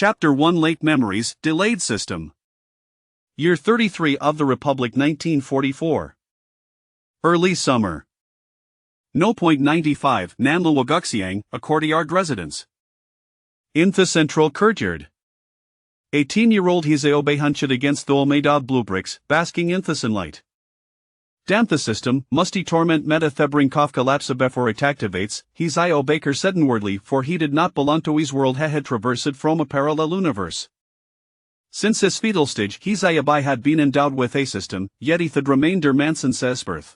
Chapter 1 Late Memories, Delayed System. Year 33 of the Republic 1944. Early Summer. No. 95 Namlu Wagaxiang, a courtyard residence. In the central courtyard. 18-year-old Hizeobe hunched against the Olmedav blue bricks, basking in the sunlight. Damn the system, musty torment meta-thebring Kafka lapsa before it activates, Hizeobe suddenwardly, for he did not belong to his world, had traversed from a parallel universe. Since his fetal stage, Hizeobe had been endowed with a system, yet he had remained der man since his birth.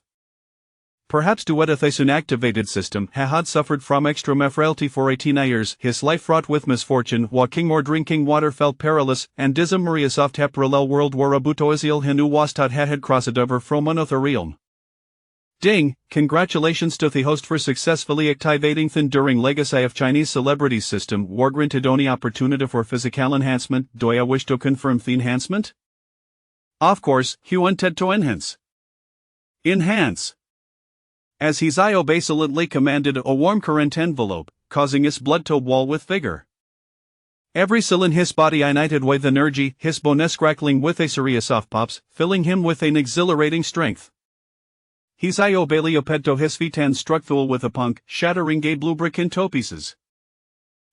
Perhaps to an activated system, had suffered from extreme frailty for 18 years, his life fraught with misfortune, walking or drinking water felt perilous, and dism Maria soft parallel world war abuto isil hinu wastat had crossed over from another realm. Ding, congratulations to the host for successfully activating the enduring legacy of Chinese celebrities system. War granted only opportunity for physical enhancement. Do you wish to confirm the enhancement? Of course, he wanted to enhance. Enhance. As Hizeobe silently commanded a warm current envelope, causing his blood to wall with vigor. Every cell in his body united with energy, his bones crackling with a serious soft pops, filling him with an exhilarating strength. Hizeobe leoped to his feet and struck Thul with a punk, shattering a blue brick into pieces.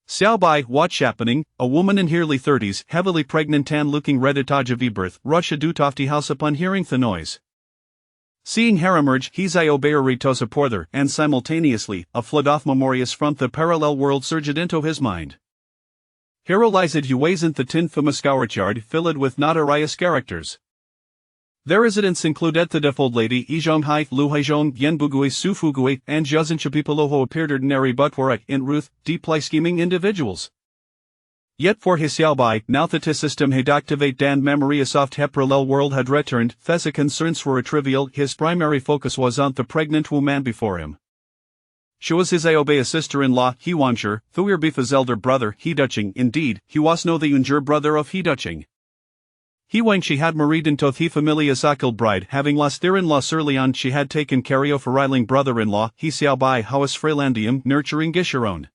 Xiaobai, what's happening? A woman in early 30s, heavily pregnant and looking ready to give birth, rushed out of the house upon hearing the noise. Seeing her emerge, Hizeobe to support her, and simultaneously, a flood of memories from the parallel world surged into his mind. Heroized Huays in the tin Courtyard filled with notorious characters. Their residents included the deaf old lady Izhonghai, Lu Haizhong, Yenbugui, Su Fugui, and Jiazinchapipolo who appeared ordinary but were, in Ruth, deeply scheming individuals. Yet for his Xiaobai, now that his system had activated and memory a soft parallel world had returned, Thesa concerns were trivial. His primary focus was on the pregnant woman before him. She was Hizeobe's sister-in-law, He Wanshur, Thuir Bifa's elder brother, He Daqing. Indeed, he was no the younger brother of He Daqing. He when she had married into the familia's Akil bride, having lost their in-law early on, she had taken care of her riling brother-in-law, He Xiaobai Haus Freelandium, nurturing Gisharon.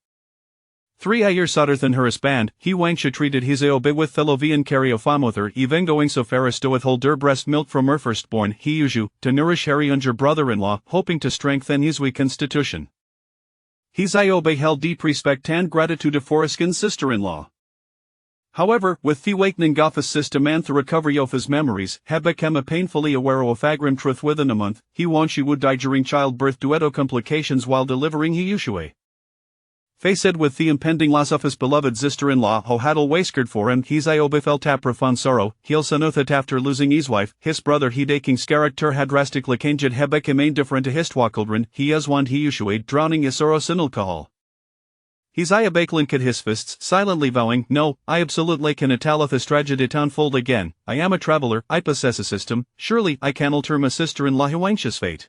3 years older than her husband, He Wangsha treated Hizeobe with Thelovian Cariophamother, even going so far as to withhold her breast milk from her firstborn, He Yushu, to nourish her younger brother-in-law, hoping to strengthen his weak constitution. Hizeobe held deep respect and gratitude for his sister-in-law. However, with the awakening of his system and the recovery of his memories, had become painfully aware of a grim truth within a month. He Wanshi would die during childbirth due to complications while delivering He Yushue. Faced with the impending loss of his beloved sister-in-law who had always cared for him, Hizeobe felt a profound sorrow. He'll know that after losing his wife, his brother He Daqing's character had drastically changed. He became indifferent to his children. He as one He Yushue, drowning his sorrows in alcohol. Hizeobe clenched his fists, silently vowing, "No, I absolutely cannot allow this tragedy to unfold again. I am a traveler, I possess a system, surely I can alter my sister-in-law Huangsha's fate."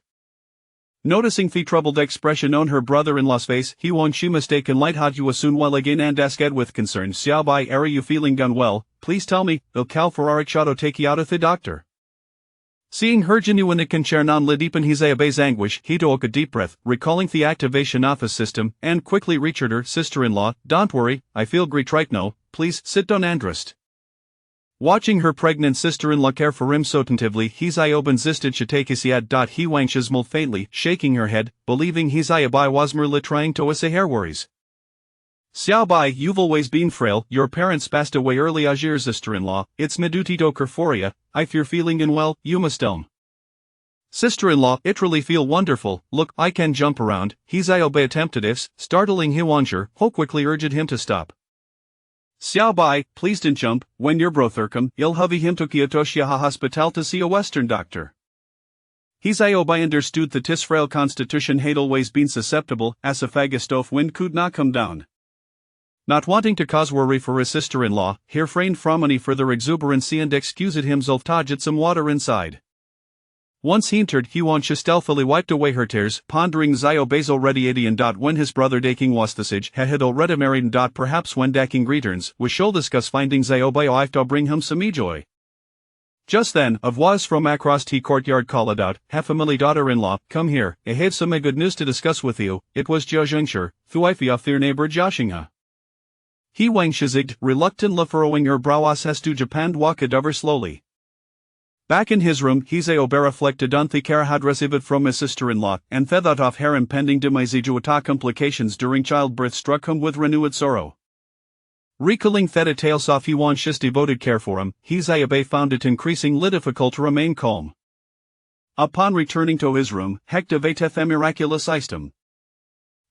Noticing the troubled expression on her brother-in-law's face, He Wanshi mistaken light had you soon well again and asked with concern, "Xiaobai, are you feeling unwell? Please tell me, will Cal Ferraric Shadow take you out of the doctor?" Seeing her genuine concern lit deep in Hizeobe's anguish, he took a deep breath, recalling the activation of his system, and quickly reached her sister-in-law. "Don't worry, I feel great right now, please sit down and rest." Watching her pregnant sister-in-law care for him so attentively, Hizeobe insisted she take his yad. He Wangsha smiled faintly, shaking her head, believing Hizeobe was merely trying to assay her worries. "Xiaobai, you've always been frail, your parents passed away early as your sister-in-law, it's my duty to care for ya. If you're feeling unwell, you must tell me." "Sister-in-law, it really feel wonderful, look, I can jump around." Hizeobe attempted this, startling He Wanshur, who quickly urged him to stop. "Xiaobai, please don't jump, when you're brothercom, you'll have him to Kyotoshia hospital to see a Western doctor." Hizeobe understood that his frail constitution had always been susceptible, as a faggost wind could not come down. Not wanting to cause worry for his sister-in-law, he refrained from any further exuberancy and excused himself to get some water inside. Once he entered, He Wanshi stealthily wiped away her tears, pondering Xiaobe's already 80 when his brother Daqing was the sage, had already married perhaps when Daqing returns, we shall discuss finding Xiaobe if to bring him some joy. Just then, a voice from across the courtyard called out, "Family daughter-in-law, come here, I have some good news to discuss with you." It was Jia Zhengshi, Thuifi of their neighbor Jiaxinghe. He Wang shiziged, reluctantly furrowing her brows as to Japan walked over slowly. Back in his room, Hizaobe reflected on the care had received from his sister-in-law, and the thought of her impending demise complications during childbirth struck him with renewed sorrow. Recalling the details of Yuan's devoted care for him, Hizaobe found it increasingly difficult to remain calm. Upon returning to his room, he activated the miraculous system.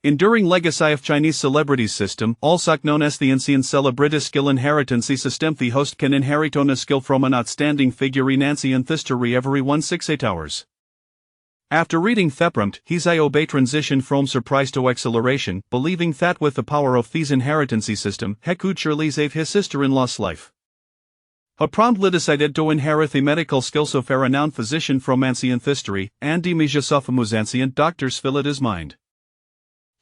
Enduring legacy of Chinese celebrities system, also known as the ancient celebrity skill inheritance system. The host can inherit a skill from an outstanding figure in ancient history every 168 hours. After reading the prompt, Hizaobe transitioned from surprise to acceleration, believing that with the power of this inheritance system, he could surely save his sister-in-law's life. He promptly decided to inherit the medical skills of a renowned physician from ancient history, and images of ancient doctors filled his mind.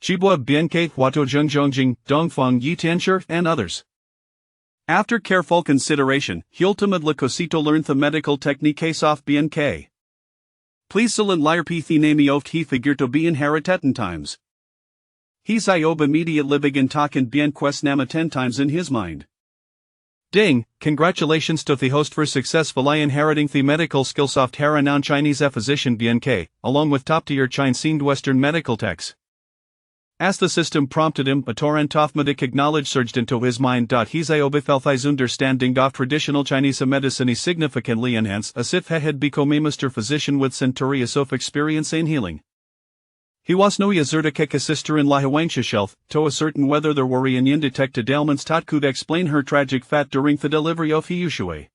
Chibua Bianke Huato Zhongjing, Dongfeng Yi Tianshi, and others. After careful consideration, he ultimately cosito learned the medical techniques of Bianke. Please select liar the name of he figure to be inherited 10 times. Hizaobe immediately began talking Bianque's name 10 times in his mind. Ding, congratulations to the host for successfully inheriting the medical skills of the renowned Chinese physician Bianke, along with top-tier Chinese Western medical texts. As the system prompted him, a torrent of medical knowledge surged into his mind. Hizaobe felt his understanding of traditional Chinese medicine significantly enhanced, as if he had become a master physician with centuries of experience in healing. He was no yazurta sister-in-law Huangshishel, to ascertain whether there were any undetected ailments that could explain her tragic fate during the delivery of Yushui.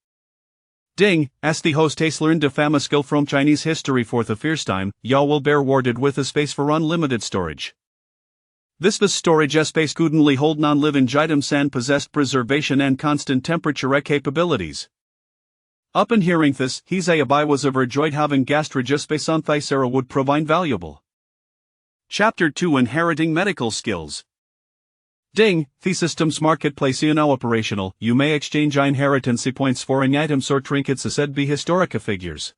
Ding, as the hostess learned the famous skill from Chinese history for the first time, Yao will be rewarded with a space for unlimited storage. This storage space could only hold non-living items and possessed preservation and constant temperature capabilities. Upon hearing this, Hizaobe was overjoyed, having gastrage space on Thycera would provide valuable. Chapter 2: Inheriting Medical Skills. Ding, the system's marketplace is now operational. You may exchange inheritance points for any items or trinkets said be historic figures.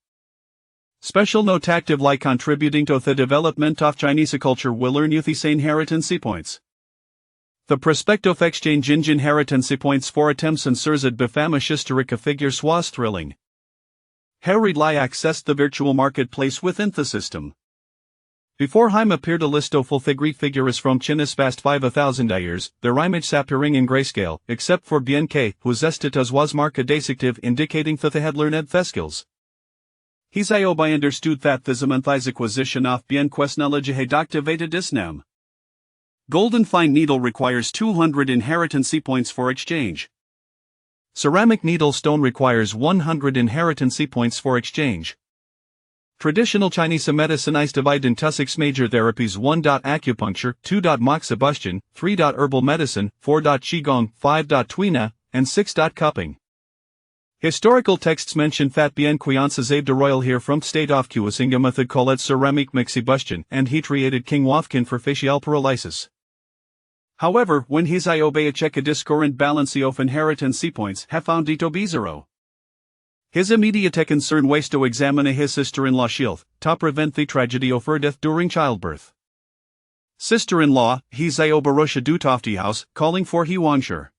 Special note: actively contributing to the development of Chinese culture will earn you these inheritance points. The prospect of exchange inheritance points for attempts and searched by famous historic figures was thrilling. Harry Lai accessed the virtual marketplace within the system. Before him appeared a list of the great figures from China's past 5,000 years, their images appearing in grayscale, except for Bianke, whose estatus was marked distinctive, indicating that they had learned the skills. Hizaobe understood that the Zamanthi's acquisition of Bianque's knowledge had activated his name. Golden fine needle requires 200 inheritance points for exchange. Ceramic needle stone requires 100 inheritance points for exchange. Traditional Chinese medicine is divided into 6 major therapies: 1. Acupuncture, 2. Moxibustion, 3. Herbal medicine, 4. Qigong, 5. Tuina, and 6. Cupping. Historical texts mention that Bianque saved a royal here from state of using a method called ceramic moxibustion, and he treated King Wafkin for facial paralysis. However, when Hizaobe checked a discordant balance of inheritance points, he found it to be 0. His immediate concern was to examine his sister-in-law Shield, to prevent the tragedy of her death during childbirth. Sister-in-law, Hizaobe rushed to the house, calling for Huangsher.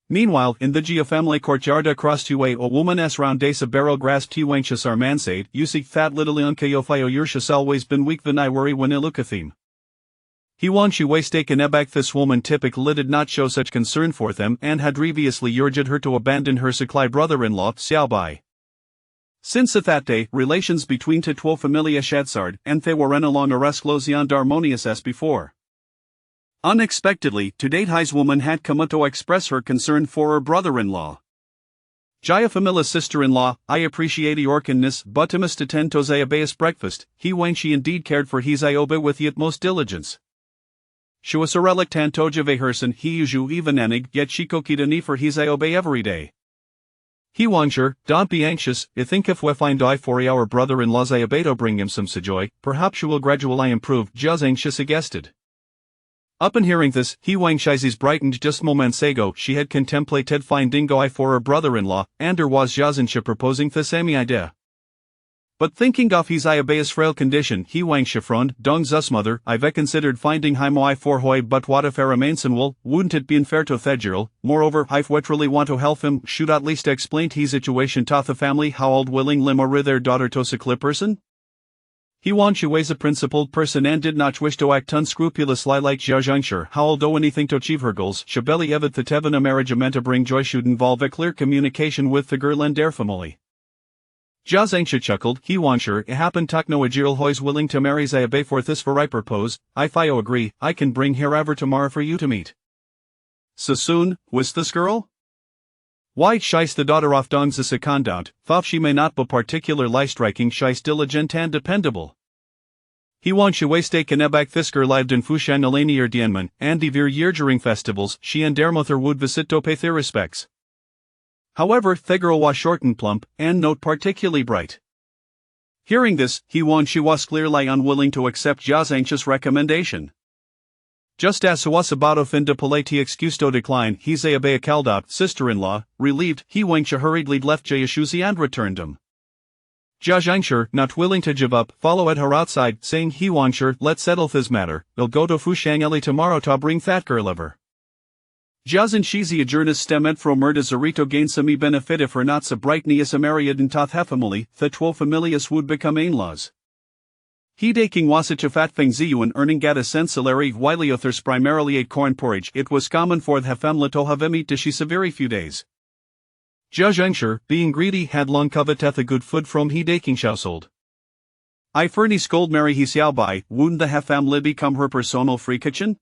Meanwhile, in the Jia family courtyard across the way, a woman as round as a barrel grasped Huangshis armansade, you see that little unke yofayo yurshis always been weak when I worry when I look at them. Huangshi was taken aback. This woman typically did not show such concern for them and had previously urged her to abandon her Saklai brother-in-law, Xiaobai. Since at that day, relations between the two familia Shadsard and they were no longer as close and harmonious as before. Unexpectedly, to date his woman had come to express her concern for her brother-in-law. Jaya Famila's sister-in-law, I appreciate your kindness, but I must attend to Zayabe's breakfast. Huangshi indeed cared for Hizaobe with the utmost diligence. She was a reluctant to Javeherson, he usually even enig, yet she cooked ni for Hizaobe every day. Huangsher, don't be anxious, I think if we find I for our brother-in-law Zayabe to bring him some joy, perhaps you will gradually improve, just anxious suggested. Upon hearing this, Huangshi's brightened. Just moments ago she had contemplated finding I for her brother-in-law, and her was Jazinshi proposing the same idea. But thinking of his Iabea's frail condition, he wang chiffroned, dong zus mother, I've considered finding him I for hoi but what if remainsen will, wouldn't it be unfair to Thedgeril, moreover, I've wetrily want to help him, should at least explain his situation to the family how old willing limor their daughter to a person? He want she was a principled person and did not wish to act unscrupulously like Zhangshur, how although anything to achieve her goals, Shabeli evet the Tevin a marriage meant to bring joy should involve a clear communication with the girl and their family. Zhangshur chuckled, he want sure, happen takno ajiril hois willing to marry Zayabe for this for I propose, I fio agree, I can bring her over tomorrow for you to meet. So soon, was this girl? Why she's the daughter of Dong's a secondant, though she may not be particularly striking she's diligent and dependable. He want she waste a kenebak this girl lived in Fushan Alani or Dianmen, and devir year during festivals she and der mother would visit to pay their respects. However, the girl was short and plump, and not particularly bright. Hearing this, he want she was clearly unwilling to accept Ja's anxious recommendation. Just as was about to fin de politi excuse to decline, he Zayabe Kaldot, sister-in-law, relieved, he Wangsha hurriedly left Jayashuzi and returned him. Zhangshur, not willing to give up, followed her outside, saying he Wangsher, let's settle this matter, we'll go to Fushangeli tomorrow to bring that girl over. Jazan shizi adjournas stemet from murda zarito gain semi benefit if her not so bright nias amariad in toth hefamily, the 12 familias would become in-laws. He Daqing wasich a fat thing ziuan earning gat a sensalary widely others primarily ate corn porridge, it was common for the hefamla to have emit dishi a very few days. Zhangshur, being greedy, had long coveteth a good food from he Daqing's household. I ferny scold Mary he xiao bai, wouldn't the hefamla become her personal free kitchen?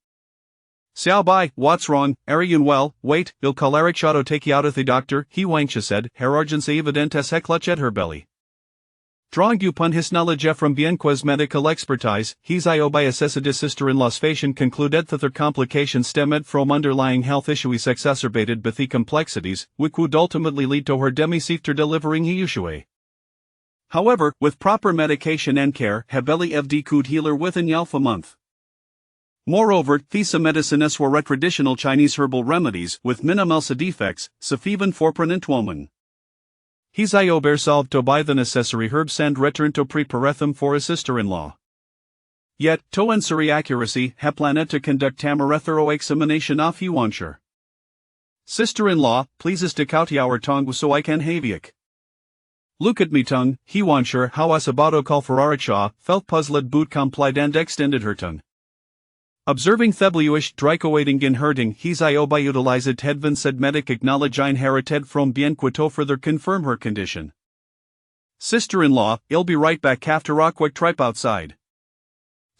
Xiao bai, what's wrong, Arian well, wait, il choleric shadow take you out of the doctor, he Wangsha said, her urgency evidentes heclutch at her belly. Drawing upon his knowledge from bienque's medical expertise, he's I by assessadis sister-in-law's fashion concluded that their complications stemmed from underlying health issues exacerbated by the complexities, which would ultimately lead to her demisifter delivering he issue. However, with proper medication and care, Hebeli FD could heal her within half a month. Moreover, these medicines were traditional Chinese herbal remedies with minimal side effects, suffiven for woman. He's iober solved to buy the necessary herbs and return to prepare them for his sister-in-law. Yet, to answer accuracy, he planned to conduct a thorough examination of Yuansher. Sister-in-law, pleases to count our tongue so I can haviak. Look at me tongue, Yuansher how asabato call Ferraricha, felt puzzled boot complied and extended her tongue. Observing Thebluish drycoating in hurting, he's by utilized Hedvin said medic acknowledging herited from Bienquito further confirm her condition. Sister-in-law, I'll be right back after aqua tripe outside.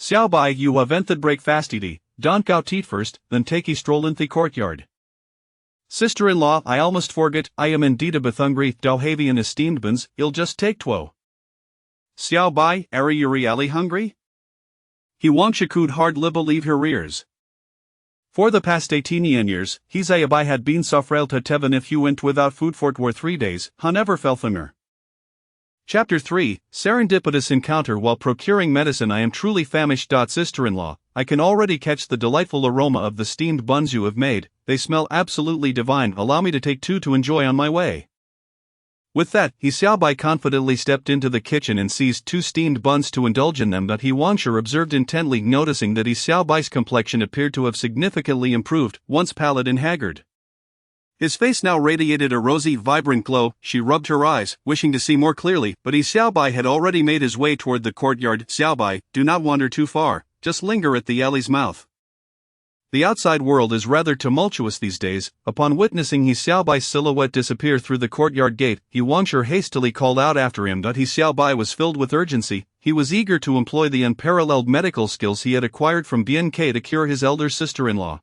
Xiao bai you avented break fastidi, don't go eat first, then take a stroll in the courtyard. Sister-in-law, I almost forget, I am indeed a bit hungry, do have an esteemed bins, I'll just take two. Xiao bai, are you really hungry? He Wangsha could hardly believe her ears. For the past 18 years, he's Ayabai had been so frail to Tevin if you went without food for 3 days, ha never felt thinner. Chapter 3, Serendipitous Encounter. While procuring medicine I am truly famished. Sister-in-law, I can already catch the delightful aroma of the steamed buns you have made, they smell absolutely divine, allow me to take 2 to enjoy on my way. With that, he Xiaobai confidently stepped into the kitchen and seized 2 steamed buns to indulge in them, but he Wangsher observed intently, noticing that his Xiaobai's complexion appeared to have significantly improved, once pallid and haggard. His face now radiated a rosy, vibrant glow. She rubbed her eyes, wishing to see more clearly, but his Xiaobai had already made his way toward the courtyard. Xiaobai, do not wander too far, just linger at the alley's mouth. The outside world is rather tumultuous these days. Upon witnessing his Xiaobai's silhouette disappear through the courtyard gate, he Wangsher hastily called out after him that his Xiaobai was filled with urgency. He was eager to employ the unparalleled medical skills he had acquired from BNK to cure his elder sister-in-law.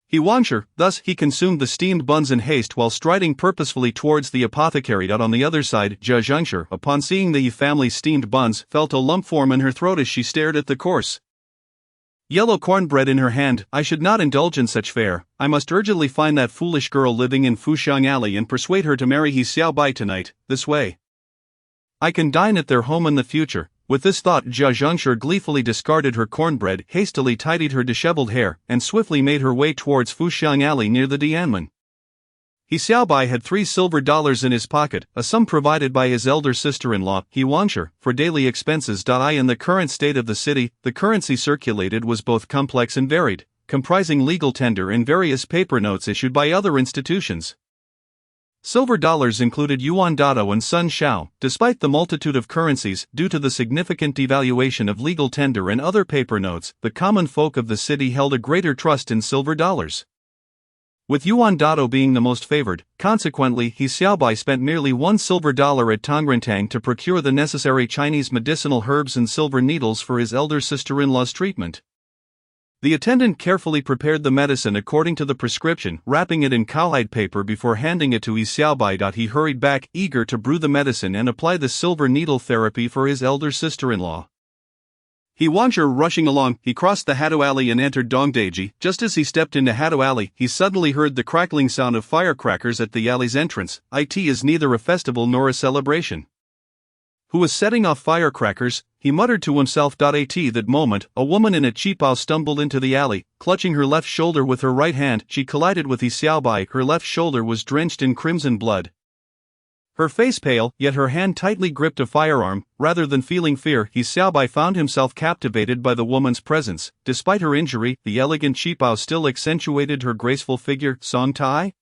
He Wangsher, thus, he consumed the steamed buns in haste while striding purposefully towards the apothecary. On the other side, Zhangshur, upon seeing the family's steamed buns, felt a lump form in her throat as she stared at the coarse yellow cornbread in her hand. I should not indulge in such fare. I must urgently find that foolish girl living in Fushang Alley and persuade her to marry he Xiaobai tonight, this way I can dine at their home in the future. With this thought, Zhangshur gleefully discarded her cornbread, hastily tidied her disheveled hair, and swiftly made her way towards Fushang Alley near the Dianmen. He Xiaobai had $3 in his pocket, a sum provided by his elder sister-in-law, He Wansher, for daily expenses. In the current state of the city, the currency circulated was both complex and varied, comprising legal tender and various paper notes issued by other institutions. Silver dollars included yuan dado and sun xiao. Despite the multitude of currencies, due to the significant devaluation of legal tender and other paper notes, the common folk of the city held a greater trust in silver dollars. With yuan dado being the most favored, consequently He Xiaobai spent merely $1 at Tongrintang to procure the necessary Chinese medicinal herbs and silver needles for his elder sister-in-law's treatment. The attendant carefully prepared the medicine according to the prescription, wrapping it in cowhide paper before handing it to He Xiaobai. He hurried back, eager to brew the medicine and apply the silver needle therapy for his elder sister-in-law. He Wansher rushing along, he crossed the Hado Alley and entered Dongdaiji. Just as he stepped into Hado Alley, he suddenly heard the crackling sound of firecrackers at the alley's entrance. It is neither a festival nor a celebration. Who was setting off firecrackers? He muttered to himself. At that moment, a woman in a qipao stumbled into the alley, clutching her left shoulder with her right hand. She collided with He Xiaobai. Her left shoulder was drenched in crimson blood. Her face pale, yet her hand tightly gripped a firearm. Rather than feeling fear, He Xiaobai found himself captivated by the woman's presence. Despite her injury, the elegant qipao still accentuated her graceful figure. Song Tai?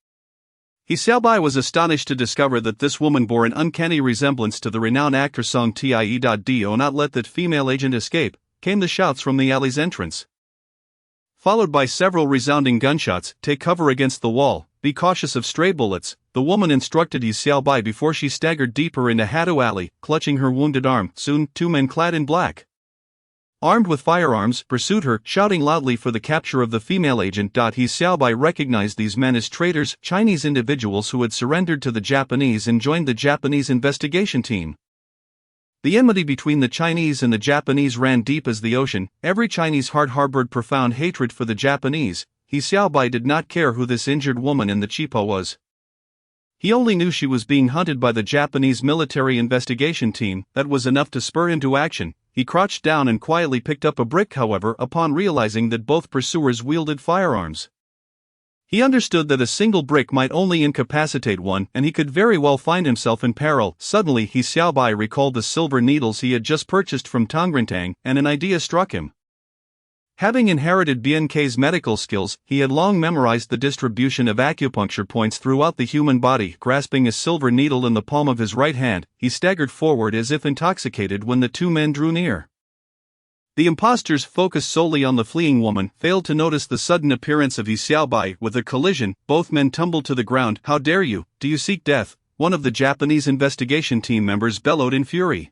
He Xiaobai was astonished to discover that this woman bore an uncanny resemblance to the renowned actor Song Tai. Do not let that female agent escape, came the shouts from the alley's entrance. Followed by several resounding gunshots. Take cover against the wall, be cautious of stray bullets, the woman instructed He Xiaobai before she staggered deeper into Hado Alley, clutching her wounded arm. Soon, two men clad in black, armed with firearms, pursued her, shouting loudly for the capture of the female agent. He Xiaobai recognized these men as traitors, Chinese individuals who had surrendered to the Japanese and joined the Japanese investigation team. The enmity between the Chinese and the Japanese ran deep as the ocean. Every Chinese heart harbored profound hatred for the Japanese. He Xiaobai did not care who this injured woman in the qipao was. He only knew she was being hunted by the Japanese military investigation team. That was enough to spur him to action. He crouched down and quietly picked up a brick, however, upon realizing that both pursuers wielded firearms. He understood that a single brick might only incapacitate one, and he could very well find himself in peril. Suddenly He Xiaobai recalled the silver needles he had just purchased from Tongrintang, and an idea struck him. Having inherited BNK's medical skills, he had long memorized the distribution of acupuncture points throughout the human body. Grasping a silver needle in the palm of his right hand, he staggered forward as if intoxicated when the two men drew near. The impostors, focused solely on the fleeing woman, failed to notice the sudden appearance of He Xiaobai. With a collision, both men tumbled to the ground. How dare you? Do you seek death? One of the Japanese investigation team members bellowed in fury.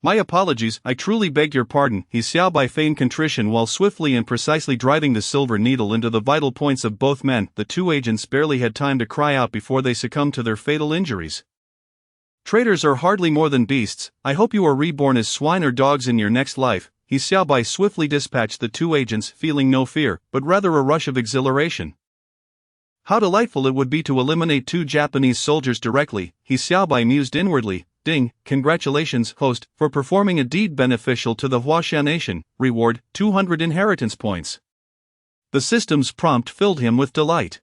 My apologies, I truly beg your pardon. He Xiaobai feigned contrition while swiftly and precisely driving the silver needle into the vital points of both men. The two agents barely had time to cry out before they succumbed to their fatal injuries. Traitors are hardly more than beasts. I hope you are reborn as swine or dogs in your next life. He Xiaobai swiftly dispatched the two agents, feeling no fear, but rather a rush of exhilaration. How delightful it would be to eliminate two Japanese soldiers directly, He Xiaobai mused inwardly. Ding, congratulations, host, for performing a deed beneficial to the Huaxia nation. Reward, 200 inheritance points. The system's prompt filled him with delight.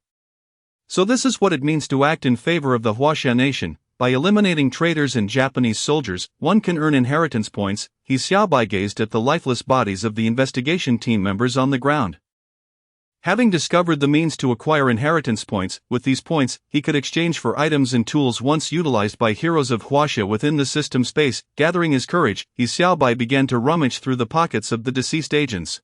So this is what it means to act in favor of the Huaxia nation. By eliminating traitors and Japanese soldiers, one can earn inheritance points. He Xiaobai gazed at the lifeless bodies of the investigation team members on the ground. Having discovered the means to acquire inheritance points, with these points, he could exchange for items and tools once utilized by heroes of Huaxia within the system space. Gathering his courage, He Xiaobai began to rummage through the pockets of the deceased agents.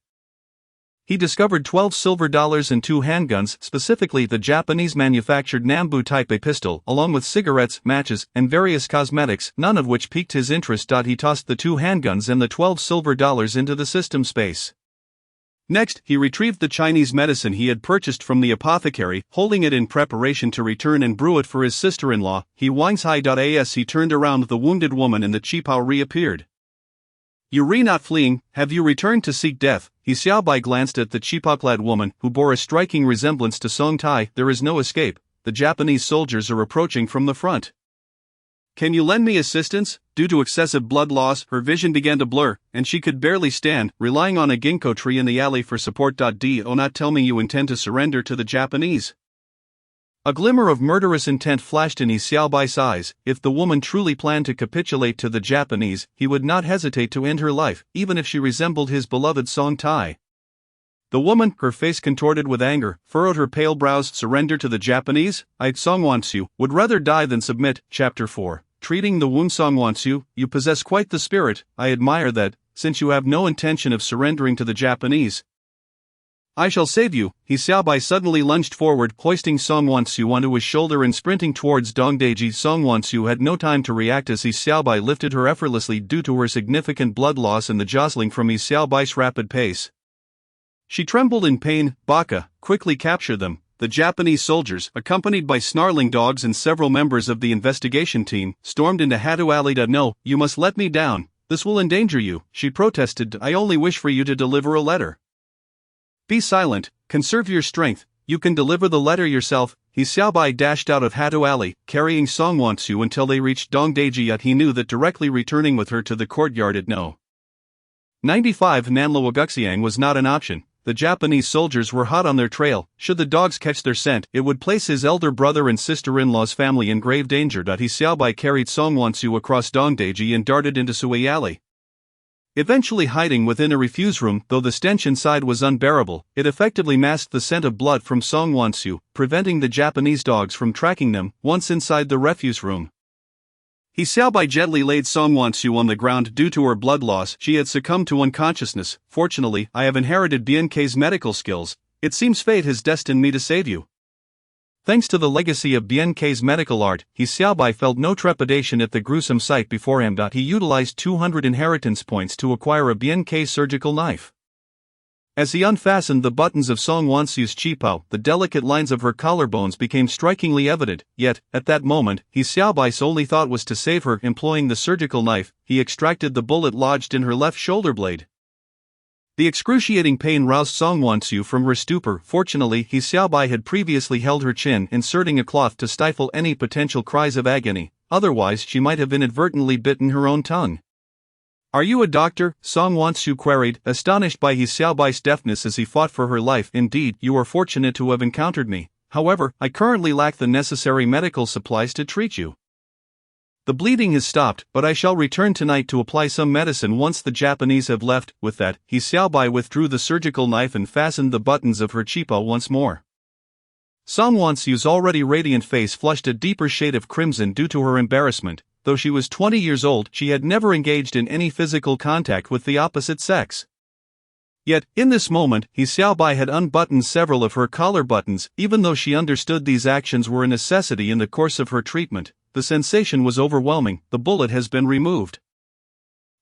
He discovered 12 silver dollars and 2 handguns, specifically the Japanese-manufactured Nambu Type A pistol, along with cigarettes, matches, and various cosmetics, none of which piqued his interest. He tossed the 2 handguns and the 12 silver dollars into the system space. Next, he retrieved the Chinese medicine he had purchased from the apothecary, holding it in preparation to return and brew it for his sister-in-law. He Wangshai.as he turned around, the wounded woman and the qipao reappeared. You re not fleeing, have you returned to seek death? He Xiaobai glanced at the qipao-clad woman, who bore a striking resemblance to Song Tai. There is no escape, the Japanese soldiers are approaching from the front. Can you lend me assistance? Due to excessive blood loss, her vision began to blur, and she could barely stand, relying on a ginkgo tree in the alley for support. Do not tell me you intend to surrender to the Japanese. A glimmer of murderous intent flashed in He Xiaobai's eyes. If the woman truly planned to capitulate to the Japanese, he would not hesitate to end her life, even if she resembled his beloved Song Tai. The woman, her face contorted with anger, furrowed her pale brows. Surrender to the Japanese? I, Song Wansu, would rather die than submit. Chapter 4. Treating the wound. Song Wansu, you possess quite the spirit. I admire that, since you have no intention of surrendering to the Japanese. I shall save you. He Xiaobai suddenly lunged forward, hoisting Song Wansu onto his shoulder and sprinting towards Dongdaiji. Song Wansu had no time to react as He Xiaobai lifted her effortlessly due to her significant blood loss and the jostling from He Xiaobai's rapid pace. She trembled in pain. Baka, quickly capture them. The Japanese soldiers, accompanied by snarling dogs and several members of the investigation team, stormed into Hatu Alley. No, you must let me down. This will endanger you, she protested. I only wish for you to deliver a letter. Be silent, conserve your strength, you can deliver the letter yourself. He Xiaobai dashed out of Hatu Alley, carrying Song Wansu until they reached Dongdaiji, yet he knew that directly returning with her to the courtyard at No. 95 Nanluo Guxiang was not an option. The Japanese soldiers were hot on their trail. Should the dogs catch their scent, it would place his elder brother and sister-in-law's family in grave danger. He Xiaobai carried Song Wansu across Dongdaiji and darted into Sui Alley. Eventually hiding within a refuse room, though the stench inside was unbearable, it effectively masked the scent of blood from Song Wansu, preventing the Japanese dogs from tracking them. Once inside the refuse room, He Xiaobai gently laid Song Wansu on the ground. Due to her blood loss, she had succumbed to unconsciousness. Fortunately, I have inherited BNK's medical skills. It seems fate has destined me to save you. Thanks to the legacy of BNK's medical art, He Xiaobai felt no trepidation at the gruesome sight before him. He utilized 200 inheritance points to acquire a BNK surgical knife. As he unfastened the buttons of Song Wansu's qipao, the delicate lines of her collarbones became strikingly evident. Yet, at that moment, He Xiaobai's only thought was to save her. Employing the surgical knife, he extracted the bullet lodged in her left shoulder blade. The excruciating pain roused Song Wansu from her stupor. Fortunately, He Xiaobai had previously held her chin, inserting a cloth to stifle any potential cries of agony, otherwise she might have inadvertently bitten her own tongue. Are you a doctor? Song Wansu queried, astonished by He Xiaobai's deafness as he fought for her life. Indeed, you are fortunate to have encountered me. However, I currently lack the necessary medical supplies to treat you. The bleeding has stopped, but I shall return tonight to apply some medicine once the Japanese have left. With that, He Xiaobai withdrew the surgical knife and fastened the buttons of her qipao once more. Song Wansu's already radiant face flushed a deeper shade of crimson due to her embarrassment. Though she was 20 years old, she had never engaged in any physical contact with the opposite sex. Yet, in this moment, He Xiaobai had unbuttoned several of her collar buttons. Even though she understood these actions were a necessity in the course of her treatment, the sensation was overwhelming. The bullet has been removed,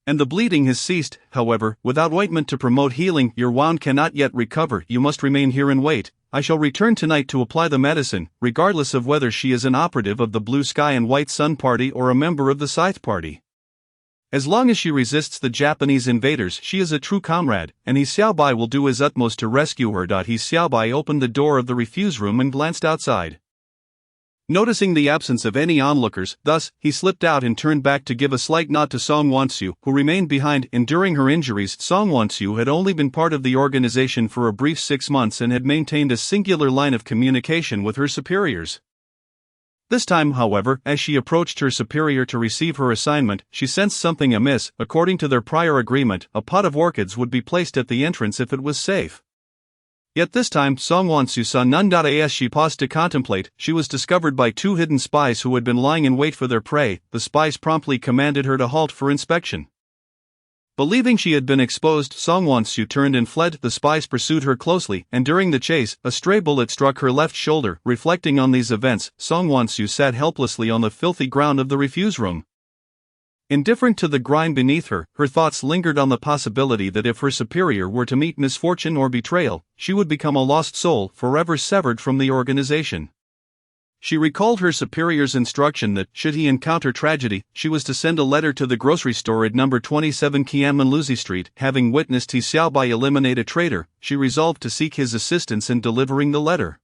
and the bleeding has ceased. However, without ointment to promote healing, your wound cannot yet recover. You must remain here and wait. I shall return tonight to apply the medicine, regardless of whether she is an operative of the Blue Sky and White Sun Party or a member of the Scythe Party. As long as she resists the Japanese invaders, she is a true comrade, and He Xiaobai will do his utmost to rescue her. He Xiaobai opened the door of the refuse room and glanced outside. Noticing the absence of any onlookers, thus, he slipped out and turned back to give a slight nod to Song Wansu, who remained behind. Enduring her injuries, Song Wansu had only been part of the organization for a brief 6 months and had maintained a singular line of communication with her superiors. This time, however, as she approached her superior to receive her assignment, she sensed something amiss. According to their prior agreement, a pot of orchids would be placed at the entrance if it was safe. Yet this time, Song Wansu saw none. As she paused to contemplate, she was discovered by 2 hidden spies who had been lying in wait for their prey. The spies promptly commanded her to halt for inspection. Believing she had been exposed, Song Wansu turned and fled. The spies pursued her closely, and during the chase, a stray bullet struck her left shoulder. Reflecting on these events, Song Wansu sat helplessly on the filthy ground of the refuse room. Indifferent to the grime beneath her, her thoughts lingered on the possibility that if her superior were to meet misfortune or betrayal, she would become a lost soul, forever severed from the organization. She recalled her superior's instruction that, should he encounter tragedy, she was to send a letter to the grocery store at number 27 Qianmenluzi Street. Having witnessed He Xiaobai eliminate a traitor, she resolved to seek his assistance in delivering the letter.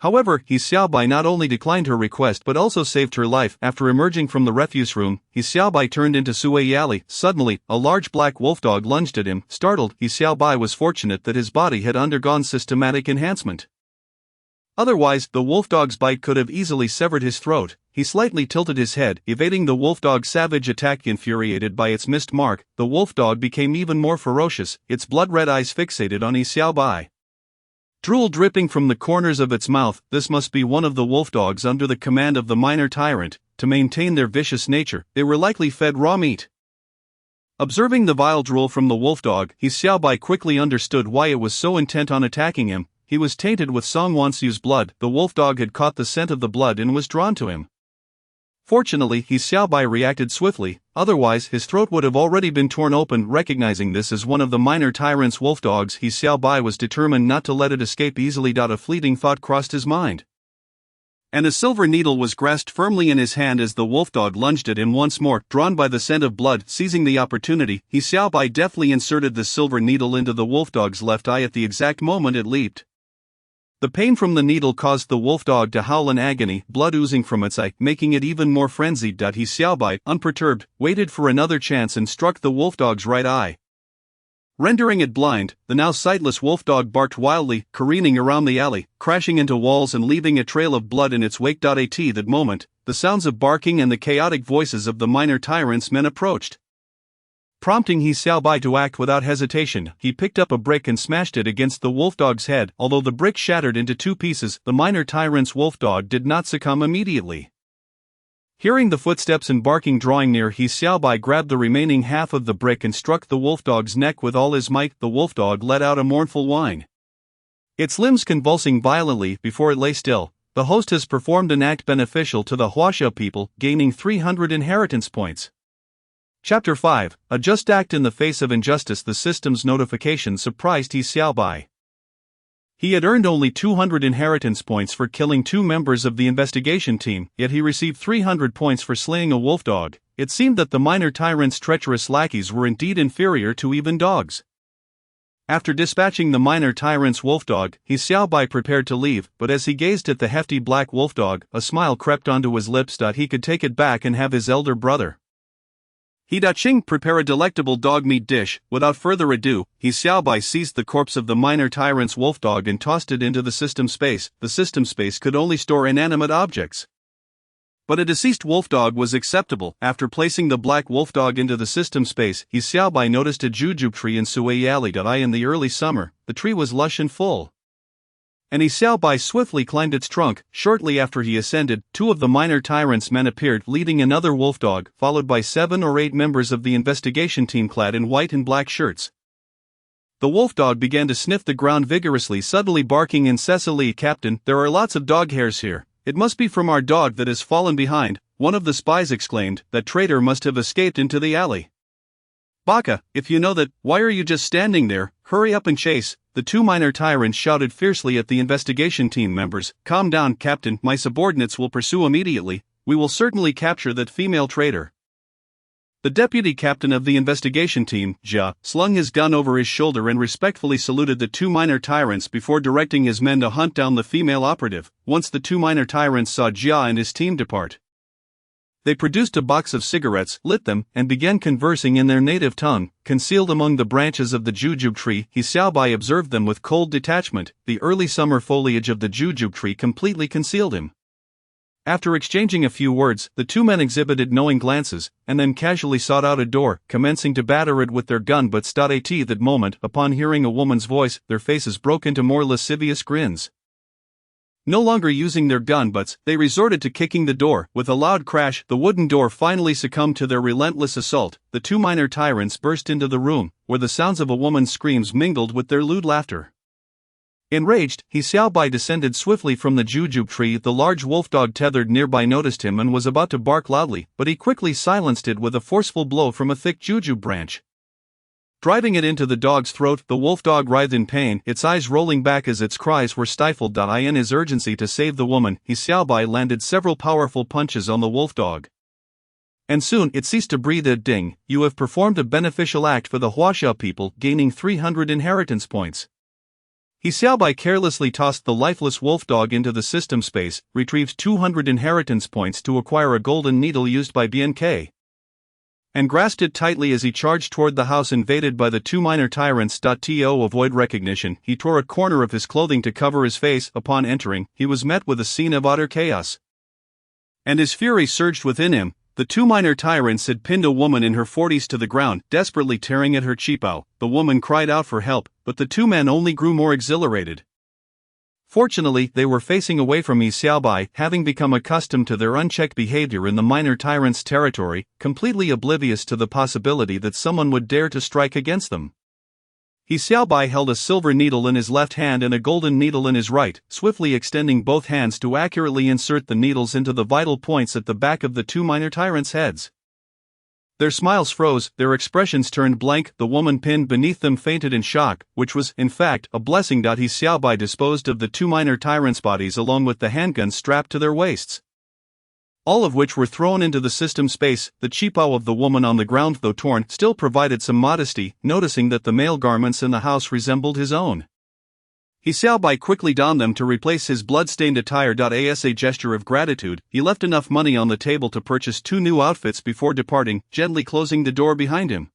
However, He Xiaobai not only declined her request but also saved her life. After emerging from the refuse room, He Xiaobai turned into Sui Alley. Suddenly, a large black wolf dog lunged at him. Startled, He Xiaobai was fortunate that his body had undergone systematic enhancement. Otherwise, the wolfdog's bite could have easily severed his throat. He slightly tilted his head, evading the wolfdog's savage attack. Infuriated by its missed mark, the wolfdog became even more ferocious, its blood-red eyes fixated on He Xiaobai. Drool dripping from the corners of its mouth. This must be one of the wolfdogs under the command of the minor tyrant. To maintain their vicious nature, they were likely fed raw meat. Observing the vile drool from the wolfdog, He Xiaobai quickly understood why it was so intent on attacking him. He was tainted with Song Wansu's blood. The wolfdog had caught the scent of the blood and was drawn to him. Fortunately, He Xiaobai reacted swiftly, otherwise his throat would have already been torn open. Recognizing this as one of the minor tyrant's wolfdogs, He Xiaobai was determined not to let it escape easily. A fleeting thought crossed his mind, and a silver needle was grasped firmly in his hand as the wolfdog lunged at him once more. Drawn by the scent of blood, seizing the opportunity, He Xiaobai deftly inserted the silver needle into the wolfdog's left eye at the exact moment it leaped. The pain from the needle caused the wolfdog to howl in agony, blood oozing from its eye, making it even more frenzied. He Xiaobai, unperturbed, waited for another chance and struck the wolfdog's right eye. Rendering it blind, the now sightless wolfdog barked wildly, careening around the alley, crashing into walls and leaving a trail of blood in its wake. At that moment, the sounds of barking and the chaotic voices of the minor tyrant's men approached. Prompting He Xiaobai to act without hesitation, he picked up a brick and smashed it against the wolfdog's head. Although the brick shattered into 2 pieces, the minor tyrant's wolfdog did not succumb immediately. Hearing the footsteps and barking drawing near, He Xiaobai grabbed the remaining half of the brick and struck the wolfdog's neck with all his might. The wolfdog let out a mournful whine, its limbs convulsing violently. Before it lay still, the host has performed an act beneficial to the Huaxia people, gaining 300 inheritance points. Chapter 5, A Just Act in the Face of Injustice. The system's notification surprised He Xiaobai. He had earned only 200 inheritance points for killing 2 members of the investigation team, yet he received 300 points for slaying a wolfdog. It seemed that the minor tyrant's treacherous lackeys were indeed inferior to even dogs. After dispatching the minor tyrant's wolfdog, He Xiaobai prepared to leave, but as he gazed at the hefty black wolfdog, a smile crept onto his lips. He could take it back and have his elder brother He Daqing prepare a delectable dog meat dish. Without further ado, He Xiaobai seized the corpse of the minor tyrant's wolfdog and tossed it into the system space. The system space could only store inanimate objects, but a deceased wolfdog was acceptable. After placing the black wolfdog into the system space, He Xiaobai noticed a jujube tree in Sui Alley. In the early summer, the tree was lush and full, and He Xiaobai swiftly climbed its trunk. Shortly after he ascended, 2 of the minor tyrant's men appeared, leading another wolfdog, followed by 7 or 8 members of the investigation team clad in white and black shirts. The wolfdog began to sniff the ground vigorously, suddenly barking incessantly. "Captain, there are lots of dog hairs here. It must be from our dog that has fallen behind," one of the spies exclaimed. "That traitor must have escaped into the alley." "Baka, if you know that, why are you just standing there? Hurry up and chase," the 2 minor tyrants shouted fiercely at the investigation team members. "Calm down, Captain, my subordinates will pursue immediately. We will certainly capture that female traitor." The deputy captain of the investigation team, Jia, slung his gun over his shoulder and respectfully saluted the 2 minor tyrants before directing his men to hunt down the female operative. Once the 2 minor tyrants saw Jia and his team depart, they produced a box of cigarettes, lit them, and began conversing in their native tongue. Concealed among the branches of the jujube tree, He Xiaobai observed them with cold detachment. The early summer foliage of the jujube tree completely concealed him. After exchanging a few words, the 2 men exhibited knowing glances, and then casually sought out a door, commencing to batter it with their gun. But at that moment, upon hearing a woman's voice, their faces broke into more lascivious grins. No longer using their gun butts, they resorted to kicking the door. With a loud crash, the wooden door finally succumbed to their relentless assault. The 2 minor tyrants burst into the room, where the sounds of a woman's screams mingled with their lewd laughter. Enraged, He Xiaobai descended swiftly from the jujube tree. The large wolfdog tethered nearby noticed him and was about to bark loudly, but he quickly silenced it with a forceful blow from a thick jujube branch. Driving it into the dog's throat, the wolfdog writhed in pain, its eyes rolling back as its cries were stifled. In his urgency to save the woman, He Xiaobai landed several powerful punches on the wolfdog, and soon it ceased to breathe. A ding, you have performed a beneficial act for the Huaxia people, gaining 300 inheritance points. He Xiaobai carelessly tossed the lifeless wolfdog into the system space, retrieved 200 inheritance points to acquire a golden needle used by BNK. and grasped it tightly as he charged toward the house invaded by the two minor tyrants. To avoid recognition, he tore a corner of his clothing to cover his face. Upon entering, he was met with a scene of utter chaos, and his fury surged within him. The two minor tyrants had pinned a woman in her 40s to the ground, desperately tearing at her cheapao. The woman cried out for help, but the two men only grew more exhilarated. Fortunately, they were facing away from Yi Xiaobai, having become accustomed to their unchecked behavior in the minor tyrant's territory, completely oblivious to the possibility that someone would dare to strike against them. Yi Xiaobai held a silver needle in his left hand and a golden needle in his right, swiftly extending both hands to accurately insert the needles into the vital points at the back of the two minor tyrants' heads. Their smiles froze, their expressions turned blank. The woman pinned beneath them fainted in shock, which was, in fact, a blessing. Yi Xiaobai disposed of the two minor tyrants' bodies along with the handguns strapped to their waists, all of which were thrown into the system space. The cheapao of the woman on the ground, though torn, still provided some modesty, noticing that the male garments in the house resembled his own. Yi Xiaobai quickly donned them to replace his blood-stained attire. As a gesture of gratitude, he left enough money on the table to purchase 2 new outfits before departing, gently closing the door behind him.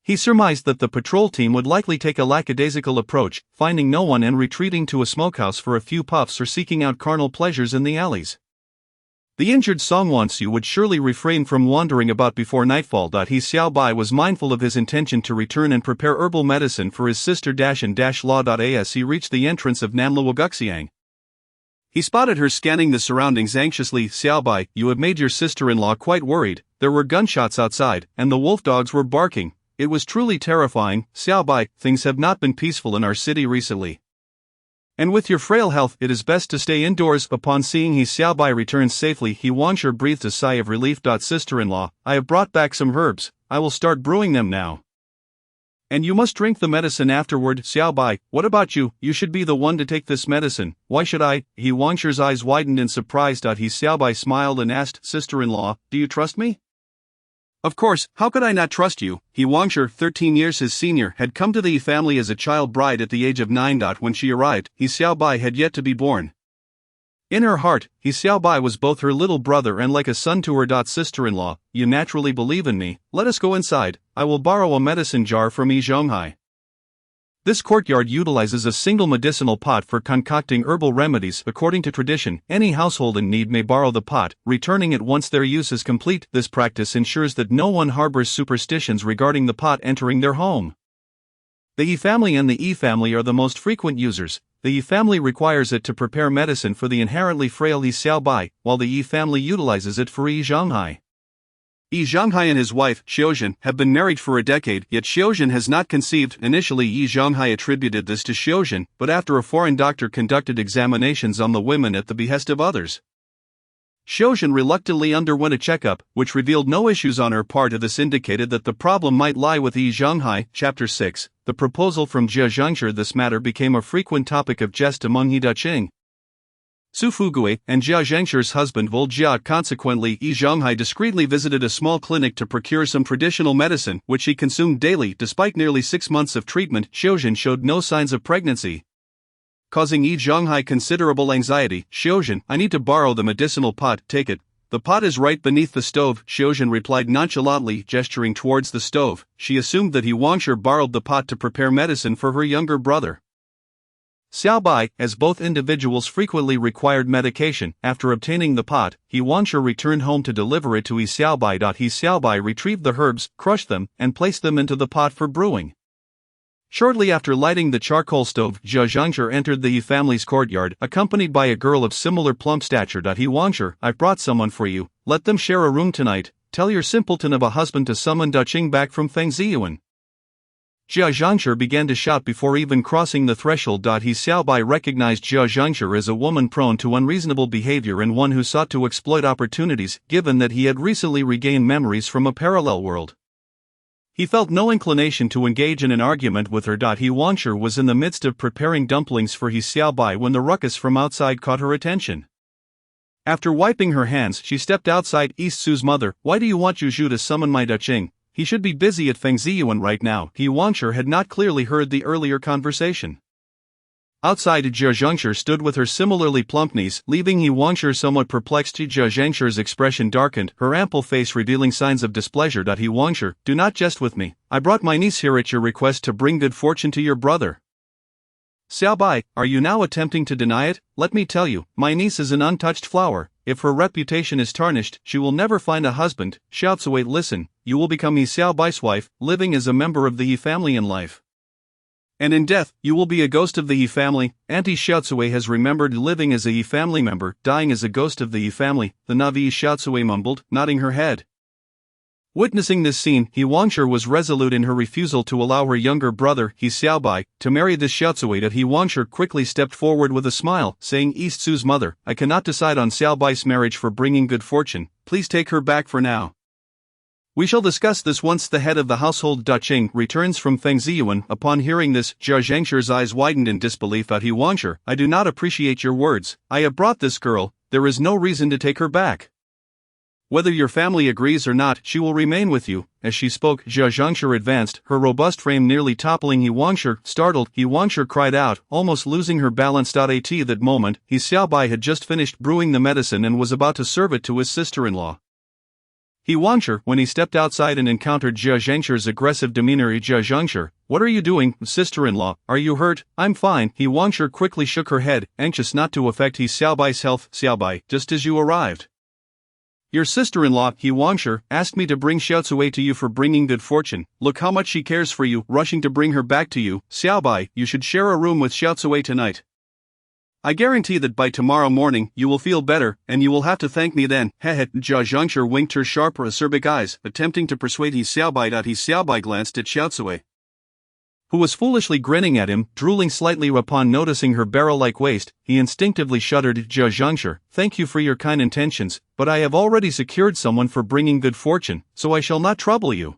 He surmised that the patrol team would likely take a lackadaisical approach, finding no one and retreating to a smokehouse for a few puffs or seeking out carnal pleasures in the alleys. The injured Songwonsu would surely refrain from wandering about before nightfall. Yi Xiaobai was mindful of his intention to return and prepare herbal medicine for his sister Law. As he reached the entrance of Namluoguxiang, he spotted her scanning the surroundings anxiously. Xiaobai, you have made your sister-in-law quite worried. There were gunshots outside, and the wolf dogs were barking. It was truly terrifying. Xiaobai, things have not been peaceful in our city recently, and with your frail health, it is best to stay indoors. Upon seeing Yi Xiaobai return safely, He Wangsher breathed a sigh of relief. Sister-in-law, I have brought back some herbs. I will start brewing them now, and you must drink the medicine afterward. Xiaobai, what about you? You should be the one to take this medicine. Why should I? He Wangsher's eyes widened in surprise. He Xiaobai smiled and asked, Sister-in-law, do you trust me? Of course, how could I not trust you? He Wangsher, 13 years his senior, had come to the Yi family as a child bride at the age of 9. When she arrived, Yi Xiaobai had yet to be born. In her heart, Yi Xiaobai was both her little brother and like a son to her. Sister-in-law, you naturally believe in me. Let us go inside. I will borrow a medicine jar from Yi Zhonghai. This courtyard utilizes a single medicinal pot for concocting herbal remedies. According to tradition, any household in need may borrow the pot, returning it once their use is complete. This practice ensures that no one harbors superstitions regarding the pot entering their home. The Yi family and the Yi family are the most frequent users. The Yi family requires it to prepare medicine for the inherently frail Yi Xiaobai, while the Yi family utilizes it for Yi Zhonghai. Yi Zhonghai and his wife, Xiuzhen, have been married for a decade, yet Xiuzhen has not conceived. Initially, Yi Zhonghai attributed this to Xiuzhen, but after a foreign doctor conducted examinations on the women at the behest of others, Xiuzhen reluctantly underwent a checkup, which revealed no issues on her part. This indicated that the problem might lie with Yi Zhonghai. Chapter 6, The Proposal from Jia Zhengzhi. This matter became a frequent topic of jest among He Daqing, Su Fugui, and Jia Zhengzhi's husband Vol Jia. Consequently, Yi Zhonghai discreetly visited a small clinic to procure some traditional medicine, which he consumed daily. Despite nearly 6 months of treatment, Xiuzhen showed no signs of pregnancy, causing Yi Zhonghai considerable anxiety. Xiuzhen, I need to borrow the medicinal pot. Take it. The pot is right beneath the stove, Xiuzhen replied nonchalantly, gesturing towards the stove. She assumed that He Wangsher borrowed the pot to prepare medicine for her younger brother Xiaobai, as both individuals frequently required medication. After obtaining the pot, He Wangsher returned home to deliver it to Yi Xiaobai. Yi Xiaobai retrieved the herbs, crushed them, and placed them into the pot for brewing. Shortly after lighting the charcoal stove, Jia Zhengzhi entered the Yi family's courtyard, accompanied by a girl of similar plump stature. He Wangsher, I've brought someone for you. Let them share a room tonight. Tell your simpleton of a husband to summon Daqing back from Fengziyuan. Jia Zhengzhi began to shout before even crossing the threshold. He Xiaobai recognized Jia Zhengzhi as a woman prone to unreasonable behavior and one who sought to exploit opportunities, given that he had recently regained memories from a parallel world. He felt no inclination to engage in an argument with her. He Wangsher was in the midst of preparing dumplings for Yi Xiaobai when the ruckus from outside caught her attention. After wiping her hands, she stepped outside. East Su's mother, why do you want Zhu to summon my Daqing? He should be busy at Fengziyuan right now. Yi Wangsher had not clearly heard the earlier conversation. Outside, Jia Zhengshi stood with her similarly plump niece, leaving He Wangshi somewhat perplexed. Jia Zhengshi's expression darkened, her ample face revealing signs of displeasure. He Wangshi, do not jest with me. I brought my niece here at your request to bring good fortune to your brother. Xiao Bai, are you now attempting to deny it? Let me tell you, my niece is an untouched flower. If her reputation is tarnished, she will never find a husband. Xiao Cui, listen, you will become He Xiao Bai's wife, living as a member of the He family in life. And in death, you will be a ghost of the He family. Auntie Xiao Cui has remembered living as a He family member, dying as a ghost of the He family, the Navi Xiao Cui mumbled, nodding her head. Witnessing this scene, He Wangshi was resolute in her refusal to allow her younger brother, He Xiao Bai, to marry this Xiao Cui. He Wangshi quickly stepped forward with a smile, saying, East Su's mother, I cannot decide on Xiao Bai's marriage for bringing good fortune, please take her back for now. We shall discuss this once the head of the household Daqing returns from Fengziyuan. Upon hearing this, Jia Zhengshi's eyes widened in disbelief at He Wangshi. I do not appreciate your words. I have brought this girl, there is no reason to take her back. Whether your family agrees or not, she will remain with you. As she spoke, Jia Zhengshi advanced, her robust frame nearly toppling He Wangshi. Startled, He Wangshi cried out, almost losing her balance. At that moment, He Xiao Bai had just finished brewing the medicine and was about to serve it to his sister-in-law. He Wangshi, when he stepped outside and encountered Jia Zhengshi's aggressive demeanor. Jia Zhengshi, what are you doing, sister-in-law? Are you hurt? I'm fine. He Wangshi quickly shook her head, anxious not to affect He Xiao Bai's health. Xiao Bai, just as you arrived. Your sister-in-law, He Wangshi, asked me to bring Xiao Cui to you for bringing good fortune. Look how much she cares for you, rushing to bring her back to you. Xiao Bai, you should share a room with Xiao Cui tonight. I guarantee that by tomorrow morning you will feel better, and you will have to thank me then. Hehe. Jia Zhengshi winked her sharp acerbic eyes, attempting to persuade He Xiao Bai. He Xiao Bai glanced at Xiao Cui, who was foolishly grinning at him, drooling slightly. Upon noticing her barrel-like waist, he instinctively shuddered. Jia Zhengshi, thank you for your kind intentions, but I have already secured someone for bringing good fortune, so I shall not trouble you.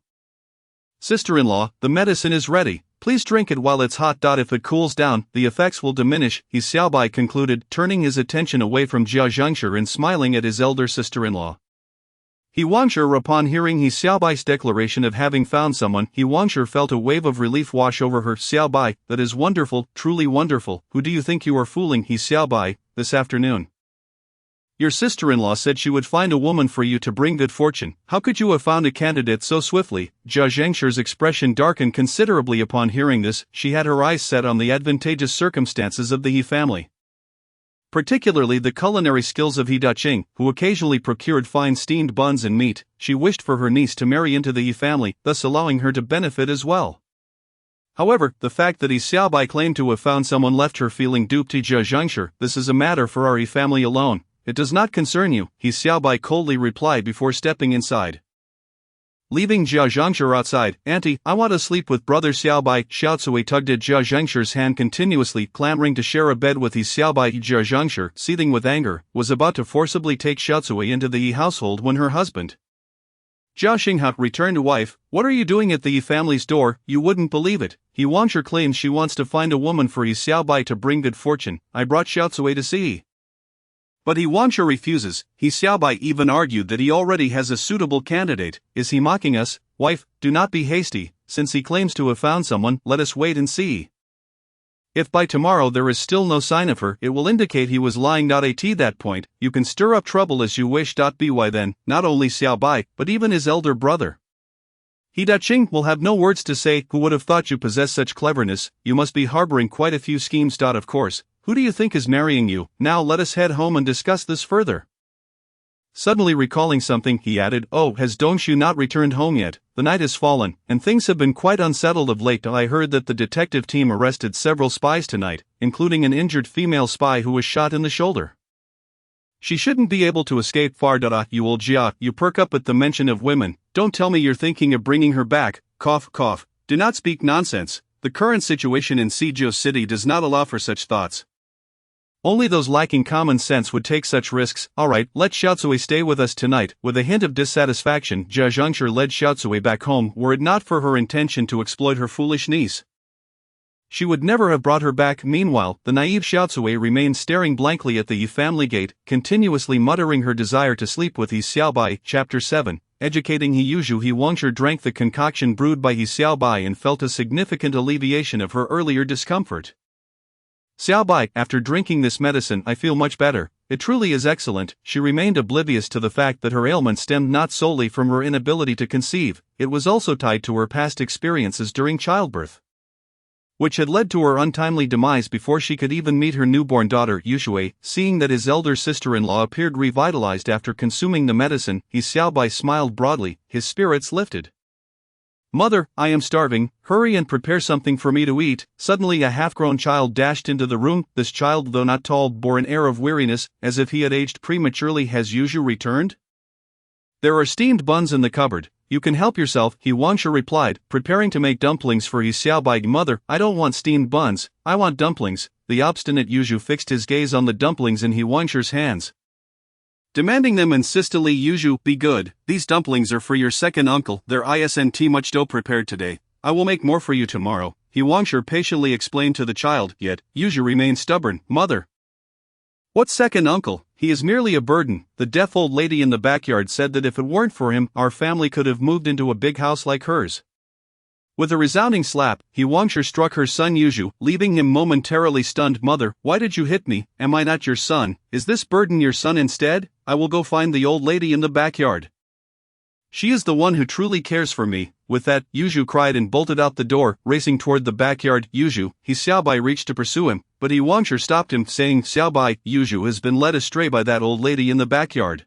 Sister-in-law, the medicine is ready. Please drink it while it's hot. If it cools down, the effects will diminish, He Xiao Bai concluded, turning his attention away from Jia Zhengshi and smiling at his elder sister-in-law. He Wangshi, upon hearing He Xiao Bai's declaration of having found someone, He Wangshi felt a wave of relief wash over her. Xiao Bai, that is wonderful, truly wonderful. Who do you think you are fooling, He Xiao Bai, this afternoon? Your sister-in-law said she would find a woman for you to bring good fortune. How could you have found a candidate so swiftly? Jia Zhengshi's expression darkened considerably upon hearing this. She had her eyes set on the advantageous circumstances of the He family, particularly the culinary skills of He Daqing, who occasionally procured fine steamed buns and meat. She wished for her niece to marry into the He family, thus allowing her to benefit as well. However, the fact that He Xiao Bai claimed to have found someone left her feeling duped. Jia Zhengshi, this is a matter for our He family alone. It does not concern you, He Xiao Bai coldly replied before stepping inside. Leaving Jia Zhengshi outside, Auntie, I want to sleep with brother Xiao Bai. Xiao Cui tugged at Jia Zhengshi's hand continuously, clamoring to share a bed with He Xiao Bai. Jia Zhengshi, seething with anger, was about to forcibly take Xiao Cui into the He household when her husband, Jia Xingha, returned to wife. What are you doing at the He family's door? You wouldn't believe it. He Wangshi claims she wants to find a woman for He Xiao Bai to bring good fortune. I brought Xiao Cui to see. But He Wangshi refuses. He Xiao Bai even argued that he already has a suitable candidate. Is he mocking us? Wife, do not be hasty. Since he claims to have found someone, let us wait and see. If by tomorrow there is still no sign of her, it will indicate he was lying. At that point, you can stir up trouble as you wish. By then, not only Xiao Bai, but even his elder brother, He Daqing, will have no words to say. Who would have thought you possess such cleverness? You must be harboring quite a few schemes. Of course. Who do you think is marrying you? Now let us head home and discuss this further. Suddenly recalling something, he added, Oh, has Dongshu not returned home yet? The night has fallen, and things have been quite unsettled of late. I heard that the detective team arrested several spies tonight, including an injured female spy who was shot in the shoulder. She shouldn't be able to escape far. You old Jia, you perk up at the mention of women. Don't tell me you're thinking of bringing her back. Cough, cough. Do not speak nonsense. The current situation in Suzhou City does not allow for such thoughts. Only those lacking common sense would take such risks. Alright, let Xiao Cui stay with us tonight. With a hint of dissatisfaction, Jia Zhengshi led Xiao Cui back home, were it not for her intention to exploit her foolish niece. She would never have brought her back. Meanwhile, the naive Xiao Cui remained staring blankly at the He family gate, continuously muttering her desire to sleep with He Xiao Bai. Chapter 7. Educating He Yuzhu. He Wangshi drank the concoction brewed by He Xiao Bai and felt a significant alleviation of her earlier discomfort. Xiaobai, after drinking this medicine I feel much better. It truly is excellent. She remained oblivious to the fact that her ailment stemmed not solely from her inability to conceive, it was also tied to her past experiences during childbirth, which had led to her untimely demise before she could even meet her newborn daughter Yushui. Seeing that his elder sister-in-law appeared revitalized after consuming the medicine, Xiaobai smiled broadly, his spirits lifted. "Mother, I am starving, hurry and prepare something for me to eat." Suddenly a half-grown child dashed into the room. This child, though not tall, bore an air of weariness, as if he had aged prematurely. "Has Yuzhu returned?" "There are steamed buns in the cupboard, you can help yourself," He Wangsha replied, preparing to make dumplings for his Xiaobai. "Mother, I don't want steamed buns, I want dumplings." The obstinate Yuzhu fixed his gaze on the dumplings in He Wangsha's hands, demanding them insistently. "Yuzhu, be good, these dumplings are for your second uncle, there isn't much dough prepared today, I will make more for you tomorrow," He Wangsha patiently explained to the child, yet Yuzhu remained stubborn. "Mother, what second uncle? He is merely a burden." The deaf old lady in the backyard said that if it weren't for him, our family could have moved into a big house like hers. With a resounding slap, He Wangsha struck her son Yuzhu, leaving him momentarily stunned. "Mother, why did you hit me? Am I not your son? Is this burden your son instead? I will go find the old lady in the backyard. She is the one who truly cares for me." With that, Yuzhu cried and bolted out the door, racing toward the backyard. "Yuzhu," Xiaobai reached to pursue him, but He Wangsha stopped him, saying, "Xiaobai, Yuzhu has been led astray by that old lady in the backyard.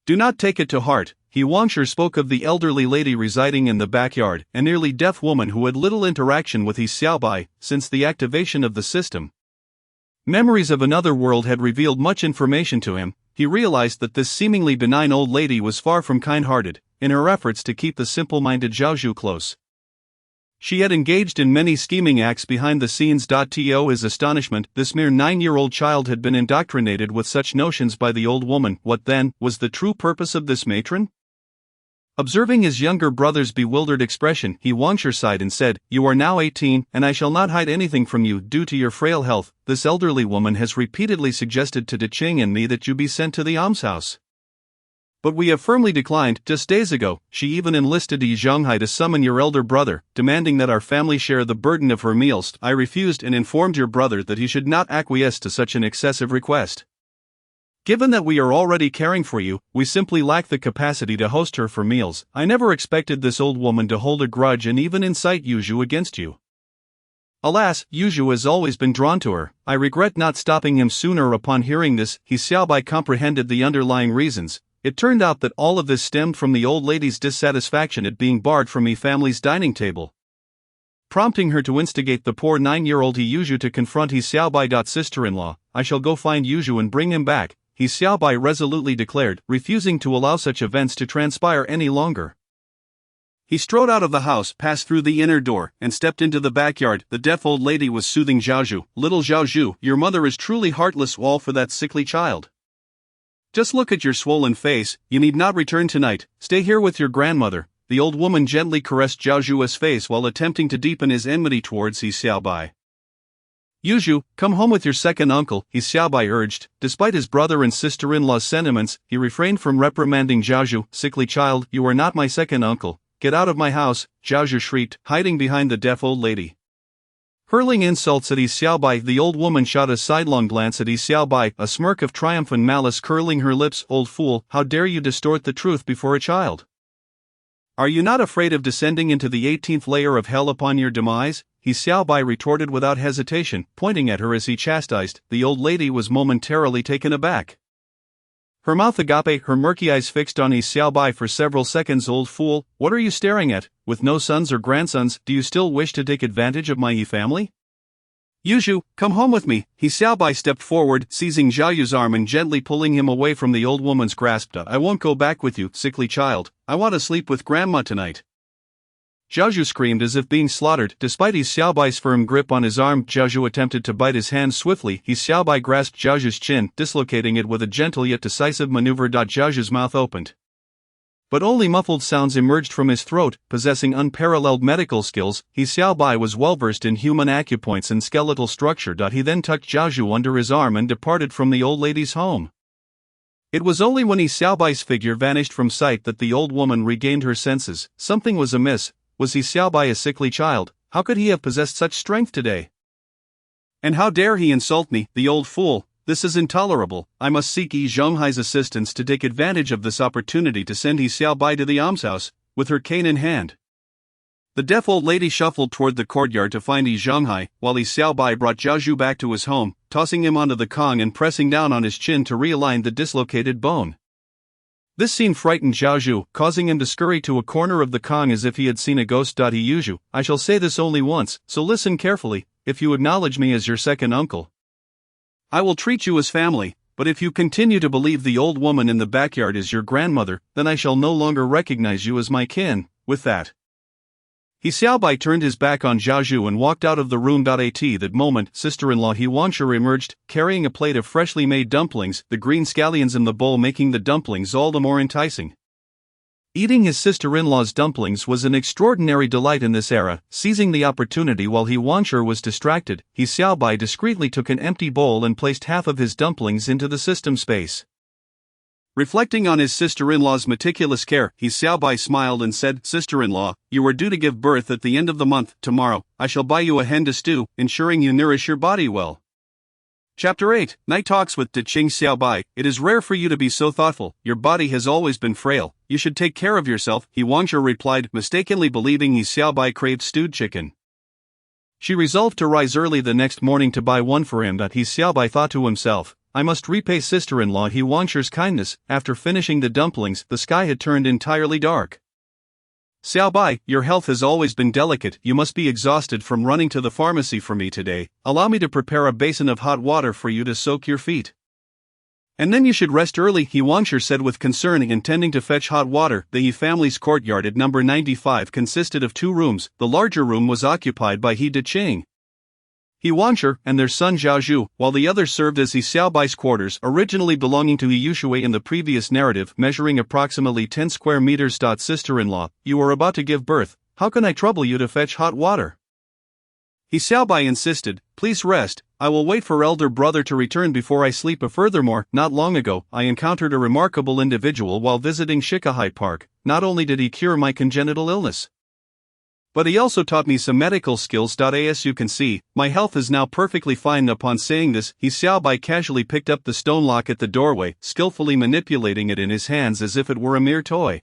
Do not take it to heart." He Wangsha spoke of the elderly lady residing in the backyard, a nearly deaf woman who had little interaction with his Xiaobai since the activation of the system. Memories of another world had revealed much information to him. He realized that this seemingly benign old lady was far from kind-hearted, in her efforts to keep the simple-minded Zhaozhu close. She had engaged in many scheming acts behind the scenes. To his astonishment, this mere 9-year-old child had been indoctrinated with such notions by the old woman. What then was the true purpose of this matron? Observing his younger brother's bewildered expression, He Wangsha sighed and said, "You are now 18, and I shall not hide anything from you. Due to your frail health, this elderly woman has repeatedly suggested to Daqing and me that you be sent to the almshouse. But we have firmly declined. Just days ago, she even enlisted Yi Zhonghai to summon your elder brother, demanding that our family share the burden of her meals. I refused and informed your brother that he should not acquiesce to such an excessive request. Given that we are already caring for you, we simply lack the capacity to host her for meals. I never expected this old woman to hold a grudge and even incite Yuzhu against you. Alas, Yuzhu has always been drawn to her. I regret not stopping him sooner." Upon hearing this, Xiaobai comprehended the underlying reasons. It turned out that all of this stemmed from the old lady's dissatisfaction at being barred from the family's dining table, prompting her to instigate the poor 9-year-old Yuzhu to confront his Xiaobai. "Sister-in-law, I shall go find Yuzhu and bring him back," He Xiaobai resolutely declared, refusing to allow such events to transpire any longer. He strode out of the house, passed through the inner door, and stepped into the backyard. The deaf old lady was soothing Zhaozhu. "Little Zhaozhu, your mother is truly heartless. All for that sickly child. Just look at your swollen face, you need not return tonight, stay here with your grandmother." The old woman gently caressed Zhaozhu's face while attempting to deepen his enmity towards his Xiaobai. "Yuzhu, come home with your second uncle," his Xiaobai urged. Despite his brother and sister-in-law's sentiments, he refrained from reprimanding Zhaozhu. "Sickly child, you are not my second uncle. Get out of my house," Zhaozhu shrieked, hiding behind the deaf old lady. Hurling insults at his Xiaobai, the old woman shot a sidelong glance at his Xiaobai, a smirk of triumphant malice curling her lips. "Old fool, how dare you distort the truth before a child? Are you not afraid of descending into the 18th layer of hell upon your demise?" His Xiaobai retorted without hesitation, pointing at her as he chastised. The old lady was momentarily taken aback. Her mouth agape, her murky eyes fixed on his Xiaobai for several seconds. "Old fool, what are you staring at? With no sons or grandsons, do you still wish to take advantage of my family? Yuzhu, come home with me." His Xiaobai stepped forward, seizing Zhaoyu's arm and gently pulling him away from the old woman's grasp. "I won't go back with you, sickly child. I want to sleep with grandma tonight." Zhaozhu screamed as if being slaughtered. Despite his Xiaobai's firm grip on his arm, Zhaozhu attempted to bite his hand swiftly. His Xiaobai grasped Zhaozhu's chin, dislocating it with a gentle yet decisive maneuver. Zhaozhu's mouth opened, but only muffled sounds emerged from his throat. Possessing unparalleled medical skills, his Xiaobai was well versed in human acupoints and skeletal structure. He then tucked Zhaozhu under his arm and departed from the old lady's home. It was only when his Xiaobai's figure vanished from sight that the old woman regained her senses. Something was amiss. Was his Xiaobai a sickly child? How could he have possessed such strength today? And how dare he insult me, the old fool! This is intolerable. I must seek He Zhonghai's assistance to take advantage of this opportunity to send He Xiaobai to the almshouse, with her cane in hand. The deaf old lady shuffled toward the courtyard to find He Zhonghai, while He Xiaobai brought Zhao Zhu back to his home, tossing him onto the Kong and pressing down on his chin to realign the dislocated bone. This scene frightened Zhao Zhu, causing him to scurry to a corner of the Kong as if he had seen a ghost. He Yuzhu, I shall say this only once, so listen carefully. If you acknowledge me as your second uncle, I will treat you as family, but if you continue to believe the old woman in the backyard is your grandmother, then I shall no longer recognize you as my kin. With that, He Xiaobai turned his back on Zhao Zhu and walked out of the room. At that moment, sister-in-law He Wanshur emerged, carrying a plate of freshly made dumplings, the green scallions in the bowl making the dumplings all the more enticing. Eating his sister-in-law's dumplings was an extraordinary delight in this era. Seizing the opportunity while He Wanshur was distracted, He Xiaobai discreetly took an empty bowl and placed half of his dumplings into the system space. Reflecting on his sister-in-law's meticulous care, He Xiaobai smiled and said, Sister-in-law, you are due to give birth at the end of the month. Tomorrow, I shall buy you a hen to stew, ensuring you nourish your body well. Chapter 8, Night Talks with Daqing. Xiaobai, it is rare for you to be so thoughtful. Your body has always been frail. You should take care of yourself, He Wanshur replied, mistakenly believing He Xiaobai craved stewed chicken. She resolved to rise early the next morning to buy one for him. He Xiaobai thought to himself, I must repay sister-in-law He Wanshur's kindness. After finishing the dumplings, the sky had turned entirely dark. Xiaobai, your health has always been delicate. You must be exhausted from running to the pharmacy for me today. Allow me to prepare a basin of hot water for you to soak your feet. And then you should rest early, He Wanshur said with concern, intending to fetch hot water. The He family's courtyard at number 95 consisted of 2 rooms. The larger room was occupied by He Daqing, He Wanshur, and their son Zhao Zhu, while the other served as He Xiaobai's quarters, originally belonging to He Yushui in the previous narrative, measuring approximately 10 square meters. Sister-in-law, you are about to give birth. How can I trouble you to fetch hot water? He Xiaobai insisted, please rest, I will wait for elder brother to return before I sleep. Furthermore, not long ago, I encountered a remarkable individual while visiting Shikahai Park. Not only did he cure my congenital illness, but he also taught me some medical skills. As you can see, my health is now perfectly fine. Upon saying this, He Xiaobai casually picked up the stone lock at the doorway, skillfully manipulating it in his hands as if it were a mere toy.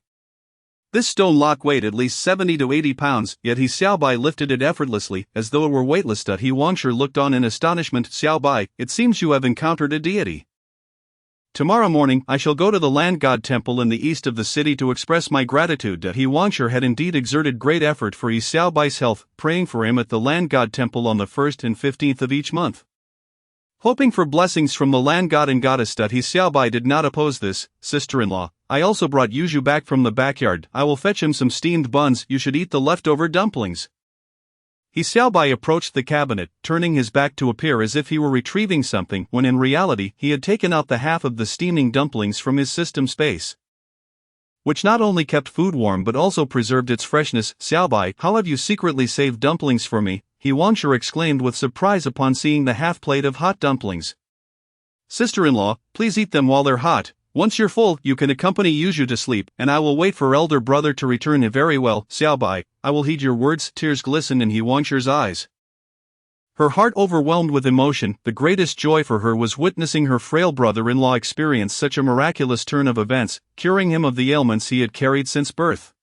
This stone lock weighed at least 70 to 80 pounds, yet He Xiaobai lifted it effortlessly, as though it were weightless. He Wanshur looked on in astonishment. Xiaobai, it seems you have encountered a deity. Tomorrow morning, I shall go to the land god temple in the east of the city to express my gratitude. He Wanshur had indeed exerted great effort for He Xiaobai's health, praying for him at the land god temple on the 1st and 15th of each month, hoping for blessings from the land god and goddess. He Xiaobai did not oppose this. Sister-in-law, I also brought Yuzhu back from the backyard. I will fetch him some steamed buns. You should eat the leftover dumplings. He Xiaobai approached the cabinet, turning his back to appear as if he were retrieving something, when in reality he had taken out the half of the steaming dumplings from his system space, which not only kept food warm but also preserved its freshness. Xiaobai, how have you secretly saved dumplings for me? He Wanshur exclaimed with surprise upon seeing the half plate of hot dumplings. Sister-in-law, please eat them while they're hot. Once you're full, you can accompany Yuzhu to sleep, and I will wait for elder brother to return. Very well, Xiaobai, I will heed your words. Tears glistened in He Wanshur's eyes. Her heart overwhelmed with emotion. The greatest joy for her was witnessing her frail brother-in-law experience such a miraculous turn of events, curing him of the ailments he had carried since birth.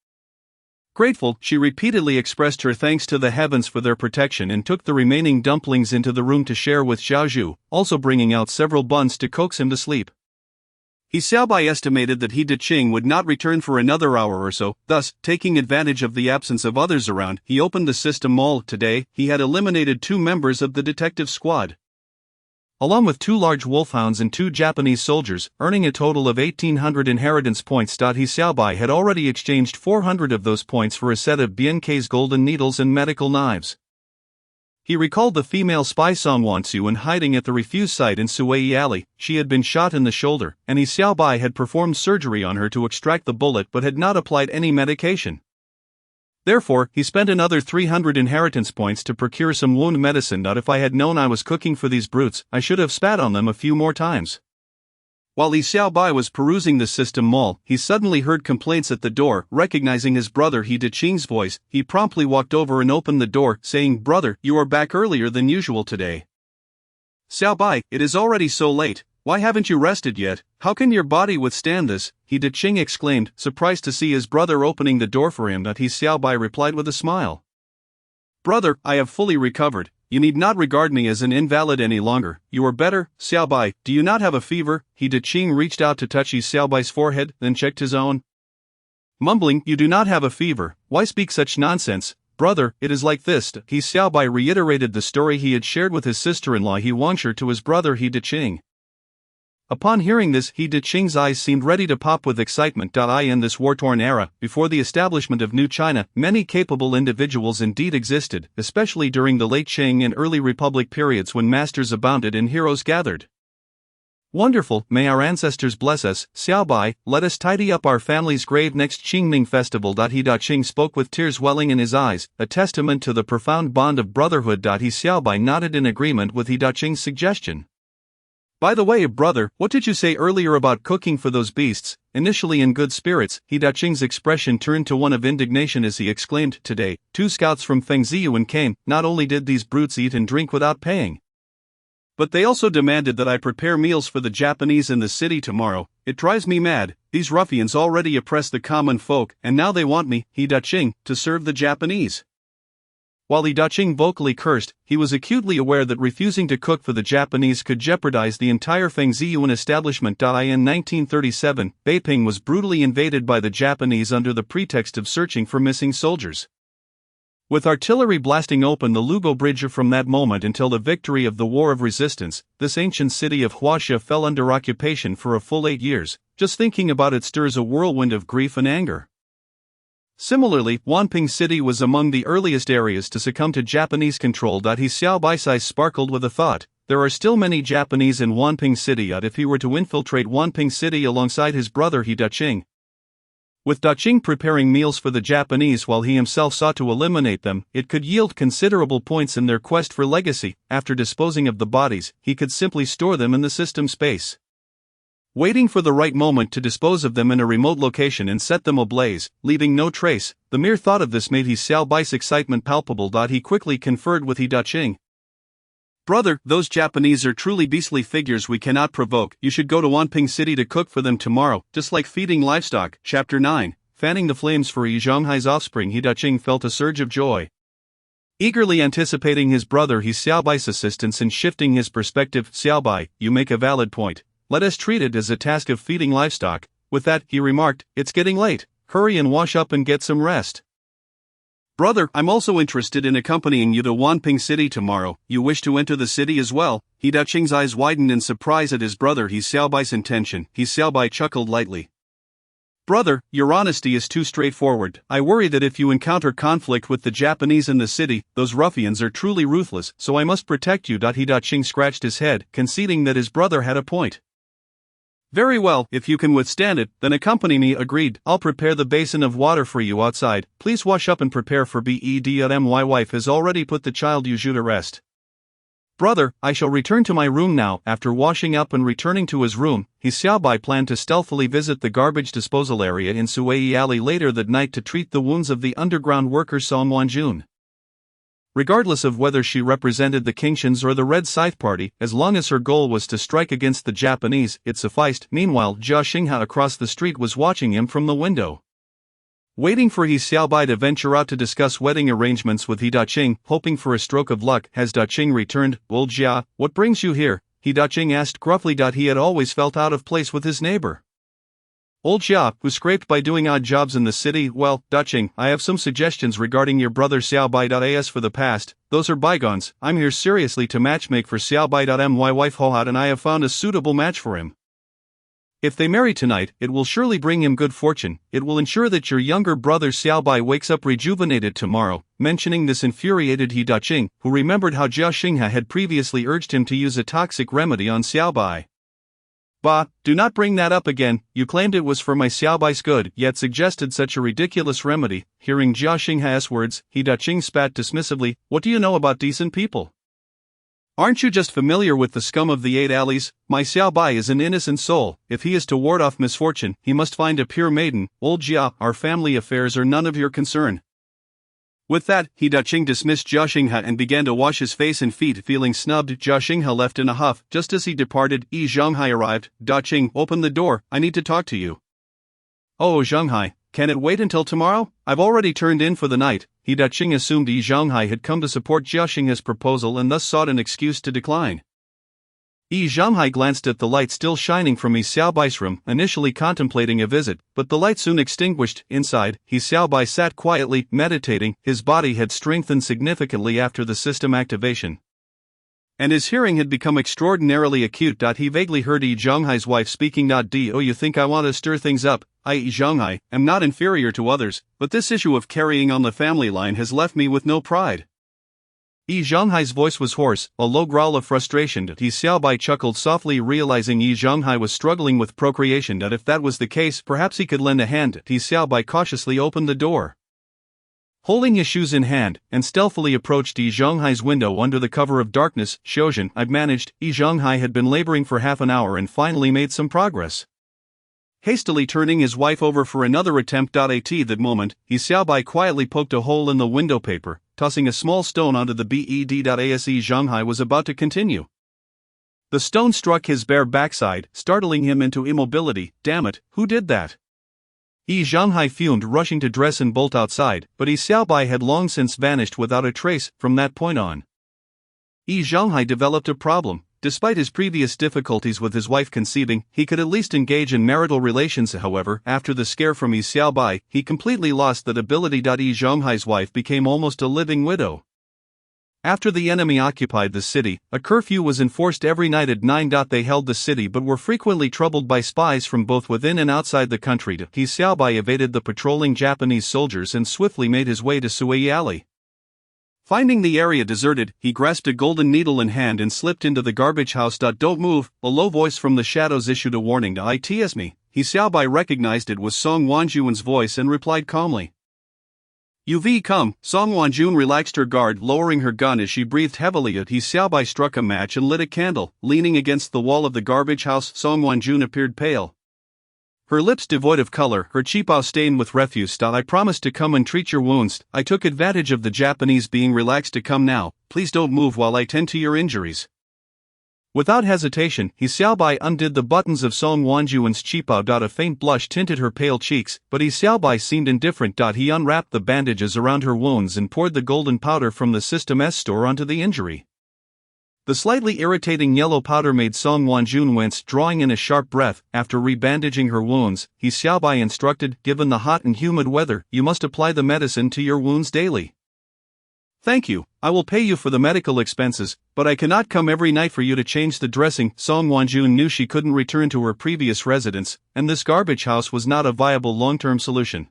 Grateful, she repeatedly expressed her thanks to the heavens for their protection and took the remaining dumplings into the room to share with Zhao Zhu, also bringing out several buns to coax him to sleep. He Xiaobai estimated that He Daqing would not return for another hour or so, thus, taking advantage of the absence of others around, he opened the system mall. Today, he had eliminated 2 members of the detective squad, along with 2 large wolfhounds and 2 Japanese soldiers, earning a total of 1,800 inheritance points. He Xiaobai had already exchanged 400 of those points for a set of BNK's golden needles and medical knives. He recalled the female spy Song Wansu in hiding at the refuse site in Suwei Alley. She had been shot in the shoulder, and He Xiaobai had performed surgery on her to extract the bullet but had not applied any medication. Therefore, he spent another 300 inheritance points to procure some wound medicine. If I had known I was cooking for these brutes, I should have spat on them a few more times. While He Xiaobai was perusing the system mall, he suddenly heard complaints at the door. Recognizing his brother He Daqing's voice, he promptly walked over and opened the door, saying, Brother, you are back earlier than usual today. Xiao Bai, it is already so late, why haven't you rested yet? How can your body withstand this? He Daqing exclaimed, surprised to see his brother opening the door for him. He Xiao Bai replied with a smile. Brother, I have fully recovered, you need not regard me as an invalid any longer, you are better, Xiao Bai, do you not have a fever? He Daqing reached out to touch Xiao Bai's forehead, then checked his own. Mumbling, you do not have a fever, why speak such nonsense? Brother, it is like this. He Xiao Bai reiterated the story he had shared with his sister-in-law He Wangshi to his brother He Daqing. Upon hearing this, He Daqing's eyes seemed ready to pop with excitement. In this war-torn era, before the establishment of New China, many capable individuals indeed existed, especially during the late Qing and early Republic periods when masters abounded and heroes gathered. Wonderful, may our ancestors bless us, Xiao Bai, let us tidy up our family's grave next Qingming festival. He Daqing spoke with tears welling in his eyes, a testament to the profound bond of brotherhood. He Xiao Bai nodded in agreement with He Daqing's suggestion. By the way, brother, what did you say earlier about cooking for those beasts? Initially in good spirits, He Daqing's expression turned to one of indignation as he exclaimed, today, 2 scouts from Fengziyuan came, not only did these brutes eat and drink without paying, but they also demanded that I prepare meals for the Japanese in the city tomorrow. It drives me mad, these ruffians already oppress the common folk, and now they want me, He Daqing, to serve the Japanese. While He Daqing vocally cursed, he was acutely aware that refusing to cook for the Japanese could jeopardize the entire Fengziyuan establishment. In 1937, Beiping was brutally invaded by the Japanese under the pretext of searching for missing soldiers. With artillery blasting open the Lugo Bridge from that moment until the victory of the War of Resistance, this ancient city of Huaxia fell under occupation for a full 8 years. Just thinking about it stirs a whirlwind of grief and anger. Similarly, Wanping City was among the earliest areas to succumb to Japanese control. He Xiao Bai's eyes sparkled with a thought. There are still many Japanese in Wanping City. If he were to infiltrate Wanping City alongside his brother He Daqing, with Daqing preparing meals for the Japanese while he himself sought to eliminate them, it could yield considerable points in their quest for legacy. After disposing of the bodies, he could simply store them in the system space, waiting for the right moment to dispose of them in a remote location and set them ablaze, leaving no trace. The mere thought of this made He Xiao Bai's excitement palpable. He quickly conferred with He Daqing. Brother, those Japanese are truly beastly figures we cannot provoke. You should go to Wanping City to cook for them tomorrow, just like feeding livestock. Chapter 9. Fanning the flames for Yi Zhonghai's offspring. He Daqing felt a surge of joy. Eagerly anticipating his brother He Xiao Bai's assistance in shifting his perspective, Xiao Bai, you make a valid point. Let us treat it as a task of feeding livestock. With that, he remarked, it's getting late, hurry and wash up and get some rest. Brother, I'm also interested in accompanying you to Wanping City tomorrow. You wish to enter the city as well? He Daqing's eyes widened in surprise at his brother He Xiao Bai's intention. He Xiao Bai chuckled lightly. Brother, your honesty is too straightforward. I worry that if you encounter conflict with the Japanese in the city, those ruffians are truly ruthless, so I must protect you. He Daqing scratched his head, conceding that his brother had a point. Very well, if you can withstand it, then accompany me. Agreed. I'll prepare the basin of water for you outside. Please wash up and prepare for bed. My wife has already put the child Yuju to rest. Brother, I shall return to my room now. After washing up and returning to his room, He Xiao Bai planned to stealthily visit the garbage disposal area in Suwei Alley later that night to treat the wounds of the underground worker Song Wanjun. Regardless of whether she represented the Qingshans or the Red Scythe Party, as long as her goal was to strike against the Japanese, it sufficed. Meanwhile, Jia Xingha across the street was watching him from the window, waiting for He Xiao Bai to venture out to discuss wedding arrangements with He Daqing, hoping for a stroke of luck. Has Daqing returned? Old Jia, what brings you here? He Daqing asked gruffly. He had always felt out of place with his neighbor, Old Jia, who scraped by doing odd jobs in the city. Well, Daqing, I have some suggestions regarding your brother Xiao Bai. As for the past, those are bygones. I'm here seriously to matchmake for Xiao Bai. My wife Hohat and I have found a suitable match for him. If they marry tonight, it will surely bring him good fortune. It will ensure that your younger brother Xiao Bai wakes up rejuvenated tomorrow. Mentioning this infuriated He Daqing, who remembered how Jia Xingha had previously urged him to use a toxic remedy on Xiao Bai. Bah, do not bring that up again. You claimed it was for my Xiao Bai's good, yet suggested such a ridiculous remedy. Hearing Jia Xingha's words, He Daqing spat dismissively. What do you know about decent people? Aren't you just familiar with the scum of the 8 alleys? My Xiao Bai is an innocent soul. If he is to ward off misfortune, he must find a pure maiden. Old Jia, our family affairs are none of your concern. With that, He Daqing dismissed Jia Xinghe and began to wash his face and feet. Feeling snubbed, Jia Xinghe left in a huff. Just as he departed, Yi Zhonghai arrived. Daqing, open the door, I need to talk to you. Oh Zhonghai, can it wait until tomorrow? I've already turned in for the night. He Daqing assumed Yi Zhonghai had come to support Jia Xinghe's proposal and thus sought an excuse to decline. Yi Zhonghai glanced at the light still shining from Yi Xiaobai's room, initially contemplating a visit, but the light soon extinguished. Inside, Yi Xiaobai sat quietly, meditating. His body had strengthened significantly after the system activation, and his hearing had become extraordinarily acute. He vaguely heard Yi Zhonghai's wife speaking. "Do you think I want to stir things up? I, Yi Zhonghai, am not inferior to others, but this issue of carrying on the family line has left me with no pride." Yi Zhonghai's voice was hoarse, a low growl of frustration. Yi Xiaobai chuckled softly, realizing Yi Zhonghai was struggling with procreation. If that was the case, perhaps he could lend a hand. Yi Xiaobai cautiously opened the door, holding his shoes in hand, and stealthily approached Yi Zhonghai's window under the cover of darkness. "Shozhen, I've managed." Yi Zhonghai had been laboring for half an hour and finally made some progress. Hastily turning his wife over for another attempt. At that moment, Yi Xiaobai quietly poked a hole in the window paper, tossing a small stone onto the bed. As Yi Zhonghai was about to continue, the stone struck his bare backside, startling him into immobility. "Damn it, who did that?" Yi Zhonghai fumed, rushing to dress and bolt outside, but Yi Xiaobai had long since vanished without a trace. From that point on, Yi Zhonghai developed a problem. Despite his previous difficulties with his wife conceiving, he could at least engage in marital relations. However, after the scare from Yi Xiaobai, he completely lost that ability. Yi Zhonghai's wife became almost a living widow. After the enemy occupied the city, a curfew was enforced every night at 9. They held the city but were frequently troubled by spies from both within and outside the country. Yi Xiaobai evaded the patrolling Japanese soldiers and swiftly made his way to Sui Alley. Finding the area deserted, he grasped a golden needle in hand and slipped into the garbage house. "Don't move," a low voice from the shadows issued a warning. "It's me." Yi Xiaobai recognized it was Song Wanjun's voice and replied calmly, "You've come." Song Wanjun relaxed her guard, lowering her gun as she breathed heavily. Yi Xiaobai struck a match and lit a candle. Leaning against the wall of the garbage house, Song Wanjun appeared pale, her lips devoid of color, her cheapao stained with refuse. "I promised to come and treat your wounds. I took advantage of the Japanese being relaxed to come now. Please don't move while I tend to your injuries." Without hesitation, Yi Xiaobai undid the buttons of Song Wanjun's cheapao. A faint blush tinted her pale cheeks, but Yi Xiaobai seemed indifferent. He unwrapped the bandages around her wounds and poured the golden powder from the System S store onto the injury. The slightly irritating yellow powder made Song Wanjun wince, drawing in a sharp breath. After rebandaging her wounds, Yi Xiaobai instructed, "Given the hot and humid weather, you must apply the medicine to your wounds daily." "Thank you, I will pay you for the medical expenses, but I cannot come every night for you to change the dressing." Song Wanjun knew she couldn't return to her previous residence, and this garbage house was not a viable long-term solution,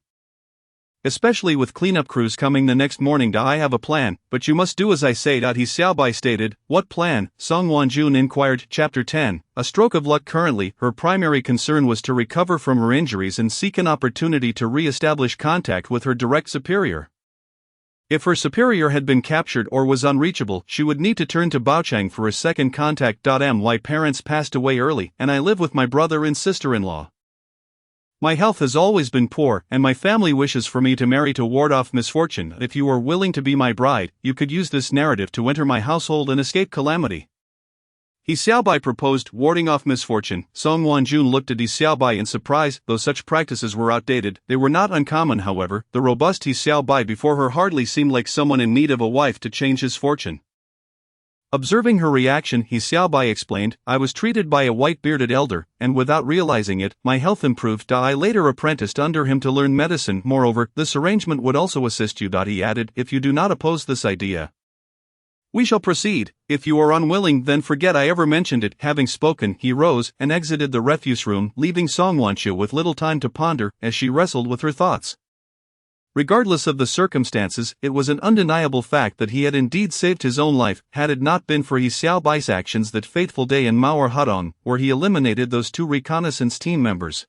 especially with cleanup crews coming the next morning. "I have a plan, but you must do as I say." Yi Xiaobai stated. "What plan?" Song Wanjun inquired. Chapter 10, A Stroke of Luck. Currently, her primary concern was to recover from her injuries and seek an opportunity to re-establish contact with her direct superior. If her superior had been captured or was unreachable, she would need to turn to Baochang for a second contact. My parents passed away early, and I live with my brother and sister-in-law. My health has always been poor, and my family wishes for me to marry to ward off misfortune. If you are willing to be my bride, you could use this narrative to enter my household and escape calamity." Yi Xiaobai proposed, warding off misfortune. Song Wanjun looked at Yi Xiaobai in surprise. Though such practices were outdated, they were not uncommon. However, the robust Yi Xiaobai before her hardly seemed like someone in need of a wife to change his fortune. Observing her reaction, Yi Xiaobai explained, "I was treated by a white-bearded elder, and without realizing it, my health improved. I later apprenticed under him to learn medicine. Moreover, this arrangement would also assist you." He added, "If you do not oppose this idea, we shall proceed. If you are unwilling, then forget I ever mentioned it." Having spoken, he rose and exited the refuse room, leaving Song Wanjun with little time to ponder as she wrestled with her thoughts. Regardless of the circumstances, it was an undeniable fact that he had indeed saved his own life. Had it not been for Yi Xiaobai's actions that fateful day in Mauer Hudong, where he eliminated those 2 reconnaissance team members,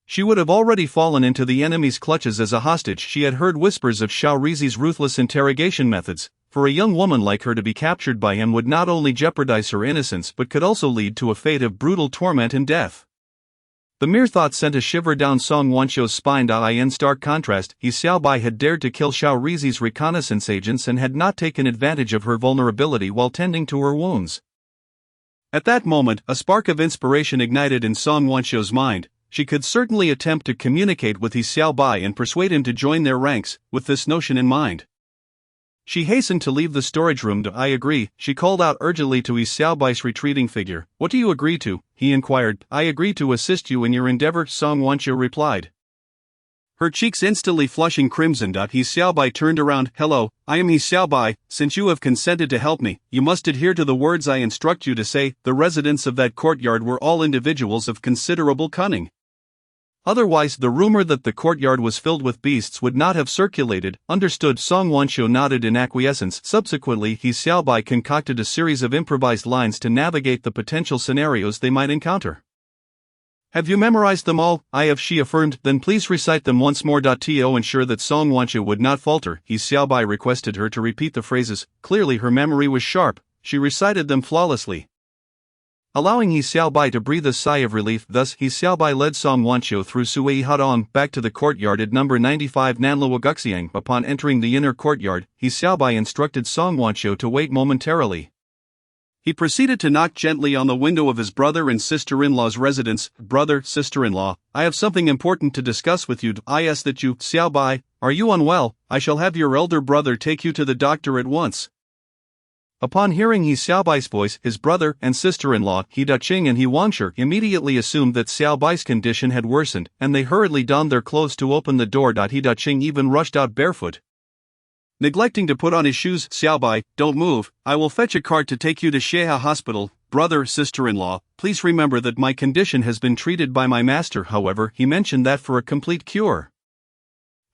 she would have already fallen into the enemy's clutches as a hostage. She had heard whispers of Xiao Rizi's ruthless interrogation methods. For a young woman like her to be captured by him would not only jeopardize her innocence but could also lead to a fate of brutal torment and death. The mere thought sent a shiver down Song Wancho's spine. In stark contrast, He Xiaobai had dared to kill Xiao Rizi's reconnaissance agents and had not taken advantage of her vulnerability while tending to her wounds. At that moment, a spark of inspiration ignited in Song Wancho's mind. She could certainly attempt to communicate with He Xiaobai and persuade him to join their ranks, with this notion in mind. She hastened to leave the storage room. I agree, she called out urgently to He Xiaobai's retreating figure. What do you agree to? He inquired. I agree to assist you in your endeavor, Song Wancho replied. Her cheeks instantly flushing crimson. He Xiaobai turned around. Hello, I am He Xiaobai. Since you have consented to help me, you must adhere to the words I instruct you to say. The residents of that courtyard were all individuals of considerable cunning. Otherwise, the rumor that the courtyard was filled with beasts would not have circulated. Understood. Song Wancho nodded in acquiescence. Subsequently, He Xiaobai concocted a series of improvised lines to navigate the potential scenarios they might encounter. Have you memorized them all? I have, she affirmed. Then please recite them once more. To ensure that Song Wancho would not falter, He Xiaobai requested her to repeat the phrases. Clearly her memory was sharp. She recited them flawlessly, allowing He Xiaobai to breathe a sigh of relief. Thus, He Xiaobai led Song Wancho through Sui Hadong back to the courtyard at number 95 Nanluo Guxiang. Upon entering the inner courtyard, He Xiaobai instructed Song Wancho to wait momentarily. He proceeded to knock gently on the window of his brother and sister-in-law's residence. Brother, sister-in-law, I have something important to discuss with you. I ask that you, Xiaobai, are you unwell? I shall have your elder brother take you to the doctor at once. Upon hearing He Xiaobai's voice, his brother and sister-in-law, He Daqing and He Wanshi, immediately assumed that Xiaobai's condition had worsened, and they hurriedly donned their clothes to open the door. He Daqing even rushed out barefoot, neglecting to put on his shoes. Xiaobai, don't move, I will fetch a cart to take you to Sheha Hospital. Brother, sister-in-law, please remember that my condition has been treated by my master. However, he mentioned that for a complete cure,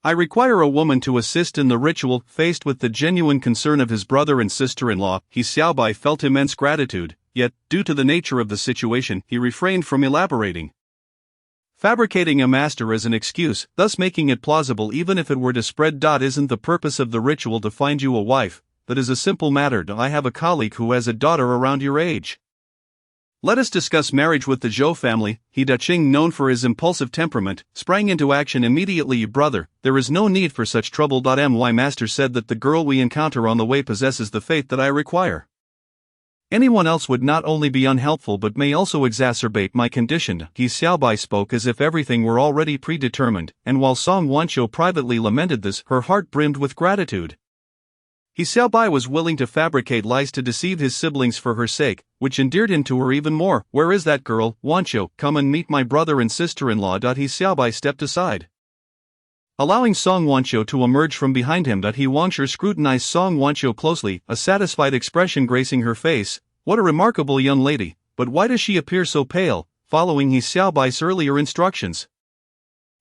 I require a woman to assist in the ritual. Faced with the genuine concern of his brother and sister-in-law, He Xiaobai felt immense gratitude, yet, due to the nature of the situation, he refrained from elaborating, fabricating a master as an excuse, thus making it plausible even if it were to spread. Isn't the purpose of the ritual to find you a wife? That is a simple matter. I have a colleague who has a daughter around your age. Let us discuss marriage with the Zhou family. He Daqing, known for his impulsive temperament, sprang into action immediately. Brother, there is no need for such trouble. My master said that the girl we encounter on the way possesses the faith that I require. Anyone else would not only be unhelpful but may also exacerbate my condition. He Xiaobai spoke as if everything were already predetermined, and while Song Wancho privately lamented this, her heart brimmed with gratitude. He Xiaobai was willing to fabricate lies to deceive his siblings for her sake, which endeared him to her even more. Where is that girl? Wancho, come and meet my brother and sister-in-law. He Xiaobai stepped aside, allowing Song Wancho to emerge from behind him. He Wanshi scrutinized Song Wancho closely, a satisfied expression gracing her face. What a remarkable young lady, but why does she appear so pale? Following He Xiaobai's earlier instructions,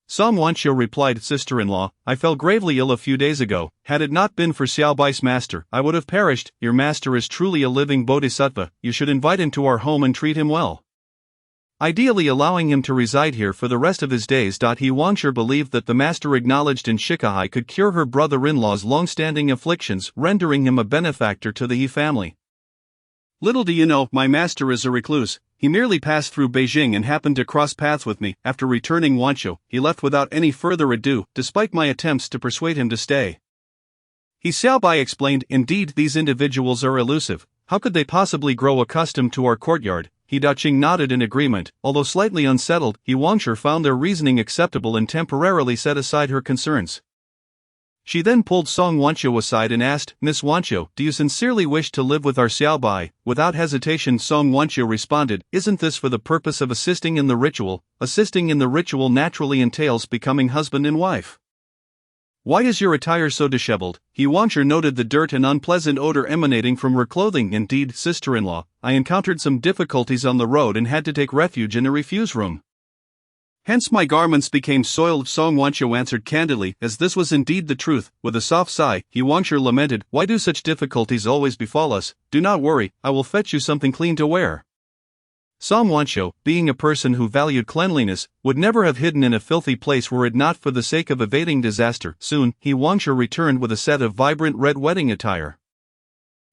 Song Wancho replied, sister-in-law, I fell gravely ill a few days ago. Had it not been for Xiaobai's master, I would have perished. Your master is truly a living bodhisattva. You should invite him to our home and treat him well, ideally allowing him to reside here for the rest of his days. He Wanshi believed that the master acknowledged in Shikahai could cure her brother-in-law's long-standing afflictions, rendering him a benefactor to the He family. Little do you know, my master is a recluse. He merely passed through Beijing and happened to cross paths with me. After returning Wancho, he left without any further ado, despite my attempts to persuade him to stay. He Xiaobai explained, indeed these individuals are elusive. How could they possibly grow accustomed to our courtyard? He Daqing nodded in agreement. Although slightly unsettled, He Wanshi found their reasoning acceptable and temporarily set aside her concerns. She then pulled Song Wancho aside and asked, Miss Wancho, do you sincerely wish to live with our Xiaobai? Without hesitation, Song Wancho responded, isn't this for the purpose of assisting in the ritual? Assisting in the ritual naturally entails becoming husband and wife. Why is your attire so disheveled? He Wanshi noted the dirt and unpleasant odor emanating from her clothing. Indeed, sister-in-law, I encountered some difficulties on the road and had to take refuge in a refuse room. Hence my garments became soiled. Song Wancho answered candidly, as this was indeed the truth. With a soft sigh, He Wanshi lamented, why do such difficulties always befall us? Do not worry, I will fetch you something clean to wear. Song Wancho, being a person who valued cleanliness, would never have hidden in a filthy place were it not for the sake of evading disaster. Soon, He Wanshi returned with a set of vibrant red wedding attire,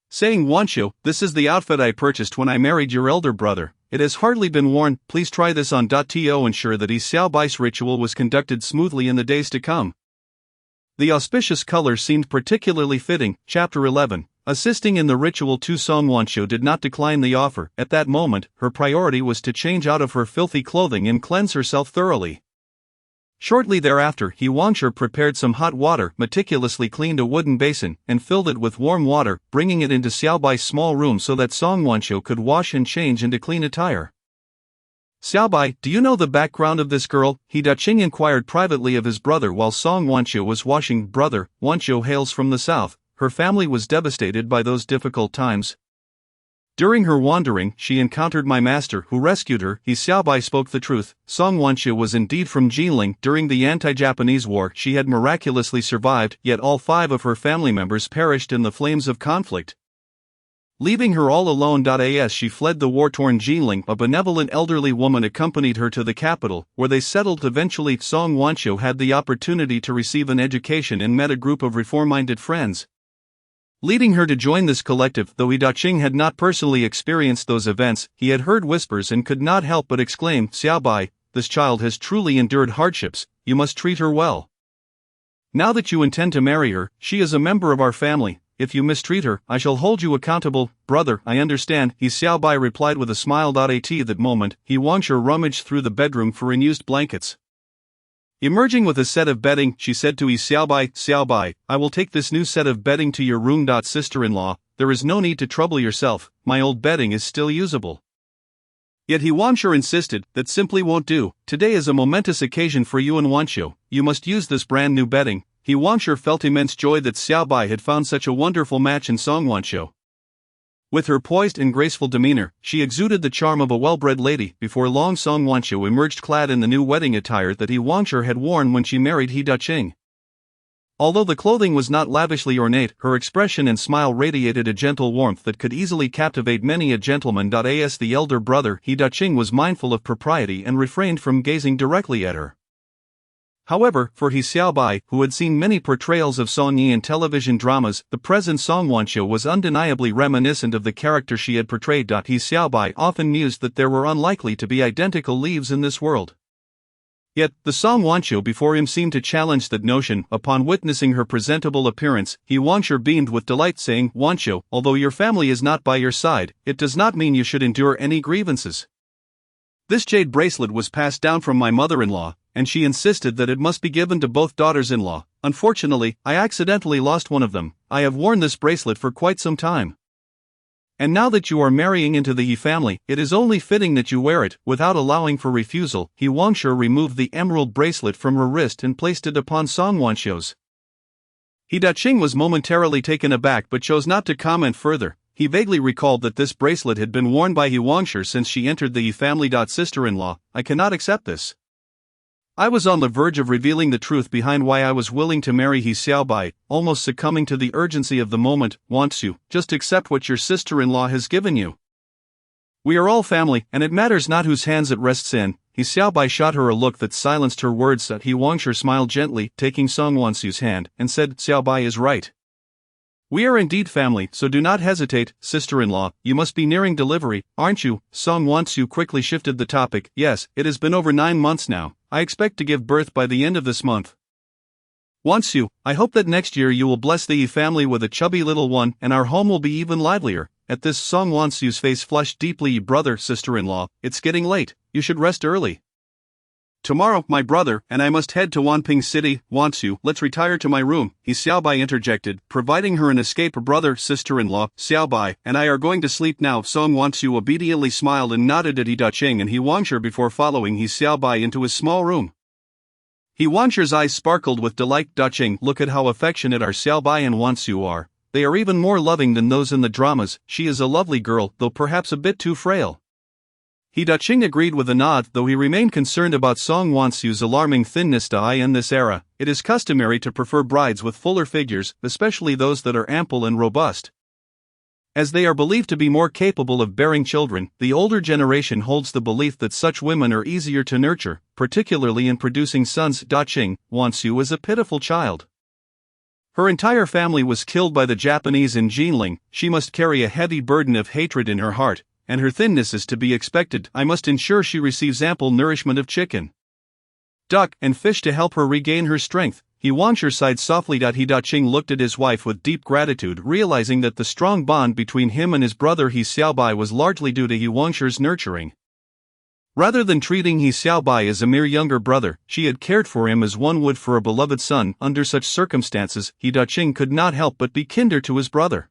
saying, Wancho, this is the outfit I purchased when I married your elder brother. it has hardly been worn. Please try this on. To ensure that He Xiaobai's ritual was conducted smoothly in the days to come. The auspicious color seemed particularly fitting. Chapter 11. Assisting in the ritual. Song Wanxiu did not decline the offer. At that moment, her priority was to change out of her filthy clothing and cleanse herself thoroughly. Shortly thereafter, He Wangshu prepared some hot water, meticulously cleaned a wooden basin, and filled it with warm water, bringing it into Xiaobai's small room so that Song Wanxiu could wash and change into clean attire. Xiaobai, do you know the background of this girl? He Daqing inquired privately of his brother while Song Wanxiu was washing. Brother, Wanxiu hails from the south. Her family was devastated by those difficult times. During her wandering, she encountered my master, who rescued her. He Xiaobai spoke the truth. Song Wanxiu was indeed from Jilin. During the anti-Japanese war, she had miraculously survived, yet all 5 of her family members perished in the flames of conflict. Leaving her all alone. As she fled the war-torn Jilin, a benevolent elderly woman accompanied her to the capital, where they settled eventually. Song Wanxiu had the opportunity to receive an education and met a group of reform-minded friends, leading her to join this collective. Though He Daqing had not personally experienced those events, he had heard whispers and could not help but exclaim, Xiaobai, this child has truly endured hardships, you must treat her well. Now that you intend to marry her, she is a member of our family. If you mistreat her, I shall hold you accountable. Brother, I understand, He Xiaobai replied with a smile. At that moment, He Wangshu rummaged through the bedroom for unused blankets. Emerging with a set of bedding, she said to He Xiaobai, Xiaobai, I will take this new set of bedding to your room. Sister-in-law, there is no need to trouble yourself, my old bedding is still usable. Yet He Wangshu insisted, that simply won't do. Today is a momentous occasion for you and Wangshu, you must use this brand new bedding. He Wangshu felt immense joy that Xiaobai had found such a wonderful match in Song Wanxiu. With her poised and graceful demeanor, she exuded the charm of a well-bred lady. Before long, Song Wanxiu emerged clad in the new wedding attire that He Wangshu had worn when she married He Daqing. Although the clothing was not lavishly ornate, her expression and smile radiated a gentle warmth that could easily captivate many a gentleman. As the elder brother, He Daqing was mindful of propriety and refrained from gazing directly at her. However, for He Xiaobai, who had seen many portrayals of Song Yi in television dramas, the present Song Wanxiu was undeniably reminiscent of the character she had portrayed. He Xiaobai often mused that there were unlikely to be identical leaves in this world. Yet, the Song Wanxiu before him seemed to challenge that notion. Upon witnessing her presentable appearance, He Wangshu beamed with delight, saying, Wanxiu, although your family is not by your side, it does not mean you should endure any grievances. This jade bracelet was passed down from my mother-in-law, and she insisted that it must be given to both daughters-in-law. Unfortunately, I accidentally lost one of them. I have worn this bracelet for quite some time. And now that you are marrying into the He family, it is only fitting that you wear it. Without allowing for refusal, He Wangshu removed the emerald bracelet from her wrist and placed it upon Song Wanxiu's. He Daqing was momentarily taken aback but chose not to comment further. He vaguely recalled that this bracelet had been worn by He Wangshu since she entered the He family. Sister-in-law, I cannot accept this. I was on the verge of revealing the truth behind why I was willing to marry He Xiaobai, almost succumbing to the urgency of the moment. Wanxiu, just accept what your sister-in-law has given you. We are all family, and it matters not whose hands it rests in. He Xiaobai shot her a look that silenced her words. He Wangshu smiled gently, taking Song Wanxiu's hand, and said, Xiaobai is right. We are indeed family, so do not hesitate. Sister-in-law, you must be nearing delivery, aren't you? Song Wanxiu quickly shifted the topic. Yes, it has been over 9 months now. I expect to give birth by the end of this month. Wanxiu, I hope that next year you will bless the Yi family with a chubby little one and our home will be even livelier. At this, Song Wanxiu's face flushed deeply. Brother, sister-in-law, it's getting late, you should rest early. Tomorrow, my brother and I must head to Wanping City. Wanxiu, let's retire to my room, He Xiaobai interjected, providing her an escape. Brother, sister-in-law, Xiaobai and I are going to sleep now. Song Wanxiu obediently smiled and nodded at He Daqing and He Wangshu before following He Xiaobai into his small room. He Wangshu's eyes sparkled with delight. Daqing, look at how affectionate our Xiaobai and Wanxiu are. They are even more loving than those in the dramas. She is a lovely girl, though perhaps a bit too frail. He Daqing agreed with a nod, though he remained concerned about Song Wanxiu's alarming thinness. In this era, it is customary to prefer brides with fuller figures, especially those that are ample and robust. As they are believed to be more capable of bearing children, the older generation holds the belief that such women are easier to nurture, particularly in producing sons. Daqing, Wanxiu is a pitiful child. Her entire family was killed by the Japanese in Jilin. She must carry a heavy burden of hatred in her heart. and her thinness is to be expected. I must ensure she receives ample nourishment of chicken, duck, and fish to help her regain her strength. He Wangsher sighed softly. He Daqing looked at his wife with deep gratitude, realizing that the strong bond between him and his brother He Xiaobai was largely due to He Wangsher's nurturing. Rather than treating He Xiaobai as a mere younger brother, she had cared for him as one would for a beloved son. Under such circumstances, He Daqing could not help but be kinder to his brother.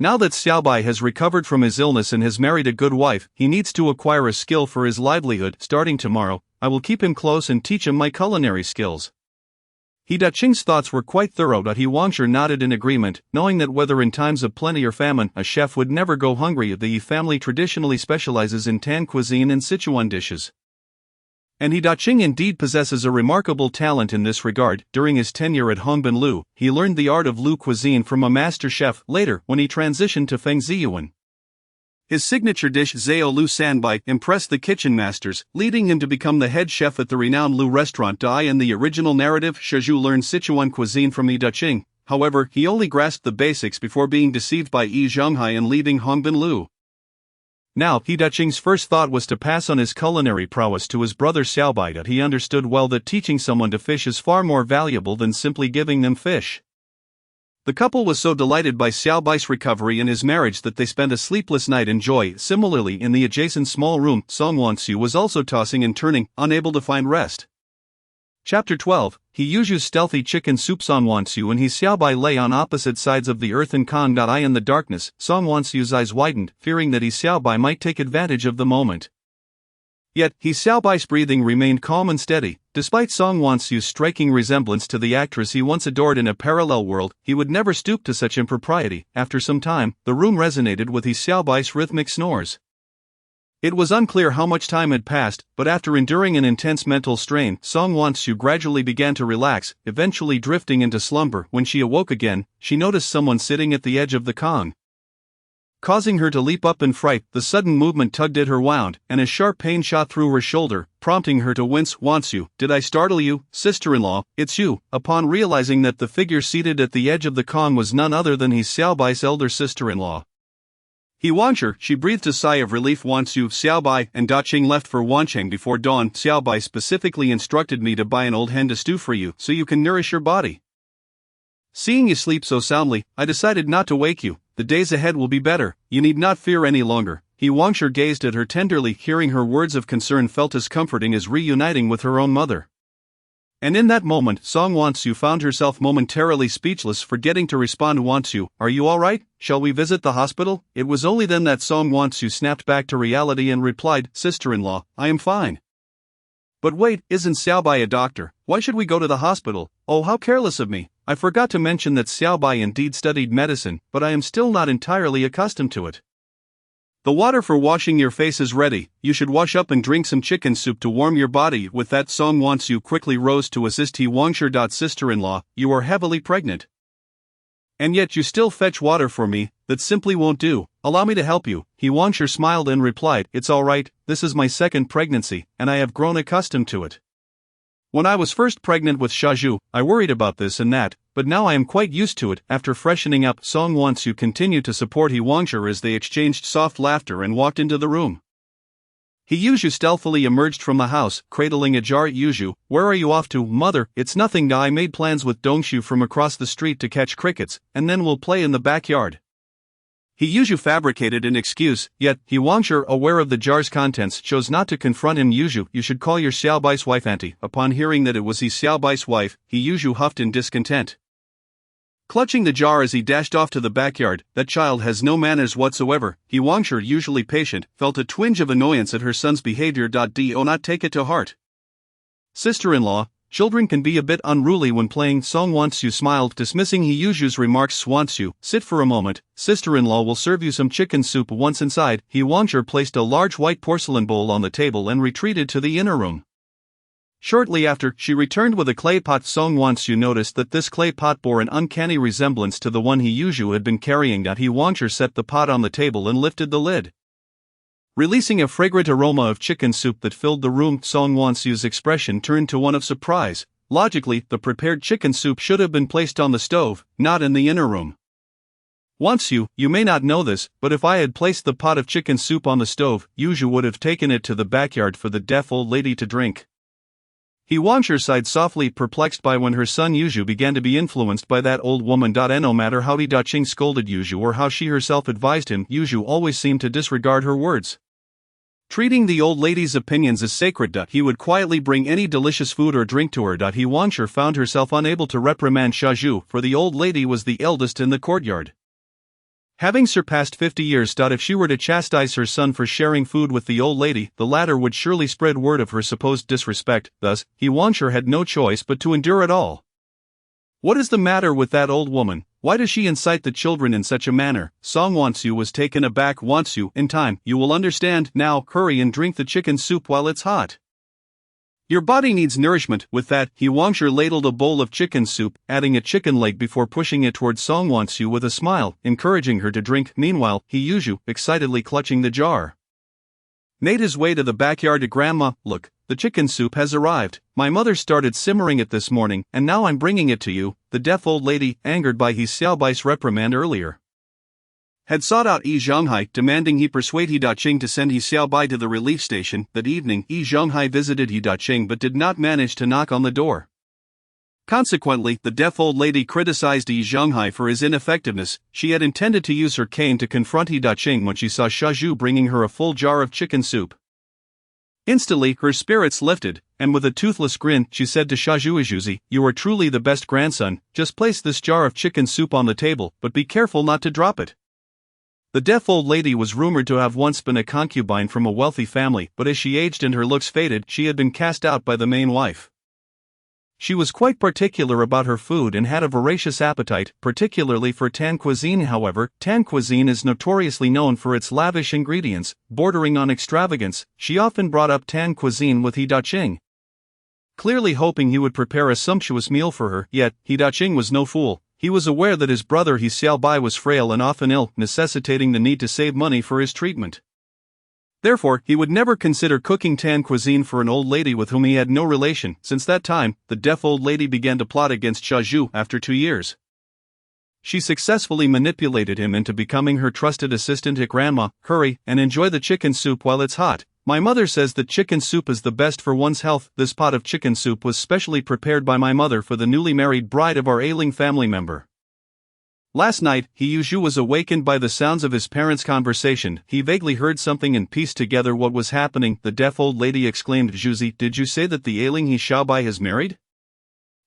Now that Xiaobai has recovered from his illness and has married a good wife, he needs to acquire a skill for his livelihood. Starting tomorrow, I will keep him close and teach him my culinary skills. He Daqing's thoughts were quite thorough. He Wangsher nodded in agreement, knowing that whether in times of plenty or famine, a chef would never go hungry. The Yi family traditionally specializes in Tan cuisine and Sichuan dishes, and He Daqing indeed possesses a remarkable talent in this regard. During his tenure at Hongbin Lu, he learned the art of Lu cuisine from a master chef. Later, when he transitioned to Feng Ziyuan, his signature dish Zhao Lu Sanbai impressed the kitchen masters, leading him to become the head chef at the renowned Lu restaurant. In the original narrative, Shizhu learned Sichuan cuisine from He Daqing. However, he only grasped the basics before being deceived by Yi Zhonghai and leaving Hongbin Lu. Now, He Daqing's first thought was to pass on his culinary prowess to his brother Xiaobai. He understood well that teaching someone to fish is far more valuable than simply giving them fish. The couple was so delighted by Xiaobai's recovery and his marriage that they spent a sleepless night in joy. Similarly, in the adjacent small room, Song Wanxiu was also tossing and turning, unable to find rest. Chapter 12, He Yuzhu's stealthy chicken soup. Song Wanxiu and He Xiaobai lay on opposite sides of the earthen Kong. In the darkness, Song Wanxiu's eyes widened, fearing that He Xiaobai might take advantage of the moment. Yet, He Xiaobai's breathing remained calm and steady. Despite Song Wanxiu's striking resemblance to the actress he once adored in a parallel world, he would never stoop to such impropriety. After some time, the room resonated with He Xiaobai's rhythmic snores. It was unclear how much time had passed, but after enduring an intense mental strain, Song Wanxiu gradually began to relax, eventually drifting into slumber. When she awoke again, she noticed someone sitting at the edge of the Kong. Causing her to leap up in fright, the sudden movement tugged at her wound, and a sharp pain shot through her shoulder, prompting her to wince. Wanxiu, did I startle you, sister-in-law? It's you. Upon realizing that the figure seated at the edge of the Kong was none other than He Xiaobai's elder sister-in-law, He Wangsher, she breathed a sigh of relief. Wanxiu, Xiaobai, and Daqing left for Wancheng before dawn. Xiaobai specifically instructed me to buy an old hen to stew for you, so you can nourish your body. Seeing you sleep so soundly, I decided not to wake you. The days ahead will be better, you need not fear any longer. He Wangsher gazed at her tenderly, hearing her words of concern felt as comforting as reuniting with her own mother. And in that moment, Song Wanxiu found herself momentarily speechless, forgetting to respond. Wanxiu, are you alright? Shall we visit the hospital? It was only then that Song Wanxiu snapped back to reality and replied, sister-in-law, I am fine. But wait, isn't Xiaobai a doctor? Why should we go to the hospital? Oh, how careless of me. I forgot to mention that Xiaobai indeed studied medicine, but I am still not entirely accustomed to it. The water for washing your face is ready. You should wash up and drink some chicken soup to warm your body. With that, Song Wanxiu quickly rose to assist He Wangsher. Sister-in-law, you are heavily pregnant, and yet you still fetch water for me. That simply won't do. Allow me to help you. He Wangsher smiled and replied, it's alright, this is my second pregnancy, and I have grown accustomed to it. When I was first pregnant with Shizhu, I worried about this and that, but now I am quite used to it. After freshening up, Song Wanxiu continued to support He Wangsher as they exchanged soft laughter and walked into the room. He Yuzhu stealthily emerged from the house, cradling a jar. Yuzhu, where are you off to? Mother, it's nothing. I made plans with Dongshu from across the street to catch crickets, and then we'll play in the backyard. He Yuzhu fabricated an excuse, yet, He Wangsher, aware of the jar's contents, chose not to confront him. Yuzhu, you should call your Xiaobai's wife auntie. Upon hearing that it was He Xiaobai's wife, He Yuzhu huffed in discontent, clutching the jar as he dashed off to the backyard. That child has no manners whatsoever. He Wangsher, usually patient, felt a twinge of annoyance at her son's behavior. Do not take it to heart, sister-in-law. Children can be a bit unruly when playing. Song Wanxiu smiled, dismissing He Yuzhu's remarks. Wanxiu, sit for a moment, sister-in-law will serve you some chicken soup. Once inside, He Wangsher placed a large white porcelain bowl on the table and retreated to the inner room. Shortly after, she returned with a clay pot. Song Wanxiu noticed that this clay pot bore an uncanny resemblance to the one He Yuzhu had been carrying. He Wangsher set the pot on the table and lifted the lid, releasing a fragrant aroma of chicken soup that filled the room. Song Wanxiu's expression turned to one of surprise. Logically, the prepared chicken soup should have been placed on the stove, not in the inner room. Once you may not know this, but if I had placed the pot of chicken soup on the stove, Yuju would have taken it to the backyard for the deaf old lady to drink. He Wancher sighed softly, perplexed by when her son Yuju began to be influenced by that old woman. And no matter how He Daqing scolded Yuju or how she herself advised him, Yuju always seemed to disregard her words. Treating the old lady's opinions as sacred, he would quietly bring any delicious food or drink to her. He Wancher found herself unable to reprimand Shaju, for the old lady was the eldest in the courtyard. Having surpassed 50 years, if she were to chastise her son for sharing food with the old lady, the latter would surely spread word of her supposed disrespect. Thus, He Wancher had no choice but to endure it all. What is the matter with that old woman? Why does she incite the children in such a manner? Song Wansu was taken aback. Wansu, in time, you will understand. Now, hurry and drink the chicken soup while it's hot. Your body needs nourishment. With that, He Wancher ladled a bowl of chicken soup, adding a chicken leg before pushing it towards Song Wansu with a smile, encouraging her to drink. Meanwhile, He Yuju, excitedly clutching the jar, made his way to the backyard to Grandma. Look, the chicken soup has arrived. My mother started simmering it this morning, and now I'm bringing it to you. The deaf old lady, angered by He Xiaobai's reprimand earlier, had sought out Yi Zhonghai, demanding he persuade He Daqing to send He Xiaobai to the relief station. That evening, Yi Zhonghai visited He Daqing but did not manage to knock on the door. Consequently, the deaf old lady criticized Yi Zhonghai for his ineffectiveness. She had intended to use her cane to confront He Daqing when she saw Shaju bringing her a full jar of chicken soup. Instantly, her spirits lifted, and with a toothless grin, she said to Shaju, Ajuzi, you are truly the best grandson. Just place this jar of chicken soup on the table, but be careful not to drop it. The deaf old lady was rumored to have once been a concubine from a wealthy family, but as she aged and her looks faded, she had been cast out by the main wife. She was quite particular about her food and had a voracious appetite, particularly for Tan cuisine. However, Tan cuisine is notoriously known for its lavish ingredients, bordering on extravagance. She often brought up Tan cuisine with He Daqing, clearly hoping he would prepare a sumptuous meal for her. Yet, He Daqing was no fool. He was aware that his brother He Xiaobai was frail and often ill, necessitating the need to save money for his treatment. Therefore, he would never consider cooking Tan cuisine for an old lady with whom he had no relation. Since that time, the deaf old lady began to plot against Shaju. After 2 years, she successfully manipulated him into becoming her trusted assistant. Grandma, hurry and enjoy the chicken soup while it's hot. My mother says that chicken soup is the best for one's health. This pot of chicken soup was specially prepared by my mother for the newly married bride of our ailing family member. Last night, He Yuju was awakened by the sounds of his parents' conversation. He vaguely heard something and pieced together what was happening. The deaf old lady exclaimed, Juzi, did you say that the ailing He Xiaobai has married?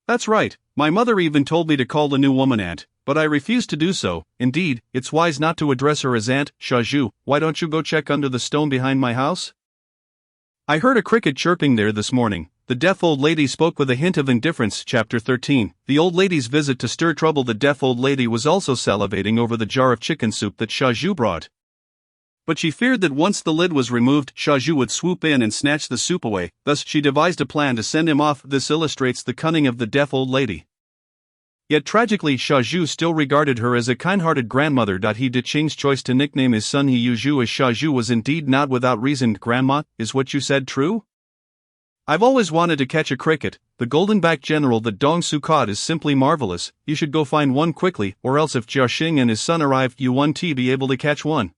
That's right. My mother even told me to call the new woman aunt, but I refused to do so. Indeed, it's wise not to address her as aunt. Shaju, why don't you go check under the stone behind my house? I heard a cricket chirping there this morning. The deaf old lady spoke with a hint of indifference. Chapter 13. The old lady's visit to stir trouble. The deaf old lady was also salivating over the jar of chicken soup that Shaju brought, but she feared that once the lid was removed, Shaju would swoop in and snatch the soup away. Thus, she devised a plan to send him off. This illustrates the cunning of the deaf old lady. Yet tragically, Shaju still regarded her as a kind-hearted grandmother. He Daqing's choice to nickname his son He Yuju as Shaju was indeed not without reason. Grandma, is what you said true? I've always wanted to catch a cricket. The golden-backed general that Dong Su caught is simply marvelous. You should go find one quickly, or else if Jiaxing and his son arrive, you won't be able to catch one.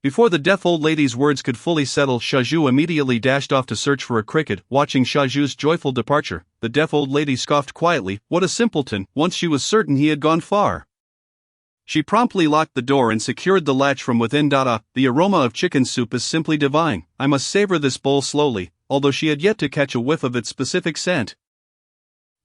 Before the deaf old lady's words could fully settle, Shaju immediately dashed off to search for a cricket. Watching Shaju's joyful departure, the deaf old lady scoffed quietly. What a simpleton! Once she was certain he had gone far, she promptly locked the door and secured the latch from within. The aroma of chicken soup is simply divine. I must savor this bowl slowly, although she had yet to catch a whiff of its specific scent.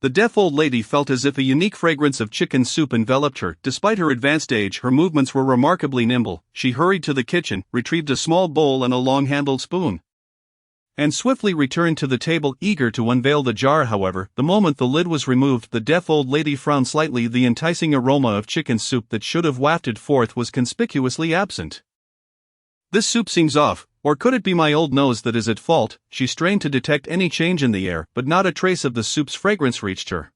The deaf old lady felt as if a unique fragrance of chicken soup enveloped her. Despite her advanced age, her movements were remarkably nimble. She hurried to the kitchen, retrieved a small bowl and a long-handled spoon, and swiftly returned to the table, eager to unveil the jar. However, the moment the lid was removed, the deaf old lady frowned slightly. The enticing aroma of chicken soup that should have wafted forth was conspicuously absent. This soup seems off. Or could it be my old nose that is at fault? She strained to detect any change in the air, but not a trace of the soup's fragrance reached her.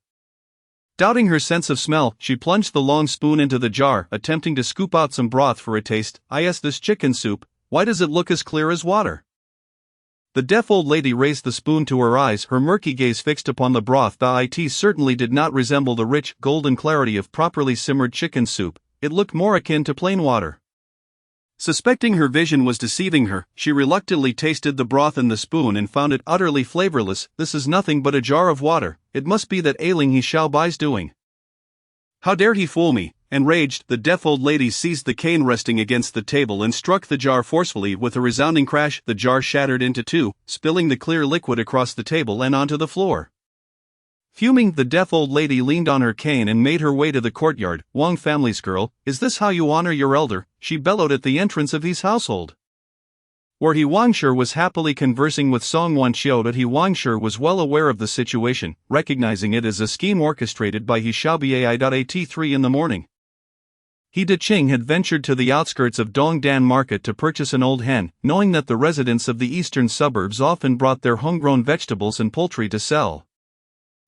Doubting her sense of smell, she plunged the long spoon into the jar, attempting to scoop out some broth for a taste. This chicken soup, why does it look as clear as water? The deaf old lady raised the spoon to her eyes, her murky gaze fixed upon the broth. It certainly did not resemble the rich, golden clarity of properly simmered chicken soup. it looked more akin to plain water. Suspecting her vision was deceiving her, she reluctantly tasted the broth in the spoon and found it utterly flavorless. This is nothing but a jar of water, it must be that ailing He Xiaobai's doing. How dare he fool me? Enraged, the deaf old lady seized the cane resting against the table and struck the jar forcefully. With a resounding crash, the jar shattered into two, spilling the clear liquid across the table and onto the floor. Fuming, the deaf old lady leaned on her cane and made her way to the courtyard. Wang family's girl, is this how you honor your elder? She bellowed at the entrance of He's household. Where He Wangshe was happily conversing with Song Wanqiu, but He Wangshe was well aware of the situation, recognizing it as a scheme orchestrated by He Xiaobai at 3 in the morning. He Daqing had ventured to the outskirts of Dongdan Market to purchase an old hen, knowing that the residents of the eastern suburbs often brought their homegrown vegetables and poultry to sell.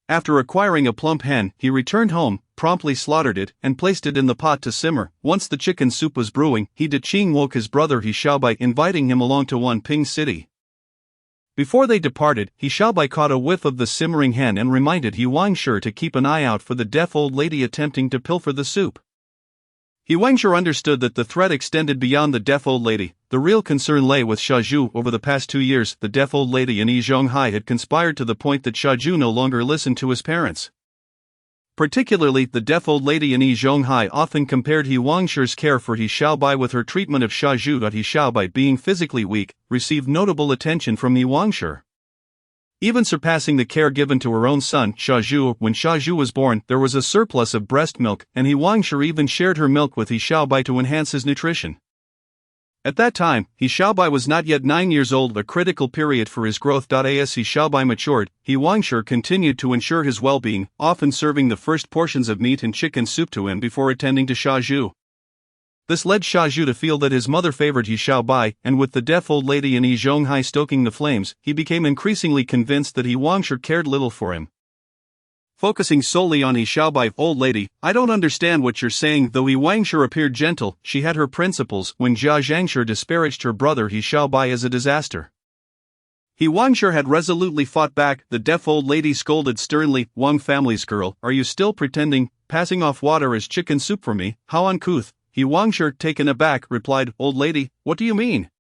After acquiring a plump hen, he returned home, promptly slaughtered it, and placed it in the pot to simmer. Once the chicken soup was brewing, He Daqing woke his brother He Xiaobai, inviting him along to Wanping City. Before they departed, He Xiaobai caught a whiff of the simmering hen and reminded He Wangshe to keep an eye out for the deaf old lady attempting to pilfer the soup. He Wangshe understood that the threat extended beyond the deaf old lady. The real concern lay with Xiaozhu. Over the past 2 years, the deaf old lady and Yi Zhonghai had conspired to the point that Xiaozhu no longer listened to his parents. Particularly, the deaf old lady and Yi Zhonghai often compared He Wangshe's care for He Xiaobai with her treatment of Xiaozhu. He Xiaobai, being physically weak, received notable attention from He Wangshe, even surpassing the care given to her own son, Xiaozhu. When Xiaozhu was born, there was a surplus of breast milk, and He Wangshe even shared her milk with He Xiaobai to enhance his nutrition. At that time, He Xiaobai was not yet 9 years old, a critical period for his growth. As He Xiaobai matured, He Wangshe continued to ensure his well-being, often serving the first portions of meat and chicken soup to him before attending to Xiaozhu. This led Xiaozhu to feel that his mother favored He Xiaobai, and with the deaf old lady and Yi Zhonghai stoking the flames, he became increasingly convinced that He Wangshe cared little for him. Focusing solely on He Xiaobai, old lady, I don't understand what you're saying. Though He Wangshe appeared gentle, she had her principles. When Jia Zhangshi disparaged her brother He Xiaobai as a disaster, He Wangshe had resolutely fought back. The deaf old lady scolded sternly, Wang family's girl, are you still pretending, passing off water as chicken soup for me? How uncouth. He Wangshe, taken aback, replied, old lady, what do you mean?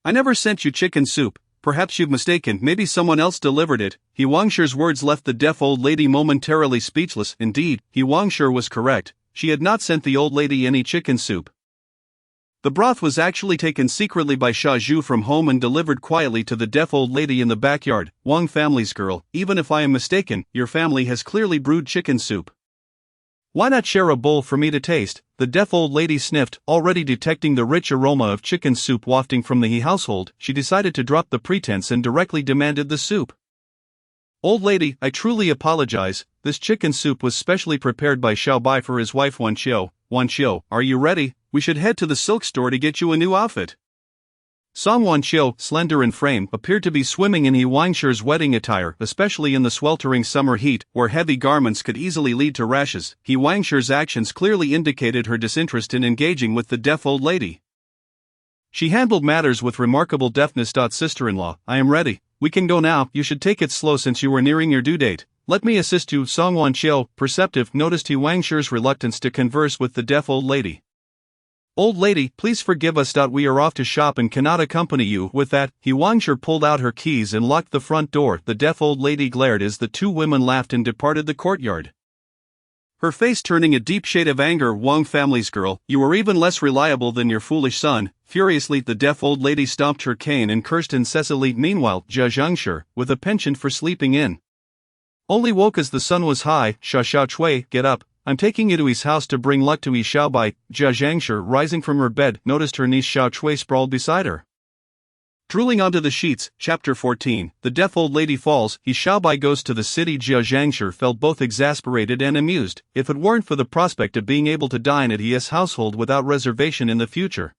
I never sent you chicken soup. Perhaps you've mistaken, maybe someone else delivered it. He Wangshe's words left the deaf old lady momentarily speechless. Indeed, He Wangshe was correct. She had not sent the old lady any chicken soup. The broth was actually taken secretly by Xiaozhu from home and delivered quietly to the deaf old lady in the backyard. Wang family's girl, even if I am mistaken, your family has clearly brewed chicken soup. Why not share a bowl for me to taste? The deaf old lady sniffed, already detecting the rich aroma of chicken soup wafting from the He household. She decided to drop the pretense and directly demanded the soup. Old lady, I truly apologize. This chicken soup was specially prepared by Xiaobai for his wife Wanqiu. Wanqiu, are you ready? We should head to the silk store to get you a new outfit. Song Wanqiu, slender in frame, appeared to be swimming in He Wangshe's wedding attire, especially in the sweltering summer heat, where heavy garments could easily lead to rashes. He Wangshe's actions clearly indicated her disinterest in engaging with the deaf old lady. She handled matters with remarkable deftness. Sister-in-law, I am ready. We can go now. You should take it slow since you are nearing your due date. Let me assist you. Song Wanqiu, perceptive, noticed He Wangshe's reluctance to converse with the deaf old lady. Old lady, please forgive us. We are off to shop and cannot accompany you. With that, He Wangshe pulled out her keys and locked the front door. The deaf old lady glared as the two women laughed and departed the courtyard, her face turning a deep shade of anger. Wang family's girl, you are even less reliable than your foolish son. Furiously, the deaf old lady stomped her cane and cursed incessantly. Meanwhile, Jia Zhangshi, with a penchant for sleeping in, only woke as the sun was high. Xiaochui, get up. I'm taking you to his house to bring luck to Yi Xiaobai. Jia Zhangshi, rising from her bed, noticed her niece Xiaochui sprawled beside her, drooling onto the sheets. Chapter 14. The deaf old lady falls. Yi Xiaobai goes to the city. Jia Zhangshi felt both exasperated and amused. If it weren't for the prospect of being able to dine at his household without reservation in the future,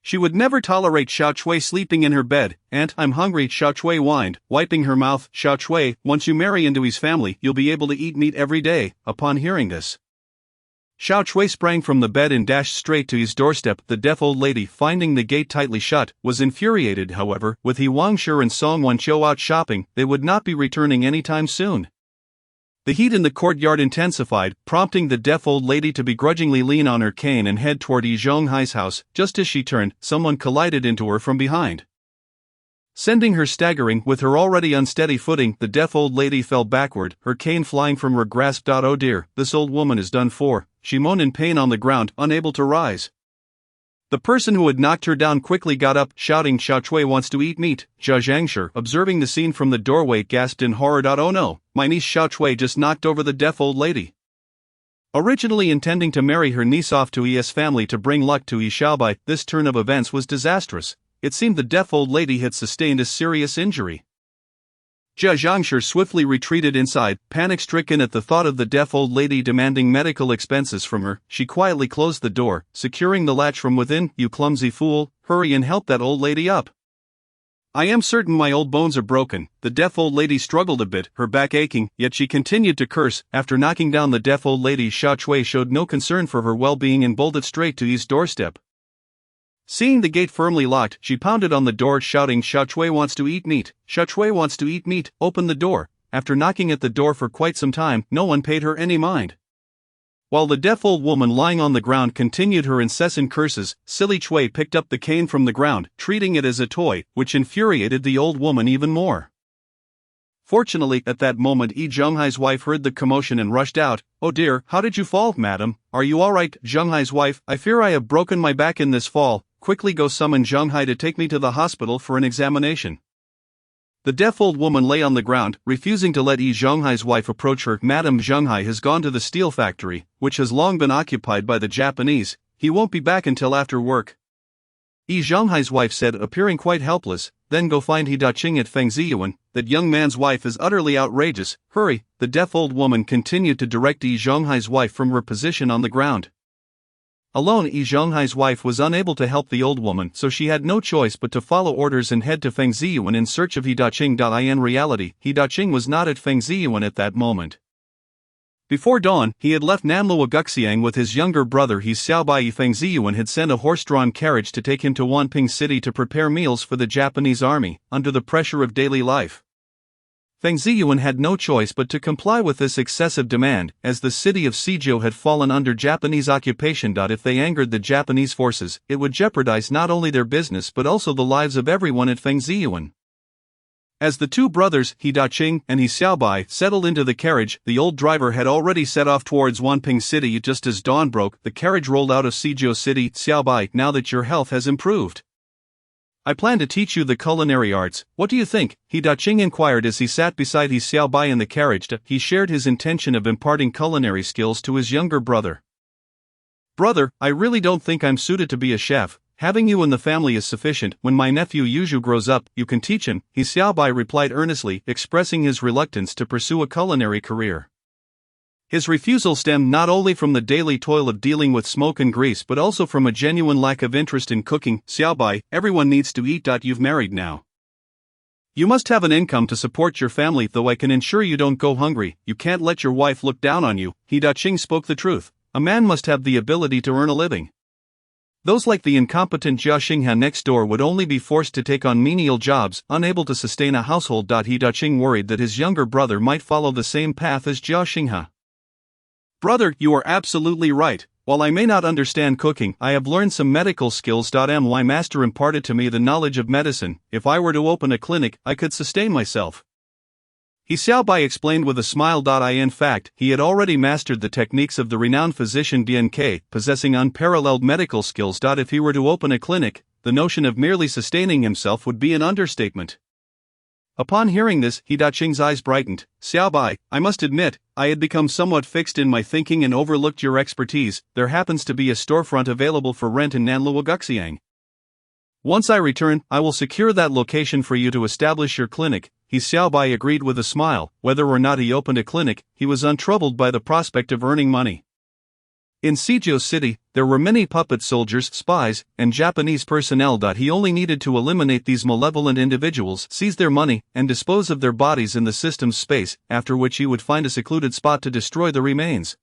she would never tolerate Xiaochui sleeping in her bed. And I'm hungry, Xiaochui whined, wiping her mouth. Xiaochui, once you marry into his family, you'll be able to eat meat every day. Upon hearing this, Xiaochui sprang from the bed and dashed straight to his doorstep. The deaf old lady, finding the gate tightly shut, was infuriated. However, with He Wangshe and Song Wanqiu out shopping, they would not be returning anytime soon. The heat in the courtyard intensified, prompting the deaf old lady to begrudgingly lean on her cane and head toward Yi Zhonghai's house. Just as she turned, someone collided into her from behind, sending her staggering. With her already unsteady footing, the deaf old lady fell backward, her cane flying from her grasp. Oh dear, this old woman is done for, she moaned in pain on the ground, unable to rise. The person who had knocked her down quickly got up, shouting, "Xiao Chui wants to eat meat." Jia Zhangshi, observing the scene from the doorway, gasped in horror. Oh no, my niece Xiao Chui just knocked over the deaf old lady. Originally intending to marry her niece off to Yi's family to bring luck to Yi Xiaobai, this turn of events was disastrous. It seemed the deaf old lady had sustained a serious injury. Jia Zhangshi swiftly retreated inside, panic-stricken at the thought of the deaf old lady demanding medical expenses from her. She quietly closed the door, securing the latch from within. "You clumsy fool, hurry and help that old lady up. I am certain my old bones are broken." The deaf old lady struggled a bit, her back aching, yet she continued to curse. After knocking down the deaf old lady, Xiao Chui showed no concern for her well-being and bolted straight to Yi's doorstep. Seeing the gate firmly locked, she pounded on the door, shouting, "Xiao Chui wants to eat meat. Xiao Chui wants to eat meat. Open the door." After knocking at the door for quite some time, no one paid her any mind. While the deaf old woman lying on the ground continued her incessant curses, Silly Chui picked up the cane from the ground, treating it as a toy, which infuriated the old woman even more. Fortunately, at that moment Yi Zhonghai's wife heard the commotion and rushed out. "Oh dear, how did you fall, madam? Are you alright?" Zhonghai's wife, "I fear I have broken my back in this fall. Quickly go summon Zhonghai to take me to the hospital for an examination." The deaf old woman lay on the ground, refusing to let Yi Zhonghai's wife approach her. "Madam, Zhonghai has gone to the steel factory, which has long been occupied by the Japanese. He won't be back until after work." Yi Zhonghai's wife said, appearing quite helpless. "Then go find He Daqing at Feng Ziyuan. That young man's wife is utterly outrageous. Hurry." The deaf old woman continued to direct Yi Zhonghai's wife from her position on the ground. Alone, Yi Zhonghai's wife was unable to help the old woman, so she had no choice but to follow orders and head to Feng Ziyuan in search of He Daqing. In reality, He Daqing was not at Feng Ziyuan at that moment. Before dawn, he had left Nanluo Guxiang with his younger brother He Xiaobai. Feng Ziyuan had sent a horse-drawn carriage to take him to Wanping City to prepare meals for the Japanese army, under the pressure of daily life. Feng Ziyuan had no choice but to comply with this excessive demand, as the city of Suzhou had fallen under Japanese occupation. If they angered the Japanese forces, it would jeopardize not only their business but also the lives of everyone at Feng Ziyuan. As the two brothers, He Daqing and He Xiaobai, settled into the carriage, the old driver had already set off towards Wanping City. Just as dawn broke, the carriage rolled out of Suzhou City. "Xiaobai, now that your health has improved, I plan to teach you the culinary arts. What do you think?" He Daqing inquired as he sat beside He Xiaobai in the carriage. He shared his intention of imparting culinary skills to his younger brother. "Brother, I really don't think I'm suited to be a chef. Having you in the family is sufficient. When my nephew Yuzhu grows up, you can teach him," He Xiaobai replied earnestly, expressing his reluctance to pursue a culinary career. His refusal stemmed not only from the daily toil of dealing with smoke and grease but also from a genuine lack of interest in cooking. "Xiaobai, everyone needs to eat. You've married now. You must have an income to support your family, though I can ensure you don't go hungry. You can't let your wife look down on you." He Daqing spoke the truth. A man must have the ability to earn a living. Those like the incompetent Jia Xinghe next door would only be forced to take on menial jobs, unable to sustain a household. He Daqing worried that his younger brother might follow the same path as Jia Xinghe. "Brother, you are absolutely right. While I may not understand cooking, I have learned some medical skills. My master imparted to me the knowledge of medicine. If I were to open a clinic, I could sustain myself." He Xiaobai explained with a smile. In fact, he had already mastered the techniques of the renowned physician Dian Ke, possessing unparalleled medical skills. If he were to open a clinic, the notion of merely sustaining himself would be an understatement. Upon hearing this, He Daqing's eyes brightened. "Xiaobai, I must admit, I had become somewhat fixed in my thinking and overlooked your expertise. There happens to be a storefront available for rent in Nanluo Guxiang. Once I return, I will secure that location for you to establish your clinic." He Xiaobai agreed with a smile. Whether or not he opened a clinic, he was untroubled by the prospect of earning money. In Suzhou City, there were many puppet soldiers, spies, and Japanese personnel. He only needed to eliminate these malevolent individuals, seize their money, and dispose of their bodies in the system's space, after which he would find a secluded spot to destroy the remains.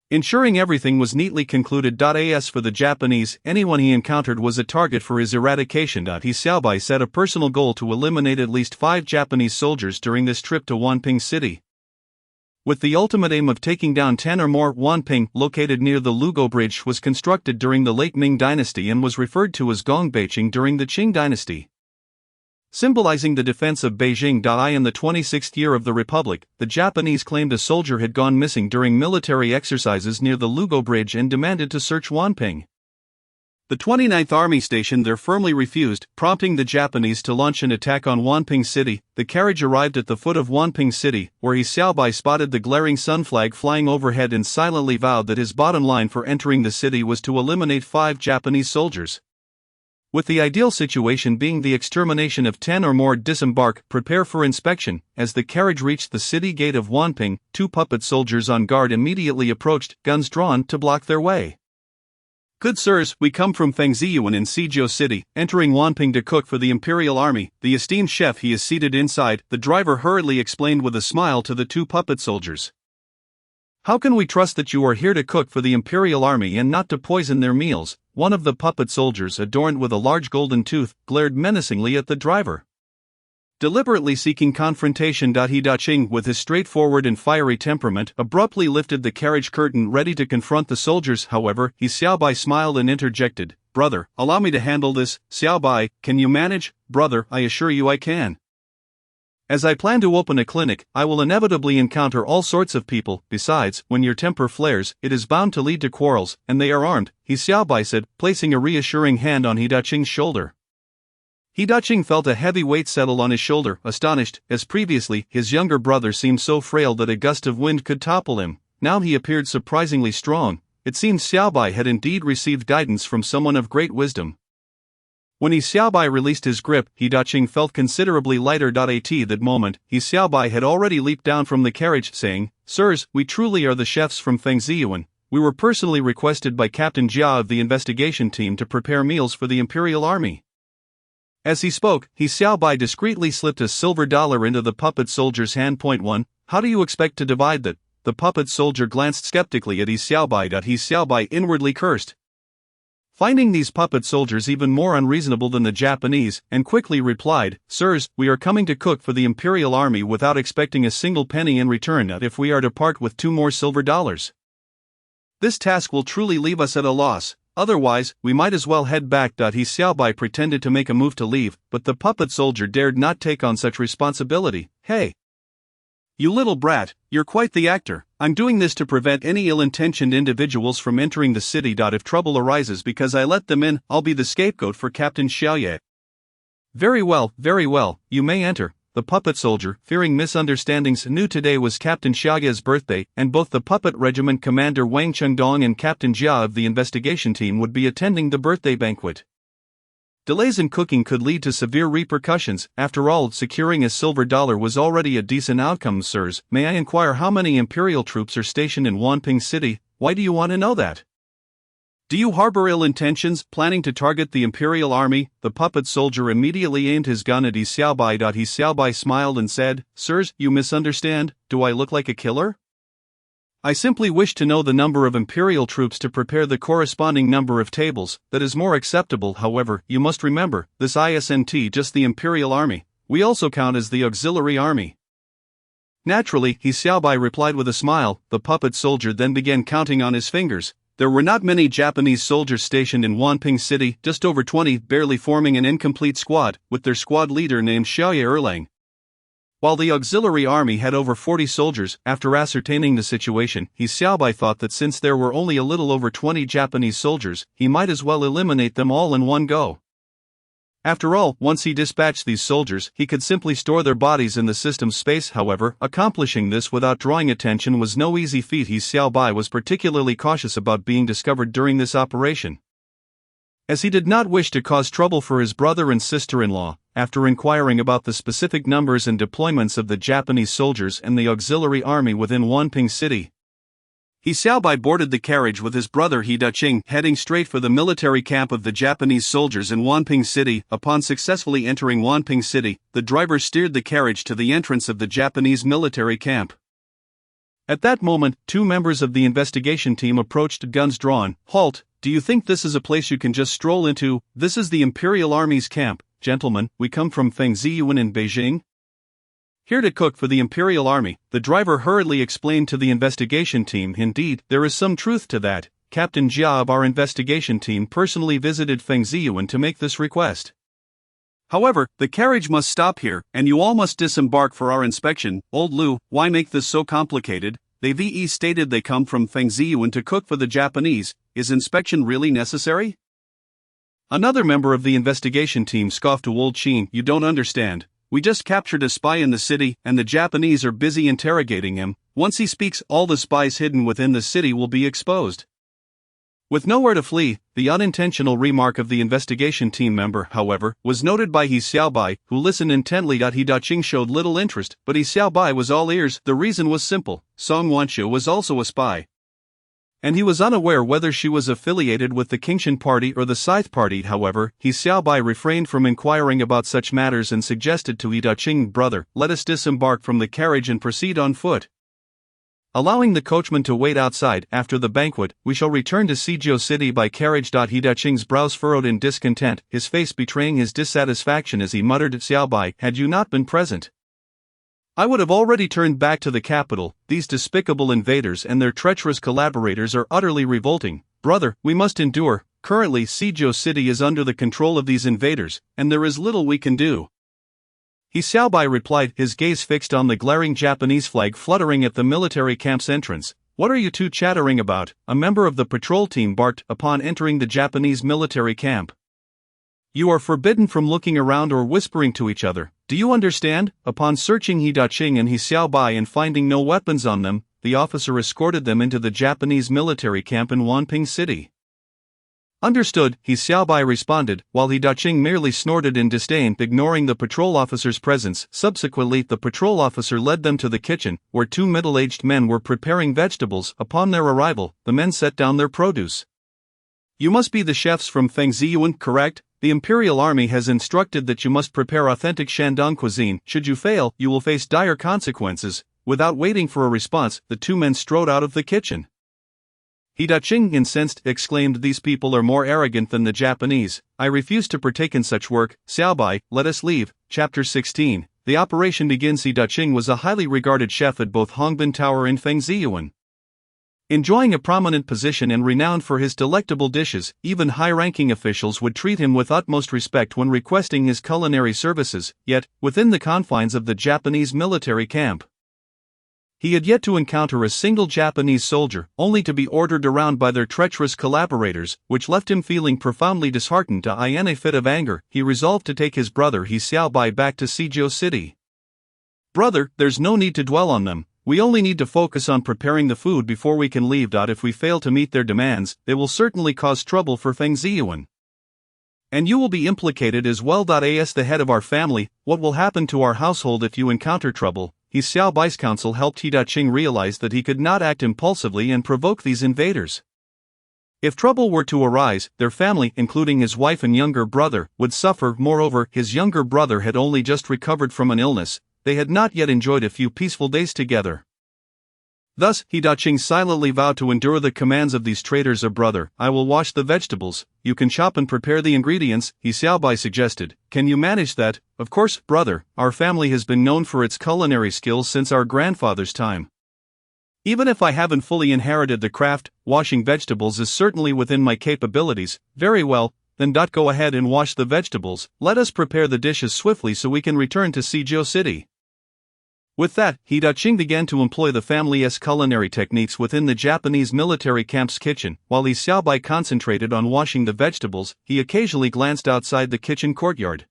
Ensuring everything was neatly concluded. As for the Japanese, anyone he encountered was a target for his eradication. He Xiaobai set a personal goal to eliminate at least 5 Japanese soldiers during this trip to Wanping City. with the ultimate aim of taking down 10 or more. Wanping, located near the Lugo Bridge, was constructed during the late Ming Dynasty and was referred to as Gongbeiqing during the Qing Dynasty. Symbolizing the defense of Beijing. In the 26th year of the Republic, the Japanese claimed a soldier had gone missing during military exercises near the Lugo Bridge and demanded to search Wanping. The 29th Army Station there firmly refused, prompting the Japanese to launch an attack on Wanping City. The carriage arrived at the foot of Wanping City, where He Xiaobai spotted the glaring sun flag flying overhead and silently vowed that his bottom line for entering the city was to eliminate 5 Japanese soldiers. With the ideal situation being the extermination of 10 or more. Disembark, prepare for inspection. As the carriage reached the city gate of Wanping, 2 puppet soldiers on guard immediately approached, guns drawn, to block their way. "Good sirs, we come from Fengziyuan in Suzhou City, entering Wanping to cook for the Imperial Army. The esteemed chef he is seated inside," the driver hurriedly explained with a smile to the 2 puppet soldiers. "How can we trust that you are here to cook for the Imperial Army and not to poison their meals?" One of the puppet soldiers, adorned with a large golden tooth, glared menacingly at the driver. Deliberately seeking confrontation. He Daqing, with his straightforward and fiery temperament, abruptly lifted the carriage curtain, ready to confront the soldiers. However, He Xiaobai smiled and interjected, "Brother, allow me to handle this." "Xiaobai, can you manage?" "Brother, I assure you I can. As I plan to open a clinic, I will inevitably encounter all sorts of people. Besides, when your temper flares, it is bound to lead to quarrels, and they are armed," He Xiaobai said, placing a reassuring hand on He Daqing's shoulder. He Daqing felt a heavy weight settle on his shoulder, astonished. As previously, his younger brother seemed so frail that a gust of wind could topple him. Now he appeared surprisingly strong. It seemed Xiaobai had indeed received guidance from someone of great wisdom. When He Xiaobai released his grip, He Daqing felt considerably lighter. At that moment, He Xiaobai had already leaped down from the carriage, saying, "Sirs, we truly are the chefs from Fengziyuan. We were personally requested by Captain Jia of the investigation team to prepare meals for the Imperial Army." As he spoke, He Xiaobai discreetly slipped a silver dollar into the puppet soldier's hand. Point 1. How do you expect to divide that? The puppet soldier glanced skeptically at He Xiaobai. He Xiaobai inwardly cursed, finding these puppet soldiers even more unreasonable than the Japanese, and quickly replied, "Sirs, we are coming to cook for the Imperial Army without expecting a single penny in return. If we are to part with 2 more silver dollars, this task will truly leave us at a loss. Otherwise, we might as well head back." He Xiaobai pretended to make a move to leave, but the puppet soldier dared not take on such responsibility. "Hey, you little brat, you're quite the actor. I'm doing this to prevent any ill-intentioned individuals from entering the city. If trouble arises because I let them in, I'll be the scapegoat for Captain Xiaoye." Very well, you may enter." The puppet soldier, fearing misunderstandings, knew today was Captain Xiaoye's birthday, and both the puppet regiment commander Wang Chengdong and Captain Jia of the investigation team would be attending the birthday banquet. Delays in cooking could lead to severe repercussions. After all, securing a silver dollar was already a decent outcome. "Sirs, may I inquire how many Imperial troops are stationed in Wanping City?" "Why do you want to know that? Do you harbor ill intentions, planning to target the Imperial Army?" The puppet soldier immediately aimed his gun at He Xiaobai. He Xiaobai smiled and said, "Sirs, you misunderstand. Do I look like a killer? I simply wish to know the number of Imperial troops to prepare the corresponding number of tables. That is more acceptable. However, you must remember, this isn't just the Imperial Army. We also count as the Auxiliary Army." "Naturally," He Xiaobai replied with a smile. The puppet soldier then began counting on his fingers. There were not many Japanese soldiers stationed in Wanping City, just over 20, barely forming an incomplete squad, with their squad leader named Xiaoye Erlang. While the auxiliary army had over 40 soldiers. After ascertaining the situation, He Xiaobai thought that since there were only a little over 20 Japanese soldiers, he might as well eliminate them all in one go. After all, once he dispatched these soldiers, he could simply store their bodies in the system's space. However, accomplishing this without drawing attention was no easy feat. He Xiaobai was particularly cautious about being discovered during this operation, as he did not wish to cause trouble for his brother and sister-in-law. After inquiring about the specific numbers and deployments of the Japanese soldiers and the auxiliary army within Wanping City, He Xiaobai boarded the carriage with his brother He Daqing, heading straight for the military camp of the Japanese soldiers in Wanping City. Upon successfully entering Wanping City, the driver steered the carriage to the entrance of the Japanese military camp. At that moment, 2 members of the investigation team approached, guns drawn. "Halt! Do you think this is a place you can just stroll into? This is the Imperial Army's camp. Gentlemen, we come from Fengziyuan in Beijing." Here to cook for the Imperial Army, the driver hurriedly explained to the investigation team. Indeed, there is some truth to that. Captain Jia of our investigation team personally visited Feng Ziyuan to make this request. However, the carriage must stop here, and you all must disembark for our inspection. Old Lu, why make this so complicated? They VE stated they come from Feng Ziyuan to cook for the Japanese. Is inspection really necessary? Another member of the investigation team scoffed to Old Qin. You don't understand. We just captured a spy in the city, and the Japanese are busy interrogating him. Once he speaks, all the spies hidden within the city will be exposed. With nowhere to flee, the unintentional remark of the investigation team member, however, was noted by He Xiaobai, who listened intently. He Daqing showed little interest, but He Xiaobai was all ears. The reason was simple: Song Wanqiu was also a spy, and he was unaware whether she was affiliated with the Qingshan Party or the Scythe Party. However, He Xiaobai refrained from inquiring about such matters and suggested to He Daqing, "Brother, let us disembark from the carriage and proceed on foot. Allowing the coachman to wait outside. After the banquet, we shall return to Sijou City by carriage." He Daqing's brows furrowed in discontent, his face betraying his dissatisfaction as he muttered, "Xiaobai, had you not been present, I would have already turned back to the capital. These despicable invaders and their treacherous collaborators are utterly revolting. Brother, we must endure. Currently, Sijou City is under the control of these invaders, and there is little we can do." He Xiaobai replied, his gaze fixed on the glaring Japanese flag fluttering at the military camp's entrance. "What are you two chattering about?" a member of the patrol team barked upon entering the Japanese military camp. "You are forbidden from looking around or whispering to each other. Do you understand?" Upon searching He Daqing and He Xiaobai and finding no weapons on them, the officer escorted them into the Japanese military camp in Wanping City. "Understood," He Xiaobai responded, while He Daqing merely snorted in disdain, ignoring the patrol officer's presence. Subsequently, the patrol officer led them to the kitchen, where two middle-aged men were preparing vegetables. Upon their arrival, the men set down their produce. "You must be the chefs from Feng Ziyuan, correct? The Imperial Army has instructed that you must prepare authentic Shandong cuisine. Should you fail, you will face dire consequences." Without waiting for a response, the two men strode out of the kitchen. He Daqing, incensed, exclaimed, "These people are more arrogant than the Japanese. I refuse to partake in such work. Xiaobai, let us leave." Chapter 16. The operation begins. He Daqing was a highly regarded chef at both Hongbin Tower and Feng Ziyuan. Enjoying a prominent position and renowned for his delectable dishes, even high-ranking officials would treat him with utmost respect when requesting his culinary services. Yet, within the confines of the Japanese military camp, he had yet to encounter a single Japanese soldier, only to be ordered around by their treacherous collaborators, which left him feeling profoundly disheartened. In a fit of anger, he resolved to take his brother He Xiaobai back to Sijou City. "Brother, there's no need to dwell on them. We only need to focus on preparing the food before we can leave. If we fail to meet their demands, they will certainly cause trouble for Feng Ziyuan. And you will be implicated as well. As the head of our family, what will happen to our household if you encounter trouble?" He Xiaobai's counsel helped He Daqing realize that he could not act impulsively and provoke these invaders. If trouble were to arise, their family, including his wife and younger brother, would suffer. Moreover, his younger brother had only just recovered from an illness. They had not yet enjoyed a few peaceful days together. Thus, He Daqing silently vowed to endure the commands of these traitors. "Brother, I will wash the vegetables. You can chop and prepare the ingredients," He Xiaobai suggested. "Can you manage that?" "Of course, brother. Our family has been known for its culinary skills since our grandfather's time. Even if I haven't fully inherited the craft, washing vegetables is certainly within my capabilities." "Very well, then go ahead and wash the vegetables. Let us prepare the dishes swiftly so we can return to Sijou City." With that, He Daqing began to employ the family's culinary techniques within the Japanese military camp's kitchen. While He Xiaobai concentrated on washing the vegetables, he occasionally glanced outside the kitchen courtyard.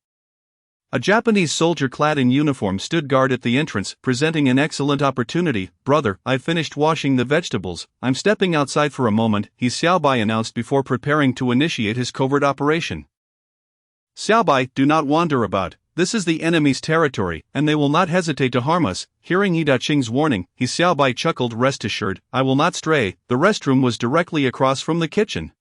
A Japanese soldier clad in uniform stood guard at the entrance, presenting an excellent opportunity. "Brother, I've finished washing the vegetables. I'm stepping outside for a moment," He Xiaobai announced before preparing to initiate his covert operation. "Xiaobai, do not wander about. This is the enemy's territory, and they will not hesitate to harm us." Hearing He Daqing's warning, He Xiaobai chuckled. "Rest assured, I will not stray." The restroom was directly across from the kitchen.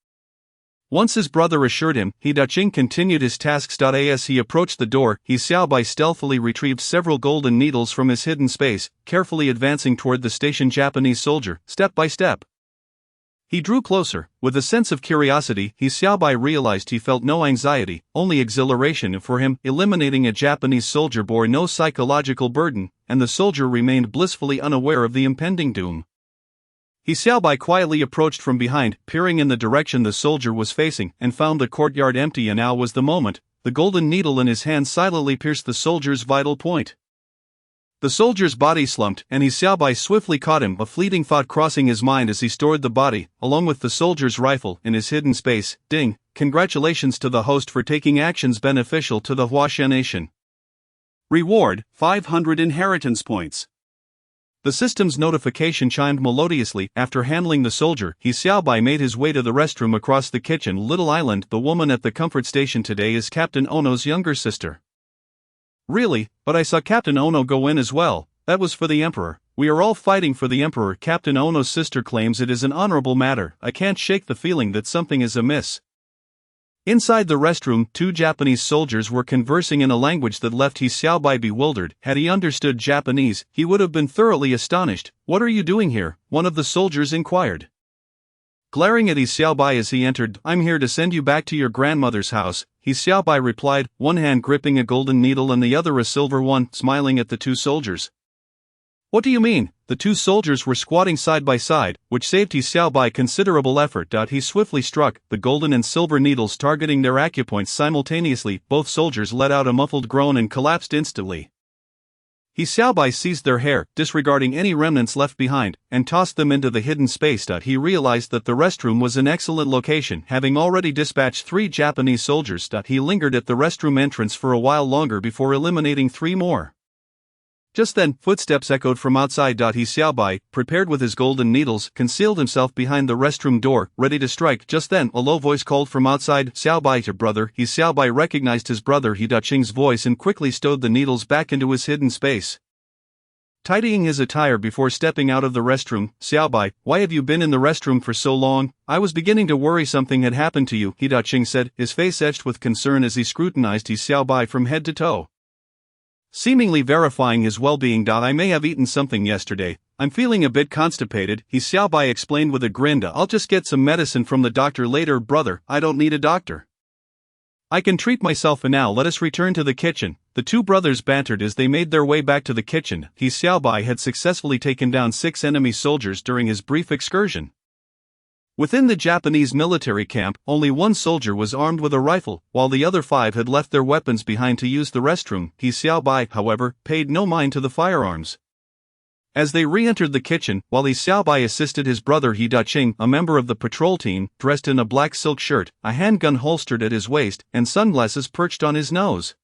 Once his brother assured him, He Daqing continued his tasks. As he approached the door, He Xiaobai stealthily retrieved several golden needles from his hidden space, carefully advancing toward the stationed Japanese soldier, step by step. He drew closer. With a sense of curiosity, He Xiaobai realized he felt no anxiety, only exhilaration. For him, eliminating a Japanese soldier bore no psychological burden. and the soldier remained blissfully unaware of the impending doom. He Xiaobai quietly approached from behind, peering in the direction the soldier was facing, and found the courtyard empty, and now was the moment. The golden needle in his hand silently pierced the soldier's vital point. The soldier's body slumped, and he Xiaobai swiftly caught him, a fleeting thought crossing his mind as he stored the body, along with the soldier's rifle, in his hidden space. Ding! Congratulations to the host for taking actions beneficial to the Huaxia nation. Reward, 500 inheritance points. The system's notification chimed melodiously. After handling the soldier, he Xiaobai made his way to the restroom across the kitchen little island. The woman at the comfort station today is Captain Ono's younger sister. Really? But I saw Captain Ono go in as well. That was for the Emperor. We are all fighting for the Emperor. Captain Ono's sister claims it is an honorable matter. I can't shake the feeling that something is amiss. Inside the restroom, two Japanese soldiers were conversing in a language that left he Xiaobai bewildered. Had he understood Japanese, he would have been thoroughly astonished. What are you doing here? One of the soldiers inquired. Glaring at he Xiaobai as he entered, I'm here to send you back to your grandmother's house, he Xiaobai replied, one hand gripping a golden needle and the other a silver one, smiling at the two soldiers. What do you mean? The two soldiers were squatting side by side, which saved he Xiaobai considerable effort. He swiftly struck, the golden and silver needles targeting their acupoints simultaneously. Both soldiers let out a muffled groan and collapsed instantly. He Xiaobai seized their hair, disregarding any remnants left behind, and tossed them into the hidden space. He realized that the restroom was an excellent location, having already dispatched 3 Japanese soldiers. He lingered at the restroom entrance for a while longer before eliminating 3 more. Just then, footsteps echoed from outside. He Xiaobai, prepared with his golden needles, concealed himself behind the restroom door, ready to strike. Just then, a low voice called from outside, Xiaobai to brother. He Xiaobai recognized his brother He Daqing's voice and quickly stowed the needles back into his hidden space. Tidying his attire before stepping out of the restroom, Xiaobai, why have you been in the restroom for so long? I was beginning to worry something had happened to you, He Daqing said, his face etched with concern as he scrutinized He Xiaobai from head to toe. Seemingly verifying his well-being. I may have eaten something yesterday. I'm feeling a bit constipated, He Xiaobai explained with a grin. I'll just get some medicine from the doctor later. Brother, I don't need a doctor. I can treat myself. And now let us return to the kitchen. The two brothers bantered as they made their way back to the kitchen. He Xiaobai had successfully taken down 6 enemy soldiers during his brief excursion. Within the Japanese military camp, only 1 soldier was armed with a rifle, while the other 5 had left their weapons behind to use the restroom. He Xiaobai, however, paid no mind to the firearms. As they re-entered the kitchen, while He Xiaobai assisted his brother He Daqing, a member of the patrol team, dressed in a black silk shirt, a handgun holstered at his waist, and sunglasses perched on his nose,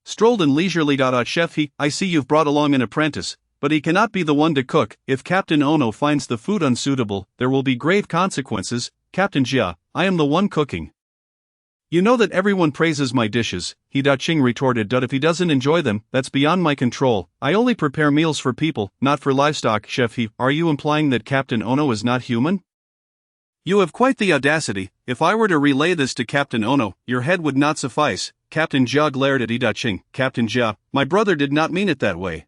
strolled in leisurely. Chef He, I see you've brought along an apprentice. But he cannot be the one to cook. If Captain Ono finds the food unsuitable, there will be grave consequences. Captain Jia, I am the one cooking. You know that everyone praises my dishes, He Daqing retorted. If he doesn't enjoy them, that's beyond my control. I only prepare meals for people, not for livestock. Chef He, are you implying that Captain Ono is not human? You have quite the audacity. If I were to relay this to Captain Ono, your head would not suffice. Captain Jia glared at He Daqing. Captain Jia, my brother did not mean it that way.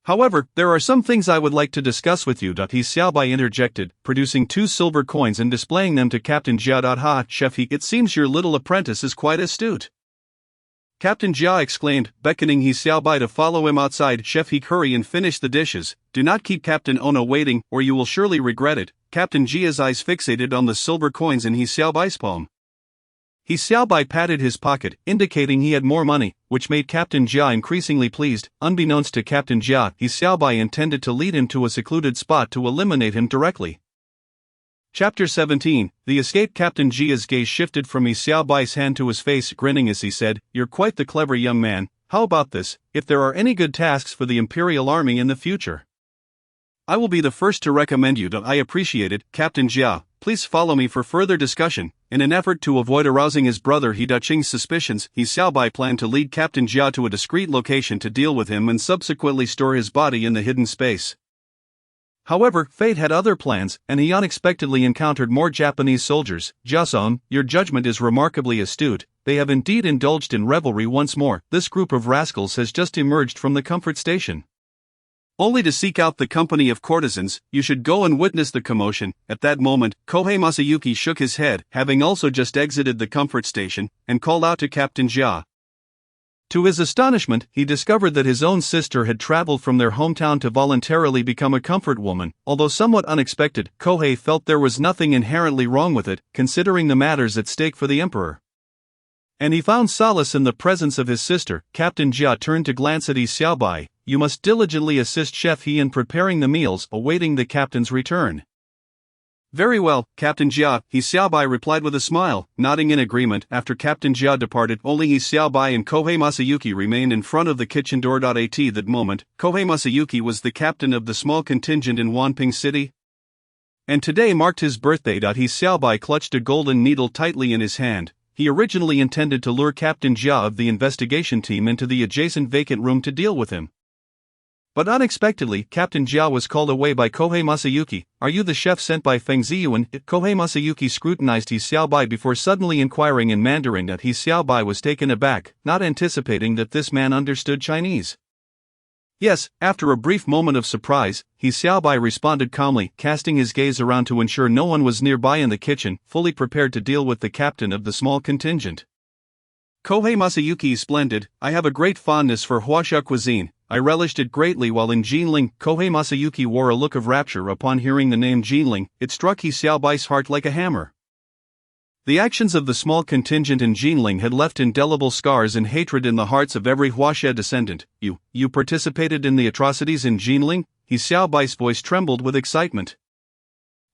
However, there are some things I would like to discuss with you. He Xiaobai interjected, producing 2 silver coins and displaying them to Captain Jia. Ha, Chef He, it seems your little apprentice is quite astute. Captain Jia exclaimed, beckoning He Xiaobai to follow him outside. Chef He, hurry and finish the dishes. Do not keep Captain Ono waiting, or you will surely regret it. Captain Jia's eyes fixated on the silver coins in He Xiaobai's palm. He Xiaobai patted his pocket, indicating he had more money, which made Captain Jia increasingly pleased. Unbeknownst to Captain Jia, He Xiaobai intended to lead him to a secluded spot to eliminate him directly. Chapter 17, The Escape. Captain Jia's gaze shifted from He Xiaobai's hand to his face, grinning as he said, You're quite the clever young man. How about this? If there are any good tasks for the Imperial Army in the future, I will be the first to recommend you. I appreciate it, Captain Jia. Please follow me for further discussion. In an effort to avoid arousing his brother He Daqing's suspicions, He Xiaobai planned to lead Captain Jia to a discreet location to deal with him and subsequently store his body in the hidden space. However, fate had other plans, and he unexpectedly encountered more Japanese soldiers. Jia-san, your judgment is remarkably astute. They have indeed indulged in revelry once more. This group of rascals has just emerged from the comfort station, only to seek out the company of courtesans. You should go and witness the commotion. At that moment, Kohei Masayuki shook his head, having also just exited the comfort station, and called out to Captain Jia. To his astonishment, he discovered that his own sister had traveled from their hometown to voluntarily become a comfort woman. Although somewhat unexpected, Kohei felt there was nothing inherently wrong with it, considering the matters at stake for the emperor. And he found solace in the presence of his sister. Captain Jia turned to glance at He Xiaobai. You must diligently assist Chef He in preparing the meals, awaiting the captain's return. Very well, Captain Jia, He Xiaobai replied with a smile, nodding in agreement. After Captain Jia departed, only He Xiaobai and Kohei Masayuki remained in front of the kitchen door. At that moment, Kohei Masayuki was the captain of the small contingent in Wanping City, and today marked his birthday. He Xiaobai clutched a golden needle tightly in his hand. He originally intended to lure Captain Jia of the investigation team into the adjacent vacant room to deal with him. But unexpectedly, Captain Jia was called away by Kohei Masayuki. Are you the chef sent by Feng Ziyuan? Kohei Masayuki scrutinized He Xiaobai before suddenly inquiring in Mandarin. He Xiaobai was taken aback, not anticipating that this man understood Chinese. Yes, after a brief moment of surprise, He Xiaobai responded calmly, casting his gaze around to ensure no one was nearby in the kitchen, fully prepared to deal with the captain of the small contingent. Kohei Masayuki is splendid. I have a great fondness for Huaxia cuisine. I relished it greatly while in Jinling. Kohei Masayuki wore a look of rapture upon hearing the name Jinling. It struck He Xiaobai's heart like a hammer. The actions of the small contingent in Jinling had left indelible scars and hatred in the hearts of every Huaxia descendant. You participated in the atrocities in Jinling? He Xiaobai's voice trembled with excitement.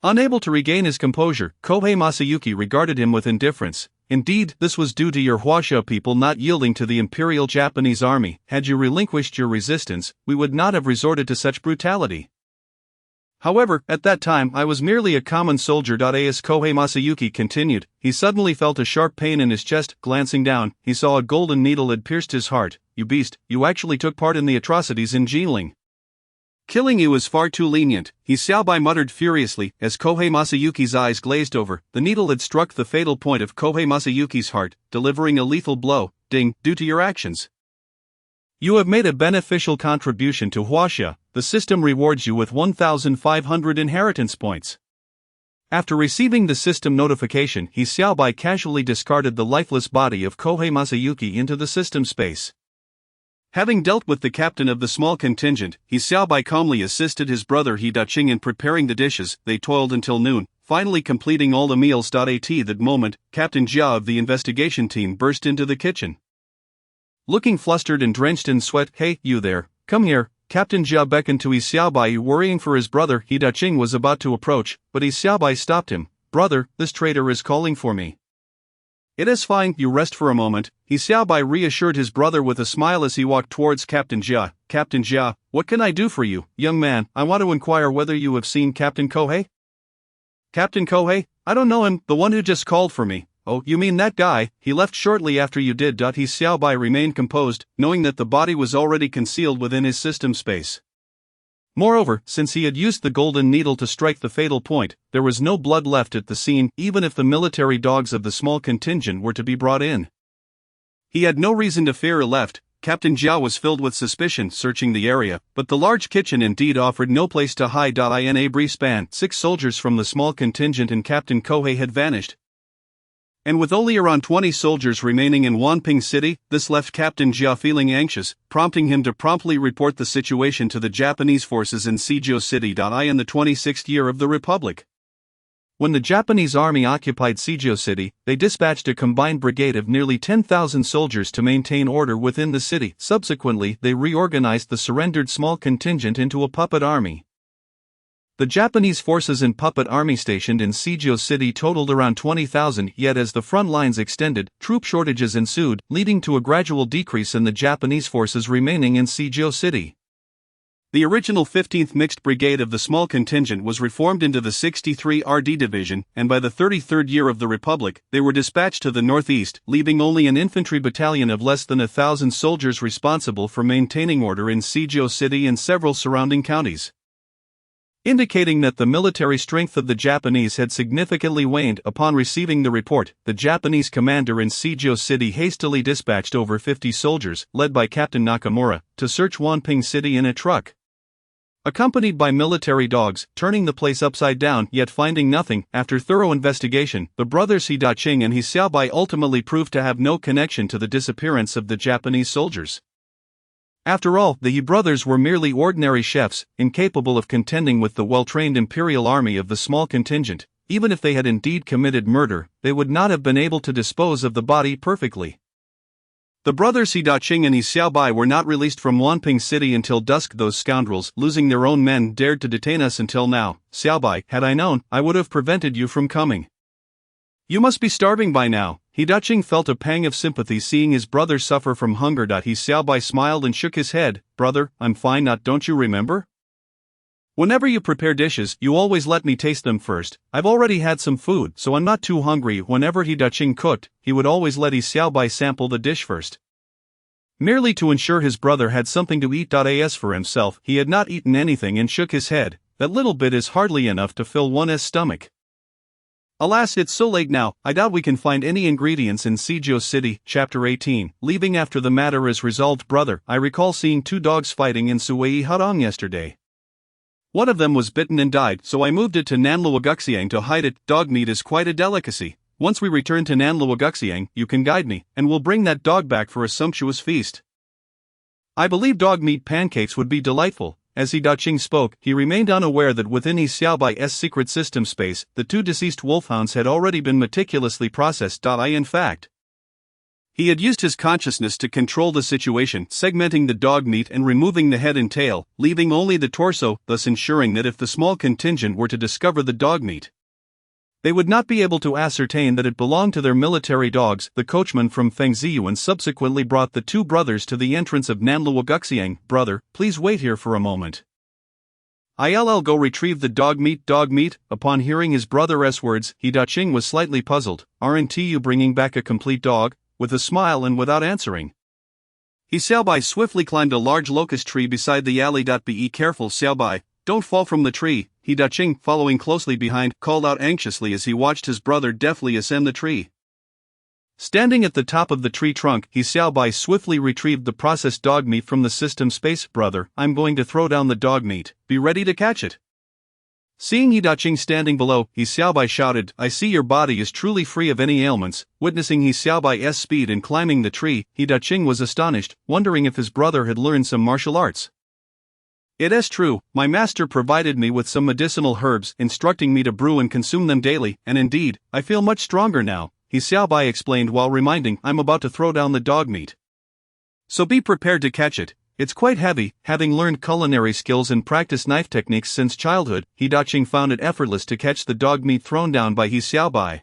Unable to regain his composure, Kohei Masayuki regarded him with indifference. Indeed, this was due to your Huaxia people not yielding to the Imperial Japanese Army. Had you relinquished your resistance, we would not have resorted to such brutality. However, at that time I was merely a common soldier. As Kohei Masayuki continued, he suddenly felt a sharp pain in his chest. Glancing down, he saw a golden needle had pierced his heart. You beast, you actually took part in the atrocities in Jinling. Killing you is far too lenient, He Xiaobai muttered furiously, as Kohei Masayuki's eyes glazed over. The needle had struck the fatal point of Kohei Masayuki's heart, delivering a lethal blow. Ding, due to your actions. You have made a beneficial contribution to Huaxia. The system rewards you with 1,500 inheritance points. After receiving the system notification, He Xiaobai casually discarded the lifeless body of Kohei Masayuki into the system space. Having dealt with the captain of the small contingent, He Xiaobai calmly assisted his brother He Daqing in preparing the dishes. They toiled until noon, finally completing all the meals. At that moment, Captain Jia of the investigation team burst into the kitchen. Looking flustered and drenched in sweat, Hey, you there, come here. Captain Jia beckoned to He Xiaobai, worrying for his brother. He Daqing was about to approach, but He Xiaobai stopped him. Brother, this traitor is calling for me. It is fine, you rest for a moment, He Xiaobai reassured his brother with a smile as he walked towards Captain Jia. Captain Jia, what can I do for you, young man? I want to inquire whether you have seen Captain Kohei? Captain Kohei? I don't know him, the one who just called for me. Oh, you mean that guy? He left shortly after you did. He Xiaobai remained composed, knowing that the body was already concealed within his system space. Moreover, since he had used the golden needle to strike the fatal point, there was no blood left at the scene, even if the military dogs of the small contingent were to be brought in. He had no reason to fear or left. Captain Jia was filled with suspicion, searching the area, but the large kitchen indeed offered no place to hide. In a brief span, 6 soldiers from the small contingent and Captain Kohei had vanished. And with only around 20 soldiers remaining in Wanping City, this left Captain Jia feeling anxious, prompting him to promptly report the situation to the Japanese forces in Suzhou City. In the 26th year of the Republic. When the Japanese army occupied Suzhou City, they dispatched a combined brigade of nearly 10,000 soldiers to maintain order within the city. Subsequently, they reorganized the surrendered small contingent into a puppet army. The Japanese forces and puppet army stationed in Suzhou City totaled around 20,000, yet as the front lines extended, troop shortages ensued, leading to a gradual decrease in the Japanese forces remaining in Suzhou City. The original 15th Mixed Brigade of the small contingent was reformed into the 63 RD Division, and by the 33rd year of the Republic, they were dispatched to the northeast, leaving only an infantry battalion of less than 1,000 soldiers responsible for maintaining order in Suzhou City and several surrounding counties. Indicating that the military strength of the Japanese had significantly waned. Upon receiving the report, the Japanese commander in Suzhou City hastily dispatched over 50 soldiers, led by Captain Nakamura, to search Wanping City in a truck. Accompanied by military dogs, turning the place upside down yet finding nothing. After thorough investigation, the brothers He Daqing and He Xiaobai ultimately proved to have no connection to the disappearance of the Japanese soldiers. After all, the He brothers were merely ordinary chefs, incapable of contending with the well-trained imperial army of the small contingent. Even if they had indeed committed murder, they would not have been able to dispose of the body perfectly. The brothers He Daqing and He Xiaobai were not released from Wanping City until dusk. Those scoundrels, losing their own men, dared to detain us until now. Xiaobai, had I known, I would have prevented you from coming. You must be starving by now. He Daqing felt a pang of sympathy seeing his brother suffer from hunger. He Xiaobai smiled and shook his head. Brother, I'm fine. Don't you remember? Whenever you prepare dishes, you always let me taste them first. I've already had some food, so I'm not too hungry. Whenever He Daqing cooked, he would always let He Xiaobai sample the dish first. Merely to ensure his brother had something to eat. As for himself, he had not eaten anything and shook his head. That little bit is hardly enough to fill one's stomach. Alas, it's so late now, I doubt we can find any ingredients in Suzhou City. Chapter 18. Leaving after the matter is resolved. Brother, I recall seeing 2 dogs fighting in Suwei Hadong yesterday. One of them was bitten and died, so I moved it to Nanluoguxiang to hide it. Dog meat is quite a delicacy. Once we return to Nanluoguxiang, you can guide me, and we'll bring that dog back for a sumptuous feast. I believe dog meat pancakes would be delightful. As He Daqing spoke, he remained unaware that within He Xiaobai's secret system space, the 2 deceased wolfhounds had already been meticulously processed. In fact, he had used his consciousness to control the situation, segmenting the dog meat and removing the head and tail, leaving only the torso, thus ensuring that if the small contingent were to discover the dog meat, they would not be able to ascertain that it belonged to their military dogs. The coachman from Fengziyuan subsequently brought the 2 brothers to the entrance of Nanluoguxiang. Brother, please wait here for a moment. I'll go retrieve the dog meat. Dog meat? Upon hearing his brother's words, He Daqing was slightly puzzled. Aren't you bringing back a complete dog? With a smile and without answering, He Xiaobai swiftly climbed a large locust tree beside the alley. Be careful, Xiaobai, don't fall from the tree. He Daqing, following closely behind, called out anxiously as he watched his brother deftly ascend the tree. Standing at the top of the tree trunk, He Xiaobai swiftly retrieved the processed dog meat from the system space. Brother, I'm going to throw down the dog meat. Be ready to catch it. Seeing He Daqing standing below, He Xiaobai shouted, I see your body is truly free of any ailments. Witnessing He Xiaobai's speed in climbing the tree, He Daqing was astonished, wondering if his brother had learned some martial arts. It is true, my master provided me with some medicinal herbs, instructing me to brew and consume them daily, and indeed, I feel much stronger now, He Xiaobai explained while reminding, I'm about to throw down the dog meat. So be prepared to catch it. It's quite heavy. Having learned culinary skills and practiced knife techniques since childhood, He Daqing found it effortless to catch the dog meat thrown down by He Xiaobai.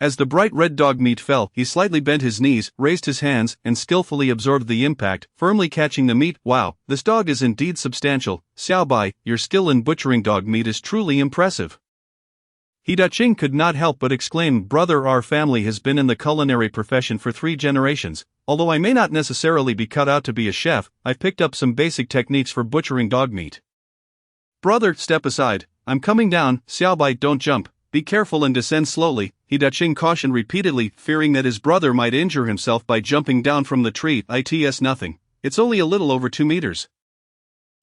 As the bright red dog meat fell, he slightly bent his knees, raised his hands, and skillfully absorbed the impact, firmly catching the meat. Wow, this dog is indeed substantial. Xiaobai, your skill in butchering dog meat is truly impressive. He Daqing could not help but exclaim, Brother, our family has been in the culinary profession for 3 generations. Although I may not necessarily be cut out to be a chef, I've picked up some basic techniques for butchering dog meat. Brother, step aside. I'm coming down. Xiaobai, don't jump. Be careful and descend slowly. He Daqing cautioned repeatedly, fearing that his brother might injure himself by jumping down from the tree. It's nothing. It's only a little over 2 meters.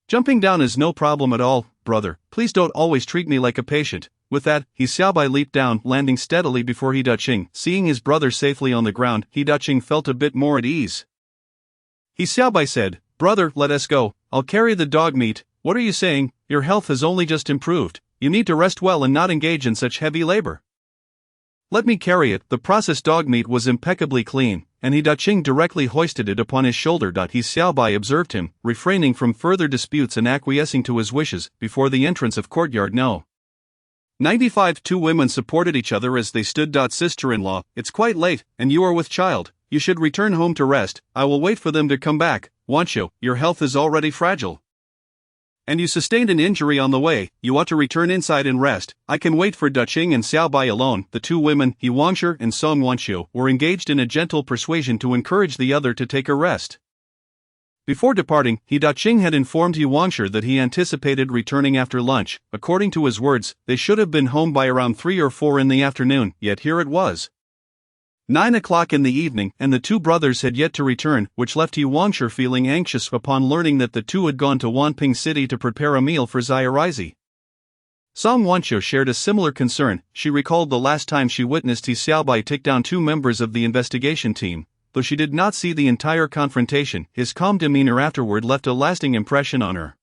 Jumping down is no problem at all, brother. Please don't always treat me like a patient. With that, He Xiaobai leaped down, landing steadily before He Daqing. Seeing his brother safely on the ground, He Daqing felt a bit more at ease. He Xiaobai said, Brother, let us go. I'll carry the dog meat. What are you saying? Your health has only just improved. You need to rest well and not engage in such heavy labor. Let me carry it. The processed dog meat was impeccably clean, and He Daqing directly hoisted it upon his shoulder. He Xiaobai observed him, refraining from further disputes and acquiescing to his wishes, before the entrance of Courtyard No. 95. 2 women supported each other as they stood. Sister-in-law, it's quite late, and you are with child. You should return home to rest. I will wait for them to come back. Wanqiu, your health is already fragile, and you sustained an injury on the way. You ought to return inside and rest. I can wait for Daqing and Xiaobai alone. The 2 women, He Wangshi and Song Wanqiu, were engaged in a gentle persuasion to encourage the other to take a rest. Before departing, He Daqing had informed He Wangshi that he anticipated returning after lunch. According to his words, they should have been home by around 3 or 4 in the afternoon, yet here it was. 9 o'clock in the evening, and the two brothers had yet to return, which left He Wangsher feeling anxious upon learning that the two had gone to Wanping City to prepare a meal for Xiaorizhi. Song Wanqiu shared a similar concern. She recalled the last time she witnessed He Xiaobai take down two members of the investigation team. Though she did not see the entire confrontation, his calm demeanor afterward left a lasting impression on her.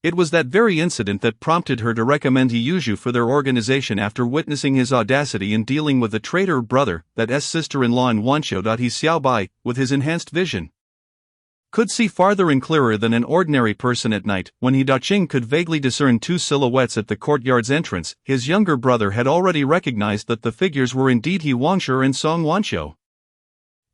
It was that very incident that prompted her to recommend He Yuzhu for their organization after witnessing his audacity in dealing with the traitor brother, that's sister-in-law in Wanqiu. He Xiaobai, with his enhanced vision, could see farther and clearer than an ordinary person at night. When He Daqing could vaguely discern two silhouettes at the courtyard's entrance, his younger brother had already recognized that the figures were indeed He Wangsher and Song Wanqiu.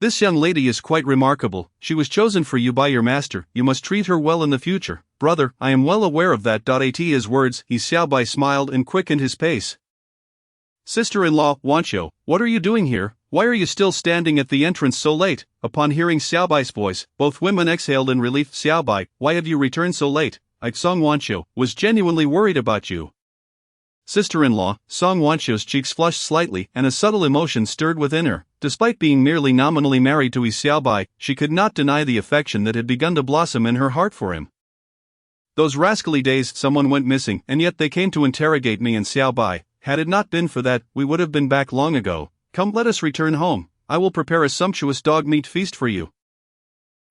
"This young lady is quite remarkable. She was chosen for you by your master. You must treat her well in the future." "Brother, I am well aware of that." At his words, He Xiaobai smiled and quickened his pace. "Sister-in-law, Wanqiu, what are you doing here? Why are you still standing at the entrance so late?" Upon hearing Xiaobai's voice, both women exhaled in relief. "Xiaobai, why have you returned so late? Song Wanqiu was genuinely worried about you." "Sister-in-law," Song Wanqiu's cheeks flushed slightly, and a subtle emotion stirred within her. Despite being merely nominally married to He Xiaobai, she could not deny the affection that had begun to blossom in her heart for him. "Those rascally days, someone went missing, and yet they came to interrogate me and Xiaobai. Had it not been for that, we would have been back long ago. Come, let us return home. I will prepare a sumptuous dog meat feast for you."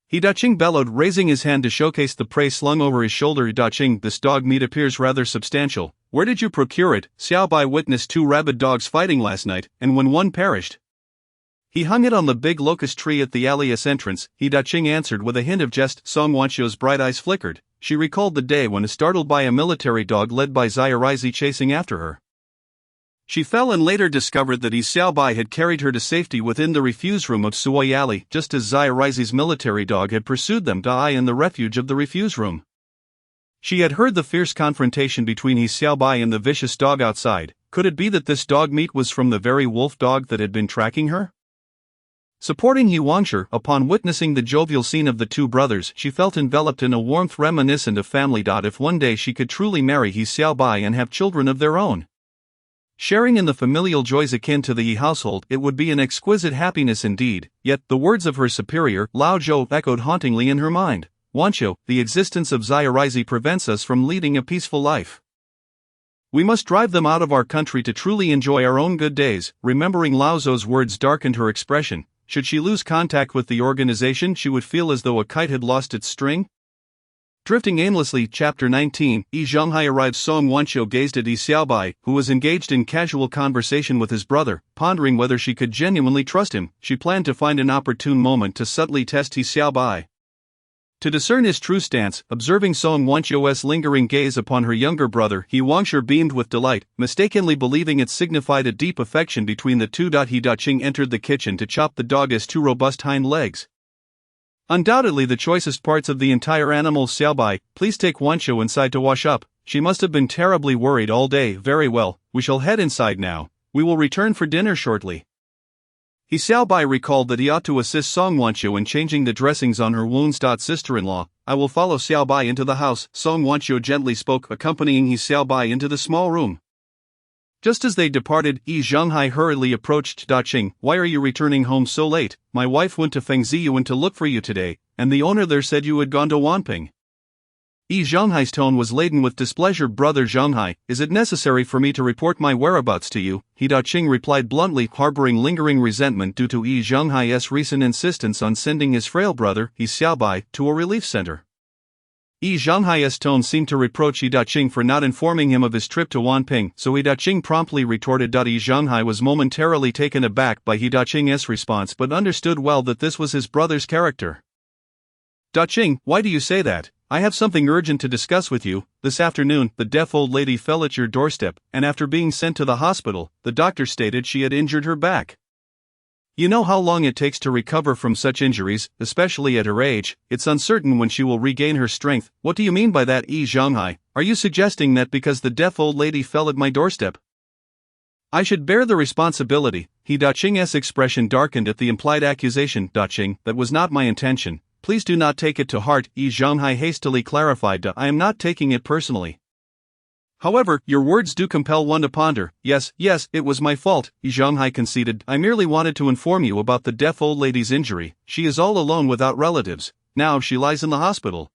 He Daqing bellowed, raising his hand to showcase the prey slung over his shoulder. "Daqing, this dog meat appears rather substantial. Where did you procure it?" "Xiaobai witnessed two rabid dogs fighting last night, and when one perished, he hung it on the big locust tree at the alias entrance," He Daqing answered with a hint of jest. Song Wanqiu's bright eyes flickered. She recalled the day when, startled by a military dog led by Xiaorizhi chasing after her, she fell and later discovered that He Xiaobai had carried her to safety within the refuse room of Suoi Alley, just as Xiaorizhi's military dog had pursued them to in the refuge of the refuse room. She had heard the fierce confrontation between He Xiaobai and the vicious dog outside. Could it be that this dog meat was from the very wolf dog that had been tracking her? Supporting He Wangsher, upon witnessing the jovial scene of the two brothers, she felt enveloped in a warmth reminiscent of family. If one day she could truly marry He Xiaobai and have children of their own, sharing in the familial joys akin to the He household, it would be an exquisite happiness indeed. Yet, the words of her superior, Lao Zhou, echoed hauntingly in her mind. "Wanqiu, the existence of Xiaorizhi prevents us from leading a peaceful life. We must drive them out of our country to truly enjoy our own good days." Remembering Lao Zhou's words darkened her expression. Should she lose contact with the organization, she would feel as though a kite had lost its string. Drifting aimlessly. Chapter 19. Yi Zhonghai arrived. Song Wanqiu gazed at Yi Xiaobai, who was engaged in casual conversation with his brother, pondering whether she could genuinely trust him. She planned to find an opportune moment to subtly test Yi Xiaobai, to discern his true stance. Observing Song Wanqiu's lingering gaze upon her younger brother, He Wangsher beamed with delight, mistakenly believing it signified a deep affection between the two. He Daqing entered the kitchen to chop the dog's two robust hind legs, undoubtedly the choicest parts of the entire animal. "Xiaobai, please take Wanqiu inside to wash up. She must have been terribly worried all day." "Very well, we shall head inside now. We will return for dinner shortly." He Xiaobai recalled that he ought to assist Song Wanqiu in changing the dressings on her wounds. "Sister-in-law, I will follow Xiaobai into the house," Song Wanqiu gently spoke, accompanying He Xiaobai into the small room. Just as they departed, Yi Zhonghai hurriedly approached Daqing. "Why are you returning home so late? My wife went to Fengziyuan to look for you today, and the owner there said you had gone to Wanping." Yi Zhonghai's tone was laden with displeasure. "Brother Zhonghai, is it necessary for me to report my whereabouts to you?" He Daqing replied bluntly, harboring lingering resentment due to Yi Zhonghai's recent insistence on sending his frail brother, He Xiaobai, to a relief center. Yi Zhonghai's tone seemed to reproach Yi Daqing for not informing him of his trip to Wanping, so Yi Daqing promptly retorted. Yi Zhonghai was momentarily taken aback by Yi Daqing's response but understood well that this was his brother's character. "Daqing, why do you say that? I have something urgent to discuss with you. This afternoon, the deaf old lady fell at your doorstep, and after being sent to the hospital, the doctor stated she had injured her back. You know how long it takes to recover from such injuries, especially at her age. It's uncertain when she will regain her strength." "What do you mean by that, Yi Zhonghai? Are you suggesting that because the deaf old lady fell at my doorstep, I should bear the responsibility?" He Daqing's expression darkened at the implied accusation. "Daqing, that was not my intention. Please do not take it to heart," Yi Zhonghai hastily clarified. "I am not taking it personally. However, your words do compel one to ponder. Yes, it was my fault, He Zhanghai conceded. I merely wanted to inform you about the deaf old lady's injury. She is all alone without relatives. Now she lies in the hospital,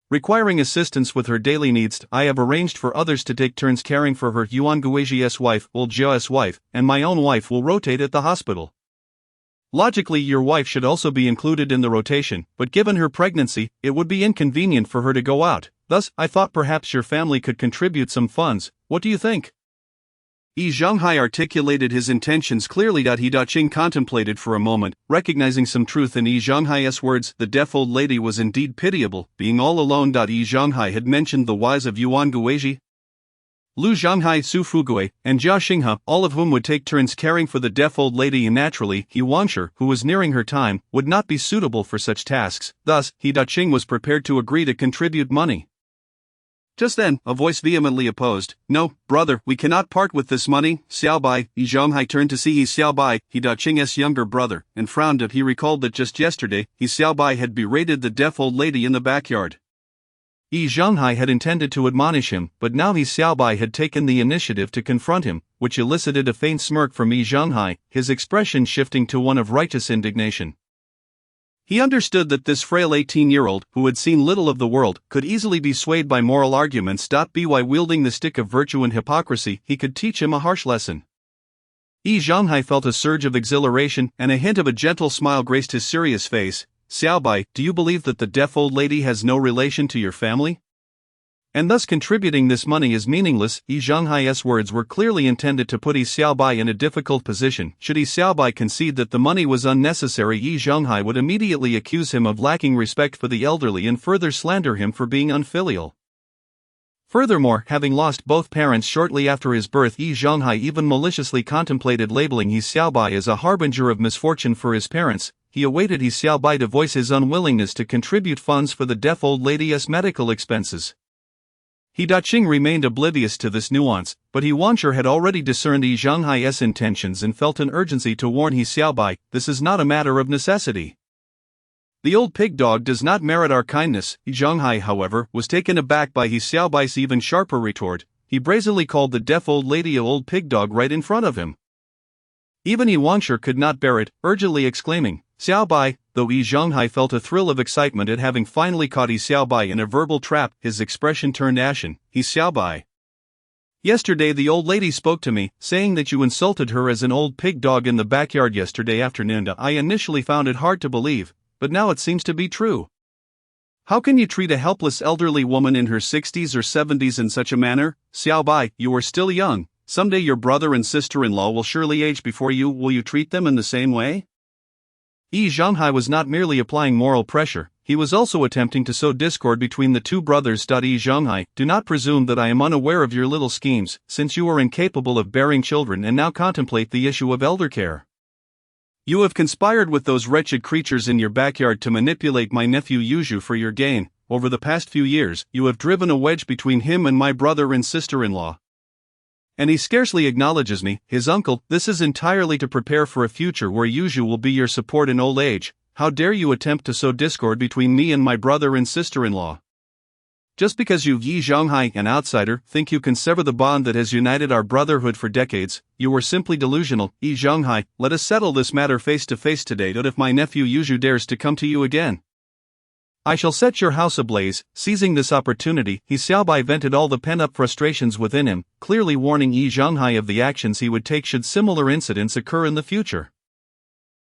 requiring assistance with her daily needs. I have arranged for others to take turns caring for her. Yuan Guizhi's wife, old Jia's wife, and my own wife will rotate at the hospital. Logically, your wife should also be included in the rotation, but given her pregnancy, it would be inconvenient for her to go out. Thus, I thought perhaps your family could contribute some funds. What do you think? Yi Zhanghai articulated his intentions clearly. He Daqing contemplated for a moment, recognizing some truth in Yi Zhanghai's words. The deaf old lady was indeed pitiable, being all alone. Yi Zhanghai had mentioned the wives of Yuan Guizhi, Lu Zhanghai, Su Fugui, and Jia Xinghe, all of whom would take turns caring for the deaf old lady, and naturally, He Wansher, who was nearing her time, would not be suitable for such tasks. Thus, He Daqing was prepared to agree to contribute money. Just then, a voice vehemently opposed. No, brother, we cannot part with this money. Xiaobai. Yi Zhanghai turned to see He Xiaobai, He Daqing's younger brother, and frowned. He recalled that just yesterday, He Xiaobai had berated the deaf old lady in the backyard. Yi Zhanghai had intended to admonish him, but now He Xiaobai had taken the initiative to confront him, which elicited a faint smirk from Yi Zhanghai, his expression shifting to one of righteous indignation. He understood that this frail 18-year-old, who had seen little of the world, could easily be swayed by moral arguments. By wielding the stick of virtue and hypocrisy, he could teach him a harsh lesson. Yi Zhanghai felt a surge of exhilaration, and a hint of a gentle smile graced his serious face. Xiaobai, do you believe that the deaf old lady has no relation to your family? And thus contributing this money is meaningless. Yi Zhanghai's words were clearly intended to put Yi Xiaobai in a difficult position. Should Yi Xiaobai concede that the money was unnecessary, Yi Zhanghai would immediately accuse him of lacking respect for the elderly and further slander him for being unfilial. Furthermore, having lost both parents shortly after his birth, Yi Zhanghai even maliciously contemplated labeling Yi Xiaobai as a harbinger of misfortune for his parents. He awaited Yi Xiaobai to voice his unwillingness to contribute funds for the deaf old lady's medical expenses. He Daqing remained oblivious to this nuance, but He Wansher had already discerned Yi Zhanghai's intentions and felt an urgency to warn Yi Xiaobai. This is not a matter of necessity. The old pig dog does not merit our kindness. Yi Zhanghai, however, was taken aback by Yi Xiaobai's even sharper retort. He brazenly called the deaf old lady a old pig dog right in front of him. Even Yi Wansher could not bear it, urgently exclaiming, Xiaobai. Though Yi Zhanghai felt a thrill of excitement at having finally caught Yi Xiaobai in a verbal trap, his expression turned ashen. Yi Xiaobai, yesterday the old lady spoke to me, saying that you insulted her as an old pig dog in the backyard yesterday afternoon. I initially found it hard to believe, but now it seems to be true. How can you treat a helpless elderly woman in her 60s or 70s in such a manner? Xiaobai, you are still young. Someday your brother and sister-in-law will surely age before you. Will you treat them in the same way? Yi Zhanghai was not merely applying moral pressure, he was also attempting to sow discord between the two brothers. Yi Zhanghai, do not presume that I am unaware of your little schemes, since you are incapable of bearing children and now contemplate the issue of elder care. You have conspired with those wretched creatures in your backyard to manipulate my nephew Yuzhu for your gain. Over the past few years, you have driven a wedge between him and my brother and sister-in-law. And he scarcely acknowledges me, his uncle. This is entirely to prepare for a future where Yuzhu will be your support in old age. How dare you attempt to sow discord between me and my brother and sister-in-law? Just because you, Yi Zhanghai, an outsider, think you can sever the bond that has united our brotherhood for decades, you are simply delusional. Yi Zhanghai, let us settle this matter face to face today. If my nephew Yuzhu dares to come to you again, I shall set your house ablaze. Seizing this opportunity, He Xiaobai vented all the pent-up frustrations within him, clearly warning Yi Zhanghai of the actions he would take should similar incidents occur in the future.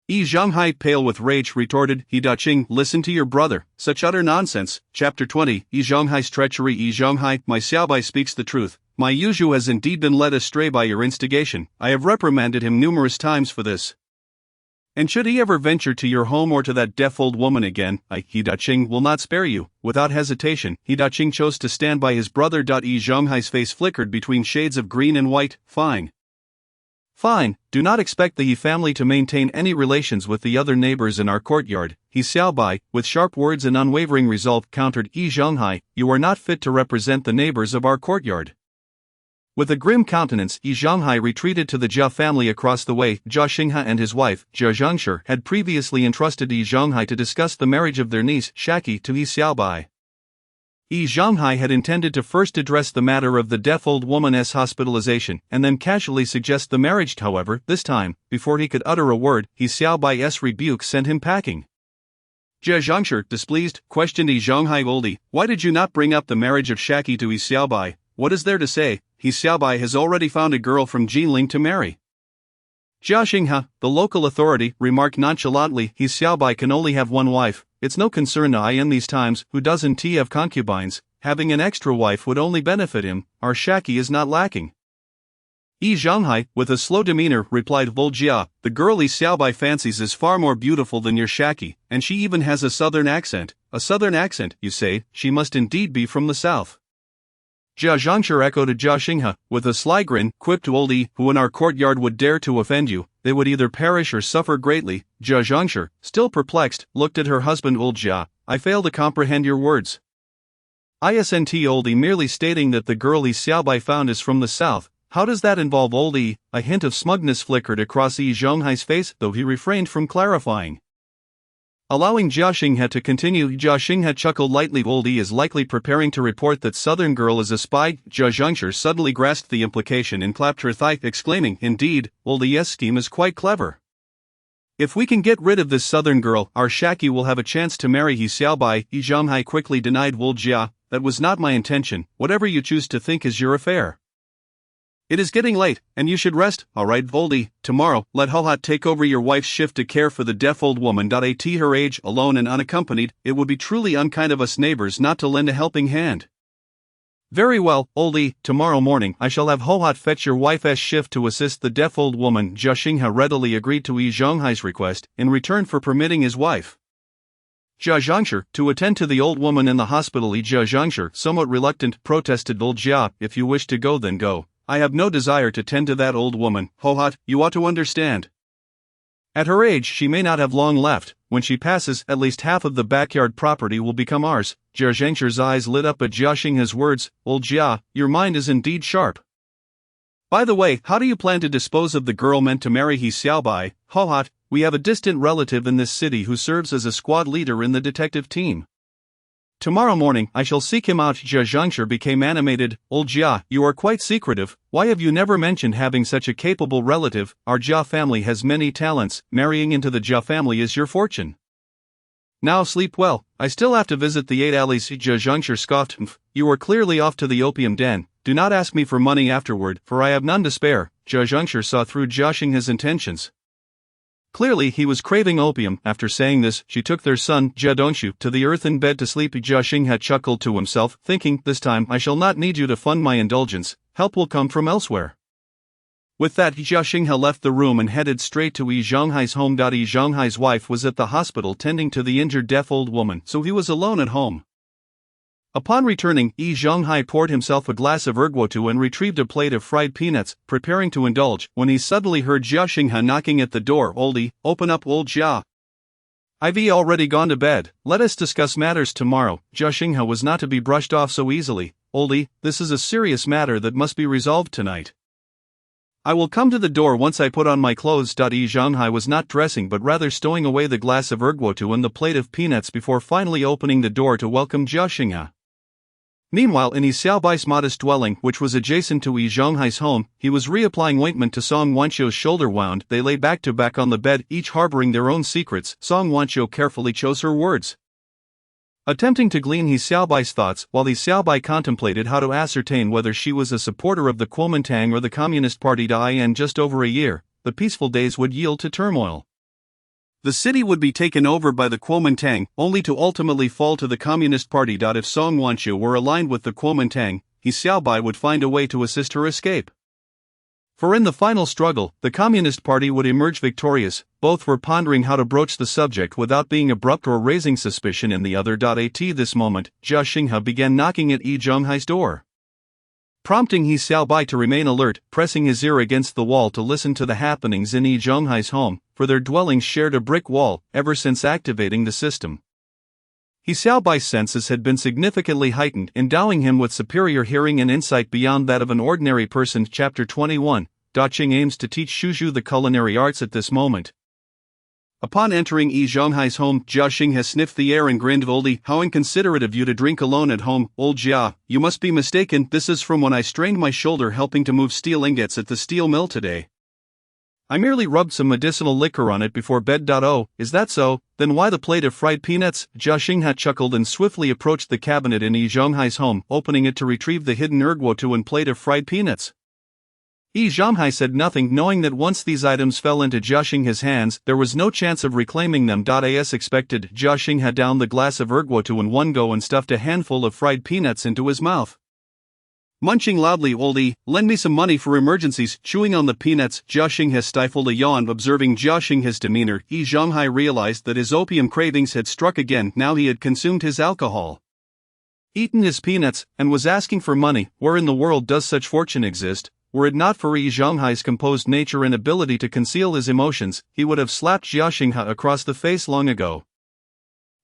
Yi Zhanghai, pale with rage, retorted, He Daqing, listen to your brother, such utter nonsense. Chapter 20, Yi Zhanghai's treachery. Yi Zhanghai, my Xiaobai speaks the truth. My Yuzhu has indeed been led astray by your instigation. I have reprimanded him numerous times for this. And should he ever venture to your home or to that deaf old woman again, I, He Daqing, will not spare you. Without hesitation, He Daqing chose to stand by his brother. Yi Zhanghai's face flickered between shades of green and white. Fine. Fine, do not expect the Yi family to maintain any relations with the other neighbors in our courtyard. He Xiaobai, with sharp words and unwavering resolve, countered, Yi Zhanghai, you are not fit to represent the neighbors of our courtyard. With a grim countenance, Yi Zhanghai retreated to the Jia family across the way. Jia Xinghe and his wife, Jia Zhangshi, had previously entrusted Yi Zhanghai to discuss the marriage of their niece, Shaki, to Yi Xiaobai. Yi Zhonghai had intended to first address the matter of the deaf old woman's hospitalization and then casually suggest the marriage. However, this time, before he could utter a word, He Xiaobai's rebuke sent him packing. Jia Zhongshi, displeased, questioned Yi Zhonghai. Oldie, why did you not bring up the marriage of Shaki to Yi Xiaobai? What is there to say? Yi Xiaobai has already found a girl from Jinling to marry. Jia Xinghe, the local authority, remarked nonchalantly, Yi Xiaobai can only have one wife. It's no concern to I in these times, who doesn't have concubines. Having an extra wife would only benefit him. Our Shaki is not lacking. Yi Zhonghai, with a slow demeanor, replied, Volgjia, the girl Yi Xiaobai fancies is far more beautiful than your Shaki, and she even has a southern accent. A southern accent, you say? She must indeed be from the south. Jia Zhongshi echoed Jia Xinghe, with a sly grin, quipped to Old Yi, who in our courtyard would dare to offend you, they would either perish or suffer greatly. Jia Zhongshi, still perplexed, looked at her husband. Old Jia, I fail to comprehend your words. Isn't Old Yi merely stating that the girl Yi Xiaobai found is from the south? How does that involve Old Yi? A hint of smugness flickered across Yi Zhonghai's face, though he refrained from clarifying. Allowing Jia Xinghe to continue, Jia Xinghe chuckled lightly. Old Yi is likely preparing to report that southern girl is a spy. Jia Zhongshi suddenly grasped the implication and clapped her thigh, exclaiming, Indeed, Old Yi's scheme is quite clever. If we can get rid of this southern girl, our Shaki will have a chance to marry Yi Xiaobai. Yi Zhonghai quickly denied. Jia, that was not my intention. Whatever you choose to think is your affair. It is getting late, and you should rest. Alright, Voldy, tomorrow, let Hohat take over your wife's shift to care for the deaf old woman. At her age, alone and unaccompanied, it would be truly unkind of us neighbors not to lend a helping hand. Very well, Oldie, tomorrow morning I shall have Hohat fetch your wife's shift to assist the deaf old woman. Jia Xinghe readily agreed to Yi Zhonghai's request, in return for permitting his wife, Jia Zhongshi, to attend to the old woman in the hospital. Yi Zhongshi, somewhat reluctant, protested. Old Jia, if you wish to go then go. I have no desire to tend to that old woman. Hohat, you ought to understand. At her age she may not have long left. When she passes, at least half of the backyard property will become ours. Jia Zhongxi's eyes lit up at Jia Xinghe's words. Old Jia, your mind is indeed sharp. By the way, how do you plan to dispose of the girl meant to marry He Xiaobai? Hohat, we have a distant relative in this city who serves as a squad leader in the detective team. Tomorrow morning I shall seek him out. Jia Zhongshi became animated. Old Jia, you are quite secretive. Why have you never mentioned having such a capable relative? Our Jia family has many talents. Marrying into the Jia family is your fortune. Now sleep well. I still have to visit the 8 alleys. Jia Zhongshi scoffed. You are clearly off to the opium den. Do not ask me for money afterward, for I have none to spare. Jia Zhongshi saw through Jia Xinghe's intentions. Clearly he was craving opium. After saying this, she took their son, Jia Dongxu, to the earthen bed to sleep. Jia Xinghe chuckled to himself, thinking, this time I shall not need you to fund my indulgence, help will come from elsewhere. With that, Jia Xinghe left the room and headed straight to Yi Zhonghai's home. Yi Zhonghai's wife was at the hospital tending to the injured deaf old woman, so he was alone at home. Upon returning, Yi Zhonghai poured himself a glass of erguotu and retrieved a plate of fried peanuts, preparing to indulge, when he suddenly heard Jia Xinghe knocking at the door. Oldie, open up. Old Jia, I've already gone to bed. Let us discuss matters tomorrow. Jia Xinghe was not to be brushed off so easily. Oldie, this is a serious matter that must be resolved tonight. I will come to the door once I put on my clothes. Yi Zhonghai was not dressing but rather stowing away the glass of erguotu and the plate of peanuts before finally opening the door to welcome Jia Xinghe. Meanwhile, in Yi Xiaobai's modest dwelling, which was adjacent to Yi Zhonghai's home, he was reapplying ointment to Song Wanqiu's shoulder wound. They lay back to back on the bed, each harboring their own secrets. Song Wanqiu carefully chose her words, attempting to glean Yi Xiaobai's thoughts, while Yi Xiaobai contemplated how to ascertain whether she was a supporter of the Kuomintang or the Communist Party. In just over a year, the peaceful days would yield to turmoil. The city would be taken over by the Kuomintang, only to ultimately fall to the Communist Party. If Song Wanqiu were aligned with the Kuomintang, Yi Xiaobai would find a way to assist her escape. For in the final struggle, the Communist Party would emerge victorious. Both were pondering how to broach the subject without being abrupt or raising suspicion in the other. At this moment, Jia Xinghe began knocking at Yi Zhonghai's door, prompting Yi Xiaobai to remain alert, pressing his ear against the wall to listen to the happenings in Yi Zhonghai's home, for their dwellings shared a brick wall. Ever since activating the system, Yi Xiaobai's senses had been significantly heightened, endowing him with superior hearing and insight beyond that of an ordinary person. Chapter 21. Daqing aims to teach Shuzhou the culinary arts. At this moment, Upon entering Yi Zhonghai's home, Jia Xinghe sniffed the air and grinned. Oldie, how inconsiderate of you to drink alone at home. Old Jia, you must be mistaken, this is from when I strained my shoulder helping to move steel ingots at the steel mill today. I merely rubbed some medicinal liquor on it before bed. Oh, is that so? Then why the plate of fried peanuts? Jia Xinghe chuckled and swiftly approached the cabinet in Yi Zhonghai's home, opening it to retrieve the hidden erguotuan plate of fried peanuts. Yi Zhonghai said nothing, knowing that once these items fell into Jia Xinghe's hands, there was no chance of reclaiming them. As expected, Jia Xinghe downed the glass of erguotu in one go and stuffed a handful of fried peanuts into his mouth. Munching loudly. Oldie, lend me some money for emergencies. Chewing on the peanuts, Jia Xinghe stifled a yawn. Observing Jia Xinghe's demeanor, Yi Zhonghai realized that his opium cravings had struck again. Now he had consumed his alcohol, eaten his peanuts, and was asking for money. Where in the world does such fortune exist? Were it not for Yi Zhonghai's composed nature and ability to conceal his emotions, he would have slapped Jia Xinghe across the face long ago.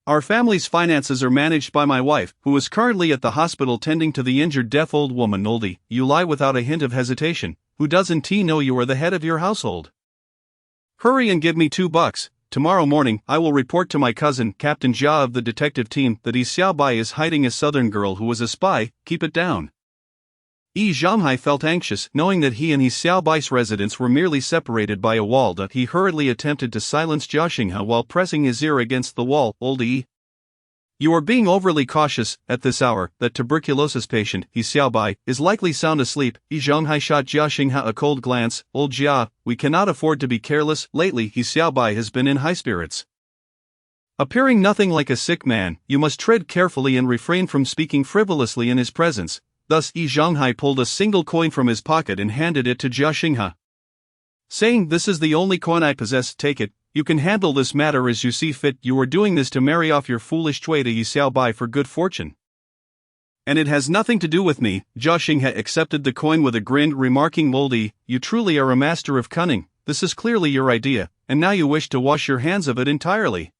Our family's finances are managed by my wife, who is currently at the hospital tending to the injured deaf old woman. Oldie, you lie without a hint of hesitation. Who doesn't know you are the head of your household? Hurry and give me $2. Tomorrow morning, I will report to my cousin, Captain Jia of the detective team, that Yi Xiaobai is hiding a southern girl who was a spy. Keep it down. Yi Zhonghai felt anxious, knowing that he and Yi Xiaobai's residence were merely separated by a wall. He hurriedly attempted to silence Jia Xinghe while pressing his ear against the wall. Oldie, you are being overly cautious. At this hour, that tuberculosis patient, Yi Xiaobai, is likely sound asleep. Yi Zhonghai shot Jia Xinghe a cold glance. Old Jia, we cannot afford to be careless. Lately, Yi Xiaobai has been in high spirits. Appearing nothing like a sick man, you must tread carefully and refrain from speaking frivolously in his presence. Thus, Yi Zhonghai pulled a single coin from his pocket and handed it to Jia Xinghe, saying, this is the only coin I possess, take it. You can handle this matter as you see fit. You are doing this to marry off your foolish Cui to Yi Xiaobai for good fortune, and it has nothing to do with me. Jia Xinghe accepted the coin with a grin, remarking, Oldie, you truly are a master of cunning. This is clearly your idea, and now you wish to wash your hands of it entirely.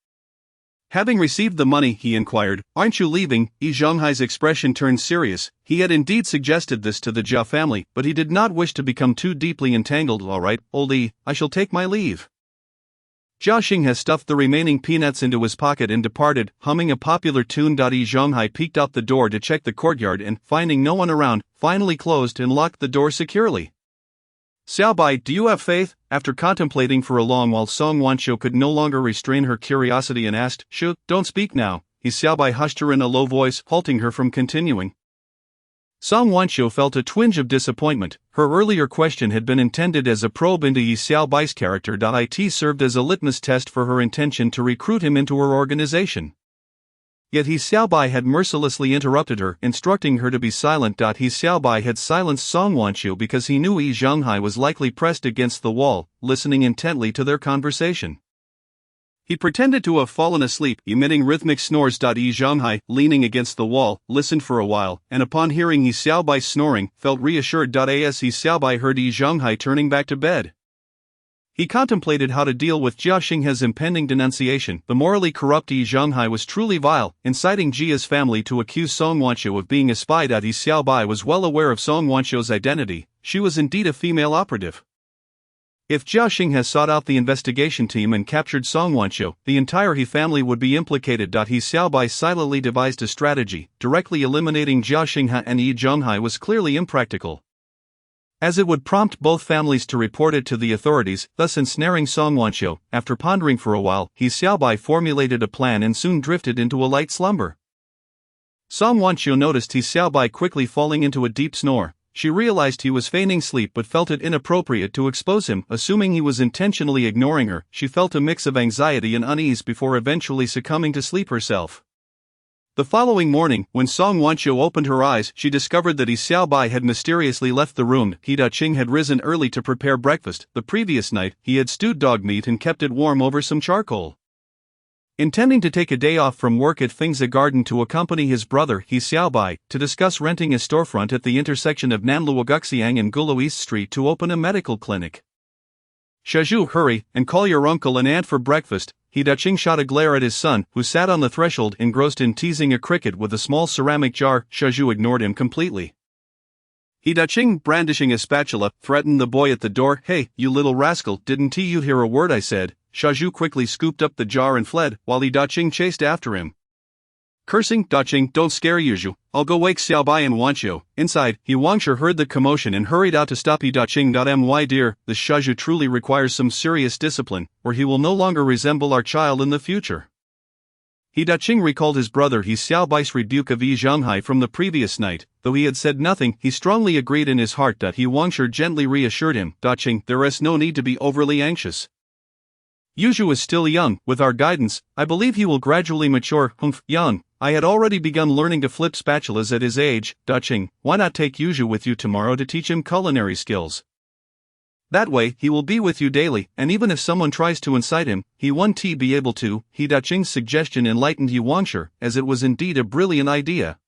Having received the money, he inquired, aren't you leaving? Yi Zhonghai's expression turned serious. He had indeed suggested this to the Jia family, but he did not wish to become too deeply entangled. All right, Oldie, I shall take my leave. Jia Xinghe stuffed the remaining peanuts into his pocket and departed, humming a popular tune. Yi Zhonghai peeked out the door to check the courtyard and, finding no one around, finally closed and locked the door securely. Xiaobai, do you have faith? After contemplating for a long while, Song Wanqiu could no longer restrain her curiosity and asked, Shu, don't speak now. Yi Xiaobai hushed her in a low voice, halting her from continuing. Song Wanqiu felt a twinge of disappointment. Her earlier question had been intended as a probe into Yi Xiaobai's character. It served as a litmus test for her intention to recruit him into her organization. Yet Yi Xiaobai had mercilessly interrupted her, instructing her to be silent. Yi Xiaobai had silenced Song Wanqiu because he knew Yi Zhonghai was likely pressed against the wall, listening intently to their conversation. He pretended to have fallen asleep, emitting rhythmic snores. Yi Zhonghai, leaning against the wall, listened for a while, and upon hearing Yi Xiaobai's snoring, felt reassured. As Yi Xiaobai heard Yi Zhonghai turning back to bed, he contemplated how to deal with Jia Xinghe's impending denunciation. The morally corrupt Yi Zhonghai was truly vile, inciting Jia's family to accuse Song Wanqiu of being a spy. Yi Xiaobai was well aware of Song Wanqiu's identity. She was indeed a female operative. If Jia Xinghe sought out the investigation team and captured Song Wanqiu, the entire He family would be implicated. Yi Xiaobai silently devised a strategy. Directly eliminating Jia Xinghe and Yi Zhonghai was clearly impractical, as it would prompt both families to report it to the authorities, thus ensnaring Song Wanqiu. After pondering for a while, Yi Xiaobai formulated a plan and soon drifted into a light slumber. Song Wanqiu noticed Yi Xiaobai quickly falling into a deep snore. She realized he was feigning sleep but felt it inappropriate to expose him. Assuming he was intentionally ignoring her, she felt a mix of anxiety and unease before eventually succumbing to sleep herself. The following morning, when Song Wanqiu opened her eyes, she discovered that Yi Xiaobai had mysteriously left the room. He Daqing had risen early to prepare breakfast. The previous night, he had stewed dog meat and kept it warm over some charcoal. Intending to take a day off from work at Fingzi Garden to accompany his brother, Yi Xiaobai, to discuss renting a storefront at the intersection of Nanluo Guxiang and Gulu East Street to open a medical clinic. Shazhu, hurry, and call your uncle and aunt for breakfast. He Daqing shot a glare at his son, who sat on the threshold engrossed in teasing a cricket with a small ceramic jar. Shazhu ignored him completely. He Daqing, brandishing a spatula, threatened the boy at the door. Hey, you little rascal, didn't you hear a word I said? Shaju quickly scooped up the jar and fled, while He Daqing chased after him. Cursing, Daqing, don't scare Yuju, I'll go wake Xiaobai and Wanqiu. Inside, He Wangshu heard the commotion and hurried out to stop He Daqing. My dear, the Shaju truly requires some serious discipline, or he will no longer resemble our child in the future. He Daqing recalled his brother He Xiaobai's rebuke of Yi Zhanghai from the previous night. Though he had said nothing, he strongly agreed in his heart that He Wangshu gently reassured him, Daqing, there is no need to be overly anxious. Yuju is still young, with our guidance, I believe he will gradually mature. Young. I had already begun learning to flip spatulas at his age, Daqing, why not take Yuju with you tomorrow to teach him culinary skills? That way, he will be with you daily, and even if someone tries to incite him, he won't be able to. He Daqing's suggestion enlightened Yi Wangshu, as it was indeed a brilliant idea.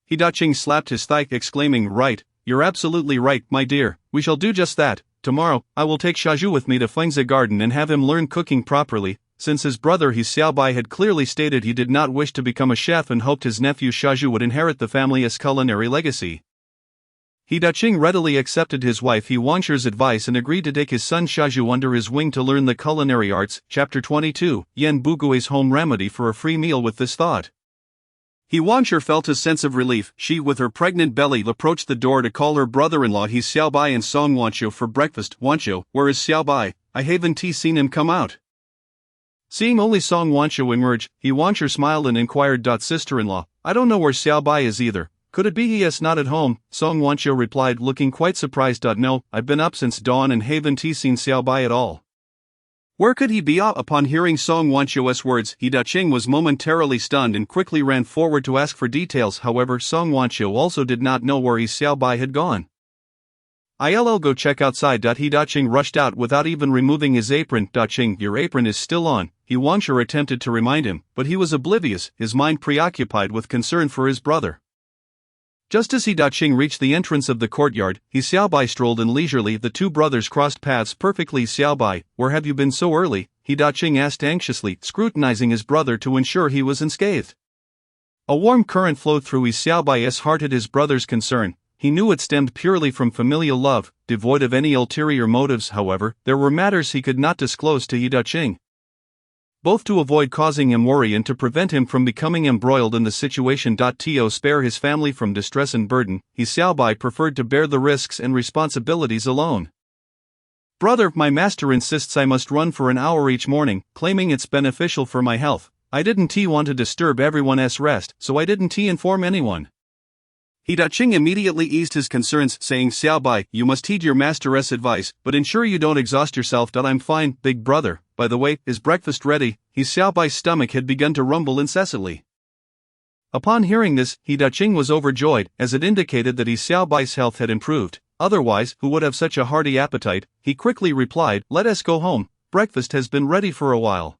He Daqing slapped his thigh, exclaiming, right, you're absolutely right, my dear, we shall do just that. Tomorrow, I will take Shaju with me to Fengzi Garden and have him learn cooking properly. Since his brother He Xiaobai had clearly stated he did not wish to become a chef and hoped his nephew Shaju would inherit the family's culinary legacy. He Daqing readily accepted his wife He Wangshu's advice and agreed to take his son Shaju under his wing to learn the culinary arts. Chapter 22, Yan Bugui's home remedy for a free meal. With this thought, He Wangshu felt a sense of relief. She, with her pregnant belly, approached the door to call her brother-in-law He Xiaobai and Song Wanqiu for breakfast. Wanqiu, where is Xiaobai? I haven't seen him come out. Seeing only Song Wanqiu emerge, He Wangshu smiled and inquired, sister-in-law, I don't know where Xiaobai is either. Could it be he is not at home? Song Wanqiu replied, looking quite surprised. No, I've been up since dawn and haven't seen Xiaobai at all. Where could he be? Upon hearing Song Wanqiu's words, He Daqing was momentarily stunned and quickly ran forward to ask for details. However, Song Wanqiu also did not know where He Xiaobai had gone. I'll go check outside. He Daqing rushed out without even removing his apron. Daqing, your apron is still on. He Wangshu attempted to remind him, but he was oblivious, his mind preoccupied with concern for his brother. Just as He Daqing reached the entrance of the courtyard, He Xiaobai strolled in leisurely. The two brothers crossed paths perfectly. Xiaobai, where have you been so early? He Daqing asked anxiously, scrutinizing his brother to ensure he was unscathed. A warm current flowed through He Xiaobai's heart at his brother's concern. He knew it stemmed purely from familial love, devoid of any ulterior motives. However, there were matters he could not disclose to He Daqing. Both to avoid causing him worry and to prevent him from becoming embroiled in the situation. To spare his family from distress and burden, He Xiaobai preferred to bear the risks and responsibilities alone. Brother, my master insists I must run for an hour each morning, claiming it's beneficial for my health. I didn't want to disturb everyone's rest, so I didn't inform anyone. He Daqing immediately eased his concerns, saying, Xiaobai, you must heed your master's advice, but ensure you don't exhaust yourself. I'm fine, big brother. By the way, is breakfast ready? He Xiaobai's stomach had begun to rumble incessantly. Upon hearing this, He Daqing was overjoyed, as it indicated that He Xiaobai's health had improved. Otherwise, who would have such a hearty appetite? He quickly replied, let us go home. Breakfast has been ready for a while.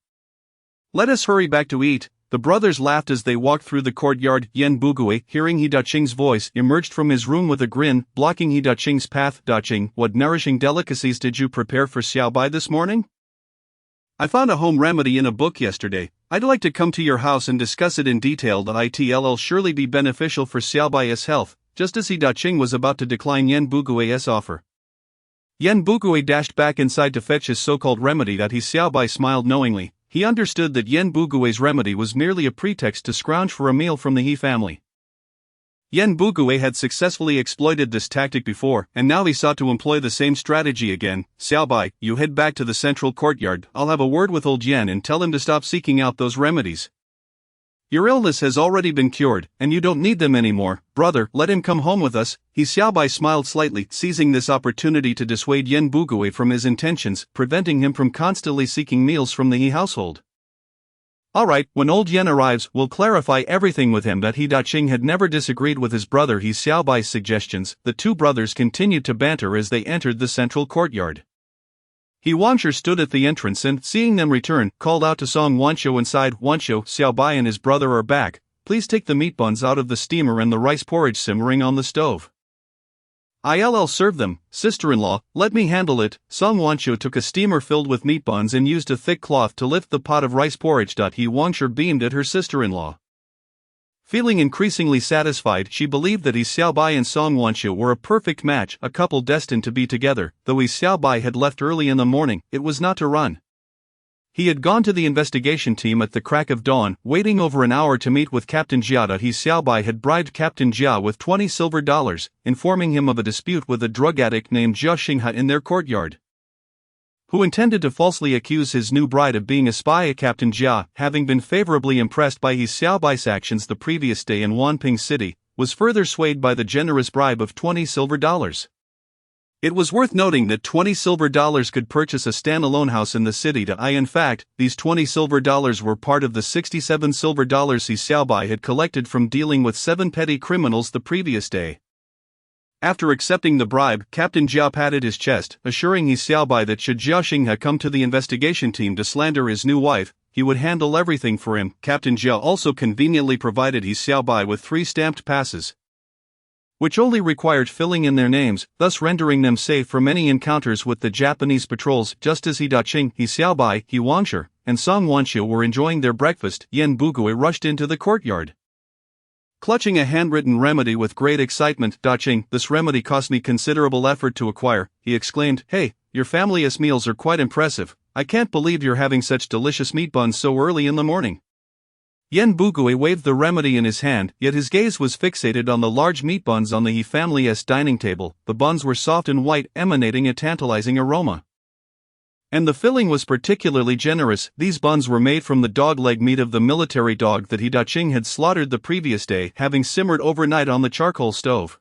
Let us hurry back to eat. The brothers laughed as they walked through the courtyard. Yan Bugui, hearing He Daqing's voice, emerged from his room with a grin, blocking He Daqing's path. Daqing, what nourishing delicacies did you prepare for Xiaobai this morning? I found a home remedy in a book yesterday. I'd like to come to your house and discuss it in detail. It'll surely be beneficial for Xiaobai's health. Just as He Daqing was about to decline Yan Bugui's offer, Yan Bugui dashed back inside to fetch his so-called remedy. He Xiaobai smiled knowingly. He understood that Yan Bugui's remedy was merely a pretext to scrounge for a meal from the He family. Yan Bugui had successfully exploited this tactic before, and now he sought to employ the same strategy again. Xiaobai, you head back to the central courtyard. I'll have a word with old Yan and tell him to stop seeking out those remedies. Your illness has already been cured, and you don't need them anymore. Brother, let him come home with us. He Xiaobai smiled slightly, seizing this opportunity to dissuade Yan Bugui from his intentions, preventing him from constantly seeking meals from the He household. Alright, when old Yan arrives, we'll clarify everything with him. He Daqing had never disagreed with his brother He Xiaobai's suggestions. The two brothers continued to banter as they entered the central courtyard. He Wangshu stood at the entrance and, seeing them return, called out to Song Wanqiu inside. Wanqiu, Xiaobai and his brother are back. Please take the meat buns out of the steamer and the rice porridge simmering on the stove. I'll serve them, sister-in-law, let me handle it. Song Wanqiu took a steamer filled with meat buns and used a thick cloth to lift the pot of rice porridge. He Wangshu beamed at her sister-in-law. Feeling increasingly satisfied, she believed that He Xiaobai and Song Wanqiu were a perfect match, a couple destined to be together. Though He Xiaobai had left early in the morning, it was not to run. He had gone to the investigation team at the crack of dawn, waiting over an hour to meet with Captain Jia. He Xiaobai had bribed Captain Jia with $20 silver, informing him of a dispute with a drug addict named Jia Xinghe in their courtyard, who intended to falsely accuse his new bride of being a spy. Captain Jia, having been favorably impressed by He Xiaobai's actions the previous day in Wanping City, was further swayed by the generous bribe of $20 silver. It was worth noting that $20 silver could purchase a standalone house in the city. In fact, these $20 silver were part of the $67 silver He Xiaobai had collected from dealing with 7 petty criminals the previous day. After accepting the bribe, Captain Jia patted his chest, assuring He Xiaobai that should Jia Xinghe come to the investigation team to slander his new wife, he would handle everything for him. Captain Jia also conveniently provided He Xiaobai with 3 stamped passes, which only required filling in their names, thus rendering them safe from any encounters with the Japanese patrols. Just as He Daqing, He Xiaobai, He Wangshe, and Song Wanxiu were enjoying their breakfast, Yan Bugui rushed into the courtyard, clutching a handwritten remedy with great excitement. "Daqing, this remedy cost me considerable effort to acquire," he exclaimed. "Hey, your family's meals are quite impressive. I can't believe you're having such delicious meat buns so early in the morning." Yan Bugui waved the remedy in his hand, yet his gaze was fixated on the large meat buns on the He family's dining table. The buns were soft and white, emanating a tantalizing aroma, and the filling was particularly generous. These buns were made from the dog leg meat of the military dog that He Daqing had slaughtered the previous day, having simmered overnight on the charcoal stove,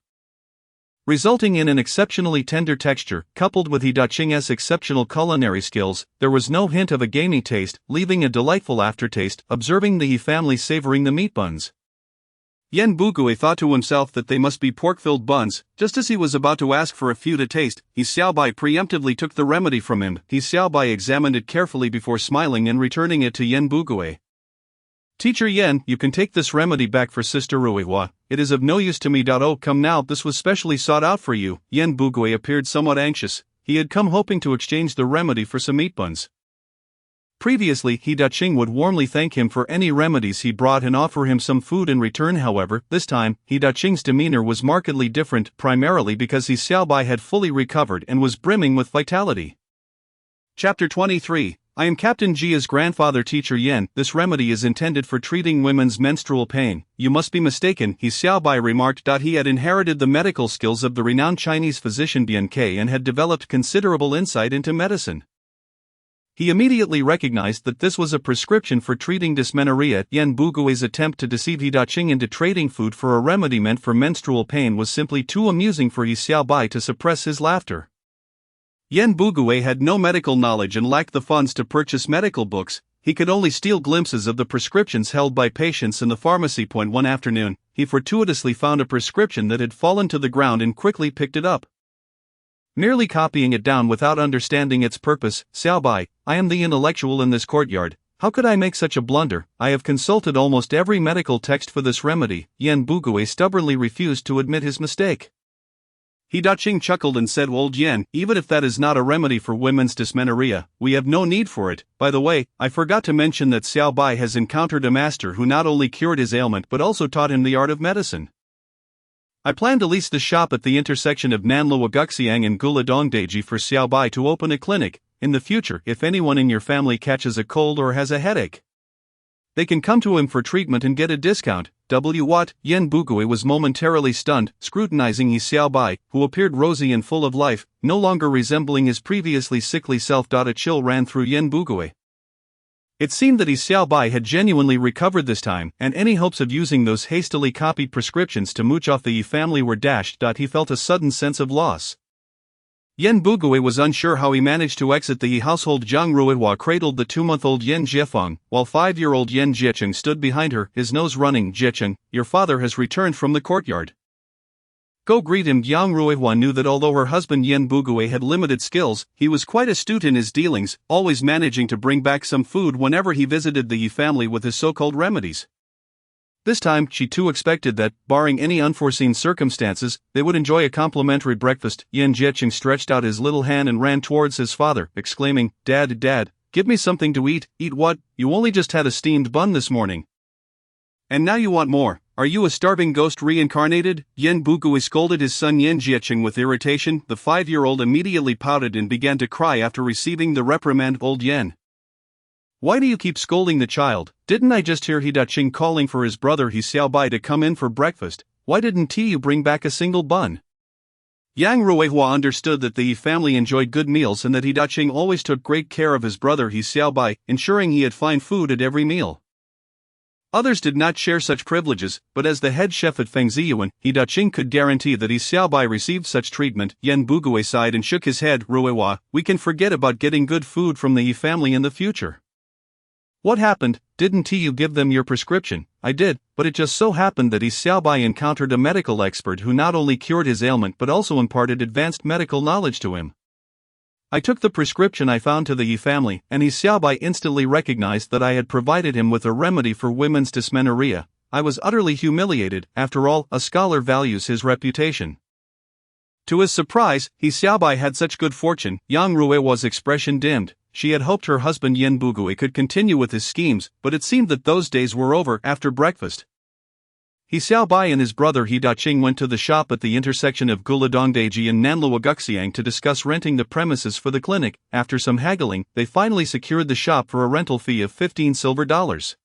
resulting in an exceptionally tender texture. Coupled with He Daqing's exceptional culinary skills, there was no hint of a gamey taste, leaving a delightful aftertaste. Observing the He family savoring the meat buns, Yan Bugui thought to himself that they must be pork-filled buns. Just as he was about to ask for a few to taste, He Xiaobai preemptively took the remedy from him. He Xiaobai examined it carefully before smiling and returning it to Yan Bugui. "Teacher Yan, you can take this remedy back for Sister Ruihua. It is of no use to me. Oh, come now, this was specially sought out for you." Yan Bugui appeared somewhat anxious. He had come hoping to exchange the remedy for some meat buns. Previously, He Daqing would warmly thank him for any remedies he brought and offer him some food in return. However, this time, He Daqing's demeanor was markedly different, primarily because He Xiaobai had fully recovered and was brimming with vitality. Chapter 23. I am Captain Jia's grandfather. "Teacher Yan, this remedy is intended for treating women's menstrual pain." "You must be mistaken," He Xiaobai remarked. He had inherited the medical skills of the renowned Chinese physician Bian Ke and had developed considerable insight into medicine. He immediately recognized that this was a prescription for treating dysmenorrhea. Yan Bugui's attempt to deceive He Daqing into trading food for a remedy meant for menstrual pain was simply too amusing for He Xiaobai to suppress his laughter. Yan Bugui had no medical knowledge and lacked the funds to purchase medical books. He could only steal glimpses of the prescriptions held by patients in the pharmacy. One afternoon, he fortuitously found a prescription that had fallen to the ground and quickly picked it up, merely copying it down without understanding its purpose. "Xiaobai, I am the intellectual in this courtyard. How could I make such a blunder? I have consulted almost every medical text for this remedy." Yan Bugui stubbornly refused to admit his mistake. He Daqing chuckled and said, "Old Yan, even if that is not a remedy for women's dysmenorrhea, we have no need for it. By the way, I forgot to mention that Xiaobai has encountered a master who not only cured his ailment but also taught him the art of medicine. I plan to lease the shop at the intersection of Nanluo Guxiang and Guladongdaiji for Xiaobai to open a clinic. In the future, if anyone in your family catches a cold or has a headache, they can come to him for treatment and get a discount." What? Yan Bugui was momentarily stunned, scrutinizing He Xiaobai, who appeared rosy and full of life, no longer resembling his previously sickly self. A chill ran through Yan Bugui. It seemed that He Xiaobai had genuinely recovered this time, and any hopes of using those hastily copied prescriptions to mooch off the He family were dashed. He felt a sudden sense of loss. Yan Bugui was unsure how he managed to exit the He household. Zhang Ruihua cradled the 2-month-old Yan Jiefeng, while 5-year-old Yan Jiecheng stood behind her, his nose running. "Jiecheng, your father has returned from the courtyard. Go greet him." Yang Ruihua knew that although her husband Yan Bugui had limited skills, he was quite astute in his dealings, always managing to bring back some food whenever he visited the He family with his so-called remedies. This time, she too expected that, barring any unforeseen circumstances, they would enjoy a complimentary breakfast. Yan Jiecheng stretched out his little hand and ran towards his father, exclaiming, Dad, give me something to eat." "Eat what? You only just had a steamed bun this morning. And now you want more. Are you a starving ghost reincarnated?" Yan Bugui scolded his son Yan Jiecheng with irritation. The 5-year-old immediately pouted and began to cry after receiving the reprimand. "Old Yan, Why do you keep scolding the child? Didn't I just hear He Daqing calling for his brother He Xiaobai to come in for breakfast? Why didn't you bring back a single bun? Yang Ruihua understood that the He family enjoyed good meals and that He Daqing always took great care of his brother He Xiaobai, ensuring he had fine food at every meal. Others did not share such privileges, but as the head chef at Fengziyuan, He Daqing could guarantee that He Xiaobai received such treatment. Yan Bugui sighed and shook his head. Ruihua, we can forget about getting good food from the He family in the future. What happened? Didn't you give them your prescription? I did, but it just so happened that He Xiaobai encountered a medical expert who not only cured his ailment but also imparted advanced medical knowledge to him. I took the prescription I found to the He family, and He Xiaobai instantly recognized that I had provided him with a remedy for women's dysmenorrhea. I was utterly humiliated. After all, a scholar values his reputation. To his surprise, He Xiaobai had such good fortune. Yang Ruihua's expression dimmed. She had hoped her husband Yan Bugui could continue with his schemes, but it seemed that those days were over. After breakfast, He Xiaobai and his brother He Daqing went to the shop at the intersection of Guladongdaiji and Nanluoguxiang to discuss renting the premises for the clinic. After some haggling, they finally secured the shop for a rental fee of 15 silver dollars.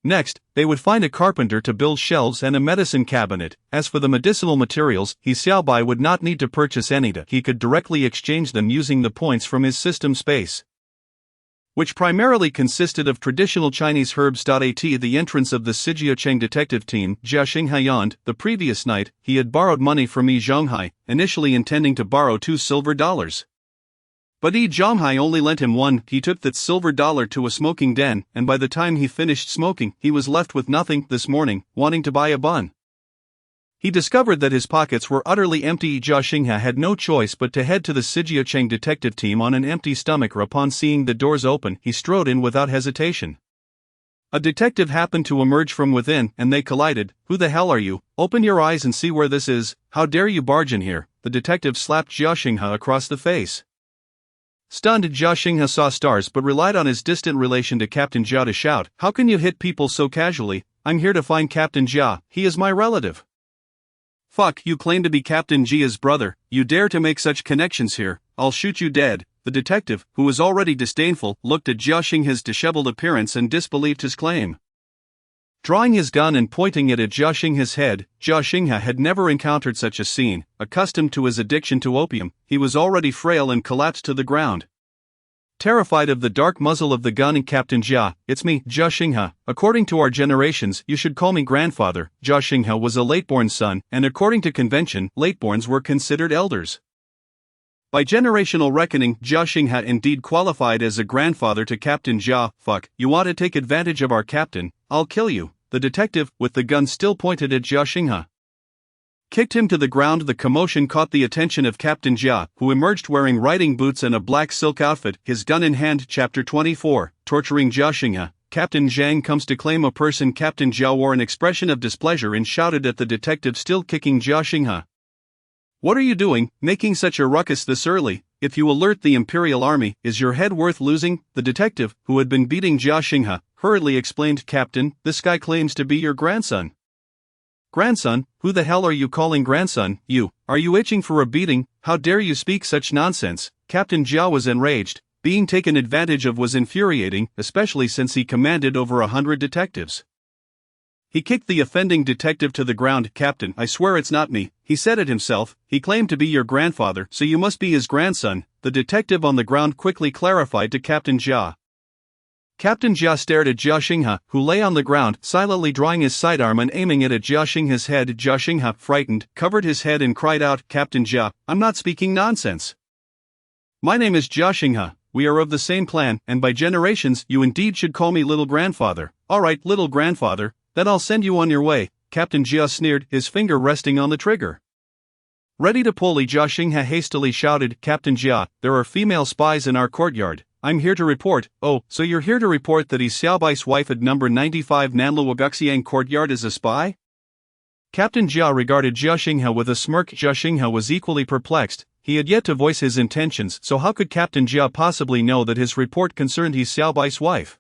Next, they would find a carpenter to build shelves and a medicine cabinet. As for the medicinal materials, He Xiaobai would not need to purchase any. He could directly exchange them using the points from his system space, which primarily consisted of traditional Chinese herbs. At the entrance of the Sijiacheng detective team, Jia Xinghe yawned. The previous night, he had borrowed money from Yi Zhonghai, initially intending to borrow 2 silver dollars. But Yi Zhonghai only lent him 1. He took that silver dollar to a smoking den, and by the time he finished smoking, he was left with nothing. This morning, wanting to buy a bun, he discovered that his pockets were utterly empty. Jia Xinghe had no choice but to head to the Sijiacheng detective team on an empty stomach. Upon seeing the doors open, he strode in without hesitation. A detective happened to emerge from within, and they collided. Who the hell are you? Open your eyes and see where this is. How dare you barge in here? The detective slapped Jia Xinghe across the face. Stunned, Jia Xinghe saw stars but relied on his distant relation to Captain Jia to shout, "How can you hit people so casually? I'm here to find Captain Jia, he is my relative." "Fuck, you claim to be Captain Jia's brother, you dare to make such connections here, I'll shoot you dead." The detective, who was already disdainful, looked at Jia Xinghe's disheveled appearance and disbelieved his claim. Drawing his gun and pointing it at Jia Xinghe's head, Jia Xinghe had never encountered such a scene. Accustomed to his addiction to opium, he was already frail and collapsed to the ground. Terrified of the dark muzzle of the gun, Captain Jia, "It's me, Jia Xinghe. According to our generations, you should call me grandfather." Jia Xinghe was a late-born son, and according to convention, late-borns were considered elders. By generational reckoning, Jia Xinghe indeed qualified as a grandfather to Captain Jia. "Fuck, you want to take advantage of our captain? I'll kill you." The detective, with the gun still pointed at Jia Xinghe, kicked him to the ground. The commotion caught the attention of Captain Jia, who emerged wearing riding boots and a black silk outfit, his gun in hand. Chapter 24, Torturing Jia Xinghe. Captain Zhang comes to claim a person. Captain Jia wore an expression of displeasure and shouted at the detective still kicking Jia Xinghe. "What are you doing, making such a ruckus this early? If you alert the Imperial Army, is your head worth losing?" The detective, who had been beating Jia Xinghe, hurriedly explained, "Captain, this guy claims to be your grandson." "Grandson? Who the hell are you calling grandson? Are you itching for a beating? How dare you speak such nonsense?" Captain Jia was enraged. Being taken advantage of was infuriating, especially since he commanded over 100 detectives. He kicked the offending detective to the ground. "Captain, I swear it's not me," he said it himself. "He claimed to be your grandfather, so you must be his grandson." The detective on the ground quickly clarified to Captain Jia. Captain Jia stared at Jia Xinghe, who lay on the ground, silently drawing his sidearm and aiming it at Jia Xinghe's head. Jia Xinghe, frightened, covered his head and cried out, "Captain Jia, I'm not speaking nonsense. My name is Jia Xinghe, we are of the same clan, and by generations you indeed should call me little grandfather." "Alright, little grandfather, then I'll send you on your way," Captain Jia sneered, his finger resting on the trigger. Ready to pull, Jia Xinghe hastily shouted, "Captain Jia, there are female spies in our courtyard. I'm here to report." "Oh, so you're here to report that he's Xiaobai's wife at number 95 Nanluoguxiang courtyard is a spy?" Captain Jia regarded Jia Xinghe with a smirk. Jia Xinghe was equally perplexed. He had yet to voice his intentions, so how could Captain Jia possibly know that his report concerned his Xiaobai's wife?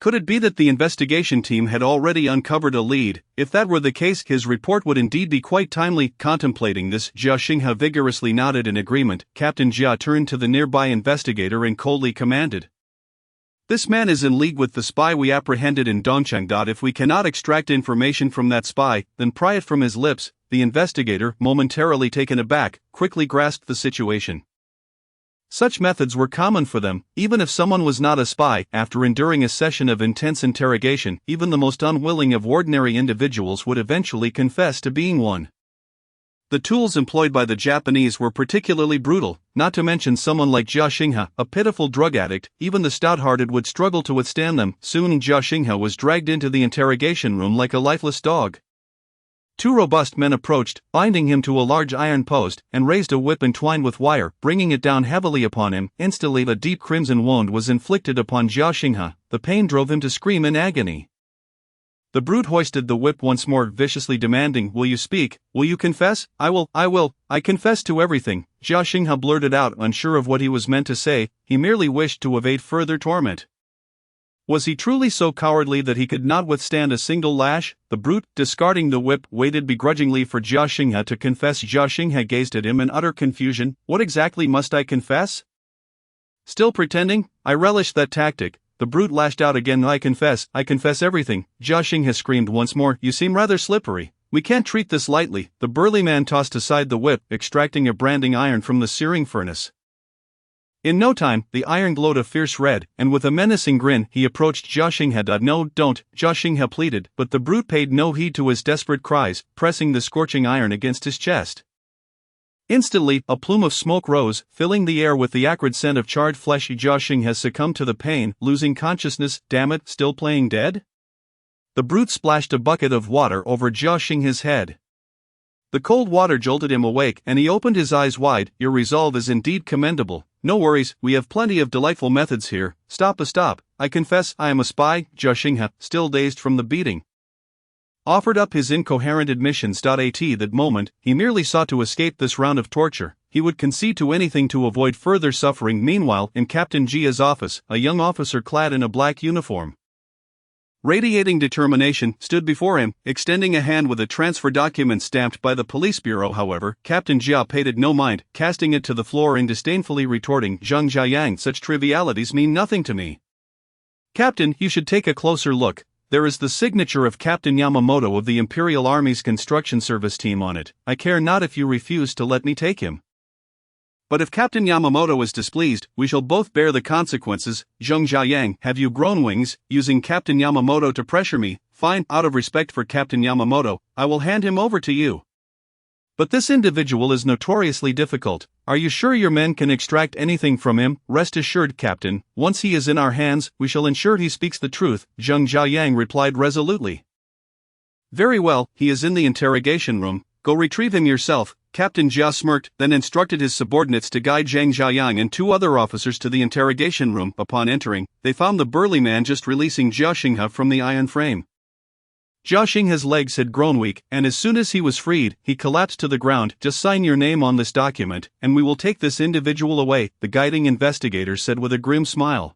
Could it be that the investigation team had already uncovered a lead? If that were the case, his report would indeed be quite timely. Contemplating this, Jia Xinghe vigorously nodded in agreement. Captain Jia turned to the nearby investigator and coldly commanded, This man is in league with the spy we apprehended in Dongcheng. If we cannot extract information from that spy, then pry it from his lips. The investigator, momentarily taken aback, quickly grasped the situation. Such methods were common for them, even if someone was not a spy. After enduring a session of intense interrogation, even the most unwilling of ordinary individuals would eventually confess to being one. The tools employed by the Japanese were particularly brutal, not to mention someone like Jia Xinghe, a pitiful drug addict. Even the stout-hearted would struggle to withstand them. Soon Jia Xinghe was dragged into the interrogation room like a lifeless dog. Two robust men approached, binding him to a large iron post, and raised a whip entwined with wire, bringing it down heavily upon him. Instantly a deep crimson wound was inflicted upon Jia Xinghe. The pain drove him to scream in agony. The brute hoisted the whip once more, viciously demanding, "Will you speak? Will you confess?" I confess to everything," Jia Xinghe blurted out, unsure of what he was meant to say. He merely wished to evade further torment. Was he truly so cowardly that he could not withstand a single lash? The brute, discarding the whip, waited begrudgingly for Jia Xinghe to confess. Jia Xinghe gazed at him in utter confusion. "What exactly must I confess?" "Still pretending? I relish that tactic." The brute lashed out again. I confess everything," Jia Xinghe screamed once more. "You seem rather slippery. We can't treat this lightly." The burly man tossed aside the whip, extracting a branding iron from the searing furnace. In no time, the iron glowed a fierce red, and with a menacing grin, he approached Jia Xinghe. "No, don't," Jia Xinghe pleaded, but the brute paid no heed to his desperate cries, pressing the scorching iron against his chest. Instantly, a plume of smoke rose, filling the air with the acrid scent of charred flesh. Jia Xinghe succumbed to the pain, losing consciousness. "Damn it, still playing dead?" The brute splashed a bucket of water over Jia Xinghe's head. The cold water jolted him awake, and he opened his eyes wide. "Your resolve is indeed commendable. No worries, we have plenty of delightful methods here." Stop. I confess, I am a spy," Jia Xinghe, still dazed from the beating, offered up his incoherent admissions. At that moment, he merely sought to escape this round of torture. He would concede to anything to avoid further suffering. Meanwhile, in Captain Jia's office, a young officer clad in a black uniform, radiating determination, stood before him, extending a hand with a transfer document stamped by the police bureau. However, Captain Jia paid it no mind, casting it to the floor and disdainfully retorting, "Zheng Jiayang, such trivialities mean nothing to me." "Captain, you should take a closer look. There is the signature of Captain Yamamoto of the Imperial Army's construction service team on it. I care not if you refuse to let me take him. But if Captain Yamamoto is displeased, we shall both bear the consequences." "Zheng Jiayang, have you grown wings, using Captain Yamamoto to pressure me? Fine, out of respect for Captain Yamamoto, I will hand him over to you. But this individual is notoriously difficult. Are you sure your men can extract anything from him?" "Rest assured, Captain, once he is in our hands, we shall ensure he speaks the truth," Zheng Jiayang replied resolutely. "Very well, he is in the interrogation room. Go retrieve him yourself." Captain Jia smirked, then instructed his subordinates to guide Zheng Jiayang and two other officers to the interrogation room. Upon entering, they found the burly man just releasing Jia Xinghe from the iron frame. Jia Xinghe's legs had grown weak, and as soon as he was freed, he collapsed to the ground. "Just sign your name on this document, and we will take this individual away," the guiding investigator said with a grim smile.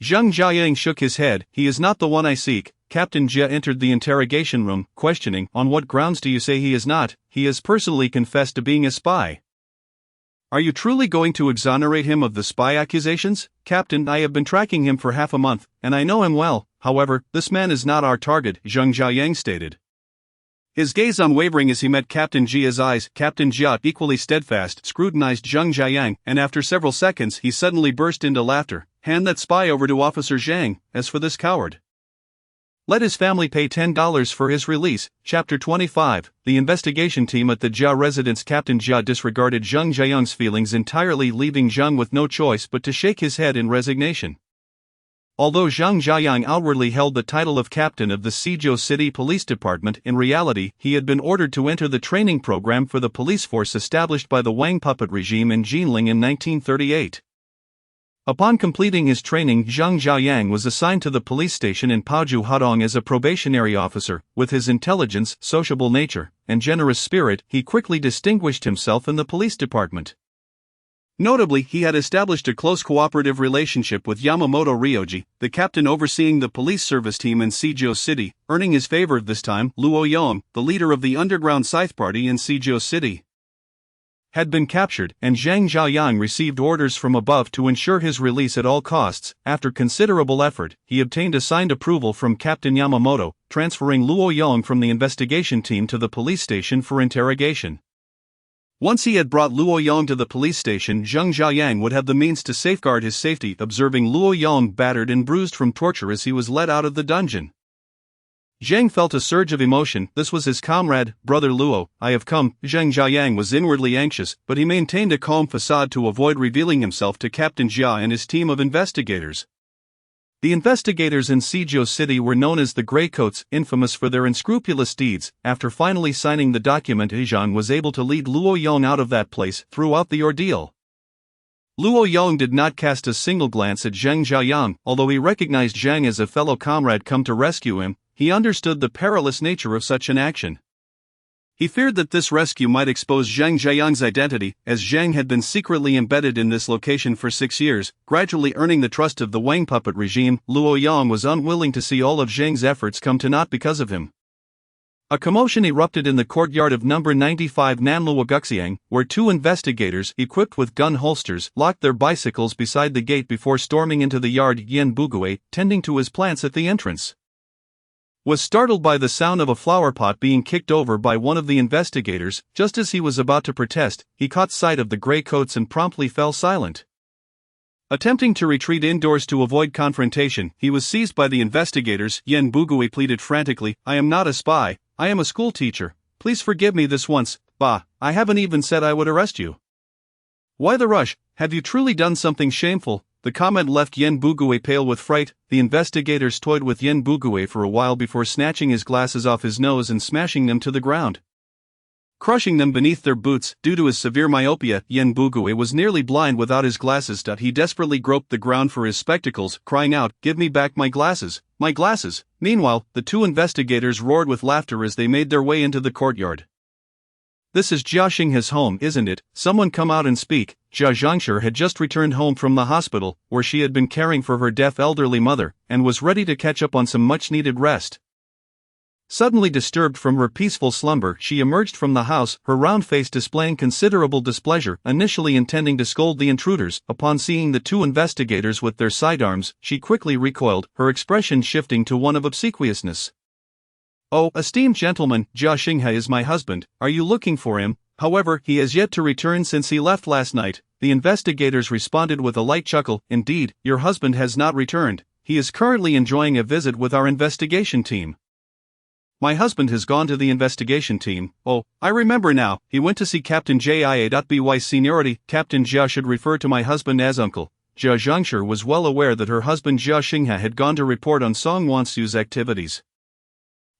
Zheng Jiayang shook his head. "He is not the one I seek." Captain Jia entered the interrogation room, questioning, "On what grounds do you say he is not? He has personally confessed to being a spy." "Are you truly going to exonerate him of the spy accusations?" "Captain, I have been tracking him for half a month, and I know him well. However, this man is not our target," Zheng Jiayang stated. His gaze unwavering as he met Captain Jia's eyes. Captain Jia, equally steadfast, scrutinized Zheng Jiayang, and after several seconds he suddenly burst into laughter. "Hand that spy over to Officer Zhang. As for this coward, let his family pay $10 for his release." Chapter 25. The investigation team at the Jia residence. Captain Jia disregarded Zheng Jiayang's feelings entirely, leaving Zheng with no choice but to shake his head in resignation. Although Zheng Jiayang outwardly held the title of captain of the Suzhou City Police Department, in reality, he had been ordered to enter the training program for the police force established by the Wang puppet regime in Jinling in 1938. Upon completing his training, Zheng Jiayang was assigned to the police station in Paoju Hadong as a probationary officer. With his intelligence, sociable nature, and generous spirit, he quickly distinguished himself in the police department. Notably, he had established a close cooperative relationship with Yamamoto Ryoji, the captain overseeing the police service team in Suzhou City, earning his favor this time Luo Yong, the leader of the underground scythe party in Suzhou City. had been captured, and Zhang Xiaoyang received orders from above to ensure his release at all costs. After considerable effort, he obtained a signed approval from Captain Yamamoto, transferring Luo Yong from the investigation team to the police station for interrogation. Once he had brought Luo Yong to the police station, Zhang Xiaoyang would have the means to safeguard his safety, observing Luo Yong battered and bruised from torture as he was led out of the dungeon. Zhang felt a surge of emotion. This was his comrade, brother Luo. I have come. Zhang Xiaoyang was inwardly anxious, but he maintained a calm facade to avoid revealing himself to Captain Jia and his team of investigators. The investigators in Suzhou City were known as the Greycoats, infamous for their unscrupulous deeds. After finally signing the document, Zhang was able to lead Luo Yong out of that place throughout the ordeal. Luo Yong did not cast a single glance at Zhang Xiaoyang, although he recognized Zhang as a fellow comrade come to rescue him. He understood the perilous nature of such an action. He feared that this rescue might expose Zhang Xiaoyang's identity, as Zhang had been secretly embedded in this location for 6 years, gradually earning the trust of the Wang puppet regime. Luo Yong was unwilling to see all of Zhang's efforts come to naught because of him. A commotion erupted in the courtyard of number 95 Nanluo Guxiang, where two investigators, equipped with gun holsters, locked their bicycles beside the gate before storming into the yard. Yan Bugui, tending to his plants at the entrance, was startled by the sound of a flower pot being kicked over by one of the investigators. Just as he was about to protest, he caught sight of the grey coats and promptly fell silent. Attempting to retreat indoors to avoid confrontation, he was seized by the investigators. Yan Bugui pleaded frantically, I am not a spy, I am a school teacher. Please forgive me this once. Bah, I haven't even said I would arrest you. Why the rush? Have you truly done something shameful? The comment left Yan Bugui pale with fright. The investigators toyed with Yan Bugui for a while before snatching his glasses off his nose and smashing them to the ground, crushing them beneath their boots. Due to his severe myopia, Yan Bugui was nearly blind without his glasses. He desperately groped the ground for his spectacles, crying out, Give me back my glasses! My glasses! Meanwhile, the two investigators roared with laughter as they made their way into the courtyard. This is Jia Xinghe's home, isn't it? Someone come out and speak. Jia Zhangshi had just returned home from the hospital, where she had been caring for her deaf elderly mother, and was ready to catch up on some much-needed rest. Suddenly disturbed from her peaceful slumber, she emerged from the house, her round face displaying considerable displeasure, initially intending to scold the intruders. Upon seeing the two investigators with their sidearms, she quickly recoiled, her expression shifting to one of obsequiousness. Oh, esteemed gentleman, Jia Xinghe is my husband. Are you looking for him? However, he has yet to return since he left last night. The investigators responded with a light chuckle. Indeed, your husband has not returned. He is currently enjoying a visit with our investigation team. My husband has gone to the investigation team. Oh, I remember now. He went to see Captain Jia.By seniority. Captain Jia should refer to my husband as uncle. Jia Zhangshi was well aware that her husband Jia Xinghe had gone to report on Song Wansu's activities.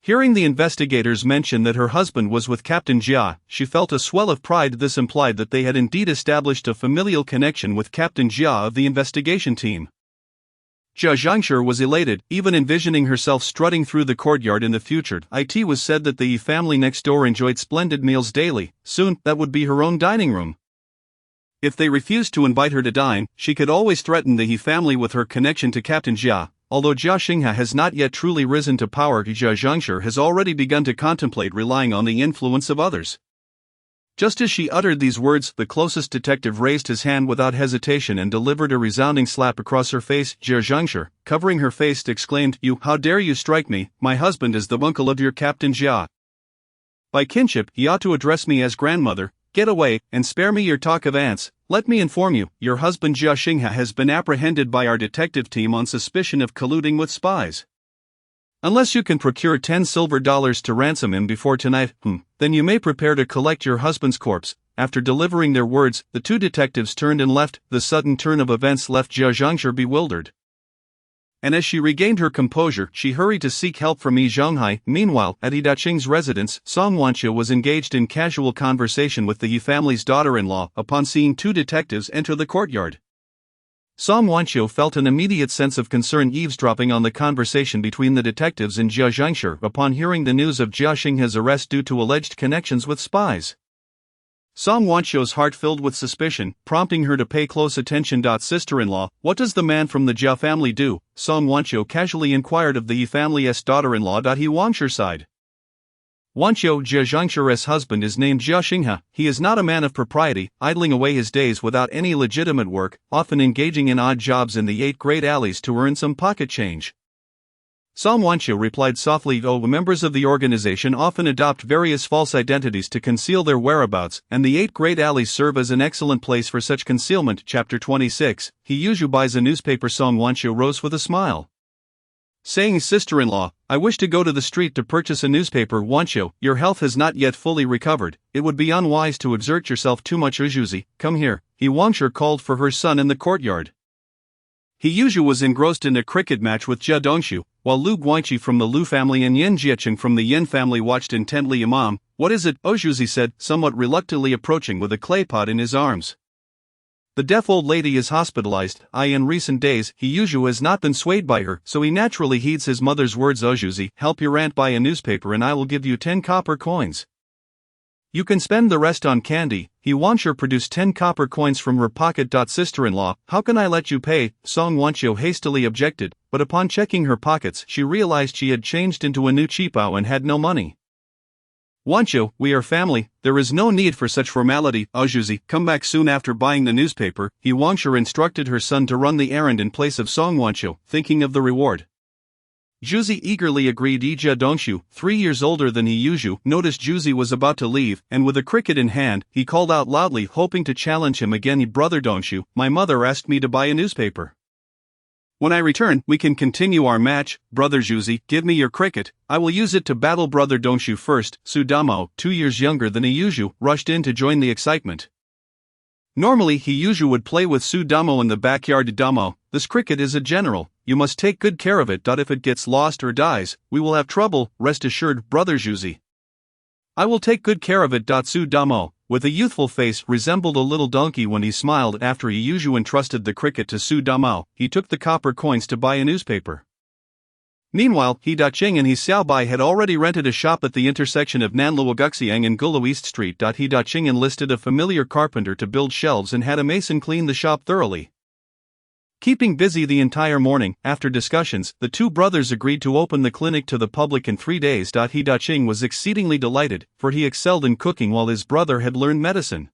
Hearing the investigators mention that her husband was with Captain Jia, she felt a swell of pride. This implied that they had indeed established a familial connection with Captain Jia of the investigation team. Jia Zhangshi was elated, even envisioning herself strutting through the courtyard in the future. It was said that the Yi family next door enjoyed splendid meals daily. Soon, that would be her own dining room. If they refused to invite her to dine, she could always threaten the Yi family with her connection to Captain Jia. Although Jia Xinghe has not yet truly risen to power, Jia Zhangshi has already begun to contemplate relying on the influence of others. Just as she uttered these words, the closest detective raised his hand without hesitation and delivered a resounding slap across her face. Jia Zhangshi, covering her face, exclaimed, how dare you strike me? My husband is the uncle of your Captain Jia. By kinship, he ought to address me as grandmother. Get away, and spare me your talk of aunts. Let me inform you, your husband Jia Xinghe has been apprehended by our detective team on suspicion of colluding with spies. Unless you can procure $10 silver to ransom him before tonight, then you may prepare to collect your husband's corpse. After delivering their words, the two detectives turned and left. The sudden turn of events left Jia Zhangshi bewildered, and as she regained her composure, she hurried to seek help from Yi Zhonghai. Meanwhile, at He Daqing's residence, Song Wanqiu was engaged in casual conversation with the Yi family's daughter-in-law. Upon seeing two detectives enter the courtyard, Song Wanqiu felt an immediate sense of concern eavesdropping on the conversation between the detectives and Jia Zhangshi upon hearing the news of Jia Xinghe's arrest due to alleged connections with spies. Song Wanqiu's heart filled with suspicion, prompting her to pay close attention. Sister-in-law, what does the man from the Jia family do? Song Wanqiu casually inquired of the Yi family's daughter-in-law. He Wangshi sighed. Wanqiu Zhezhengshira's husband is named Jia Xinghe. He is not a man of propriety, idling away his days without any legitimate work, often engaging in odd jobs in the 8th grade alleys to earn some pocket change. Song Wanqiu replied softly, "Oh, members of the organization often adopt various false identities to conceal their whereabouts, and the 8th grade alleys serve as an excellent place for such concealment." Chapter 26. He usually buys a newspaper. Song Wanqiu rose with a smile, saying, "Sister-in-law, I wish to go to the street to purchase a newspaper." "Wanqiu, your health has not yet fully recovered. It would be unwise to exert yourself too much." "Ujuzi, come here." He Wanqiu called for her son in the courtyard. He Yuzhu was engrossed in a cricket match with Jia Dongshu, while Lu Guangqi from the Lu family and Yin Jiecheng from the Yin family watched intently. "Imam, what is it?" Ojuzi said, somewhat reluctantly approaching with a clay pot in his arms. "The deaf old lady is hospitalized. In recent days, he Yuzhu has not been swayed by her, so he naturally heeds his mother's words." "Ojuzi, help your aunt buy a newspaper and I will give you 10 copper coins. You can spend the rest on candy." He Wanqiu produced 10 copper coins from her pocket. "Sister-in-law, how can I let you pay?" Song Wanqiu hastily objected, but upon checking her pockets she realized she had changed into a new qipao and had no money. "Wanqiu, we are family, there is no need for such formality." "Ojuzi, come back soon after buying the newspaper." He Wanqiu instructed her son to run the errand in place of Song Wanqiu, thinking of the reward. Juzi eagerly agreed. Jia Dongshu, 3 years older than he Yuzhu, noticed Juzi was about to leave, and with a cricket in hand, he called out loudly, hoping to challenge him again. "Brother Dongshu, my mother asked me to buy a newspaper. When I return, we can continue our match." "Brother Juzi, give me your cricket, I will use it to battle." Brother Dongshu first. Su Damo, 2 years younger than he Yuzhu, rushed in to join the excitement. Normally he Yuzhu would play with Su Damo in the backyard. "Damo, this cricket is a general, you must take good care of it. If it gets lost or dies, we will have trouble." "Rest assured, Brother Juzi, I will take good care of it." Su Damo, with a youthful face, resembled a little donkey when he smiled. After he Yuzhu entrusted the cricket to Su Damo, he took the copper coins to buy a newspaper. Meanwhile, He Daqing and He Xiaobai had already rented a shop at the intersection of Nanluo Guxiang and Gulu East Street. He Daqing enlisted a familiar carpenter to build shelves and had a mason clean the shop thoroughly. Keeping busy the entire morning, after discussions, the two brothers agreed to open the clinic to the public in 3 days. He Daqing was exceedingly delighted, for he excelled in cooking while his brother had learned medicine.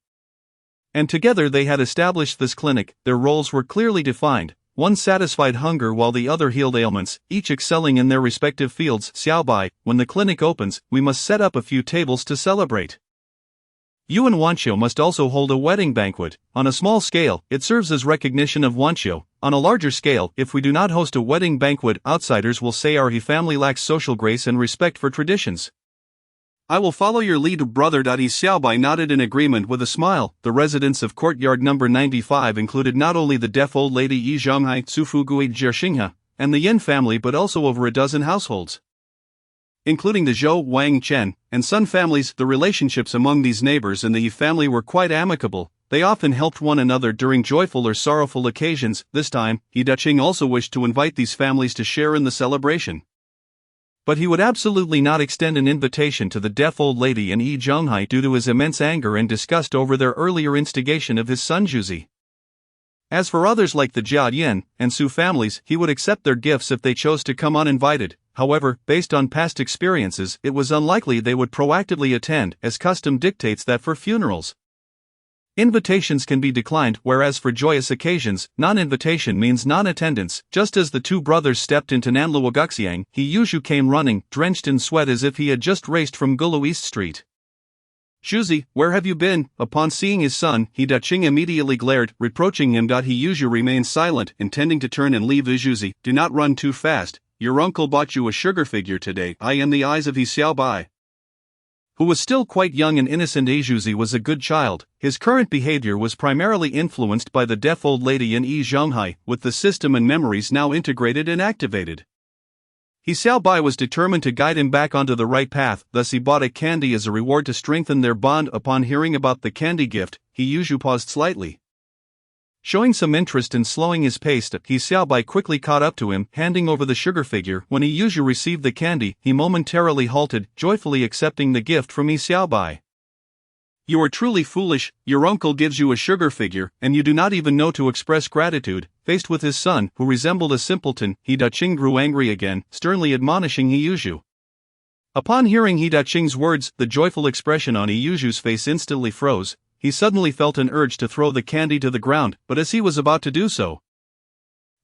And together they had established this clinic. Their roles were clearly defined. One satisfied hunger while the other healed ailments, each excelling in their respective fields. "Xiaobai, when the clinic opens, we must set up a few tables to celebrate. You and Wanqiu must also hold a wedding banquet. On a small scale, it serves as recognition of Wanqiu. On a larger scale, if we do not host a wedding banquet, outsiders will say our He family lacks social grace and respect for traditions." "I will follow your lead, brother." He Xiaobai nodded in agreement with a smile. The residents of Courtyard number 95 included not only the deaf old lady Yi Zhonghai, Sufugui Jia and the Yin family, but also over a dozen households, including the Zhou, Wang Chen, and Sun families. The relationships among these neighbors and the Yi family were quite amicable. They often helped one another during joyful or sorrowful occasions. This time, He Daqing also wished to invite these families to share in the celebration. But he would absolutely not extend an invitation to the deaf old lady and Yi Zhonghai due to his immense anger and disgust over their earlier instigation of his son Juzi. As for others like the Jia Yin and Su families, he would accept their gifts if they chose to come uninvited. However, based on past experiences, it was unlikely they would proactively attend, as custom dictates that for funerals, invitations can be declined, whereas for joyous occasions, non-invitation means non-attendance. Just as the two brothers stepped into Nanluo Guxiang, He Yuzhu came running, drenched in sweat as if he had just raced from Gulu East Street. "Juzi, where have you been?" Upon seeing his son, He Daqing immediately glared, reproaching him. He Yuzhu remained silent, intending to turn and leave. "Juzi, do not run too fast. Your uncle bought you a sugar figure today." In the eyes of He Xiaobai, who was still quite young and innocent, Juzi was a good child. His current behavior was primarily influenced by the deaf old lady and Yi Zhonghai, with the system and memories now integrated and activated. He Xiaobai was determined to guide him back onto the right path, thus he bought a candy as a reward to strengthen their bond. Upon hearing about the candy gift, He Yuzhu paused slightly, showing some interest in slowing his pace. He Xiaobai quickly caught up to him, handing over the sugar figure. When He Yuzhu received the candy, he momentarily halted, joyfully accepting the gift from He Xiaobai. "You are truly foolish. Your uncle gives you a sugar figure, and you do not even know to express gratitude." Faced with his son, who resembled a simpleton, He Daqing grew angry again, sternly admonishing He Yuzhu. Upon hearing He Daqing's words, the joyful expression on Iyuju's face instantly froze. He suddenly felt an urge to throw the candy to the ground, but as he was about to do so,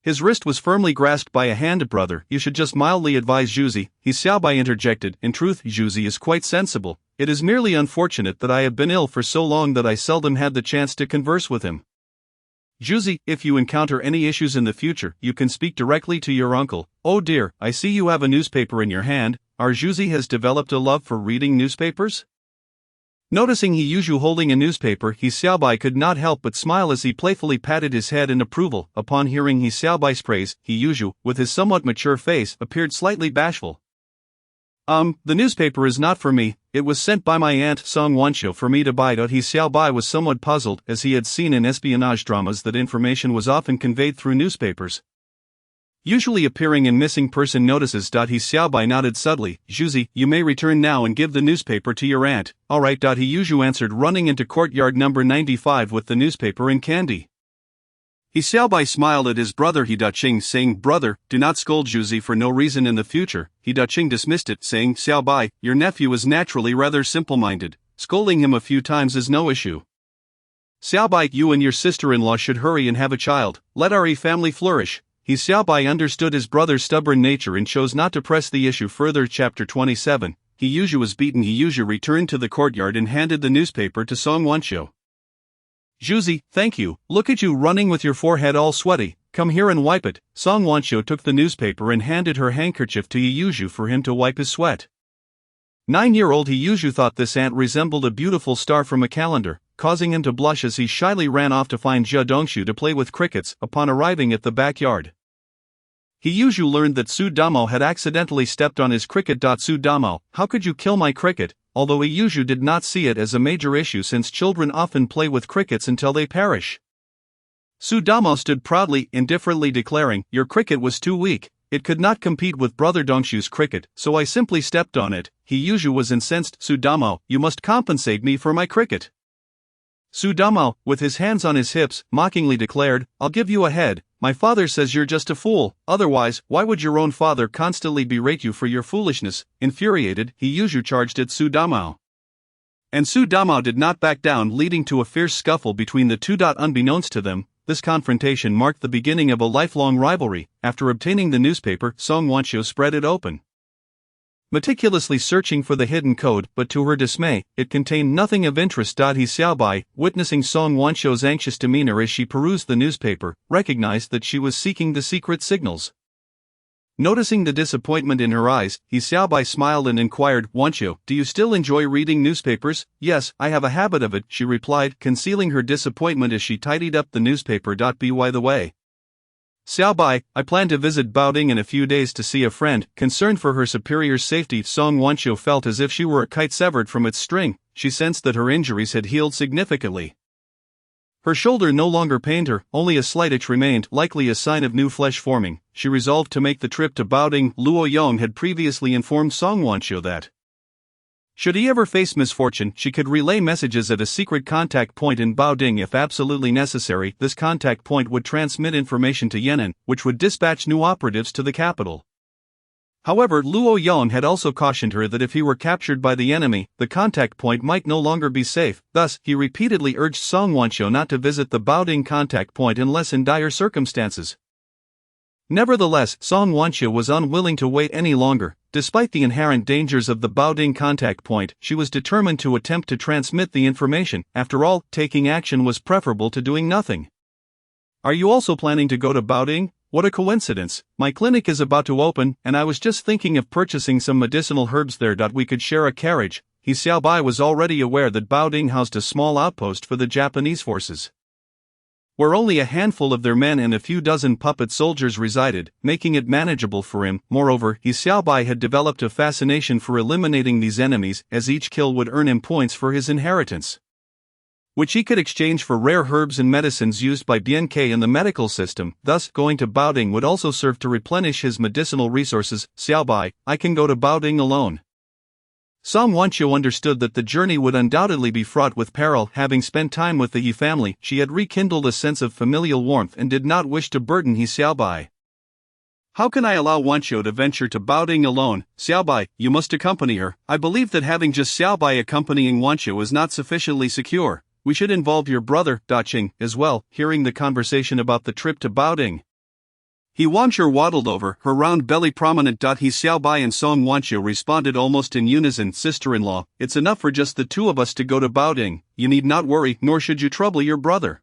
his wrist was firmly grasped by a hand. Brother, you should just mildly advise Juzi, He Xiaobai interjected. In truth, Juzi is quite sensible. It is merely unfortunate that I have been ill for so long that I seldom had the chance to converse with him. Juzi, if you encounter any issues in the future, you can speak directly to your uncle. Oh dear, I see you have a newspaper in your hand. Our Juzi has developed a love for reading newspapers? Noticing Iyuju holding a newspaper, He Xiaobai could not help but smile as he playfully patted his head in approval. Upon hearing He Xiaobai's praise, Iyuju, with his somewhat mature face, appeared slightly bashful. The newspaper is not for me. It was sent by my aunt Song Wanqiu for me to buy. He Xiaobai was somewhat puzzled, as he had seen in espionage dramas that information was often conveyed through newspapers, usually appearing in missing person notices. He Xiaobai nodded subtly. Juzi, you may return now and give the newspaper to your aunt. Alright. Iyuju answered, running into courtyard number 95 with the newspaper and candy. He Xiaobai smiled at his brother He Daqing, saying, Brother, do not scold Juzi for no reason in the future. He Daqing dismissed it, saying, Xiaobai, your nephew is naturally rather simple-minded. Scolding him a few times is no issue. Xiaobai, you and your sister-in-law should hurry and have a child. Let our family flourish. He Xiaobai understood his brother's stubborn nature and chose not to press the issue further. Chapter 27. Iyuju was beaten. Iyuju returned to the courtyard and handed the newspaper to Song Wanqiu. Juzi, thank you. Look at you running with your forehead all sweaty. Come here and wipe it. Song Wanqiu took the newspaper and handed her handkerchief to Iyuju for him to wipe his sweat. 9-year-old Iyuju thought this ant resembled a beautiful star from a calendar, causing him to blush as he shyly ran off to find Jia Dongshu to play with crickets. Upon arriving at the backyard, Iyuju learned that Su Damo had accidentally stepped on his cricket. Su Damo, how could you kill my cricket? Although Iyuju did not see it as a major issue since children often play with crickets until they perish. Su Damo stood proudly, indifferently declaring, your cricket was too weak. It could not compete with brother Dongshu's cricket, so I simply stepped on it. Iyuju was incensed. Su Damo, you must compensate me for my cricket. Su Damo, with his hands on his hips, mockingly declared, I'll give you a head. My father says you're just a fool, otherwise, why would your own father constantly berate you for your foolishness? Infuriated, Iyuju charged at Su Damo. And Su Damo did not back down, leading to a fierce scuffle between the two. Unbeknownst to them, this confrontation marked the beginning of a lifelong rivalry. After obtaining the newspaper, Song Wanqiu spread it open, meticulously searching for the hidden code, but to her dismay, it contained nothing of interest. He Xiaobai, witnessing Song Wanqiu's anxious demeanor as she perused the newspaper, recognized that she was seeking the secret signals. Noticing the disappointment in her eyes, He Xiaobai smiled and inquired, Wanqiu, do you still enjoy reading newspapers? Yes, I have a habit of it, she replied, concealing her disappointment as she tidied up the newspaper. By the way, Xiaobai, I plan to visit Baoding in a few days to see a friend. Concerned for her superior's safety, Song Wanqiu felt as if she were a kite severed from its string. She sensed that her injuries had healed significantly. Her shoulder no longer pained her, only a slight itch remained, likely a sign of new flesh forming. She resolved to make the trip to Baoding. Luo Yong had previously informed Song Wanqiu that, should he ever face misfortune, she could relay messages at a secret contact point in Baoding if absolutely necessary. This contact point would transmit information to Yan'an, which would dispatch new operatives to the capital. However, Luo Yong had also cautioned her that if he were captured by the enemy, the contact point might no longer be safe. Thus, he repeatedly urged Song Wanqiu not to visit the Baoding contact point unless in dire circumstances. Nevertheless, Song Wanqiu was unwilling to wait any longer. Despite the inherent dangers of the Baoding contact point, she was determined to attempt to transmit the information. After all, taking action was preferable to doing nothing. Are you also planning to go to Baoding? What a coincidence. My clinic is about to open, and I was just thinking of purchasing some medicinal herbs there. We could share a carriage. He Xiaobai was already aware that Baoding housed a small outpost for the Japanese forces, where only a handful of their men and a few dozen puppet soldiers resided, making it manageable for him. Moreover, He Xiaobai had developed a fascination for eliminating these enemies, as each kill would earn him points for his inheritance, which he could exchange for rare herbs and medicines used by BNK in the medical system. Thus, going to Baoding would also serve to replenish his medicinal resources. Xiaobai, I can go to Baoding alone. Song Wanqiu understood that the journey would undoubtedly be fraught with peril. Having spent time with the He family, she had rekindled a sense of familial warmth and did not wish to burden He Xiaobai. How can I allow Wanqiu to venture to Baoding alone? Xiaobai, you must accompany her. I believe that having just Xiaobai accompanying Wanqiu is not sufficiently secure. We should involve your brother, Daqing, as well. Hearing the conversation about the trip to Baoding, He Wanqiu waddled over, her round belly prominent. He Xiaobai and Song Wanqiu responded almost in unison. Sister-in-law, it's enough for just the two of us to go to Baoding. You need not worry, nor should you trouble your brother.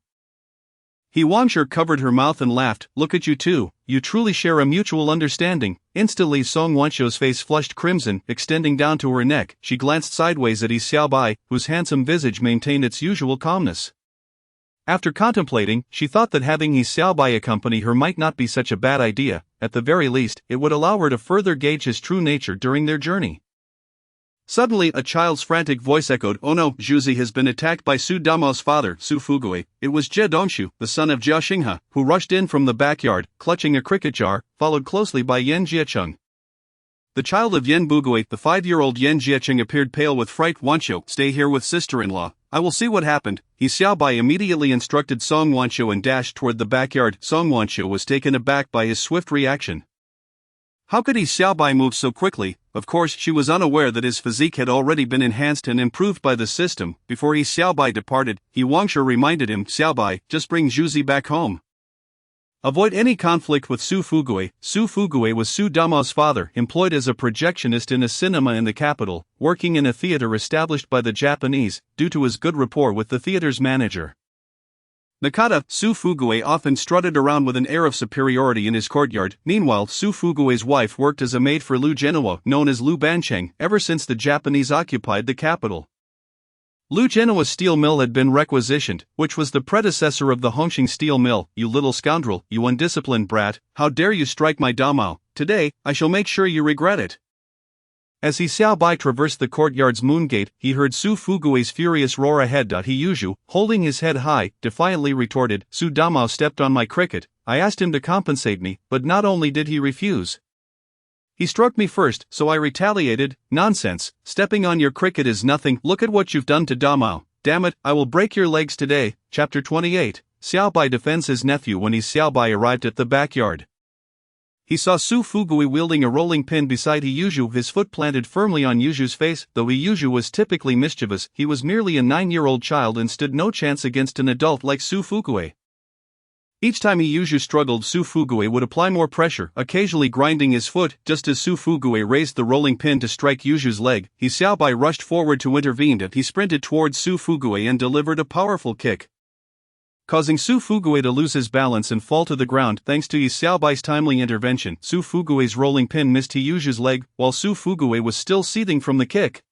He Wanqiu covered her mouth and laughed. Look at you two, you truly share a mutual understanding. Instantly Song Wanqiu's face flushed crimson, extending down to her neck. She glanced sideways at Yi Xiaobai, whose handsome visage maintained its usual calmness. After contemplating, she thought that having Yi Xiaobai accompany her might not be such a bad idea. At the very least, it would allow her to further gauge his true nature during their journey. Suddenly, a child's frantic voice echoed, "Oh no, Zhuzi has been attacked by Su Damo's father, Su Fugui." It was Jie Dongshu, the son of Jia Xinghe, who rushed in from the backyard, clutching a cricket jar, followed closely by Yan Jiecheng. The child of Yan Bugui, the 5-year-old Yan Jiecheng, appeared pale with fright. Wanqiu, stay here with sister-in-law. I will see what happened. Yi Xiaobai immediately instructed Song Wanqiu and dashed toward the backyard. Song Wanqiu was taken aback by his swift reaction. How could Yi Xiaobai move so quickly? Of course, she was unaware that his physique had already been enhanced and improved by the system. Before Yi Xiaobai departed, Yi Wanqiu reminded him, "Xiaobai, just bring Zhuzi back home. Avoid any conflict with Su Fugui." Su Fugui was Su Damo's father, employed as a projectionist in a cinema in the capital, working in a theater established by the Japanese, due to his good rapport with the theater's manager. Nakata, Su Fugui often strutted around with an air of superiority in his courtyard. Meanwhile, Su Fugui's wife worked as a maid for Lu Genoa, known as Lu Bancheng, ever since the Japanese occupied the capital. Lu Genoa's steel mill had been requisitioned, which was the predecessor of the Hongqing steel mill. "You little scoundrel, you undisciplined brat, how dare you strike my damao? Today, I shall make sure you regret it." As Yi Xiaobai traversed the courtyard's moon gate, he heard Su Fugui's furious roar ahead. He Yuzhu, holding his head high, defiantly retorted, "Su Damao stepped on my cricket. I asked him to compensate me, but not only did he refuse, he struck me first, so I retaliated." "Nonsense, stepping on your cricket is nothing. Look at what you've done to Damao. Damn it, I will break your legs today." Chapter 28. Xiaobai defends his nephew. When Yi Xiaobai arrived at the backyard, he saw Su Fugui wielding a rolling pin beside He Yuzhu, his foot planted firmly on Yuzhu's face. Though He Yuzhu was typically mischievous, he was merely a 9-year-old child and stood no chance against an adult like Su Fugui. Each time He Yuzhu struggled, Su Fugui would apply more pressure, occasionally grinding his foot. Just as Su Fugui raised the rolling pin to strike Yuzhu's leg, Yi Xiaobai rushed forward to intervene. He sprinted towards Su Fugui and delivered a powerful kick, causing Su Fugui to lose his balance and fall to the ground. Thanks to Yi Xiaobai's timely intervention, Su Fugui's rolling pin missed He Yuzhu's leg, while Su Fugui was still seething from the kick.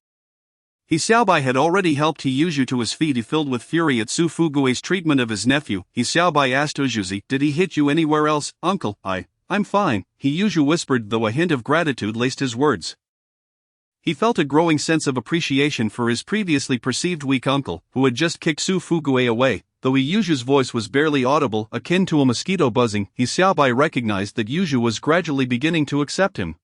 Yi Xiaobai had already helped He Yuzhu to his feet. He filled with fury at Su Fugui's treatment of his nephew. Yi Xiaobai asked Zhuzi, "Did he hit you anywhere else, uncle?" I'm fine," He Yuzhu whispered, though a hint of gratitude laced his words. He felt a growing sense of appreciation for his previously perceived weak uncle, who had just kicked Su Fugui away. Though Yi Yuzhu's voice was barely audible, akin to a mosquito buzzing, Yi Xiaobai recognized that Yuzhu was gradually beginning to accept him.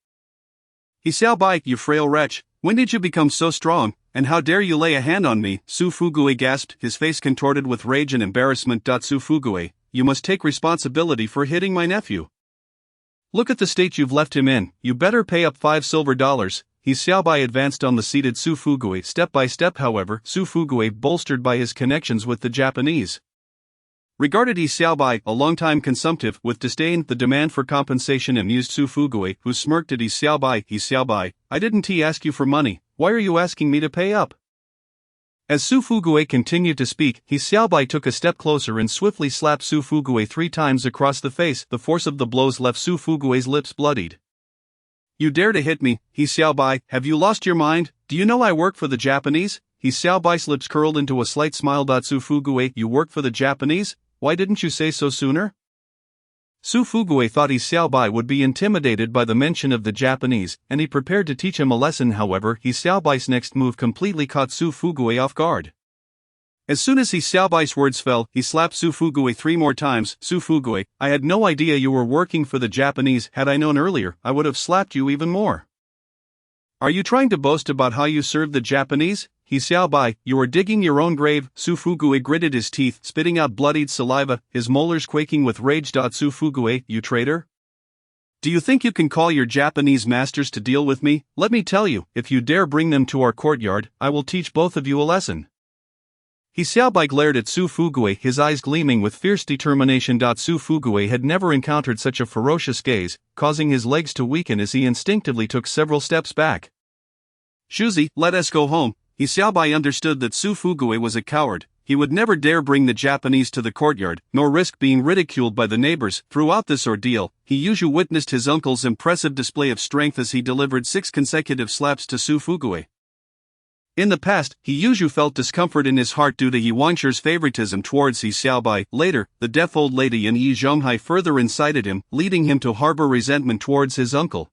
"Yi Xiaobai, you frail wretch, when did you become so strong, and how dare you lay a hand on me?" Su Fugui gasped, his face contorted with rage and embarrassment. "Su Fugui, you must take responsibility for hitting my nephew. Look at the state you've left him in. You better pay up $5 silver. Yi Xiaobai advanced on the seated Su Fugui step by step. However, Su Fugui, bolstered by his connections with the Japanese, regarded Yi Xiaobai, a long-time consumptive, with disdain. The demand for compensation amused Su Fugui, who smirked at Yi Xiaobai. "Yi Xiaobai, I didn't ask you for money. Why are you asking me to pay up?" As Su Fugui continued to speak, Yi Xiaobai took a step closer and swiftly slapped Su Fugui 3 times across the face. The force of the blows left Su Fugui's lips bloodied. "You dare to hit me, Yi Xiaobai, have you lost your mind? Do you know I work for the Japanese?" Yi Xiaobai's lips curled into a slight smile. "Su Fugui, you work for the Japanese? Why didn't you say so sooner?" Su Fugui thought Yi Xiaobai would be intimidated by the mention of the Japanese, and he prepared to teach him a lesson. However, Yi Xiaobai's next move completely caught Su Fugui off guard. As soon as Yi Xiaobai's words fell, he slapped Su Fugui 3 more times. "Su Fugui, I had no idea you were working for the Japanese. Had I known earlier, I would have slapped you even more. Are you trying to boast about how you served the Japanese? Yi Xiaobai, you are digging your own grave." Su Fugui gritted his teeth, spitting out bloodied saliva, his molars quaking with rage. "Su Fugui, you traitor. Do you think you can call your Japanese masters to deal with me? Let me tell you, if you dare bring them to our courtyard, I will teach both of you a lesson. He Xiaobai glared at Su Fugui, his eyes gleaming with fierce determination. Su Fugui had never encountered such a ferocious gaze, causing his legs to weaken as he instinctively took several steps back. Shuzi, let us go home. He Xiaobai understood that Su Fugui was a coward. He would never dare bring the Japanese to the courtyard, nor risk being ridiculed by the neighbors. Throughout this ordeal, He Yuzhu witnessed his uncle's impressive display of strength as he delivered 6 consecutive slaps to Su Fugui. In the past, He Yuzhu felt discomfort in his heart due to He Wangshi's favoritism towards He Xiaobai. Later, the deaf old lady and Yi Zhonghai further incited him, leading him to harbor resentment towards his uncle.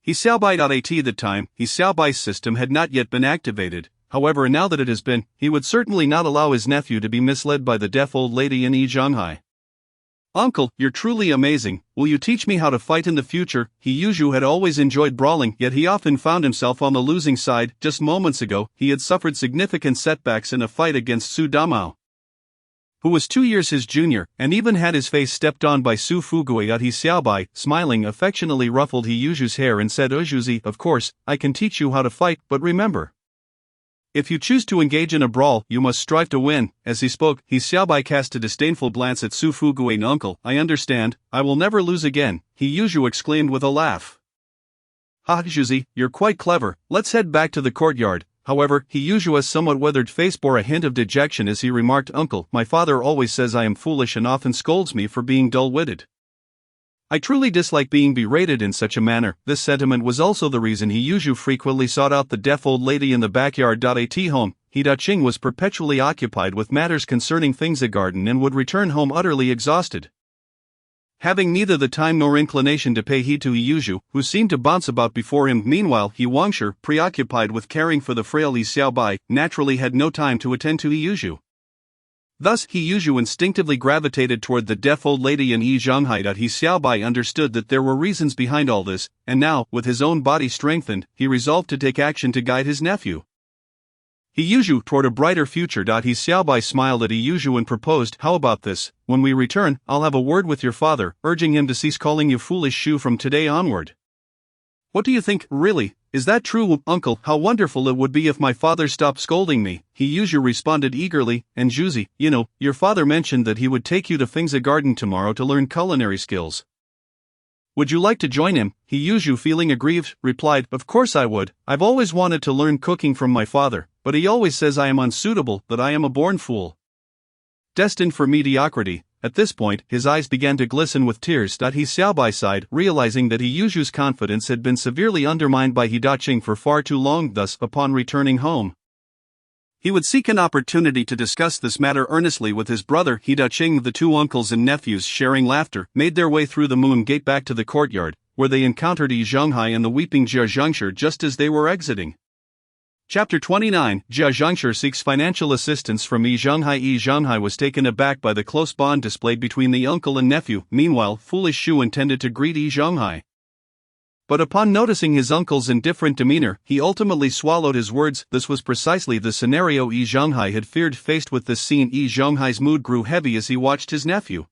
He Xiaobai. At the time, He Xiaobai's system had not yet been activated. However, now that it has been, he would certainly not allow his nephew to be misled by the deaf old lady and Yi Zhonghai. Uncle, you're truly amazing. Will you teach me how to fight in the future? He Yuzhu had always enjoyed brawling, yet he often found himself on the losing side. Just moments ago, he had suffered significant setbacks in a fight against Su Damao, who was 2 years his junior, and even had his face stepped on by Su Fugui. He Xiaobai, smiling affectionately, ruffled He Yuzhu's hair and said, "Ujuzi, of course, I can teach you how to fight, but remember, if you choose to engage in a brawl, you must strive to win." As he spoke, He Xiaobai cast a disdainful glance at Su Fugui. "Uncle, I understand, I will never lose again," He Yuzhu exclaimed with a laugh. "Ha, Juzi, you're quite clever, let's head back to the courtyard." However, He Yuzhu's somewhat weathered face bore a hint of dejection as he remarked, "Uncle, my father always says I am foolish and often scolds me for being dull-witted. I truly dislike being berated in such a manner." This sentiment was also the reason He Yuzhu frequently sought out the deaf old lady in the backyard. At home, He Daqing was perpetually occupied with matters concerning things a garden and would return home utterly exhausted, having neither the time nor inclination to pay heed to He Yuzhu, who seemed to bounce about before him. Meanwhile, He Wangshi, preoccupied with caring for the frail He Xiaobai, naturally had no time to attend to He Yuzhu. Thus, He Yuzhu instinctively gravitated toward the deaf old lady and Yi Zhonghai. He Xiaobai understood that there were reasons behind all this, and now, with his own body strengthened, he resolved to take action to guide his nephew He Yuzhu toward a brighter future. He Xiaobai smiled at He Yuzhu and proposed, "How about this? When we return, I'll have a word with your father, urging him to cease calling you foolish Shu from today onward." "What do you think? Really? Is that true, Uncle? How wonderful it would be if my father stopped scolding me," He Yuzhu responded eagerly. "And Juzi, you know, your father mentioned that he would take you to Fingza Garden tomorrow to learn culinary skills. Would you like to join him?" He Yuzhu, feeling aggrieved, replied, "Of course I would. I've always wanted to learn cooking from my father, but he always says I am unsuitable, that I am a born fool, destined for mediocrity." At this point, his eyes began to glisten with tears. He Xiaobai sighed, realizing that He Yuzhu's confidence had been severely undermined by He Daqing for far too long. Thus, upon returning home, he would seek an opportunity to discuss this matter earnestly with his brother He Daqing. The two uncles and nephews, sharing laughter, made their way through the moon gate back to the courtyard, where they encountered Yi Zhonghai and the weeping Jia Zhengshi just as they were exiting. Chapter 29, Jia Zhengshi seeks financial assistance from Yi Zhonghai. Yi Zhonghai was taken aback by the close bond displayed between the uncle and nephew. Meanwhile, foolish Shu intended to greet Yi Zhonghai, but upon noticing his uncle's indifferent demeanor, he ultimately swallowed his words. This was precisely the scenario Yi Zhonghai had feared. Faced with this scene, Yi Zhonghai's mood grew heavy as he watched his nephew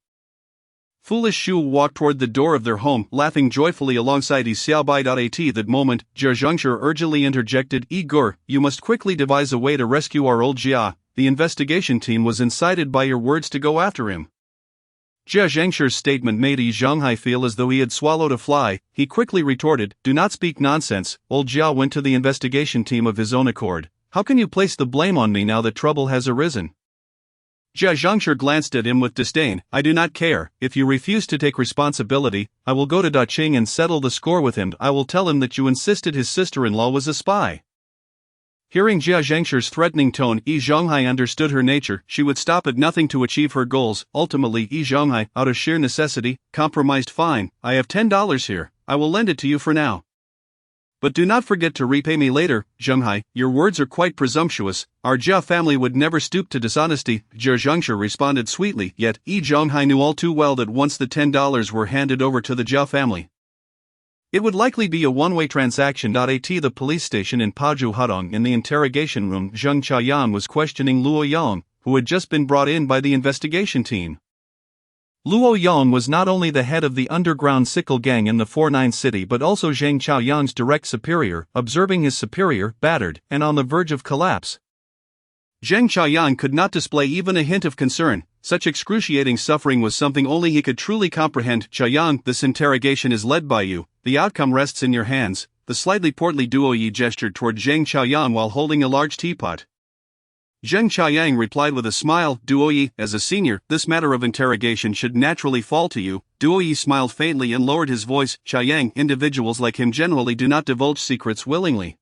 foolish Shu walked toward the door of their home, laughing joyfully alongside Yi Xiaobai. At that moment, Jia Zhengshi urgently interjected, "Igor, you must quickly devise a way to rescue our old Jia. The investigation team was incited by your words to go after him." Jia Zhengshi's statement made Yi Zhonghai feel as though he had swallowed a fly. He quickly retorted, "Do not speak nonsense. Old Jia went to the investigation team of his own accord. How can you place the blame on me now that trouble has arisen?" Jia Zhengshi glanced at him with disdain. "I do not care. If you refuse to take responsibility, I will go to Daqing and settle the score with him. I will tell him that you insisted his sister-in-law was a spy." Hearing Jia Zhengshi's threatening tone, Yi Zhonghai understood her nature. She would stop at nothing to achieve her goals. Ultimately, Yi Zhonghai, out of sheer necessity, compromised. "Fine, I have $10 here. I will lend it to you for now, but do not forget to repay me later." "Zhonghai, your words are quite presumptuous. Our Jia family would never stoop to dishonesty," Jia Zhengshi responded sweetly. Yet, Yi Zhonghai knew all too well that once the $10 were handed over to the Jia family, it would likely be a one-way transaction. At the police station in Paju Hudong, in the interrogation room, Zheng Chayan was questioning Luo Yang, who had just been brought in by the investigation team. Luo Yong was not only the head of the underground sickle gang in the 49 city but also Zhang Chaoyang's direct superior. Observing his superior, battered, and on the verge of collapse, Zhang Chaoyang could not display even a hint of concern. Such excruciating suffering was something only he could truly comprehend. Chaoyang, this interrogation is led by you, the outcome rests in your hands. The slightly portly Duo Yi gestured toward Zhang Chaoyang while holding a large teapot. Zhang Chaoyang replied with a smile, Duo Yi, as a senior, this matter of interrogation should naturally fall to you. Duo Yi smiled faintly and lowered his voice, Chaoyang, individuals like him generally do not divulge secrets willingly.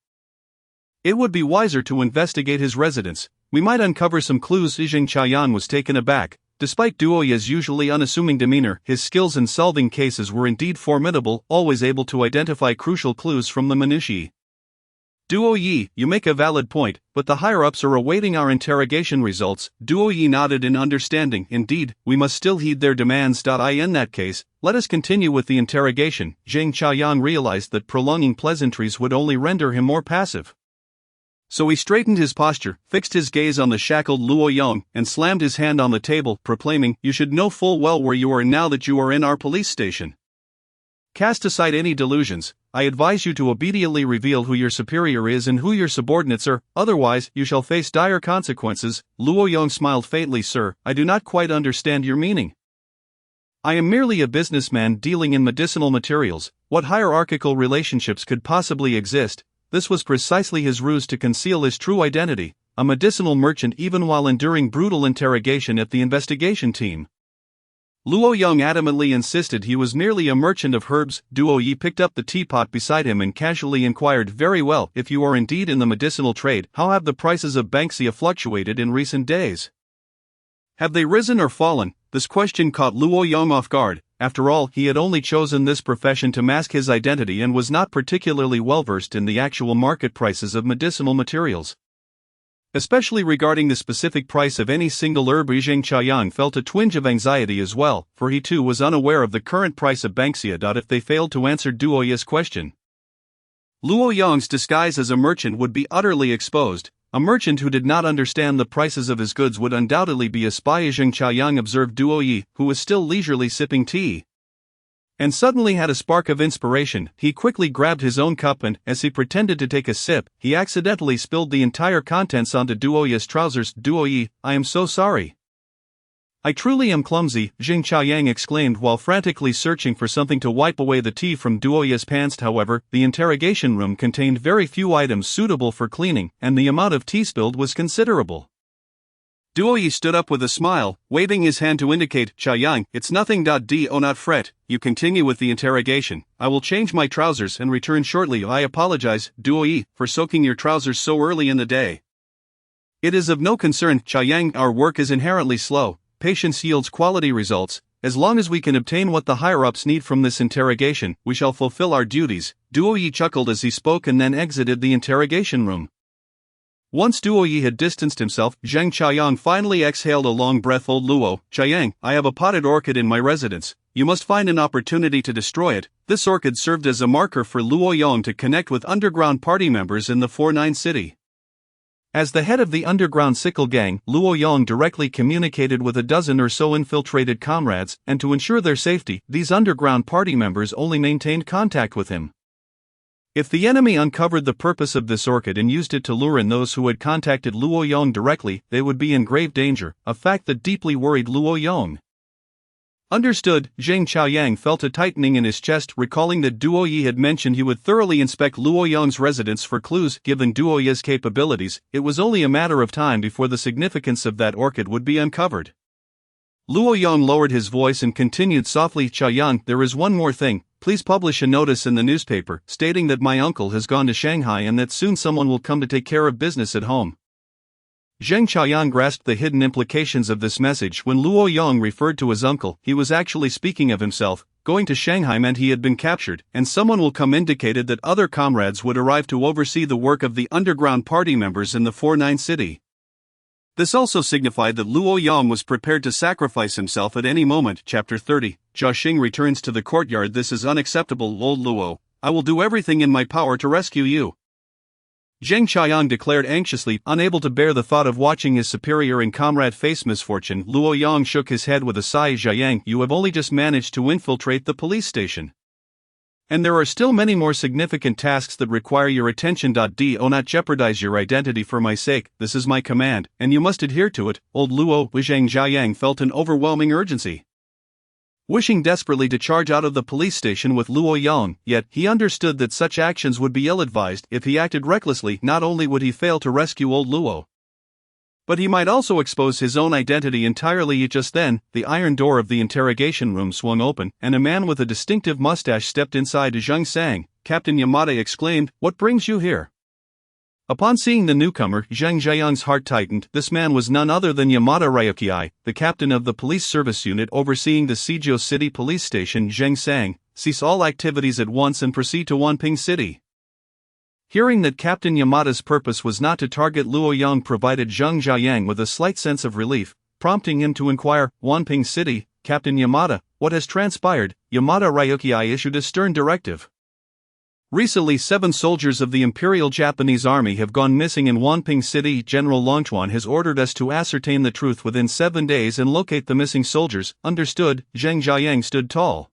It would be wiser to investigate his residence. We might uncover some clues. Zhang Chaoyang was taken aback. Despite Duo Yi's usually unassuming demeanor, his skills in solving cases were indeed formidable, always able to identify crucial clues from the minutiae. Duo Yi, you make a valid point, but the higher-ups are awaiting our interrogation results. Duo Yi nodded in understanding. Indeed, we must still heed their demands. In that case, let us continue with the interrogation. Zhang Chaoyang realized that prolonging pleasantries would only render him more passive. So he straightened his posture, fixed his gaze on the shackled Luo Yong, and slammed his hand on the table, proclaiming, You should know full well where you are now that you are in our police station. Cast aside any delusions. I advise you to obediently reveal who your superior is and who your subordinates are, otherwise you shall face dire consequences. Luo Yong smiled faintly. Sir, I do not quite understand your meaning. I am merely a businessman dealing in medicinal materials. What hierarchical relationships could possibly exist? This was precisely his ruse to conceal his true identity, a medicinal merchant even while enduring brutal interrogation at the investigation team. Luo Yong adamantly insisted he was merely a merchant of herbs. Duo Yi picked up the teapot beside him and casually inquired, Very well, if you are indeed in the medicinal trade, how have the prices of Banksia fluctuated in recent days? Have they risen or fallen? This question caught Luo Yong off guard. After all, he had only chosen this profession to mask his identity and was not particularly well-versed in the actual market prices of medicinal materials. Especially regarding the specific price of any single herb. Zhang Chaoyang felt a twinge of anxiety as well, for he too was unaware of the current price of Banksia. If they failed to answer Duo Yi's question, Luo Yong's disguise as a merchant would be utterly exposed. A merchant who did not understand the prices of his goods would undoubtedly be a spy. Zhang Chaoyang observed Duo Yi, who was still leisurely sipping tea, and suddenly had a spark of inspiration. He quickly grabbed his own cup and, as he pretended to take a sip, he accidentally spilled the entire contents onto Duo Yi's trousers. Duo Yi, I am so sorry. I truly am clumsy, Zhang Chaoyang exclaimed while frantically searching for something to wipe away the tea from Duo Yi's pants. However, the interrogation room contained very few items suitable for cleaning, and the amount of tea spilled was considerable. Duo Yi stood up with a smile, waving his hand to indicate, Chaoyang, it's nothing. Do not fret, you continue with the interrogation. I will change my trousers and return shortly. I apologize, Duo Yi, for soaking your trousers so early in the day. It is of no concern, Chaoyang. Our work is inherently slow. Patience yields quality results. As long as we can obtain what the higher-ups need from this interrogation, we shall fulfill our duties. Duo Yi chuckled as he spoke and then exited the interrogation room. Once Duo Yi had distanced himself, Zhang Chaoyang finally exhaled a long breath. Old Luo, Chaoyang, I have a potted orchid in my residence. You must find an opportunity to destroy it. This orchid served as a marker for Luo Yong to connect with underground party members in the 49 city. As the head of the underground sickle gang, Luo Yong directly communicated with a dozen or so infiltrated comrades, and to ensure their safety, these underground party members only maintained contact with him. If the enemy uncovered the purpose of this orchid and used it to lure in those who had contacted Luo Yong directly, they would be in grave danger, a fact that deeply worried Luo Yong. Understood, Zhang Chaoyang felt a tightening in his chest, recalling that Duo Yi had mentioned he would thoroughly inspect Luo Yong's residence for clues. Given Duo Yi's capabilities, it was only a matter of time before the significance of that orchid would be uncovered. Luo Yong lowered his voice and continued softly, Chaoyang, there is one more thing. Please publish a notice in the newspaper, stating that my uncle has gone to Shanghai and that soon someone will come to take care of business at home. Zhang Chaoyang grasped the hidden implications of this message. When Luo Yong referred to his uncle, he was actually speaking of himself. Going to Shanghai meant he had been captured, and someone will come indicated that other comrades would arrive to oversee the work of the underground party members in the 49 city. This also signified that Luo Yong was prepared to sacrifice himself at any moment. Chapter 30. Zhao Xing returns to the courtyard. This is unacceptable, old Luo. I will do everything in my power to rescue you. Zheng Qiang declared anxiously, unable to bear the thought of watching his superior and comrade face misfortune. Luo Yang shook his head with a sigh. Zhang, you have only just managed to infiltrate the police station. And there are still many more significant tasks that require your attention. Do not jeopardize your identity for my sake. This is my command, and you must adhere to it. Old Luo Zheng Jiang felt an overwhelming urgency. Wishing desperately to charge out of the police station with Luo Yang, yet he understood that such actions would be ill-advised. If he acted recklessly, not only would he fail to rescue old Luo, but he might also expose his own identity entirely. Just then, the iron door of the interrogation room swung open, and a man with a distinctive mustache stepped inside. Zheng Sang, Captain Yamada exclaimed, "What brings you here?" Upon seeing the newcomer, Zheng Jiang's heart tightened. This man was none other than Yamada Ryuki, the captain of the police service unit overseeing the Seijo City police station. Zheng Sang, cease all activities at once and proceed to Wanping City. Hearing that Captain Yamada's purpose was not to target Luo Yang provided Zheng Jiang with a slight sense of relief, prompting him to inquire, "Wanping City, Captain Yamada, what has transpired?" Yamada Ryuki issued a stern directive. Recently 7 soldiers of the Imperial Japanese Army have gone missing in Wanping City. General Longchuan has ordered us to ascertain the truth within 7 days and locate the missing soldiers. Understood. Zheng Jiang stood tall.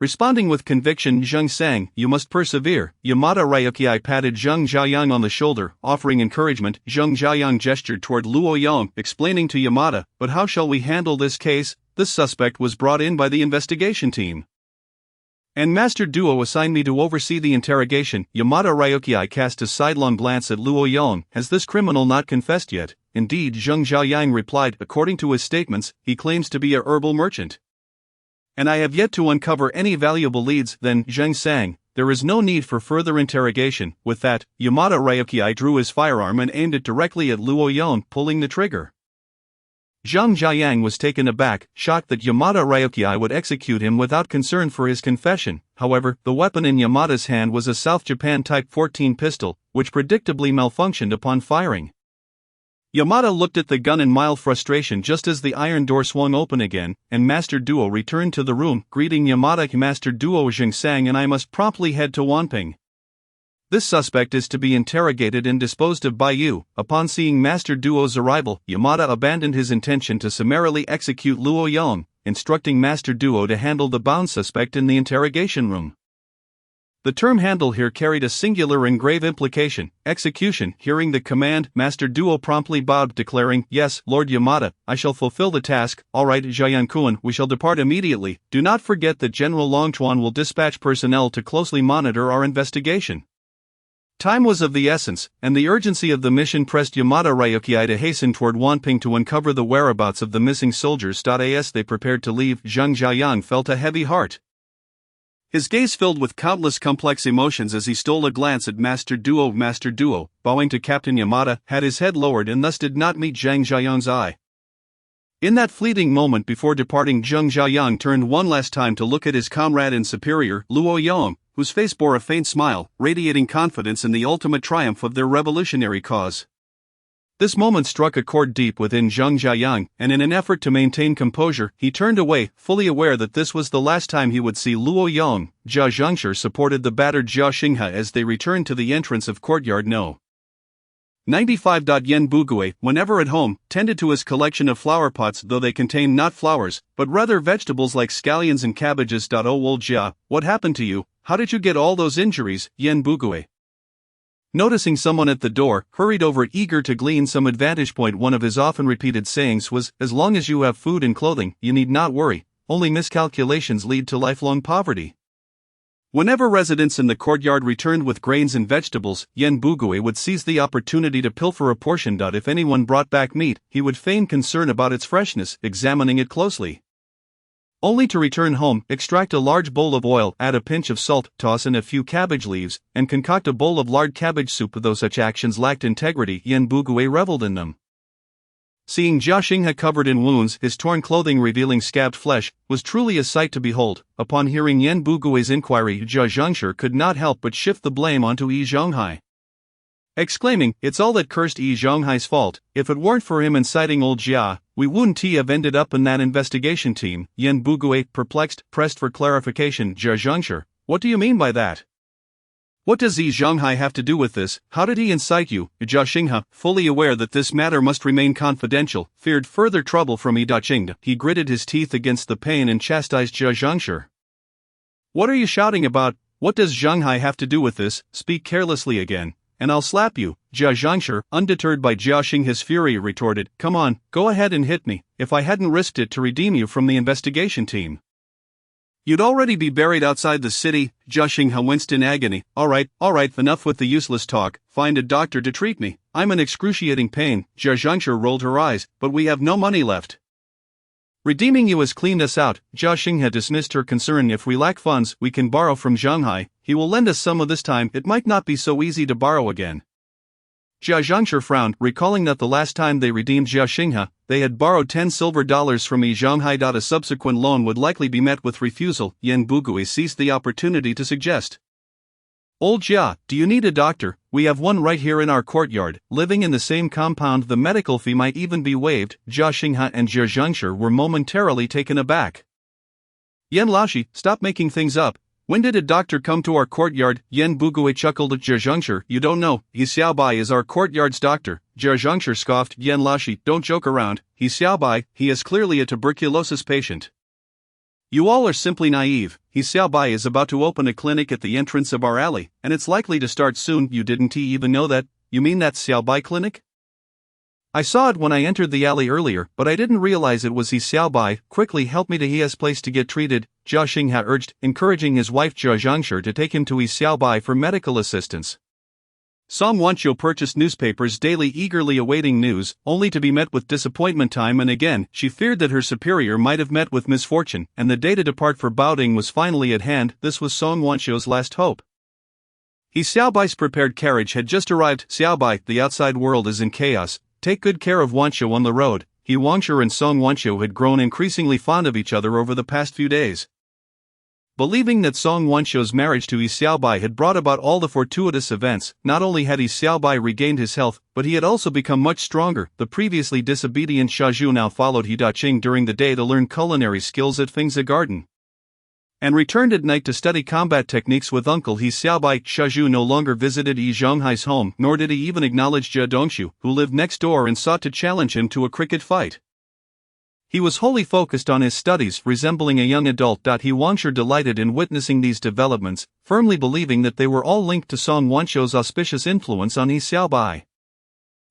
Responding with conviction, Zheng Sang, you must persevere. Yamada Ryuki patted Zheng Jiang on the shoulder, offering encouragement. Zheng Jiang gestured toward Luo Yang, explaining to Yamada, but how shall we handle this case? This suspect was brought in by the investigation team, and Master Duo assigned me to oversee the interrogation. Yamada Ryuki cast a sidelong glance at Luo Yang. Has this criminal not confessed yet? Indeed, Zheng Jiang replied. According to his statements, he claims to be a herbal merchant, and I have yet to uncover any valuable leads. Then, Zheng Sang, there is no need for further interrogation. With that, Yamada Ryuki drew his firearm and aimed it directly at Luo Yang, pulling the trigger. Zheng Jiang was taken aback, shocked that Yamada Ryuki would execute him without concern for his confession. However, the weapon in Yamada's hand was a South Japan Type 14 pistol, which predictably malfunctioned upon firing. Yamada looked at the gun in mild frustration just as the iron door swung open again, and Master Duo returned to the room. Greeting Yamada. Master Duo, Zheng Sang and I must promptly head to Wanping. This suspect is to be interrogated and disposed of by you. Upon seeing Master Duo's arrival, Yamada abandoned his intention to summarily execute Luo Yang, instructing Master Duo to handle the bound suspect in the interrogation room. The term handle here carried a singular and grave implication, execution. Hearing the command, Master Duo promptly bowed, declaring, "Yes, Lord Yamada, I shall fulfill the task." "All right, Jian-kun, we shall depart immediately. Do not forget that General Longchuan will dispatch personnel to closely monitor our investigation." Time was of the essence, and the urgency of the mission pressed Yamada Ryuki to hasten toward Wanping to uncover the whereabouts of the missing soldiers. As they prepared to leave, Zheng Jiang felt a heavy heart. His gaze filled with countless complex emotions as he stole a glance at Master Duo. Master Duo, bowing to Captain Yamada, had his head lowered and thus did not meet Zheng Jiang's eye. In that fleeting moment before departing, Zheng Jiang turned one last time to look at his comrade and superior, Luo Yang, whose face bore a faint smile, radiating confidence in the ultimate triumph of their revolutionary cause. This moment struck a chord deep within Zheng Jiang, and in an effort to maintain composure, he turned away, fully aware that this was the last time he would see Luo Yang. Jia Zhengshi supported the battered Jia Xinghe as they returned to the entrance of Courtyard No. 95. Yan Bugui, whenever at home, tended to his collection of flower pots, though they contained not flowers, but rather vegetables like scallions and cabbages. Oh, old Jia, what happened to you? How did you get all those injuries? Yan Bugui, noticing someone at the door, hurried over, eager to glean some advantage point. One of his often repeated sayings was, "As long as you have food and clothing, you need not worry. Only miscalculations lead to lifelong poverty." Whenever residents in the courtyard returned with grains and vegetables, Yan Bugui would seize the opportunity to pilfer a portion. If anyone brought back meat, he would feign concern about its freshness, examining it closely, only to return home, extract a large bowl of oil, add a pinch of salt, toss in a few cabbage leaves, and concoct a bowl of lard cabbage soup. Though such actions lacked integrity, Yan Bugui reveled in them. Seeing Jia Xinghe covered in wounds, his torn clothing revealing scabbed flesh, was truly a sight to behold. Upon hearing Yan Bugui's inquiry, Jia Zhengshi could not help but shift the blame onto Yi Zhonghai, exclaiming, "It's all that cursed Yi Zhonghai's fault. If it weren't for him inciting old Jia, we wouldn't have ended up in that investigation team." Yan Bugui, perplexed, pressed for clarification. Jia Zhengshi, what do you mean by that? What does Yi Zhonghai have to do with this? How did he incite you? Jia Xinghe, fully aware that this matter must remain confidential, feared further trouble from He Daqing. He gritted his teeth against the pain and chastised Jia Zhongshi. What are you shouting about? What does Zhonghai have to do with this? Speak carelessly again, and I'll slap you. Jia Zhongshi, undeterred by Jia Xinghe's fury, retorted, Come on, go ahead and hit me. If I hadn't risked it to redeem you from the investigation team, you'd already be buried outside the city. Jia Xinghe winced in agony. All right, enough with the useless talk. Find a doctor to treat me. I'm in excruciating pain. Jia Zhongshi rolled her eyes. But we have no money left. Redeeming you has cleaned us out. Jia Xinghe dismissed her concern. If we lack funds, we can borrow from Zhonghai. He will lend us some of this time. It might not be so easy to borrow again. Jia Zhongshi frowned, recalling that the last time they redeemed Jia Xinghe, they had borrowed $10 silver from Yi Zhonghai. A subsequent loan would likely be met with refusal. Yan Bugui seized the opportunity to suggest, Old Jia, do you need a doctor? We have one right here in our courtyard. Living in the same compound, the medical fee might even be waived. Jia Xinghe and Jia Zhongshi were momentarily taken aback. Yan Laoshi, stop making things up. When did a doctor come to our courtyard? Yan Bugui chuckled at Jia Zhongshi. You don't know, He Xiaobai is our courtyard's doctor. Jia Zhongshi scoffed. Yan Laoshi, don't joke around. He Xiaobai, he is clearly a tuberculosis patient. You all are simply naive. He Xiaobai is about to open a clinic at the entrance of our alley, and it's likely to start soon. You didn't even know that? You mean that Xiaobai clinic? I saw it when I entered the alley earlier, but I didn't realize it was He Xiaobai. Quickly help me to He's place to get treated, Jia Xinghe urged, encouraging his wife Jia Zhongshi to take him to He Xiaobai for medical assistance. Song Wanqiu purchased newspapers daily, eagerly awaiting news, only to be met with disappointment time and again. She feared that her superior might have met with misfortune, and the day to depart for Baoding was finally at hand. This was Song Wanqiu's last hope. He Xiaobai's prepared carriage had just arrived. Xiaobai, the outside world is in chaos. Take good care of Wanqiu on the road. He Wanqiu and Song Wanqiu had grown increasingly fond of each other over the past few days. Believing that Song Wanqiu's marriage to He Xiaobai had brought about all the fortuitous events, not only had He Xiaobai regained his health, but he had also become much stronger. The previously disobedient Xiazhu now followed He Daqing during the day to learn culinary skills at Fengzi Garden, and returned at night to study combat techniques with uncle He Xiaobai. Xiazhu no longer visited Yi Zhonghai's home, nor did he even acknowledge Jia Dongxiu, who lived next door and sought to challenge him to a cricket fight. He was wholly focused on his studies, resembling a young adult. He Wanqiu delighted in witnessing these developments, firmly believing that they were all linked to Song Wanqiu's auspicious influence on He Xiaobai.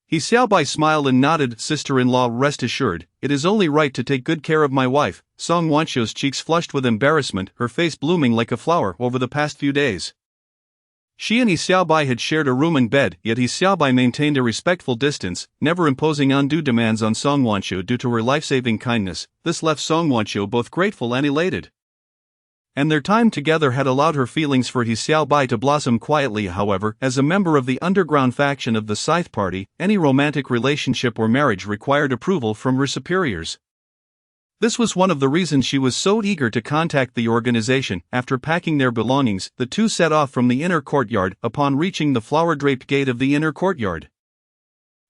He Xiaobai smiled and nodded. Sister-in-law, rest assured, it is only right to take good care of my wife. Song Wanqiu's cheeks flushed with embarrassment, her face blooming like a flower. Over the past few days, she and He Xiaobai had shared a room and bed, yet He Xiaobai maintained a respectful distance, never imposing undue demands on Song Wanqiu due to her life-saving kindness. This left Song Wanqiu both grateful and elated. And their time together had allowed her feelings for He Xiaobai to blossom quietly. However, as a member of the underground faction of the Scythe Party, any romantic relationship or marriage required approval from her superiors. This was one of the reasons she was so eager to contact the organization. After packing their belongings, the two set off from the inner courtyard. Upon reaching the flower-draped gate of the inner courtyard,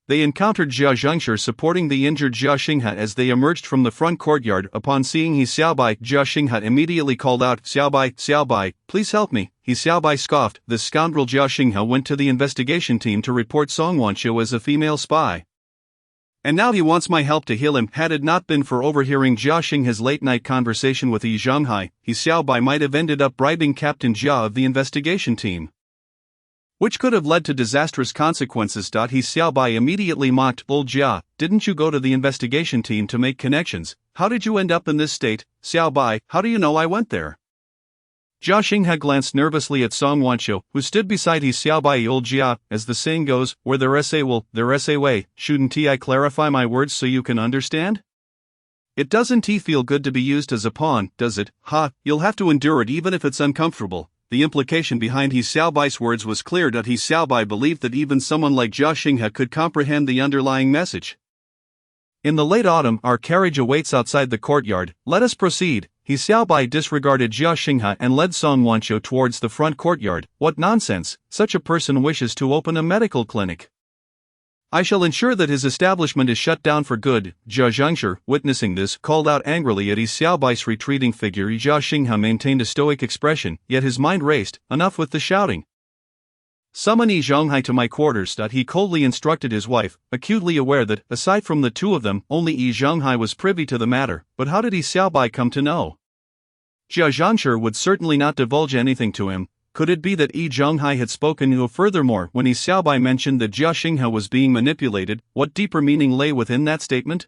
they encountered Jia Zhongshi supporting the injured Jia Xinghe as they emerged from the front courtyard. Upon seeing He Xiaobai, Jia Xinghe immediately called out, Xiaobai, please help me. He Xiaobai scoffed. This scoundrel Jia Xinghe went to the investigation team to report Song Wanqiu as a female spy. And now he wants my help to heal him. Had it not been for overhearing Jia Xinghe's late-night conversation with Yi Zhonghai, He Xiaobai might have ended up bribing Captain Jia of the investigation team, which could have led to disastrous consequences. He Xiaobai immediately mocked, Old Jia, didn't you go to the investigation team to make connections? How did you end up in this state? Xiaobai, how do you know I went there? Jia Xinghe glanced nervously at Song Wanqiu, who stood beside He Xiaobai. Old Jia, as the saying goes, where there is a will, there is a way. Shouldn't I clarify my words so you can understand? It doesn't feel good to be used as a pawn, does it? You'll have to endure it even if it's uncomfortable. The implication behind He Xiaobai's words was clear. He Xiaobai believed that even someone like Jia Xinghe could comprehend the underlying message. In the late autumn, our carriage awaits outside the courtyard. Let us proceed. He Xiaobai disregarded Jia Xinghe and led Song Wanqiu towards the front courtyard. What nonsense! Such a person wishes to open a medical clinic. I shall ensure that his establishment is shut down for good. Jia Zhongshi, witnessing this, called out angrily at He Xiaobai's retreating figure. Jia Xinghe maintained a stoic expression, yet his mind raced. Enough with the shouting. Summon Yi Zhonghai to my quarters. He coldly instructed his wife, acutely aware that, aside from the two of them, only Yi Zhonghai was privy to the matter. But how did Yi Xiaobai come to know? Jia Zhanshi would certainly not divulge anything to him. Could it be that Yi Zhonghai had spoken to? Furthermore, when Yi Xiaobai mentioned that Jia Xinghe was being manipulated, what deeper meaning lay within that statement?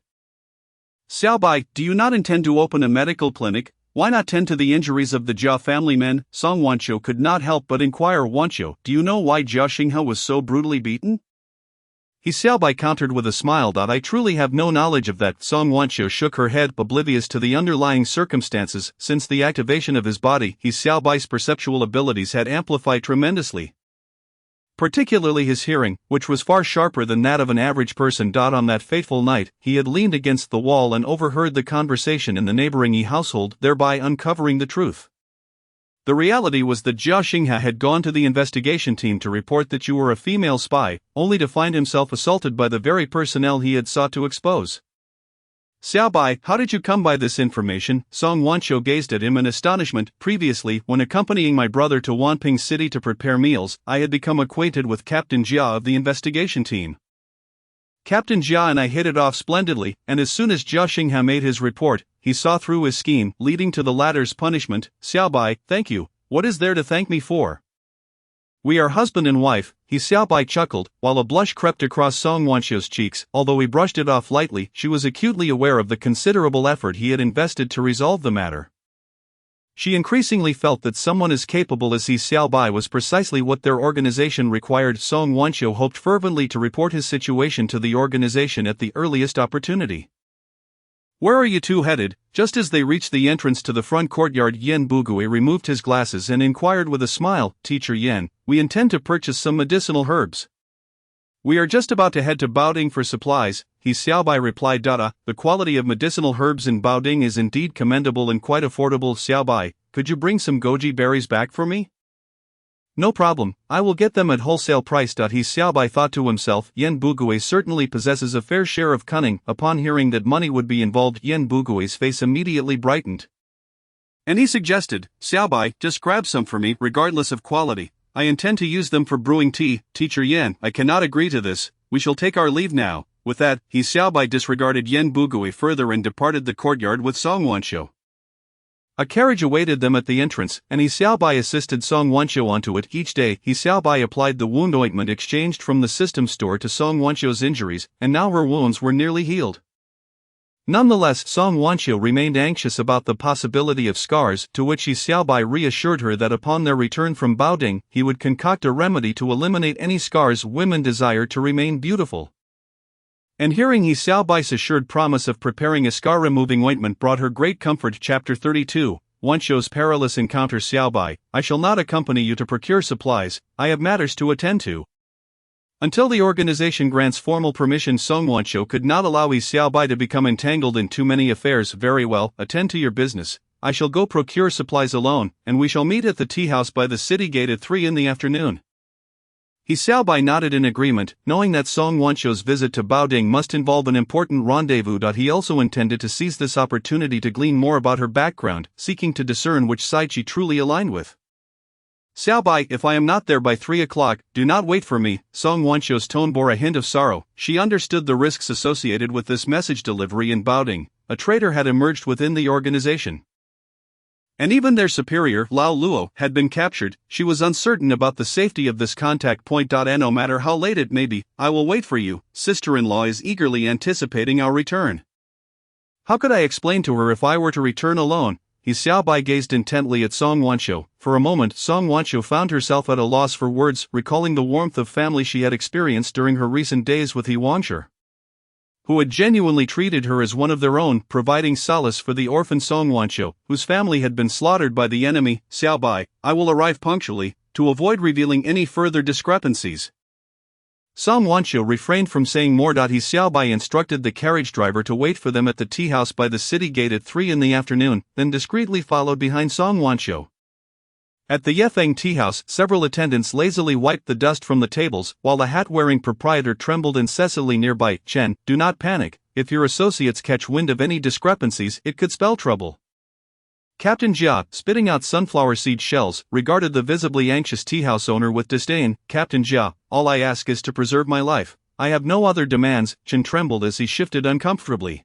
Xiaobai, do you not intend to open a medical clinic? Why not tend to the injuries of the Jia family men? Song Wanqiu could not help but inquire. Wanqiu, do you know why Jia Xinghe was so brutally beaten? Yi Xiaobai countered with a smile. I truly have no knowledge of that. Song Wanqiu shook her head, oblivious to the underlying circumstances. Since the activation of his body, Yi Xiaobai's perceptual abilities had amplified tremendously. Particularly his hearing, which was far sharper than that of an average person. On that fateful night, he had leaned against the wall and overheard the conversation in the neighboring Yi household, thereby uncovering the truth. The reality was that Jia Xinghe had gone to the investigation team to report that you were a female spy, only to find himself assaulted by the very personnel he had sought to expose. Xiaobai, how did you come by this information? Song Wanqiu gazed at him in astonishment. Previously, when accompanying my brother to Wanping City to prepare meals, I had become acquainted with Captain Jia of the investigation team. Captain Jia and I hit it off splendidly, and as soon as Jia Xinghe made his report, he saw through his scheme, leading to the latter's punishment. Xiaobai, thank you. What is there to thank me for? We are husband and wife, Yi Xiaobai chuckled, while a blush crept across Song Wanqiu's cheeks. Although he brushed it off lightly, she was acutely aware of the considerable effort he had invested to resolve the matter. She increasingly felt that someone as capable as Yi Xiaobai was precisely what their organization required. Song Wanqiu hoped fervently to report his situation to the organization at the earliest opportunity. Where are you two headed? Just as they reached the entrance to the front courtyard, Yan Bugui removed his glasses and inquired with a smile, Teacher Yan, we intend to purchase some medicinal herbs. We are just about to head to Baoding for supplies, Yi Xiaobai replied. The quality of medicinal herbs in Baoding is indeed commendable and quite affordable. Xiaobai, could you bring some goji berries back for me? No problem, I will get them at wholesale price. Yi Xiaobai thought to himself, Yan Bugui certainly possesses a fair share of cunning. Upon hearing that money would be involved, Yan Bugui's face immediately brightened. And he suggested, Xiaobai, just grab some for me, regardless of quality. I intend to use them for brewing tea. Teacher Yan, I cannot agree to this, we shall take our leave now. With that, Yi Xiaobai disregarded Yan Bugui further and departed the courtyard with Song Wanqiu. A carriage awaited them at the entrance, and Yi Xiaobai assisted Song Wanqiu onto it. Each day, Yi Xiaobai applied the wound ointment exchanged from the system store to Song Wanqiu's injuries, and now her wounds were nearly healed. Nonetheless, Song Wanqiu remained anxious about the possibility of scars, to which Yi Xiaobai reassured her that upon their return from Baoding, he would concoct a remedy to eliminate any scars women desire to remain beautiful. And hearing Yi Xiaobai's assured promise of preparing a scar-removing ointment brought her great comfort. Chapter 32, Wanqiu's perilous encounter. Xiaobai, I shall not accompany you to procure supplies, I have matters to attend to. Until the organization grants formal permission, Song Wanqiu could not allow Yi Xiaobai to become entangled in too many affairs. Very well, attend to your business, I shall go procure supplies alone, and we shall meet at the tea house by the city gate at 3 in the afternoon. Yi Xiaobai nodded in agreement, knowing that Song Wanqiu's visit to Baoding must involve an important rendezvous. He also intended to seize this opportunity to glean more about her background, seeking to discern which side she truly aligned with. Xiaobai, if I am not there by 3 o'clock, do not wait for me. Song Wanqiu's tone bore a hint of sorrow. She understood the risks associated with this message delivery in Baoding. A traitor had emerged within the organization. And even their superior, Lao Luo, had been captured. She was uncertain about the safety of this contact point. And no matter how late it may be, I will wait for you. Sister-in-law is eagerly anticipating our return. How could I explain to her if I were to return alone? Yi Xiaobai gazed intently at Song Wanqiu. For a moment, Song Wanqiu found herself at a loss for words, recalling the warmth of family she had experienced during her recent days with Yi Wangshi, who had genuinely treated her as one of their own, providing solace for the orphan Song Wanqiu, whose family had been slaughtered by the enemy. Xiaobai, I will arrive punctually, to avoid revealing any further discrepancies. Song Wanqiu refrained from saying more. Yi Xiaobai instructed the carriage driver to wait for them at the tea house by the city gate at 3 in the afternoon, then discreetly followed behind Song Wanqiu. At the Yefeng tea house, several attendants lazily wiped the dust from the tables, while the hat-wearing proprietor trembled incessantly nearby. Chen, do not panic, if your associates catch wind of any discrepancies, it could spell trouble. Captain Jia, spitting out sunflower seed shells, regarded the visibly anxious teahouse owner with disdain. Captain Jia, all I ask is to preserve my life. I have no other demands. Chen trembled as he shifted uncomfortably.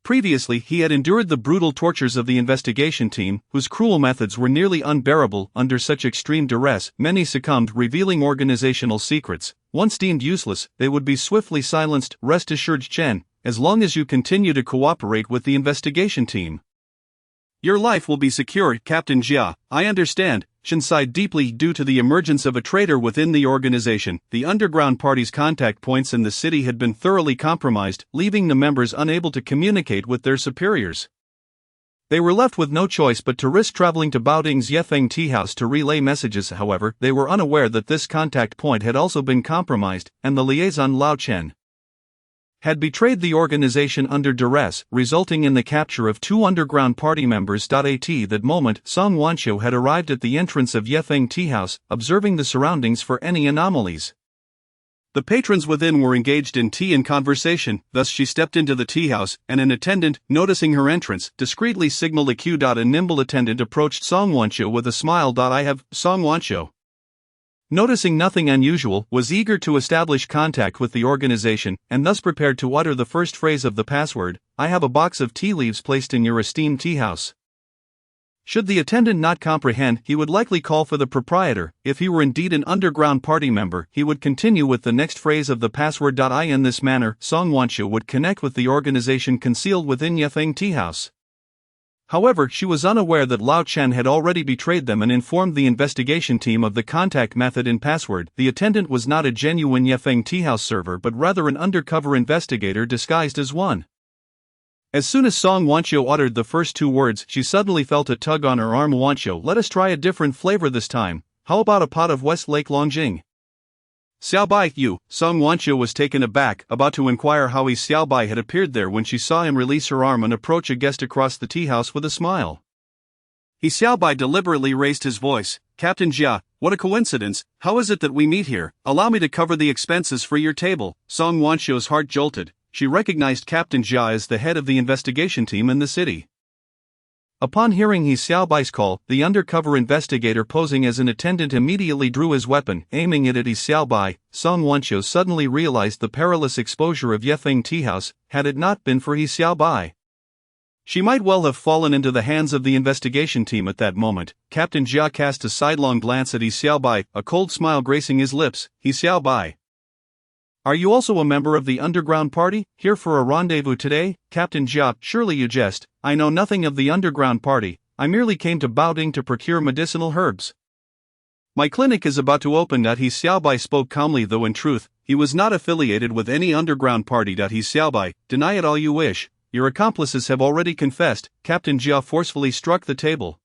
Previously, he had endured the brutal tortures of the investigation team, whose cruel methods were nearly unbearable. Under such extreme duress, many succumbed, revealing organizational secrets. Once deemed useless, they would be swiftly silenced. Rest assured, Chen, as long as you continue to cooperate with the investigation team, your life will be secure. Captain Jia, I understand. Chen sighed deeply. Due to the emergence of a traitor within the organization, the underground party's contact points in the city had been thoroughly compromised, leaving the members unable to communicate with their superiors. They were left with no choice but to risk traveling to Baoding's Yefeng tea house to relay messages. However, they were unaware that this contact point had also been compromised, and the liaison Lao Chen had betrayed the organization under duress, resulting in the capture of 2 underground party members. At that moment, Song Wanqiu had arrived at the entrance of Yefeng tea house, observing the surroundings for any anomalies. The patrons within were engaged in tea and conversation, thus she stepped into the tea house, and an attendant, noticing her entrance, discreetly signaled a cue. A nimble attendant approached Song Wanqiu with a smile. I have, Song Wanqiu, noticing nothing unusual, was eager to establish contact with the organization, and thus prepared to utter the first phrase of the password. I have a box of tea leaves placed in your esteemed tea house. Should the attendant not comprehend, he would likely call for the proprietor. If he were indeed an underground party member, he would continue with the next phrase of the password. In this manner, Song Wanqiu would connect with the organization concealed within Yefeng tea house. However, she was unaware that Lao Chen had already betrayed them and informed the investigation team of the contact method and password. The attendant was not a genuine Yefeng teahouse server but rather an undercover investigator disguised as one. As soon as Song Wanqiu uttered the first 2 words, she suddenly felt a tug on her arm. Wanqiu, let us try a different flavor this time. How about a pot of Westlake Longjing? Xiaobai, you. Song Wanqiu was taken aback, about to inquire how Xiaobai had appeared there when she saw him release her arm and approach a guest across the tea house with a smile. Xiaobai deliberately raised his voice. Captain Jia, what a coincidence. How is it that we meet here? Allow me to cover the expenses for your table. Song Wanqiu's heart jolted. She recognized Captain Jia as the head of the investigation team in the city. Upon hearing Xiaobai's call, the undercover investigator posing as an attendant immediately drew his weapon, aiming it at Xiaobai. Song Wanqiu suddenly realized the perilous exposure of Yefeng tea house. Had it not been for Xiaobai, she might well have fallen into the hands of the investigation team at that moment. Captain Jia cast a sidelong glance at Xiaobai, a cold smile gracing his lips. Xiaobai, are you also a member of the underground party, here for a rendezvous today? Captain Jia, surely you jest. I know nothing of the underground party. I merely came to Baoding to procure medicinal herbs. My clinic is about to open. Xiaobai spoke calmly, though in truth, he was not affiliated with any underground party. Xiaobai, deny it all you wish. Your accomplices have already confessed. Captain Jia forcefully struck the table,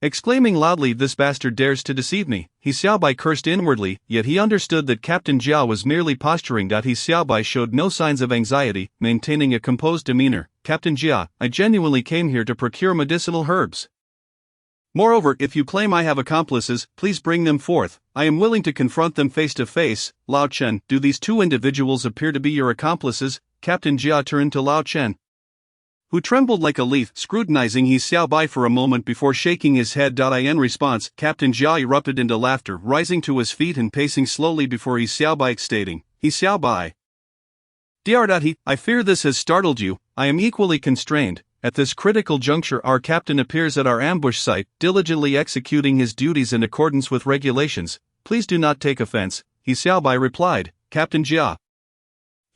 exclaiming loudly, this bastard dares to deceive me. Xiaobai cursed inwardly, yet he understood that Captain Jia was merely posturing. Xiaobai showed no signs of anxiety, maintaining a composed demeanor. Captain Jia, I genuinely came here to procure medicinal herbs. Moreover, if you claim I have accomplices, please bring them forth. I am willing to confront them face to face. Lao Chen, do these 2 individuals appear to be your accomplices? Captain Jia turned to Lao Chen, who trembled like a leaf, scrutinizing Xiaobai for a moment before shaking his head. In response, Captain Jia erupted into laughter, rising to his feet and pacing slowly before Xiaobai, stating, Xiaobai, Dr. I fear this has startled you. I am equally constrained. At this critical juncture, our captain appears at our ambush site, diligently executing his duties in accordance with regulations. Please do not take offense, Xiaobai replied. Captain Jia,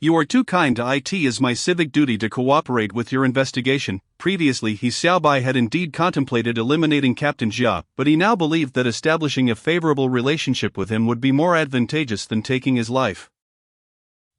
you are too kind. It is my civic duty to cooperate with your investigation. Previously, Xiaobai had indeed contemplated eliminating Captain Jia, but he now believed that establishing a favorable relationship with him would be more advantageous than taking his life.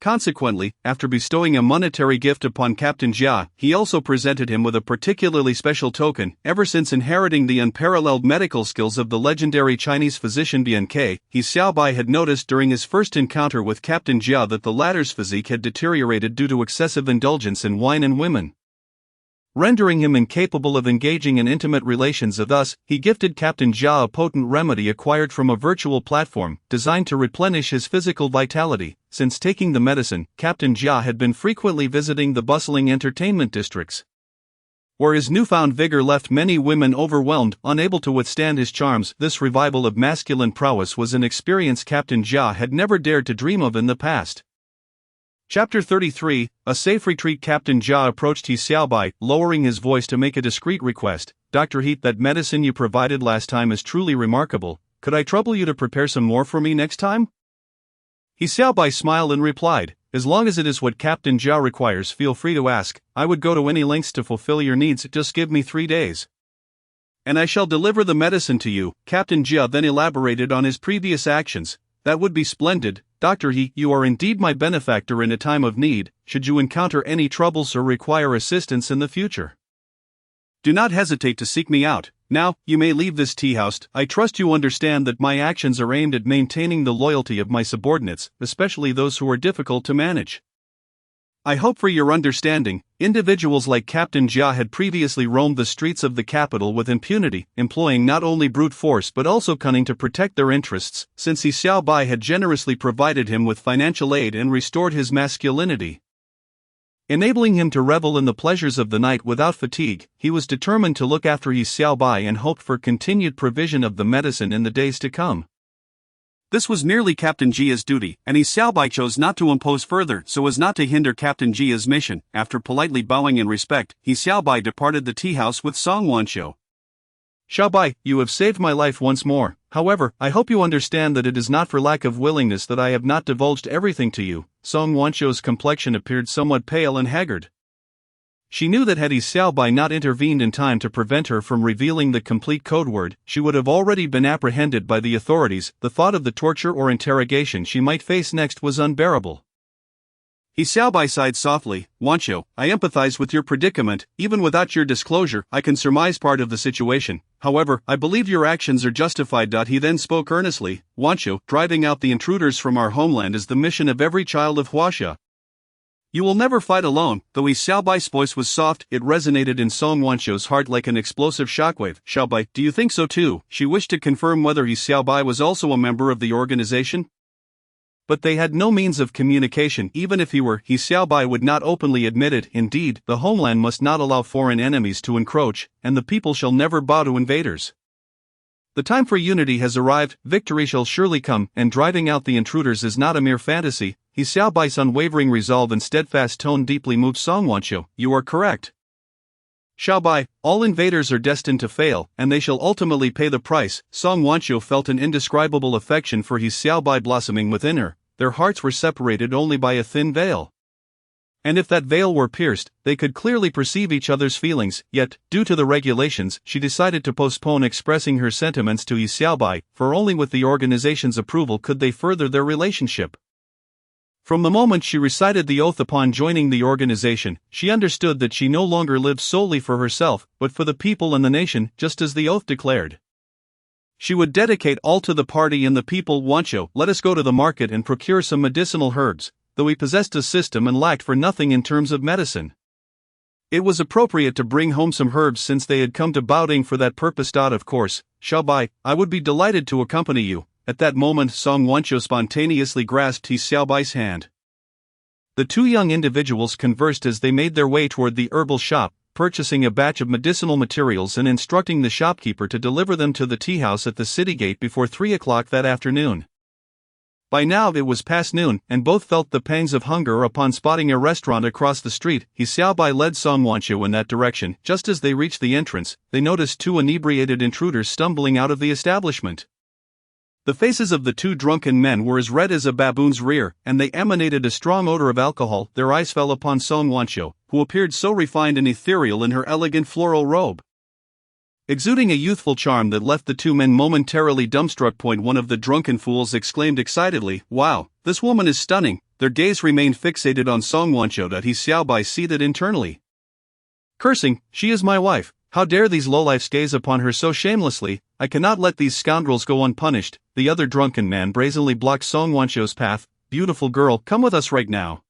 Consequently, after bestowing a monetary gift upon Captain Jia, he also presented him with a particularly special token. Ever since inheriting the unparalleled medical skills of the legendary Chinese physician Bian Ke, Xiaobai had noticed during his first encounter with Captain Jia that the latter's physique had deteriorated due to excessive indulgence in wine and women, rendering him incapable of engaging in intimate relations. Thus, he gifted Captain Jia a potent remedy acquired from a virtual platform, designed to replenish his physical vitality. Since taking the medicine, Captain Jia had been frequently visiting the bustling entertainment districts, where his newfound vigor left many women overwhelmed, unable to withstand his charms. This revival of masculine prowess was an experience Captain Jia had never dared to dream of in the past. Chapter 33, A Safe Retreat. Captain Jia approached He Xiaobai, lowering his voice to make a discreet request. Dr. He, that medicine you provided last time is truly remarkable. Could I trouble you to prepare some more for me next time? He Xiaobai smiled and replied, as long as it is what Captain Jia requires, feel free to ask. I would go to any lengths to fulfill your needs, just give me 3 days. And I shall deliver the medicine to you. Captain Jia then elaborated on his previous actions. That would be splendid. Dr. He, you are indeed my benefactor in a time of need, should you encounter any troubles or require assistance in the future. Do not hesitate to seek me out. Now, you may leave this tea house. I trust you understand that my actions are aimed at maintaining the loyalty of my subordinates, especially those who are difficult to manage. I hope for your understanding. Individuals like Captain Jia had previously roamed the streets of the capital with impunity, employing not only brute force but also cunning to protect their interests, since He Xiaobai had generously provided him with financial aid and restored his masculinity, enabling him to revel in the pleasures of the night without fatigue. He was determined to look after He Xiaobai and hoped for continued provision of the medicine in the days to come. This was merely Captain Jia's duty, and He Xiaobai chose not to impose further so as not to hinder Captain Jia's mission. After politely bowing in respect, He Xiaobai departed the tea house with Song Wanqiu. Xiaobai, you have saved my life once more. However, I hope you understand that it is not for lack of willingness that I have not divulged everything to you. Song Wanqiu's complexion appeared somewhat pale and haggard. She knew that had He Xiaobai not intervened in time to prevent her from revealing the complete code word, she would have already been apprehended by the authorities. The thought of the torture or interrogation she might face next was unbearable. He Xiaobai sighed softly. Wanqiu, I empathize with your predicament. Even without your disclosure, I can surmise part of the situation. However, I believe your actions are justified. He then spoke earnestly. Wanqiu, driving out the intruders from our homeland is the mission of every child of Huaxia. You will never fight alone. Though He Xiaobai's voice was soft, it resonated in Song Wanqiu's heart like an explosive shockwave. Xiaobai, do you think so too? She wished to confirm whether He Xiaobai was also a member of the organization. But they had no means of communication. Even if he were, He Xiaobai would not openly admit it. Indeed, the homeland must not allow foreign enemies to encroach, and the people shall never bow to invaders. The time for unity has arrived, victory shall surely come, and driving out the intruders is not a mere fantasy. He Xiaobai's unwavering resolve and steadfast tone deeply moved Song Wanqiu. You are correct. Xiaobai, all invaders are destined to fail, and they shall ultimately pay the price. Song Wanqiu felt an indescribable affection for He Xiaobai blossoming within her. Their hearts were separated only by a thin veil. And if that veil were pierced, they could clearly perceive each other's feelings. Yet, due to the regulations, she decided to postpone expressing her sentiments to He Xiaobai, for only with the organization's approval could they further their relationship. From the moment she recited the oath upon joining the organization, she understood that she no longer lived solely for herself, but for the people and the nation, just as the oath declared. She would dedicate all to the party and the people. Wanqiu, let us go to the market and procure some medicinal herbs. Though he possessed a system and lacked for nothing in terms of medicine, it was appropriate to bring home some herbs since they had come to Baoding for that purpose. Of course, Xiaobai, I would be delighted to accompany you. At that moment, Song Wanqiu spontaneously grasped He Xiaobai's hand. The two young individuals conversed as they made their way toward the herbal shop, purchasing a batch of medicinal materials and instructing the shopkeeper to deliver them to the tea house at the city gate before 3 o'clock that afternoon. By now it was past noon, and both felt the pangs of hunger upon spotting a restaurant across the street. He Xiaobai led Song Wanqiu in that direction. Just as they reached the entrance, they noticed two inebriated intruders stumbling out of the establishment. The faces of the two drunken men were as red as a baboon's rear, and they emanated a strong odor of alcohol. Their eyes fell upon Song Wanqiu, who appeared so refined and ethereal in her elegant floral robe, exuding a youthful charm that left the two men momentarily dumbstruck. One of the drunken fools exclaimed excitedly, "Wow, this woman is stunning." Their gaze remained fixated on Song Wanqiu. He Xiaobai seethed internally, cursing, "She is my wife. How dare these lowlifes gaze upon her so shamelessly? I cannot let these scoundrels go unpunished." The other drunken man brazenly blocked Song Wanqiu's path. "Beautiful girl, come with us right now."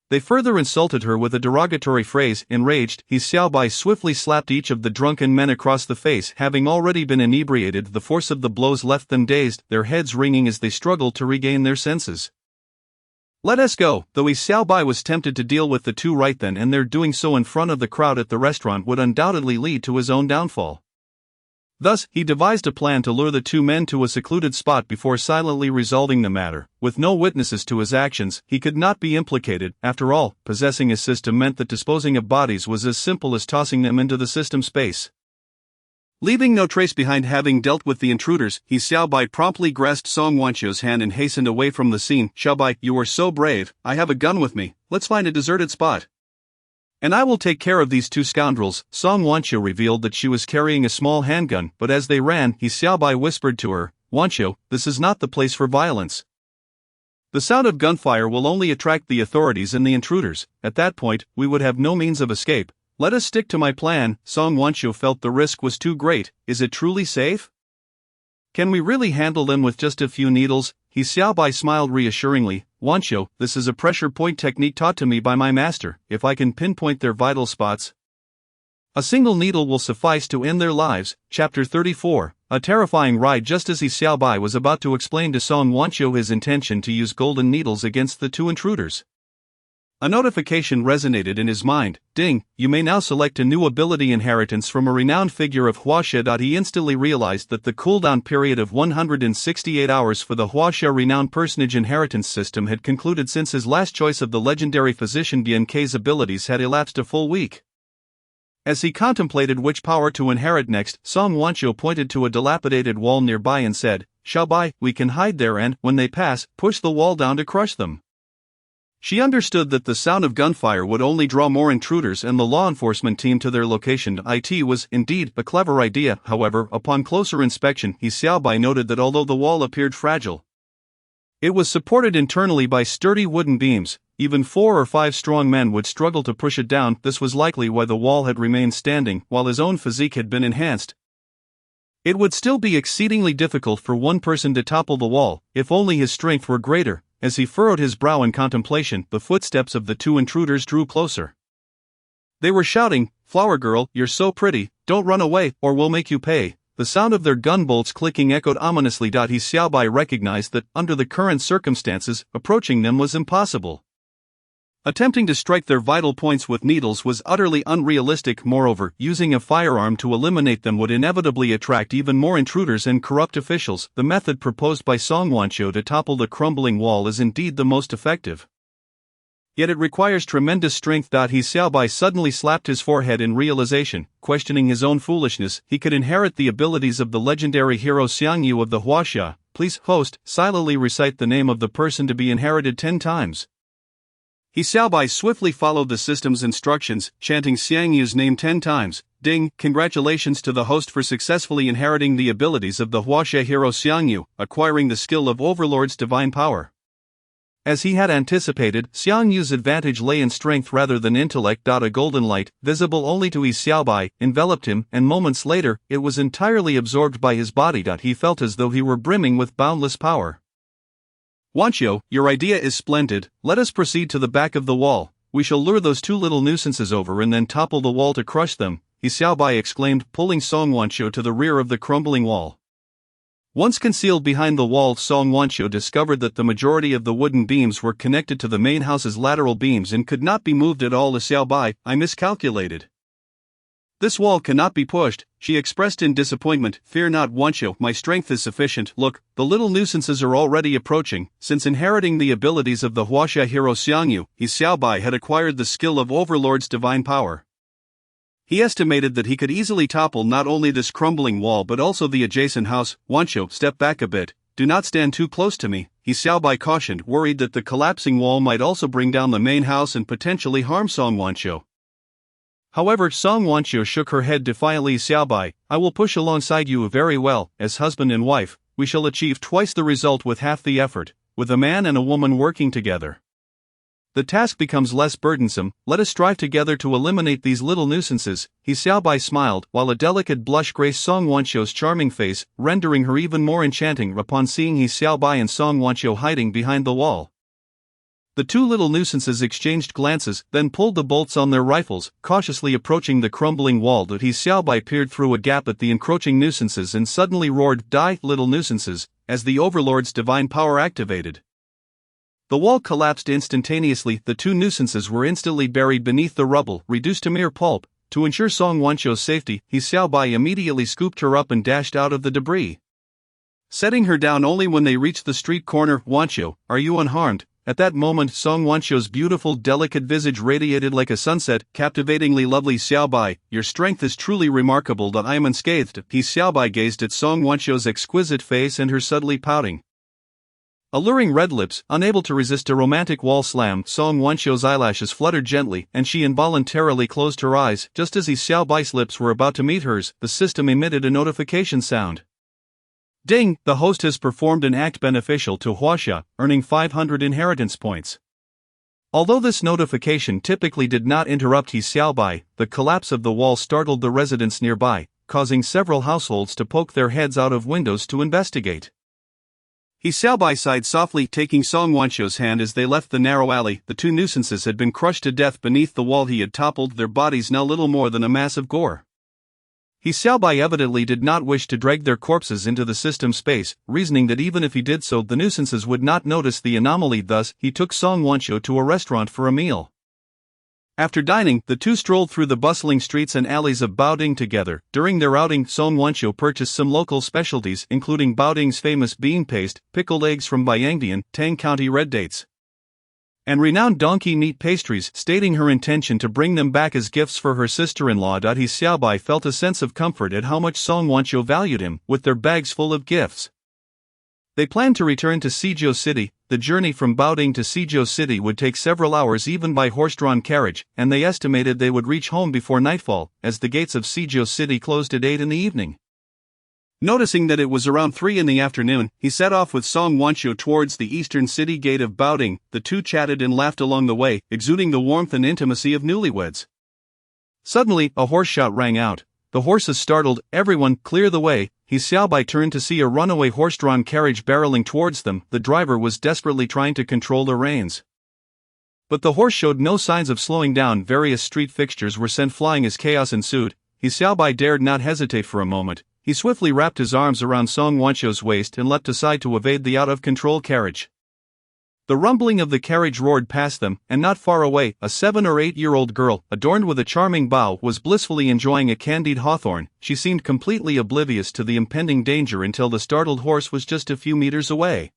They further insulted her with a derogatory phrase. Enraged, He Xiaobai swiftly slapped each of the drunken men across the face. Having already been inebriated, the force of the blows left them dazed, their heads ringing as they struggled to regain their senses. Let us go. Though He Xiaobai was tempted to deal with the two right then and there, doing so in front of the crowd at the restaurant would undoubtedly lead to his own downfall. Thus, he devised a plan to lure the two men to a secluded spot before silently resolving the matter. With no witnesses to his actions, he could not be implicated. After all, possessing a system meant that disposing of bodies was as simple as tossing them into the system space. Leaving no trace behind, having dealt with the intruders, He Xiaobai promptly grasped Song Wanqiu's hand and hastened away from the scene. Xiaobai, you are so brave. I have a gun with me. Let's find a deserted spot. And I will take care of these two scoundrels. Song Wanqiu revealed that she was carrying a small handgun, but as they ran, He Xiaobai whispered to her, Wanqiu, this is not the place for violence. The sound of gunfire will only attract the authorities and the intruders. At that point, we would have no means of escape. Let us stick to my plan. Song Wanqiu felt the risk was too great. Is it truly safe? Can we really handle them with just a few needles? He Xiaobai smiled reassuringly. Wanqiu, this is a pressure point technique taught to me by my master. If I can pinpoint their vital spots, a single needle will suffice to end their lives. Chapter 34. A terrifying ride. Just as He Xiaobai was about to explain to Song Wanqiu his intention to use golden needles against the two intruders, a notification resonated in his mind. Ding, you may now select a new ability inheritance from a renowned figure of Huaxia. He instantly realized that the cooldown period of 168 hours for the Huaxia renowned personage inheritance system had concluded since his last choice of the legendary physician Bian Kei's abilities had elapsed a full week. As he contemplated which power to inherit next, Song Wanqiu pointed to a dilapidated wall nearby and said, Xiaobai, we can hide there and, when they pass, push the wall down to crush them. She understood that the sound of gunfire would only draw more intruders and the law enforcement team to their location. It was, indeed, a clever idea. However, upon closer inspection, He Xiaobai noted that although the wall appeared fragile, it was supported internally by sturdy wooden beams. Even 4 or 5 strong men would struggle to push it down. This was likely why the wall had remained standing, while his own physique had been enhanced. It would still be exceedingly difficult for one person to topple the wall, if only his strength were greater. As he furrowed his brow in contemplation, the footsteps of the two intruders drew closer. They were shouting, Flower girl, you're so pretty, don't run away, or we'll make you pay. The sound of their gun bolts clicking echoed ominously. He Xiaobai recognized that, under the current circumstances, approaching them was impossible. Attempting to strike their vital points with needles was utterly unrealistic. Moreover, using a firearm to eliminate them would inevitably attract even more intruders and corrupt officials. The method proposed by Song Wanqiu to topple the crumbling wall is indeed the most effective. Yet it requires tremendous strength. He Xiaobai suddenly slapped his forehead in realization, questioning his own foolishness. He could inherit the abilities of the legendary hero Xiangyu of the Huaxia. Please, host, silently recite the name of the person to be inherited 10 times. He Xiaobai swiftly followed the system's instructions, chanting Xiangyu's name 10 times. Ding, congratulations to the host for successfully inheriting the abilities of the Huaxia hero Xiangyu, acquiring the skill of Overlord's divine power. As he had anticipated, Xiangyu's advantage lay in strength rather than intellect. A golden light, visible only to He Xiaobai, enveloped him, and moments later, it was entirely absorbed by his body. He felt as though he were brimming with boundless power. Wanqiu, your idea is splendid. Let us proceed to the back of the wall. We shall lure those two little nuisances over and then topple the wall to crush them, He Xiaobai exclaimed, pulling Song Wanqiu to the rear of the crumbling wall. Once concealed behind the wall, Song Wanqiu discovered that the majority of the wooden beams were connected to the main house's lateral beams and could not be moved at all. Xiaobai, I miscalculated. This wall cannot be pushed, she expressed in disappointment. Fear not, Wanqiu, my strength is sufficient. Look, the little nuisances are already approaching. Since inheriting the abilities of the Huaxia hero Xiangyu, He Xiaobai had acquired the skill of Overlord's divine power. He estimated that he could easily topple not only this crumbling wall but also the adjacent house. Wanqiu, step back a bit. Do not stand too close to me, He Xiaobai cautioned, worried that the collapsing wall might also bring down the main house and potentially harm Song Wanqiu. However, Song Wanqiu shook her head defiantly. Xiaobai, I will push alongside you very well. As husband and wife, we shall achieve twice the result with half the effort, with a man and a woman working together. The task becomes less burdensome. Let us strive together to eliminate these little nuisances. He Xiaobai smiled, while a delicate blush graced Song Wanqiu's charming face, rendering her even more enchanting upon seeing He Xiaobai and Song Wanqiu hiding behind the wall. The two little nuisances exchanged glances, then pulled the bolts on their rifles, cautiously approaching the crumbling wall. He Xiaobai peered through a gap at the encroaching nuisances and suddenly roared, Die, little nuisances, as the Overlord's divine power activated. The wall collapsed instantaneously. The two nuisances were instantly buried beneath the rubble, reduced to mere pulp. To ensure Song Wancho's safety, He Xiaobai immediately scooped her up and dashed out of the debris, setting her down only when they reached the street corner. "Wancho, are you unharmed?" At that moment, Song Wancho's beautiful, delicate visage radiated like a sunset. "Captivatingly lovely Xiaobai, your strength is truly remarkable. That I am unscathed." He Xiaobai gazed at Song Wancho's exquisite face and her subtly pouting, alluring red lips. Unable to resist a romantic wall slam, Song Wancho's eyelashes fluttered gently, and she involuntarily closed her eyes. Just as He Xiaobai's lips were about to meet hers, the system emitted a notification sound. Ding! The host has performed an act beneficial to Huaxia, earning 500 inheritance points. Although this notification typically did not interrupt He Xiaobai, the collapse of the wall startled the residents nearby, causing several households to poke their heads out of windows to investigate. He Xiaobai sighed softly, taking Song Wancho's hand as they left the narrow alley. The two nuisances had been crushed to death beneath the wall he had toppled, their bodies now little more than a mass of gore. He Xiaobai evidently did not wish to drag their corpses into the system space, reasoning that even if he did so, the nuisances would not notice the anomaly. Thus, he took Song Wancho to a restaurant for a meal. After dining, the two strolled through the bustling streets and alleys of Baoding together. During their outing, Song Wancho purchased some local specialties, including Baoding's famous bean paste, pickled eggs from Bayangdian, Tang County red dates, and renowned donkey meat pastries, stating her intention to bring them back as gifts for her sister-in-law. He Xiaobai felt a sense of comfort at how much Song Wancho valued him. With their bags full of gifts, they planned to return to Suzhou City. The journey from Baoding to Suzhou City would take several hours even by horse-drawn carriage, and they estimated they would reach home before nightfall, as the gates of Suzhou City closed at 8 in the evening. Noticing that it was around 3 in the afternoon, he set off with Song Wancho towards the eastern city gate of Baoding. The two chatted and laughed along the way, exuding the warmth and intimacy of newlyweds. Suddenly, a horse shout rang out. The horses startled. "Everyone, clear the way!" He Xiaobai turned to see a runaway horse-drawn carriage barreling towards them. The driver was desperately trying to control the reins, but the horse showed no signs of slowing down. Various street fixtures were sent flying as chaos ensued. He Xiaobai dared not hesitate for a moment. He swiftly wrapped his arms around Song Wancho's waist and leapt aside to evade the out-of-control carriage. The rumbling of the carriage roared past them, and not far away, a 7 or 8-year-old girl, adorned with a charming bow, was blissfully enjoying a candied hawthorn. She seemed completely oblivious to the impending danger until the startled horse was just a few meters away,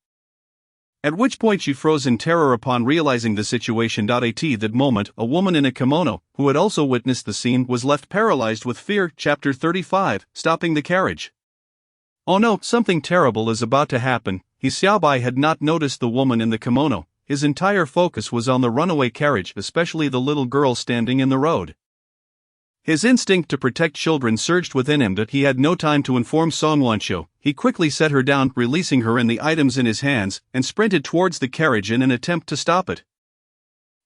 at which point she froze in terror upon realizing the situation. At that moment, a woman in a kimono, who had also witnessed the scene, was left paralyzed with fear. Chapter 35, Stopping the Carriage. Oh no, something terrible is about to happen. He Xiaobai had not noticed the woman in the kimono. His entire focus was on the runaway carriage, especially the little girl standing in the road. His instinct to protect children surged within him, but he had no time to inform Song Wancho. He quickly set her down, releasing her and the items in his hands, and sprinted towards the carriage in an attempt to stop it.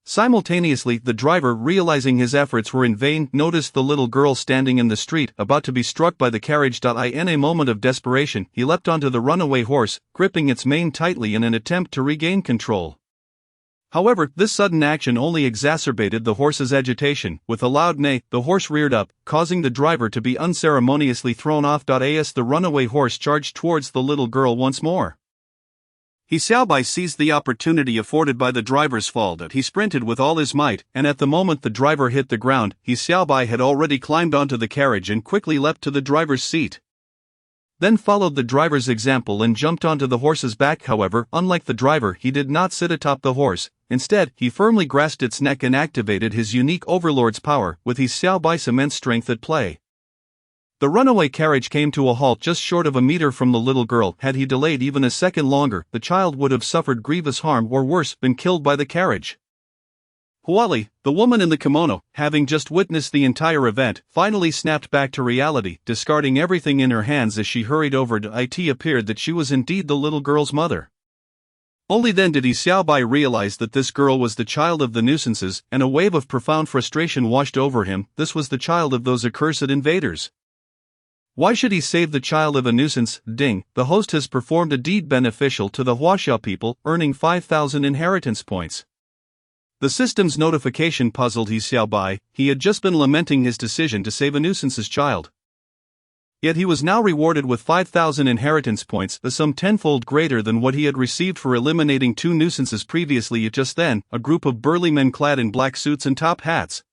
Simultaneously, the driver, realizing his efforts were in vain, noticed the little girl standing in the street, about to be struck by the carriage. In a moment of desperation, he leapt onto the runaway horse, gripping its mane tightly in an attempt to regain control. However, this sudden action only exacerbated the horse's agitation. With a loud neigh, the horse reared up, causing the driver to be unceremoniously thrown off. As the runaway horse charged towards the little girl once more, He Xiaobai seized the opportunity afforded by the driver's fall. He sprinted with all his might, and at the moment the driver hit the ground, He Xiaobai had already climbed onto the carriage and quickly leapt to the driver's seat. Then followed the driver's example and jumped onto the horse's back. However, unlike the driver, he did not sit atop the horse. Instead, he firmly grasped its neck and activated his unique overlord's power, with He Xiaobai's immense strength at play. The runaway carriage came to a halt just short of a meter from the little girl. Had he delayed even a second longer, the child would have suffered grievous harm or worse, been killed by the carriage. Huali, the woman in the kimono, having just witnessed the entire event, finally snapped back to reality, discarding everything in her hands as she hurried over to it. Appeared that she was indeed the little girl's mother. Only then did He Xiaobai realize that this girl was the child of the nuisances, and a wave of profound frustration washed over him. This was the child of those accursed invaders. Why should he save the child of a nuisance? Ding, the host has performed a deed beneficial to the Huaxia people, earning 5,000 inheritance points. The system's notification puzzled He Xiaobai. He had just been lamenting his decision to save a nuisance's child. Yet he was now rewarded with 5,000 inheritance points, a sum tenfold greater than what he had received for eliminating 2 nuisances previously. Just then, a group of burly men clad in black suits and top hats,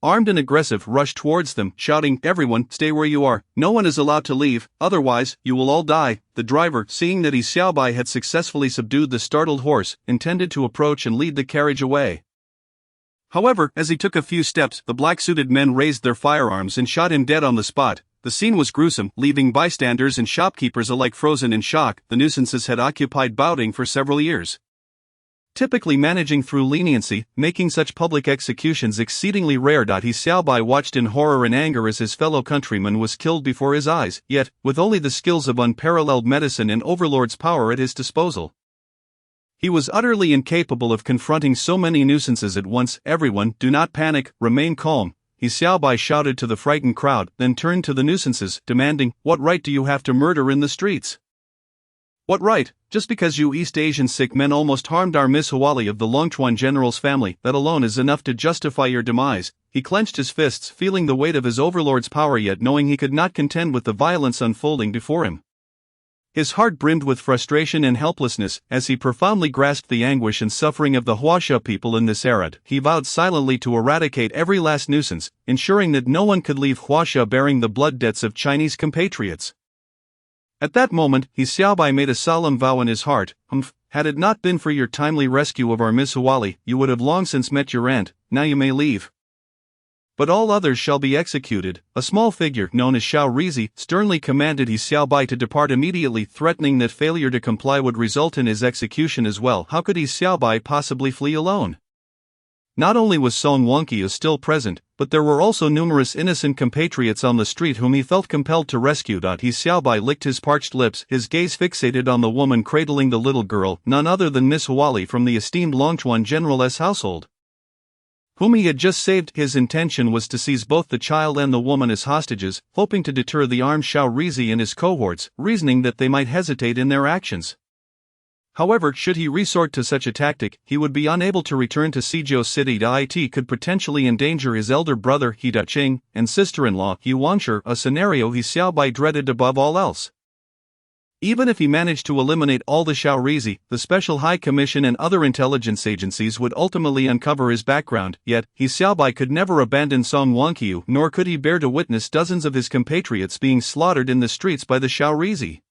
armed and aggressive, rushed towards them, shouting, "Everyone, stay where you are. No one is allowed to leave, otherwise, you will all die." The driver, seeing that He Xiaobai had successfully subdued the startled horse, intended to approach and lead the carriage away. However, as he took a few steps, the black-suited men raised their firearms and shot him dead on the spot. The scene was gruesome, leaving bystanders and shopkeepers alike frozen in shock. The nuisances had occupied Baoding for several years, typically managing through leniency, making such public executions exceedingly rare. He Xiaobai watched in horror and anger as his fellow countryman was killed before his eyes, yet, with only the skills of unparalleled medicine and Overlord's power at his disposal, he was utterly incapable of confronting so many nuisances at once. "Everyone, do not panic, remain calm," He Xiaobai shouted to the frightened crowd, then turned to the nuisances, demanding, "What right do you have to murder in the streets? What right? Just because you East Asian sick men almost harmed our Miss Huali of the Longchuan general's family, that alone is enough to justify your demise." He clenched his fists, feeling the weight of his overlord's power, yet knowing he could not contend with the violence unfolding before him. His heart brimmed with frustration and helplessness, as he profoundly grasped the anguish and suffering of the Huaxia people in this era. He vowed silently to eradicate every last nuisance, ensuring that no one could leave Huaxia bearing the blood debts of Chinese compatriots. At that moment, He Xiaobai made a solemn vow in his heart. Had it not been for your timely rescue of our Miss Huali, you would have long since met your end. Now you may leave, but all others shall be executed." A small figure, known as Xiao Rizi, sternly commanded He Xiaobai to depart immediately, threatening that failure to comply would result in his execution as well. How could He Xiaobai possibly flee alone? Not only was Song Wangqiu still present, but there were also numerous innocent compatriots on the street whom he felt compelled to rescue. He Xiaobai licked his parched lips, his gaze fixated on the woman cradling the little girl, none other than Miss Huali from the esteemed Longchuan general's household, whom he had just saved. His intention was to seize both the child and the woman as hostages, hoping to deter the armed Xiao Rizi and his cohorts, reasoning that they might hesitate in their actions. However, should he resort to such a tactic, he would be unable to return to Sizhou City. It could potentially endanger his elder brother He Daqing and sister-in-law He Wangshi, a scenario He Xiaobai dreaded above all else. Even if he managed to eliminate all the Xiao Rizi, the Special High Commission and other intelligence agencies would ultimately uncover his background. Yet, He Xiaobai could never abandon Song Wangqiu, nor could he bear to witness dozens of his compatriots being slaughtered in the streets by the Xiao Rizi.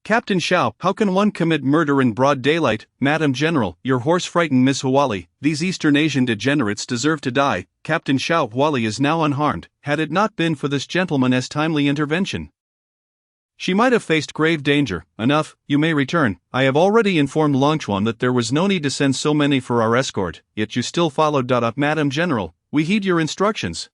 "Captain Xiao, how can one commit murder in broad daylight? Madam General, your horse frightened Miss Huali. These Eastern Asian degenerates deserve to die." Captain Xiao Huali is now unharmed. Had it not been for this gentleman's timely intervention, she might have faced grave danger. "Enough, you may return. I have already informed Longchuan that there was no need to send so many for our escort, yet you still followed. Madam General, we heed your instructions."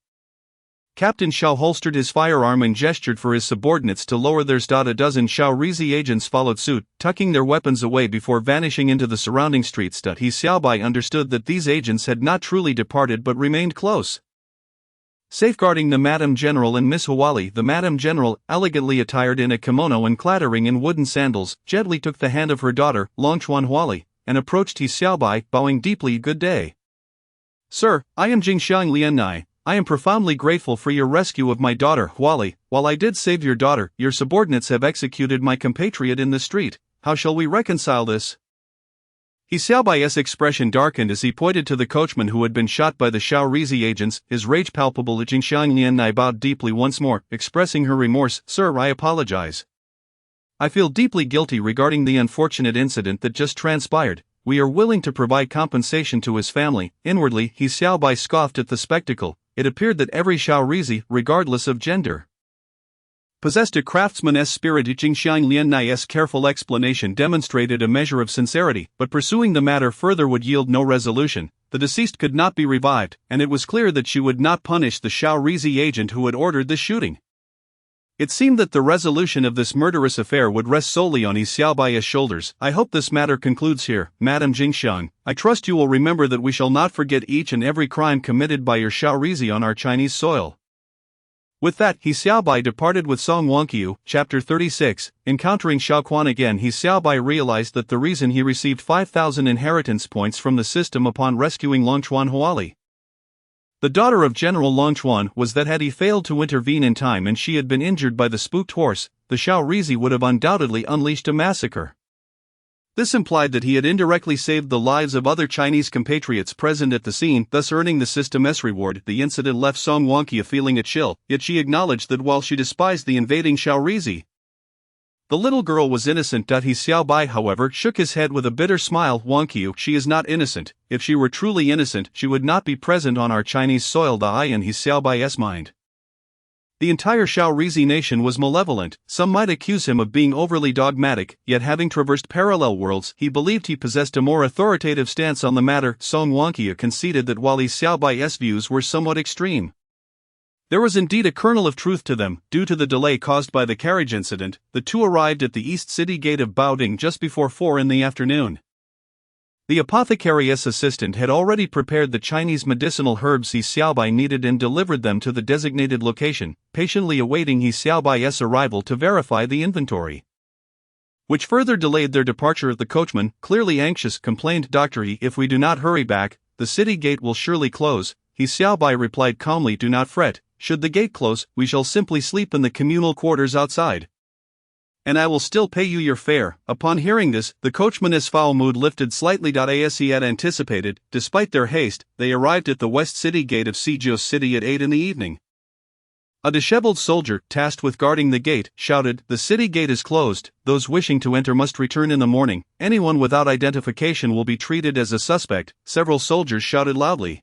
Captain Xiao holstered his firearm and gestured for his subordinates to lower theirs. A dozen Xiao Rizi agents followed suit, tucking their weapons away before vanishing into the surrounding streets. He Xiaobai understood that these agents had not truly departed but remained close, safeguarding the Madam General and Miss Huali. The Madam General, elegantly attired in a kimono and clattering in wooden sandals, gently took the hand of her daughter, Longchuan Huali, and approached He Xiaobai, bowing deeply. "Good day, sir, I am Jingxiang Liannai. I am profoundly grateful for your rescue of my daughter, Huali. While I did save your daughter, your subordinates have executed my compatriot in the street. How shall we reconcile this?" He Xiaobai's expression darkened as he pointed to the coachman who had been shot by the Xiao Rizi agents, his rage palpable. Jingxiang Liannai bowed deeply once more, expressing her remorse. "Sir, I apologize. I feel deeply guilty regarding the unfortunate incident that just transpired. We are willing to provide compensation to his family." Inwardly, He Xiaobai scoffed at the spectacle. It appeared that every Xiao Rizi, regardless of gender, possessed a craftsman's spirit. Jingxiang Liannai's careful explanation demonstrated a measure of sincerity, but pursuing the matter further would yield no resolution. The deceased could not be revived, and it was clear that she would not punish the Xiao Rizi agent who had ordered the shooting. It seemed that the resolution of this murderous affair would rest solely on He Xiaobai's shoulders. "I hope this matter concludes here, Madam Jingxiang. I trust you will remember that we shall not forget each and every crime committed by your Xiao Rizi on our Chinese soil." With that, He Xiaobai departed with Song Wangqiu. Chapter 36. Encountering Xiao Quan again, He Xiaobai realized that the reason he received 5,000 inheritance points from the system upon rescuing Longchuan Huali, The daughter of General Longchuan was that had he failed to intervene in time and she had been injured by the spooked horse, the Shaorizi would have undoubtedly unleashed a massacre. This implied that he had indirectly saved the lives of other Chinese compatriots present at the scene, thus earning the system's reward. The incident left Song Wanqia feeling a chill, yet she acknowledged that while she despised the invading Shaorizi, the little girl was innocent. He Xiaobai, however, shook his head with a bitter smile. Wanqiu, she is not innocent. If she were truly innocent, she would not be present on our Chinese soil. The in his Xiaobai's mind, the entire Shaorizi nation was malevolent. Some might accuse him of being overly dogmatic, yet having traversed parallel worlds, he believed he possessed a more authoritative stance on the matter. Song Wanqia conceded that while his Xiaobai's views were somewhat extreme, there was indeed a kernel of truth to them. Due to the delay caused by the carriage incident, the two arrived at the east city gate of Baoding just before 4 in the afternoon. The apothecary's assistant had already prepared the Chinese medicinal herbs He Xiaobai needed and delivered them to the designated location, patiently awaiting He Xiaobai's arrival to verify the inventory, which further delayed their departure. The coachman, clearly anxious, complained, "Dr. He, if we do not hurry back, the city gate will surely close." He Xiaobai replied calmly, "Do not fret. Should the gate close, we shall simply sleep in the communal quarters outside, and I will still pay you your fare." Upon hearing this, the coachman's foul mood lifted slightly. As he had anticipated, despite their haste, they arrived at the west city gate of Sijio City at 8 in the evening. A disheveled soldier, tasked with guarding the gate, shouted, "The city gate is closed. Those wishing to enter must return in the morning. Anyone without identification will be treated as a suspect." Several soldiers shouted loudly,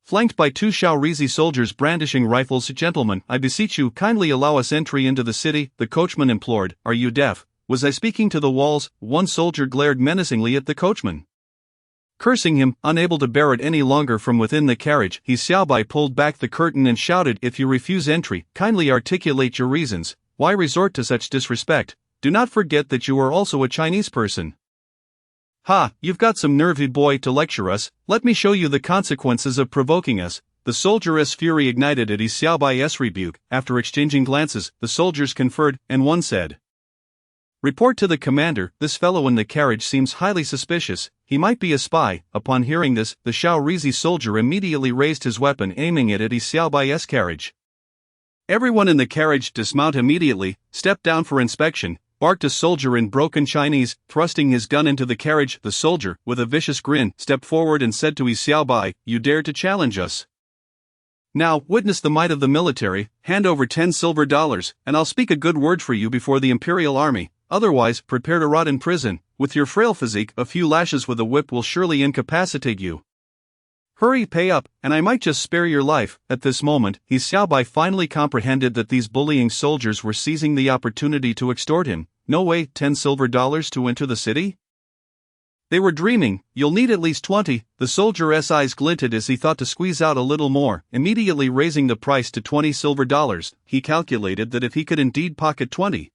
flanked by 2 Shaorizi soldiers brandishing rifles. "Gentlemen, I beseech you, kindly allow us entry into the city," the coachman implored. "Are you deaf? Was I speaking to the walls?" One soldier glared menacingly at the coachman, cursing him. Unable to bear it any longer from within the carriage, He Xiaobai pulled back the curtain and shouted, "If you refuse entry, kindly articulate your reasons. Why resort to such disrespect? Do not forget that you are also a Chinese person." "Ha, you've got some nerve, boy, to lecture us. Let me show you the consequences of provoking us." The soldier's fury ignited at He Xiaobai's rebuke. After exchanging glances, the soldiers conferred, and one said, "Report to the commander. This fellow in the carriage seems highly suspicious. He might be a spy." Upon hearing this, the Shaorizi soldier immediately raised his weapon, aiming it at He Xiaobai's carriage. "Everyone in the carriage dismount immediately. Step down for inspection," barked a soldier in broken Chinese, thrusting his gun into the carriage. The soldier, with a vicious grin, stepped forward and said to He Xiaobai, "You dare to challenge us? Now, witness the might of the military. Hand over $10 silver, and I'll speak a good word for you before the imperial army. Otherwise, prepare to rot in prison. With your frail physique, a few lashes with a whip will surely incapacitate you. Hurry, pay up, and I might just spare your life." At this moment, He Xiaobai finally comprehended that these bullying soldiers were seizing the opportunity to extort him. No way, $10 silver to enter the city? They were dreaming. "You'll need at least 20. The soldier's eyes glinted as he thought to squeeze out a little more, immediately raising the price to $20 silver. He calculated that if he could indeed pocket 20,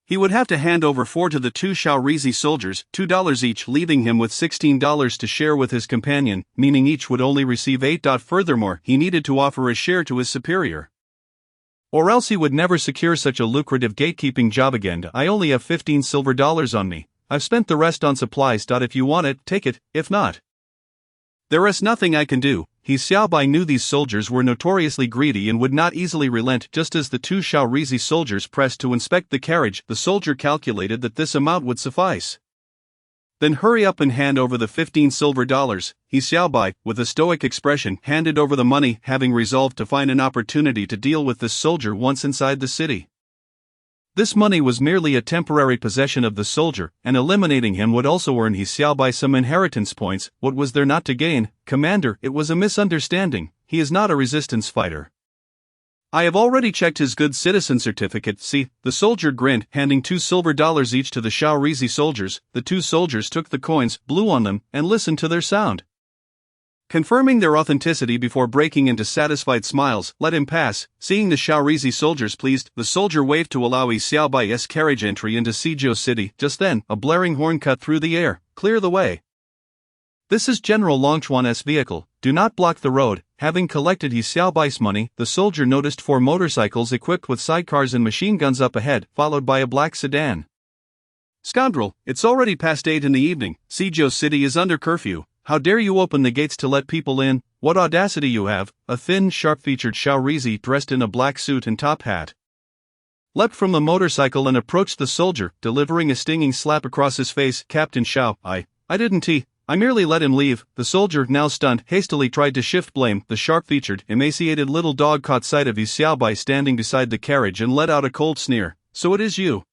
he would have to hand over 4 to the 2 Shaorizi soldiers, $2 each, leaving him with $16 to share with his companion, meaning each would only receive 8. Furthermore, he needed to offer a share to his superior, or else he would never secure such a lucrative gatekeeping job again. "I only have $15 silver on me. I've spent the rest on supplies. If you want it, take it. If not, there is nothing I can do." He Xiaobai knew these soldiers were notoriously greedy and would not easily relent. Just as the 2 Shaorizi soldiers pressed to inspect the carriage, the soldier calculated that this amount would suffice. "Then hurry up and hand over the $15 silver. He Xiaobai, with a stoic expression, handed over the money, having resolved to find an opportunity to deal with this soldier once inside the city. This money was merely a temporary possession of the soldier, and eliminating him would also earn He Xiaobai some inheritance points. What was there not to gain? "Commander, it was a misunderstanding. He is not a resistance fighter. I have already checked his good citizen certificate. See." The soldier grinned, handing $2 silver each to the Shaorizi soldiers. The 2 soldiers took the coins, blew on them, and listened to their sound, confirming their authenticity before breaking into satisfied smiles. "Let him pass." Seeing the Shaorizi soldiers pleased, the soldier waved to allow He Xiaobai's carriage entry into Sijio City. Just then, a blaring horn cut through the air. "Clear the way. This is General Longchuan's vehicle. Do not block the road." Having collected He Xiaobai's money, the soldier noticed 4 motorcycles equipped with sidecars and machine guns up ahead, followed by a black sedan. "Scoundrel, it's already past 8 in the evening. Sijio City is under curfew. How dare you open the gates to let people in?" What audacity you have, a thin, sharp-featured Shaorizi dressed in a black suit and top hat leapt from the motorcycle and approached the soldier, delivering a stinging slap across his face. Captain Xiao, I didn't I merely let him leave. The soldier, now stunned, hastily tried to shift blame. The sharp-featured, emaciated little dog caught sight of He Xiaobai standing beside the carriage and let out a cold sneer. So it is you.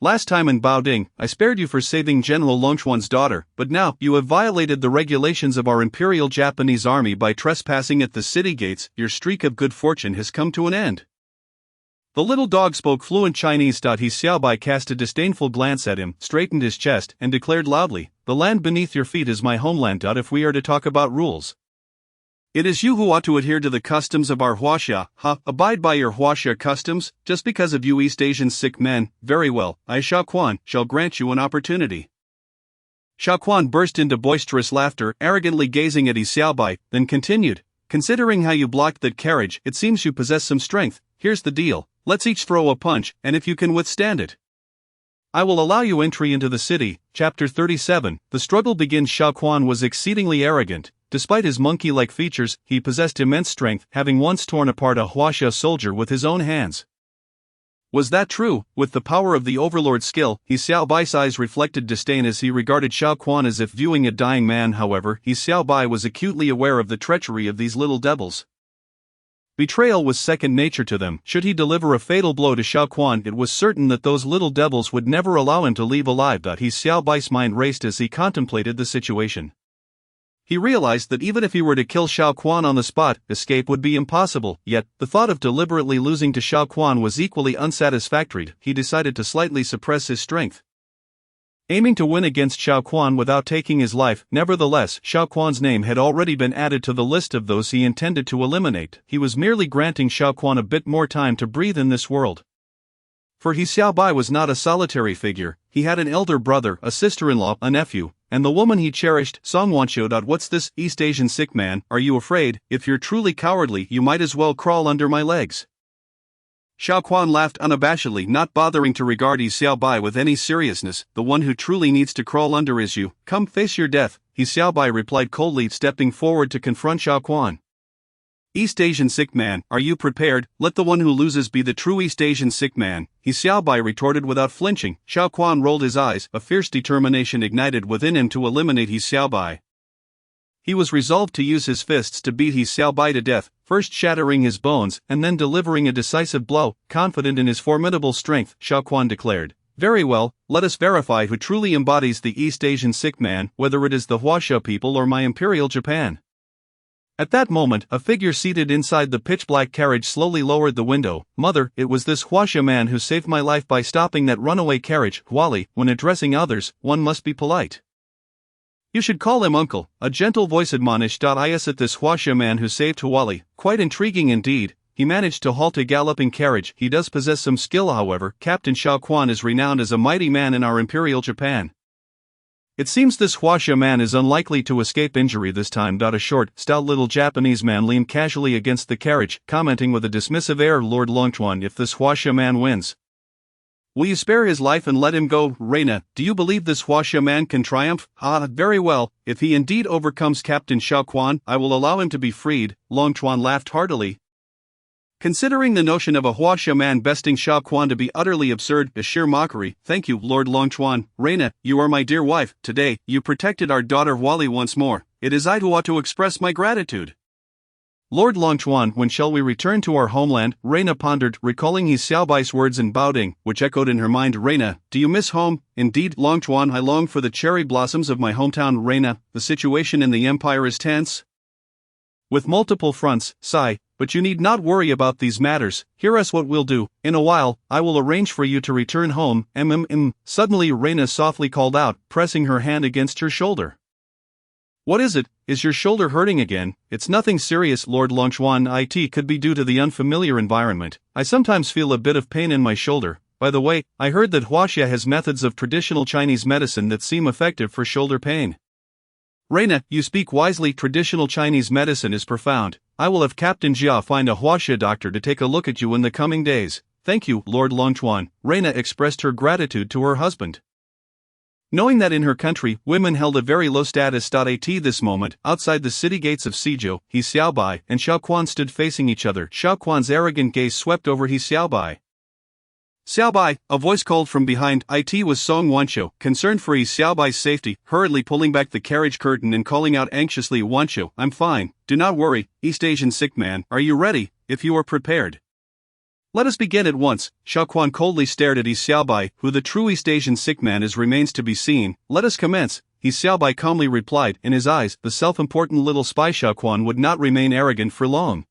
Last time in Baoding, I spared you for saving General Longchuan's daughter, but now, you have violated the regulations of our Imperial Japanese Army by trespassing at the city gates. Your streak of good fortune has come to an end. The little dog spoke fluent Chinese. He Xiaobai cast a disdainful glance at him, straightened his chest, and declared loudly, "The land beneath your feet is my homeland. If we are to talk about rules, it is you who ought to adhere to the customs of our Huaxia. Abide by your Huaxia customs, just because of you East Asian sick men. Very well, I Xiao Quan shall grant you an opportunity." Xiao Quan burst into boisterous laughter, arrogantly gazing at He Xiaobai, then continued, "Considering how you blocked that carriage, it seems you possess some strength. Here's the deal. Let's each throw a punch, and if you can withstand it, I will allow you entry into the city." Chapter 37. The struggle begins. Xiao Quan was exceedingly arrogant. Despite his monkey-like features, he possessed immense strength, having once torn apart a Huaxia soldier with his own hands. Was that true? With the power of the overlord's skill, He Xiaobai's eyes reflected disdain as he regarded Xiao Quan as if viewing a dying man. However, He Xiaobai was acutely aware of the treachery of these little devils. Betrayal was second nature to them. Should he deliver a fatal blow to Xiao Quan, it was certain that those little devils would never allow him to leave alive. He Xiaobai's mind raced as he contemplated the situation. He realized that even if he were to kill Xiao Quan on the spot, escape would be impossible, yet, the thought of deliberately losing to Xiao Quan was equally unsatisfactory. He decided to slightly suppress his strength, aiming to win against Xiao Quan without taking his life. Nevertheless, Xiao Quan's name had already been added to the list of those he intended to eliminate. He was merely granting Xiao Quan a bit more time to breathe in this world. For He Xiaobai was not a solitary figure. He had an elder brother, a sister-in-law, a nephew, and the woman he cherished, Songwanqiu. What's this, East Asian sick man? Are you afraid? If you're truly cowardly, you might as well crawl under my legs. Xiao Quan laughed unabashedly, not bothering to regard He Xiaobai with any seriousness. The one who truly needs to crawl under is you. Come face your death, He Xiaobai replied coldly, stepping forward to confront Xiao Quan. East Asian sick man, are you prepared? Let the one who loses be the true East Asian sick man, He Xiaobai retorted without flinching. Xiao Quan rolled his eyes, a fierce determination ignited within him to eliminate He Xiaobai. He was resolved to use his fists to beat He Xiaobai to death, first shattering his bones and then delivering a decisive blow. Confident in his formidable strength, Xiao Quan declared, "Very well, let us verify who truly embodies the East Asian sick man, whether it is the Huaxia people or my Imperial Japan." At that moment, a figure seated inside the pitch-black carriage slowly lowered the window. "Mother, it was this Huaxia man who saved my life by stopping that runaway carriage." Huali, when addressing others, one must be polite. "You should call him uncle," a gentle voice admonished. Is it this Huaxia man who saved Huali? Quite intriguing indeed. He managed to halt a galloping carriage. He does possess some skill, however. Captain Xiao Quan is renowned as a mighty man in our Imperial Japan. It seems this Huaxia man is unlikely to escape injury this time. A short, stout little Japanese man leaned casually against the carriage, commenting with a dismissive air, "Lord Longchuan, if this Huaxia man wins, will you spare his life and let him go?" "Reina, do you believe this Huaxia man can triumph?" Very well, if he indeed overcomes Captain Xiao Quan, I will allow him to be freed." Longchuan laughed heartily, considering the notion of a Huaxia man besting Xiao Quan to be utterly absurd, a sheer mockery. "Thank you, Lord Longchuan. Reina, you are my dear wife. Today, you protected our daughter Huali once more. It is I who ought to express my gratitude." "Lord Longchuan, when shall we return to our homeland?" Reina pondered, recalling He Xiaobai's words in Baoding, which echoed in her mind. "Reina, do you miss home?" "Indeed, Longchuan, I long for the cherry blossoms of my hometown." "Reina, the situation in the empire is tense, with multiple fronts." "Sigh, but you need not worry about these matters. Hear us what we'll do. In a while, I will arrange for you to return home." Suddenly Reina softly called out, pressing her hand against her shoulder. "What is it? Is your shoulder hurting again?" "It's nothing serious, Lord Longchuan. It could be due to the unfamiliar environment. I sometimes feel a bit of pain in my shoulder. By the way, I heard that Huaxia has methods of traditional Chinese medicine that seem effective for shoulder pain." "Reina, you speak wisely. Traditional Chinese medicine is profound. I will have Captain Jia find a Huaxia doctor to take a look at you in the coming days." "Thank you, Lord Longchuan." Reina expressed her gratitude to her husband. Knowing that in her country, women held a very low status. At this moment, outside the city gates of Suzhou, He Xiaobai and Xiao Quan stood facing each other. Xiao Quan's arrogant gaze swept over He Xiaobai. Xiaobai, a voice called from behind. It was Song Wanqiu, concerned for He Xiaobai's safety, hurriedly pulling back the carriage curtain and calling out anxiously, Wanqiu, I'm fine, do not worry, East Asian sick man, are you ready, if you are prepared? Let us begin at once. Xiao Quan coldly stared at He Xiaobai, who the true East Asian sick man is remains to be seen. Let us commence, He Xiaobai calmly replied. In his eyes, the self-important little spy Xiao Quan would not remain arrogant for long.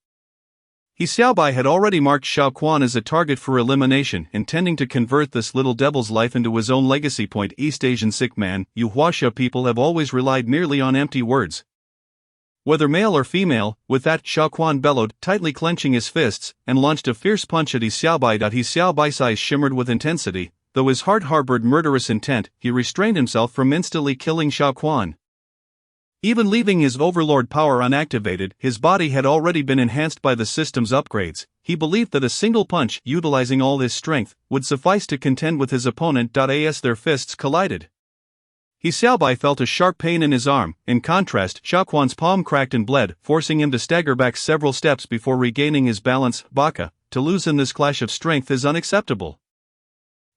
He Xiaobai had already marked Xiao Quan as a target for elimination, intending to convert this little devil's life into his own legacy. East Asian sick man, you Huaxia people have always relied merely on empty words. Whether male or female, with that Xiao Quan bellowed, tightly clenching his fists, and launched a fierce punch at He Xiaobai. He Xiaobai's eyes shimmered with intensity, though his heart harbored murderous intent, he restrained himself from instantly killing Xiao Quan. Even leaving his overlord power unactivated, his body had already been enhanced by the system's upgrades. He believed that a single punch, utilizing all his strength, would suffice to contend with his opponent. As their fists collided, He Xiaobai felt a sharp pain in his arm. In contrast, Xiao Quan's palm cracked and bled, forcing him to stagger back several steps before regaining his balance. Baka, to lose in this clash of strength is unacceptable.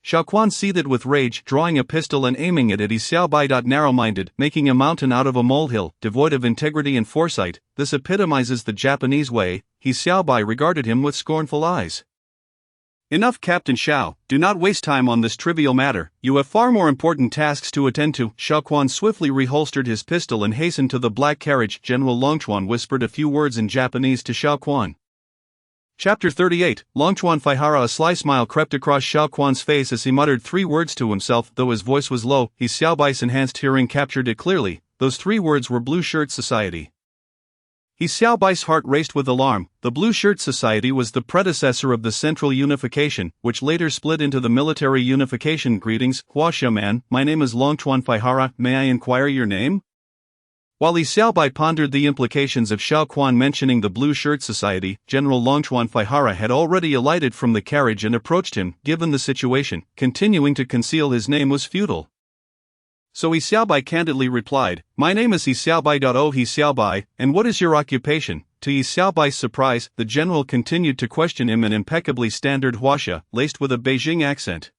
Xiao Quan seethed with rage, drawing a pistol and aiming it at He Xiaobai. Narrow-minded, making a mountain out of a molehill, devoid of integrity and foresight, this epitomizes the Japanese way. He Xiaobai regarded him with scornful eyes. Enough, Captain Xiao, do not waste time on this trivial matter, you have far more important tasks to attend to. Xiao Quan swiftly reholstered his pistol and hastened to the black carriage. General Longchuan whispered a few words in Japanese to Xiao Quan. Chapter 38, Longchuan Faihara. A sly smile crept across Xiao Quan's face as he muttered 3 words to himself, though his voice was low. He Xiaobai's enhanced hearing captured it clearly. Those 3 words were Blue Shirt Society. He Xiaobai's heart raced with alarm. The Blue Shirt Society was the predecessor of the Central Unification, which later split into the Military Unification. Greetings, Huaxia man, my name is Longchuan Faihara, may I inquire your name? While He Xiaobai pondered the implications of Xiao Quan mentioning the Blue Shirt Society, General Longchuan Faihara had already alighted from the carriage and approached him. Given the situation, continuing to conceal his name was futile. So He Xiaobai candidly replied, my name is He Xiaobai. Oh He Xiaobai, and what is your occupation? To He Xiaobai's surprise, the general continued to question him in impeccably standard Huaxia, laced with a Beijing accent.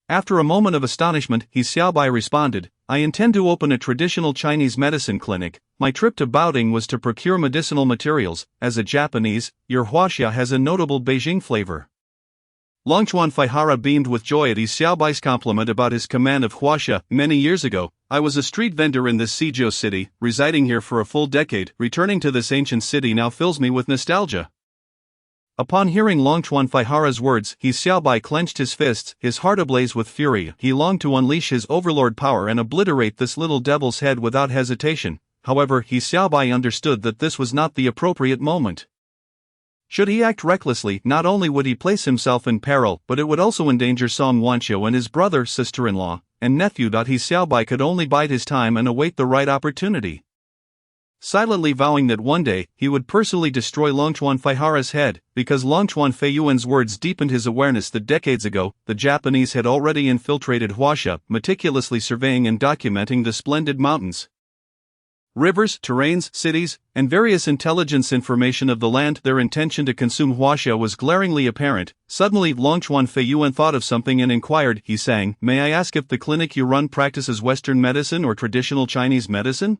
After a moment of astonishment, He Xiaobai responded, I intend to open a traditional Chinese medicine clinic. My trip to Baoding was to procure medicinal materials. As a Japanese, your Huaxia has a notable Beijing flavor. Longchuan Faihara beamed with joy at He Xiaobai's compliment about his command of Huaxia. Many years ago, I was a street vendor in this Suzhou city, residing here for a full decade. Returning to this ancient city now fills me with nostalgia. Upon hearing Longchuan Faihara's words, He Xiaobai clenched his fists, his heart ablaze with fury. He longed to unleash his overlord power and obliterate this little devil's head without hesitation. However, He Xiaobai understood that this was not the appropriate moment. Should he act recklessly, not only would he place himself in peril, but it would also endanger Song Wanqiu and his brother, sister-in-law, and nephew. He Xiaobai could only bide his time and await the right opportunity. Silently vowing that one day, he would personally destroy Longchuan Faihara's head, because Longchuan Feiyuan's words deepened his awareness that decades ago, the Japanese had already infiltrated Huaxia, meticulously surveying and documenting the splendid mountains, rivers, terrains, cities, and various intelligence information of the land. Their intention to consume Huaxia was glaringly apparent. Suddenly, Longchuan Feiyuan thought of something and inquired, he sang, may I ask if the clinic you run practices Western medicine or traditional Chinese medicine?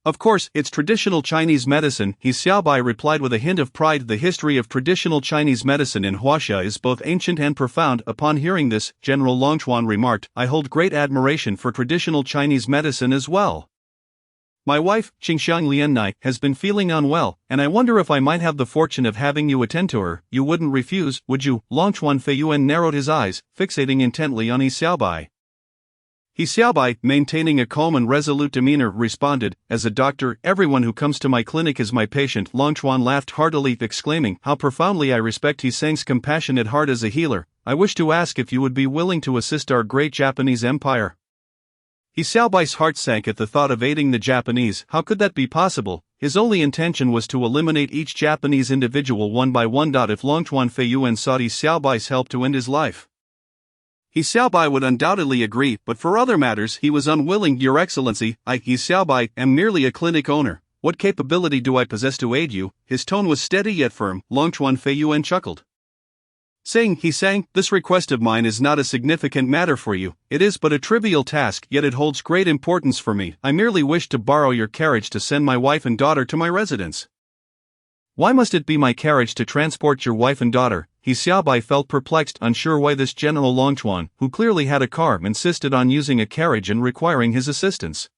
Of course, it's traditional Chinese medicine, He Xiaobai replied with a hint of pride. The history of traditional Chinese medicine in Huaxia is both ancient and profound. Upon hearing this, General Longchuan remarked, I hold great admiration for traditional Chinese medicine as well. My wife, Qingxiang Liannai, has been feeling unwell, and I wonder if I might have the fortune of having you attend to her. You wouldn't refuse, would you? Longchuan Feiyuan narrowed his eyes, fixating intently on He Xiaobai. He Xiaobai, maintaining a calm and resolute demeanor, responded, as a doctor, everyone who comes to my clinic is my patient. Longchuan laughed heartily, exclaiming, how profoundly I respect He Sang's compassionate heart as a healer. I wish to ask if you would be willing to assist our great Japanese empire. He Xiaobai's heart sank at the thought of aiding the Japanese. How could that be possible? His only intention was to eliminate each Japanese individual one by one. If Longchuan Feiyuan sought He Xiaobai's help to end his life, He Xiaobai would undoubtedly agree, but for other matters he was unwilling. Your Excellency, He Xiaobai, am merely a clinic owner. What capability do I possess to aid you? His tone was steady yet firm. Longchuan Feiyuan chuckled, saying, he sang, this request of mine is not a significant matter for you. It is but a trivial task, yet it holds great importance for me. I merely wish to borrow your carriage to send my wife and daughter to my residence. Why must it be my carriage to transport your wife and daughter? He Xiaobai felt perplexed, unsure why this General Longchuan, who clearly had a car, insisted on using a carriage and requiring his assistance.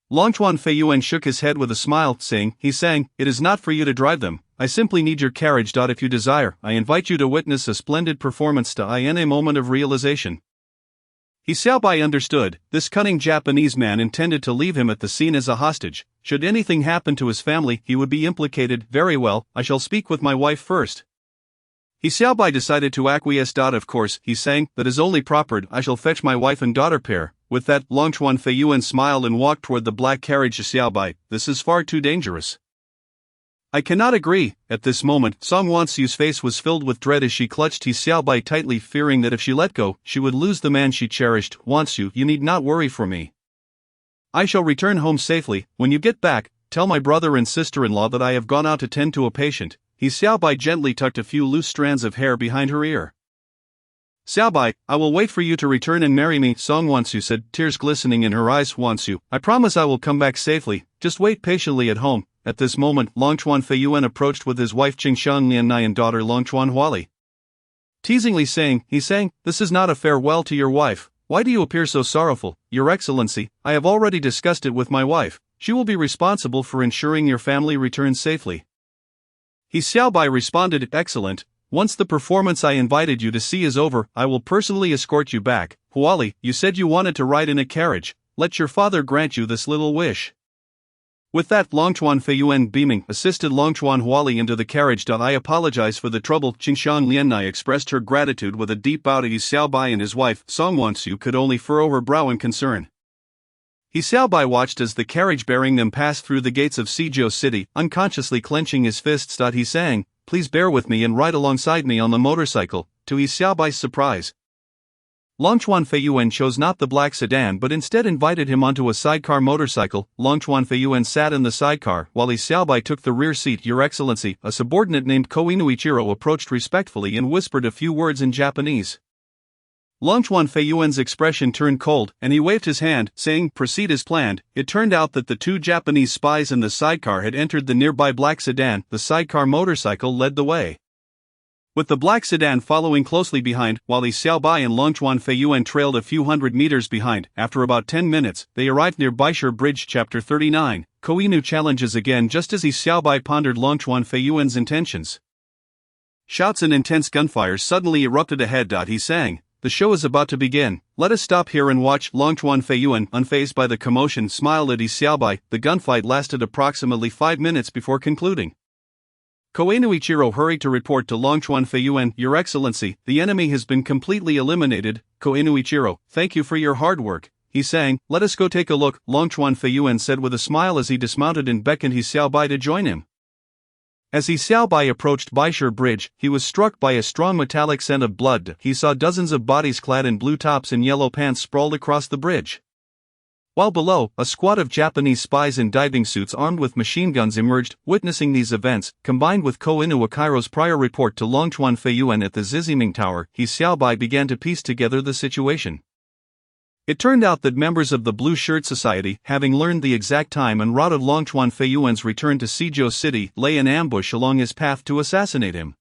Longchuan Feiyuan shook his head with a smile, saying, he sang, it is not for you to drive them. I simply need your carriage. If you desire, I invite you to witness a splendid performance in a moment of realization. He Xiaobai understood, this cunning Japanese man intended to leave him at the scene as a hostage. Should anything happen to his family, he would be implicated. Very well, I shall speak with my wife first. He Xiaobai decided to acquiesce. Of course, he sang, that is only proper. I shall fetch my wife and daughter pair. With that, Longchuan Feiyuan smiled and walked toward the black carriage. Xiaobai, this is far too dangerous. I cannot agree. At this moment, Song Wansu's face was filled with dread as she clutched He Xiaobai tightly, fearing that if she let go, she would lose the man she cherished. Wansu, you need not worry for me. I shall return home safely. When you get back, tell my brother and sister-in-law that I have gone out to tend to a patient. He Xiaobai gently tucked a few loose strands of hair behind her ear. Xiaobai, I will wait for you to return and marry me, Song Wansu said, tears glistening in her eyes. Wansu, I promise I will come back safely, just wait patiently at home. At this moment, Longchuan Feiyuan approached with his wife Qingxiang Liannai and daughter Longchuan Huali, teasingly saying, he sang, this is not a farewell to your wife. Why do you appear so sorrowful? Your Excellency, I have already discussed it with my wife. She will be responsible for ensuring your family returns safely. He Xiaobai responded, excellent. Once the performance I invited you to see is over, I will personally escort you back. Huali, you said you wanted to ride in a carriage. Let your father grant you this little wish. With that, Longchuan Feiyuan, beaming, assisted Longchuan Huali into the carriage. I apologize for the trouble. Qingxiang Liannai expressed her gratitude with a deep bow to He Xiaobai, and his wife, Song Wansu, could only furrow her brow in concern. He Xiaobai watched as the carriage bearing them passed through the gates of Suzhou City, unconsciously clenching his fists. He sang, please bear with me and ride alongside me on the motorcycle. To He Xiaobai's surprise, Longchuan Feiyuan chose not the black sedan but instead invited him onto a sidecar motorcycle. Longchuan Feiyuan sat in the sidecar while He Xiaobai took the rear seat. Your Excellency, a subordinate named Koinuichiro approached respectfully and whispered a few words in Japanese. Longchuan Feiyuan's expression turned cold, and he waved his hand, saying, proceed as planned. It turned out that the two Japanese spies in the sidecar had entered the nearby black sedan. The sidecar motorcycle led the way, with the black sedan following closely behind, while He Xiaobai and Longchuan Feiyuan trailed a few hundred meters behind. After about 10 minutes, they arrived near Baisher Bridge. Chapter 39, Koinu challenges again. Just as He Xiaobai pondered Longchuan Feiyuan's intentions, shouts and intense gunfire suddenly erupted ahead. He sang, the show is about to begin. Let us stop here and watch. Longchuan Feiyuan, unfazed by the commotion, smiled at He Xiaobai. The gunfight lasted approximately 5 minutes before concluding. Koinuichiro hurried to report to Longchuan Feiyuan, Your Excellency, the enemy has been completely eliminated. Koinuichiro, thank you for your hard work. He sang, let us go take a look. Longchuan Feiyuan said with a smile as he dismounted and beckoned He Xiaobai to join him. As He Xiaobai approached Baisher Bridge, he was struck by a strong metallic scent of blood. He saw dozens of bodies clad in blue tops and yellow pants sprawled across the bridge, while below, a squad of Japanese spies in diving suits armed with machine guns emerged. Witnessing these events, combined with Koinuichiro's prior report to Longchuan Feiyuan at the Ziziming Tower, He Xiaobai began to piece together the situation. It turned out that members of the Blue Shirt Society, having learned the exact time and route of Longchuan Feiyuan's return to Suzhou City, lay in ambush along his path to assassinate him.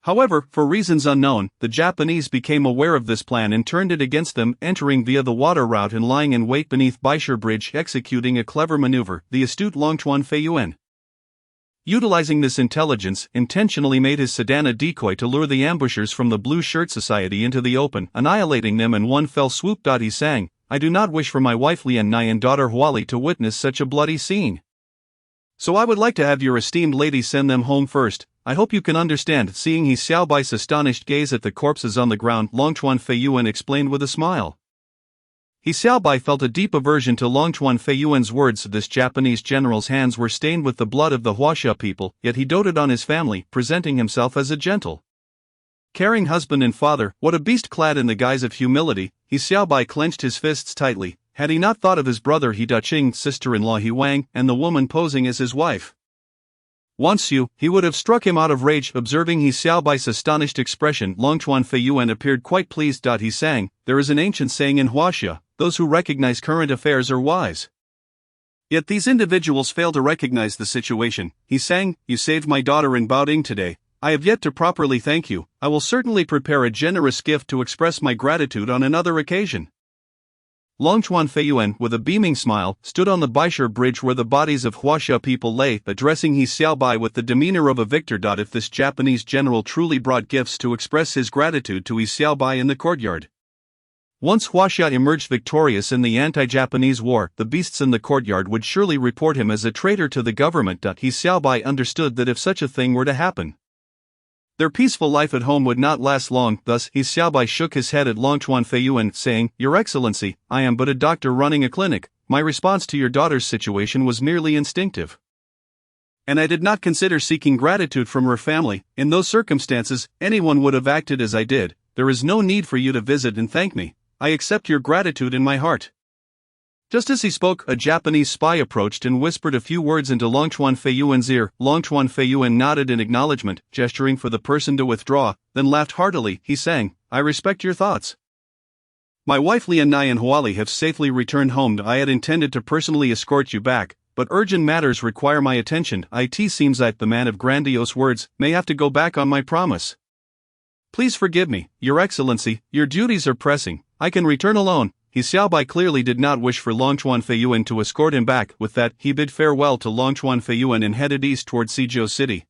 However, for reasons unknown, the Japanese became aware of this plan and turned it against them, entering via the water route and lying in wait beneath Baisher Bridge, executing a clever maneuver. The astute Longchuan Feiyuan, utilizing this intelligence, intentionally made his sedan a decoy to lure the ambushers from the Blue Shirt Society into the open, annihilating them in one fell swoop. He sang, I do not wish for my wife Liannai and daughter Huali to witness such a bloody scene. So I would like to have your esteemed lady send them home first. I hope you can understand. Seeing He Xiaobai's astonished gaze at the corpses on the ground, Longchuan Feiyuan explained with a smile. He Xiaobai felt a deep aversion to Longchuan Feiyuan's words. This Japanese general's hands were stained with the blood of the Huaxia people, yet he doted on his family, presenting himself as a gentle Caring husband and father, what a beast clad in the guise of humility, He Xiaobai clenched his fists tightly. Had he not thought of his brother He Daqing, sister-in-law He Wang, and the woman posing as his wife? Once he would have struck him out of rage. Observing He Xiaobai's astonished expression, Longchuan Feiyuan appeared quite pleased. He sang, "There is an ancient saying in Huaxia, those who recognize current affairs are wise." Yet these individuals fail to recognize the situation. He sang, "You saved my daughter in Baoding today. I have yet to properly thank you. I will certainly prepare a generous gift to express my gratitude on another occasion." Longchuan Feiyuan, with a beaming smile, stood on the Baishur Bridge where the bodies of Huaxia people lay, addressing He Xiaobai with the demeanor of a victor. If this Japanese general truly brought gifts to express his gratitude to He Xiaobai in the courtyard. Once Huaxia emerged victorious in the anti-Japanese war, the beasts in the courtyard would surely report him as a traitor to the government. He Xiaobai understood that if such a thing were to happen, their peaceful life at home would not last long. Thus, He Xiaobai shook his head at Longchuan Feiyuan, saying, "Your Excellency, I am but a doctor running a clinic. My response to your daughter's situation was merely instinctive. And I did not consider seeking gratitude from her family. In those circumstances, anyone would have acted as I did. There is no need for you to visit and thank me. I accept your gratitude in my heart." Just as he spoke, a Japanese spy approached and whispered a few words into Longchuan Feiyuan's ear. Longchuan Feiyuan nodded in acknowledgement, gesturing for the person to withdraw, then laughed heartily. He sang, "I respect your thoughts. My wife Lian Nai and Huali have safely returned home. I had intended to personally escort you back, but urgent matters require my attention. It seems that the man of grandiose words may have to go back on my promise. Please forgive me, Your Excellency, your duties are pressing. I can return alone." He Xiaobai clearly did not wish for Longchuan Feiyuan to escort him back. With that, he bid farewell to Longchuan Feiyuan and headed east toward Suzhou City.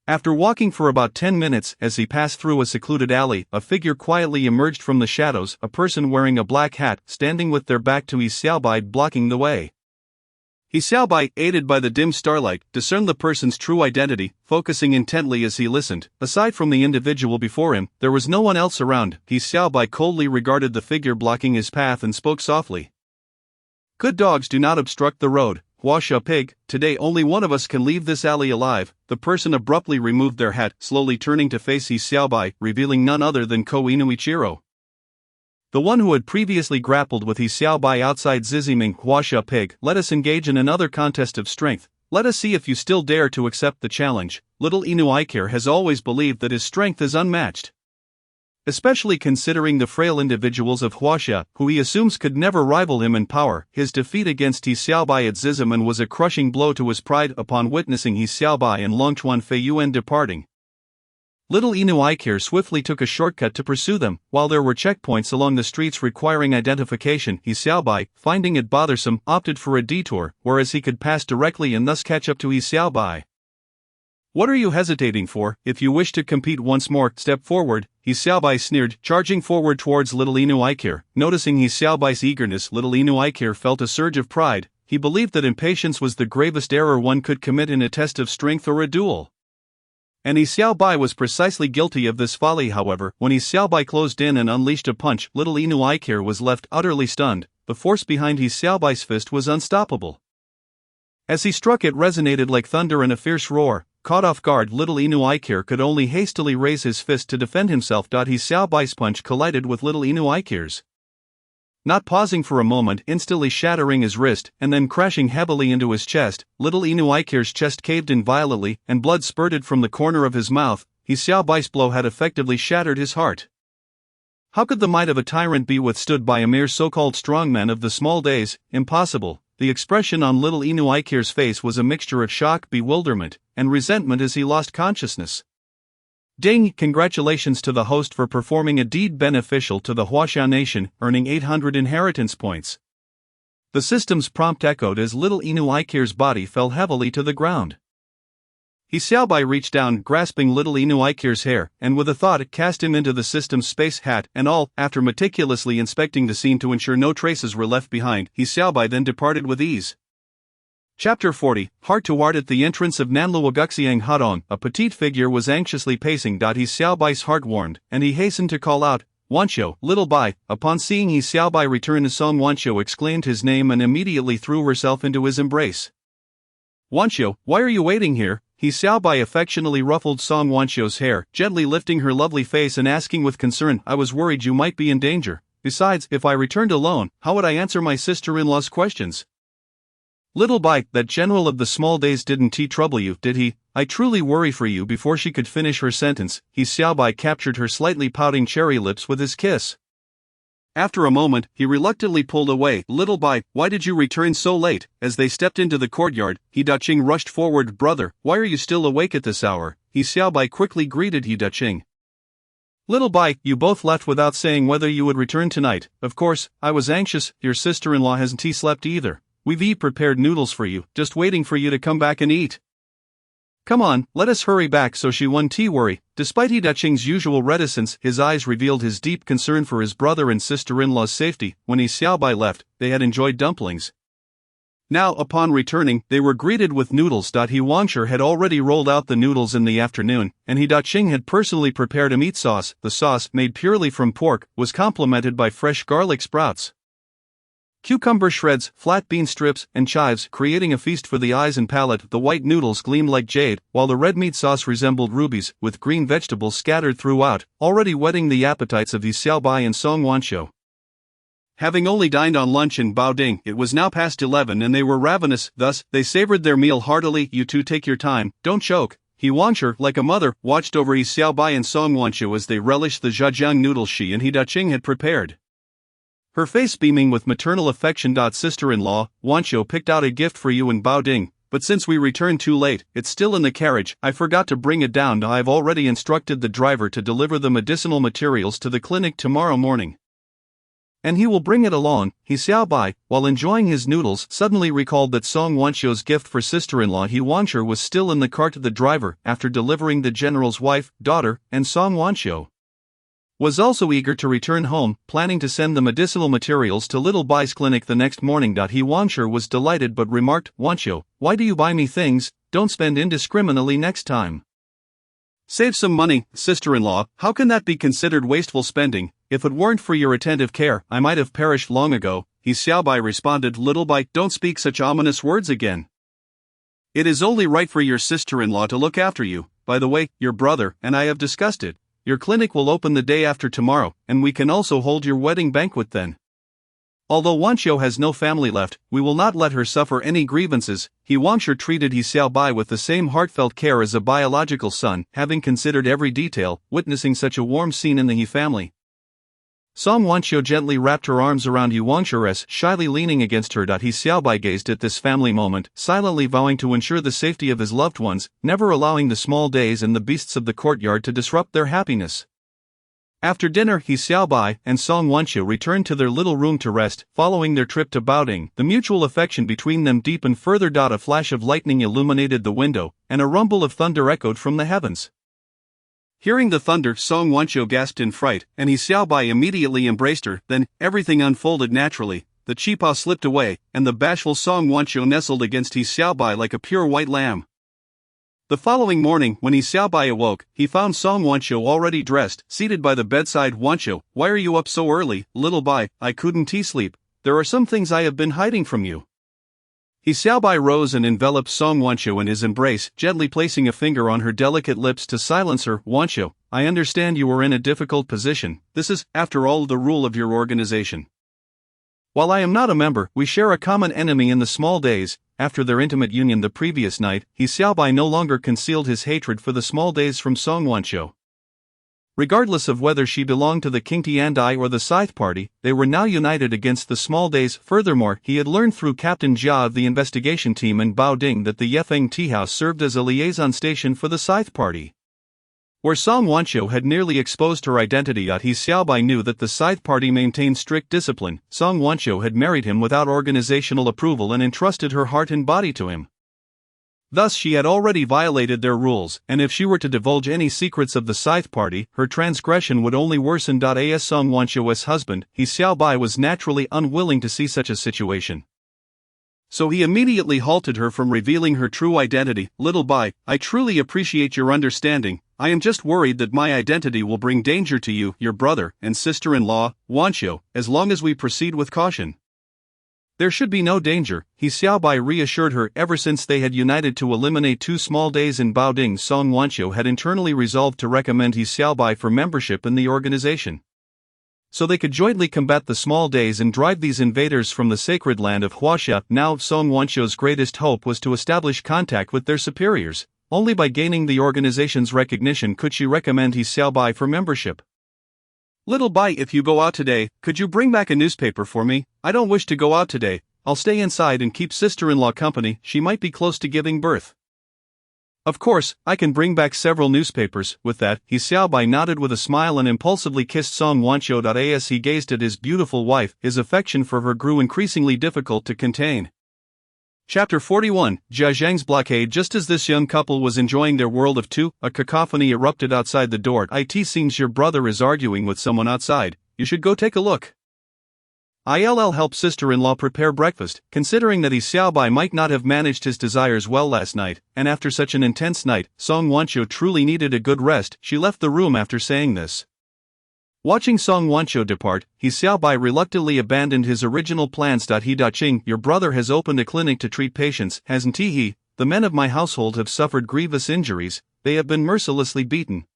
After walking for about 10 minutes, as he passed through a secluded alley, a figure quietly emerged from the shadows, a person wearing a black hat, standing with their back to He Xiaobai, blocking the way. He Xiaobai, aided by the dim starlight, discerned the person's true identity, focusing intently as he listened. Aside from the individual before him, there was no one else around. He Xiaobai coldly regarded the figure blocking his path and spoke softly. "Good dogs do not obstruct the road. Huaxia pig, today only one of us can leave this alley alive." The person abruptly removed their hat, slowly turning to face He Xiaobai, revealing none other than Ko Inuichiro, the one who had previously grappled with He Xiaobai outside Ziziming. "Huaxia pig, let us engage in another contest of strength. Let us see if you still dare to accept the challenge." Little Inuiker has always believed that his strength is unmatched, especially considering the frail individuals of Huaxia, who he assumes could never rival him in power. His defeat against He Xiaobai at Zizimen was a crushing blow to his pride. Upon witnessing He Xiaobai and Longchuan Feiyuan departing, Little Inuiker swiftly took a shortcut to pursue them. While there were checkpoints along the streets requiring identification, He Xiaobai, finding it bothersome, opted for a detour, whereas he could pass directly and thus catch up to He Xiaobai. "What are you hesitating for? If you wish to compete once more, step forward," He Xiaobai sneered, charging forward towards Little Inuiker. Noticing He Xiaobai's eagerness, Little Inuiker felt a surge of pride. He believed that impatience was the gravest error one could commit in a test of strength or a duel. And He Xiaobai was precisely guilty of this folly. However, when He Xiaobai closed in and unleashed a punch, Little Inuiker was left utterly stunned. The force behind He Xiaobai's fist was unstoppable. As he struck, it resonated like thunder and a fierce roar. Caught off guard, Little Inuiker could only hastily raise his fist to defend himself. He Xiaobai's punch collided with Little Inuiker's, not pausing for a moment, instantly shattering his wrist, and then crashing heavily into his chest. Little Inuiker's chest caved in violently, and blood spurted from the corner of his mouth. He Xiaobai's blow had effectively shattered his heart. How could the might of a tyrant be withstood by a mere so-called strongman of the small days? Impossible. The expression on Little Inuiker's face was a mixture of shock, bewilderment, and resentment as he lost consciousness. Ding! Congratulations to the host for performing a deed beneficial to the Huaxia nation, earning 800 inheritance points. The system's prompt echoed as Little Inuiker's body fell heavily to the ground. He Xiaobai reached down, grasping Little Inuiker's hair, and with a thought cast him into the system's space hat and all. After meticulously inspecting the scene to ensure no traces were left behind, He Xiaobai then departed with ease. Chapter 40, Heart to Heart. At the entrance of Nanluoguxiang Hadong, a petite figure was anxiously pacing. He Xiaobai's heart warmed, and he hastened to call out, "Wanqiu, little Bai." Upon seeing He Xiaobai return, Song Wanqiu exclaimed his name and immediately threw herself into his embrace. "Wanqiu, why are you waiting here?" He He Xiaobai affectionately ruffled Song Wanxiu's hair, gently lifting her lovely face and asking with concern, I was worried you might be in danger. Besides, if I returned alone, how would I answer my sister-in-law's questions? Little Bai, that general of the small days didn't trouble you, did he? I truly worry for you. Before she could finish her sentence, He Xiaobai captured her slightly pouting cherry lips with his kiss. After a moment, he reluctantly pulled away. Little Bai, why did you return so late? As they stepped into the courtyard, He Daqing rushed forward. Brother, why are you still awake at this hour? He Xiaobai quickly greeted He Daqing. Little Bai, you both left without saying whether you would return tonight. Of course, I was anxious. Your sister-in-law hasn't slept either. We've prepared noodles for you, just waiting for you to come back and eat. Come on, let us hurry back. So she won worry. Despite He Daqing's usual reticence, his eyes revealed his deep concern for his brother and sister-in-law's safety. When He Xiaobai left, they had enjoyed dumplings. Now, upon returning, they were greeted with noodles. He Wanxiu had already rolled out the noodles in the afternoon, and He Daqing had personally prepared a meat sauce. The sauce, made purely from pork, was complemented by fresh garlic sprouts, cucumber shreds, flat bean strips, and chives, creating a feast for the eyes and palate. The white noodles gleamed like jade, while the red meat sauce resembled rubies, with green vegetables scattered throughout, already whetting the appetites of He Xiaobai and Song Wanxiu. Having only dined on lunch in Baoding, it was now past 11 and they were ravenous. Thus, they savored their meal heartily. You two take your time, don't choke. He Wanxiu, like a mother, watched over He Xiaobai and Song Wanxiu as they relished the zhejiang noodles she and He Daqing had prepared, her face beaming with maternal affection. Sister-in-law, Wanxiu picked out a gift for you in Baoding, but since we returned too late, it's still in the carriage. I forgot to bring it down. I've already instructed the driver to deliver the medicinal materials to the clinic tomorrow morning, and he will bring it along. He Xiaobai, while enjoying his noodles, suddenly recalled that Song Wanxiu's gift for sister-in-law He Wanxiu was still in the cart. The driver, after delivering the general's wife, daughter, and Song Wanxiu, was also eager to return home, planning to send the medicinal materials to Little Bai's clinic the next morning. He Wanxiu was delighted but remarked, Wanxiu, why do you buy me things? Don't spend indiscriminately next time. Save some money, sister-in-law. How can that be considered wasteful spending? If it weren't for your attentive care, I might have perished long ago. He Xiaobai responded. Little Bai, don't speak such ominous words again. It is only right for your sister-in-law to look after you. By the way, your brother and I have discussed it. Your clinic will open the day after tomorrow, and we can also hold your wedding banquet then. Although Wanxiu has no family left, we will not let her suffer any grievances. He Wanxiu treated He Xiaobai with the same heartfelt care as a biological son, having considered every detail, witnessing such a warm scene in the He family. Song Wanxiu gently wrapped her arms around He Wanxiu, shyly leaning against her. He Xiaobai gazed at this family moment, silently vowing to ensure the safety of his loved ones, never allowing the small days and the beasts of the courtyard to disrupt their happiness. After dinner, He Xiaobai and Song Wanxiu returned to their little room to rest. Following their trip to Baoding, the mutual affection between them deepened further. A flash of lightning illuminated the window, and a rumble of thunder echoed from the heavens. Hearing the thunder, Song Wanxiu gasped in fright, and He Xiaobai immediately embraced her. Then, everything unfolded naturally. The qipao slipped away, and the bashful Song Wanxiu nestled against He Xiaobai like a pure white lamb. The following morning, when He Xiaobai awoke, he found Song Wanxiu already dressed, seated by the bedside. Wanxiu, why are you up so early? Little Bai, I couldn't sleep. There are some things I have been hiding from you. He Xiaobai rose and enveloped Song Wanxiu in his embrace, gently placing a finger on her delicate lips to silence her. Wanxiu, I understand you are in a difficult position. This is, after all, the rule of your organization. While I am not a member, we share a common enemy in the small days. After their intimate union the previous night, He Xiaobai no longer concealed his hatred for the small days from Song Wanxiu. Regardless of whether she belonged to the King Tiandai or the Scythe Party, they were now united against the small days. Furthermore, he had learned through Captain Jia of the investigation team in Baoding that the Yefeng Tea House served as a liaison station for the Scythe Party, where Song Wanxiu had nearly exposed her identity. He Xiaobai knew that the Scythe Party maintained strict discipline. Song Wanxiu had married him without organizational approval and entrusted her heart and body to him. Thus she had already violated their rules, and if she were to divulge any secrets of the Scythe Party, her transgression would only worsen. As Song Wanxiu's husband, He Xiaobai was naturally unwilling to see such a situation, so he immediately halted her from revealing her true identity. Little Bai, I truly appreciate your understanding. I am just worried that my identity will bring danger to you, your brother, and sister-in-law, Wanxiu, as long as we proceed with caution. There should be no danger, He Xiaobai reassured her. Ever since they had united to eliminate 2 small days in Baoding, Song Wanqiu had internally resolved to recommend He Xiaobai for membership in the organization, so they could jointly combat the small days and drive these invaders from the sacred land of Huaxia. Now Song Wanqiu's greatest hope was to establish contact with their superiors. Only by gaining the organization's recognition could she recommend He Xiaobai for membership. Little Bai, if you go out today, could you bring back a newspaper for me? I don't wish to go out today. I'll stay inside and keep sister-in-law company. She might be close to giving birth. Of course, I can bring back several newspapers. With that, He Xiaobai nodded with a smile and impulsively kissed Song Wanqiu. As he gazed at his beautiful wife, his affection for her grew increasingly difficult to contain. Chapter 41, Jia Zhang's blockade. Just as this young couple was enjoying their world of two, a cacophony erupted outside the door. It seems your brother is arguing with someone outside. You should go take a look. I'll help sister-in-law prepare breakfast. Considering that He Xiaobai might not have managed his desires well last night, and after such an intense night, Song Wanqiu truly needed a good rest. She left the room after saying this. Watching Song Wanqiu depart, He Xiaobai reluctantly abandoned his original plans. He Daqing, your brother has opened a clinic to treat patients, hasn't he? The men of my household have suffered grievous injuries. They have been mercilessly beaten,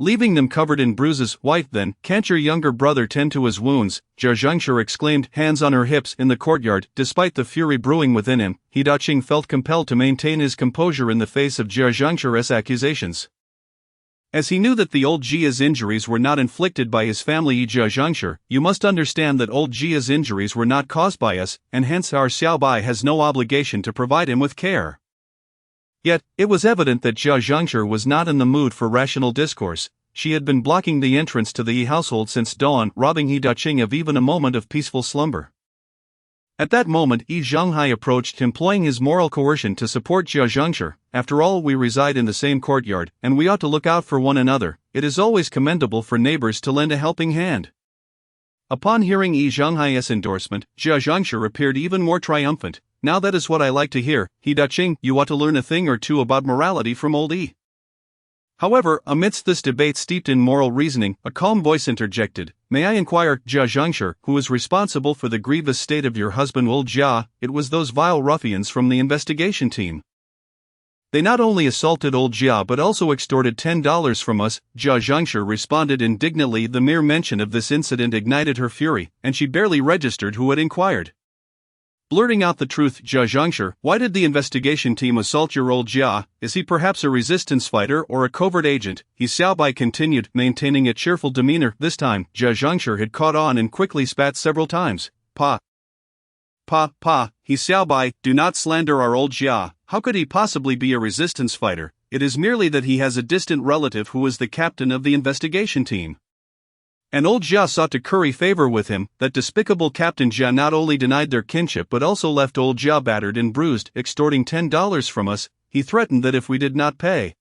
leaving them covered in bruises. Wife, then, can't your younger brother tend to his wounds? Jia Zhangshi exclaimed, hands on her hips. In the courtyard, despite the fury brewing within him, He Daqing felt compelled to maintain his composure in the face of Jia Zhangshi's accusations, as he knew that the old Jia's injuries were not inflicted by his family. Jia Zhangshi, you must understand that old Jia's injuries were not caused by us, and hence our Xiaobai has no obligation to provide him with care. Yet, it was evident that Jia Zhangshi was not in the mood for rational discourse. She had been blocking the entrance to the Yi household since dawn, robbing He Daqing of even a moment of peaceful slumber. At that moment, Yi Zhonghai approached, employing his moral coercion to support Jia Zhangshi. After all, we reside in the same courtyard, and we ought to look out for one another. It is always commendable for neighbors to lend a helping hand. Upon hearing Yi Zhonghai's endorsement, Jia Zhangshi appeared even more triumphant. Now that is what I like to hear. He Daqing, you ought to learn a thing or two about morality from old Yi. However, amidst this debate steeped in moral reasoning, a calm voice interjected. May I inquire, Jia Zhangshi, who is responsible for the grievous state of your husband old Jia? It was those vile ruffians from the investigation team. They not only assaulted old Jia but also extorted $10 from us. Jia Zhangshi responded indignantly. The mere mention of this incident ignited her fury, and she barely registered who had inquired. Blurting out the truth, Jia Zhangshi, why did the investigation team assault your old Jia? Is he perhaps a resistance fighter or a covert agent? He Xiaobai continued, maintaining a cheerful demeanor. This time, Jia Zhangshi had caught on and quickly spat several times. Pa, He Xiaobai, do not slander our old Jia. How could he possibly be a resistance fighter? It is merely that he has a distant relative who is the captain of the investigation team. And old Jia sought to curry favor with him. That despicable Captain Jia not only denied their kinship but also left old Jia battered and bruised, extorting $10 from us. He threatened that if we did not pay,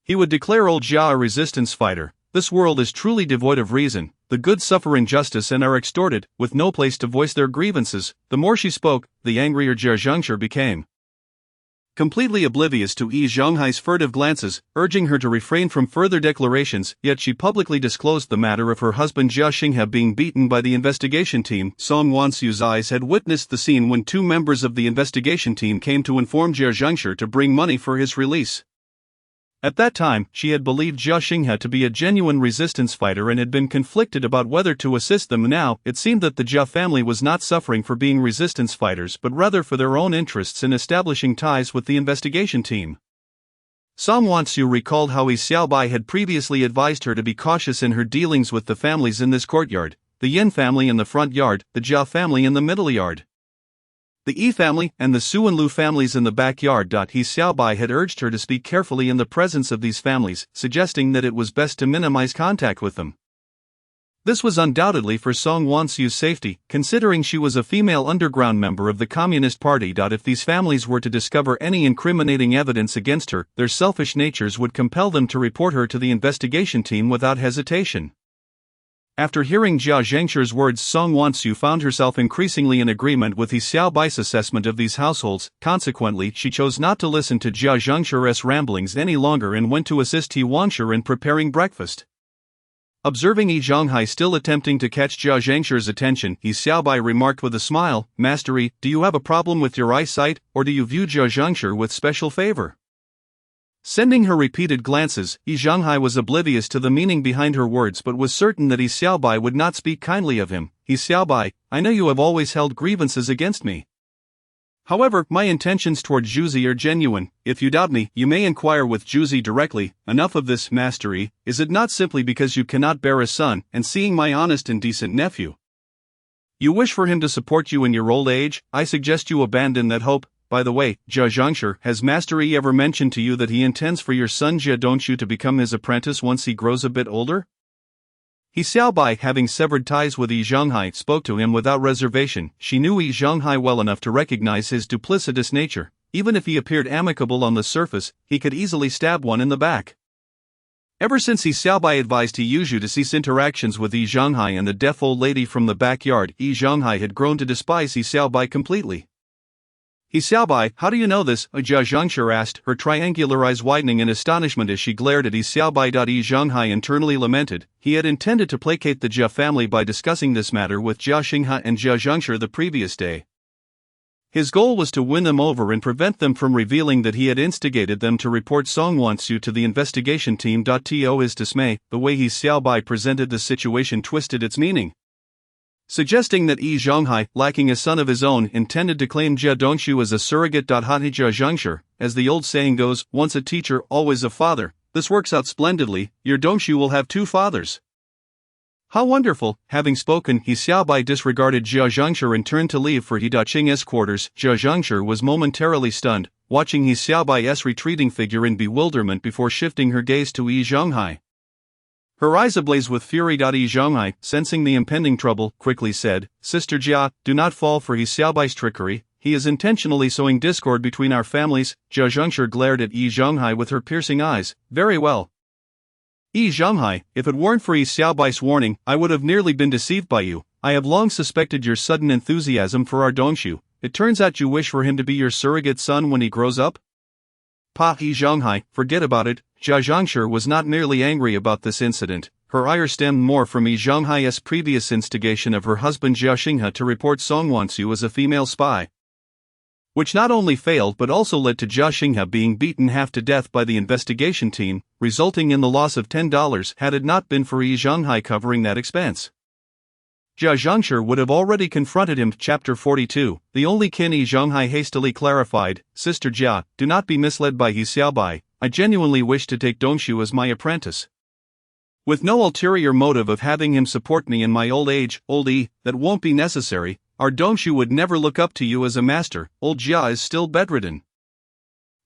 he would declare old Jia a resistance fighter. This world is truly devoid of reason. The good suffer injustice and are extorted, with no place to voice their grievances. The more she spoke, the angrier Jia Zhangshi became, completely oblivious to Yi Zhonghai's furtive glances, urging her to refrain from further declarations. Yet she publicly disclosed the matter of her husband Jia Xinghe being beaten by the investigation team. Song Wanqiu's eyes had witnessed the scene when 2 members of the investigation team came to inform Jia Zhangshi to bring money for his release. At that time, she had believed Jia Xinghe to be a genuine resistance fighter and had been conflicted about whether to assist them. Now, it seemed that the Jia family was not suffering for being resistance fighters but rather for their own interests in establishing ties with the investigation team. Song Wanqiu recalled how Yi Xiaobai had previously advised her to be cautious in her dealings with the families in this courtyard, the Yin family in the front yard, the Jia family in the middle yard, the Yi family, and the Su and Lu families in the backyard. He Xiaobai had urged her to speak carefully in the presence of these families, suggesting that it was best to minimize contact with them. This was undoubtedly for Song Wanqiu's safety, considering she was a female underground member of the Communist Party. If these families were to discover any incriminating evidence against her, their selfish natures would compel them to report her to the investigation team without hesitation. After hearing Jia Zhangshi's words, Song Wanqiu found herself increasingly in agreement with Yi Xiaobai's assessment of these households. Consequently, she chose not to listen to Jia Zhangshi's ramblings any longer and went to assist Yi Wanshi in preparing breakfast. Observing Yi Zhonghai still attempting to catch Jia Zhangshi's attention, He Xiaobai remarked with a smile, "Master Yi, do you have a problem with your eyesight, or do you view Jia Zhangshi with special favor?" Sending her repeated glances, Yi Zhonghai was oblivious to the meaning behind her words but was certain that He Xiaobai would not speak kindly of him. "He Xiaobai, I know you have always held grievances against me. However, my intentions toward Juzi are genuine. If you doubt me, you may inquire with Juzi directly. Enough of this, Master Yi. Is it not simply because you cannot bear a son, and seeing my honest and decent nephew, you wish for him to support you in your old age? I suggest you abandon that hope. By the way, Jia Zhangshi, has Master Yi ever mentioned to you that he intends for your son Jia Dongxu to become his apprentice once he grows a bit older?" He Xiaobai, having severed ties with Yi Zhonghai, spoke to him without reservation. She knew Yi Zhonghai well enough to recognize his duplicitous nature. Even if he appeared amicable on the surface, he could easily stab one in the back. Ever since Yi Xiaobai advised He Yuzhu to cease interactions with Yi Zhonghai and the deaf old lady from the backyard, Yi Zhonghai had grown to despise Yi Xiaobai completely. "He Xiaobai, how do you know this?" Jia Zhangshi asked, her triangular eyes widening in astonishment as she glared at Yi Xiaobai. Yi Zhonghai internally lamented. He had intended to placate the Jia family by discussing this matter with Jia Xinghe and Jia Zhangshi the previous day. His goal was to win them over and prevent them from revealing that he had instigated them to report Song Wansu to the investigation team. To his dismay, the way Yi Xiaobai presented the situation twisted its meaning, suggesting that Yi Zhonghai, lacking a son of his own, intended to claim Jia Dongxu as a surrogate. Jia Zhangshi, as the old saying goes, once a teacher, always a father. This works out splendidly. Your Dongxu will have two fathers. How wonderful! Having spoken, He Xiaobai disregarded Jia Zhangshi and turned to leave for He Daqing's quarters. Jia Zhangshi was momentarily stunned, watching He Xiaobai's retreating figure in bewilderment before shifting her gaze to Yi Zhonghai. Her eyes ablaze with fury. Yi Zhonghai, sensing the impending trouble, quickly said, "Sister Jia, do not fall for He Xiaobai's trickery. He is intentionally sowing discord between our families." Jia Zhangshi glared at Yi Zhonghai with her piercing eyes. "Very well. Yi Zhonghai, if it weren't for Yi Xiaobai's warning, I would have nearly been deceived by you. I have long suspected your sudden enthusiasm for our Dongxu. It turns out you wish for him to be your surrogate son when he grows up?" "Pa, Yi Zhonghai, forget about it." Jia Zhangshi was not merely angry about this incident. Her ire stemmed more from Yi Zhonghai's previous instigation of her husband Jia Xinghe to report Song Wansu as a female spy, which not only failed but also led to Jia Xinghe being beaten half to death by the investigation team, resulting in the loss of $10 had it not been for Yi Zhonghai covering that expense. Jia Zhangshi would have already confronted him. Chapter 42. The only kin. Yi Zhonghai hastily clarified, "Sister Jia, do not be misled by Yi Xiaobai. I genuinely wish to take Dongxu as my apprentice, with no ulterior motive of having him support me in my old age. Old Yi, that won't be necessary. Our Dongxu would never look up to you as a master. Old Jia is still bedridden.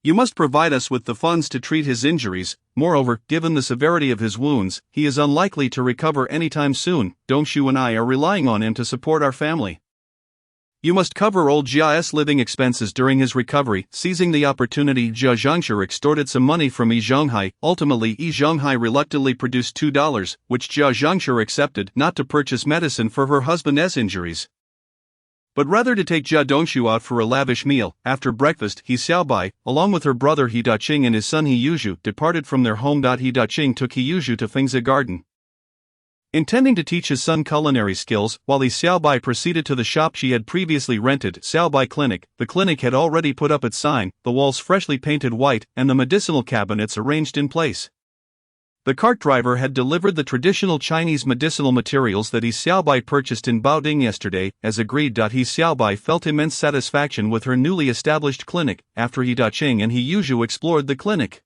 You must provide us with the funds to treat his injuries. Moreover, given the severity of his wounds, he is unlikely to recover anytime soon. Dongxu and I are relying on him to support our family. You must cover old Jia's living expenses during his recovery." Seizing the opportunity, Jia Zhangshi extorted some money from Yi Zhonghai. Ultimately, Yi Zhonghai reluctantly produced $2, which Jia Zhangshi accepted, not to purchase medicine for her husband's injuries, but rather to take Jia Dongxu out for a lavish meal. After breakfast, He Xiaobai, along with her brother He Daqing and his son He Yuzhu, departed from their home. He Daqing took He Yuzhu to Fengzi Garden, intending to teach his son culinary skills, while He Xiaobai proceeded to the shop she had previously rented, Xiaobai Clinic. The clinic had already put up its sign, the walls freshly painted white, and the medicinal cabinets arranged in place. The cart driver had delivered the traditional Chinese medicinal materials that He Xiaobai purchased in Baoding yesterday. As agreed, He Xiaobai felt immense satisfaction with her newly established clinic. After He Daqing and He Yuzhu explored the clinic,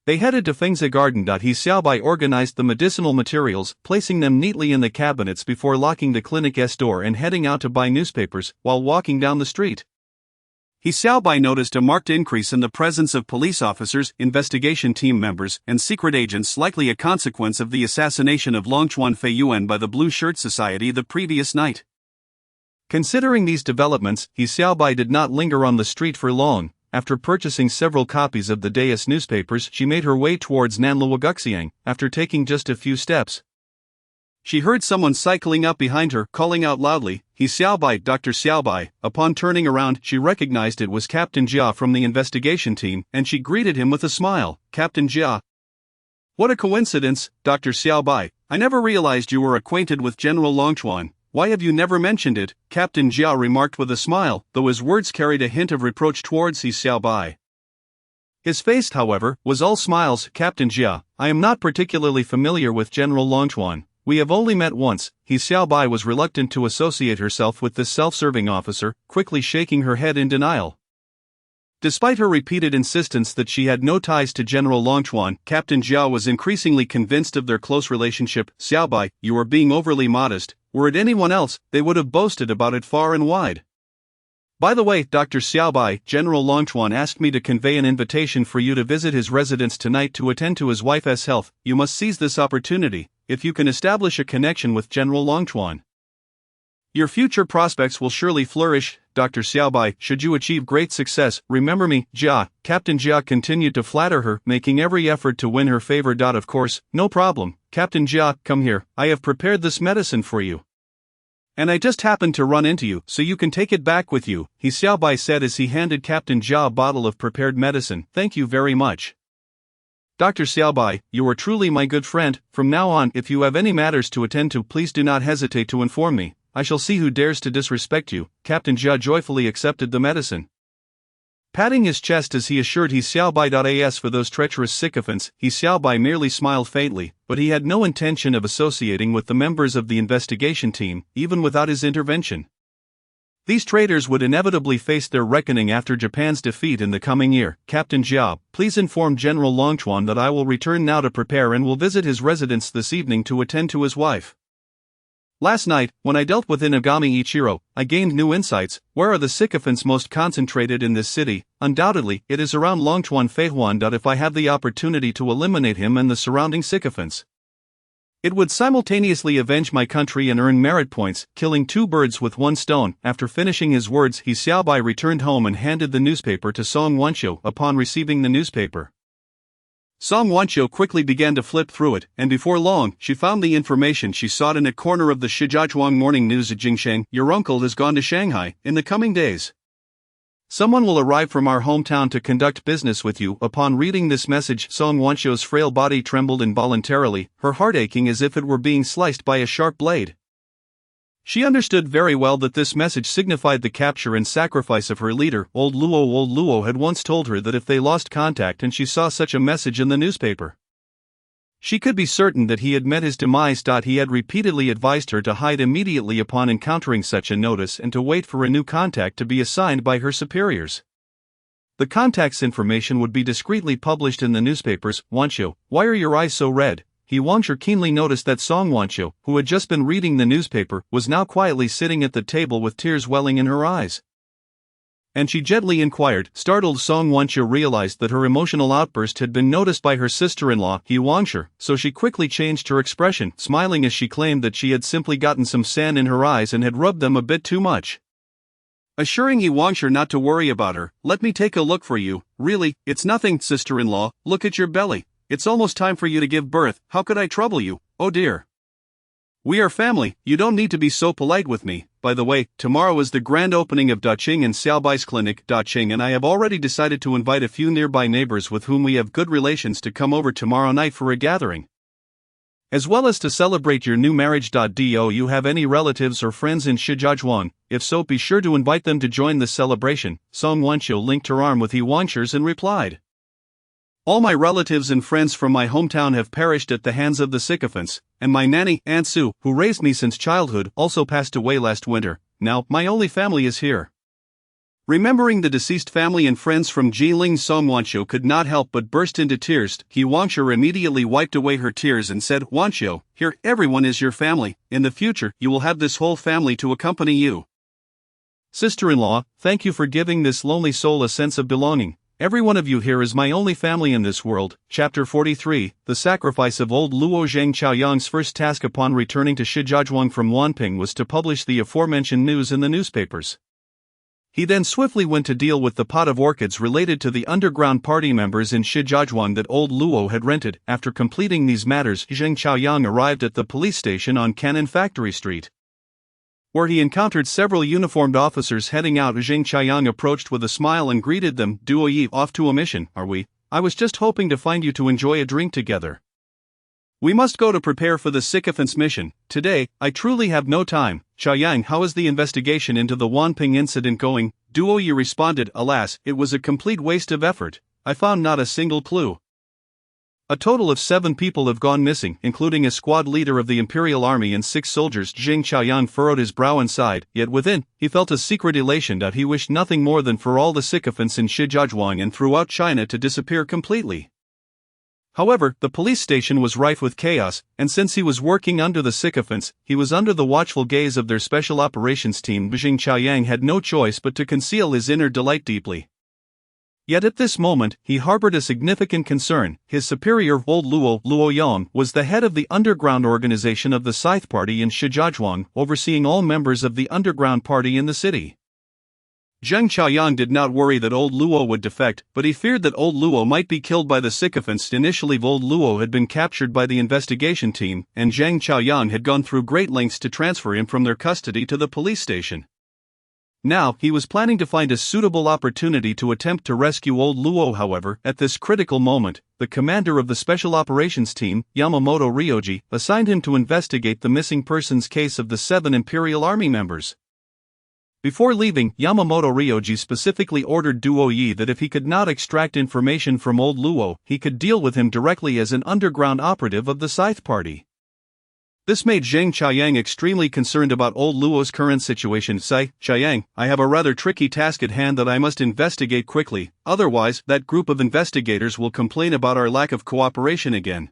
they headed to Fengzi Garden. He Xiaobai organized the medicinal materials, placing them neatly in the cabinets before locking the clinic's door and heading out to buy newspapers. While walking down the street, He Xiaobai noticed a marked increase in the presence of police officers, investigation team members, and secret agents, likely a consequence of the assassination of Longchuan Feiyuan by the Blue Shirt Society the previous night. Considering these developments, He Xiaobai did not linger on the street for long. After purchasing several copies of the day's newspapers, she made her way towards Nanluoguxiang. After taking just a few steps, she heard someone cycling up behind her, calling out loudly, "He Xiaobai, Dr. Xiaobai." Upon turning around, she recognized it was Captain Jia from the investigation team, and she greeted him with a smile. "Captain Jia. What a coincidence, Dr. Xiaobai. I never realized you were acquainted with General Longchuan. Why have you never mentioned it? Captain Jia remarked with a smile, though his words carried a hint of reproach towards He Xiaobai. His face, however, was all smiles. Captain Jia, I am not particularly familiar with General Longchuan. We have only met once. He Xiaobai was reluctant to associate herself with this self-serving officer, quickly shaking her head in denial. Despite her repeated insistence that she had no ties to General Longchuan, Captain Jia was increasingly convinced of their close relationship. Xiaobai, you are being overly modest. Were it anyone else, they would have boasted about it far and wide. By the way, Dr. Xiaobai, General Longchuan asked me to convey an invitation for you to visit his residence tonight to attend to his wife's health. You must seize this opportunity, if you can establish a connection with General Longchuan. Your future prospects will surely flourish, Dr. Xiaobai, should you achieve great success. Remember me, Jia. Captain Jia continued to flatter her, making every effort to win her favor. Of course, no problem. Captain Jia, come here, I have prepared this medicine for you. And I just happened to run into you, so you can take it back with you, He Xiaobai said as he handed Captain Jia a bottle of prepared medicine. Thank you very much. Dr. Xiaobai, you are truly my good friend. From now on, if you have any matters to attend to, please do not hesitate to inform me. I shall see who dares to disrespect you. Captain Jia joyfully accepted the medicine. Patting his chest as he assured He Xiaobai, as for those treacherous sycophants, He Xiaobai merely smiled faintly, but he had no intention of associating with the members of the investigation team, even without his intervention. These traitors would inevitably face their reckoning after Japan's defeat in the coming year. Captain Jia, please inform General Longchuan that I will return now to prepare and will visit his residence this evening to attend to his wife. Last night, when I dealt with Inagami Ichiro, I gained new insights. Where are the sycophants most concentrated in this city? Undoubtedly, it is around Longchuan Feihuan. If I have the opportunity to eliminate him and the surrounding sycophants, it would simultaneously avenge my country and earn merit points, killing two birds with one stone. After finishing his words, He Xiaobai returned home and handed the newspaper to Song Wanqiu. Upon receiving the newspaper, Song Wanqiu quickly began to flip through it, and before long, she found the information she sought in a corner of the Shijiazhuang Morning News at Jingsheng. Your uncle has gone to Shanghai. In the coming days, someone will arrive from our hometown to conduct business with you. Upon reading this message, Song Wanqiu's frail body trembled involuntarily, her heart aching as if it were being sliced by a sharp blade. She understood very well that this message signified the capture and sacrifice of her leader. Old Luo had once told her that if they lost contact and she saw such a message in the newspaper, she could be certain that he had met his demise. He had repeatedly advised her to hide immediately upon encountering such a notice and to wait for a new contact to be assigned by her superiors. The contact's information would be discreetly published in the newspapers. Wanqiu, why are your eyes so red? He Wanqiu keenly noticed that Song Wanqiu, who had just been reading the newspaper, was now quietly sitting at the table with tears welling in her eyes. And she gently inquired. Startled, Song Wanqiu realized that her emotional outburst had been noticed by her sister-in-law, He Wanqiu, so she quickly changed her expression, smiling as she claimed that she had simply gotten some sand in her eyes and had rubbed them a bit too much. Assuring He Wanqiu not to worry about her, let me take a look for you. Really, it's nothing, sister-in-law, look at your belly. It's almost time for you to give birth. How could I trouble you? Oh dear. We are family, you don't need to be so polite with me. By the way, tomorrow is the grand opening of Daqing and Xiaobai's clinic. Daqing and I have already decided to invite a few nearby neighbors with whom we have good relations to come over tomorrow night for a gathering, as well as to celebrate your new marriage. Do you have any relatives or friends in Shijiazhuang? If so, be sure to invite them to join this celebration. Song Wanqiu linked her arm with He Wanqiu's and replied, all my relatives and friends from my hometown have perished at the hands of the sycophants, and my nanny, Aunt Su, who raised me since childhood, also passed away last winter. Now, my only family is here. Remembering the deceased family and friends from Jiling, Song Wanqiu could not help but burst into tears. He Wanqiu immediately wiped away her tears and said, Wanqiu, here, everyone is your family. In the future, you will have this whole family to accompany you. Sister-in-law, thank you for giving this lonely soul a sense of belonging. Every one of you here is my only family in this world. Chapter 43, The Sacrifice of Old Luo. Zheng Chaoyang's first task upon returning to Shijiazhuang from Wanping was to publish the aforementioned news in the newspapers. He then swiftly went to deal with the pot of orchids related to the underground party members in Shijiazhuang that old Luo had rented. After completing these matters, Zheng Chaoyang arrived at the police station on Cannon Factory Street, where he encountered several uniformed officers heading out. Zheng Chaoyang approached with a smile and greeted them. Duo Yi, off to a mission, are we? I was just hoping to find you to enjoy a drink together. We must go to prepare for the sycophant's mission. Today, I truly have no time. Xiaoyang, how is the investigation into the Wanping incident going? Duo Yi responded, alas, it was a complete waste of effort. I found not a single clue. A total of 7 people have gone missing, including a squad leader of the Imperial Army and 6 soldiers. Jing Xiaoyang furrowed his brow and sighed, yet within, he felt a secret elation that he wished nothing more than for all the sycophants in Shijiazhuang and throughout China to disappear completely. However, the police station was rife with chaos, and since he was working under the sycophants, he was under the watchful gaze of their special operations team. Jing Xiaoyang had no choice but to conceal his inner delight deeply. Yet at this moment, he harbored a significant concern. His superior, old Luo Yong, was the head of the underground organization of the Scythe Party in Shijiazhuang, overseeing all members of the underground party in the city. Zheng Xiaoyang did not worry that old Luo would defect, but he feared that old Luo might be killed by the sycophants. Initially, old Luo had been captured by the investigation team, and Zheng Xiaoyang had gone through great lengths to transfer him from their custody to the police station. Now, he was planning to find a suitable opportunity to attempt to rescue old Luo. However, at this critical moment, the commander of the special operations team, Yamamoto Ryoji, assigned him to investigate the missing persons case of the 7 Imperial Army members. Before leaving, Yamamoto Ryoji specifically ordered Duo Yi that if he could not extract information from old Luo, he could deal with him directly as an underground operative of the Scythe Party. This made Zheng Xiaoyang extremely concerned about old Luo's current situation. Xiaoyang, I have a rather tricky task at hand that I must investigate quickly, otherwise, that group of investigators will complain about our lack of cooperation again.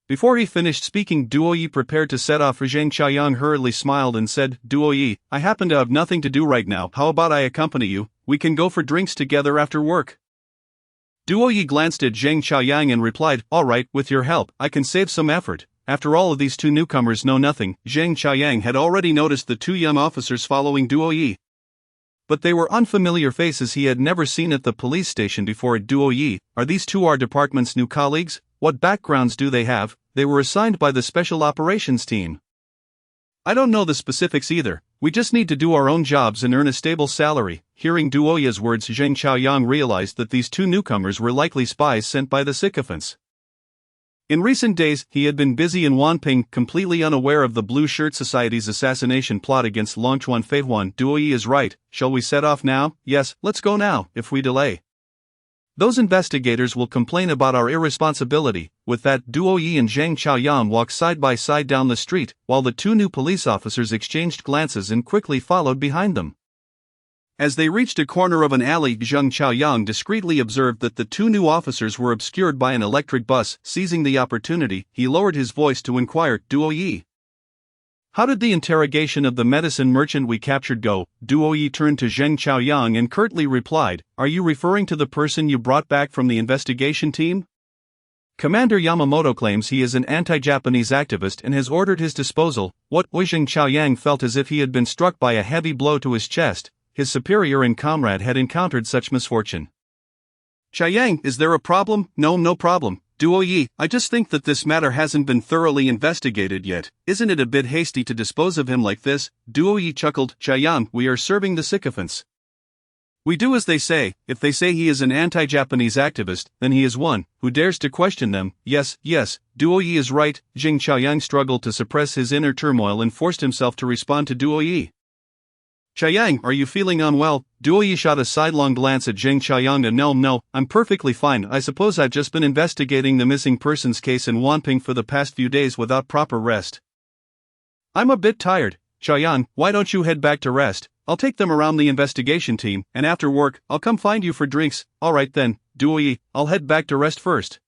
Before he finished speaking, Duo Yi prepared to set off. Zheng Xiaoyang hurriedly smiled and said, Duo Yi, I happen to have nothing to do right now. How about I accompany you? We can go for drinks together after work. Duo Yi glanced at Zheng Xiaoyang and replied, all right, with your help, I can save some effort. After all of these 2 newcomers know nothing, Zheng Xiaoyang had already noticed the 2 young officers following Duo Yi. But they were unfamiliar faces he had never seen at the police station before. Duo Yi, are these 2 our department's new colleagues? What backgrounds do they have? They were assigned by the special operations team. I don't know the specifics either. We just need to do our own jobs and earn a stable salary. Hearing Duo Yi's words, Zheng Xiaoyang realized that these 2 newcomers were likely spies sent by the sycophants. In recent days, he had been busy in Wanping, completely unaware of the Blue Shirt Society's assassination plot against Longchuan Feihuan. Duo Yi is right. Shall we set off now? Yes, let's go now. If we delay, those investigators will complain about our irresponsibility. With that, Duo Yi and Zheng Xiaoyang walked side by side down the street, while the 2 new police officers exchanged glances and quickly followed behind them. As they reached a corner of an alley, Zheng Xiaoyang discreetly observed that the 2 new officers were obscured by an electric bus. Seizing the opportunity, he lowered his voice to inquire, Duo Yi, how did the interrogation of the medicine merchant we captured go? Duo Yi turned to Zheng Xiaoyang and curtly replied, are you referring to the person you brought back from the investigation team? Commander Yamamoto claims he is an anti-Japanese activist and has ordered his disposal. What? Zheng Xiaoyang felt as if he had been struck by a heavy blow to his chest. His superior and comrade had encountered such misfortune. Xiaoyang, is there a problem? No problem. Duo Yi, I just think that this matter hasn't been thoroughly investigated yet. Isn't it a bit hasty to dispose of him like this? Duo Yi chuckled, Xiaoyang, we are serving the sycophants. We do as they say. If they say he is an anti-Japanese activist, then he is one. Who dares to question them? Yes, Duo Yi is right. Zheng Xiaoyang struggled to suppress his inner turmoil and forced himself to respond to Duo Yi. Xiaoyang, are you feeling unwell? Duo Yi shot a sidelong glance at Zheng Xiaoyang and no, I'm perfectly fine. I suppose I've just been investigating the missing persons case in Wanping for the past few days without proper rest. I'm a bit tired. Xiaoyang, why don't you head back to rest? I'll take them around the investigation team, and after work, I'll come find you for drinks. Alright then, Duo Yi, I'll head back to rest first.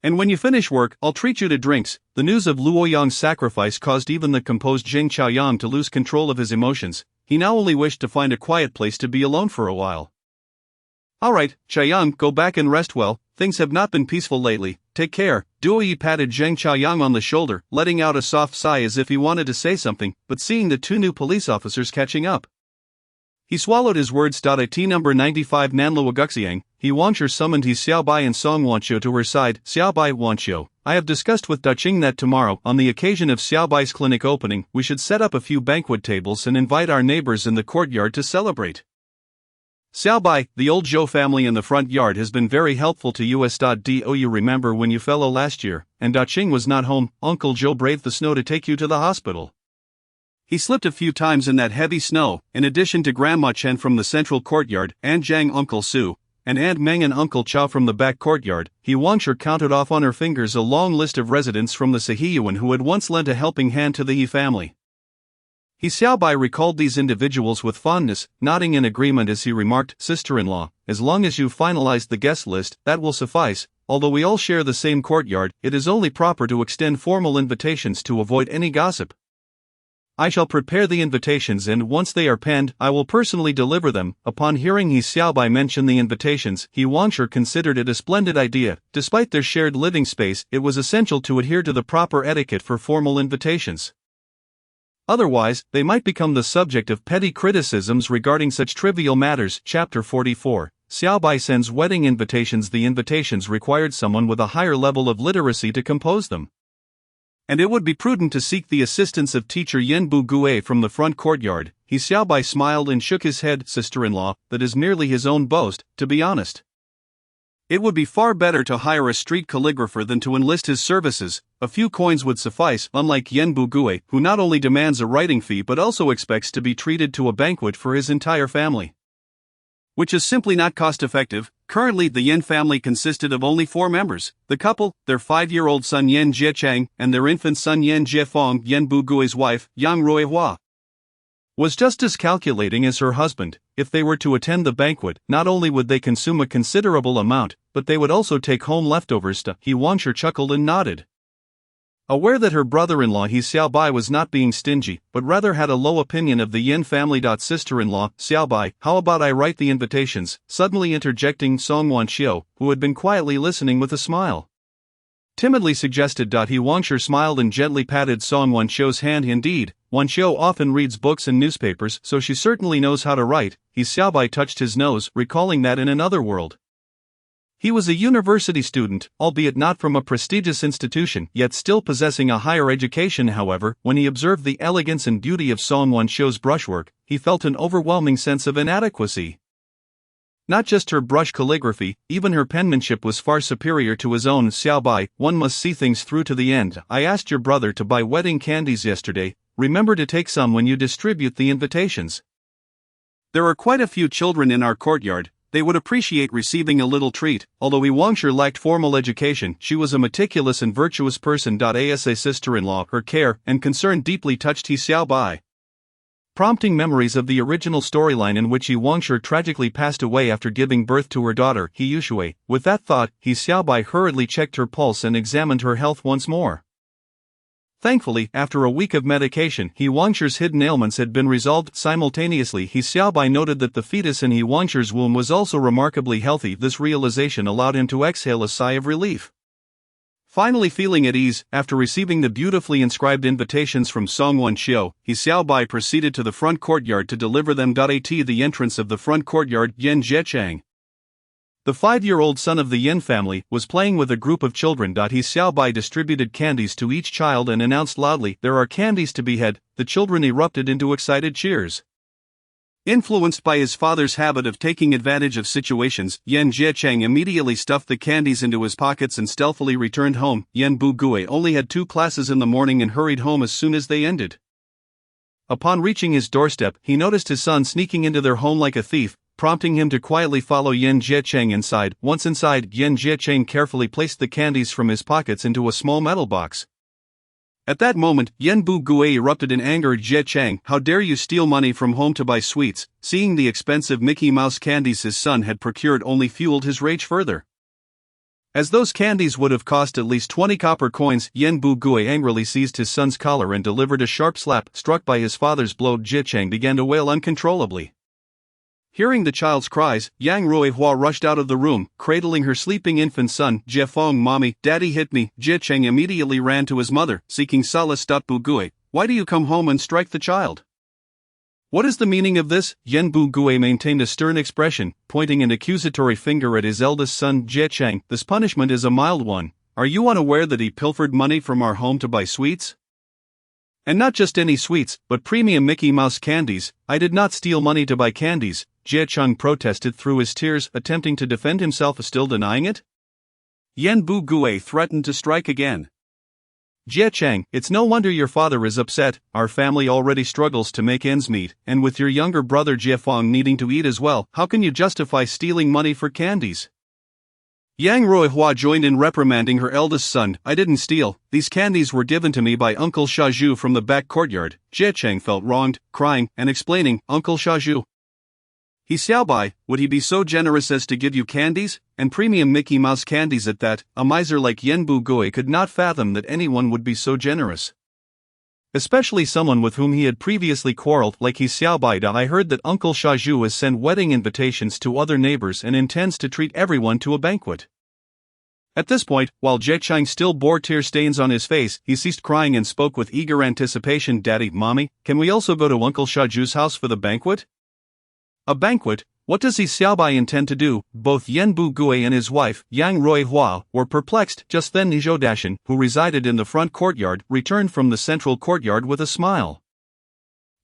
And when you finish work, I'll treat you to drinks. The news of Luo Yang's sacrifice caused even the composed Zheng Xiaoyang to lose control of his emotions. He now only wished to find a quiet place to be alone for a while. Alright, Xiaoyang, go back and rest well. Things have not been peaceful lately. Take care. Duo Yi patted Zheng Xiaoyang on the shoulder, letting out a soft sigh as if he wanted to say something, but seeing the 2 new police officers catching up, he swallowed his words. At number 95 Nanluo Guxiang, he Wanshur summoned his Xiaobai and Song Wanqiu to her side. Xiaobai, Wanqiu, I have discussed with Daqing that tomorrow, on the occasion of Xiaobai's clinic opening, we should set up a few banquet tables and invite our neighbors in the courtyard to celebrate. Xiaobai, the old Zhou family in the front yard has been very helpful to us. Do you remember when you fell last year, and Daqing was not home, Uncle Zhou braved the snow to take you to the hospital. He slipped a few times in that heavy snow, in addition to Grandma Chen from the central courtyard, Aunt Zhang, Uncle Su, and Aunt Meng and Uncle Chao from the back courtyard. He Wangsher counted off on her fingers a long list of residents from the Sahiyuan who had once lent a helping hand to the He family. He Xiaobai recalled these individuals with fondness, nodding in agreement as he remarked, "Sister-in-law, as long as you've finalized the guest list, that will suffice. Although we all share the same courtyard, it is only proper to extend formal invitations to avoid any gossip. I shall prepare the invitations and once they are penned, I will personally deliver them." Upon hearing He Xiaobai mention the invitations, He Wangsher considered it a splendid idea. Despite their shared living space, it was essential to adhere to the proper etiquette for formal invitations. Otherwise, they might become the subject of petty criticisms regarding such trivial matters. Chapter 44. Xiaobai sends wedding invitations. The invitations required someone with a higher level of literacy to compose them, and it would be prudent to seek the assistance of teacher Yan Bu Gue from the front courtyard. He Xiaobai smiled and shook his head. "Sister-in-law, that is merely his own boast, to be honest. It would be far better to hire a street calligrapher than to enlist his services. A few coins would suffice, unlike Yan Bu Gue, who not only demands a writing fee but also expects to be treated to a banquet for his entire family, which is simply not cost-effective." Currently, the Yan family consisted of only 4 members: the couple, their 5-year-old son Yan Jiechang, and their infant son Yan Jiefeng. Yan Bu Gui's wife, Yang Ruihua, was just as calculating as her husband. If they were to attend the banquet, not only would they consume a considerable amount, but they would also take home leftovers. He Wangsher chuckled and nodded, aware that her brother-in-law He Xiaobai was not being stingy, but rather had a low opinion of the Yan family. "Sister-in-law, Xiaobai, how about I write the invitations?" suddenly interjecting Song Wanxiu, who had been quietly listening with a smile, timidly suggested. He Wangsher smiled and gently patted Song Wanxiu's hand. "Indeed, Wanxiu often reads books and newspapers, so she certainly knows how to write." He Xiaobai touched his nose, recalling that in another world he was a university student, albeit not from a prestigious institution, yet still possessing a higher education. However, when he observed the elegance and beauty of Song Wanxiu's brushwork, he felt an overwhelming sense of inadequacy. Not just her brush calligraphy, even her penmanship was far superior to his own. "Xiaobai, one must see things through to the end. I asked your brother to buy wedding candies yesterday. Remember to take some when you distribute the invitations. There are quite a few children in our courtyard. They would appreciate receiving a little treat." Although He Wangsher lacked formal education, she was a meticulous and virtuous person. As a sister-in-law, her care and concern deeply touched He Xiaobai, prompting memories of the original storyline in which He Wangsher tragically passed away after giving birth to her daughter, He Yushui. With that thought, He Xiaobai hurriedly checked her pulse and examined her health once more. Thankfully, after a week of medication, He Wangsher's hidden ailments had been resolved. Simultaneously, He Xiaobai noted that the fetus in He Wangsher's womb was also remarkably healthy. This realization allowed him to exhale a sigh of relief. Finally feeling at ease, after receiving the beautifully inscribed invitations from Song Wanxiu, He Xiaobai proceeded to the front courtyard to deliver them. At the entrance of the front courtyard, Yan Jiechang, the 5-year-old son of the Yan family, was playing with a group of children. He Xiaobai distributed candies to each child and announced loudly, "There are candies to be had." The children erupted into excited cheers. Influenced by his father's habit of taking advantage of situations, Yan Jiechang immediately stuffed the candies into his pockets and stealthily returned home. Yan Bu Gue only had 2 classes in the morning and hurried home as soon as they ended. Upon reaching his doorstep, he noticed his son sneaking into their home like a thief, prompting him to quietly follow Yan Jiechang inside. Once inside, Yan Jiechang carefully placed the candies from his pockets into a small metal box. At that moment, Yan Bu Gue erupted in anger. "Jiechang, how dare you steal money from home to buy sweets?" Seeing the expensive Mickey Mouse candies his son had procured only fueled his rage further. As those candies would have cost at least 20 copper coins, Yan Bu Gue angrily seized his son's collar and delivered a sharp slap. Struck by his father's blow, Jiechang began to wail uncontrollably. Hearing the child's cries, Yang Ruihua rushed out of the room, cradling her sleeping infant son. "Jiefeng, mommy, daddy hit me." Jiecheng immediately ran to his mother, seeking solace. Bu Gue, why do you come home and strike the child? What is the meaning of this? Yan Bu Gue maintained a stern expression, pointing an accusatory finger at his eldest son, Jiecheng. "This punishment is a mild one. Are you unaware that he pilfered money from our home to buy sweets?" And not just any sweets, but premium Mickey Mouse candies. I did not steal money to buy candies, Jie Chung protested through his tears, attempting to defend himself, still denying it. Yan Bu Gue threatened to strike again. Jie Chang, it's no wonder your father is upset. Our family already struggles to make ends meet, and with your younger brother Jie Fong needing to eat as well, how can you justify stealing money for candies? Yang Ruihua joined in reprimanding her eldest son. I didn't steal, these candies were given to me by Uncle Shaju from the back courtyard. Jie Chang felt wronged, crying and explaining, Uncle Shaju. He Xiaobai, would he be so generous as to give you candies, and premium Mickey Mouse candies at that? A miser like Yan Bu Gue could not fathom that anyone would be so generous. Especially someone with whom he had previously quarreled like he Xiaobai. I heard that Uncle Shaju has sent wedding invitations to other neighbors and intends to treat everyone to a banquet. At this point, while Jie Chang still bore tear stains on his face, he ceased crying and spoke with eager anticipation. Daddy, Mommy, can we also go to Uncle Shaju's house for the banquet? A banquet? What does he Xiaobai intend to do? Both Yan Bu Gue and his wife, Yang Ruihua, were perplexed. Just then Zhou Dashan, who resided in the front courtyard, returned from the central courtyard with a smile.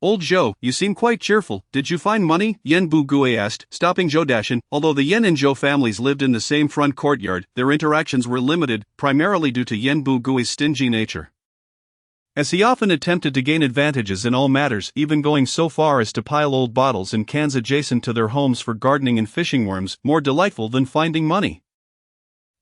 Old Zhou, you seem quite cheerful. Did you find money? Yan Bu Gue asked, stopping Zhou Dashan. Although the Yan and Zhou families lived in the same front courtyard, their interactions were limited, primarily due to Yan Bu Gue's stingy nature. As he often attempted to gain advantages in all matters, even going so far as to pile old bottles and cans adjacent to their homes for gardening and fishing worms, more delightful than finding money.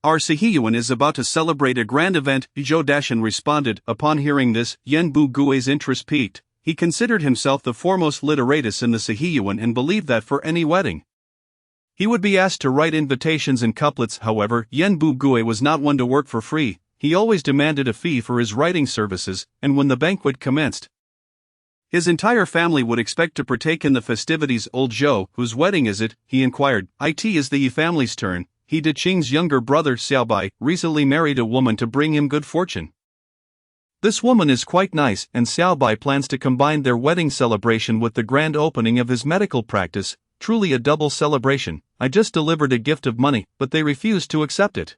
Our Sihiyuan is about to celebrate a grand event, Zhou Dashan responded. Upon hearing this, Yan Bu Gue's interest peaked. He considered himself the foremost literatus in the Sihiyuan and believed that for any wedding, he would be asked to write invitations and couplets. However, Yan Bu Gue was not one to work for free. He always demanded a fee for his writing services, and when the banquet commenced, his entire family would expect to partake in the festivities. Old Zhou, whose wedding is it? He inquired. It is the Yi family's turn. He Daqing's younger brother Xiaobai recently married a woman to bring him good fortune. This woman is quite nice, and Xiaobai plans to combine their wedding celebration with the grand opening of his medical practice. Truly a double celebration. I just delivered a gift of money, but they refused to accept it.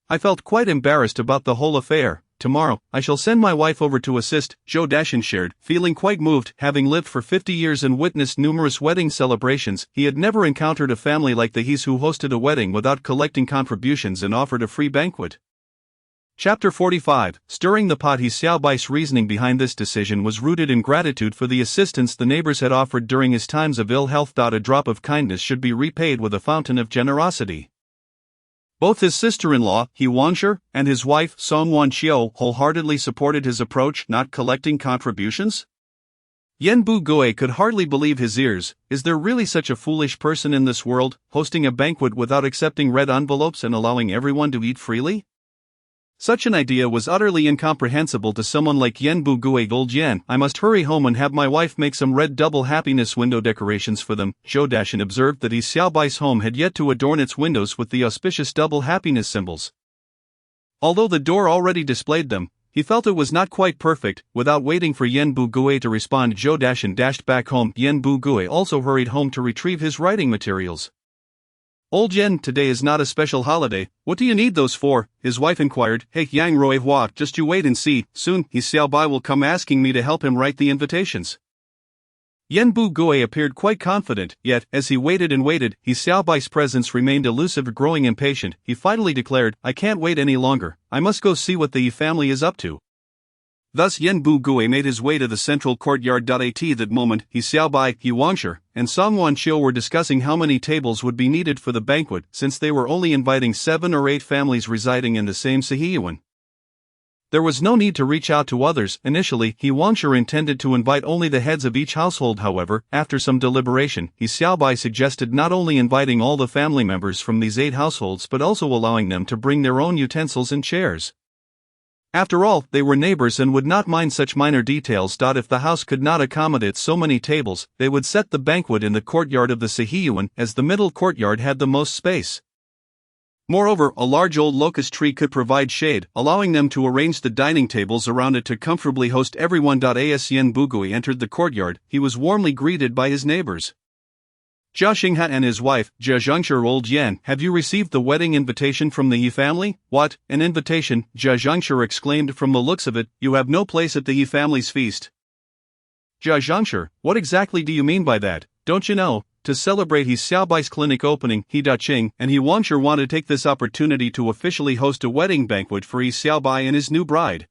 I felt quite embarrassed about the whole affair. Tomorrow, I shall send my wife over to assist, Zhou Dashan shared, feeling quite moved. Having lived for 50 years and witnessed numerous wedding celebrations, he had never encountered a family like the He's who hosted a wedding without collecting contributions and offered a free banquet. Chapter 45, Stirring the Pot. He Xiaobai's reasoning behind this decision was rooted in gratitude for the assistance the neighbors had offered during his times of ill health. A drop of kindness should be repaid with a fountain of generosity. Both his sister-in-law, He Wanshi, and his wife, Song Wanqiu, wholeheartedly supported his approach, not collecting contributions. Yan Bu Gue could hardly believe his ears. Is there really such a foolish person in this world, hosting a banquet without accepting red envelopes and allowing everyone to eat freely? Such an idea was utterly incomprehensible to someone like Yan Bu Gue. Old Yan, I must hurry home and have my wife make some red double happiness window decorations for them. Zhou Dashan observed that He Xiaobai's home had yet to adorn its windows with the auspicious double happiness symbols. Although the door already displayed them, he felt it was not quite perfect. Without waiting for Yan Bu Gue to respond, Zhou Dashan dashed back home. Yan Bu Gue also hurried home to retrieve his writing materials. Old Yan, today is not a special holiday. What do you need those for? His wife inquired. Hey Yang Ruihua, just you wait and see. Soon, He Xiaobai will come asking me to help him write the invitations. Yan Bu Gue appeared quite confident, yet, as he waited and waited, He Xiaobai's presence remained elusive. Growing impatient, he finally declared, I can't wait any longer. I must go see what the Yi family is up to. Thus Yan Bu Gue made his way to the central courtyard. At that moment, He Xiaobai, He Wanshi, and Song Wanqiu were discussing how many tables would be needed for the banquet, since they were only inviting 7 or 8 families residing in the same Sihiyuan. There was no need to reach out to others. Initially, He Wanshi intended to invite only the heads of each household. However, after some deliberation, He Xiaobai suggested not only inviting all the family members from these 8 households but also allowing them to bring their own utensils and chairs. After all, they were neighbors and would not mind such minor details. If the house could not accommodate so many tables, they would set the banquet in the courtyard of the Sihiyuan, as the middle courtyard had the most space. Moreover, a large old locust tree could provide shade, allowing them to arrange the dining tables around it to comfortably host everyone. As Yan Bu Gue entered the courtyard, he was warmly greeted by his neighbors. Jia Xingha and his wife, Jia Zhengshi. Old Yan, have you received the wedding invitation from the He family? What, an invitation? Jia Zhengshi exclaimed. From the looks of it, you have no place at the He family's feast. Jia Zhengshi, what exactly do you mean by that? Don't you know, to celebrate He Xiaobai's clinic opening, He Daqing and He Wangshi want to take this opportunity to officially host a wedding banquet for He Xiaobai and his new bride.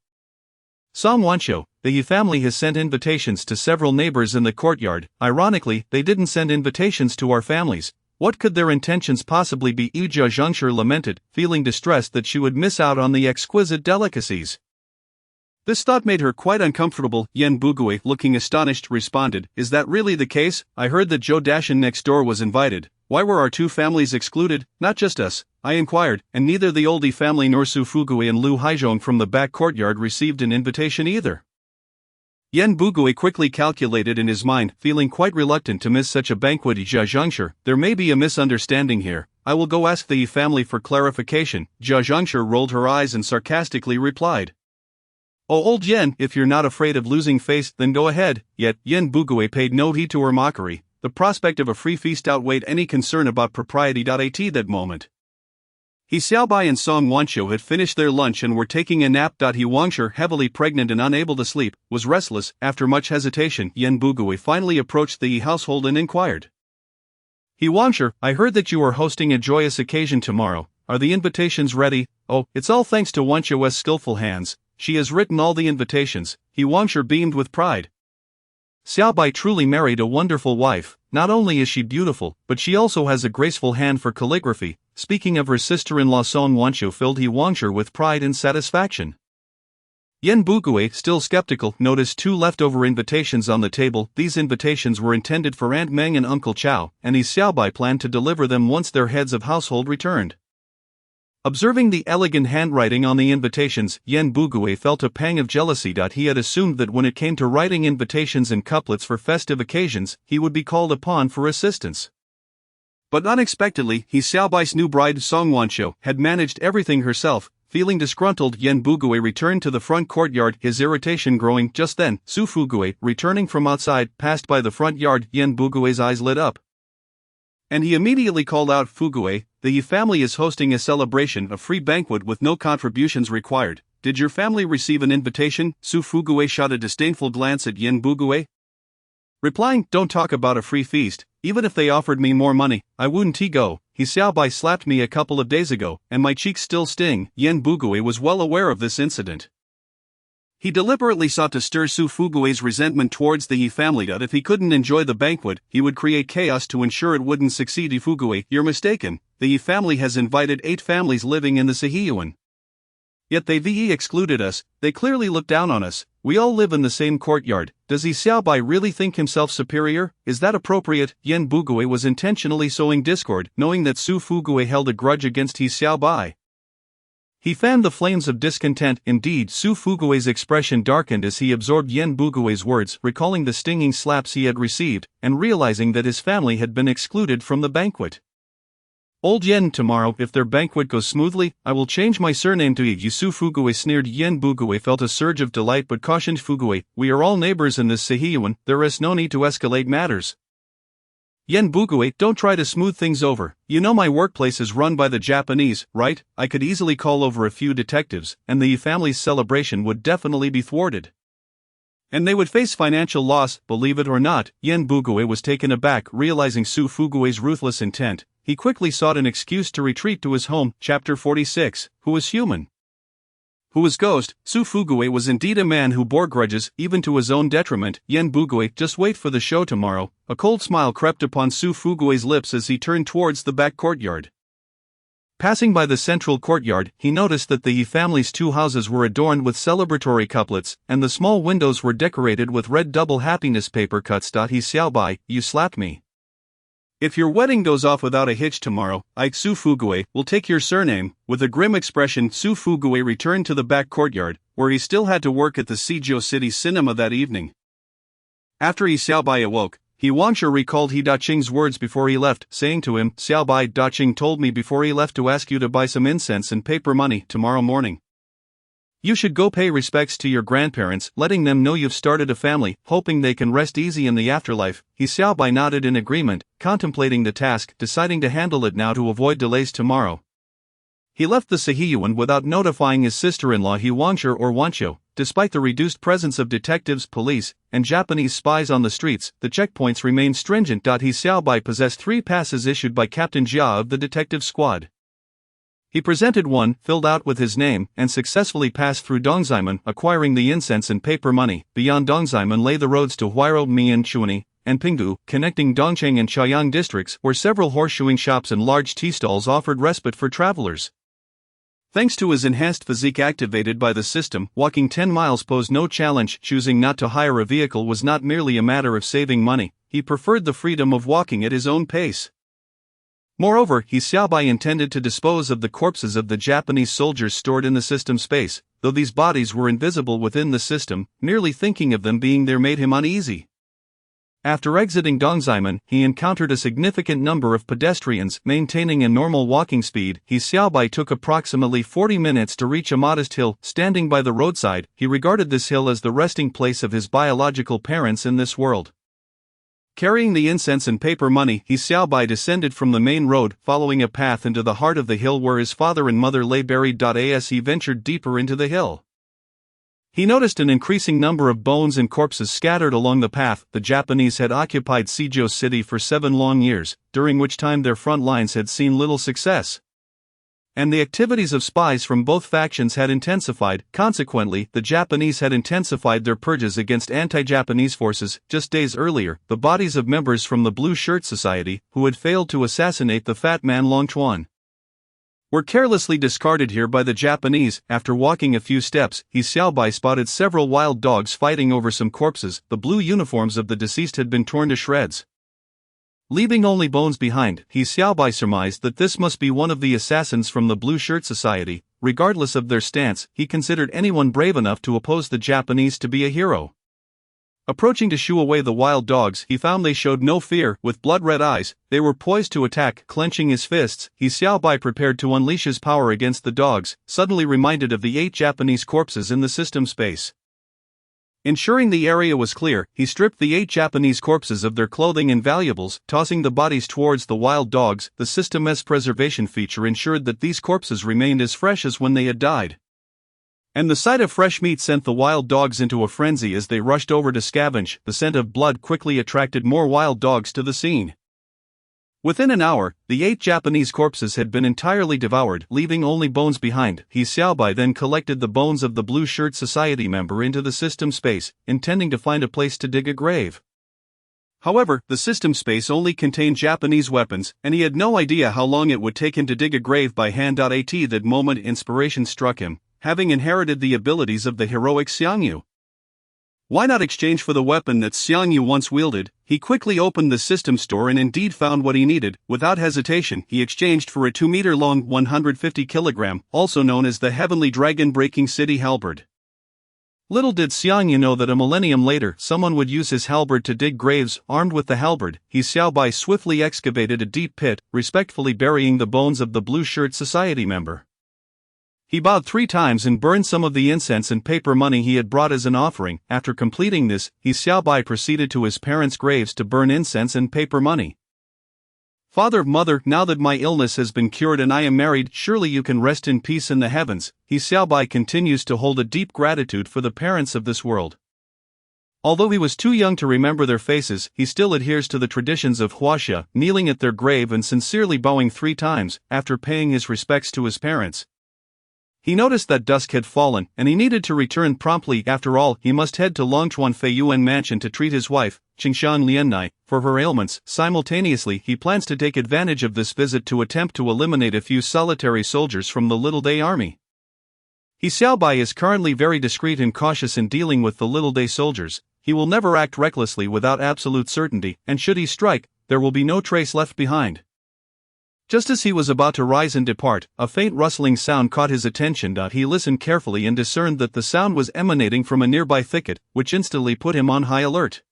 Song Wanqiu, the He family has sent invitations to several neighbors in the courtyard. Ironically, they didn't send invitations to our families. What could their intentions possibly be? Jia Zhengshi lamented, feeling distressed that she would miss out on the exquisite delicacies. This thought made her quite uncomfortable. Yan Bugui, looking astonished, responded, "Is that really the case? I heard that Zhou Dashan next door was invited. Why were our two families excluded? Not just us," I inquired, "and neither the Oldie family nor Su Fugui and Lu Haizhong from the back courtyard received an invitation either." Yan Bugui quickly calculated in his mind, feeling quite reluctant to miss such a banquet. Jia Zhengshi, there may be a misunderstanding here. I will go ask the Yi family for clarification. Jia Zhengshi rolled her eyes and sarcastically replied, "Oh, old Yan, if you're not afraid of losing face, then go ahead." Yet, Yan Bugui paid no heed to her mockery. The prospect of a free feast outweighed any concern about propriety. At that moment, He Xiaobai and Song Wanqiu had finished their lunch and were taking a nap. He Wangshi, heavily pregnant and unable to sleep, was restless. After much hesitation, Yan Bugui finally approached the Yi household and inquired, "He Wangshi, I heard that you are hosting a joyous occasion tomorrow. Are the invitations ready?" "Oh, it's all thanks to Wanqiu's skillful hands. She has written all the invitations." He Wangshi beamed with pride. Xiaobai truly married a wonderful wife. Not only is she beautiful, but she also has a graceful hand for calligraphy. Speaking of her sister-in-law, Song Wanqiu filled He Wangshi with pride and satisfaction. Yan Bugui, still skeptical, noticed two leftover invitations on the table. These invitations were intended for Aunt Meng and Uncle Chao, and He Xiaobai planned to deliver them once their heads of household returned. Observing the elegant handwriting on the invitations, Yan Bugui felt a pang of jealousy. He had assumed that when it came to writing invitations and couplets for festive occasions, he would be called upon for assistance. But unexpectedly, He Xiaobai's new bride, Song Wanqiu, had managed everything herself. Feeling disgruntled, Yan Bugui returned to the front courtyard, his irritation growing. Just then, Su Fugui, returning from outside, passed by the front yard. Yan Bugui's eyes lit up, and he immediately called out, "Fugui, the Yi family is hosting a celebration, a free banquet with no contributions required. Did your family receive an invitation?" Su Fugui shot a disdainful glance at Yan Bugui, replying, "Don't talk about a free feast. Even if they offered me more money, I wouldn't go. He Xiaobai slapped me a couple of days ago, and my cheeks still sting." Yan Bugui was well aware of this incident. He deliberately sought to stir Su Fugui's resentment towards the Yi family. If he couldn't enjoy the banquet, he would create chaos to ensure it wouldn't succeed. Fugui, you're mistaken. The Yi family has invited 8 families living in the Sihiyuan. Yet they've excluded us. They clearly look down on us. We all live in the same courtyard. Does He Xiaobai really think himself superior? Is that appropriate? Yan Bugui was intentionally sowing discord, knowing that Su Fugui held a grudge against He Xiaobai. He fanned the flames of discontent. Indeed, Su Fugui's expression darkened as he absorbed Yan Bugui's words, recalling the stinging slaps he had received, and realizing that his family had been excluded from the banquet. "Old Yan, tomorrow, if their banquet goes smoothly, I will change my surname to Yi." Su Fugui sneered. Yan Bugui felt a surge of delight but cautioned Fugui, "We are all neighbors in this Sihiyuan, there is no need to escalate matters." "Yan Bugui, don't try to smooth things over. You know my workplace is run by the Japanese, right? I could easily call over a few detectives, and the Yi family's celebration would definitely be thwarted. And they would face financial loss." Believe it or not, Yan Bugui was taken aback, realizing Su Fugui's ruthless intent. He quickly sought an excuse to retreat to his home. Chapter 46, Who is Human? Who is Ghost? Su Fugui was indeed a man who bore grudges, even to his own detriment. Yan Bugui, just wait for the show tomorrow. A cold smile crept upon Su Fugui's lips as he turned towards the back courtyard. Passing by the central courtyard, he noticed that the Yi family's 2 houses were adorned with celebratory couplets, and the small windows were decorated with red double happiness paper cuts. He Xiaobai, you slapped me. If your wedding goes off without a hitch tomorrow, I, Su Fugui, will take your surname. With a grim expression, Su Fugui returned to the back courtyard, where he still had to work at the Suzhou City Cinema that evening. After Yi Xiaobai awoke, He Wangshi recalled He Daqing's words before he left, saying to him, "Xiaobai, Daqing told me before he left to ask you to buy some incense and paper money tomorrow morning." You should go pay respects to your grandparents, letting them know you've started a family, hoping they can rest easy in the afterlife. He Xiaobai nodded in agreement, contemplating the task, deciding to handle it now to avoid delays tomorrow. He left the Sihiyuan without notifying his sister-in-law He Wangshu or Wanqiu. Despite the reduced presence of detectives, police, and Japanese spies on the streets, the checkpoints remained stringent. He Xiaobai possessed 3 passes issued by Captain Jia of the detective squad. He presented one, filled out with his name, and successfully passed through Dongzheimen, acquiring the incense and paper money. Beyond Dongzheimen lay the roads to Huairou, Mian, Chuani, and Pingdu, connecting Dongcheng and Chaoyang districts, where several horseshoeing shops and large tea stalls offered respite for travelers. Thanks to his enhanced physique activated by the system, walking 10 miles posed no challenge. Choosing not to hire a vehicle was not merely a matter of saving money, he preferred the freedom of walking at his own pace. Moreover, He Xiaobai intended to dispose of the corpses of the Japanese soldiers stored in the system space, though these bodies were invisible within the system. Merely thinking of them being there made him uneasy. After exiting Dongzheimen, he encountered a significant number of pedestrians. Maintaining a normal walking speed, He Xiaobai took approximately 40 minutes to reach a modest hill. Standing by the roadside, he regarded this hill as the resting place of his biological parents in this world. Carrying the incense and paper money, He Xiaobai descended from the main road, following a path into the heart of the hill where his father and mother lay buried. As he ventured deeper into the hill, he noticed an increasing number of bones and corpses scattered along the path. The Japanese had occupied Suzhou City for 7 long years, during which time their front lines had seen little success, and the activities of spies from both factions had intensified. Consequently, the Japanese had intensified their purges against anti-Japanese forces. Just days earlier, the bodies of members from the Blue Shirt Society, who had failed to assassinate the fat man Long Chuan, were carelessly discarded here by the Japanese. After walking a few steps, He Xiaobai spotted several wild dogs fighting over some corpses. The blue uniforms of the deceased had been torn to shreds, leaving only bones behind. He Xiaobai surmised that this must be one of the assassins from the Blue Shirt Society. Regardless of their stance, he considered anyone brave enough to oppose the Japanese to be a hero. Approaching to shoo away the wild dogs, he found they showed no fear. With blood-red eyes, they were poised to attack. Clenching his fists, He Xiaobai prepared to unleash his power against the dogs, suddenly reminded of the 8 Japanese corpses in the system space. Ensuring the area was clear, he stripped the 8 Japanese corpses of their clothing and valuables, tossing the bodies towards the wild dogs. The system's preservation feature ensured that these corpses remained as fresh as when they had died, and the sight of fresh meat sent the wild dogs into a frenzy as they rushed over to scavenge. The scent of blood quickly attracted more wild dogs to the scene. Within an hour, the 8 Japanese corpses had been entirely devoured, leaving only bones behind. He Xiaobai then collected the bones of the Blue Shirt Society member into the system space, intending to find a place to dig a grave. However, the system space only contained Japanese weapons, and he had no idea how long it would take him to dig a grave by hand. At that moment inspiration struck him, having inherited the abilities of the heroic Xiangyu. Why not exchange for the weapon that Xiangyu once wielded? He quickly opened the system store and indeed found what he needed. Without hesitation, he exchanged for a 2-meter-long, 150-kilogram, also known as the Heavenly Dragon-Breaking City halberd. Little did Xiangyu know that a millennium later, someone would use his halberd to dig graves. Armed with the halberd, He Xiaobai swiftly excavated a deep pit, respectfully burying the bones of the Blue Shirt Society member. He bowed 3 times and burned some of the incense and paper money he had brought as an offering. After completing this, He Xiaobai proceeded to his parents' graves to burn incense and paper money. Father, mother, now that my illness has been cured and I am married, surely you can rest in peace in the heavens. He Xiaobai continues to hold a deep gratitude for the parents of this world. Although he was too young to remember their faces, he still adheres to the traditions of Huaxia, kneeling at their grave and sincerely bowing 3 times. After paying his respects to his parents, he noticed that dusk had fallen, and he needed to return promptly. After all, he must head to Longchuan Feiyuan Mansion to treat his wife, Qingshan Liannai, for her ailments. Simultaneously, he plans to take advantage of this visit to attempt to eliminate a few solitary soldiers from the Little Day army. He Xiaobai is currently very discreet and cautious in dealing with the Little Day soldiers. He will never act recklessly without absolute certainty, and should he strike, there will be no trace left behind. Just as he was about to rise and depart, a faint rustling sound caught his attention. He listened carefully and discerned that the sound was emanating from a nearby thicket, which instantly put him on high alert.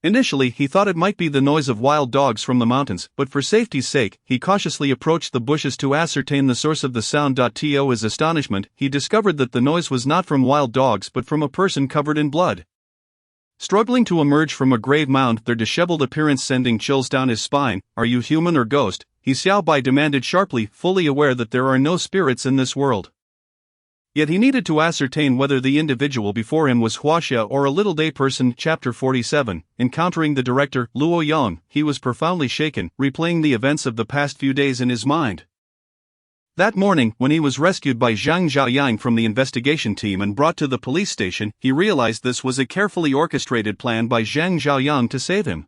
Initially, he thought it might be the noise of wild dogs from the mountains, but for safety's sake, he cautiously approached the bushes to ascertain the source of the sound. To his astonishment, he discovered that the noise was not from wild dogs but from a person covered in blood. Struggling to emerge from a grave mound, their disheveled appearance sending chills down his spine. "Are you human or ghost?" He Xiaobai demanded sharply, fully aware that there are no spirits in this world. Yet he needed to ascertain whether the individual before him was Huaxia or a little day person. Chapter 47. Encountering the director, Luo Yang, he was profoundly shaken, replaying the events of the past few days in his mind. That morning, when he was rescued by Zhang Zhaoyang from the investigation team and brought to the police station, he realized this was a carefully orchestrated plan by Zhang Zhaoyang to save him.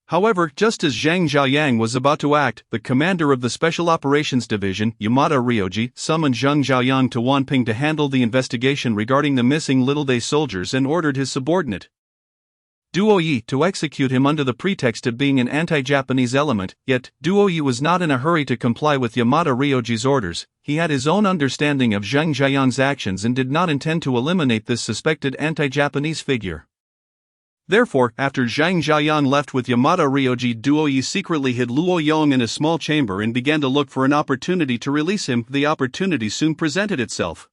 However, just as Zhang Zhaoyang was about to act, the commander of the Special Operations Division, Yamada Ryoji, summoned Zhang Zhaoyang to Wanping to handle the investigation regarding the missing Little Day soldiers and ordered his subordinate, Duo Yi, to execute him under the pretext of being an anti-Japanese element. Yet, Duo Yi was not in a hurry to comply with Yamada Ryoji's orders. He had his own understanding of Zhang Zhaoyang's actions and did not intend to eliminate this suspected anti-Japanese figure. Therefore, after Zhang Zhaoyang left with Yamada Ryoji, Duo Yi secretly hid Luo Yang in a small chamber and began to look for an opportunity to release him. The opportunity soon presented itself.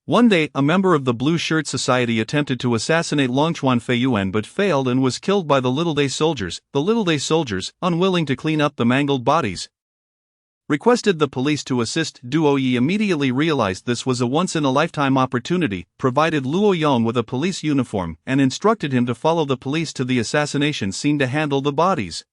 One day, a member of the Blue Shirt Society attempted to assassinate Longchuan Feiyuan but failed and was killed by the Little Day soldiers. The Little Day soldiers, unwilling to clean up the mangled bodies, requested the police to assist. Duo Yi immediately realized this was a once-in-a-lifetime opportunity, provided Luo Yang with a police uniform, and instructed him to follow the police to the assassination scene to handle the bodies.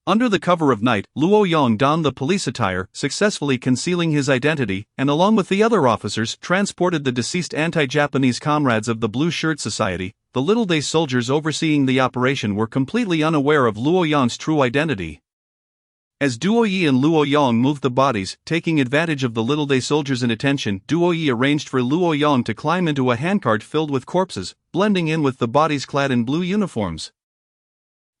Under the cover of night, Luo Yang donned the police attire, successfully concealing his identity, and along with the other officers, transported the deceased anti-Japanese comrades of the Blue Shirt Society. The Little Day soldiers overseeing the operation were completely unaware of Luo Yang's true identity. As Duo Yi and Luo Yang moved the bodies, taking advantage of the Little Day soldiers' inattention, Duo Yi arranged for Luo Yang to climb into a handcart filled with corpses, blending in with the bodies clad in blue uniforms.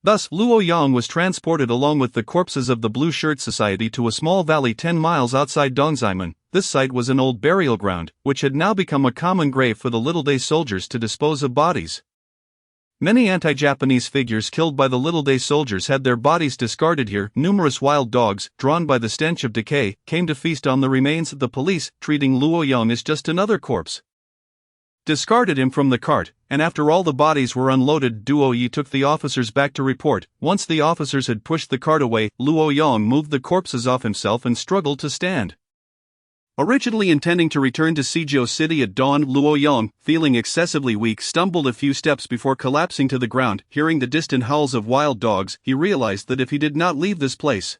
Thus, Luo Yang was transported along with the corpses of the Blue Shirt Society to a small valley 10 miles outside Dongzaimen. This site was an old burial ground, which had now become a common grave for the Little Day soldiers to dispose of bodies. Many anti-Japanese figures killed by the Little Day soldiers had their bodies discarded here. Numerous wild dogs, drawn by the stench of decay, came to feast on the remains. The police, treating Luo Yang as just another corpse, discarded him from the cart, and after all the bodies were unloaded, Duo Yi took the officers back to report. Once the officers had pushed the cart away, Luo Yang moved the corpses off himself and struggled to stand. Originally intending to return to Suzhou City at dawn, Luo Yang, feeling excessively weak, stumbled a few steps before collapsing to the ground. Hearing the distant howls of wild dogs, he realized that if he did not leave this place,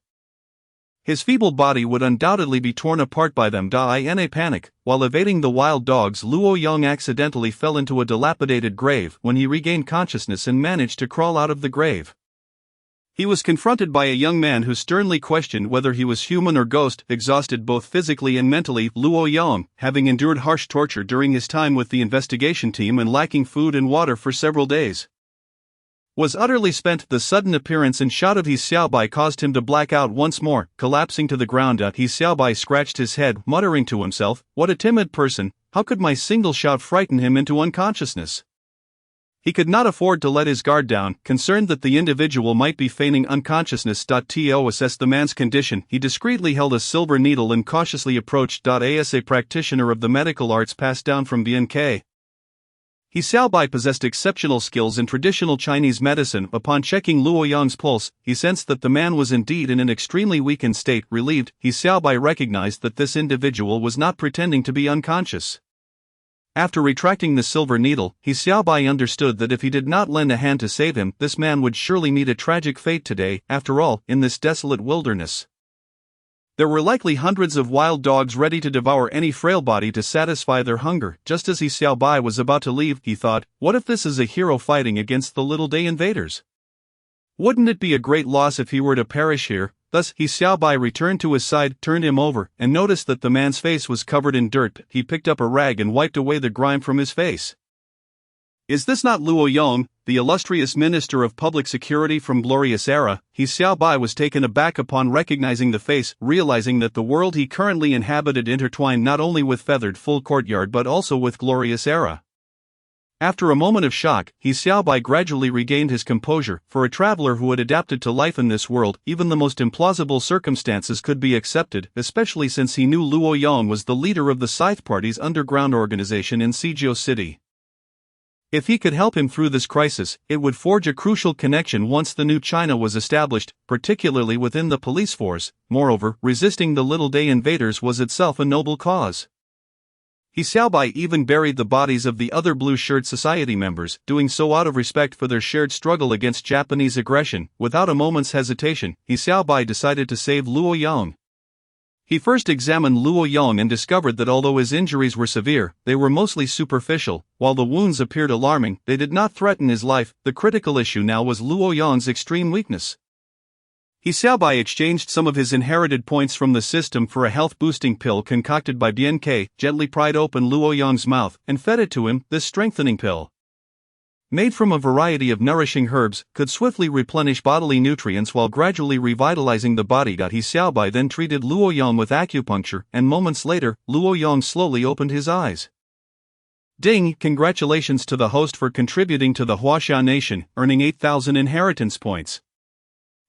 his feeble body would undoubtedly be torn apart by them. In a panic, while evading the wild dogs, Luo Yang accidentally fell into a dilapidated grave. When he regained consciousness and managed to crawl out of the grave, he was confronted by a young man who sternly questioned whether he was human or ghost. Exhausted both physically and mentally, Luo Yang, having endured harsh torture during his time with the investigation team and lacking food and water for several days, was utterly spent. The sudden appearance and shout of He Xiaobai caused him to black out once more. Collapsing to the ground, He Xiaobai scratched his head, muttering to himself, "What a timid person, how could my single shout frighten him into unconsciousness?" He could not afford to let his guard down, concerned that the individual might be feigning unconsciousness. To assess the man's condition, he discreetly held a silver needle and cautiously approached. As a practitioner of the medical arts passed down from BNK, He Xiaobai possessed exceptional skills in traditional Chinese medicine. Upon checking Luo Yang's pulse, he sensed that the man was indeed in an extremely weakened state. Relieved, He Xiaobai recognized that this individual was not pretending to be unconscious. After retracting the silver needle, He Xiaobai understood that if he did not lend a hand to save him, this man would surely meet a tragic fate today. After all, in this desolate wilderness, there were likely hundreds of wild dogs ready to devour any frail body to satisfy their hunger. Just as He Xiaobai was about to leave, he thought, what if this is a hero fighting against the Little Day invaders? Wouldn't it be a great loss if he were to perish here? Thus, He Xiaobai returned to his side, turned him over, and noticed that the man's face was covered in dirt. He picked up a rag and wiped away the grime from his face. Is this not Luo Yang, the illustrious Minister of Public Security from glorious era? He Xiaobai was taken aback upon recognizing the face, realizing that the world he currently inhabited intertwined not only with feathered full courtyard but also with glorious era. After a moment of shock, He Xiaobai gradually regained his composure. For a traveler who had adapted to life in this world, even the most implausible circumstances could be accepted, especially since he knew Luo Yang was the leader of the Scythe Party's underground organization in Suzhou City. If he could help him through this crisis, it would forge a crucial connection once the new China was established, particularly within the police force. Moreover, resisting the Little Day invaders was itself a noble cause. He Xiaobai even buried the bodies of the other Blue Shirt Society members, doing so out of respect for their shared struggle against Japanese aggression. Without a moment's hesitation, He Xiaobai decided to save Luo Yang. He first examined Luo Yang and discovered that although his injuries were severe, they were mostly superficial. While the wounds appeared alarming, they did not threaten his life. The critical issue now was Luo Yang's extreme weakness. He Xiaobai exchanged some of his inherited points from the system for a health-boosting pill concocted by Bian Ke, gently pried open Luo Yang's mouth, and fed it to him. This strengthening pill, made from a variety of nourishing herbs, could swiftly replenish bodily nutrients while gradually revitalizing the body. He Xiaobai then treated Luo Yang with acupuncture, and moments later, Luo Yang slowly opened his eyes. Ding! Congratulations to the host for contributing to the Huaxia Nation, earning 8,000 inheritance points.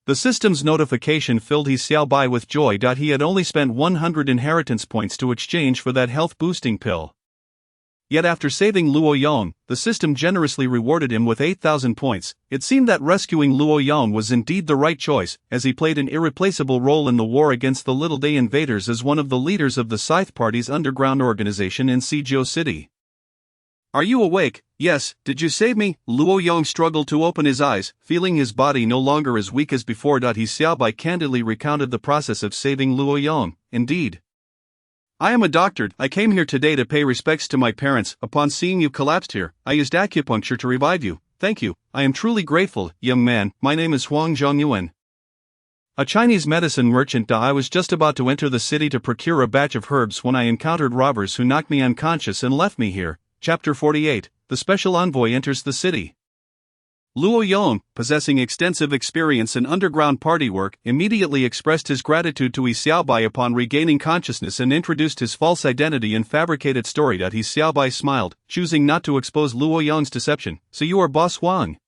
The system's notification filled He Xiaobai with joy. He had only spent 100 inheritance points to exchange for that health-boosting pill. Yet after saving Luo Yang, the system generously rewarded him with 8,000 points. It seemed that rescuing Luo Yang was indeed the right choice, as he played an irreplaceable role in the war against the Little Day invaders as one of the leaders of the Scythe Party's underground organization in Suzhou City. Are you awake? Yes, did you save me? Luo Yang struggled to open his eyes, feeling his body no longer as weak as before. He Xiaobai candidly recounted the process of saving Luo Yang. Indeed. I am a doctor. I came here today to pay respects to my parents. Upon seeing you collapsed here, I used acupuncture to revive you. Thank you. I am truly grateful, young man. My name is Huang Zhongyuan, a Chinese medicine merchant. I was just about to enter the city to procure a batch of herbs when I encountered robbers who knocked me unconscious and left me here. Chapter 48. The Special Envoy enters the city. Luo Yang, possessing extensive experience in underground party work, immediately expressed his gratitude to He Xiaobai upon regaining consciousness and introduced his false identity and fabricated story. He Xiaobai smiled, choosing not to expose Luo Yang's deception. So you are Boss Huang?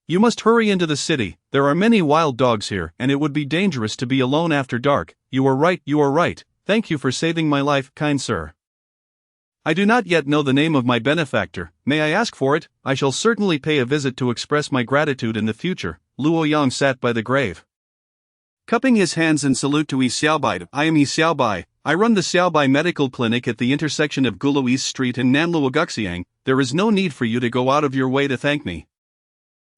You must hurry into the city. There are many wild dogs here, and it would be dangerous to be alone after dark. You are right, you are right. Thank you for saving my life, kind sir. I do not yet know the name of my benefactor. May I ask for it? I shall certainly pay a visit to express my gratitude in the future. Luo Yang sat by the grave, cupping his hands in salute to He Xiaobai. I am He Xiaobai. I run the Xiaobai Medical Clinic at the intersection of Gulu East Street and Nanluo Guxiang. There is no need for you to go out of your way to thank me.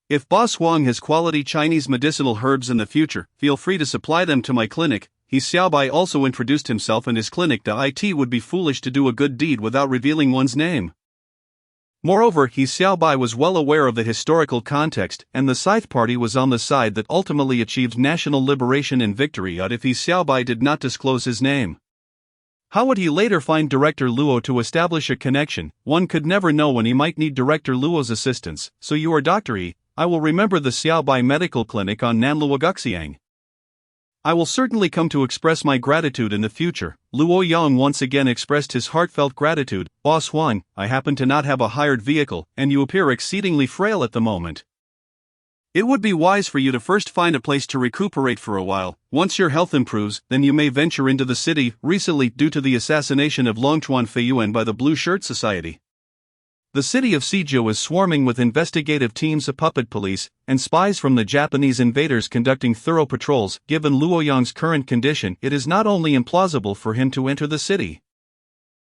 If Boss Huang has quality Chinese medicinal herbs in the future, feel free to supply them to my clinic. He Xiaobai also introduced himself and his clinic. It would be foolish to do a good deed without revealing one's name. Moreover, He Xiaobai was well aware of the historical context, and the Scythe Party was on the side that ultimately achieved national liberation and victory. If He Xiaobai did not disclose his name, how would he later find Director Luo to establish a connection? One could never know when he might need Director Luo's assistance. So you are Dr. Yi. I will remember the Xiaobai Medical Clinic on Nanluo Guxiang. I will certainly come to express my gratitude in the future. Luo Yang once again expressed his heartfelt gratitude. Boss Huang, I happen to not have a hired vehicle, and you appear exceedingly frail at the moment. It would be wise for you to first find a place to recuperate for a while. Once your health improves, then you may venture into the city. Recently, due to the assassination of Longchuan Feiyuan by the Blue Shirt Society, the city of Suzhou is swarming with investigative teams of puppet police and spies from the Japanese invaders conducting thorough patrols. Given Luo Yang's current condition, it is not only implausible for him to enter the city,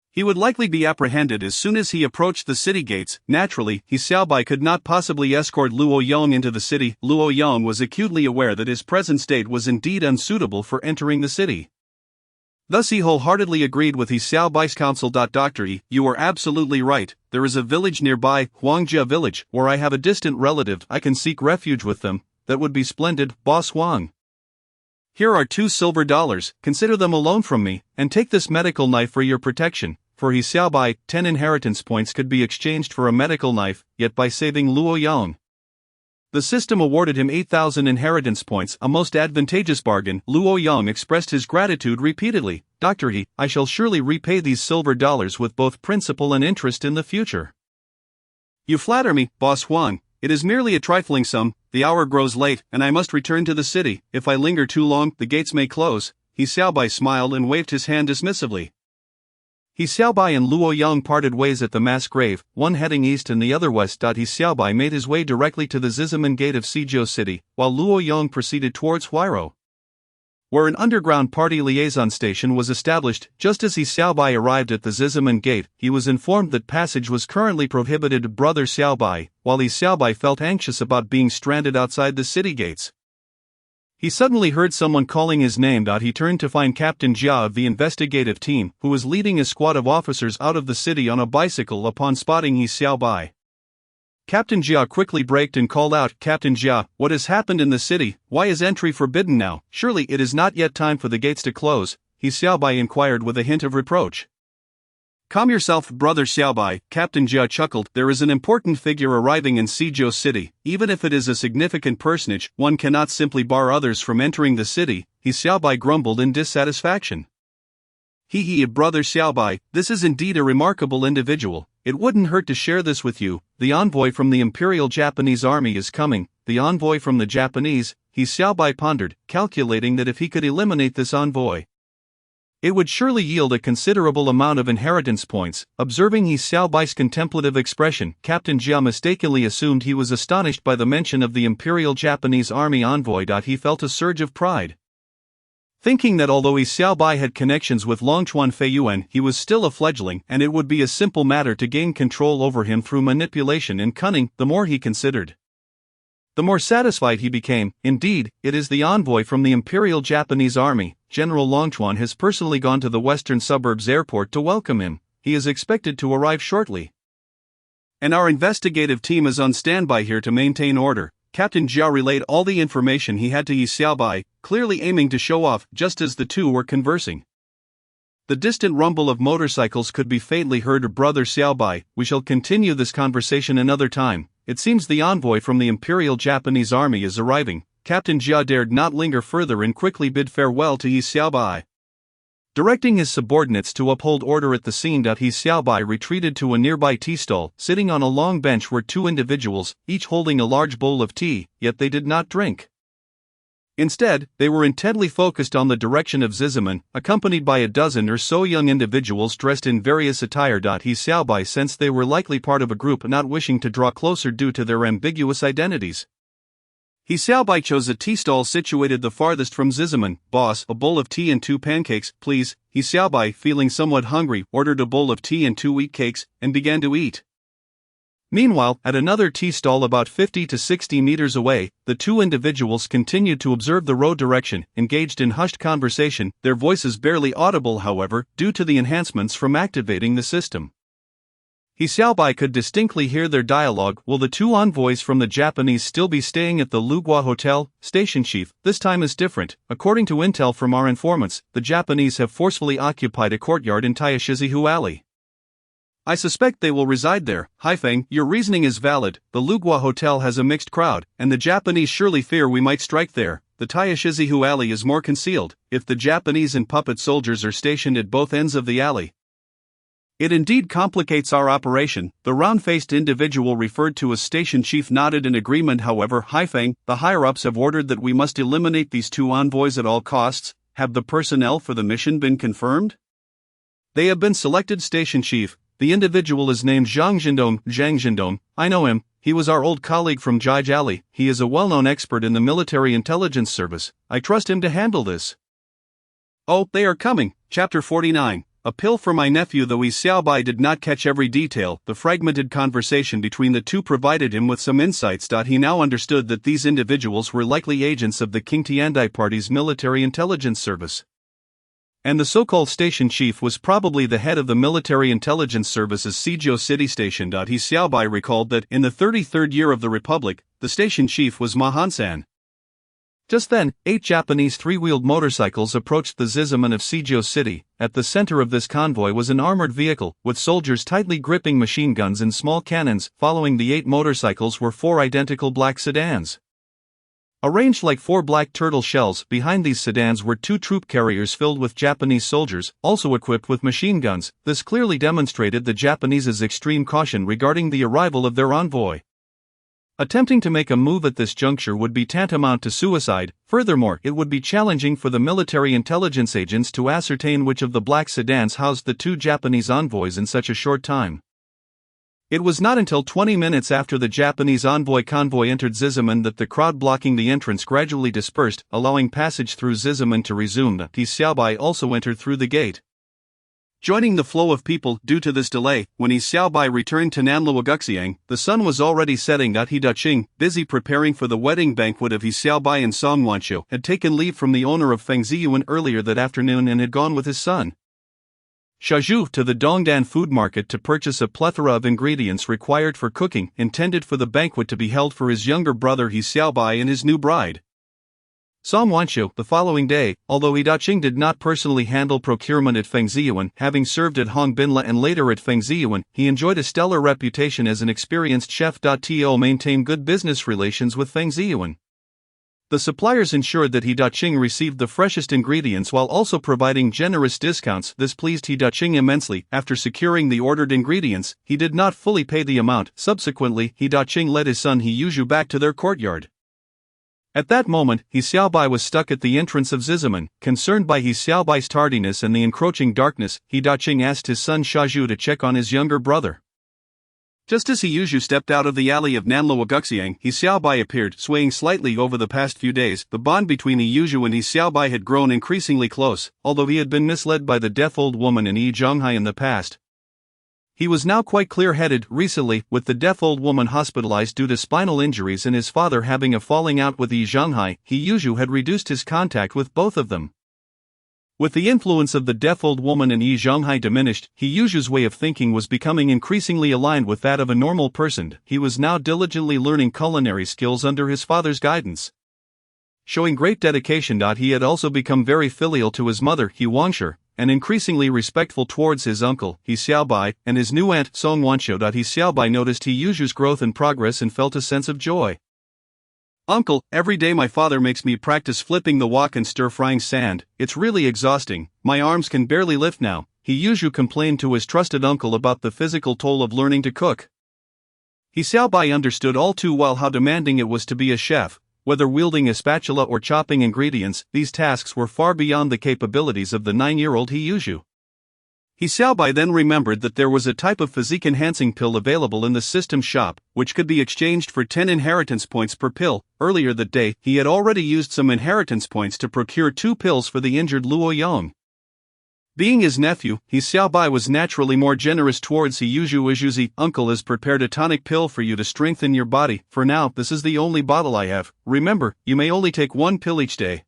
he would likely be apprehended as soon as he approached the city gates. Naturally, He Xiaobai could not possibly escort Luo Yang into the city. Luo Yang was acutely aware that his present state was indeed unsuitable for entering the city. Thus he wholeheartedly agreed with He Xiaobai's counsel. Dr. Yi, you are absolutely right. There is a village nearby, Huangjia Village, where I have a distant relative. I can seek refuge with them. That would be splendid, Boss Huang. Here are $2 silver. Consider them a loan from me, and take this medical knife for your protection. For He Xiaobai, 10 inheritance points could be exchanged for a medical knife, yet by saving Luo Yang, the system awarded him 8,000 inheritance points, a most advantageous bargain. Luo Yang expressed his gratitude repeatedly. Dr. He, I shall surely repay these silver dollars with both principal and interest in the future. You flatter me, Boss Huang. It is merely a trifling sum. The hour grows late, and I must return to the city. If I linger too long, the gates may close. He Xiaobai smiled and waved his hand dismissively. He Xiaobai and Luo Yang parted ways at the mass grave, one heading east and the other west. He Xiaobai made his way directly to the Zizimen gate of Suzhou City, while Luo Yang proceeded towards Huairou, where an underground party liaison station was established. Just as He Xiaobai arrived at the Zizimen gate, he was informed that passage was currently prohibited. Brother Xiaobai, while He Xiaobai felt anxious about being stranded outside the city gates, he suddenly heard someone calling his name. He turned to find Captain Jia of the investigative team, who was leading a squad of officers out of the city on a bicycle. Upon spotting He Xiaobai, Captain Jia quickly braked and called out, "Captain Jia, what has happened in the city? Why is entry forbidden now? Surely it is not yet time for the gates to close?" He Xiaobai inquired with a hint of reproach. "Calm yourself, brother Xiaobai," Captain Jia chuckled. "There is an important figure arriving in Suzhou City. Even if it is a significant personage, one cannot simply bar others from entering the city." He Xiaobai grumbled in dissatisfaction. Brother Xiaobai, this is indeed a remarkable individual. It wouldn't hurt to share this with you. The envoy from the Imperial Japanese Army is coming." The envoy from the Japanese, He Xiaobai pondered, calculating that if he could eliminate this envoy, it would surely yield a considerable amount of inheritance points. Observing He Xiaobai's contemplative expression, Captain Jia mistakenly assumed he was astonished by the mention of the Imperial Japanese Army envoy. He felt a surge of pride, thinking that although He Xiaobai had connections with Longchuan Feiyuan, he was still a fledgling, and it would be a simple matter to gain control over him through manipulation and cunning. The more he considered, the more satisfied he became. Indeed, it is the envoy from the Imperial Japanese Army. General Longchuan has personally gone to the western suburbs airport to welcome him. He is expected to arrive shortly, and our investigative team is on standby here to maintain order. Captain Jia relayed all the information he had to He Xiaobai, clearly aiming to show off. Just as the two were conversing, the distant rumble of motorcycles could be faintly heard. "Brother Xiaobai, we shall continue this conversation another time. It seems the envoy from the Imperial Japanese Army is arriving." Captain Jia dared not linger further and quickly bid farewell to He Xiaobai, directing his subordinates to uphold order at the scene. He Xiaobai retreated to a nearby tea stall. Sitting on a long bench were two individuals, each holding a large bowl of tea, yet they did not drink. Instead, they were intently focused on the direction of Zizimen, accompanied by a dozen or so young individuals dressed in various attire. He Xiaobai sensed they were likely part of a group not wishing to draw closer due to their ambiguous identities. He Xiaobai chose a tea stall situated the farthest from Zizimen. "Boss, a bowl of tea and 2 pancakes, please." He Xiaobai, feeling somewhat hungry, ordered a bowl of tea and 2 wheat cakes, and began to eat. Meanwhile, at another tea stall about 50 to 60 meters away, the two individuals continued to observe the road direction, engaged in hushed conversation, their voices barely audible however, due to the enhancements from activating the system. He Xiaobai could distinctly hear their dialogue. "Will the two envoys from the Japanese still be staying at the Lugua Hotel?" "Station chief, this time is different. According to intel from our informants, the Japanese have forcefully occupied a courtyard in Taishizihu Alley. I suspect they will reside there." "Haifeng, your reasoning is valid. The Lugua Hotel has a mixed crowd, and the Japanese surely fear we might strike there. The Taishizihu Alley is more concealed. If the Japanese and puppet soldiers are stationed at both ends of the alley, it indeed complicates our operation." The round-faced individual referred to as station chief nodded in agreement. "However, Haifeng, the higher-ups have ordered that we must eliminate these two envoys at all costs. Have the personnel for the mission been confirmed?" "They have been selected, station chief. The individual is named Zhang Zhendong. I know him. He was our old colleague from Jijali. He is a well-known expert in the military intelligence service. I trust him to handle this." "Oh, they are coming." Chapter 49. A pill for my nephew. Though He Xiaobai did not catch every detail, the fragmented conversation between the two provided him with some insights. He now understood that these individuals were likely agents of the King Tiandai Party's military intelligence service, and the so-called station chief was probably the head of the military intelligence service's Suzhou City Station. He Xiaobai recalled that, in the 33rd year of the Republic, the station chief was Ma Hansan. Just then, 8 Japanese 3-wheeled motorcycles approached the Zizimen of Suzhou City. At the center of this convoy was an armored vehicle, with soldiers tightly gripping machine guns and small cannons. Following the 8 motorcycles were 4 identical black sedans. Arranged like four black turtle shells, behind these sedans were two troop carriers filled with Japanese soldiers, also equipped with machine guns. This clearly demonstrated the Japanese's extreme caution regarding the arrival of their envoy. Attempting to make a move at this juncture would be tantamount to suicide. Furthermore, it would be challenging for the military intelligence agents to ascertain which of the black sedans housed the two Japanese envoys in such a short time. It was not until 20 minutes after the Japanese convoy entered Zizaman that the crowd blocking the entrance gradually dispersed, allowing passage through Zizaman to resume. He Xiaobai also entered through the gate. Joining the flow of people due to this delay, when He Xiaobai returned to Nanluoguxiang, the sun was already setting. He Daqing, busy preparing for the wedding banquet of He Xiaobai and Song Wanqiu, had taken leave from the owner of Feng Ziyuan earlier that afternoon and had gone with his son Shazhu to the Dongdan food market to purchase a plethora of ingredients required for cooking, intended for the banquet to be held for his younger brother He Xiaobai and his new bride Song Wanqiu. The following day, although He Daqing did not personally handle procurement at Feng Ziyuan, having served at Hong Binla and later at Feng Ziyuan, he enjoyed a stellar reputation as an experienced chef. To maintain good business relations with Feng Ziyuan. The suppliers ensured that He Daqing received the freshest ingredients while also providing generous discounts. This pleased He Daqing immensely. After securing the ordered ingredients, he did not fully pay the amount. Subsequently, He Daqing led his son He Yuzhu back to their courtyard. At that moment, He Xiaobai was stuck at the entrance of Zizaman. Concerned by He Xiaobai's tardiness and the encroaching darkness, He Daqing asked his son Shazhu to check on his younger brother. Just as He Yuzhu stepped out of the alley of Nanluoguxiang, He Xiaobai appeared, swaying slightly. Over the past few days, the bond between He Yuzhu and He Xiaobai had grown increasingly close, although he had been misled by the deaf old woman in Yi Zhonghai in the past. He was now quite clear-headed. Recently, with the deaf old woman hospitalized due to spinal injuries and his father having a falling out with Yi Zhonghai, He Yuzhu had reduced his contact with both of them. With the influence of the deaf old woman and Yi Zhonghai diminished, He Yuzhu's way of thinking was becoming increasingly aligned with that of a normal person. He was now diligently learning culinary skills under his father's guidance. Showing great dedication. He had also become very filial to his mother, He Wangsher, and increasingly respectful towards his uncle, He Xiaobai, and his new aunt, Song Wanqiu. He Xiaobai noticed He Yuzhu's growth and progress and felt a sense of joy. Uncle, every day my father makes me practice flipping the wok and stir-frying sand. It's really exhausting, my arms can barely lift now. He Yuzhu complained to his trusted uncle about the physical toll of learning to cook. He Xiaobai understood all too well how demanding it was to be a chef. Whether wielding a spatula or chopping ingredients, these tasks were far beyond the capabilities of the 9-year-old He Yuzhu. He Xiaobai then remembered that there was a type of physique-enhancing pill available in the system shop, which could be exchanged for 10 inheritance points per pill. Earlier that day, he had already used some inheritance points to procure 2 pills for the injured Luo Yong. Being his nephew, He Xiaobai was naturally more generous towards He Yuzhu. The uncle has prepared a tonic pill for you to strengthen your body. For now, this is the only bottle I have. Remember, you may only take 1 pill each day.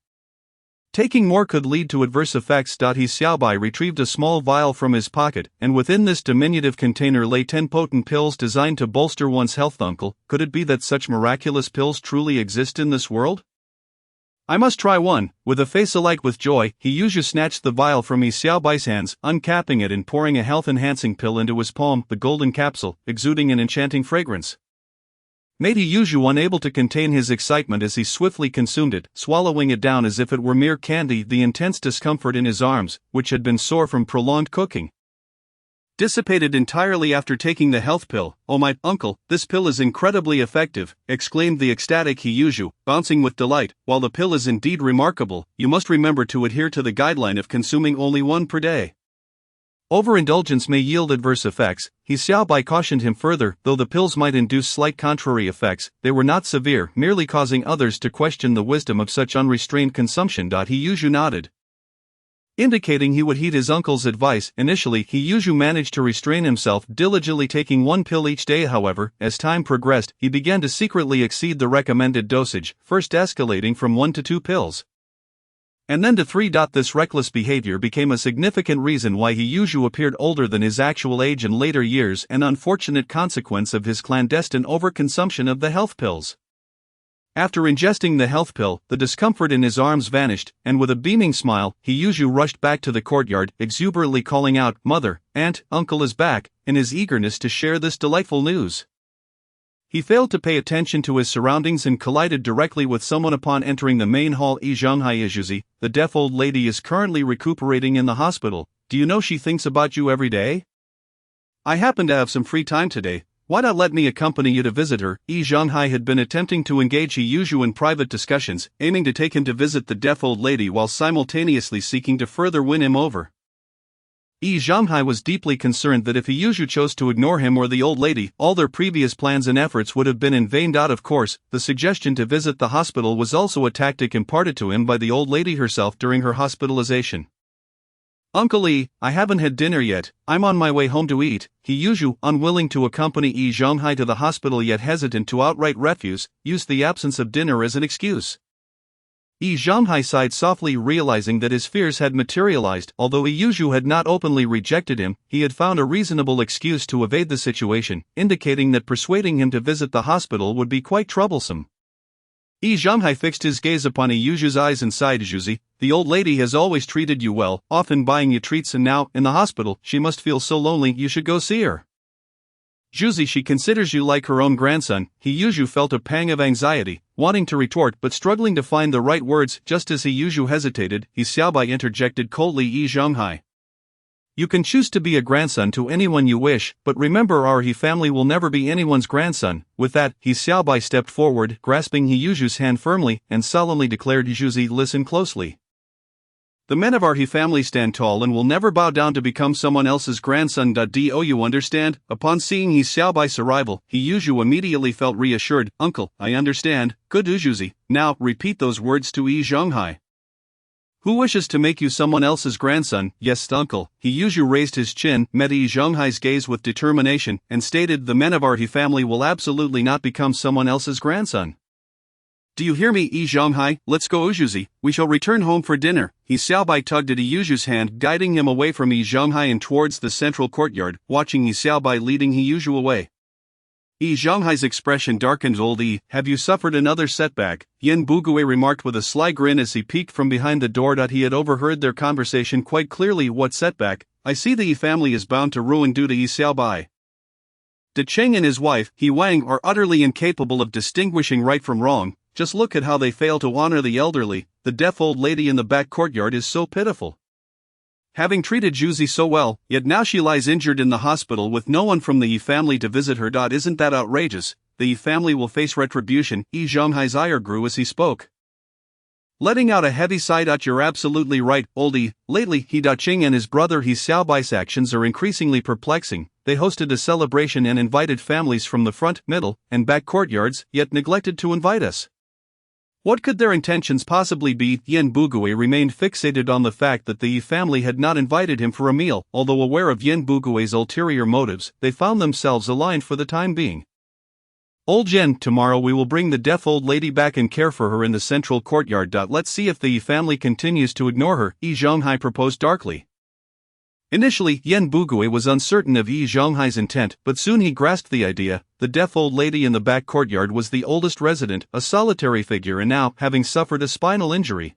Taking more could lead to adverse effects. He Xiaobai retrieved a small vial from his pocket, and within this diminutive container lay 10 potent pills designed to bolster one's health. Uncle, could it be that such miraculous pills truly exist in this world? I must try one. With a face alight with joy, He Yuzhu snatched the vial from He Xiaobai's hands, uncapping it and pouring a health-enhancing pill into his palm, the golden capsule, exuding an enchanting fragrance. Made He Yuzhu unable to contain his excitement as he swiftly consumed it, swallowing it down as if it were mere candy. The intense discomfort in his arms, which had been sore from prolonged cooking, dissipated entirely after taking the health pill. "Oh my uncle, this pill is incredibly effective," exclaimed the ecstatic He Yuzhu, bouncing with delight. "While the pill is indeed remarkable, you must remember to adhere to the guideline of consuming only 1 per day. Overindulgence may yield adverse effects." He Xiaobai cautioned him further. Though the pills might induce slight contrary effects, they were not severe, merely causing others to question the wisdom of such unrestrained consumption. He Yuzhu nodded, indicating he would heed his uncle's advice. Initially, He Yuzhu managed to restrain himself, diligently taking 1 pill each day. However, as time progressed, he began to secretly exceed the recommended dosage, first escalating from 1 to 2 pills, and then to 3. This reckless behavior became a significant reason why He Yuzhu appeared older than his actual age in later years, an unfortunate consequence of his clandestine overconsumption of the health pills. After ingesting the health pill, the discomfort in his arms vanished, and with a beaming smile, He Yuzhu rushed back to the courtyard, exuberantly calling out, "Mother, Aunt, Uncle is back," in his eagerness to share this delightful news. He failed to pay attention to his surroundings and collided directly with someone upon entering the main hall. Zhanghai Ijuzi, the deaf old lady is currently recuperating in the hospital. Do you know she thinks about you every day? I happen to have some free time today. Why not let me accompany you to visit her? Zhanghai had been attempting to engage Yuzhu in private discussions, aiming to take him to visit the deaf old lady while simultaneously seeking to further win him over. Zhanghai was deeply concerned that if Yuzhu chose to ignore him or the old lady, all their previous plans and efforts would have been in vain. Of course, the suggestion to visit the hospital was also a tactic imparted to him by the old lady herself during her hospitalization. Uncle Yi, I haven't had dinner yet, I'm on my way home to eat. Yuzhu, unwilling to accompany Zhanghai to the hospital yet hesitant to outright refuse, used the absence of dinner as an excuse. Zhanghai sighed softly, realizing that his fears had materialized. Although Yuzhu had not openly rejected him, he had found a reasonable excuse to evade the situation, indicating that persuading him to visit the hospital would be quite troublesome. Zhanghai fixed his gaze upon Yuzhu's eyes and sighed. Zhuzi, the old lady has always treated you well, often buying you treats, and now, in the hospital, she must feel so lonely. You should go see her. Zhuzi, she considers you like her own grandson. Yuzhu felt a pang of anxiety, wanting to retort but struggling to find the right words. Just as Yuzhu hesitated, Xiaobai interjected coldly. Zhanghai, you can choose to be a grandson to anyone you wish, but remember our He family will never be anyone's grandson. With that, Xiaobai stepped forward, grasping Yuzhu's hand firmly, and solemnly declared, Zhuzi, listen closely. The men of our He family stand tall and will never bow down to become someone else's grandson. Do you understand? Upon seeing Xiaobai's arrival, Yuzhu immediately felt reassured. Uncle, I understand. Good Zhuzi. Now, repeat those words to Zhanghai. Who wishes to make you someone else's grandson? Yes, uncle. Yuzhu raised his chin, met Zhanghai's gaze with determination, and stated, the men of our He family will absolutely not become someone else's grandson. Do you hear me, Zhanghai? Let's go, Zhuzi. We shall return home for dinner. Xiaobai tugged at Yuzhu's hand, guiding him away from Zhanghai and towards the central courtyard, watching Xiaobai leading Yuzhu away. Zhanghai's expression darkened. Old Yi, have you suffered another setback? Yen Bugui remarked with a sly grin as he peeked from behind the door. He had overheard their conversation quite clearly. What setback? I see the Yi family is bound to ruin due to Xiaobai. Daqing and his wife, He Wang, are utterly incapable of distinguishing right from wrong. Just look at how they fail to honor the elderly. The deaf old lady in the back courtyard is so pitiful. Having treated Zhuzi so well, yet now she lies injured in the hospital with no one from the Yi family to visit her. Isn't that outrageous? The Yi family will face retribution. Zhanghai's ire grew as he spoke, letting out a heavy sigh. You're absolutely right, old Yi. Lately, He Daqing and his brother He Xiaobai's actions are increasingly perplexing. They hosted a celebration and invited families from the front, middle, and back courtyards, yet neglected to invite us. What could their intentions possibly be? Yen Bugui remained fixated on the fact that the Yi family had not invited him for a meal. Although aware of Yen Bugui's ulterior motives, they found themselves aligned for the time being. Old Yen, tomorrow we will bring the deaf old lady back and care for her in the central courtyard. Let's see if the Yi family continues to ignore her, Zhanghai proposed darkly. Initially, Yen Bugui was uncertain of Zhanghai's intent, but soon he grasped the idea. The deaf old lady in the back courtyard was the oldest resident, a solitary figure, and now, having suffered a spinal injury,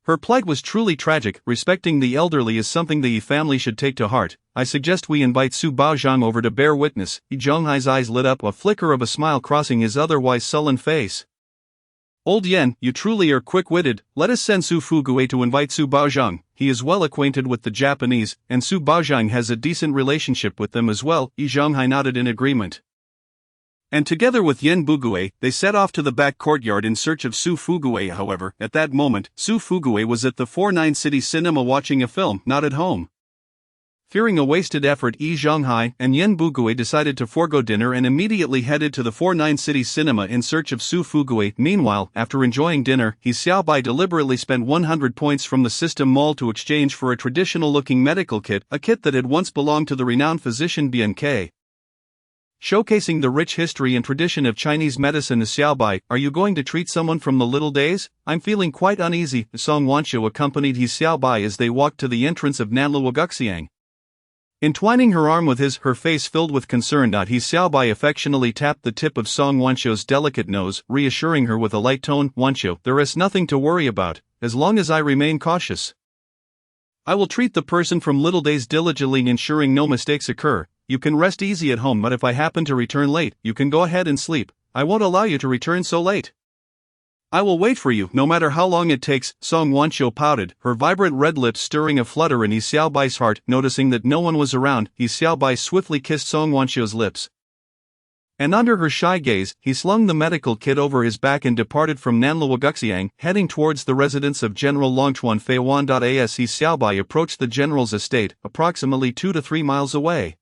her plight was truly tragic. Respecting the elderly is something the Yi family should take to heart. I suggest we invite Su Baozhang over to bear witness. Zhanghai's eyes lit up, a flicker of a smile crossing his otherwise sullen face. Old Yen, you truly are quick-witted. Let us send Su Fugui to invite Su Baozhang. He is well acquainted with the Japanese, and Su Baozhang has a decent relationship with them as well. Zhanghai nodded in agreement. And together with Yen Bugui, they set off to the back courtyard in search of Su Fugui. However, at that moment, Su Fugui was at the 49 City Cinema watching a film, not at home. Fearing a wasted effort, Zhanghai and Yen Bugui decided to forego dinner and immediately headed to the 49 City Cinema in search of Su Fugui. Meanwhile, after enjoying dinner, He Xiaobai deliberately spent 100 points from the System Mall to exchange for a traditional-looking medical kit, a kit that had once belonged to the renowned physician BNK. Showcasing the rich history and tradition of Chinese medicine. Xiaobai, are you going to treat someone from the little days? I'm feeling quite uneasy. Song Wanqiu accompanied He Xiaobai as they walked to the entrance of Nanlu Wagaxiang. Entwining her arm with his, her face filled with concern. He Xiaobai affectionately tapped the tip of Song Wanqiu's delicate nose, reassuring her with a light tone. Wanqiu, there is nothing to worry about, as long as I remain cautious. I will treat the person from little days diligently, ensuring no mistakes occur. you can rest easy at home, but if I happen to return late, you can go ahead and sleep. I won't allow you to return so late. I will wait for you, no matter how long it takes." Song Wanshou pouted, her vibrant red lips stirring a flutter in He Xiaobai's heart. Noticing that no one was around, He Xiaobai swiftly kissed Song Wanshou's lips. And under her shy gaze, he slung the medical kit over his back and departed from Nanluoguxiang, heading towards the residence of General Longchuan Feiwan. As He Xiaobai approached the general's estate, approximately 2 to 3 miles away,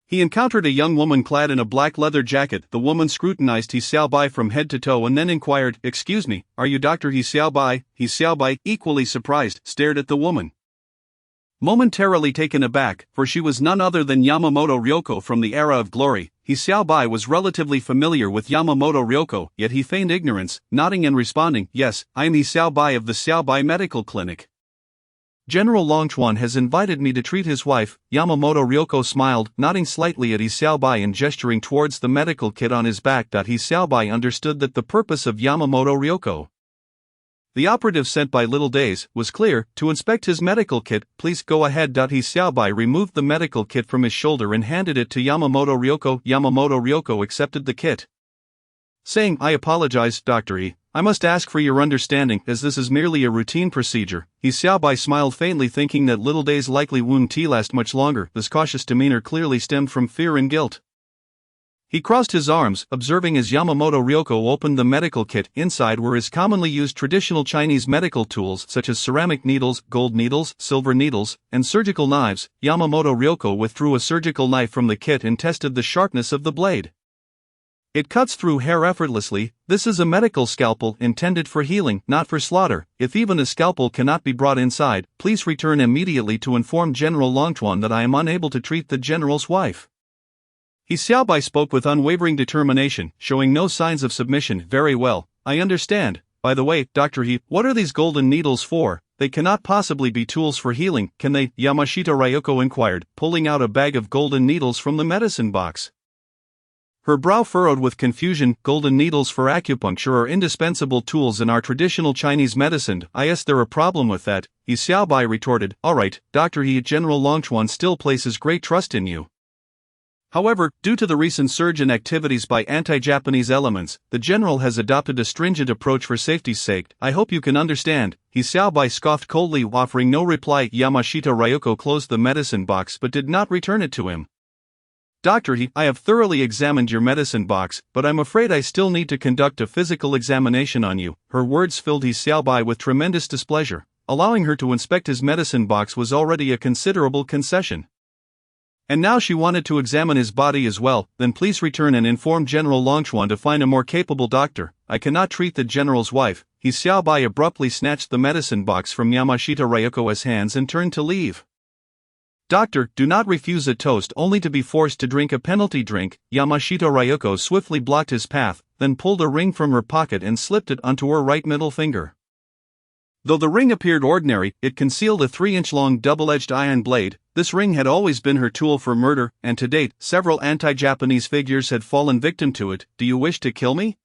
he encountered a young woman clad in a black leather jacket. The woman scrutinized He Xiaobai from head to toe and then inquired, "Excuse me, are you Dr. He Xiaobai?" He Xiaobai, equally surprised, stared at the woman. Momentarily taken aback, for she was none other than Yamamoto Ryoko from the Era of Glory. He Xiaobai was relatively familiar with Yamamoto Ryoko, yet he feigned ignorance, nodding and responding, "Yes, I am He Xiaobai of the Xiaobai Medical Clinic. General Longchuan has invited me to treat his wife." Yamamoto Ryoko smiled, nodding slightly at He Xiaobai and gesturing towards the medical kit on his back. He Xiaobai understood that the purpose of Yamamoto Ryoko, the operative sent by Little Days, was clear: to inspect his medical kit. "Please go ahead." He Xiaobai removed the medical kit from his shoulder and handed it to Yamamoto Ryoko. Yamamoto Ryoko accepted the kit, saying, "I apologize, Dr. E. I must ask for your understanding, as this is merely a routine procedure." He Xiaobai smiled faintly, thinking that Little Days' likely won't last much longer. This cautious demeanor clearly stemmed from fear and guilt. He crossed his arms, observing as Yamamoto Ryoko opened the medical kit. Inside were his commonly used traditional Chinese medical tools such as ceramic needles, gold needles, silver needles, and surgical knives. Yamamoto Ryoko withdrew a surgical knife from the kit and tested the sharpness of the blade. "It cuts through hair effortlessly. This is a medical scalpel intended for healing, not for slaughter. If even a scalpel cannot be brought inside, please return immediately to inform General Longchuan that I am unable to treat the general's wife." He Xiaobai spoke with unwavering determination, showing no signs of submission. "Very well, I understand. By the way, Dr. He, what are these golden needles for? They cannot possibly be tools for healing, can they?" Yamashita Ryoko inquired, pulling out a bag of golden needles from the medicine box. Her brow furrowed with confusion. "Golden needles for acupuncture are indispensable tools in our traditional Chinese medicine. Is there a problem with that?" He Xiaobai retorted, "All right, Dr. He, General Longchuan still places great trust in you. However, due to the recent surge in activities by anti-Japanese elements, the general has adopted a stringent approach for safety's sake. I hope you can understand." He Xiaobai scoffed coldly, offering no reply. Yamashita Ryoko closed the medicine box but did not return it to him. "Dr. He, I have thoroughly examined your medicine box, but I'm afraid I still need to conduct a physical examination on you." Her words filled He Xiaobai with tremendous displeasure. Allowing her to inspect his medicine box was already a considerable concession, and now she wanted to examine his body as well. "Then please return and inform General Longchuan to find a more capable doctor. I cannot treat the general's wife." He Xiaobai abruptly snatched the medicine box from Yamashita Ryoko's hands and turned to leave. "Doctor, do not refuse a toast only to be forced to drink a penalty drink." Yamashita Ryoko swiftly blocked his path, then pulled a ring from her pocket and slipped it onto her right middle finger. Though the ring appeared ordinary, it concealed a 3-inch-long double-edged iron blade. This ring had always been her tool for murder, and to date, several anti-Japanese figures had fallen victim to it. "Do you wish to kill me?"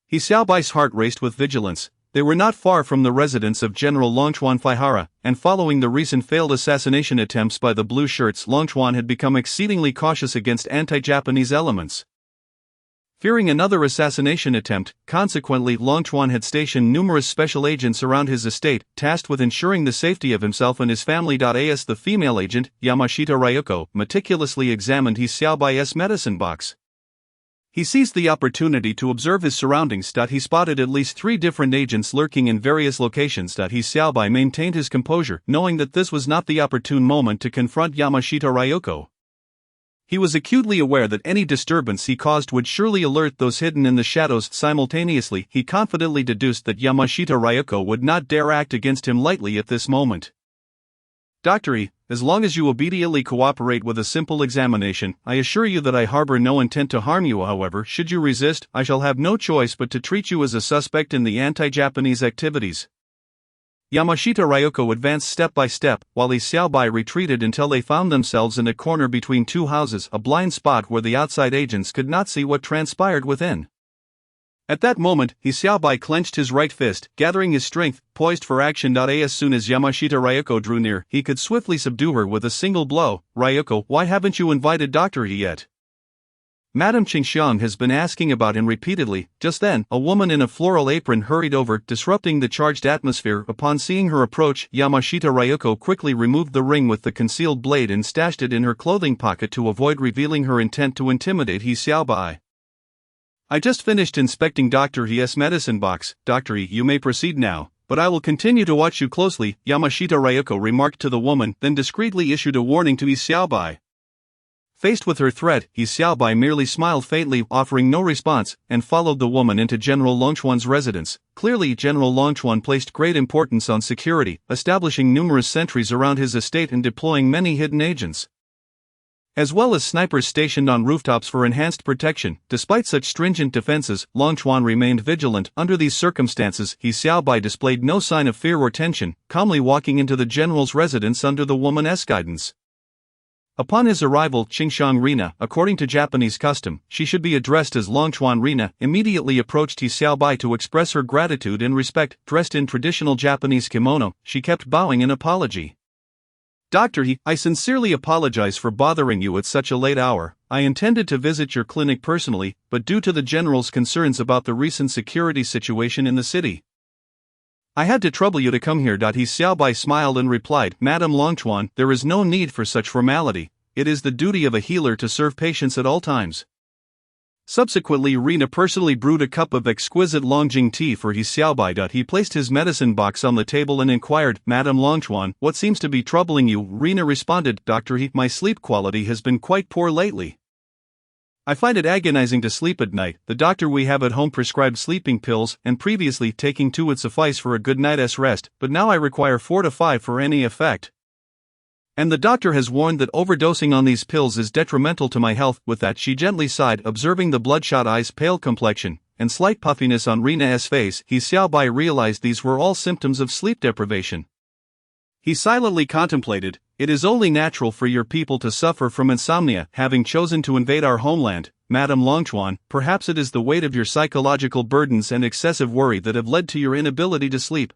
He Xiaobai's heart raced with vigilance. They were not far from the residence of General Longchuan Faihara, and following the recent failed assassination attempts by the Blue Shirts, Longchuan had become exceedingly cautious against anti-Japanese elements. Fearing another assassination attempt, consequently Longchuan had stationed numerous special agents around his estate, tasked with ensuring the safety of himself and his family. As the female agent, Yamashita Ryoko, meticulously examined He Xiaobai's medicine box, he seized the opportunity to observe his surroundings. He spotted at least 3 different agents lurking in various locations. He Xiaobai maintained his composure, knowing that this was not the opportune moment to confront Yamashita Ryoko. He was acutely aware that any disturbance he caused would surely alert those hidden in the shadows. Simultaneously, he confidently deduced that Yamashita Ryoko would not dare act against him lightly at this moment. "Dr. E, as long as you obediently cooperate with a simple examination, I assure you that I harbor no intent to harm you. However, should you resist, I shall have no choice but to treat you as a suspect in the anti-Japanese activities." Yamashita Ryoko advanced step by step, while He Xiaobai retreated until they found themselves in a corner between 2 houses, a blind spot where the outside agents could not see what transpired within. At that moment, He Xiaobai clenched his right fist, gathering his strength, poised for action. As soon as Yamashita Ryoko drew near, he could swiftly subdue her with a single blow. Ryoko, why haven't you invited Dr. He yet? Madame Qingxiang has been asking about him repeatedly. Just then, a woman in a floral apron hurried over, disrupting the charged atmosphere. Upon seeing her approach, Yamashita Ryoko quickly removed the ring with the concealed blade and stashed it in her clothing pocket to avoid revealing her intent to intimidate He Xiaobai. I just finished inspecting Dr. He's medicine box. Dr. He, you may proceed now, but I will continue to watch you closely, Yamashita Ryoko remarked to the woman, then discreetly issued a warning to He Xiaobai. Faced with her threat, He Xiaobai merely smiled faintly, offering no response, and followed the woman into General Longchuan's residence. Clearly, General Longchuan placed great importance on security, establishing numerous sentries around his estate and deploying many hidden agents, as well as snipers stationed on rooftops for enhanced protection. Despite such stringent defenses, Longchuan remained vigilant. Under these circumstances, He Xiaobai displayed no sign of fear or tension, calmly walking into the general's residence under the woman's guidance. Upon his arrival, Qingxiang Rina, according to Japanese custom, she should be addressed as Longchuan Rina, immediately approached He Xiaobai to express her gratitude and respect. Dressed in traditional Japanese kimono, she kept bowing in apology. Dr. He, I sincerely apologize for bothering you at such a late hour. I intended to visit your clinic personally, but due to the general's concerns about the recent security situation in the city, I had to trouble you to come here. He Xiaobai smiled and replied, Madame Longchuan, there is no need for such formality. It is the duty of a healer to serve patients at all times. Subsequently, Rina personally brewed a cup of exquisite Longjing tea for He Xiaobai. He placed his medicine box on the table and inquired, Madame Longchuan, what seems to be troubling you? Rina responded, Dr. He, my sleep quality has been quite poor lately. I find it agonizing to sleep at night. The doctor we have at home prescribed sleeping pills, and previously taking 2 would suffice for a good night's rest, but now I require 4 to 5 for any effect. And the doctor has warned that overdosing on these pills is detrimental to my health. With that, she gently sighed, observing the bloodshot eyes, pale complexion, and slight puffiness on Rina's face. He Xiaobai realized these were all symptoms of sleep deprivation. He silently contemplated, it is only natural for your people to suffer from insomnia, having chosen to invade our homeland. Madame Longchuan, perhaps it is the weight of your psychological burdens and excessive worry that have led to your inability to sleep,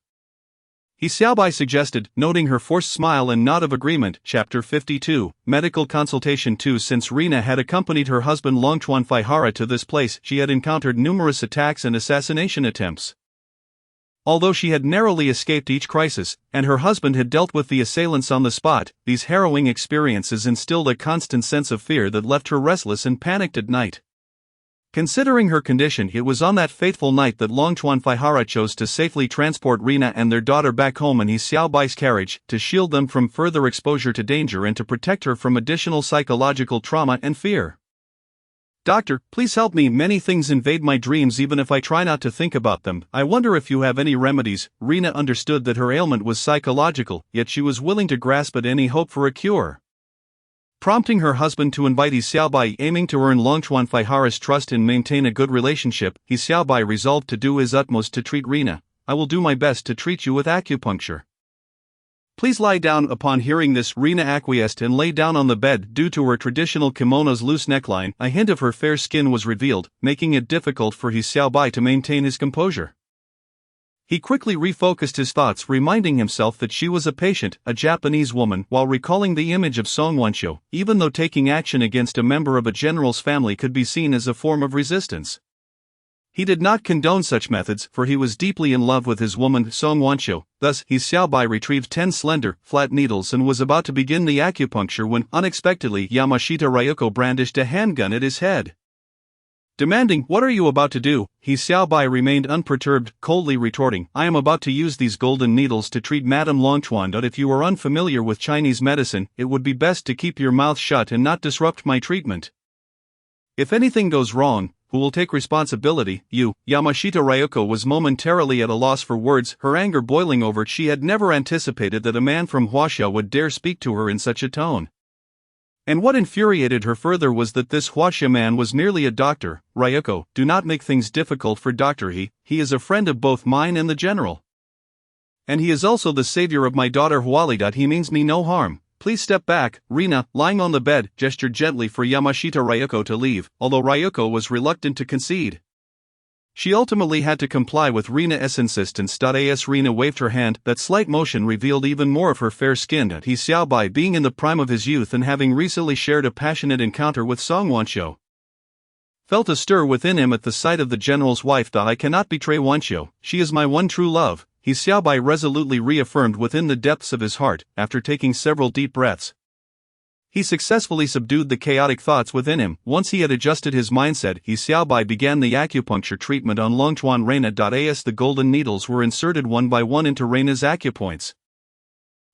He Xiaobai suggested, noting her forced smile and nod of agreement. Chapter 52, Medical Consultation 2. Since Rina had accompanied her husband Longchuan Faihara to this place, she had encountered numerous attacks and assassination attempts. Although she had narrowly escaped each crisis, and her husband had dealt with the assailants on the spot, these harrowing experiences instilled a constant sense of fear that left her restless and panicked at night. Considering her condition, it was on that fateful night that Longchuan Faihara chose to safely transport Rina and their daughter back home in He Xiaobai's carriage, to shield them from further exposure to danger and to protect her from additional psychological trauma and fear. Doctor, please help me. Many things invade my dreams even if I try not to think about them. I wonder if you have any remedies. Rina understood that her ailment was psychological, yet she was willing to grasp at any hope for a cure. Prompting her husband to invite He Xiaobai, aiming to earn Longchuan Faihara's trust and maintain a good relationship, He Xiaobai resolved to do his utmost to treat Rina. I will do my best to treat you with acupuncture. Please lie down. Upon hearing this, Rina acquiesced and lay down on the bed. Due to her traditional kimono's loose neckline, a hint of her fair skin was revealed, making it difficult for He Xiaobai to maintain his composure. He quickly refocused his thoughts, reminding himself that she was a patient, a Japanese woman, while recalling the image of Song Wanqiu, even though taking action against a member of a general's family could be seen as a form of resistance. He did not condone such methods, for he was deeply in love with his woman Song Wanqiu. Thus, He Xiaobai retrieved 10 slender, flat needles and was about to begin the acupuncture when, unexpectedly, Yamashita Ryoko brandished a handgun at his head. Demanding, "What are you about to do?" He Xiaobai remained unperturbed, coldly retorting, "I am about to use these golden needles to treat Madame Longchuan. If you are unfamiliar with Chinese medicine, it would be best to keep your mouth shut and not disrupt my treatment. If anything goes wrong, who will take responsibility? You." Yamashita Ryoko was momentarily at a loss for words, her anger boiling over. She had never anticipated that a man from Huaxia would dare speak to her in such a tone. And what infuriated her further was that this Huaxia man was merely a doctor. "Ryoko, do not make things difficult for Dr. He is a friend of both mine and the general. And he is also the savior of my daughter Huali. He means me no harm. Please step back." Rina, lying on the bed, gestured gently for Yamashita Ryoko to leave, although Ryoko was reluctant to concede. She ultimately had to comply with Rena's insistence. As Rena waved her hand, that slight motion revealed even more of her fair-skinned He Xiaobai being in the prime of his youth and having recently shared a passionate encounter with Song Wanxiu. Felt a stir within him at the sight of the general's wife. I cannot betray Wanxiu, she is my one true love, He Xiaobai resolutely reaffirmed within the depths of his heart, after taking several deep breaths. He successfully subdued the chaotic thoughts within him. Once he had adjusted his mindset, He Xiaobai began the acupuncture treatment on Longchuan Reina. As the golden needles were inserted one by one into Reina's acupoints,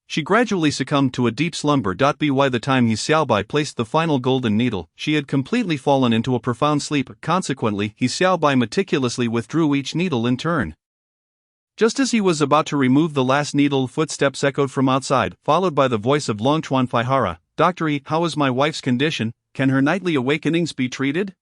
she gradually succumbed to a deep slumber. By the time He Xiaobai placed the final golden needle, she had completely fallen into a profound sleep. Consequently, He Xiaobai meticulously withdrew each needle in turn. Just as he was about to remove the last needle, footsteps echoed from outside, followed by the voice of Longchuan Faihara. Dr. E, how is my wife's condition? Can her nightly awakenings be treated?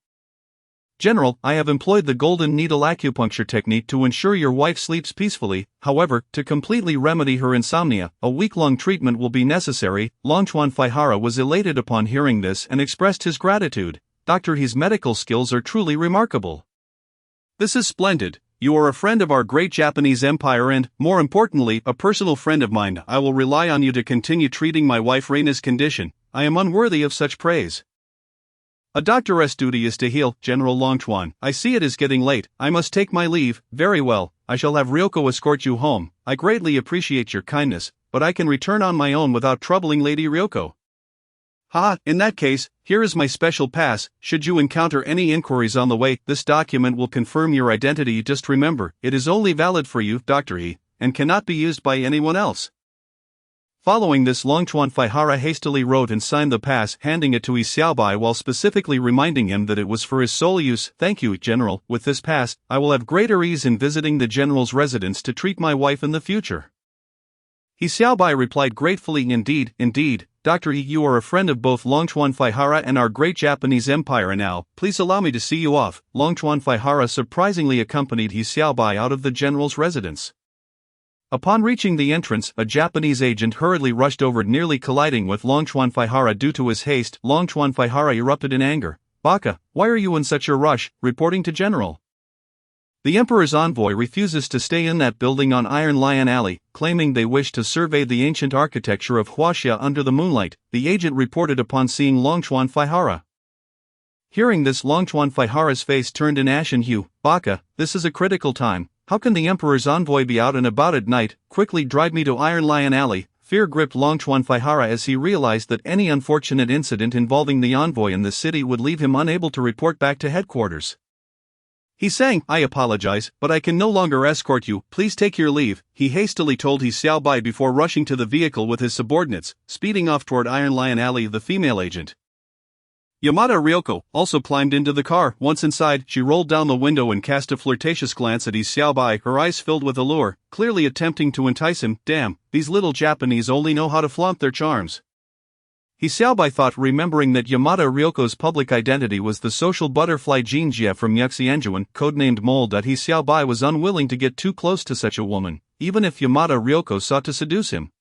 General, I have employed the golden needle acupuncture technique to ensure your wife sleeps peacefully. However, to completely remedy her insomnia, a week-long treatment will be necessary. Longchuan Faihara was elated upon hearing this and expressed his gratitude. Dr. He's medical skills are truly remarkable. This is splendid. You are a friend of our great Japanese empire and, more importantly, a personal friend of mine. I will rely on you to continue treating my wife Reina's condition. I am unworthy of such praise. A doctor's duty is to heal, General Longchuan. I see it is getting late. I must take my leave. Very well, I shall have Ryoko escort you home. I greatly appreciate your kindness, but I can return on my own without troubling Lady Ryoko. In that case, here is my special pass. Should you encounter any inquiries on the way, this document will confirm your identity. Just remember, it is only valid for you, Dr. E, and cannot be used by anyone else. Following this, Longchuan Faihara hastily wrote and signed the pass, handing it to He Xiaobai while specifically reminding him that it was for his sole use. Thank you, General. With this pass, I will have greater ease in visiting the General's residence to treat my wife in the future. He Xiaobai replied gratefully, Indeed, Dr. E, you are a friend of both Longchuan Faihara and our great Japanese empire, and now, please allow me to see you off. Longchuan Faihara surprisingly accompanied He Xiaobai out of the General's residence. Upon reaching the entrance, a Japanese agent hurriedly rushed over, nearly colliding with Longchuan Faihara. Due to his haste, Longchuan Faihara erupted in anger. Baka, why are you in such a rush? Reporting to General. The Emperor's envoy refuses to stay in that building on Iron Lion Alley, claiming they wish to survey the ancient architecture of Huaxia under the moonlight, the agent reported upon seeing Longchuan Faihara. Hearing this, Longchuan Faihara's face turned an ashen hue. Baka, this is a critical time. How can the Emperor's envoy be out and about at night? Quickly drive me to Iron Lion Alley. Fear gripped Longchuan Faihara as he realized that any unfortunate incident involving the envoy in the city would leave him unable to report back to headquarters. He sang, I apologize, but I can no longer escort you. Please take your leave, he hastily told He Xiaobai before rushing to the vehicle with his subordinates, speeding off toward Iron Lion Alley. The female agent, Yamada Ryoko, also climbed into the car. Once inside, she rolled down the window and cast a flirtatious glance at He Xiaobai, her eyes filled with allure, clearly attempting to entice him. Damn, these little Japanese only know how to flaunt their charms. He Xiaobai thought, remembering that Yamada Ryoko's public identity was the social butterfly Jinjie from Yuxianjuan, codenamed Mold. He Xiaobai was unwilling to get too close to such a woman, even if Yamada Ryoko sought to seduce him.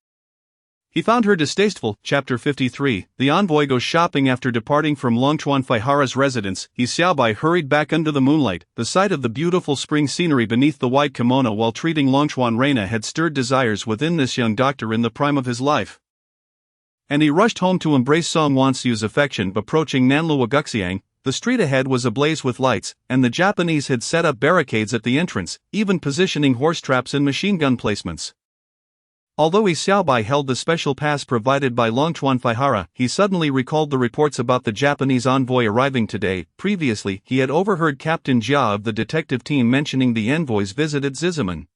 He found her distasteful. Chapter 53, The envoy goes shopping. After departing from Longchuan Faihara's residence, He Xiaobai hurried back under the moonlight. The sight of the beautiful spring scenery beneath the white kimono while treating Longchuan Reina had stirred desires within this young doctor in the prime of his life, and he rushed home to embrace Song Wanxiu's affection. Approaching Nanluo Guxiang, the street ahead was ablaze with lights, and the Japanese had set up barricades at the entrance, even positioning horse traps and machine gun placements. Although He Xiaobai held the special pass provided by Longchuan Faihara, he suddenly recalled the reports about the Japanese envoy arriving today. Previously, he had overheard Captain Jia of the detective team mentioning the envoy's visit at Zizaman.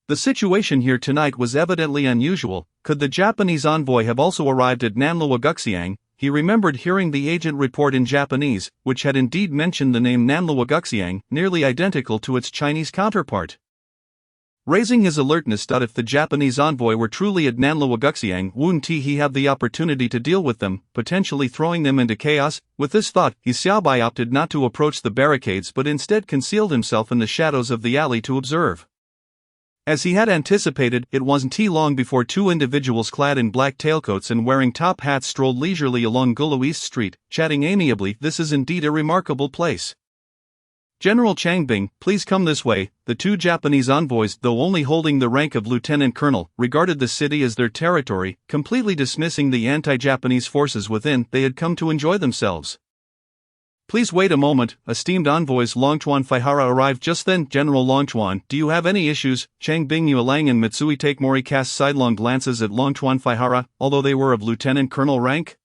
The situation here tonight was evidently unusual. Could the Japanese envoy have also arrived at Nanluo Guxiang? He remembered hearing the agent report in Japanese, which had indeed mentioned the name Nanluo Guxiang, nearly identical to its Chinese counterpart. Raising his alertness, if the Japanese envoy were truly at Nanluo Guxiang, wouldn't he have the opportunity to deal with them, potentially throwing them into chaos? With this thought, He Xiaobai opted not to approach the barricades but instead concealed himself in the shadows of the alley to observe. As he had anticipated, it wasn't long before two individuals clad in black tailcoats and wearing top hats strolled leisurely along Gulu East Street, chatting amiably. This is indeed a remarkable place. General Changbing, please come this way. The two Japanese envoys, though only holding the rank of lieutenant colonel, regarded the city as their territory, completely dismissing the anti-Japanese forces within. They had come to enjoy themselves. Please wait a moment. Esteemed envoys Longchuan Faihara arrived just then. General Longchuan, do you have any issues? Changbing Yuelang and Mitsui Takemori cast sidelong glances at Longchuan Faihara, although they were of lieutenant colonel rank.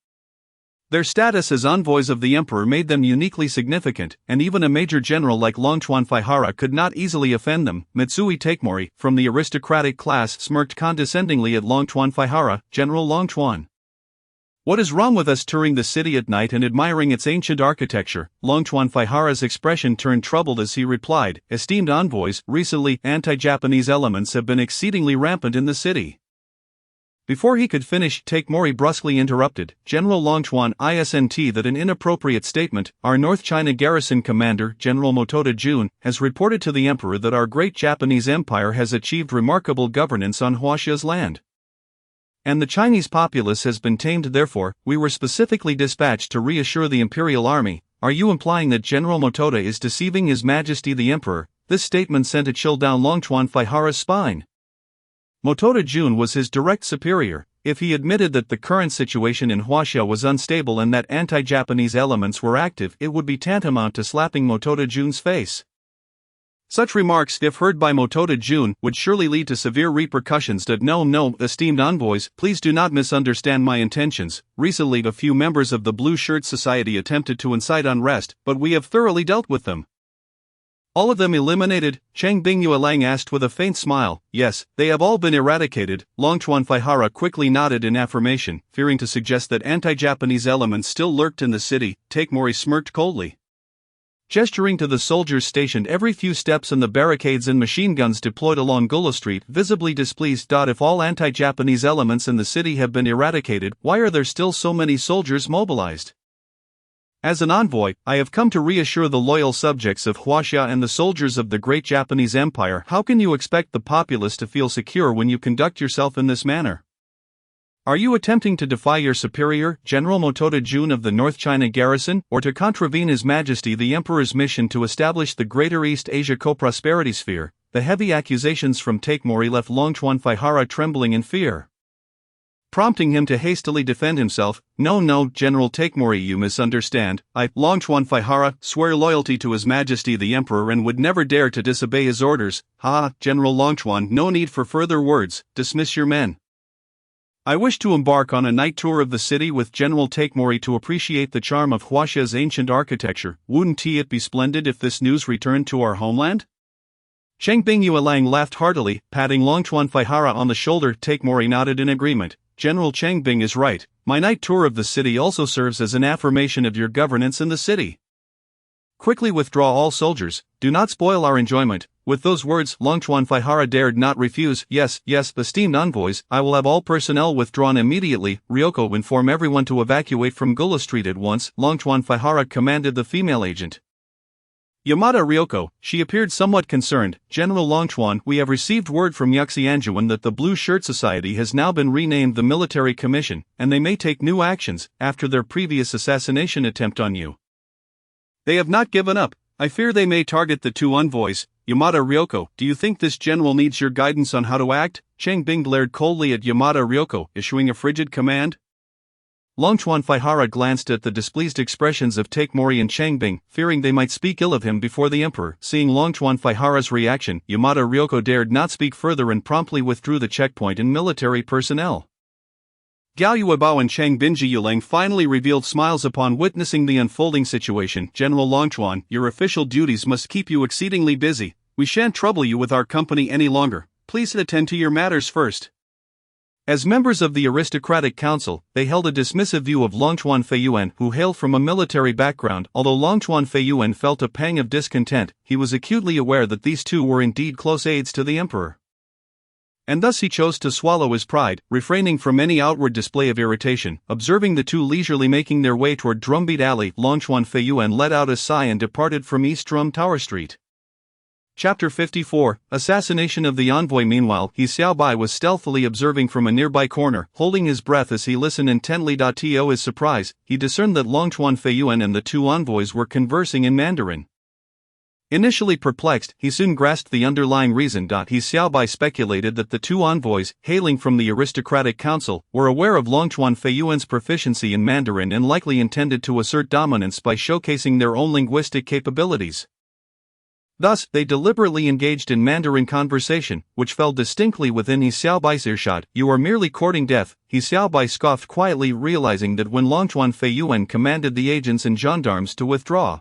Their status as envoys of the emperor made them uniquely significant, and even a major general like Longchuan Faihara could not easily offend them. Mitsui Takemori, from the aristocratic class, smirked condescendingly at Longchuan Faihara. General Longchuan, what is wrong with us touring the city at night and admiring its ancient architecture? Longchuan Faihara's expression turned troubled as he replied, esteemed envoys, recently, anti-Japanese elements have been exceedingly rampant in the city. Before he could finish, Takemori brusquely interrupted, General Longchuan isn't that an inappropriate statement. Our North China garrison commander, General Motoda Jun, has reported to the emperor that our great Japanese empire has achieved remarkable governance on Huaxia's land. And the Chinese populace has been tamed. Therefore, we were specifically dispatched to reassure the imperial army. Are you implying that General Motoda is deceiving His Majesty the Emperor? This statement sent a chill down Longchuan Faihara's spine. Motoda Jun was his direct superior. If he admitted that the current situation in Huaxia was unstable and that anti-Japanese elements were active, it would be tantamount to slapping Motoda Jun's face. Such remarks, if heard by Motoda Jun, would surely lead to severe repercussions. No, esteemed envoys, please do not misunderstand my intentions. Recently, a few members of the Blue Shirt Society attempted to incite unrest, but we have thoroughly dealt with them. All of them eliminated? Changbing Yuelang asked with a faint smile. Yes, they have all been eradicated. Longchuan Faihara quickly nodded in affirmation, fearing to suggest that anti-Japanese elements still lurked in the city. Takemori smirked coldly, gesturing to the soldiers stationed every few steps and the barricades and machine guns deployed along Gula Street, visibly displeased. If all anti-Japanese elements in the city have been eradicated, why are there still so many soldiers mobilized? As an envoy, I have come to reassure the loyal subjects of Huaxia and the soldiers of the great Japanese Empire. How can you expect the populace to feel secure when you conduct yourself in this manner? Are you attempting to defy your superior, General Motoda Jun of the North China garrison, or to contravene His Majesty the Emperor's mission to establish the Greater East Asia co-prosperity sphere? The heavy accusations from Takemori left Longchuan Faihara trembling in fear, prompting him to hastily defend himself. No, General Takemori, you misunderstand. I, Longchuan Faihara, swear loyalty to His Majesty the Emperor and would never dare to disobey his orders. General Longchuan, no need for further words. Dismiss your men. I wish to embark on a night tour of the city with General Takemori to appreciate the charm of Huaxia's ancient architecture. Wouldn't it be splendid if this news returned to our homeland? Changbing Yuelang laughed heartily, patting Longchuan Faihara on the shoulder. Takemori nodded in agreement. General Changbing is right. My night tour of the city also serves as an affirmation of your governance in the city. Quickly withdraw all soldiers. Do not spoil our enjoyment. With those words, Longchuan Faihara dared not refuse. Yes, esteemed envoys, I will have all personnel withdrawn immediately. Ryoko, inform everyone to evacuate from Gula Street at once. Longchuan Faihara commanded the female agent, Yamada Ryoko. She appeared somewhat concerned. General Longchuan, we have received word from Yuxianjuan that the Blue Shirt Society has now been renamed the Military Commission, and they may take new actions after their previous assassination attempt on you. They have not given up. I fear they may target the two envoys. Yamada Ryoko, do you think this general needs your guidance on how to act? Changbing glared coldly at Yamada Ryoko, issuing a frigid command. Longchuan Faihara glanced at the displeased expressions of Takemori and Changbing, fearing they might speak ill of him before the emperor. Seeing Longchuan Faihara's reaction, Yamada Ryoko dared not speak further and promptly withdrew the checkpoint and military personnel. Gao Yuebao and Changbing Yuelang finally revealed smiles upon witnessing the unfolding situation. General Longchuan, your official duties must keep you exceedingly busy. We shan't trouble you with our company any longer. Please attend to your matters first. As members of the aristocratic council, they held a dismissive view of Longchuan Feiyuan, who hailed from a military background. Although Longchuan Feiyuan felt a pang of discontent, he was acutely aware that these two were indeed close aides to the emperor. And thus he chose to swallow his pride, refraining from any outward display of irritation. Observing the two leisurely making their way toward Drumbeat Alley, Longchuan Feiyuan let out a sigh and departed from East Drum Tower Street. Chapter 54, Assassination of the Envoy. Meanwhile, He Xiaobai was stealthily observing from a nearby corner, holding his breath as he listened intently. To his surprise, he discerned that Longchuan Feiyuan and the two envoys were conversing in Mandarin. Initially perplexed, he soon grasped the underlying reason. He Xiaobai speculated that the two envoys, hailing from the aristocratic council, were aware of Longchuan Feiyuan's proficiency in Mandarin and likely intended to assert dominance by showcasing their own linguistic capabilities. Thus, they deliberately engaged in Mandarin conversation, which fell distinctly within He Xiaobai's earshot. "You are merely courting death," He Xiaobai scoffed quietly, realizing that when Longchuan Feiyuan commanded the agents and gendarmes to withdraw,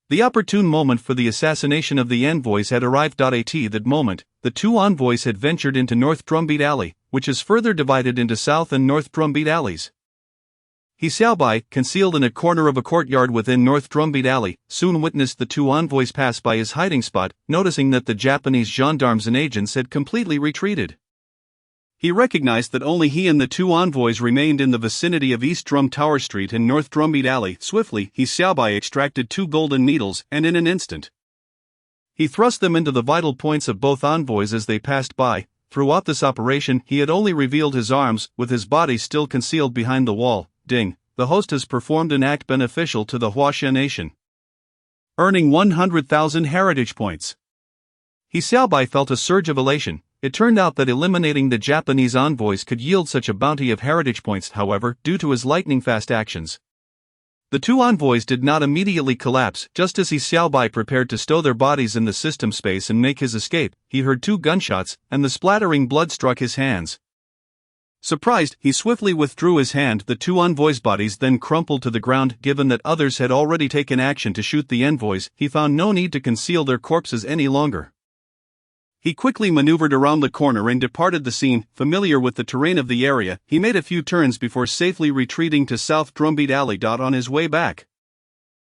the opportune moment for the assassination of the envoys had arrived. At that moment, the two envoys had ventured into North Drumbeat Alley, which is further divided into South and North Drumbeat Alleys. He Xiaobai, concealed in a corner of a courtyard within North Drumbeat Alley, soon witnessed the two envoys pass by his hiding spot, noticing that the Japanese gendarmes and agents had completely retreated. He recognized that only he and the two envoys remained in the vicinity of East Drum Tower Street and North Drumbeat Alley. Swiftly, He Xiaobai extracted two golden needles, and in an instant, he thrust them into the vital points of both envoys as they passed by. Throughout this operation, he had only revealed his arms, with his body still concealed behind the wall. Ding, the host has performed an act beneficial to the Huaxia nation, earning 100,000 heritage points. He Xiaobai felt a surge of elation. It turned out that eliminating the Japanese envoys could yield such a bounty of heritage points. However, due to his lightning-fast actions, the two envoys did not immediately collapse. Just as He Xiaobai prepared to stow their bodies in the system space and make his escape, he heard two gunshots, and the splattering blood struck his hands. Surprised, he swiftly withdrew his hand. The two envoys' bodies then crumpled to the ground. Given that others had already taken action to shoot the envoys, he found no need to conceal their corpses any longer. He quickly maneuvered around the corner and departed the scene. Familiar with the terrain of the area, he made a few turns before safely retreating to South Drumbeat Alley. On his way back,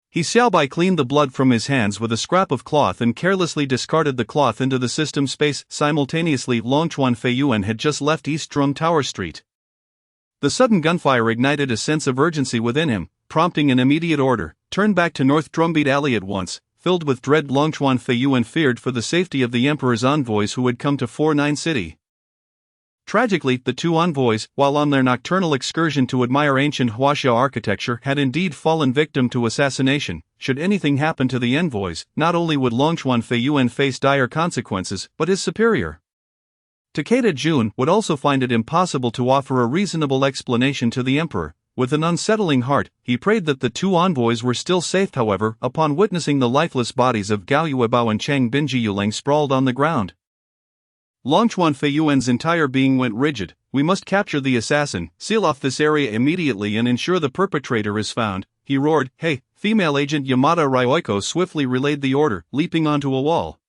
He Xiaobai cleaned the blood from his hands with a scrap of cloth and carelessly discarded the cloth into the system space. Simultaneously, Longchuan Feiyuan had just left East Drum Tower Street. The sudden gunfire ignited a sense of urgency within him, prompting an immediate order: turn back to North Drumbeat Alley at once. Filled with dread, Longchuan Feiyuan feared for the safety of the emperor's envoys who had come to 49 City. Tragically, the two envoys, while on their nocturnal excursion to admire ancient Huaxia architecture, had indeed fallen victim to assassination. Should anything happen to the envoys, not only would Longchuan Feiyuan face dire consequences, but his superior, Takeda Jun, would also find it impossible to offer a reasonable explanation to the emperor. With an unsettling heart, he prayed that the two envoys were still safe. However, upon witnessing the lifeless bodies of Gao Yuebao and Chang Binjiyulang sprawled on the ground, Longchuan Feiyuan's entire being went rigid. "We must capture the assassin, seal off this area immediately and ensure the perpetrator is found," he roared. "Hey, female agent Yamada Ryoiko swiftly relayed the order, leaping onto a wall,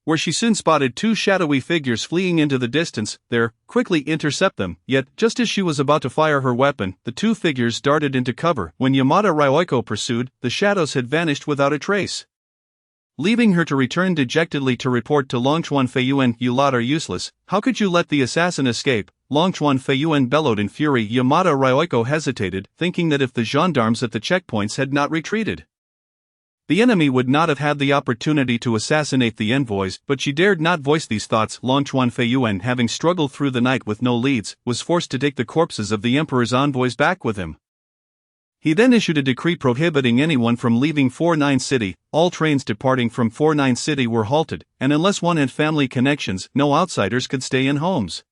where she soon spotted two shadowy figures fleeing into the distance. There, quickly intercept them. Yet, just as she was about to fire her weapon, the two figures darted into cover. When Yamada Ryoiko pursued, the shadows had vanished without a trace, leaving her to return dejectedly to report to Longchuan Feiyuan, "You lot are useless. How could you let the assassin escape?" Longchuan Feiyuan bellowed in fury. Yamada Ryoiko hesitated, thinking that if the gendarmes at the checkpoints had not retreated, the enemy would not have had the opportunity to assassinate the envoys, but she dared not voice these thoughts. Longchuan Feiyuan, having struggled through the night with no leads, was forced to take the corpses of the emperor's envoys back with him. He then issued a decree prohibiting anyone from leaving 49 City. All trains departing from 49 City were halted, and unless one had family connections, no outsiders could stay in homes.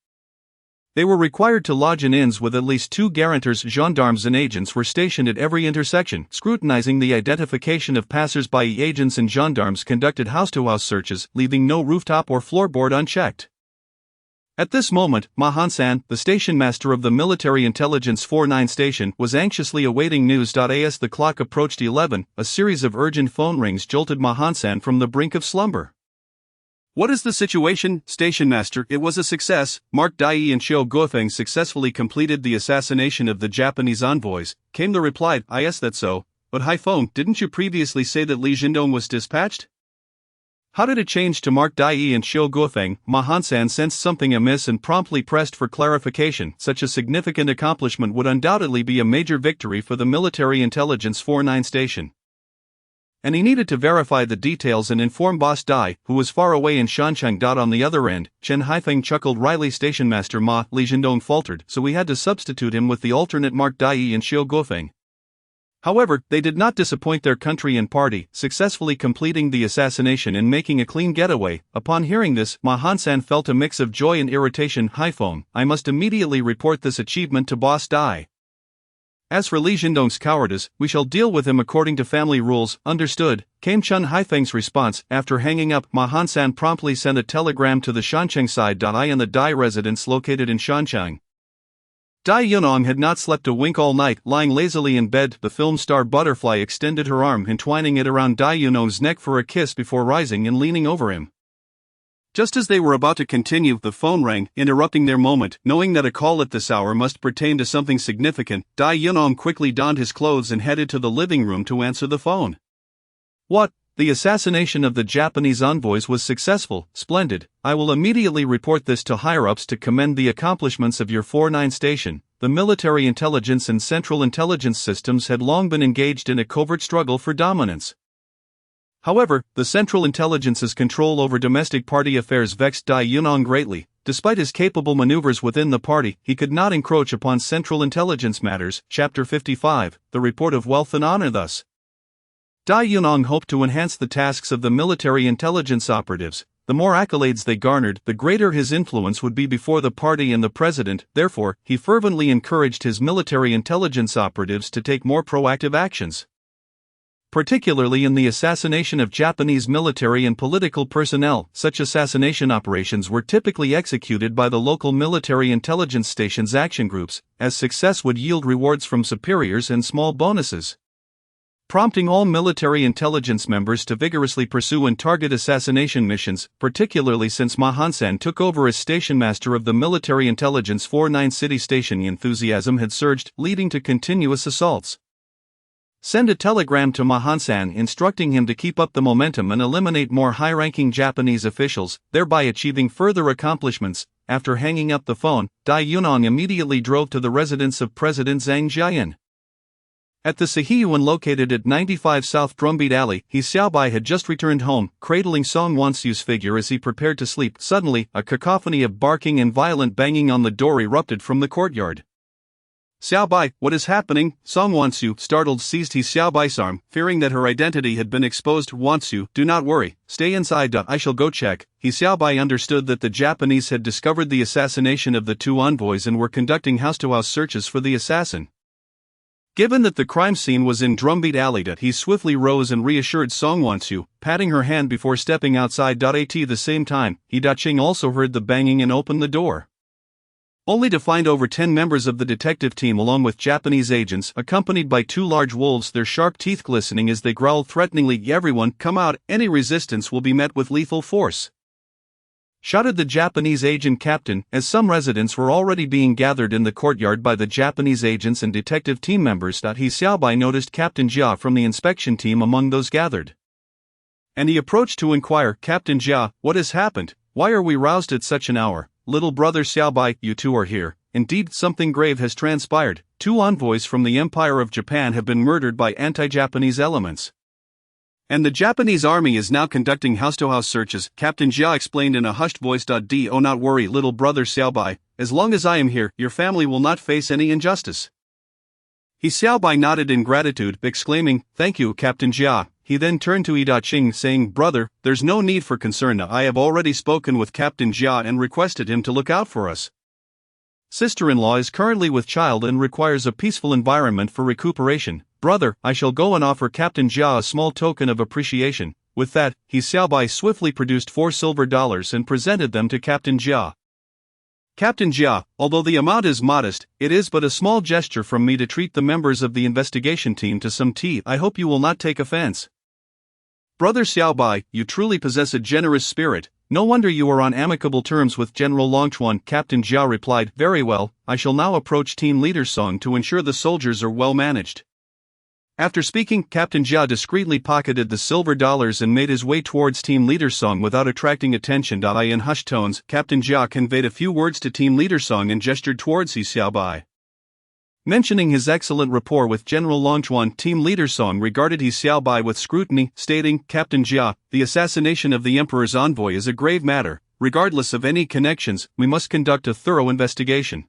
They were required to lodge in inns with at least 2 guarantors. Gendarmes and agents were stationed at every intersection, scrutinizing the identification of passers-by. Agents and gendarmes conducted house-to-house searches, leaving no rooftop or floorboard unchecked. At this moment, Ma Hansan, the station master of the Military Intelligence 49 station, was anxiously awaiting news. As the clock approached 11, a series of urgent phone rings jolted Ma Hansan from the brink of slumber. "What is the situation, station master?" "It was a success. Mark Dai and Xiao Guofeng successfully completed the assassination of the Japanese envoys," came the reply. "Yes, that's so. But Haifeng, didn't you previously say that Li Jindong was dispatched? How did it change to Mark Dai and Xiao Guofeng?" Ma Hansan sensed something amiss and promptly pressed for clarification. Such a significant accomplishment would undoubtedly be a major victory for the Military Intelligence 49 station, and he needed to verify the details and inform Boss Dai, who was far away in Shancheng. On the other end, Chen Haifeng chuckled wryly. "Station master Ma," Li Jindong faltered, "so we had to substitute him with the alternate Mark Dai and Xiao Guofeng." However, they did not disappoint their country and party, successfully completing the assassination and making a clean getaway. Upon hearing this, Ma Han-san felt a mix of joy and irritation. Haifeng, I must immediately report this achievement to Boss Dai. As for Li Jindong's cowardice, we shall deal with him according to family rules. Understood, came Chun Haifeng's response. After hanging up, Ma Han-san promptly sent a telegram to the Shancheng side. I and the Dai residence located in Shancheng. Dai Yunong had not slept a wink all night. Lying lazily in bed, the film star Butterfly extended her arm, entwining it around Dai Yunong's neck for a kiss before rising and leaning over him. Just as they were about to continue, the phone rang, interrupting their moment. Knowing that a call at this hour must pertain to something significant, Dai Yunong quickly donned his clothes and headed to the living room to answer the phone. What? The assassination of the Japanese envoys was successful. Splendid. I will immediately report this to higher-ups to commend the accomplishments of your 49 station. The military intelligence and central intelligence systems had long been engaged in a covert struggle for dominance. However, the Central Intelligence's control over domestic party affairs vexed Dai Yunong greatly. Despite his capable maneuvers within the party, he could not encroach upon Central Intelligence matters. Chapter 55, The Report of Wealth and Honor. Thus, Dai Yunong hoped to enhance the tasks of the military intelligence operatives. The more accolades they garnered, the greater his influence would be before the party and the president. Therefore, he fervently encouraged his military intelligence operatives to take more proactive actions, particularly in the assassination of Japanese military and political personnel. Such assassination operations were typically executed by the local military intelligence stations' action groups, as success would yield rewards from superiors and small bonuses, prompting all military intelligence members to vigorously pursue and target assassination missions, particularly since Ma Han-san took over as station master of the Military Intelligence 49 City Station. Enthusiasm had surged, leading to continuous assaults. Send a telegram to Ma Han-san instructing him to keep up the momentum and eliminate more high-ranking Japanese officials, thereby achieving further accomplishments. After hanging up the phone, Dai Yunong immediately drove to the residence of President Zhang Jiayan. At the Sihiyuan located at 95 South Drumbeat Alley, He Xiaobai had just returned home, cradling Song Wansu's figure as he prepared to sleep. Suddenly, a cacophony of barking and violent banging on the door erupted from the courtyard. Xiaobai, what is happening? Song Wansu, startled, seized He Xiaobai's arm, fearing that her identity had been exposed. Wansu, do not worry, stay inside. I shall go check. He Xiaobai understood that the Japanese had discovered the assassination of the two envoys and were conducting house-to-house searches for the assassin. Given that the crime scene was in Drumbeat Alley, he swiftly rose and reassured Song Wansu, patting her hand before stepping outside. At the same time, He Daqing also heard the banging and opened the door, only to find over 10 members of the detective team along with Japanese agents, accompanied by two large wolves, their sharp teeth glistening as they growled threateningly. Everyone, come out, any resistance will be met with lethal force, shouted the Japanese agent captain, as some residents were already being gathered in the courtyard by the Japanese agents and detective team members. He Xiaobai noticed Captain Jia from the inspection team among those gathered, and he approached to inquire, Captain Jia, what has happened? Why are we roused at such an hour? Little brother Xiaobai, you two are here. Indeed, something grave has transpired. Two envoys from the Empire of Japan have been murdered by anti-Japanese elements, and the Japanese army is now conducting house-to-house searches, Captain Jia explained in a hushed voice. Do not worry, little brother Xiaobai, as long as I am here, your family will not face any injustice. He Xiaobai nodded in gratitude, exclaiming, thank you, Captain Jia. He then turned to He Daqing, saying, brother, there's no need for concern. I have already spoken with Captain Jia and requested him to look out for us. Sister-in-law is currently with child and requires a peaceful environment for recuperation. Brother, I shall go and offer Captain Jia a small token of appreciation. With that, He Xiaobai swiftly produced $4 silver and presented them to Captain Jia. Captain Jia, although the amount is modest, it is but a small gesture from me to treat the members of the investigation team to some tea. I hope you will not take offense. Brother Xiaobai, you truly possess a generous spirit. No wonder you are on amicable terms with General Longchuan. Captain Jia replied, very well, I shall now approach Team Leader Song to ensure the soldiers are well managed. After speaking, Captain Jia discreetly pocketed the silver dollars and made his way towards Team Leader Song without attracting attention. In hushed tones, Captain Jia conveyed a few words to Team Leader Song and gestured towards He Xiaobai. Mentioning his excellent rapport with General Longchuan, Team Leader Song regarded He Xiaobai with scrutiny, stating, Captain Jia, the assassination of the Emperor's envoy is a grave matter. Regardless of any connections, we must conduct a thorough investigation.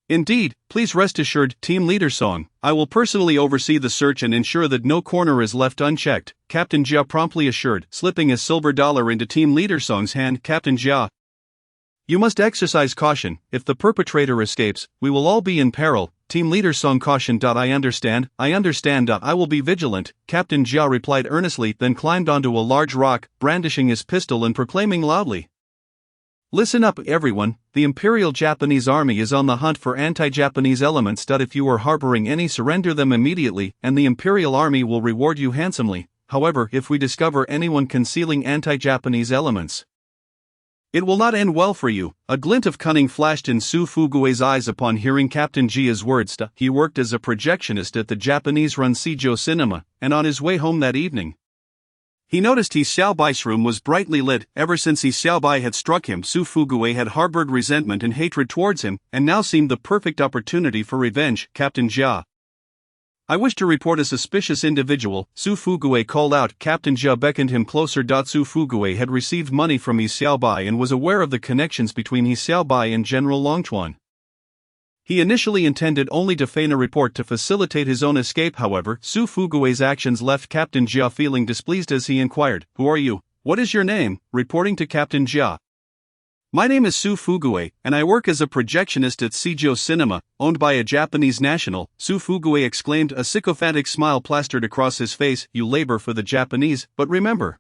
Indeed, please rest assured, Team Leader Song. I will personally oversee the search and ensure that no corner is left unchecked, Captain Jia promptly assured, slipping a silver dollar into Team Leader Song's hand. Captain Jia, you must exercise caution. If the perpetrator escapes, we will all be in peril. Team Leader Song cautioned. I understand. I will be vigilant, Captain Jia replied earnestly, then climbed onto a large rock, brandishing his pistol and proclaiming loudly. Listen up, everyone, the Imperial Japanese Army is on the hunt for anti-Japanese elements. If you are harboring any, surrender them immediately, and the Imperial Army will reward you handsomely. However, if we discover anyone concealing anti-Japanese elements, it will not end well for you. A glint of cunning flashed in Su Fugue's eyes upon hearing Captain Jia's words. He worked as a projectionist at the Japanese-run Seijo Cinema, and on his way home that evening, he noticed He Xiaobai's room was brightly lit. Ever since He Xiaobai had struck him, Su Fugue had harbored resentment and hatred towards him, and now seemed the perfect opportunity for revenge. Captain Jia, I wish to report a suspicious individual, Su Fugue called out. Captain Jia beckoned him closer. Su Fugue had received money from He Xiaobai and was aware of the connections between He Xiaobai and General Longchuan. He initially intended only to feign a report to facilitate his own escape. However, Su Fugue's actions left Captain Jia feeling displeased as he inquired, "Who are you? What is your name?" Reporting to Captain Jia, "My name is Su Fugue, and I work as a projectionist at Seijo Cinema, owned by a Japanese national," Su Fugue exclaimed, a sycophantic smile plastered across his face. "You labor for the Japanese, but remember,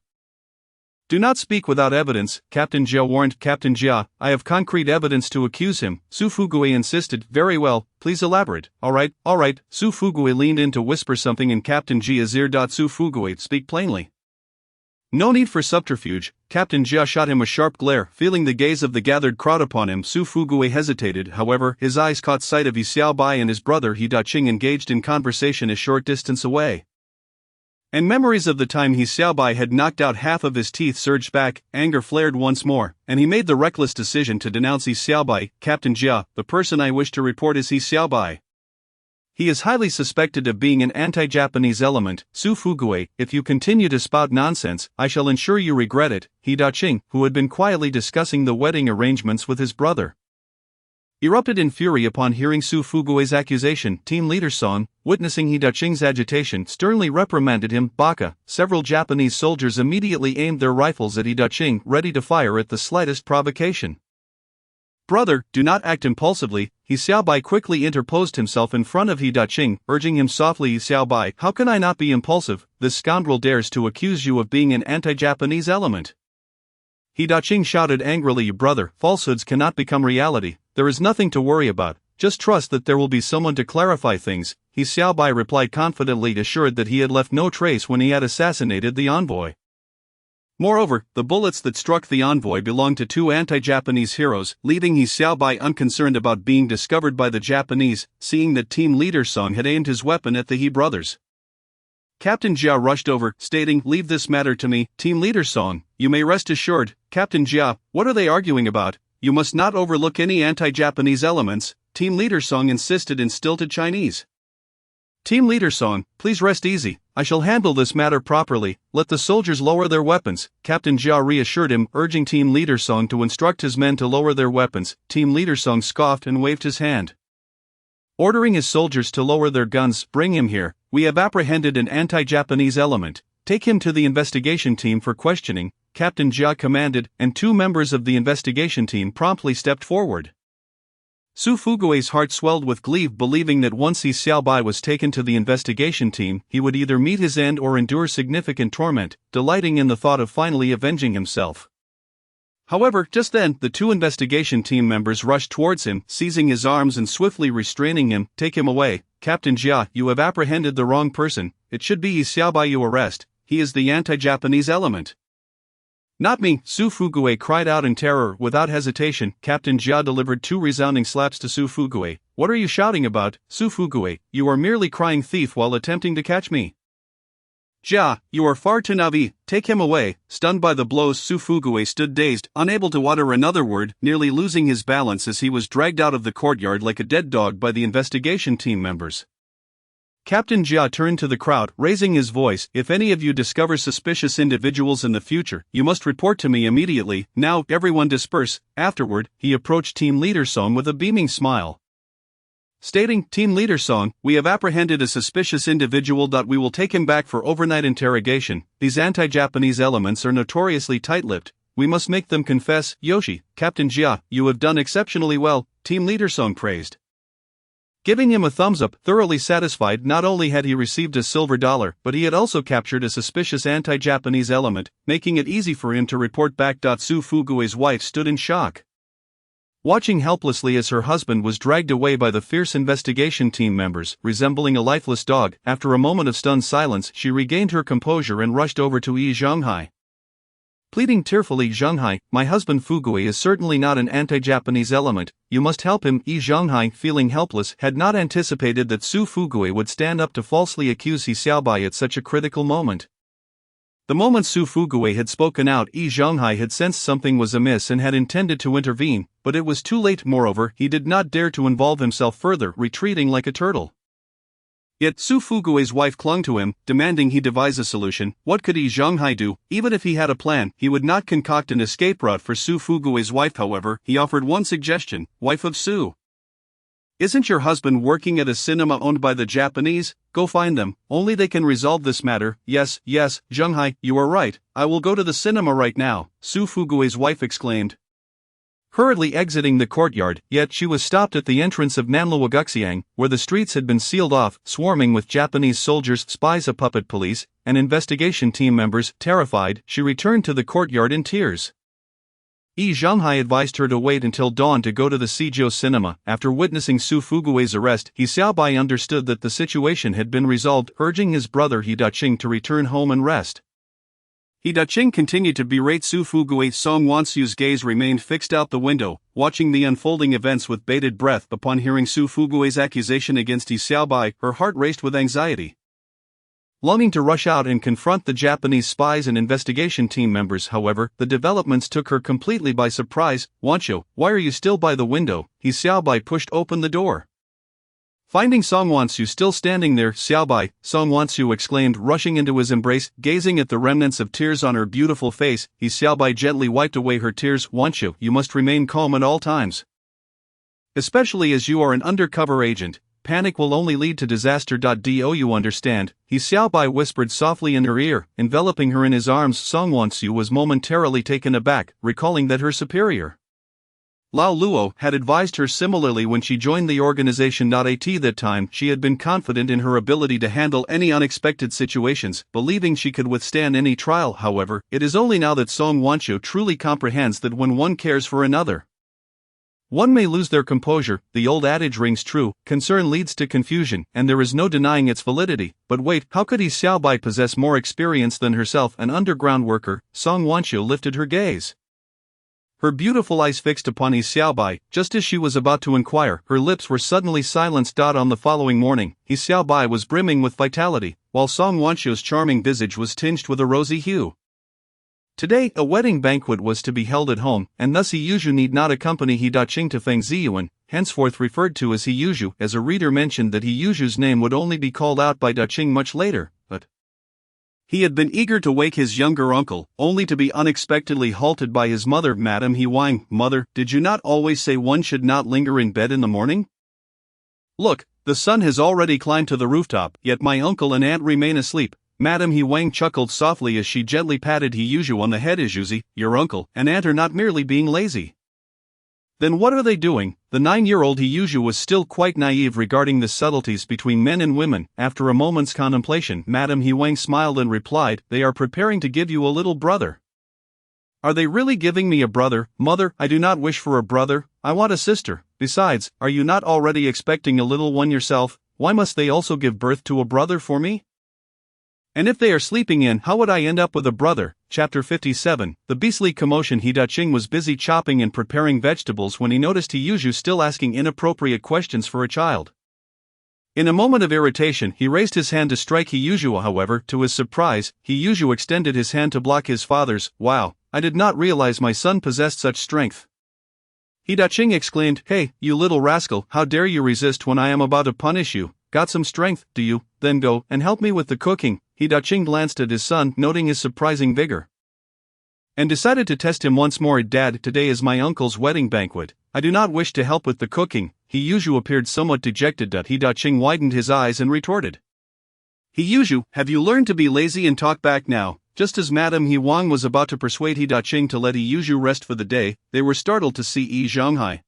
do not speak without evidence," Captain Jia warned. "Captain Jia, I have concrete evidence to accuse him," Su Fugue insisted. "Very well, please elaborate." All right, Su Fugue leaned in to whisper something in Captain Jia's ear. Su Fugue, speak plainly. No need for subterfuge. Captain Jia shot him a sharp glare. Feeling the gaze of the gathered crowd upon him, Su Fugue hesitated. However, his eyes caught sight of He Xiaobai and his brother He Daqing engaged in conversation a short distance away. And memories of the time He Xiaobai had knocked out half of his teeth surged back. Anger flared once more, and he made the reckless decision to denounce He Xiaobai. "Captain Jia, the person I wish to report is He Xiaobai. He is highly suspected of being an anti-Japanese element. Su Fugue, if you continue to spout nonsense, I shall ensure you regret it." He Daqing, who had been quietly discussing the wedding arrangements with his brother, erupted in fury upon hearing Su Fugue's accusation. Team Leader Song, witnessing He Daqing's agitation, sternly reprimanded him. "Baka." Several Japanese soldiers immediately aimed their rifles at He Daqing, ready to fire at the slightest provocation. "Brother, do not act impulsively," He Xiaobai quickly interposed himself in front of He Daqing, urging him softly. "He Xiaobai, how can I not be impulsive? This scoundrel dares to accuse you of being an anti-Japanese element." He Daqing shouted angrily. "Brother, falsehoods cannot become reality. There is nothing to worry about. Just trust that there will be someone to clarify things," He Xiaobai replied confidently, assured that he had left no trace when he had assassinated the envoy. Moreover, the bullets that struck the envoy belonged to two anti-Japanese heroes, leaving He Xiaobai unconcerned about being discovered by the Japanese, seeing that Team Leader Song had aimed his weapon at the He brothers. Captain Jia rushed over, stating, "Leave this matter to me, Team Leader Song. You may rest assured." "Captain Jia, what are they arguing about? You must not overlook any anti-Japanese elements," Team Leader Song insisted in stilted Chinese. "Team Leader Song, please rest easy. I shall handle this matter properly. Let the soldiers lower their weapons," Captain Jia reassured him, urging Team Leader Song to instruct his men to lower their weapons. Team Leader Song scoffed and waved his hand, ordering his soldiers to lower their guns. "Bring him here. We have apprehended an anti-Japanese element. Take him to the investigation team for questioning," Captain Jia commanded, and two members of the investigation team promptly stepped forward. Su Fugue's heart swelled with glee, believing that once He Xiaobai was taken to the investigation team, he would either meet his end or endure significant torment, delighting in the thought of finally avenging himself. However, just then, the two investigation team members rushed towards him, seizing his arms and swiftly restraining him. "Take him away. Captain Jia, you have apprehended the wrong person. It should be He Xiaobai you arrest. He is the anti-Japanese element." "Not me," Su Fugue cried out in terror. Without hesitation, Captain Jia delivered two resounding slaps to Su Fugue. "What are you shouting about, Su Fugue? You are merely crying thief while attempting to catch me." "Jia, you are far too naive. Take him away." Stunned by the blows, Su Fugue stood dazed, unable to utter another word, nearly losing his balance as he was dragged out of the courtyard like a dead dog by the investigation team members. Captain Jia turned to the crowd, raising his voice. "If any of you discover suspicious individuals in the future, you must report to me immediately. Now, everyone disperse." Afterward, he approached Team Leader Song with a beaming smile. stating, "Team leader Song, we have apprehended a suspicious individual. We will take him back for overnight interrogation. These anti-Japanese elements are notoriously tight-lipped. We must make them confess." "Yoshi, Captain Jia, you have done exceptionally well," Team leader Song praised, giving him a thumbs up. Thoroughly satisfied, not only had he received a silver dollar, but he had also captured a suspicious anti-Japanese element, making it easy for him to report back. Su Fugue's wife stood in shock, watching helplessly as her husband was dragged away by the fierce investigation team members, resembling a lifeless dog. After a moment of stunned silence, she regained her composure and rushed over to Yi Zhonghai, pleading tearfully, "Zhonghai, my husband Fugue is certainly not an anti-Japanese element. You must help him." Yi Zhonghai, feeling helpless, had not anticipated that Su Fugue would stand up to falsely accuse He Xiaobai at such a critical moment. The moment Su Fugue had spoken out, Yi Zhonghai had sensed something was amiss and had intended to intervene, but it was too late. Moreover, he did not dare to involve himself further, retreating like a turtle. Yet Su Fugue's wife clung to him, demanding he devise a solution. What could Yi Zhonghai do? Even if he had a plan, he would not concoct an escape route for Su Fugue's wife. However, he offered one suggestion. "Wife of Su, isn't your husband working at a cinema owned by the Japanese? Go find them, only they can resolve this matter." Yes, Zhonghai, you are right, I will go to the cinema right now," Su Fugue's wife exclaimed, hurriedly exiting the courtyard. Yet she was stopped at the entrance of Namluagaxiang, where the streets had been sealed off, swarming with Japanese soldiers, spies, a puppet police, and investigation team members. Terrified, she returned to the courtyard in tears. Yi Zhonghai advised her to wait until dawn to go to the Seijo cinema. After witnessing Su Fugue's arrest, He Xiaobai understood that the situation had been resolved, urging his brother He Daqing to return home and rest. He Daqing continued to berate Su Fugue. Song Wansu's gaze remained fixed out the window, watching the unfolding events with bated breath. Upon hearing Su Fugue's accusation against He Xiaobai, her heart raced with anxiety, longing to rush out and confront the Japanese spies and investigation team members. However, the developments took her completely by surprise. "Wanshou, why are you still by the window?" He Xiaobai pushed open the door, finding Song Wansu still standing there. "Xiaobai," Song Wansu exclaimed, rushing into his embrace. Gazing at the remnants of tears on her beautiful face, He Xiaobai gently wiped away her tears. "Wanshou, you must remain calm at all times. Especially as you are an undercover agent. Panic will only lead to disaster. Do you understand?" He Xiaobai whispered softly in her ear, enveloping her in his arms. Song Wansu was momentarily taken aback, recalling that her superior, Lao Luo, had advised her similarly when she joined the organization. At that time, she had been confident in her ability to handle any unexpected situations, believing she could withstand any trial. However, it is only now that Song Wanshou truly comprehends that when one cares for another, one may lose their composure. The old adage rings true: concern leads to confusion, and there is no denying its validity. But wait, how could He Xiaobai possess more experience than herself, an underground worker? Song Wanshou lifted her gaze, her beautiful eyes fixed upon He Xiaobai. Just as she was about to inquire, her lips were suddenly silenced. On the following morning, He Xiaobai was brimming with vitality, while Song Wanshou's charming visage was tinged with a rosy hue. Today, a wedding banquet was to be held at home, and thus He Yuzhu need not accompany He Daqing to Feng Ziyuan, henceforth referred to as He Yuzhu, as a reader mentioned that He Yuzhu's name would only be called out by Daqing much later. But he had been eager to wake his younger uncle, only to be unexpectedly halted by his mother. "Madam He Wang, mother, did you not always say one should not linger in bed in the morning? Look, the sun has already climbed to the rooftop, yet my uncle and aunt remain asleep." Madam He Wang chuckled softly as she gently patted He Yuzhu on the head. "Izhuzi, your uncle and aunt are not merely being lazy. Then what are they doing?" The 9-year-old He Yuzhu was still quite naive regarding the subtleties between men and women. After a moment's contemplation, Madam He Wang smiled and replied, "They are preparing to give you a little brother." "Are they really giving me a brother?" "Mother, I do not wish for a brother, I want a sister. Besides, are you not already expecting a little one yourself? Why must they also give birth to a brother for me? And if they are sleeping in, how would I end up with a brother?" Chapter 57. The beastly commotion. He Daqing was busy chopping and preparing vegetables when he noticed He Yuzhu still asking inappropriate questions for a child. In a moment of irritation, he raised his hand to strike He Yuzhu. However, to his surprise, He Yuzhu extended his hand to block his father's. "Wow, I did not realize my son possessed such strength." He Daqing exclaimed, "Hey, you little rascal, how dare you resist when I am about to punish you? Got some strength, do you? Then go and help me with the cooking." He Daqing glanced at his son, noting his surprising vigor, and decided to test him once more. "Dad, today is my uncle's wedding banquet. I do not wish to help with the cooking. He Yuzhu appeared somewhat dejected. He Daqing widened his eyes and retorted. He Yuzhu, have you learned to be lazy and talk back now? Just as Madame He Wang was about to persuade He Daqing to let He Yuzhu rest for the day, they were startled to see Yi Zhonghai,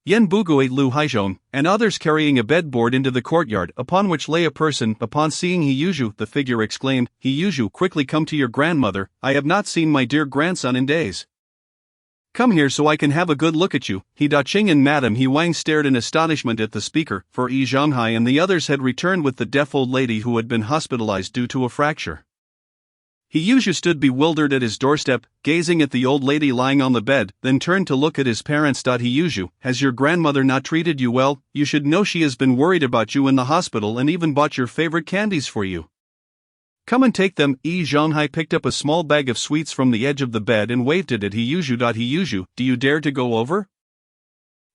Yan Bugui, Lu Haizhong, and others carrying a bedboard into the courtyard, upon which lay a person. Upon seeing He Yuzhu, the figure exclaimed, He Yuzhu, quickly come to your grandmother. I have not seen my dear grandson in days. Come here so I can have a good look at you. He Daqing and Madame He Wang stared in astonishment at the speaker, for Yi Zhonghai and the others had returned with the deaf old lady who had been hospitalized due to a fracture. He Yuzhu stood bewildered at his doorstep, gazing at the old lady lying on the bed, then turned to look at his parents. He Yuzhu, has your grandmother not treated you well? You should know she has been worried about you in the hospital and even bought your favorite candies for you. Come and take them. Yi Zhonghai picked up a small bag of sweets from the edge of the bed and waved it at He Yuzhu. He Yuzhu, do you dare to go over?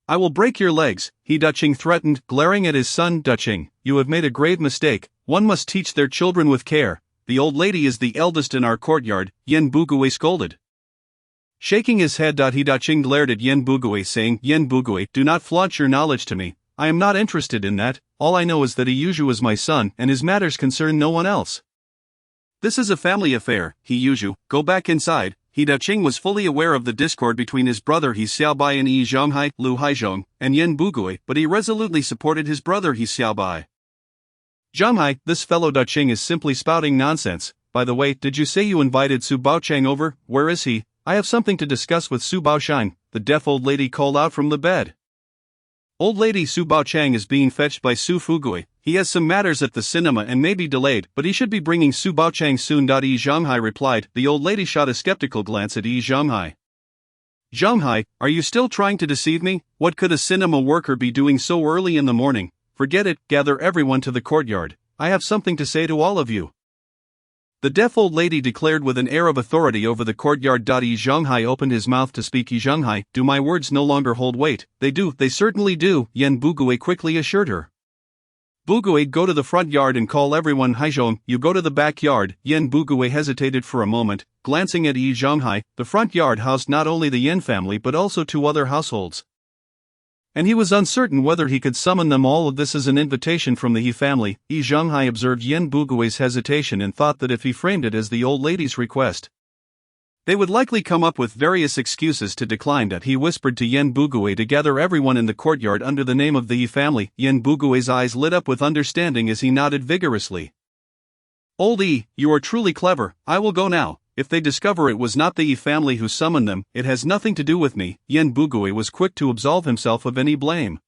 I will break your legs, He Daqing threatened, glaring at his son. Daqing, you have made a grave mistake. One must teach their children with care. The old lady is the eldest in our courtyard, Yan Bugui scolded. Shaking his head, He Daqing glared at Yan Bugui saying, Yan Bugui, do not flaunt your knowledge to me. I am not interested in that. All I know is that He Yuzhu is my son and his matters concern no one else. This is a family affair, He Yuzhu, go back inside. He Daqing was fully aware of the discord between his brother He Xiaobai and Yi Zhonghai, Lu Haizhong, and Yan Bugui, but he resolutely supported his brother He Xiaobai. Zhonghai, this fellow Daqing is simply spouting nonsense. By the way, did you say you invited Su Baochang over? Where is he? I have something to discuss with Su Baochang, the deaf old lady called out from the bed. Old lady Su Baochang is being fetched by Su Fugui. He has some matters at the cinema and may be delayed, but he should be bringing Su Baochang soon. Yi Zhonghai replied. The old lady shot a skeptical glance at Yi Zhonghai. Zhonghai, are you still trying to deceive me? What could a cinema worker be doing so early in the morning? Forget it, gather everyone to the courtyard. I have something to say to all of you. The deaf old lady declared with an air of authority over the courtyard. Yi Zhonghai opened his mouth to speak. Yi Zhonghai, do my words no longer hold weight? They do, they certainly do, Yan Bugui quickly assured her. Bugui, go to the front yard and call everyone. Haizhong, you go to the backyard. Yan Bugui hesitated for a moment, glancing at Yi Zhonghai. The front yard housed not only the Yan family but also 2 other households, and he was uncertain whether he could summon them all. Of this as an invitation from the He family. Yi Zhonghai observed Yan Bugui's hesitation and thought that if he framed it as the old lady's request, they would likely come up with various excuses to decline. He whispered to Yan Bugui to gather everyone in the courtyard under the name of the He family. Yan Bugui's eyes lit up with understanding as he nodded vigorously. Old Yi, you are truly clever. I will go now. If they discover it was not the Yi family who summoned them, it has nothing to do with me. Yan Bugui was quick to absolve himself of any blame.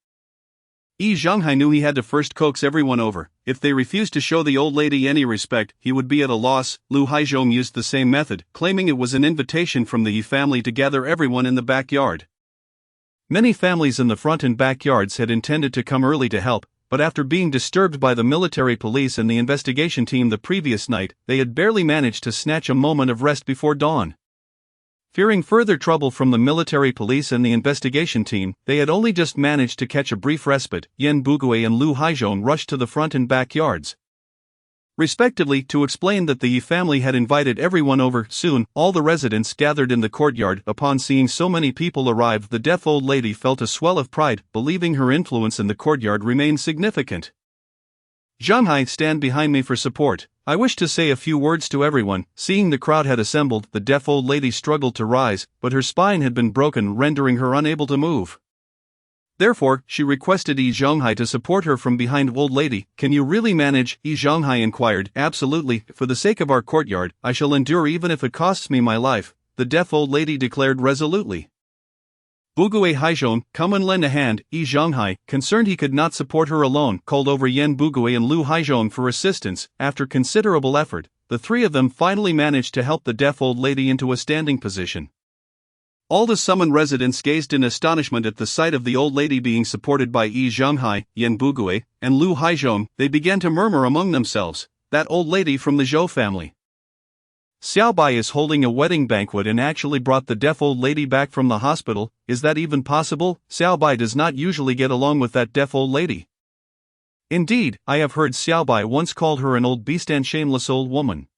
Yi Zhonghai knew he had to first coax everyone over. If they refused to show the old lady any respect, he would be at a loss. Lu Haizhong used the same method, claiming it was an invitation from the Yi family to gather everyone in the backyard. Many families in the front and backyards had intended to come early to help, but after being disturbed by the military police and the investigation team the previous night, they had barely managed to snatch a moment of rest before dawn. Fearing further trouble from the military police and the investigation team, they had only just managed to catch a brief respite. Yan Bugui and Lu Haizhong rushed to the front and backyards, respectively, to explain that the Yi family had invited everyone over. Soon, all the residents gathered in the courtyard. Upon seeing so many people arrive, the deaf old lady felt a swell of pride, believing her influence in the courtyard remained significant. Zhonghai, stand behind me for support. I wish to say a few words to everyone. Seeing the crowd had assembled, the deaf old lady struggled to rise, but her spine had been broken, rendering her unable to move. Therefore, she requested Yi Zhonghai to support her from behind. Old lady, can you really manage? Yi Zhonghai inquired. Absolutely, for the sake of our courtyard, I shall endure even if it costs me my life, the deaf old lady declared resolutely. Bugui Haizhong, come and lend a hand. Yi Zhonghai, concerned he could not support her alone, called over Yan Bugui and Lu Haizhong for assistance. After considerable effort, the 3 of them finally managed to help the deaf old lady into a standing position. All the summoned residents gazed in astonishment at the sight of the old lady being supported by Yi Zhonghai, Yan Bugui, and Lu Haizhong. They began to murmur among themselves, that old lady from the Zhou family. Xiaobai is holding a wedding banquet and actually brought the deaf old lady back from the hospital. Is that even possible? Xiaobai does not usually get along with that deaf old lady. Indeed, I have heard Xiaobai once called her an old beast and shameless old woman.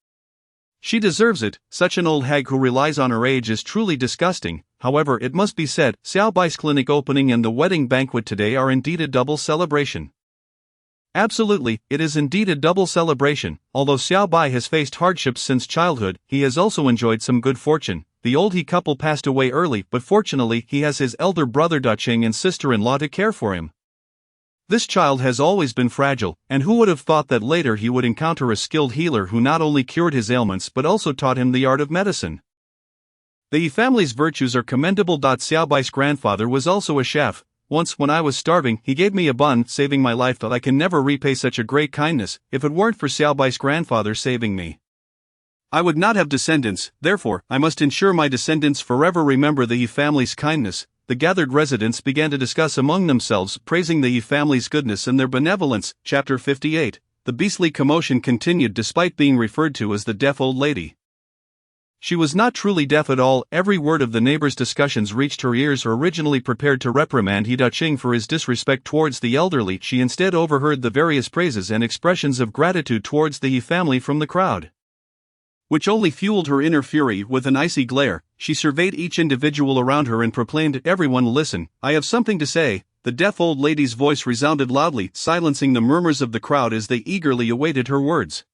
She deserves it. Such an old hag who relies on her age is truly disgusting. However, it must be said, Xiao Bai's clinic opening and the wedding banquet today are indeed a double celebration. Absolutely, it is indeed a double celebration. Although Xiao Bai has faced hardships since childhood, he has also enjoyed some good fortune. The old He couple passed away early, but fortunately he has his elder brother Daqing and sister-in-law to care for him. This child has always been fragile, and who would have thought that later he would encounter a skilled healer who not only cured his ailments but also taught him the art of medicine. The He family's virtues are commendable. Xiao Bai's grandfather was also a chef. Once, when I was starving, he gave me a bun, saving my life. But I can never repay such a great kindness. If it weren't for Xiao Bai's grandfather saving me, I would not have descendants. Therefore, I must ensure my descendants forever remember the He family's kindness. The gathered residents began to discuss among themselves, praising the He family's goodness and their benevolence. Chapter 58. The beastly commotion continued despite being referred to as the deaf old lady. She was not truly deaf at all. Every word of the neighbors' discussions reached her ears. Originally prepared to reprimand He Daqing for his disrespect towards the elderly, she instead overheard the various praises and expressions of gratitude towards the He family from the crowd, which only fueled her inner fury. With an icy glare, she surveyed each individual around her and proclaimed, "Everyone listen, I have something to say." The deaf old lady's voice resounded loudly, silencing the murmurs of the crowd as they eagerly awaited her words.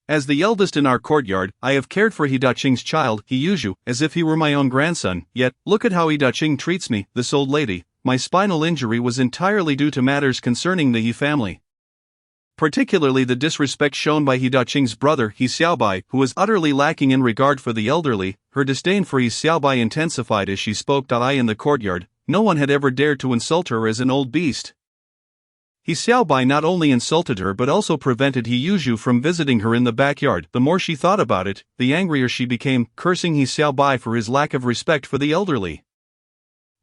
"As the eldest in our courtyard, I have cared for He Daqing's child, He Yuzhu, as if he were my own grandson. Yet, look at how He Daqing treats me." This old lady, "My spinal injury was entirely due to matters concerning the He family. Particularly the disrespect shown by He Daqing's brother, He Xiaobai, who was utterly lacking in regard for the elderly." Her disdain for He Xiaobai intensified as she spoke. I in the courtyard, no one had ever dared to insult her as an old beast. He Xiaobai not only insulted her but also prevented He Yuzhu from visiting her in the backyard. The more she thought about it, the angrier she became, cursing He Xiaobai for his lack of respect for the elderly.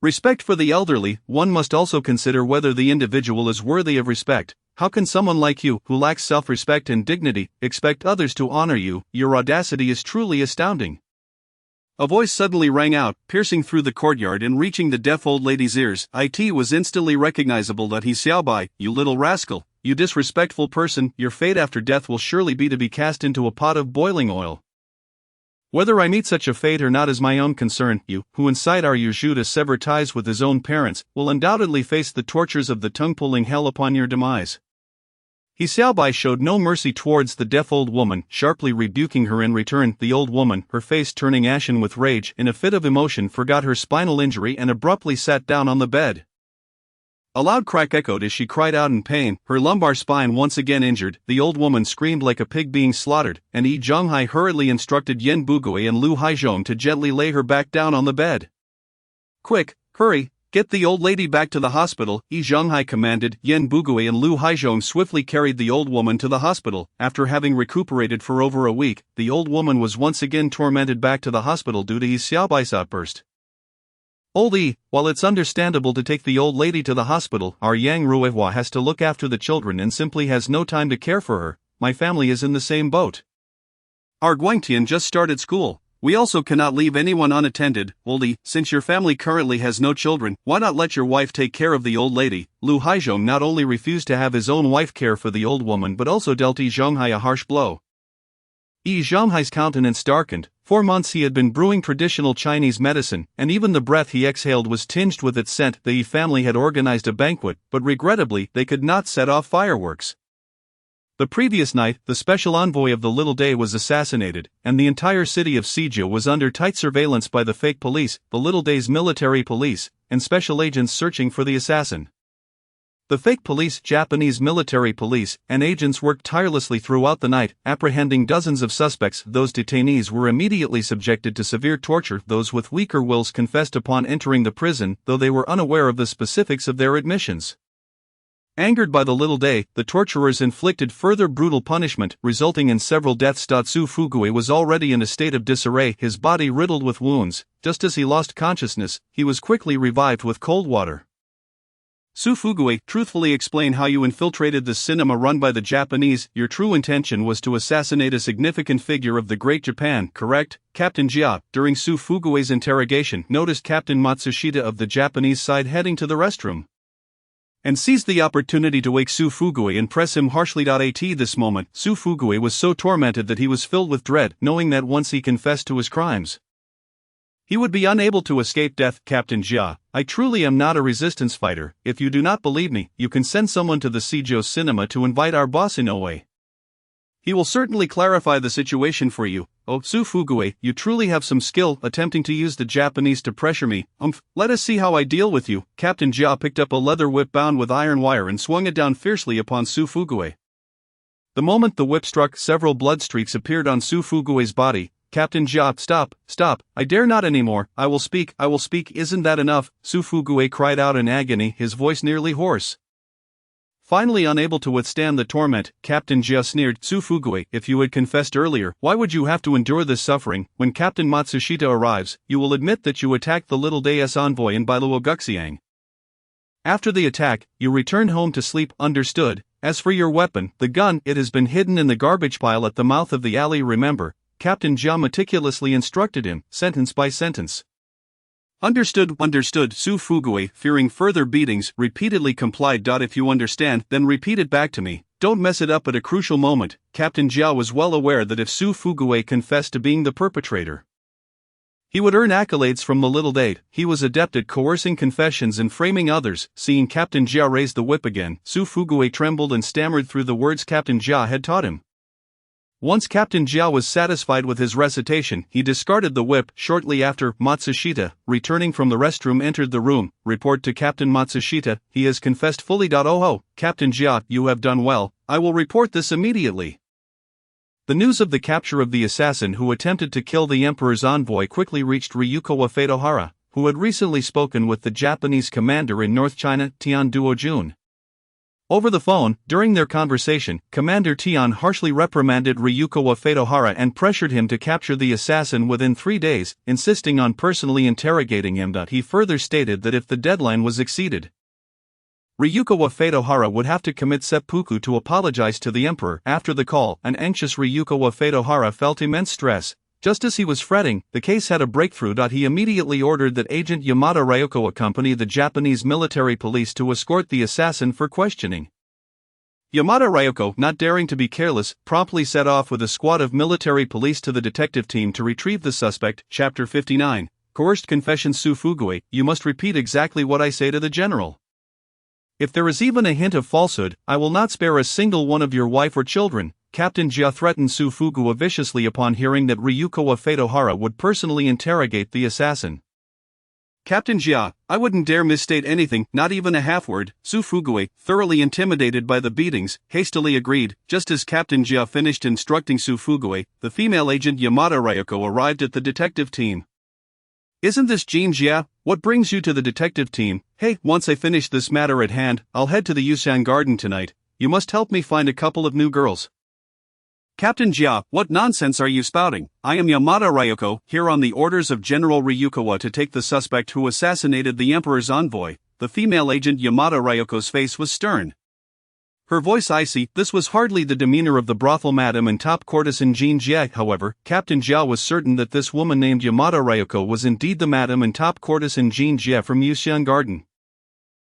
Respect for the elderly, one must also consider whether the individual is worthy of respect. How can someone like you, who lacks self-respect and dignity, expect others to honor you? Your audacity is truly astounding. A voice suddenly rang out, piercing through the courtyard and reaching the deaf old lady's ears. It was instantly recognizable. That He Xiaobai, "You little rascal, you disrespectful person, your fate after death will surely be to be cast into a pot of boiling oil. Whether I meet such a fate or not is my own concern. You, who incite our Yuzhu to sever ties with his own parents, will undoubtedly face the tortures of the tongue-pulling hell upon your demise." He Xiaobai showed no mercy towards the deaf old woman, sharply rebuking her in return. The old woman, her face turning ashen with rage, in a fit of emotion forgot her spinal injury and abruptly sat down on the bed. A loud crack echoed as she cried out in pain, her lumbar spine once again injured. The old woman screamed like a pig being slaughtered, and Yi Zhonghai hurriedly instructed Yan Bugui and Lu Haizhong to gently lay her back down on the bed. "Quick, hurry! Get the old lady back to the hospital," Yi Zhonghai commanded. Yan Bugui and Lu Haizhong swiftly carried the old woman to the hospital. After having recuperated for over a week, the old woman was once again tormented back to the hospital due to Yi Xiaobai's outburst. "Old Yi, while it's understandable to take the old lady to the hospital, our Yang Ruihua has to look after the children and simply has no time to care for her. My family is in the same boat. Our Guangtian just started school. We also cannot leave anyone unattended. Old Yi, since your family currently has no children, why not let your wife take care of the old lady?" Lu Haizhong not only refused to have his own wife care for the old woman but also dealt Yi Zhonghai a harsh blow. Yi Zhonghai's countenance darkened. 4 months he had been brewing traditional Chinese medicine, and even the breath he exhaled was tinged with its scent. The Yi family had organized a banquet, but regrettably they could not set off fireworks. The previous night, the special envoy of the Little Day was assassinated, and the entire city of Sijia was under tight surveillance by the fake police, the Little Day's military police, and special agents searching for the assassin. The fake police, Japanese military police, and agents worked tirelessly throughout the night, apprehending dozens of suspects. Those detainees were immediately subjected to severe torture. Those with weaker wills confessed upon entering the prison, though they were unaware of the specifics of their admissions. Angered by the Little Day, the torturers inflicted further brutal punishment, resulting in several deaths. Su Fugui was already in a state of disarray, his body riddled with wounds. Just as he lost consciousness, he was quickly revived with cold water. Su Fugui, truthfully explain how you infiltrated the cinema run by the Japanese. Your true intention was to assassinate a significant figure of the Great Japan, correct? Captain Jia, during Su Fugui's interrogation, noticed Captain Matsushita of the Japanese side heading to the restroom. and seized the opportunity to wake Su Fugui and press him harshly. At this moment, Su Fugui was so tormented that he was filled with dread, knowing that once he confessed to his crimes, he would be unable to escape death. Captain Jia, I truly am not a resistance fighter. If you do not believe me, you can send someone to the Seijo cinema to invite our boss Inoue. He will certainly clarify the situation for you. Oh, Su Fugui, you truly have some skill attempting to use the Japanese to pressure me. Let us see how I deal with you. Captain Jia picked up a leather whip bound with iron wire and swung it down fiercely upon Su Fugui. The moment the whip struck, several blood streaks appeared on Su Fugui's body. Captain Jia, stop, I dare not anymore. I will speak, isn't that enough? Su Fugui cried out in agony, his voice nearly hoarse. Finally unable to withstand the torment, Captain Jia sneered, Su Fugui, if you had confessed earlier, why would you have to endure this suffering? When Captain Matsushita arrives, you will admit that you attacked the little Deus envoy in Bailuo. After the attack, you returned home to sleep, understood? As for your weapon, the gun, it has been hidden in the garbage pile at the mouth of the alley, remember? Captain Jia meticulously instructed him, sentence by sentence. Understood. Su Fugui, fearing further beatings, repeatedly complied. If you understand, then repeat it back to me. Don't mess it up at a crucial moment. Captain Jia was well aware that if Su Fugui confessed to being the perpetrator, he would earn accolades from the little date. He was adept at coercing confessions and framing others. Seeing Captain Jia raise the whip again, Su Fugui trembled and stammered through the words Captain Jia had taught him. Once Captain Jia was satisfied with his recitation, he discarded the whip. Shortly after, Matsushita, returning from the restroom, entered the room. Report to Captain Matsushita, he has confessed fully. Oh, Captain Jia, you have done well, I will report this immediately. The news of the capture of the assassin who attempted to kill the Emperor's envoy quickly reached Ryukawa Fatohara, who had recently spoken with the Japanese commander in North China, Tian Duojun. Over the phone, during their conversation, Commander Tian harshly reprimanded Ryukawa Fatohara and pressured him to capture the assassin within 3 days, insisting on personally interrogating him. He further stated that if the deadline was exceeded, Ryukawa Fatohara would have to commit seppuku to apologize to the emperor. After the call, an anxious Ryukawa Fatohara felt immense stress. Just as he was fretting, the case had a breakthrough. He immediately ordered that Agent Yamada Ryoko accompany the Japanese military police to escort the assassin for questioning. Yamada Ryoko, not daring to be careless, promptly set off with a squad of military police to the detective team to retrieve the suspect. Chapter 59. Coerced confession. Su Fugui, you must repeat exactly what I say to the general. If there is even a hint of falsehood, I will not spare a single one of your wife or children. Captain Jia threatened Su Fugui viciously upon hearing that Ryukawa Fatohara would personally interrogate the assassin. Captain Jia, I wouldn't dare misstate anything, not even a half word. Su Fugui, thoroughly intimidated by the beatings, hastily agreed. Just as Captain Jia finished instructing Su Fugui, the female agent Yamada Ryoko arrived at the detective team. Isn't this Jean Jia? What brings you to the detective team? Hey, once I finish this matter at hand, I'll head to the Yushan Garden tonight. You must help me find a couple of new girls. Captain Jia, what nonsense are you spouting? I am Yamada Ryoko, here on the orders of General Ryukawa to take the suspect who assassinated the Emperor's envoy. The female agent Yamada Ryoko's face was stern, her voice icy. This was hardly the demeanor of the brothel madam and top courtesan Jean Jia. However, Captain Jia was certain that this woman named Yamada Ryoko was indeed the madam and top courtesan Jean Jia from Yushan Garden.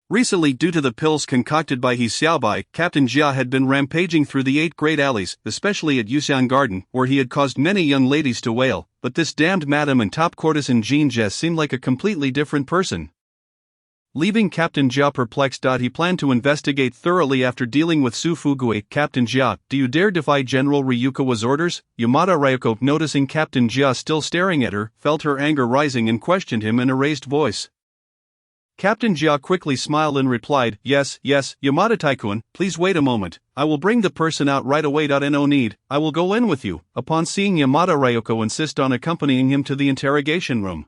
Recently, due to the pills concocted by He Xiaobai, Captain Jia had been rampaging through the 8 great alleys, especially at Yushan Garden, where he had caused many young ladies to wail, but this damned madam and top courtesan Jean Jia seemed like a completely different person. Leaving Captain Jia perplexed, he planned to investigate thoroughly after dealing with Su Fugui. Captain Jia, do you dare defy General Ryukawa's orders? Yamada Ryoko, noticing Captain Jia still staring at her, felt her anger rising and questioned him in a raised voice. Captain Jia quickly smiled and replied, Yes, Yamada-taikun, please wait a moment, I will bring the person out right away. No need, I will go in with you. Upon seeing Yamada Ryoko insist on accompanying him to the interrogation room,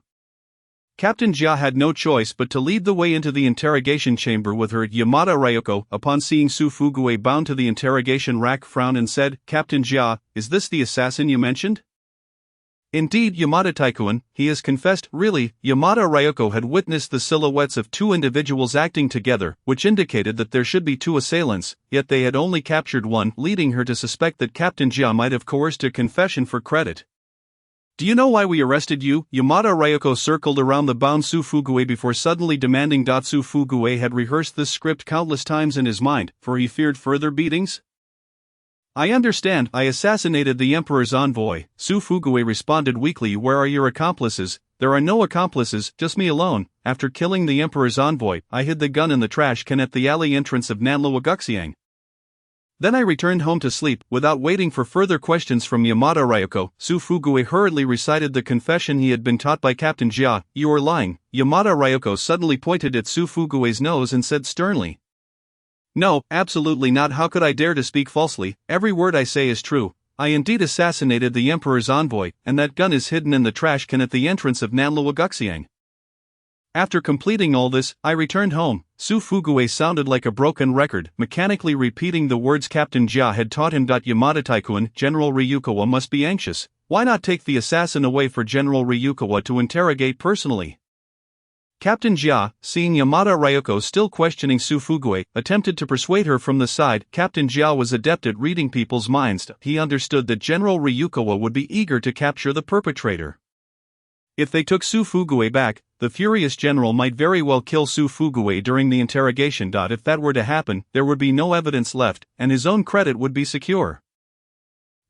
Captain Jia had no choice but to lead the way into the interrogation chamber with her. Yamada Ryoko, upon seeing Su Fugui bound to the interrogation rack, frowned and said, Captain Jia, is this the assassin you mentioned? Indeed, Yamada-taikun, he has confessed. Really? Yamada Ryoko had witnessed the silhouettes of 2 individuals acting together, which indicated that there should be 2 assailants, yet they had only captured one, leading her to suspect that Captain Jia might have coerced a confession for credit. Do you know why we arrested you? Yamada Ryoko circled around the bound Su Fuguwe before suddenly demanding. Su Fuguwe had rehearsed this script countless times in his mind, for he feared further beatings. I understand, I assassinated the Emperor's envoy, Su Fuguwe responded weakly. Where are your accomplices? There are no accomplices, just me alone. After killing the Emperor's envoy, I hid the gun in the trash can at the alley entrance of Nanlo Wagaxiang. Then I returned home to sleep. Without waiting for further questions from Yamada Ryoko, Su Fuguwe hurriedly recited the confession he had been taught by Captain Jia. You are lying. Yamada Ryoko suddenly pointed at Su Fuguwe's nose and said sternly. No, absolutely not. How could I dare to speak falsely? Every word I say is true. I indeed assassinated the Emperor's envoy, and that gun is hidden in the trash can at the entrance of Nanlo Wagaxiang. After completing all this, I returned home. Su Fuguwe sounded like a broken record, mechanically repeating the words Captain Jia had taught him. Yamada-taikun, General Ryukawa must be anxious. Why not take the assassin away for General Ryukawa to interrogate personally? Captain Jia, seeing Yamada Ryoko still questioning Su Fuguwe, attempted to persuade her from the side. Captain Jia was adept at reading people's minds. He understood that General Ryukawa would be eager to capture the perpetrator. If they took Su Fuguwe back, the furious general might very well kill Su Fuguwe during the interrogation. If that were to happen, there would be no evidence left, and his own credit would be secure.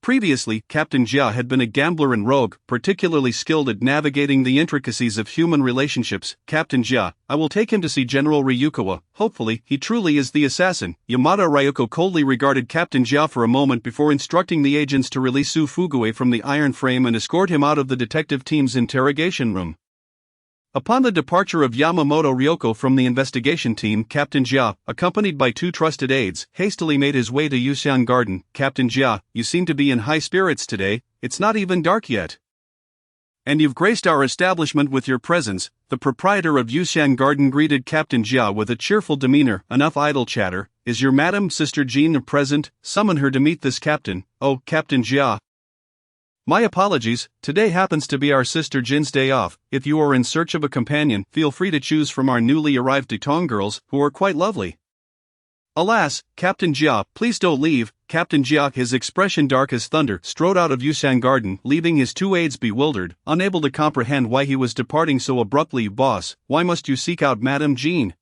Previously, Captain Jia had been a gambler and rogue, particularly skilled at navigating the intricacies of human relationships. Captain Jia, I will take him to see General Ryukawa. Hopefully, he truly is the assassin. Yamada Ryoko coldly regarded Captain Jia for a moment before instructing the agents to release Su Fuguwe from the iron frame and escort him out of the detective team's interrogation room. Upon the departure of Yamamoto Ryoko from the investigation team, Captain Jia, accompanied by two trusted aides, hastily made his way to Yuxian Garden. Captain Jia, you seem to be in high spirits today. It's not even dark yet. And you've graced our establishment with your presence. The proprietor of Yuxian Garden greeted Captain Jia with a cheerful demeanor. Enough idle chatter. Is your madam, Sister Jean, present? Summon her to meet this captain. Oh, Captain Jia. My apologies, today happens to be our sister Jin's day off. If you are in search of a companion, feel free to choose from our newly arrived Detong girls, who are quite lovely. Alas, Captain Jia, please don't leave. Captain Jia, his expression dark as thunder, strode out of Yuxian Garden, leaving his two aides bewildered, unable to comprehend why he was departing so abruptly. Boss, why must you seek out Madame Jean?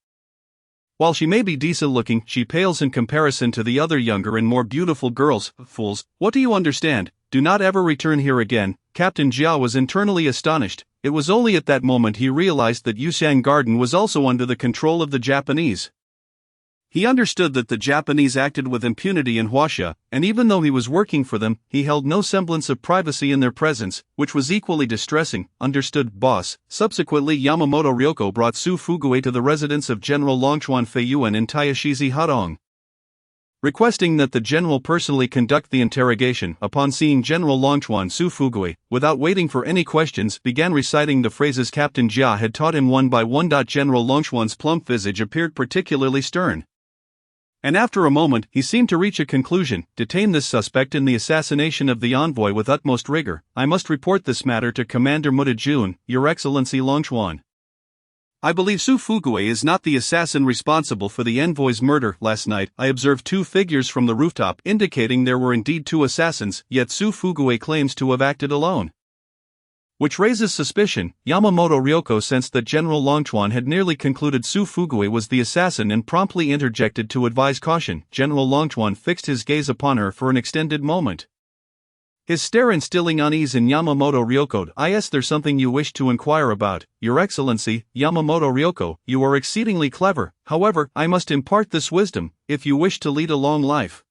While she may be decent-looking, she pales in comparison to the other younger and more beautiful girls. Fools, what do you understand? Do not ever return here again. Captain Jia was internally astonished. It was only at that moment he realized that Yuxian Garden was also under the control of the Japanese. He understood that the Japanese acted with impunity in Huaxia, and even though he was working for them, he held no semblance of privacy in their presence, which was equally distressing. Understood, boss. Subsequently, Yamamoto Ryoko brought Su Fuguwe to the residence of General Longchuan Feiyuan in Taishizi Hadong, requesting that the general personally conduct the interrogation. Upon seeing General Longchuan, Su Fuguwe, without waiting for any questions, began reciting the phrases Captain Jia had taught him one by one. General Longchuan's plump visage appeared particularly stern, and after a moment, he seemed to reach a conclusion. Detain this suspect in the assassination of the envoy with utmost rigor. I must report this matter to Commander Mutajun, Your Excellency Longchuan. I believe Su Fuguwe is not the assassin responsible for the envoy's murder. Last night, I observed two figures from the rooftop indicating there were indeed two assassins, yet Su Fuguwe claims to have acted alone, which raises suspicion. Yamamoto Ryoko sensed that General Longchuan had nearly concluded Su Fuguwe was the assassin and promptly interjected to advise caution. General Longchuan fixed his gaze upon her for an extended moment, his stare instilling unease in Yamamoto Ryoko. There's something you wish to inquire about, Your Excellency. Yamamoto Ryoko, you are exceedingly clever, however, I must impart this wisdom. If you wish to lead a long life,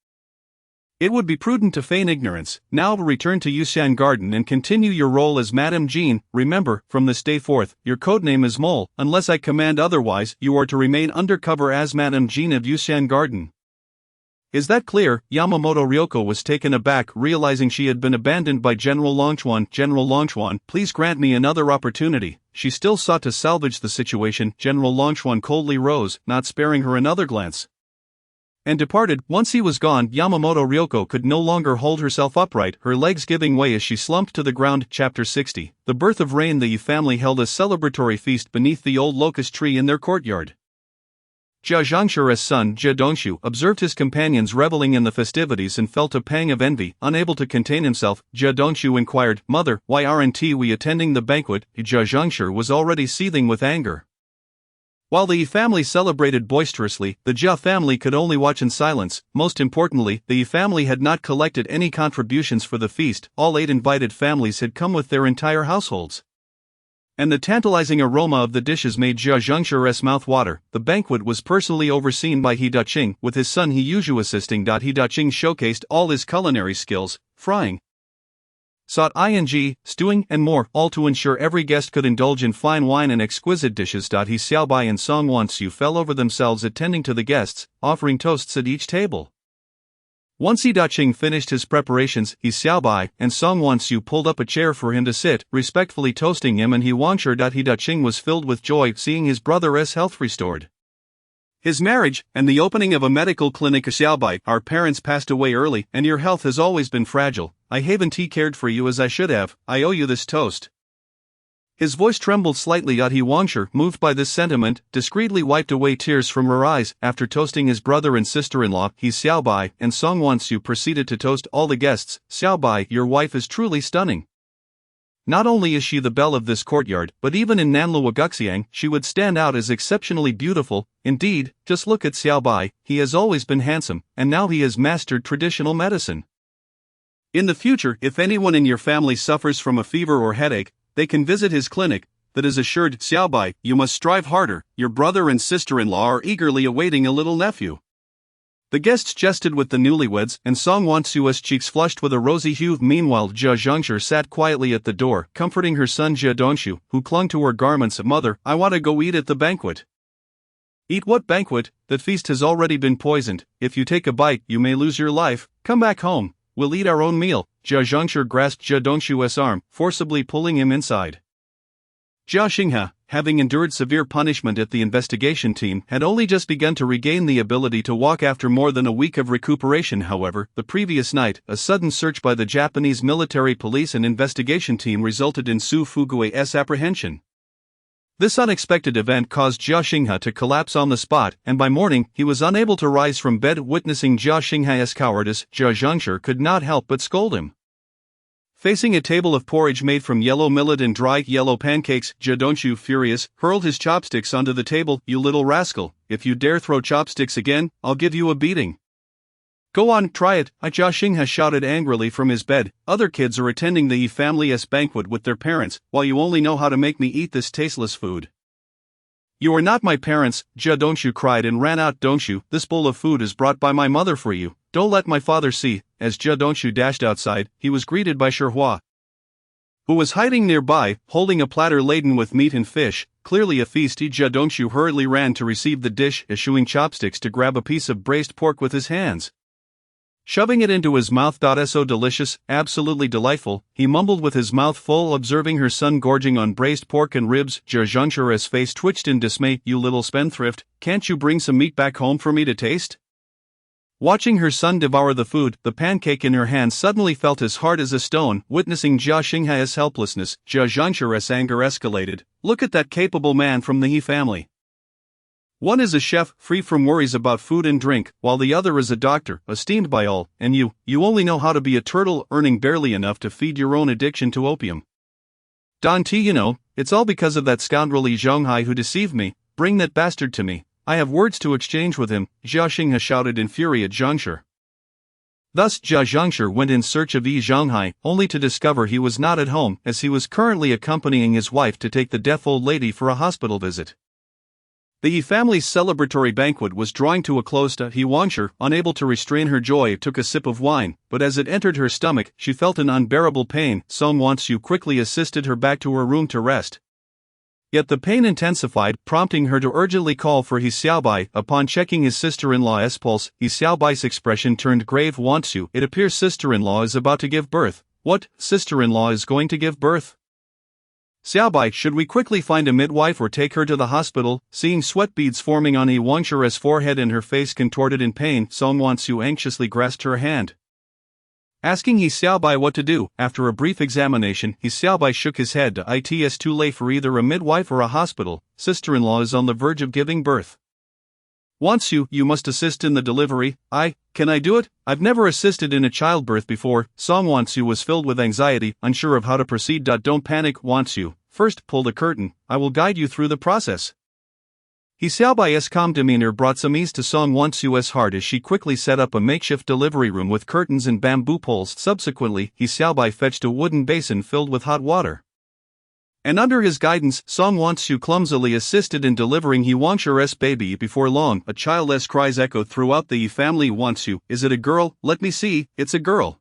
it would be prudent to feign ignorance. Now return to Yuxian Garden and continue your role as Madame Jean. Remember, from this day forth, your codename is Mole. Unless I command otherwise, you are to remain undercover as Madame Jean of Yuxian Garden. Is that clear? Yamamoto Ryoko was taken aback, realizing she had been abandoned by General Longchuan. General Longchuan, please grant me another opportunity. She still sought to salvage the situation. General Longchuan coldly rose, not sparing her another glance, and departed. Once he was gone, Yamamoto Ryoko could no longer hold herself upright, her legs giving way as she slumped to the ground. Chapter 60. The birth of Rain. The Yi family held a celebratory feast beneath the old locust tree in their courtyard. Jia Zhongshu's son Jia Dongshu observed his companions reveling in the festivities and felt a pang of envy. Unable to contain himself, Jia Dongshu inquired, "Mother, why aren't we attending the banquet?" Jia Zhongshu was already seething with anger. While the Yi family celebrated boisterously, the Jia family could only watch in silence. Most importantly, the Yi family had not collected any contributions for the feast. All 8 invited families had come with their entire households. And the tantalizing aroma of the dishes made Jia Zhongshu's mouth water. The banquet was personally overseen by He Daqing, with his son He Yuzhu assisting. He Daqing showcased all his culinary skills, frying, stewing, and more, all to ensure every guest could indulge in fine wine and exquisite dishes. He Xiaobai and Song Wansu fell over themselves attending to the guests, offering toasts at each table. Once He Daqing finished his preparations, He Xiaobai and Song Wansu pulled up a chair for him to sit, respectfully toasting him, and He Wangshu. He Daqing was filled with joy seeing his brother's health restored. His marriage, and the opening of a medical clinic. Xiaobai, our parents passed away early, and your health has always been fragile. I haven't cared for you as I should have. I owe you this toast. His voice trembled slightly. He Wangshu, moved by this sentiment, discreetly wiped away tears from her eyes. After toasting his brother and sister-in-law, He Xiaobai and Song Wansu proceeded to toast all the guests. Xiaobai, your wife is truly stunning. Not only is she the belle of this courtyard, but even in Nanlu Wagaxiang, she would stand out as exceptionally beautiful. Indeed, just look at Xiaobai, he has always been handsome, and now he has mastered traditional medicine. In the future, if anyone in your family suffers from a fever or headache, they can visit his clinic. That is assured. Xiaobai, you must strive harder. Your brother and sister-in-law are eagerly awaiting a little nephew. The guests jested with the newlyweds, and Song Wansu's cheeks flushed with a rosy hue. Meanwhile, Jia Zhongshu sat quietly at the door, comforting her son Jia Dongshu, who clung to her garments. Mother, I want to go eat at the banquet. Eat what banquet? That feast has already been poisoned. If you take a bite, you may lose your life. Come back home. We'll eat our own meal. Jia Zhongshu grasped Jia Dongshu's arm, forcibly pulling him inside. Jia Xinghe, having endured severe punishment at the investigation team, had only just begun to regain the ability to walk after more than a week of recuperation. However, the previous night, a sudden search by the Japanese military police and investigation team resulted in Su Fugui's apprehension. This unexpected event caused Jia Xinghe to collapse on the spot, and by morning, he was unable to rise from bed. Witnessing Jia Xinghe's cowardice, Jia Zhongshu could not help but scold him. Facing a table of porridge made from yellow millet and dry yellow pancakes, Jia Dongshu, furious, hurled his chopsticks onto the table. You little rascal, if you dare throw chopsticks again, I'll give you a beating. Go on, try it, Jia Xinghe shouted angrily from his bed. Other kids are attending the Yi family's banquet with their parents, while you only know how to make me eat this tasteless food. You are not my parents, Jia Dongshu cried and ran out. Dongshu, this bowl of food is brought by my mother for you. Don't let my father see. As Jia Dongshu dashed outside, he was greeted by Shihua, who was hiding nearby, holding a platter laden with meat and fish, clearly a feast. Jia Dongshu hurriedly ran to receive the dish, eschewing chopsticks to grab a piece of braised pork with his hands. Shoving it into his mouth. So delicious, absolutely delightful, he mumbled with his mouth full, observing her son gorging on braised pork and ribs. Jia Zhongshu's face twitched in dismay. You little spendthrift, can't you bring some meat back home for me to taste? Watching her son devour the food, the pancake in her hand suddenly felt as hard as a stone. Witnessing Jia Xinghe's helplessness, Jia Zhongshu's anger escalated. Look at that capable man from the He family. One is a chef, free from worries about food and drink, while the other is a doctor, esteemed by all, and you only know how to be a turtle, earning barely enough to feed your own addiction to opium. You know, it's all because of that scoundrel Li Zhonghai who deceived me. Bring that bastard to me. I have words to exchange with him, Jia Xinghe shouted in fury at Zhongshu. Thus Jia Zhongshu went in search of Li Zhonghai, only to discover he was not at home, as he was currently accompanying his wife to take the deaf old lady for a hospital visit. The Yi family's celebratory banquet was drawing to a close. He Wangshu, unable to restrain her joy, took a sip of wine, but as it entered her stomach, she felt an unbearable pain. Song Wansu quickly assisted her back to her room to rest. Yet the pain intensified, prompting her to urgently call for He Xiaobai. Upon checking his sister-in-law's pulse, He Xiaobai's expression turned grave. Wansu, it appears sister-in-law is about to give birth. What, sister-in-law is going to give birth? Xiaobai, should we quickly find a midwife or take her to the hospital? Seeing sweat beads forming on He Wangshu's forehead and her face contorted in pain, Song Wansu anxiously grasped her hand, asking He Xiaobai what to do. After a brief examination, He Xiaobai shook his head. It's too late for either a midwife or a hospital. Sister-in-law is on the verge of giving birth. Wansu, you must assist in the delivery. Can I do it? I've never assisted in a childbirth before. Song Wansu was filled with anxiety, unsure of how to proceed. Don't panic, Wansu. First, pull the curtain. I will guide you through the process. He Xiaobai's calm demeanor brought some ease to Song Wansu's heart as she quickly set up a makeshift delivery room with curtains and bamboo poles. Subsequently, He Xiaobai fetched a wooden basin filled with hot water. And under his guidance, Song Wansu clumsily assisted in delivering He Wangshu's baby. Before long, a childless cries echoed throughout the Yi family. Wansu, is it a girl? Let me see, it's a girl.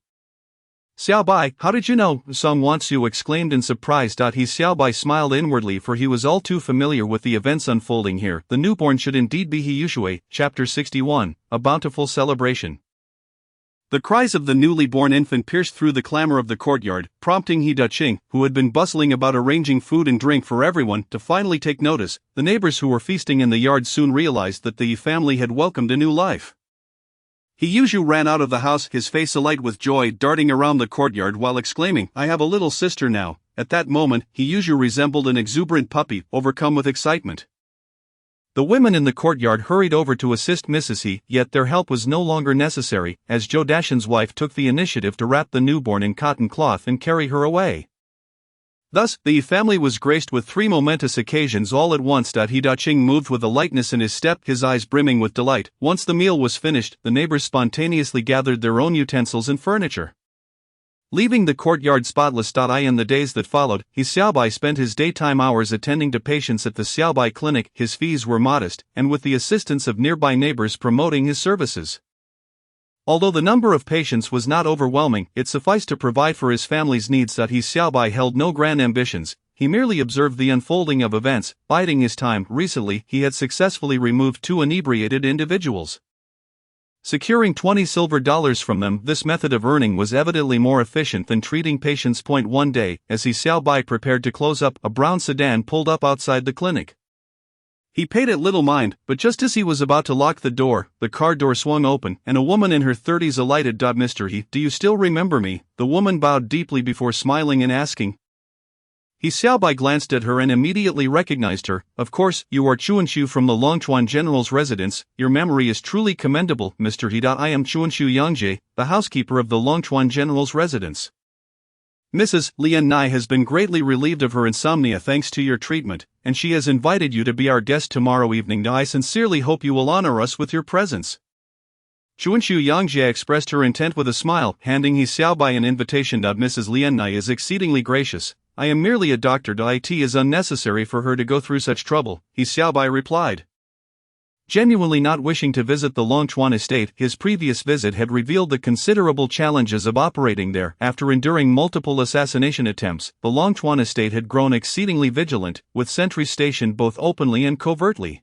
Xiaobai, how did you know? Song Wansu exclaimed in surprise. He Xiaobai smiled inwardly, for he was all too familiar with the events unfolding here. The newborn should indeed be He Yushui. Chapter 61, A Bountiful Celebration. The cries of the newly born infant pierced through the clamor of the courtyard, prompting He Daqing, who had been bustling about arranging food and drink for everyone, to finally take notice. The neighbors who were feasting in the yard soon realized that the Yi family had welcomed a new life. He Yushu ran out of the house, his face alight with joy, darting around the courtyard while exclaiming, I have a little sister now. At that moment, He Yushu resembled an exuberant puppy, overcome with excitement. The women in the courtyard hurried over to assist Mrs. He, yet their help was no longer necessary, as Zhou Dashan's wife took the initiative to wrap the newborn in cotton cloth and carry her away. Thus, the Yi family was graced with three momentous occasions all at once. He Daqing moved with a lightness in his step, his eyes brimming with delight. Once the meal was finished, the neighbors spontaneously gathered their own utensils and furniture. Leaving the courtyard spotless. In the days that followed, He Xiaobai spent his daytime hours attending to patients at the Xiaobai clinic. His fees were modest, and with the assistance of nearby neighbors promoting his services. Although the number of patients was not overwhelming, it sufficed to provide for his family's needs. He Xiaobai held no grand ambitions, he merely observed the unfolding of events, biding his time. Recently, he had successfully removed 2 inebriated individuals, securing $20 silver from them. This method of earning was evidently more efficient than treating patients. One day, as He Xiaobai prepared to close up, a brown sedan pulled up outside the clinic. He paid it little mind, but just as he was about to lock the door, the car door swung open, and a woman in her 30s alighted. Mr. He, do you still remember me? The woman bowed deeply before smiling and asking. He Xiaobai glanced at her and immediately recognized her. Of course, you are Chuanshu from the Longchuan General's residence. Your memory is truly commendable, Mr. He. I am Chuanshu Yangjie, the housekeeper of the Longchuan General's residence. Mrs. Lian Nai has been greatly relieved of her insomnia thanks to your treatment, and she has invited you to be our guest tomorrow evening. I sincerely hope you will honor us with your presence. Chuanshu Yangjie expressed her intent with a smile, handing He Xiaobai an invitation. Mrs. Lian Nai is exceedingly gracious. I am merely a doctor. It is unnecessary for her to go through such trouble, He Xiaobai replied. Genuinely not wishing to visit the Longchuan estate, his previous visit had revealed the considerable challenges of operating there. After enduring multiple assassination attempts, the Longchuan estate had grown exceedingly vigilant, with sentries stationed both openly and covertly.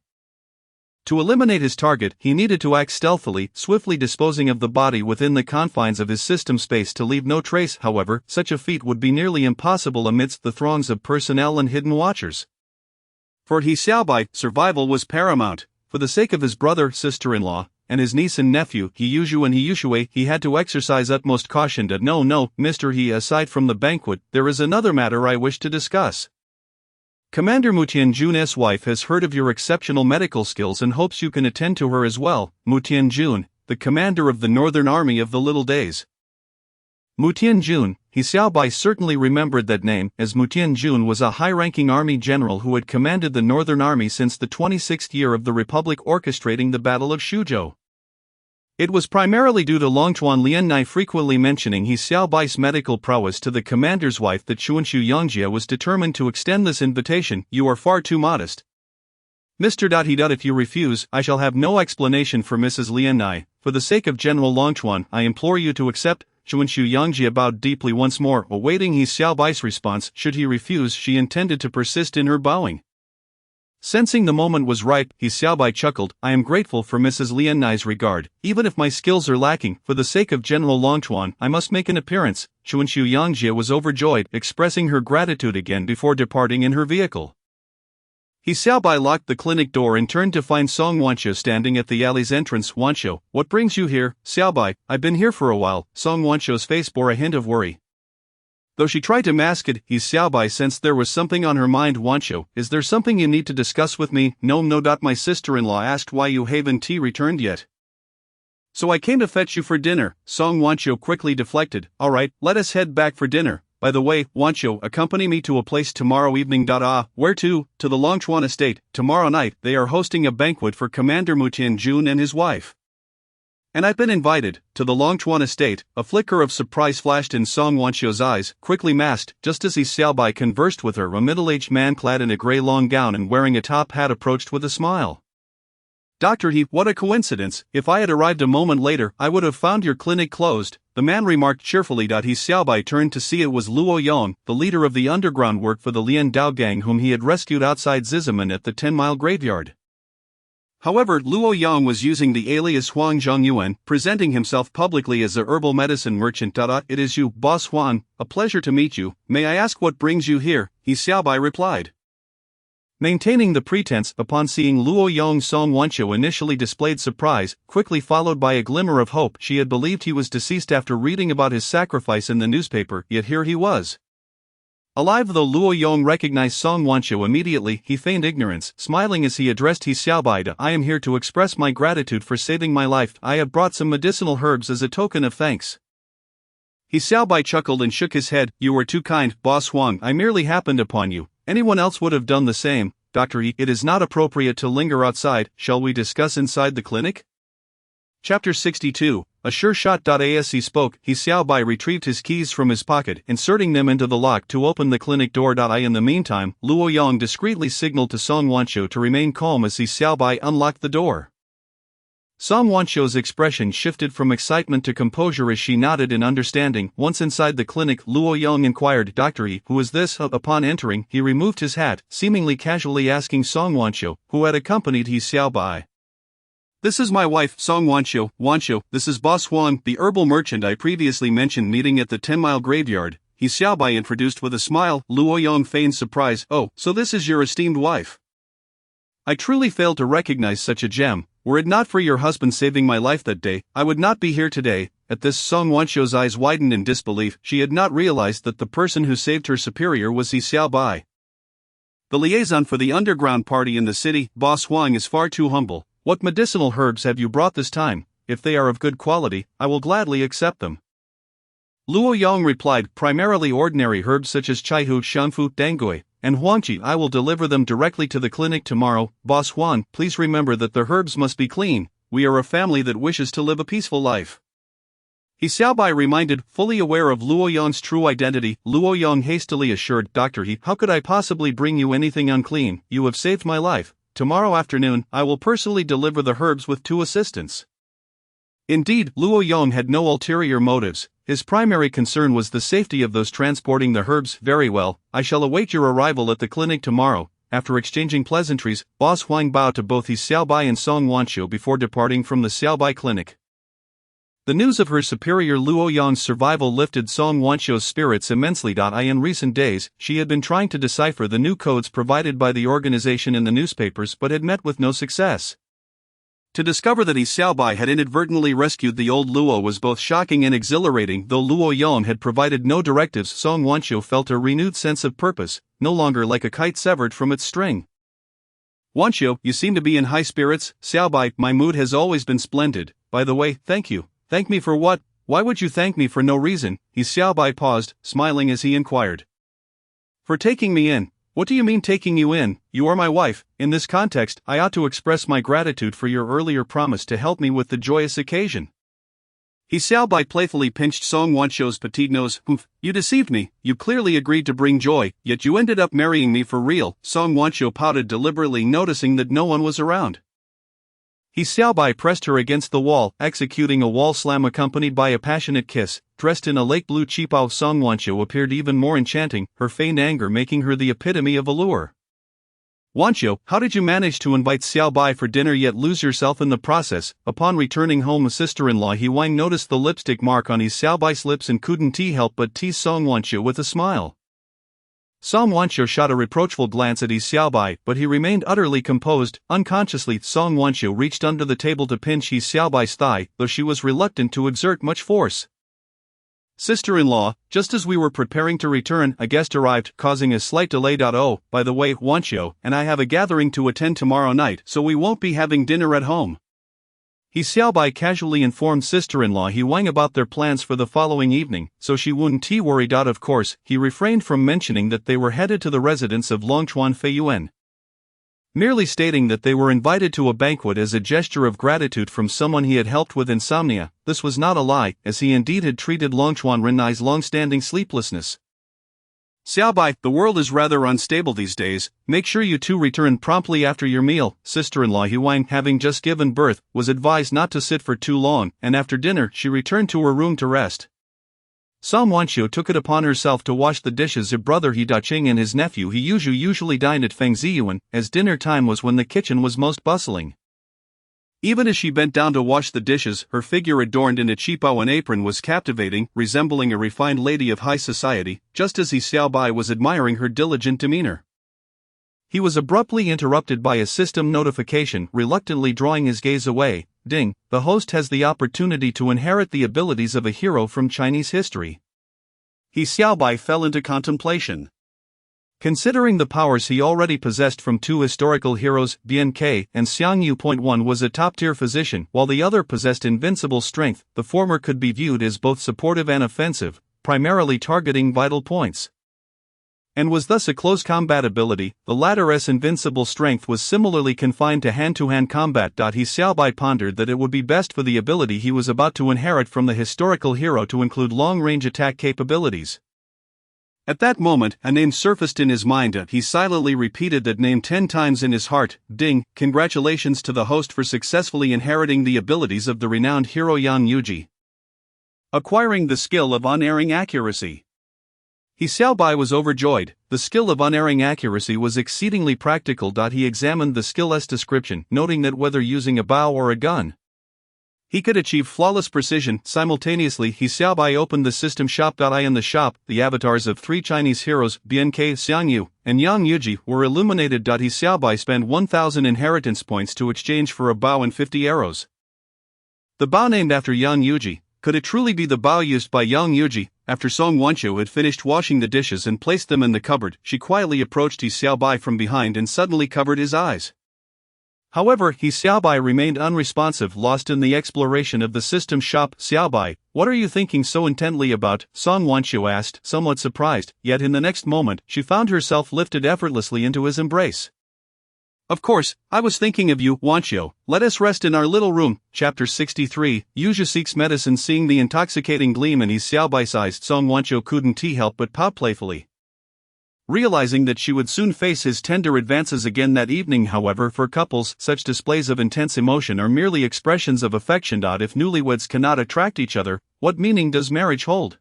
To eliminate his target, he needed to act stealthily, swiftly disposing of the body within the confines of his system space to leave no trace. However, such a feat would be nearly impossible amidst the throngs of personnel and hidden watchers. For He Xiaobai, survival was paramount. For the sake of his brother, sister-in-law, and his niece and nephew, He Yushu and He Yushui, he had to exercise utmost caution. No, Mr. He, aside from the banquet, there is another matter I wish to discuss. Commander Mu Tianjun's wife has heard of your exceptional medical skills and hopes you can attend to her as well. Mu Tianjun, the commander of the Northern Army of the Little Days. Mu Tianjun, He Xiaobai certainly remembered that name, as Mu Tianjun was a high-ranking army general who had commanded the Northern Army since the 26th year of the Republic, orchestrating the Battle of Shuzhou. It was primarily due to Longchuan Liannai frequently mentioning He Xiaobai's medical prowess to the commander's wife that Chuanshu Yangjie was determined to extend this invitation. You are far too modest, Mr. He. If you refuse, I shall have no explanation for Mrs. Liannai. For the sake of General Longchuan, I implore you to accept. Chuanshu Yangjie bowed deeply once more, awaiting He Xiaobai's response. Should he refuse, she intended to persist in her bowing. Sensing the moment was ripe, He Xiaobai chuckled. I am grateful for Mrs. Liannai's regard. Even if my skills are lacking, for the sake of General Longchuan, I must make an appearance. Chuanshu Yangjie was overjoyed, expressing her gratitude again before departing in her vehicle. He Xiaobai locked the clinic door and turned to find Song Wanshou standing at the alley's entrance. Wanshou, what brings you here? Xiaobai, I've been here for a while. Song Wanshou's face bore a hint of worry. Though she tried to mask it, He Xiaobai sensed there was something on her mind. Wanqiu, is there something you need to discuss with me? No. My sister-in-law asked why you haven't returned yet. So I came to fetch you for dinner. Song Wanqiu quickly deflected. Alright, let us head back for dinner. By the way, Wanqiu, accompany me to a place tomorrow evening. Where to? To the Longchuan estate. Tomorrow night, they are hosting a banquet for Commander Mutian Jun and his wife. And I've been invited to the Longchuan estate. A flicker of surprise flashed in Song Wanqiu's eyes, quickly masked, just as He Xiaobai conversed with her. A middle-aged man clad in a grey long gown and wearing a top hat approached with a smile. Dr. He, what a coincidence, if I had arrived a moment later, I would have found your clinic closed, the man remarked cheerfully. He Xiaobai turned to see it was Luo Yong, the leader of the underground work for the Lian Dao gang whom he had rescued outside Zizaman at the 10-mile graveyard. However, Luo Yong was using the alias Huang Zhongyuan, presenting himself publicly as a herbal medicine merchant. It is you, Boss Huang, a pleasure to meet you. May I ask what brings you here? He Xiaobai replied. Maintaining the pretense, upon seeing Luo Yong, Song Wanqiu initially displayed surprise, quickly followed by a glimmer of hope. She had believed he was deceased after reading about his sacrifice in the newspaper, yet here he was. Alive. Though Luo Yong recognized Song Wanqiu immediately, he feigned ignorance, smiling as he addressed He Xiaobai. I am here to express my gratitude for saving my life. I have brought some medicinal herbs as a token of thanks. He Xiaobai chuckled and shook his head. You were too kind, Boss Huang. I merely happened upon you. Anyone else would have done the same. Dr. He, it is not appropriate to linger outside. Shall we discuss inside the clinic? Chapter 62. A sure shot. As he spoke, He Xiaobai retrieved his keys from his pocket, inserting them into the lock to open the clinic door. In the meantime, Luo Yong discreetly signaled to Song Wanqiu to remain calm as He Xiaobai unlocked the door. Song Wanqiu's expression shifted from excitement to composure as she nodded in understanding. Once inside the clinic, Luo Yong inquired, Dr. He, who is this? Upon entering, he removed his hat, seemingly casually asking Song Wanqiu, who had accompanied He Xiaobai. This is my wife, Song Wanqiu. Wanqiu, this is Boss Huang, the herbal merchant I previously mentioned meeting at the 10-mile graveyard. He Xiaobai introduced with a smile. Luo Yong feigned surprise. Oh, so this is your esteemed wife. I truly failed to recognize such a gem. Were it not for your husband saving my life that day, I would not be here today. At this, Song Wanqiu's eyes widened in disbelief. She had not realized that the person who saved her superior was He Xiaobai. The liaison for the underground party in the city, Boss Huang, is far too humble. What medicinal herbs have you brought this time? If they are of good quality, I will gladly accept them. Luo Yong replied, primarily ordinary herbs such as Chaihu, Shanfu, Dangui, and Huangqi. I will deliver them directly to the clinic tomorrow. Boss Huang, please remember that the herbs must be clean. We are a family that wishes to live a peaceful life. He Xiaobai reminded, fully aware of Luo Yong's true identity. Luo Yong hastily assured, Dr. He, how could I possibly bring you anything unclean? You have saved my life. Tomorrow afternoon, I will personally deliver the herbs with 2 assistants. Indeed, Luo Yong had no ulterior motives. His primary concern was the safety of those transporting the herbs. Very well, I shall await your arrival at the clinic tomorrow. After exchanging pleasantries, Boss Huang bowed to both He Xiaobai and Song Wanqiu before departing from the Xiaobai clinic. The news of her superior Luo Yong's survival lifted Song Wanqiu's spirits immensely. In recent days, she had been trying to decipher the new codes provided by the organization in the newspapers but had met with no success. To discover that He Xiaobai had inadvertently rescued the old Luo was both shocking and exhilarating. Though Luo Yong had provided no directives, Song Wanqiu felt a renewed sense of purpose, no longer like a kite severed from its string. Wanqiu, you seem to be in high spirits. Xiaobai, my mood has always been splendid. By the way, thank you. Thank me for what? Why would you thank me for no reason? He Xiaobai paused, smiling as he inquired. For taking me in. What do you mean taking you in? You are my wife. In this context, I ought to express my gratitude for your earlier promise to help me with the joyous occasion. He Xiaobai playfully pinched Song Wanqiu's petite nose. Humph, you deceived me. You clearly agreed to bring joy, yet you ended up marrying me for real. Song Wanqiu pouted, deliberately noticing that no one was around. He Xiaobai pressed her against the wall, executing a wall slam accompanied by a passionate kiss. Dressed in a lake blue qipao, Song Wanqiu appeared even more enchanting, her feigned anger making her the epitome of allure. Wanqiu, how did you manage to invite Xiaobai for dinner yet lose yourself in the process? Upon returning home, a sister-in-law He Wang noticed the lipstick mark on His Xiaobai's lips and couldn't help but tease Song Wanqiu with a smile. Song Wanqiu shot a reproachful glance at His Xiaobai, but he remained utterly composed. Unconsciously, Song Wanqiu reached under the table to pinch His Xiaobai's thigh, though she was reluctant to exert much force. Sister-in-law, just as we were preparing to return, a guest arrived, causing a slight delay. Oh, by the way, Wanqiu and I have a gathering to attend tomorrow night, so we won't be having dinner at home. He Xiaobai casually informed sister-in-law He Wang about their plans for the following evening, so she wouldn't worry. Of course, he refrained from mentioning that they were headed to the residence of Longchuan Feiyuan. Merely stating that they were invited to a banquet as a gesture of gratitude from someone he had helped with insomnia, this was not a lie, as he indeed had treated Longchuan Renai's long-standing sleeplessness. Xiaobai, the world is rather unstable these days, make sure you two return promptly after your meal. Sister-in-law He Wang, having just given birth, was advised not to sit for too long, and after dinner she returned to her room to rest. Song Wanqiu took it upon herself to wash the dishes. Her brother He Daqing and his nephew He Yuzhu usually dined at Feng Ziyuan, as dinner time was when the kitchen was most bustling. Even as she bent down to wash the dishes, her figure adorned in a qipao and apron was captivating, resembling a refined lady of high society, just as He Xiaobai was admiring her diligent demeanor. He was abruptly interrupted by a system notification, reluctantly drawing his gaze away. Ding, the host has the opportunity to inherit the abilities of a hero from Chinese history. He Xiaobai fell into contemplation. Considering the powers he already possessed from two historical heroes, Bian Ke and Xiang Yu. One was a top-tier physician, while the other possessed invincible strength. The former could be viewed as both supportive and offensive, primarily targeting vital points, and was thus a close combat ability. The latter's invincible strength was similarly confined to hand-to-hand combat. He Xiaobai pondered that it would be best for the ability he was about to inherit from the historical hero to include long-range attack capabilities. At that moment, a name surfaced in his mind. He silently repeated that name 10 times in his heart. Ding, congratulations to the host for successfully inheriting the abilities of the renowned hero Yang Yuji. Acquiring the skill of unerring accuracy. He Xiaobai was overjoyed. The skill of unerring accuracy was exceedingly practical. He examined the skill's description, noting that whether using a bow or a gun, he could achieve flawless precision. Simultaneously, He Xiaobai opened the system shop. In the shop, the avatars of 3 Chinese heroes, Bian Ke, Xiang Yu, and Yang Yuji, were illuminated. He Xiaobai spent 1,000 inheritance points to exchange for a bow and 50 arrows. The bow named after Yang Yuji. Could it truly be the bow used by Yang Yuji? After Song Wanqiu had finished washing the dishes and placed them in the cupboard, she quietly approached He Xiaobai from behind and suddenly covered his eyes. However, He Xiaobai remained unresponsive, lost in the exploration of the system shop. Xiaobai, what are you thinking so intently about? Song Wanqiu asked, somewhat surprised, yet in the next moment, she found herself lifted effortlessly into his embrace. Of course, I was thinking of you, Wanqiu. Let us rest in our little room. Chapter 63, Yuzhu seeks medicine. Seeing the intoxicating gleam in He Xiaobai's eyes, Song Wanqiu couldn't help but pout playfully. Realizing that she would soon face his tender advances again that evening. However, for couples, such displays of intense emotion are merely expressions of affection. If newlyweds cannot attract each other, what meaning does marriage hold?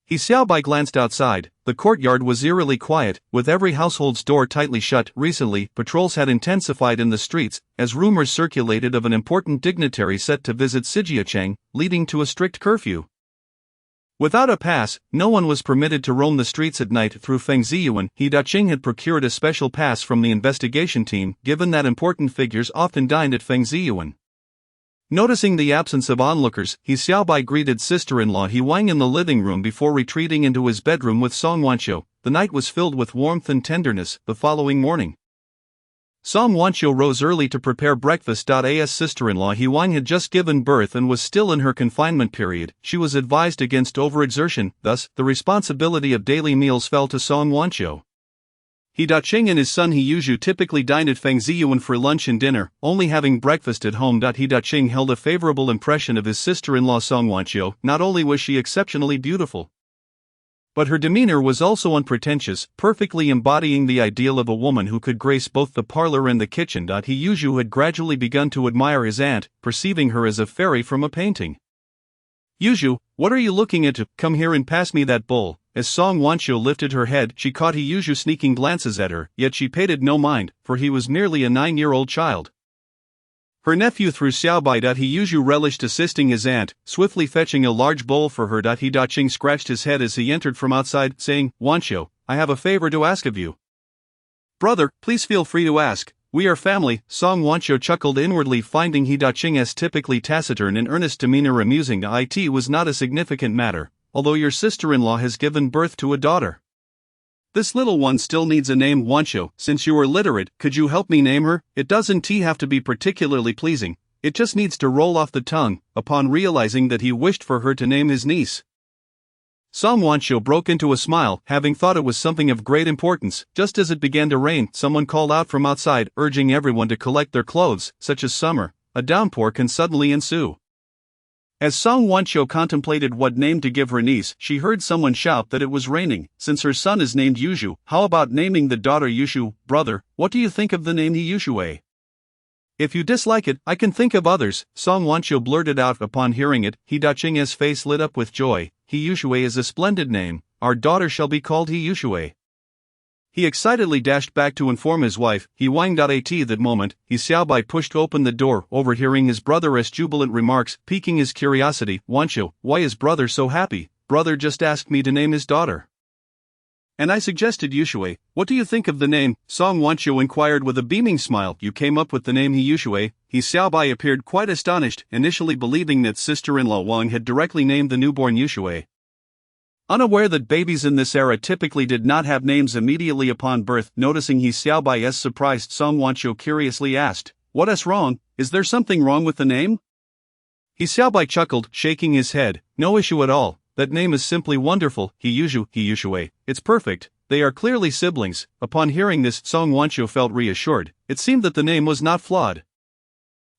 He Xiaobai glanced outside. The courtyard was eerily quiet, with every household's door tightly shut. Recently, patrols had intensified in the streets, as rumors circulated of an important dignitary set to visit Sijiacheng, leading to a strict curfew. Without a pass, no one was permitted to roam the streets at night through Feng Ziyuan. He Daqing had procured a special pass from the investigation team, given that important figures often dined at Feng Ziyuan. Noticing the absence of onlookers, He Xiaobai greeted sister-in-law He Wang in the living room before retreating into his bedroom with Song Wanqiu. The night was filled with warmth and tenderness. The following morning, Song Wanqiu rose early to prepare breakfast. As sister-in-law He Wang had just given birth and was still in her confinement period, she was advised against overexertion. Thus, the responsibility of daily meals fell to Song Wanqiu. He Daqing and his son He Yuzhu typically dined at Feng Ziyuan for lunch and dinner, only having breakfast at home. He Daqing held a favorable impression of his sister-in-law Song Wanqiu. Not only was she exceptionally beautiful, but her demeanor was also unpretentious, perfectly embodying the ideal of a woman who could grace both the parlor and the kitchen. He Yuzhu had gradually begun to admire his aunt, perceiving her as a fairy from a painting. Yuzhu, what are you looking at? Come here and pass me that bowl. As Song Wanqiu lifted her head, she caught He Yuzhu sneaking glances at her, yet she paid it no mind, for he was merely a 9-year-old child. Her nephew threw Xiaobai. He Yuzhu relished assisting his aunt, swiftly fetching a large bowl for her. He Daqing scratched his head as he entered from outside, saying, Wanqiu, I have a favor to ask of you. Brother, please feel free to ask. We are family. Song Wanqiu chuckled inwardly, finding He Daqing's typically taciturn and earnest demeanor amusing. It was not a significant matter, although your sister-in-law has given birth to a daughter. This little one still needs a name. Wancho, since you are literate, could you help me name her? It doesn't have to be particularly pleasing, it just needs to roll off the tongue," upon realizing that he wished for her to name his niece. Song Wancho broke into a smile, having thought it was something of great importance. Just as it began to rain, someone called out from outside, urging everyone to collect their clothes, such as summer. A downpour can suddenly ensue. As Song Wancho contemplated what name to give her niece, she heard someone shout that it was raining. Since her son is named Yushu, how about naming the daughter Yushu? Brother, what do you think of the name Yushu? If you dislike it, I can think of others, Song Wancho blurted out upon hearing it. He Daqing's face lit up with joy. Yushu is a splendid name, our daughter shall be called Yushu. He excitedly dashed back to inform his wife. He whined at that moment. Xiaobai pushed open the door, overhearing his brother's jubilant remarks, piquing his curiosity. Wancho, why is brother so happy? Brother just asked me to name his daughter. And I suggested Yushu. What do you think of the name? Song Wancho inquired with a beaming smile. You came up with the name Yushu. Xiaobai appeared quite astonished, initially believing that sister-in-law Wang had directly named the newborn Yushu. Unaware that babies in this era typically did not have names immediately upon birth, noticing Xiaobai's surprise, Song Wancho curiously asked, "What is wrong? Is there something wrong with the name?" Xiaobai chuckled, shaking his head. "No issue at all, that name is simply wonderful, Yushu, it's perfect, they are clearly siblings." Upon hearing this, Song Wancho felt reassured. It seemed that the name was not flawed.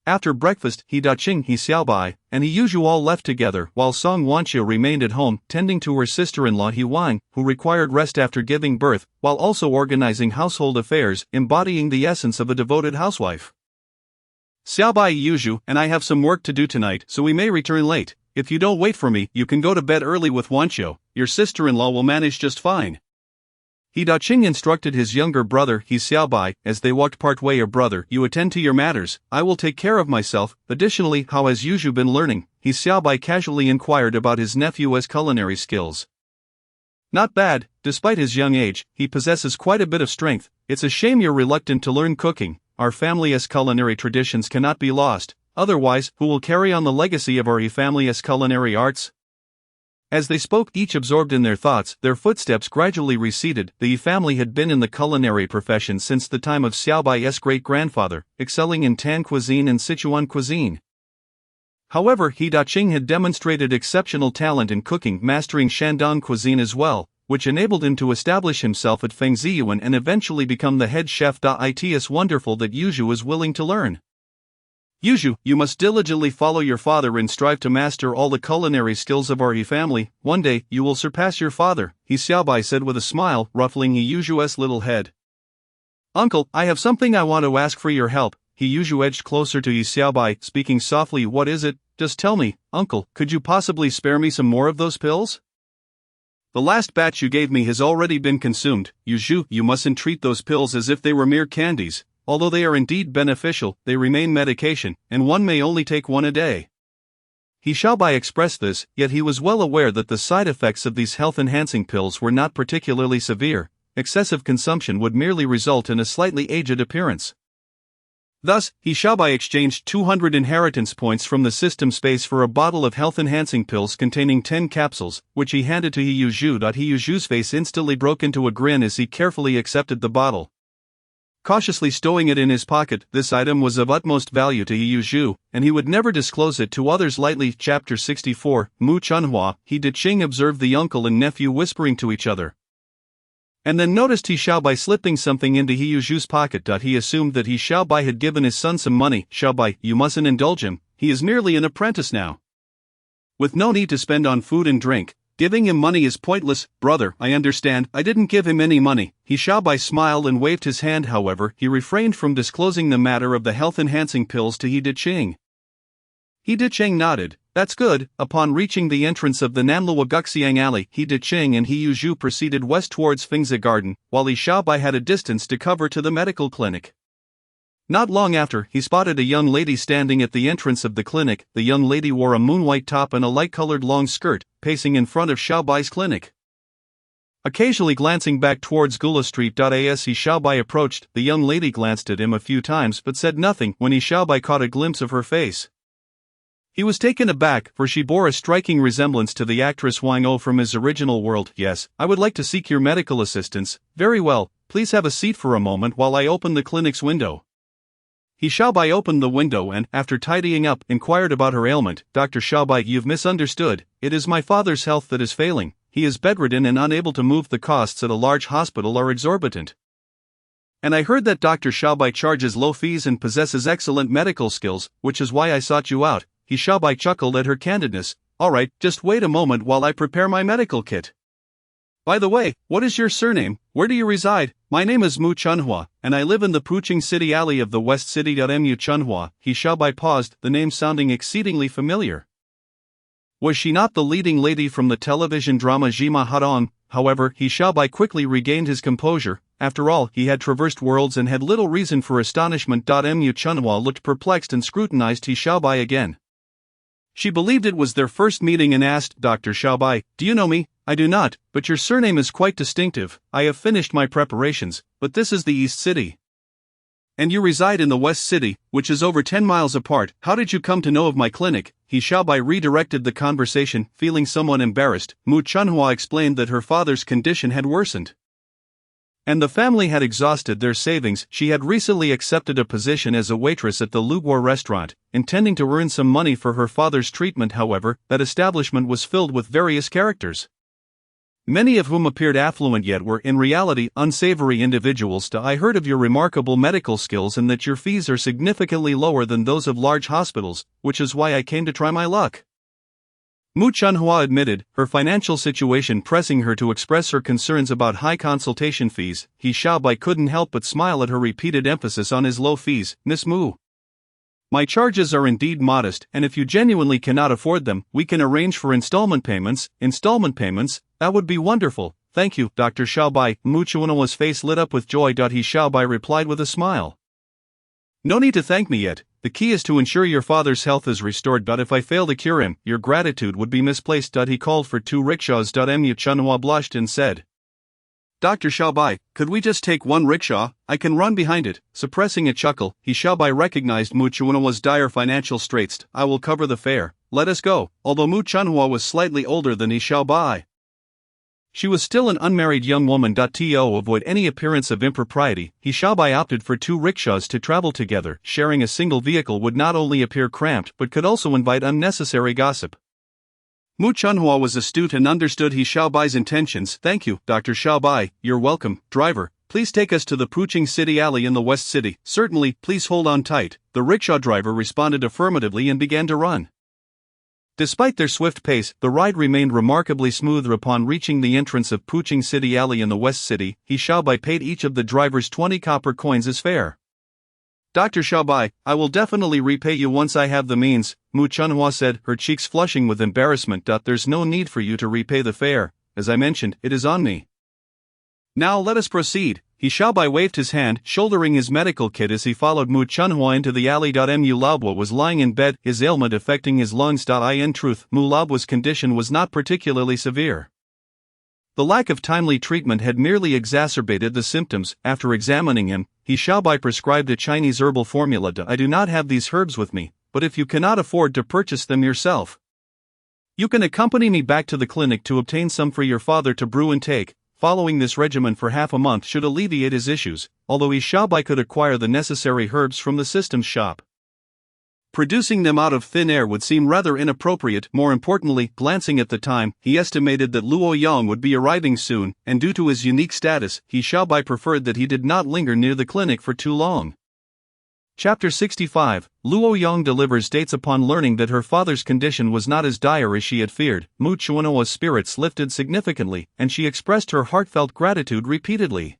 After breakfast, He Daqing, Xiaobai, and Yushu all left together, while Song Wancho remained at home, tending to her sister-in-law He Wang, who required rest after giving birth, while also organizing household affairs, embodying the essence of a devoted housewife. "Xiaobai, Yushu and I have some work to do tonight, so we may return late. If you don't wait for me, you can go to bed early with Wancho, your sister-in-law will manage just fine." He Daqing instructed his younger brother, Xiaobai, as they walked part way. "Brother, you attend to your matters, I will take care of myself." Additionally, how has Yushu been learning? Xiaobai casually inquired about his nephew's culinary skills. "Not bad, despite his young age, he possesses quite a bit of strength. It's a shame you're reluctant to learn cooking. Our family's culinary traditions cannot be lost, otherwise, who will carry on the legacy of our family's culinary arts?" As they spoke, each absorbed in their thoughts, their footsteps gradually receded. The Yi family had been in the culinary profession since the time of Xiaobai's great-grandfather, excelling in Tan cuisine and Sichuan cuisine. However, He Daqing had demonstrated exceptional talent in cooking, mastering Shandong cuisine as well, which enabled him to establish himself at Fengziyuan and eventually become the head chef. It's wonderful that Yushu is willing to learn. "Yushu, you must diligently follow your father and strive to master all the culinary skills of our He family. One day, you will surpass your father," Xiaobai said with a smile, ruffling Yushu's little head. "Uncle, I have something I want to ask for your help." Yushu edged closer to Xiaobai, speaking softly. "What is it? Just tell me, uncle, could you possibly spare me some more of those pills? The last batch you gave me has already been consumed." "Yushu, you mustn't treat those pills as if they were mere candies. Although they are indeed beneficial, they remain medication, and one may only take one a day." Xiaobai expressed this, yet he was well aware that the side effects of these health-enhancing pills were not particularly severe. Excessive consumption would merely result in a slightly aged appearance. Thus, Xiaobai exchanged 200 inheritance points from the system space for a bottle of health-enhancing pills containing 10 capsules, which he handed to Yushu. Yushu's face instantly broke into a grin as he carefully accepted the bottle. Cautiously stowing it in his pocket, this item was of utmost value to Yushu, and he would never disclose it to others lightly. Chapter 64, Mu Chunhua. He Daqing observed the uncle and nephew whispering to each other, and then noticed Xiaobai slipping something into Yushu's pocket. He assumed that Xiaobai had given his son some money. "Xiaobai, you mustn't indulge him, he is merely an apprentice now. With no need to spend on food and drink, giving him money is pointless." "Brother, I understand, I didn't give him any money." Xiaobai smiled and waved his hand. However, he refrained from disclosing the matter of the health-enhancing pills to He Daqing. He Daqing nodded. "That's good." Upon reaching the entrance of the Nanluoguxiang alley, He Daqing and Yushu proceeded west towards Fengzi Garden, while Xiaobai had a distance to cover to the medical clinic. Not long after, he spotted a young lady standing at the entrance of the clinic. The young lady wore a moon-white top and a light-colored long skirt, pacing in front of Xiaobai's clinic. Occasionally glancing back towards Gula Street. As Xiaobai approached, the young lady glanced at him a few times but said nothing when Xiaobai caught a glimpse of her face. He was taken aback, for she bore a striking resemblance to the actress Wang O from his original world. Yes, I would like to seek your medical assistance. Very well, please have a seat for a moment while I open the clinic's window. He Xiaobai opened the window and, after tidying up, inquired about her ailment. Dr. Xiaobai, you've misunderstood. It is my father's health that is failing. He is bedridden and unable to move. The costs at a large hospital are exorbitant. And I heard that Dr. Xiaobai charges low fees and possesses excellent medical skills, which is why I sought you out. He Xiaobai chuckled at her candidness. Alright, just wait a moment while I prepare my medical kit. By the way, what is your surname? Where do you reside? My name is Mu Chunhua, and I live in the Puching City alley of the West City. Mu Chunhua, He Xiaobai paused, the name sounding exceedingly familiar. Was she not the leading lady from the television drama Jima Hadong? However, He Xiaobai quickly regained his composure. After all, he had traversed worlds and had little reason for astonishment. Mu Chunhua looked perplexed and scrutinized He Xiaobai again. She believed it was their first meeting and asked, Dr. Xiaobai, do you know me? I do not, but your surname is quite distinctive. I have finished my preparations, but this is the East City. And you reside in the West City, which is over 10 miles apart. How did you come to know of my clinic? He Xiaobai redirected the conversation, feeling somewhat embarrassed. Mu Chunhua explained that her father's condition had worsened, and the family had exhausted their savings. She had recently accepted a position as a waitress at the Luguor restaurant, intending to earn some money for her father's treatment. However, that establishment was filled with various characters, many of whom appeared affluent yet were in reality unsavory individuals. I heard of your remarkable medical skills and that your fees are significantly lower than those of large hospitals, which is why I came to try my luck. Mu Chunhua admitted, her financial situation pressing her to express her concerns about high consultation fees. He Xiaobai couldn't help but smile at her repeated emphasis on his low fees. Miss Mu, my charges are indeed modest, and if you genuinely cannot afford them, we can arrange for installment payments. Installment payments? That would be wonderful. Thank you, Dr. Xiaobai. Mu Chunhua's face lit up with joy. He Xiaobai replied with a smile. No need to thank me yet. The key is to ensure your father's health is restored. If I fail to cure him, your gratitude would be misplaced. He called for 2 rickshaws. Mu Chunhua blushed and said, Dr. Xiaobai, could we just take 1 rickshaw? I can run behind it. Suppressing a chuckle, He Xiaobai recognized Mu Chunhua's dire financial straits. I will cover the fare. Let us go. Although Mu Chunhua was slightly older than He Xiaobai, she was still an unmarried young woman. To avoid any appearance of impropriety, He Xiaobai opted for 2 rickshaws to travel together. Sharing a single vehicle would not only appear cramped but could also invite unnecessary gossip. Mu Chunhua was astute and understood He Xiaobai's intentions. Thank you, Dr. Xiaobai. You're welcome. Driver, please take us to the Puching City alley in the West City. Certainly, please hold on tight. The rickshaw driver responded affirmatively and began to run. Despite their swift pace, the ride remained remarkably smooth. Upon reaching the entrance of Puching City alley in the West City, He Xiaobai paid each of the drivers 20 copper coins as fare. Dr. Xiaobai, I will definitely repay you once I have the means, Mu Chunhua said, her cheeks flushing with embarrassment. There's no need for you to repay the fare. As I mentioned, it is on me. Now let us proceed. He Xiaobai waved his hand, shouldering his medical kit as he followed Mu Chunhua into the alley. Mu Laobo was lying in bed, his ailment affecting his lungs. In truth, Mu Laobo's condition was not particularly severe. The lack of timely treatment had merely exacerbated the symptoms. After examining him, He Xiaobai prescribed a Chinese herbal formula. I do not have these herbs with me, but if you cannot afford to purchase them yourself, you can accompany me back to the clinic to obtain some for your father to brew and take. Following this regimen for half a month should alleviate his issues, although He Xiaobai could acquire the necessary herbs from the systems shop. Producing them out of thin air would seem rather inappropriate. More importantly, glancing at the time, he estimated that Luo Yang would be arriving soon, and due to his unique status, He Xiaobai preferred that he did not linger near the clinic for too long. Chapter 65, Luo Yang delivers dates. Upon learning that her father's condition was not as dire as she had feared, Mu Chunhua's spirits lifted significantly, and she expressed her heartfelt gratitude repeatedly.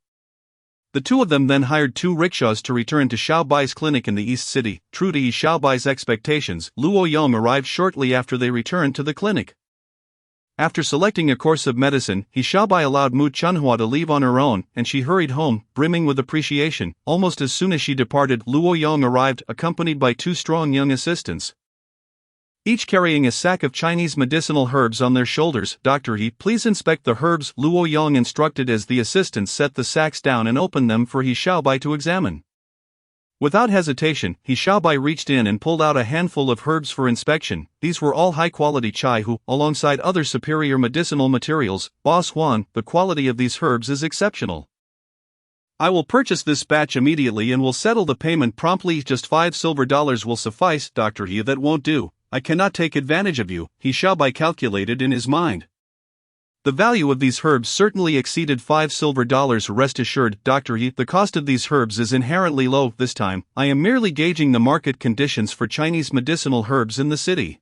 The two of them then hired 2 rickshaws to return to Xiaobai's clinic in the East City. True to He Xiaobai's expectations, Luo Yang arrived shortly after they returned to the clinic. After selecting a course of medicine, He Xiaobai allowed Mu Chunhua to leave on her own, and she hurried home, brimming with appreciation. Almost as soon as she departed, Luo Yang arrived, accompanied by 2 strong young assistants, each carrying a sack of Chinese medicinal herbs on their shoulders. Dr. He, please inspect the herbs, Luo Yang instructed as the assistants set the sacks down and opened them for He Xiaobai to examine. Without hesitation, He Xiaobai reached in and pulled out a handful of herbs for inspection. These were all high-quality chai hu, alongside other superior medicinal materials. Boss Huang, the quality of these herbs is exceptional. I will purchase this batch immediately and will settle the payment promptly. Just $5 silver will suffice, Dr. He. That won't do. I cannot take advantage of you, He Xiaobai calculated in his mind. The value of these herbs certainly exceeded $5 silver. Rest assured, Dr. He, the cost of these herbs is inherently low. This time, I am merely gauging the market conditions for Chinese medicinal herbs in the city.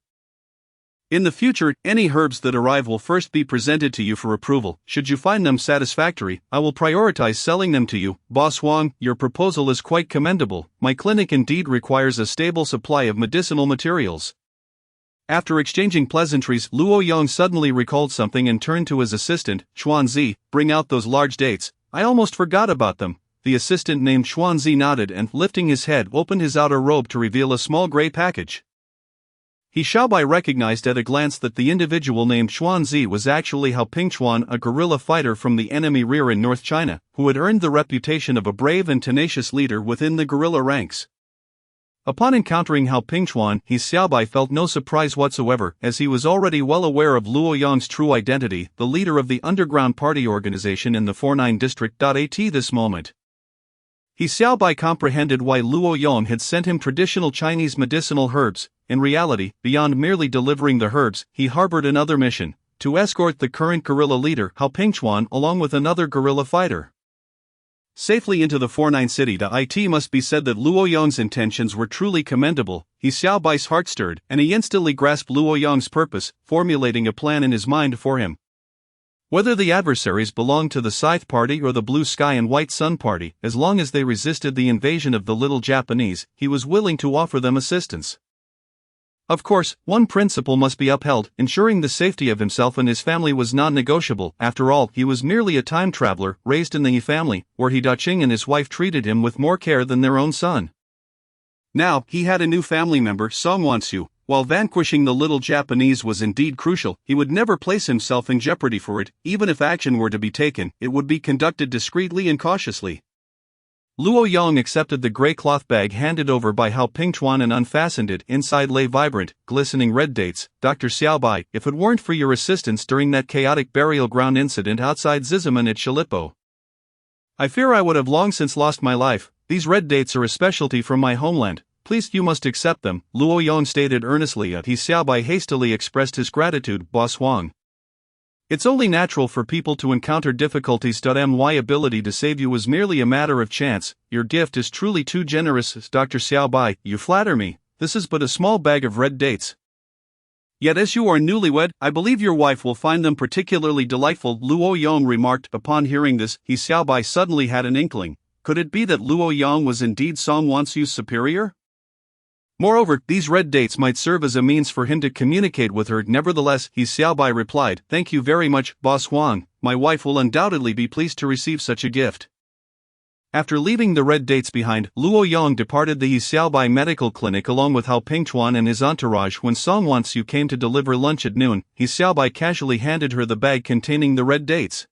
In the future, any herbs that arrive will first be presented to you for approval. Should you find them satisfactory, I will prioritize selling them to you. Boss Huang, your proposal is quite commendable. My clinic indeed requires a stable supply of medicinal materials. After exchanging pleasantries, Luo Yong suddenly recalled something and turned to his assistant, Xuanzi. Bring out those large dates. I almost forgot about them. The assistant named Xuanzi nodded and, lifting his head, opened his outer robe to reveal a small gray package. He Xiaobai recognized at a glance that the individual named Xuanzi was actually Hao Pingchuan, a guerrilla fighter from the enemy rear in North China, who had earned the reputation of a brave and tenacious leader within the guerrilla ranks. Upon encountering Hao Pingchuan, He Xiaobai felt no surprise whatsoever, as he was already well aware of Luo Yong's true identity, the leader of the underground party organization in the 49 district. At this moment, He Xiaobai comprehended why Luo Yong had sent him traditional Chinese medicinal herbs. In reality, beyond merely delivering the herbs, he harbored another mission: to escort the current guerrilla leader, Hao Pingchuan, along with another guerrilla fighter, safely into the 49 city. It must be said that Luo Yong's intentions were truly commendable. He Xiaobai's heart stirred, and he instantly grasped Luo Yong's purpose, formulating a plan in his mind for him. Whether the adversaries belonged to the Scythe Party or the Blue Sky and White Sun Party, as long as they resisted the invasion of the little Japanese, he was willing to offer them assistance. Of course, one principle must be upheld: ensuring the safety of himself and his family was non-negotiable. After all, he was merely a time traveler, raised in the He family, where He Daqing and his wife treated him with more care than their own son. Now, he had a new family member, Song Wanxiu. While vanquishing the little Japanese was indeed crucial, he would never place himself in jeopardy for it. Even if action were to be taken, it would be conducted discreetly and cautiously. Luo Yong accepted the gray cloth bag handed over by Hao Pingchuan and unfastened it. Inside lay vibrant, glistening red dates. Dr. Xiaobai, if it weren't for your assistance during that chaotic burial ground incident outside Zizaman at Shilipo, I fear I would have long since lost my life. These red dates are a specialty from my homeland. Please, you must accept them, Luo Yong stated earnestly. He Xiaobai hastily expressed his gratitude. Boss Huang, it's only natural for people to encounter difficulties. My ability to save you was merely a matter of chance. Your gift is truly too generous, Dr. Xiaobai. You flatter me. This is but a small bag of red dates. Yet as you are newlywed, I believe your wife will find them particularly delightful, Luo Yong remarked. Upon hearing this, He Xiaobai suddenly had an inkling. Could it be that Luo Yong was indeed Song Wanxiu's superior? Moreover, these red dates might serve as a means for him to communicate with her. Nevertheless, He Xiaobai replied, "Thank you very much, Boss Huang. My wife will undoubtedly be pleased to receive such a gift." After leaving the red dates behind, Luo Yong departed the He Xiaobai medical clinic along with Hao Pingchuan and his entourage. When Song Wanxiu came to deliver lunch at noon, He Xiaobai casually handed her the bag containing the red dates.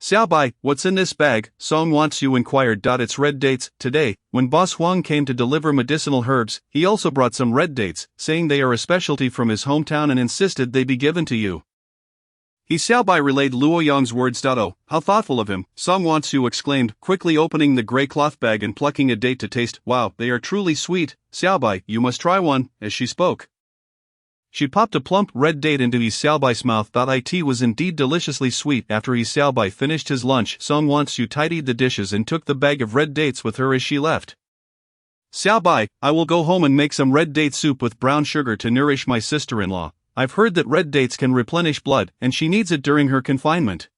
"Xiaobai, what's in this bag?" Song Wanxiu inquired. "It's red dates." Today, when Boss Huang came to deliver medicinal herbs, he also brought some red dates, saying they are a specialty from his hometown and insisted they be given to you. He Xiaobai relayed Luo Yong's words. "Oh, how thoughtful of him," Song Wanxiu exclaimed, quickly opening the gray cloth bag and plucking a date to taste. "Wow, they are truly sweet. Xiaobai, you must try one." As she spoke, she popped a plump red date into He Xiaobai's mouth. It was indeed deliciously sweet. After He Xiaobai finished his lunch, Song Wanxiu tidied the dishes and took the bag of red dates with her as she left. "Xiaobai, I will go home and make some red date soup with brown sugar to nourish my sister-in-law. I've heard that red dates can replenish blood, and she needs it during her confinement."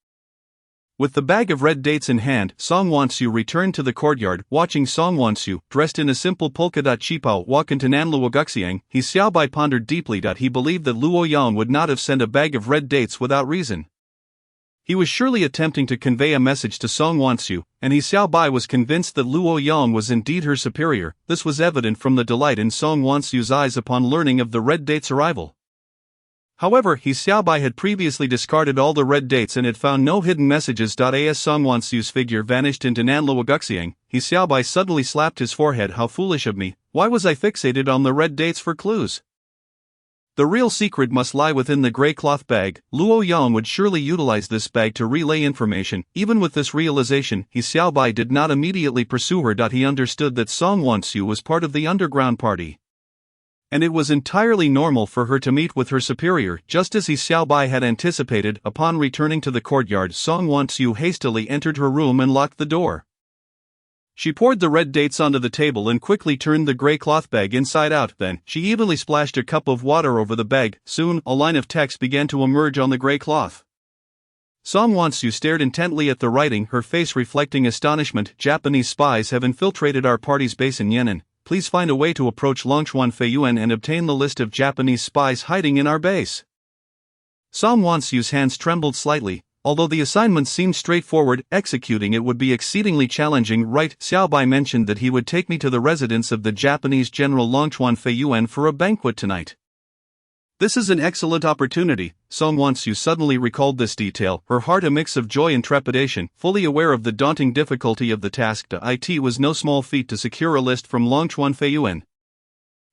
With the bag of red dates in hand, Song Wanxiu returned to the courtyard. Watching Song Wanxiu, dressed in a simple polka-dot qipao, walk into Nanluo Guxiang, He Xiaobai pondered deeply. He believed that Luo Yong would not have sent a bag of red dates without reason. He was surely attempting to convey a message to Song Wanxiu, and He Xiaobai was convinced that Luo Yong was indeed her superior. This was evident from the delight in Song Wanxiu's eyes upon learning of the red dates' arrival. However, He Xiaobai had previously discarded all the red dates and had found no hidden messages. As Song Wansu's figure vanished into Nanluo Guxiang, He Xiaobai suddenly slapped his forehead. How foolish of me, why was I fixated on the red dates for clues? The real secret must lie within the grey cloth bag. Luo Yang would surely utilize this bag to relay information. Even with this realization, He Xiaobai did not immediately pursue her. He understood that Song Wansu was part of the underground party, and it was entirely normal for her to meet with her superior. Just as He Xiaobai had anticipated, upon returning to the courtyard, Song Wansu hastily entered her room and locked the door. She poured the red dates onto the table and quickly turned the grey cloth bag inside out. Then, she evenly splashed a cup of water over the bag. Soon, a line of text began to emerge on the grey cloth. Song Wansu stared intently at the writing, her face reflecting astonishment. Japanese spies have infiltrated our party's base in Yan'an. Please find a way to approach Longchuan Feiyuan and obtain the list of Japanese spies hiding in our base. Song Wansu's hands trembled slightly. Although the assignment seemed straightforward, executing it would be exceedingly challenging. Right, Xiaobai mentioned that he would take me to the residence of the Japanese General Longchuan Feiyuan for a banquet tonight. This is an excellent opportunity. Song Wansu suddenly recalled this detail, her heart a mix of joy and trepidation. Fully aware of the daunting difficulty of the task, it was no small feat to secure a list from Longchuan Feiyuan,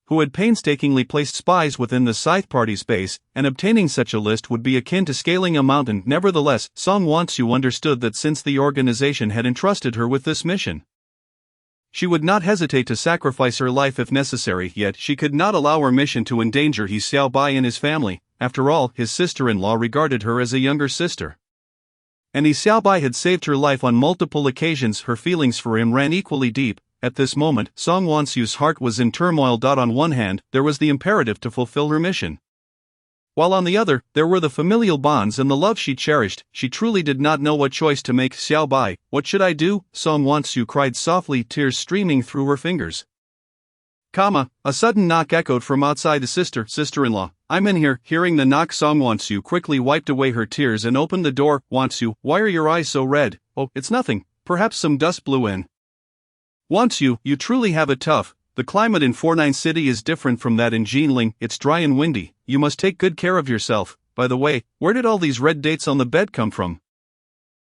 who had painstakingly placed spies within the Scythe Party's base, and obtaining such a list would be akin to scaling a mountain. Nevertheless, Song Wansu understood that since the organization had entrusted her with this mission, she would not hesitate to sacrifice her life if necessary. Yet she could not allow her mission to endanger He Xiaobai and his family. After all, his sister-in-law regarded her as a younger sister, and He Xiaobai had saved her life on multiple occasions. Her feelings for him ran equally deep. At this moment, Song Wansu's heart was in turmoil. On one hand, there was the imperative to fulfill her mission, while on the other, there were the familial bonds and the love she cherished. She truly did not know what choice to make. Xiaobai, what should I do? Song Wansu cried softly, tears streaming through her fingers. A sudden knock echoed from outside. Sister-in-law, I'm in here. Hearing the knock, Song Wansu quickly wiped away her tears and opened the door. Wansu, why are your eyes so red? Oh, it's nothing. Perhaps some dust blew in. Wansu, you truly have it tough. The climate in Fornine City is different from that in Jinling. It's dry and windy. You must take good care of yourself. By the way, where did all these red dates on the bed come from?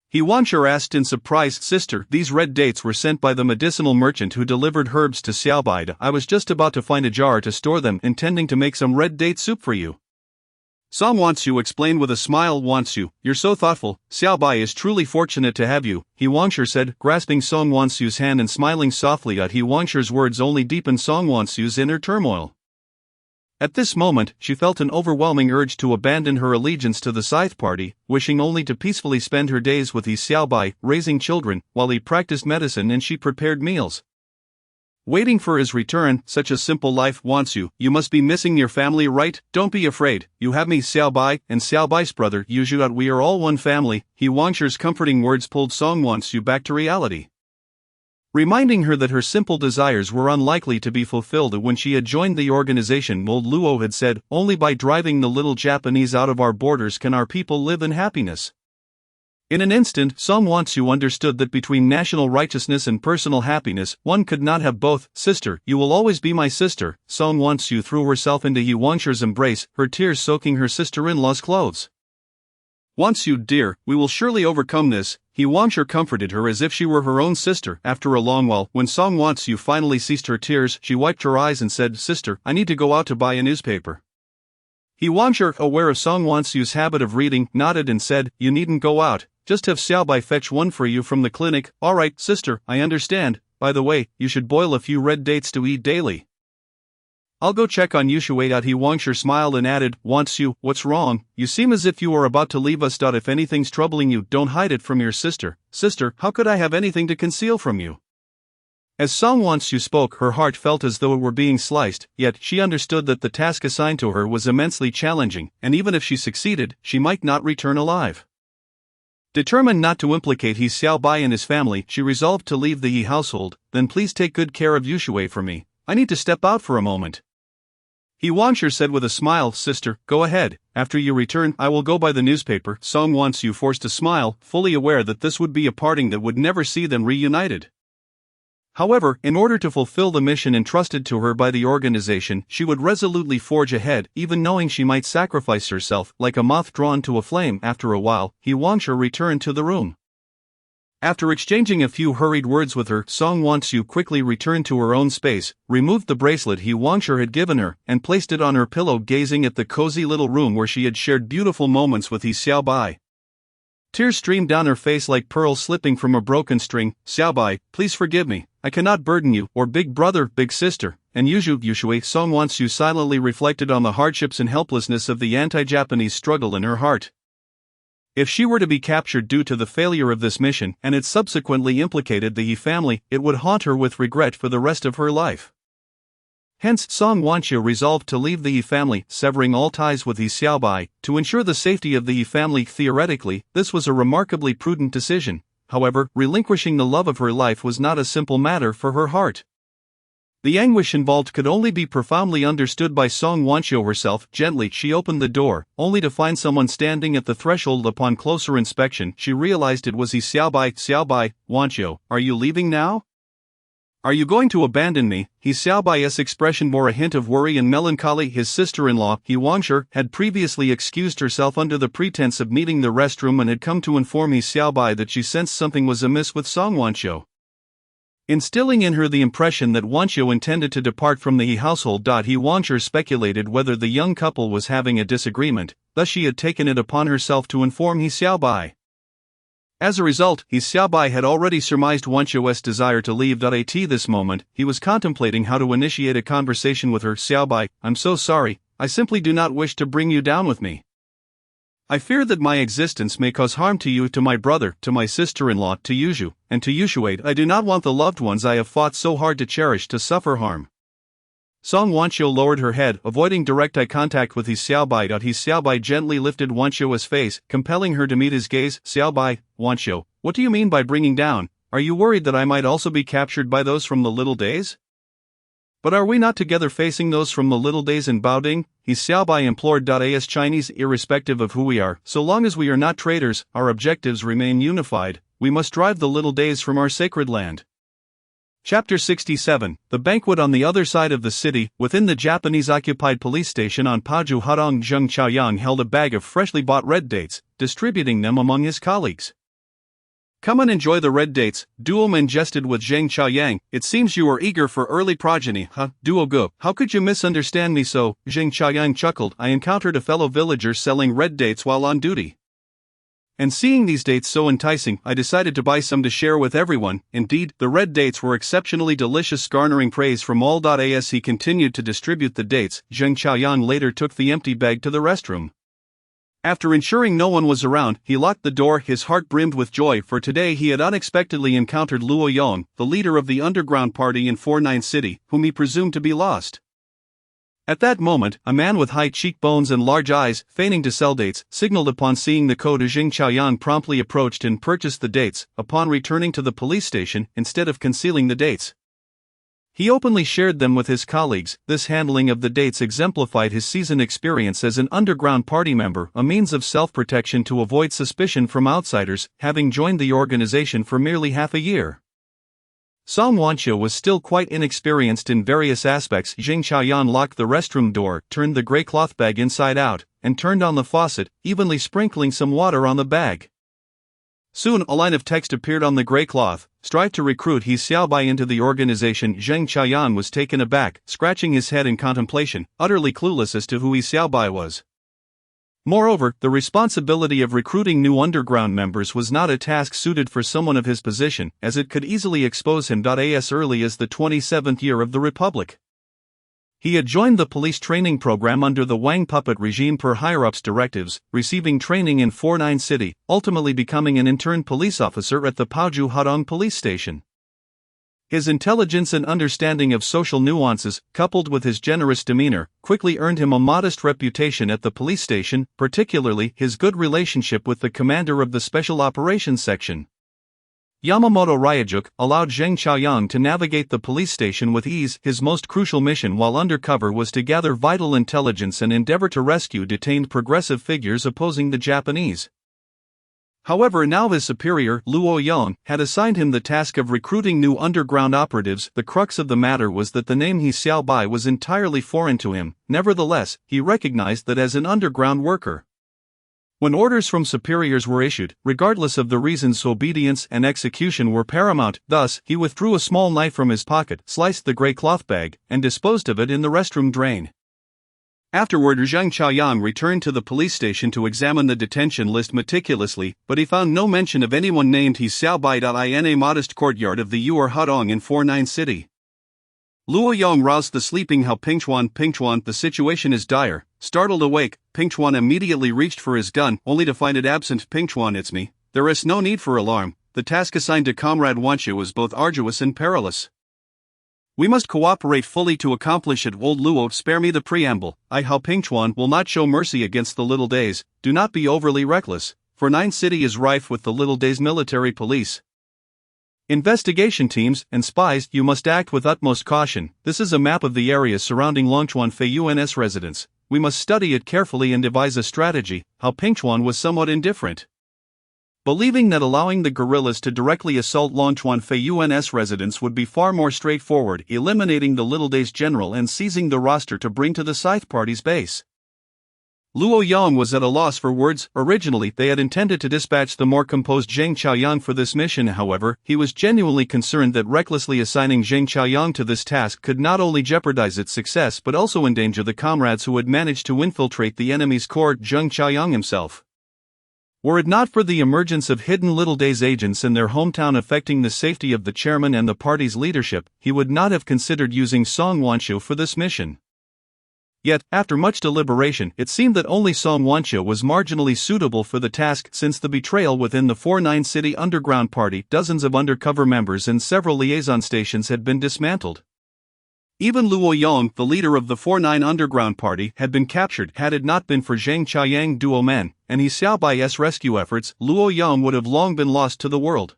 He Wanshur asked in surprise. Sister, these red dates were sent by the medicinal merchant who delivered herbs to Xiaobai. I was just about to find a jar to store them, intending to make some red date soup for you. Song Wansu explained with a smile. Wansu, you're so thoughtful. Xiaobai is truly fortunate to have you, He Wanshur said, grasping Song Wansu's hand and smiling softly. He Wanshur's words only deepened Song Wansu's inner turmoil. At this moment, she felt an overwhelming urge to abandon her allegiance to the Scythe Party, wishing only to peacefully spend her days with He Xiaobai, raising children, while he practiced medicine and she prepared meals, waiting for his return. Such a simple life. Wansu, you must be missing your family, right? Don't be afraid, you have me, Xiaobai, and Xiaobai's brother, Yuzhu. We are all one family. He Wanshur's comforting words pulled Song Wansu back to reality, reminding her that her simple desires were unlikely to be fulfilled when she had joined the organization. Old Luo had said, only by driving the little Japanese out of our borders can our people live in happiness. In an instant, Song Wansu understood that between national righteousness and personal happiness, one could not have both. Sister, you will always be my sister. Song Wansu threw herself into He Wanshur's embrace, her tears soaking her sister-in-law's clothes. Wansu, dear, we will surely overcome this. He Wanshur comforted her as if she were her own sister. After a long while, when Song Wansu finally ceased her tears, she wiped her eyes and said, Sister, I need to go out to buy a newspaper. He Wanshur, aware of Song Wansu's habit of reading, nodded and said, You needn't go out. Just have Xiaobai fetch one for you from the clinic. Alright, sister, I understand. By the way, you should boil a few red dates to eat daily. I'll go check on Yushu. He Wanshur smiled and added, Wansu, what's wrong? You seem as if you are about to leave us. If anything's troubling you, don't hide it from your sister. Sister, how could I have anything to conceal from you? As Song Wansu spoke, her heart felt as though it were being sliced, yet she understood that the task assigned to her was immensely challenging, and even if she succeeded, she might not return alive. Determined not to implicate He Xiaobai and his family, she resolved to leave the He household. Then please take good care of Yushu for me. I need to step out for a moment. He Wanshur said with a smile, Sister, go ahead. After you return, I will go buy the newspaper. Song Wansu forced a smile, fully aware that this would be a parting that would never see them reunited. However, in order to fulfill the mission entrusted to her by the organization, she would resolutely forge ahead, even knowing she might sacrifice herself. Like a moth drawn to a flame. After a while, He Wangshu returned to the room. After exchanging a few hurried words with her, Song Wangshu quickly returned to her own space, removed the bracelet He Wangshu had given her, and placed it on her pillow, gazing at the cozy little room where she had shared beautiful moments with He Xiaobai. Tears streamed down her face like pearls slipping from a broken string. Xiaobai, please forgive me. I cannot burden you, or big brother, big sister, and Yushui. Song Wangshu silently reflected on the hardships and helplessness of the anti-Japanese struggle in her heart. If she were to be captured due to the failure of this mission, and it subsequently implicated the He family, it would haunt her with regret for the rest of her life. Hence, Song Wangshu resolved to leave the He family, severing all ties with He Xiaobai, to ensure the safety of the He family. Theoretically, this was a remarkably prudent decision. However, relinquishing the love of her life was not a simple matter for her heart. The anguish involved could only be profoundly understood by Song Wangshu herself. Gently, she opened the door, only to find someone standing at the threshold. Upon closer inspection, she realized it was He Xiaobai. Xiaobai, Wangshu, are you leaving now? Are you going to abandon me? He Xiaobai's expression bore a hint of worry and melancholy. His sister-in-law, He Wangshu, had previously excused herself under the pretense of needing the restroom and had come to inform He Xiaobai that she sensed something was amiss with Song Wangshu, instilling in her the impression that Wangshu intended to depart from the He household. He Wangshu speculated whether the young couple was having a disagreement, thus she had taken it upon herself to inform He Xiaobai. As a result, He Xiaobai had already surmised Wangshu's desire to leave. At this moment, he was contemplating how to initiate a conversation with her. Xiaobai, I'm so sorry, I simply do not wish to bring you down with me. I fear that my existence may cause harm to you, to my brother, to my sister-in-law, to Yushu, and to Yushui. I do not want the loved ones I have fought so hard to cherish to suffer harm. Song Wangshu lowered her head, avoiding direct eye contact with He Xiaobai. He Xiaobai gently lifted Wangshu's face, compelling her to meet his gaze. Xiaobai, Wangshu, what do you mean by bringing down? Are you worried that I might also be captured by those from the little days? But are we not together facing those from the little days in Baoding? He Xiaobai implored. As Chinese, irrespective of who we are, so long as we are not traitors, our objectives remain unified. We must drive the little days from our sacred land. Chapter 67, The Banquet. On the other side of the city, within the Japanese-occupied police station on Paju Hadong, Zheng Chaoyang held a bag of freshly bought red dates, distributing them among his colleagues. Come and enjoy the red dates, Duoman jested with Zheng Chaoyang. It seems you are eager for early progeny, huh, Duogu? How could you misunderstand me so? Zheng Chaoyang chuckled. I encountered a fellow villager selling red dates while on duty. And seeing these dates so enticing, I decided to buy some to share with everyone. Indeed, the red dates were exceptionally delicious, garnering praise from all. As he continued to distribute the dates, Zheng Chaoyang later took the empty bag to the restroom. After ensuring no one was around, he locked the door. His heart brimmed with joy, for today he had unexpectedly encountered Luo Yong, the leader of the underground party in 49 City, whom he presumed to be lost. At that moment, a man with high cheekbones and large eyes, feigning to sell dates, signaled upon seeing the code. Zheng Chaoyang promptly approached and purchased the dates. Upon returning to the police station, instead of concealing the dates, he openly shared them with his colleagues. This handling of the dates exemplified his seasoned experience as an underground party member, a means of self-protection to avoid suspicion from outsiders, having joined the organization for merely half a year. Song Wangshu was still quite inexperienced in various aspects. Zheng Chaoyang locked the restroom door, turned the gray cloth bag inside out, and turned on the faucet, evenly sprinkling some water on the bag. Soon a line of text appeared on the gray cloth: strive to recruit He Xiaobai into the organization. Zheng Chaoyang was taken aback, scratching his head in contemplation, utterly clueless as to who He Xiaobai was. Moreover, the responsibility of recruiting new underground members was not a task suited for someone of his position, as it could easily expose him. As early as the 27th year of the Republic, he had joined the police training program under the Wang puppet regime per higher-ups' directives, receiving training in 49 City, ultimately becoming an intern police officer at the Paju Hadong police station. His intelligence and understanding of social nuances, coupled with his generous demeanor, quickly earned him a modest reputation at the police station, particularly his good relationship with the commander of the Special Operations Section, Yamamoto Ryajuk, allowed Zheng Chaoyang to navigate the police station with ease. His most crucial mission while undercover was to gather vital intelligence and endeavor to rescue detained progressive figures opposing the Japanese However, now his superior, Luo Yong, had assigned him the task of recruiting new underground operatives. The crux of the matter was that the name He Xiaobai was entirely foreign to him. Nevertheless, he recognized that as an underground worker, when orders from superiors were issued, regardless of the reasons, obedience and execution were paramount. Thus, he withdrew a small knife from his pocket, sliced the gray cloth bag, and disposed of it in the restroom drain. Afterward, Zhang Chaoyang returned to the police station to examine the detention list meticulously, but he found no mention of anyone named He Xiaobai. In a modest courtyard of the Yu'er Hadong in 49 City, Luo Yong roused the sleeping Hao Pingchuan. Pingchuan, the situation is dire. Startled awake, Pingchuan immediately reached for his gun, only to find it absent. Pingchuan, it's me. There is no need for alarm. The task assigned to Comrade Wanqiu is both arduous and perilous. We must cooperate fully to accomplish it. Old Luo, spare me the preamble. I, Hao Pingchuan, will not show mercy against the Little Days. Do not be overly reckless, for 9 City is rife with the Little Days military police, investigation teams, and spies. You must act with utmost caution. This is a map of the areas surrounding Longchuan Fei UNS residence. We must study it carefully and devise a strategy. Hao Pingchuan was somewhat indifferent, believing that allowing the guerrillas to directly assault Longchuan Fei UNS residence would be far more straightforward, eliminating the Little Days general and seizing the roster to bring to the Scythe Party's base. Luo Yong was at a loss for words. Originally, they had intended to dispatch the more composed Zhang Chaoyang for this mission. However, he was genuinely concerned that recklessly assigning Zhang Chaoyang to this task could not only jeopardize its success but also endanger the comrades who had managed to infiltrate the enemy's corps. Zhang Chaoyang himself, were it not for the emergence of hidden Little Days agents in their hometown affecting the safety of the chairman and the party's leadership, he would not have considered using Song Wanqiu for this mission. Yet, after much deliberation, it seemed that only Song Wanqiu was marginally suitable for the task. Since the betrayal within the 49 City underground party, dozens of undercover members and several liaison stations had been dismantled. Even Luo Yong, the leader of the 49 underground party, had been captured. Had it not been for Zhang Chaoyang Duo Men and He Xiaobai's rescue efforts, Luo Yong would have long been lost to the world.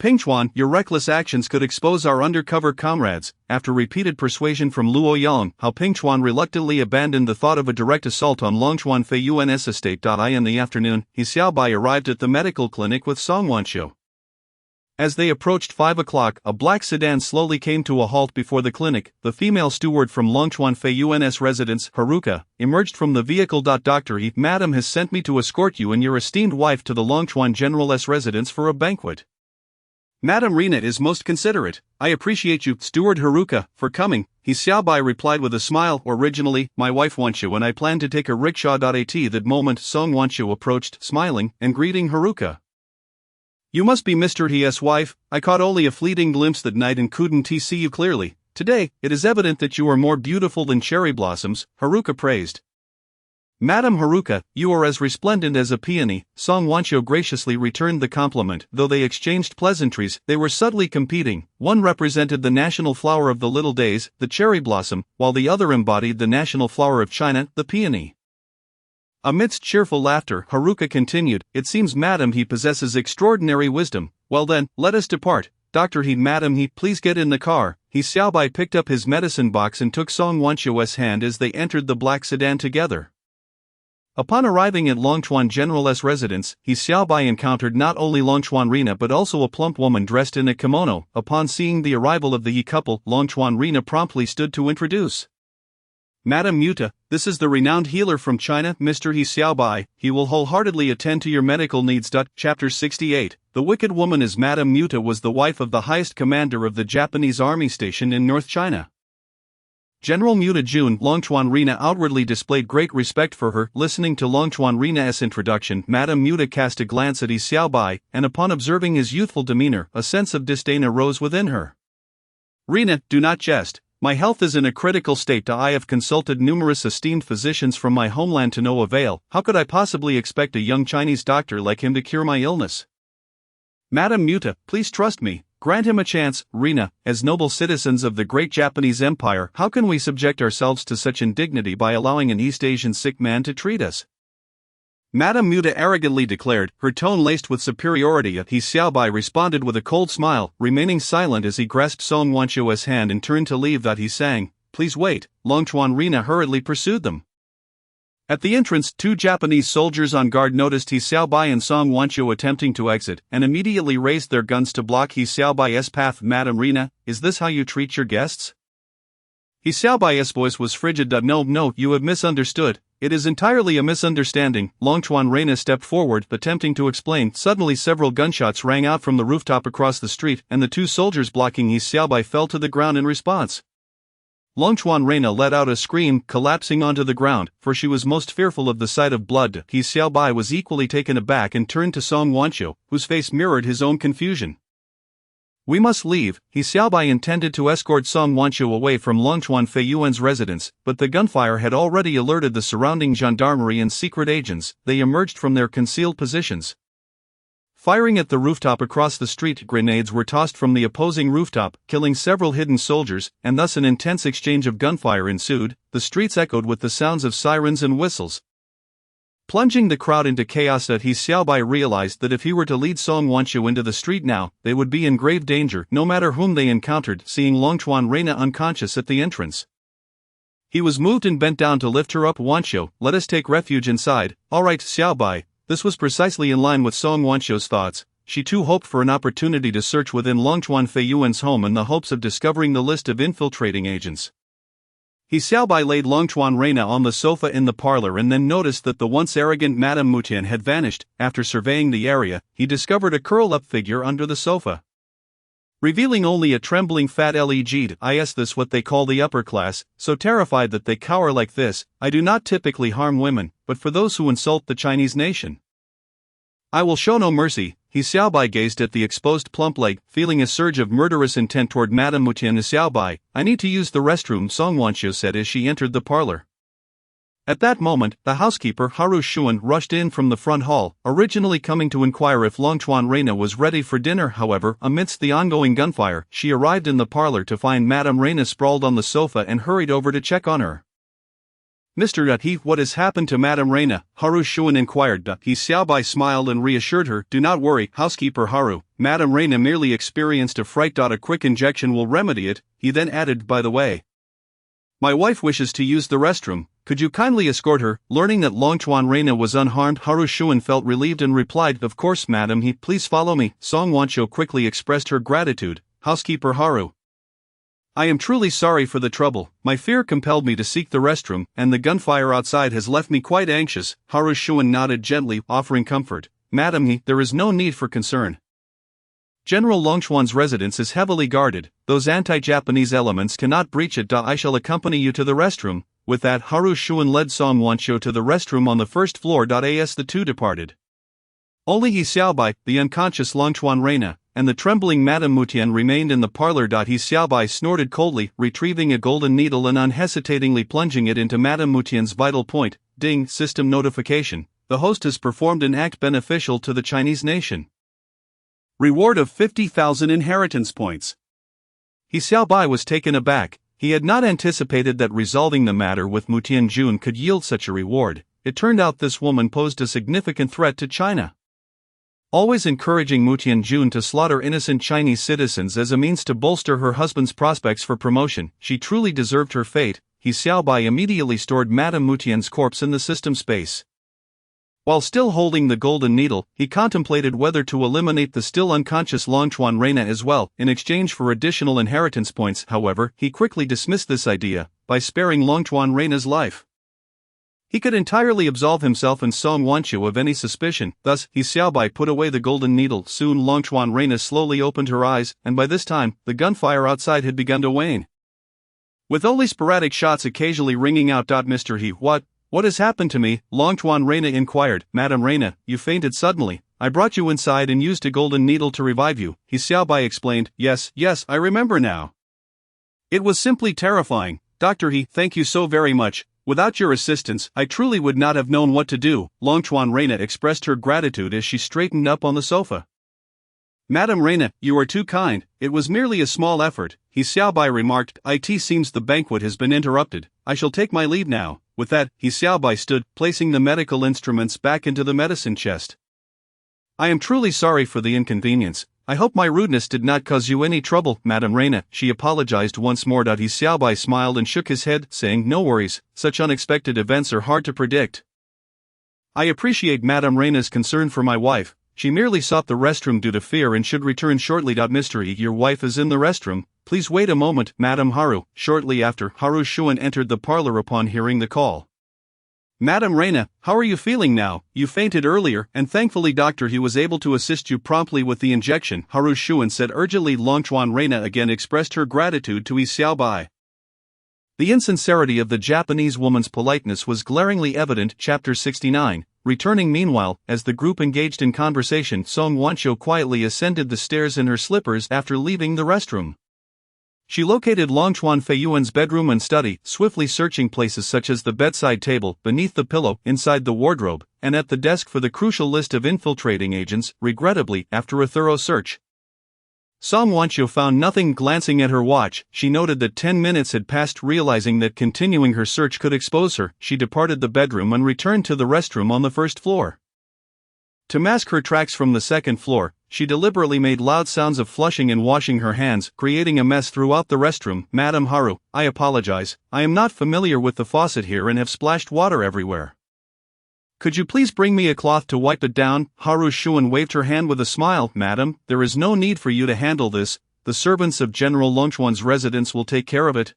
Pingchuan, your reckless actions could expose our undercover comrades. After repeated persuasion from Luo Yong, Hao Pingchuan reluctantly abandoned the thought of a direct assault on Longchuan Fei UNS estate. In the afternoon, He Xiaobai arrived at the medical clinic with Song Wanqiu. As they approached 5 o'clock, a black sedan slowly came to a halt before the clinic. The female steward from Longchuan Fei UNS residence, Haruka, emerged from the vehicle. Dr. He, Madam has sent me to escort you and your esteemed wife to the Longchuan General's residence for a banquet. Madam Rina is most considerate. I appreciate you, Steward Haruka, for coming. He Xiaobai replied with a smile. Originally, my wife Wanqiu and I planned to take a rickshaw. At that moment, Song Wanqiu approached, smiling, and greeting Haruka. You must be Mr. He's wife. I caught only a fleeting glimpse that night and couldn't see you clearly. Today, it is evident that you are more beautiful than cherry blossoms, Haruka praised. Madam Haruka, you are as resplendent as a peony. Song Wanqiu graciously returned the compliment. Though they exchanged pleasantries, they were subtly competing. One represented the national flower of the Little Days, the cherry blossom, while the other embodied the national flower of China, the peony. Amidst cheerful laughter, Haruka continued, it seems Madam He possesses extraordinary wisdom. Well then, let us depart. Dr. He, Madam He, please get in the car. He Xiaobai picked up his medicine box and took Song Wanqiu's hand as they entered the black sedan together. Upon arriving at Longchuan General's residence, He Xiaobai encountered not only Longchuan Rina but also a plump woman dressed in a kimono. Upon seeing the arrival of the Yi couple, Longchuan Rina promptly stood to introduce. Madam Muta, this is the renowned healer from China, Mr. He Xiaobai. He will wholeheartedly attend to your medical needs. Chapter 68. The wicked woman is Madam Muta was the wife of the highest commander of the Japanese army stationed in North China. General Muta Jun. Longchuan Rina outwardly displayed great respect for her. Listening to Longchuan Rina's introduction, Madame Muta cast a glance at He Xiaobai, and upon observing his youthful demeanor, a sense of disdain arose within her. Rina, do not jest. My health is in a critical state. I have consulted numerous esteemed physicians from my homeland to no avail. How could I possibly expect a young Chinese doctor like him to cure my illness? Madame Muta, please trust me. Grant him a chance. Rina, as noble citizens of the great Japanese Empire, how can we subject ourselves to such indignity by allowing an East Asian sick man to treat us? Madame Muta arrogantly declared, her tone laced with superiority. He Xiaobai responded with a cold smile, remaining silent as he grasped Song Wanqiu's hand and turned to leave. He sang, please wait. Longchuan Rina hurriedly pursued them. At the entrance, two Japanese soldiers on guard noticed He Xiaobai and Song Wanqiu attempting to exit, and immediately raised their guns to block He Xiaobai's path. Madam Rina, is this how you treat your guests? He Xiaobai's voice was frigid. No, you have misunderstood. It is entirely a misunderstanding. Longchuan Reina stepped forward, attempting to explain. Suddenly several gunshots rang out from the rooftop across the street, and the two soldiers blocking He Xiaobai fell to the ground in response. Longchuan Reina let out a scream, collapsing onto the ground, for she was most fearful of the sight of blood. He Xiaobai was equally taken aback and turned to Song Wanqiu, whose face mirrored his own confusion. We must leave. He Xiaobai intended to escort Song Wanqiu away from Longchuan Feiyuan's residence, but the gunfire had already alerted the surrounding gendarmerie and secret agents. They emerged from their concealed positions. Firing at the rooftop across the street, grenades were tossed from the opposing rooftop, killing several hidden soldiers, and thus an intense exchange of gunfire ensued. The streets echoed with the sounds of sirens and whistles. Plunging the crowd into chaos, He Xiaobai realized that if he were to lead Song Wanqiu into the street now, they would be in grave danger no matter whom they encountered. Seeing Longchuan Reina unconscious at the entrance, he was moved and bent down to lift her up. Wanqiu, let us take refuge inside. All right, Xiaobai. This was precisely in line with Song Wanqiu's thoughts. She too hoped for an opportunity to search within Longchuan Feiyuan's home in the hopes of discovering the list of infiltrating agents. He Xiaobai laid Longchuan Reina on the sofa in the parlor and then noticed that the once arrogant Madame Mutian had vanished. After surveying the area, he discovered a curled-up figure under the sofa, revealing only a trembling fat leg. Is this what they call the upper class, so terrified that they cower like this? I do not typically harm women, but for those who insult the Chinese nation, I will show no mercy. He Xiaobai gazed at the exposed plump leg, feeling a surge of murderous intent toward Madame Mutian. Xiaobai, I need to use the restroom, Song Wanqiu said as she entered the parlor. At that moment, the housekeeper Haru Shuan rushed in from the front hall, originally coming to inquire if Longchuan Reina was ready for dinner. However, amidst the ongoing gunfire, she arrived in the parlor to find Madame Reina sprawled on the sofa and hurried over to check on her. Mr. He, what has happened to Madame Reina? Haru Shuan inquired. He Xiaobai smiled and reassured her. Do not worry, housekeeper Haru, Madame Reina merely experienced a fright. A quick injection will remedy it. He then added, by the way, my wife wishes to use the restroom. Could you kindly escort her? Learning that Longchuan Reina was unharmed, Haru Shuan felt relieved and replied, of course, madam. He, please follow me. Song Wanqiu quickly expressed her gratitude. Housekeeper Haru, I am truly sorry for the trouble. My fear compelled me to seek the restroom, and the gunfire outside has left me quite anxious. Haru Shuan nodded gently, offering comfort. Madam, there is no need for concern. General Longchuan's residence is heavily guarded. Those anti-Japanese elements cannot breach it. I shall accompany you to the restroom. With that, Haru Shuan led Song Wanqiu to the restroom on the first floor. As the two departed, only He Xiaobai, the unconscious Longchuan Reina, and the trembling Madame Mutian remained in the parlor. He Xiaobai snorted coldly, retrieving a golden needle and unhesitatingly plunging it into Madame Mutian's vital point. Ding, system notification. The host has performed an act beneficial to the Chinese nation. Reward of 50,000 inheritance points. He Xiaobai was taken aback. He had not anticipated that resolving the matter with Mutian Jun could yield such a reward. It turned out this woman posed a significant threat to China, always encouraging Mutian Jun to slaughter innocent Chinese citizens as a means to bolster her husband's prospects for promotion. She truly deserved her fate. He Xiaobai immediately stored Madame Mutian's corpse in the system space. While still holding the golden needle, he contemplated whether to eliminate the still unconscious Longchuan Reina as well, in exchange for additional inheritance points. However, he quickly dismissed this idea, by sparing Longchuan Reina's life. He could entirely absolve himself and Song Wanqiu of any suspicion. Thus, He Xiaobai put away the golden needle. Soon Longchuan Reina slowly opened her eyes, and by this time, the gunfire outside had begun to wane, with only sporadic shots occasionally ringing out. Mr. He, what has happened to me? Longchuan Reina inquired. Madame Reina, you fainted suddenly. I brought you inside and used a golden needle to revive you. He Xiaobai explained. Yes, I remember now. It was simply terrifying. Dr. He, thank you so very much. Without your assistance, I truly would not have known what to do. Longchuan Reina expressed her gratitude as she straightened up on the sofa. Madame Reina, you are too kind. It was merely a small effort. He Xiaobai remarked. It seems the banquet has been interrupted. I shall take my leave now. With that, He Xiaobai stood, placing the medical instruments back into the medicine chest. I am truly sorry for the inconvenience. I hope my rudeness did not cause you any trouble, Madame Reina, she apologized once more. He Xiaobai smiled and shook his head, saying, no worries, such unexpected events are hard to predict. I appreciate Madame Reina's concern for my wife. She merely sought the restroom due to fear and should return shortly. Mystery, your wife is in the restroom, please wait a moment, Madame Haru. Shortly after, Haru Shuan entered the parlor upon hearing the call. Madame Reina, how are you feeling now? You fainted earlier, and thankfully Doctor He was able to assist you promptly with the injection, Haru Shuan said urgently. Longchuan Reina again expressed her gratitude to Yi Xiaobai. The insincerity of the Japanese woman's politeness was glaringly evident. Chapter 69. Returning meanwhile, as the group engaged in conversation, Song Wanqiu quietly ascended the stairs in her slippers after leaving the restroom. She located Longchuan Feiyuan's bedroom and study, swiftly searching places such as the bedside table, beneath the pillow, inside the wardrobe, and at the desk for the crucial list of infiltrating agents. Regrettably, after a thorough search, Song Wanqiu found nothing. Glancing at her watch, she noted that 10 minutes had passed. Realizing that continuing her search could expose her, she departed the bedroom and returned to the restroom on the first floor. To mask her tracks from the second floor, she deliberately made loud sounds of flushing and washing her hands, creating a mess throughout the restroom. Madame Haru, I apologize, I am not familiar with the faucet here and have splashed water everywhere. Could you please bring me a cloth to wipe it down? Haru Shuan waved her hand with a smile. Madam, there is no need for you to handle this, the servants of General Longchuan's residence will take care of it.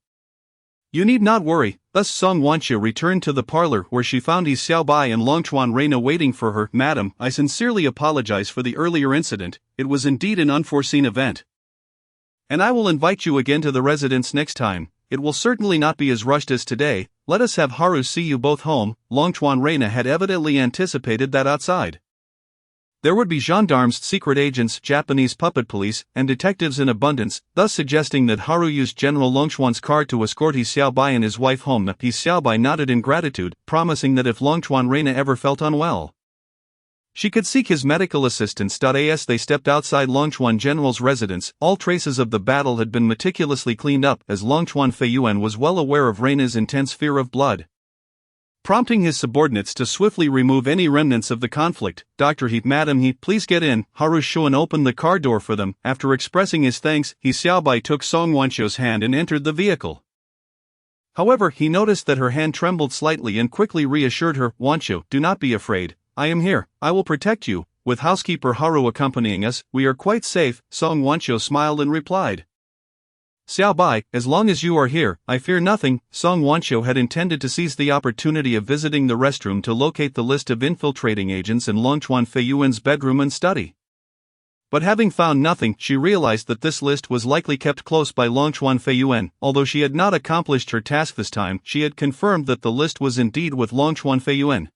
You need not worry. Thus Song Wanqiu returned to the parlor where she found Yi Xiaobai and Longchuan Reina waiting for her. Madam, I sincerely apologize for the earlier incident, it was indeed an unforeseen event. And I will invite you again to the residence next time. It will certainly not be as rushed as today. Let us have Haru see you both home. Longchuan Reina had evidently anticipated that outside there would be gendarmes, secret agents, Japanese puppet police, and detectives in abundance, thus suggesting that Haru used General Longchuan's car to escort Yi Xiaobai and his wife home. Yi Xiaobai nodded in gratitude, promising that if Longchuan Reina ever felt unwell, she could seek his medical assistance. As they stepped outside Longchuan General's residence, all traces of the battle had been meticulously cleaned up, as Longchuan Feiyuan was well aware of Reina's intense fear of blood, prompting his subordinates to swiftly remove any remnants of the conflict. Dr. He, Madam He, please get in. Haru Shuan opened the car door for them. After expressing his thanks, Yi Xiaobai took Song Wanqiu's hand and entered the vehicle. However, he noticed that her hand trembled slightly and quickly reassured her. Wanqiu, do not be afraid. I am here, I will protect you. With housekeeper Haru accompanying us, we are quite safe. Song Wanqiu smiled and replied, Xiaobai, as long as you are here, I fear nothing. Song Wanqiu had intended to seize the opportunity of visiting the restroom to locate the list of infiltrating agents in Longchuan Feiyuan's bedroom and study. But having found nothing, she realized that this list was likely kept close by Longchuan Feiyuan. Although she had not accomplished her task this time, she had confirmed that the list was indeed with Longchuan Feiyuan,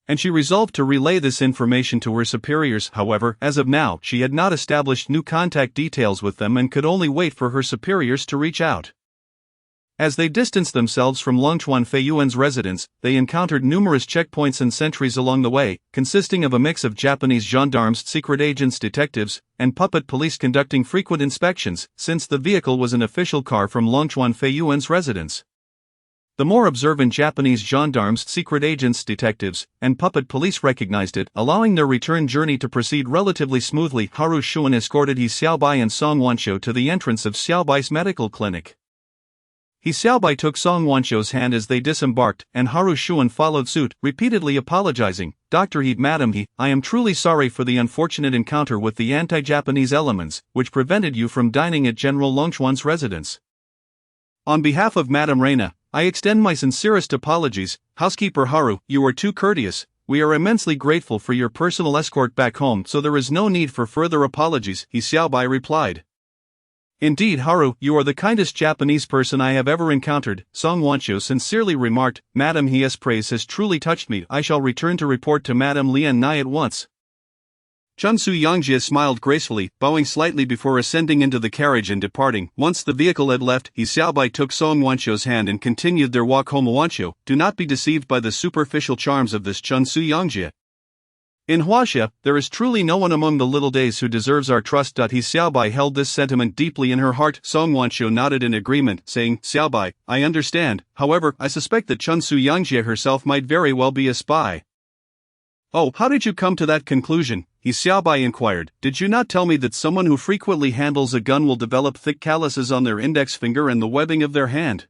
and she resolved to relay this information to her superiors. However, as of now, she had not established new contact details with them and could only wait for her superiors to reach out. As they distanced themselves from Longchuan Feiyuan's residence, they encountered numerous checkpoints and sentries along the way, consisting of a mix of Japanese gendarmes, secret agents, detectives, and puppet police conducting frequent inspections, since the vehicle was an official car from Longchuan Feiyuan's residence. The more observant Japanese gendarmes, secret agents, detectives, and puppet police recognized it, allowing their return journey to proceed relatively smoothly. Haru Shuan escorted Yi Xiaobai and Song Wanqiu to the entrance of Xiaobai's medical clinic. Yi Xiaobai took Song Wanqiu's hand as they disembarked, and Haru Shuan followed suit, repeatedly apologizing. Dr. He, Madam He, I am truly sorry for the unfortunate encounter with the anti-Japanese elements, which prevented you from dining at General Longchuan's residence. On behalf of Madame Reina, I extend my sincerest apologies. Housekeeper Haru, you are too courteous. We are immensely grateful for your personal escort back home, so there is no need for further apologies, Yi Xiaobai replied. Indeed, Haru, you are the kindest Japanese person I have ever encountered, Song Wanqiu sincerely remarked. Madame He's praise has truly touched me. I shall return to report to Madame Lian Nai at once. Chunsu Yangjie smiled gracefully, bowing slightly before ascending into the carriage and departing. Once the vehicle had left, Yi Xiaobai took Song Wanqiu's hand and continued their walk home. Wanqiu, do not be deceived by the superficial charms of this Chunsu Yangjie. In Huaxia, there is truly no one among the little days who deserves our trust. Yi Xiaobai held this sentiment deeply in her heart. Song Wanqiu nodded in agreement, saying, Xiaobai, I understand, however, I suspect that Chunsu Yangjie herself might very well be a spy. Oh, how did you come to that conclusion? He Xiaobai inquired. Did you not tell me that someone who frequently handles a gun will develop thick calluses on their index finger and the webbing of their hand?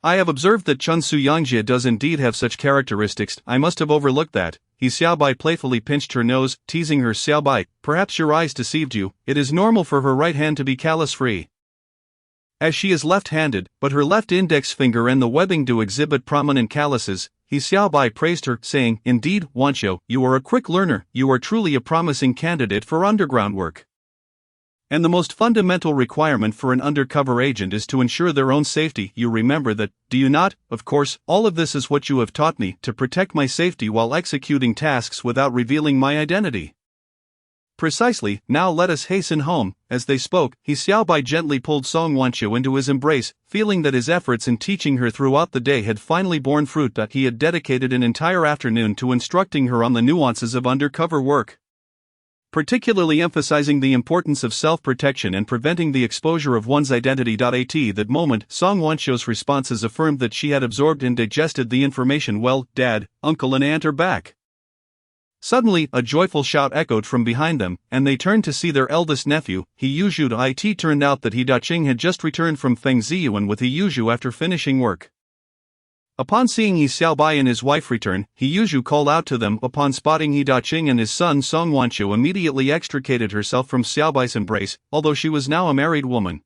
I have observed that Chun Su Yangjie does indeed have such characteristics. I must have overlooked that. He Xiaobai playfully pinched her nose, teasing her. Xiaobai, perhaps your eyes deceived you. It is normal for her right hand to be callus-free, as she is left-handed, but her left index finger and the webbing do exhibit prominent calluses. He Xiaobai praised her, saying, Indeed, Wanqiu, you are a quick learner, you are truly a promising candidate for underground work. And the most fundamental requirement for an undercover agent is to ensure their own safety. You remember that, do you not? Of course, all of this is what you have taught me, to protect my safety while executing tasks without revealing my identity. Precisely. Now let us hasten home. As they spoke, He Xiaobai gently pulled Song Wanqiu into his embrace, feeling that his efforts in teaching her throughout the day had finally borne fruit. He had dedicated an entire afternoon to instructing her on the nuances of undercover work, particularly emphasizing the importance of self-protection and preventing the exposure of one's identity. At that moment, Song Wanqiu's responses affirmed that she had absorbed and digested the information well. Dad, Uncle and Aunt are back. Suddenly, a joyful shout echoed from behind them, and they turned to see their eldest nephew, He Yuzhu. It turned out that He Daqing had just returned from Feng Ziyuan with He Yuzhu after finishing work. Upon seeing He Xiaobai and his wife return, He Yuzhu called out to them. Upon spotting He Daqing and his son, Song Wanqiu immediately extricated herself from Xiaobai's embrace, although she was now a married woman.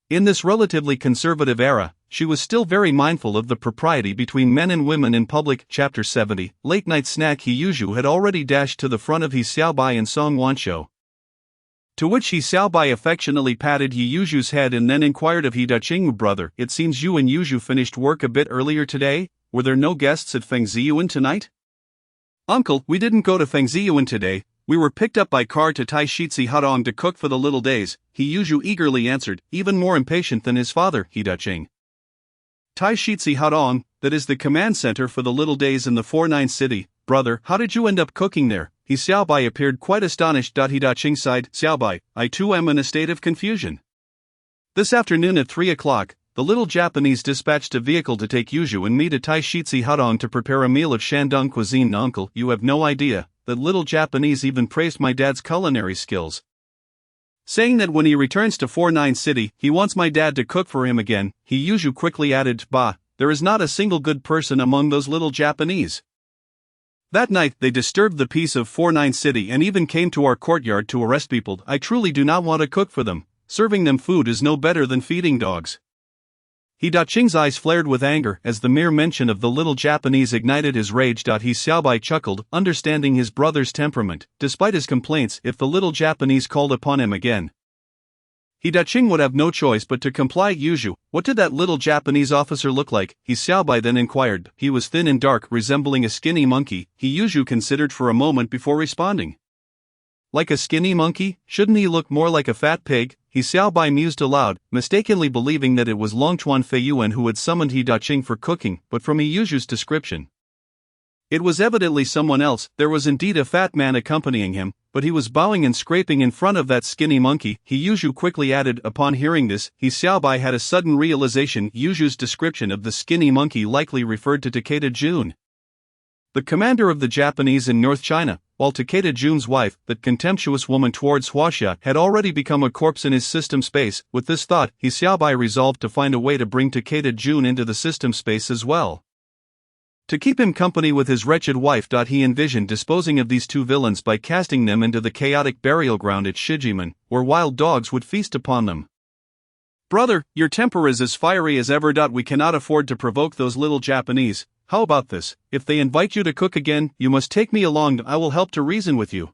In this relatively conservative era, she was still very mindful of the propriety between men and women in public. Chapter 70. Late night snack. He Yuzhu had already dashed to the front of He Xiaobai and Song Wanqiu, to which He Xiaobai affectionately patted He Yuzhu's head and then inquired of He Daqing. Brother, it seems you and Yuzhu finished work a bit earlier today. Were there no guests at Feng Ziyuan tonight? Uncle, we didn't go to Feng Ziyuan today. We were picked up by car to Tai Shitsi Hadong to cook for the little days, He Yuzhu eagerly answered, even more impatient than his father, He Daqing. Tai Shitsi Hadong, that is the command center for the little days in the 49 city. Brother, how did you end up cooking there? He Xiaobai appeared quite astonished. He Daqing sighed. Xiaobai, I too am in a state of confusion. This afternoon at 3 o'clock, the little Japanese dispatched a vehicle to take Yuzhu and me to Tai Shitsi Hadong to prepare a meal of Shandong cuisine. Uncle, you have no idea. That little Japanese even praised my dad's culinary skills, saying that when he returns to 49 City, he wants my dad to cook for him again. He Yuzhu quickly added, Bah, there is not a single good person among those little Japanese. That night, they disturbed the peace of 49 City and even came to our courtyard to arrest people. I truly do not want to cook for them. Serving them food is no better than feeding dogs. He Daqing's eyes flared with anger as the mere mention of the little Japanese ignited his rage. He Xiaobai chuckled, understanding his brother's temperament. Despite his complaints, if the little Japanese called upon him again, He Daqing would have no choice but to comply. Yuzhu, what did that little Japanese officer look like? He Xiaobai then inquired. He was thin and dark, resembling a skinny monkey. He Yuzhu considered for a moment before responding. Like a skinny monkey? Shouldn't he look more like a fat pig? He Xiaobai mused aloud, mistakenly believing that it was Longchuan Feiyuan who had summoned He Daqing for cooking, but from He Yuzhu's description, it was evidently someone else. There was indeed a fat man accompanying him, but he was bowing and scraping in front of that skinny monkey. He Yuzhu quickly added. Upon hearing this, He Xiaobai had a sudden realization. Yuzhu's description of the skinny monkey likely referred to Takeda Jun, the commander of the Japanese in North China, while Takeda Jun's wife, that contemptuous woman towards Huaxia, had already become a corpse in his system space. With this thought, He Xiaobai resolved to find a way to bring Takeda Jun into the system space as well, to keep him company with his wretched wife. He envisioned disposing of these two villains by casting them into the chaotic burial ground at Shijiman, where wild dogs would feast upon them. Brother, your temper is as fiery as ever. We cannot afford to provoke those little Japanese. How about this? If they invite you to cook again, you must take me along. I will help to reason with you,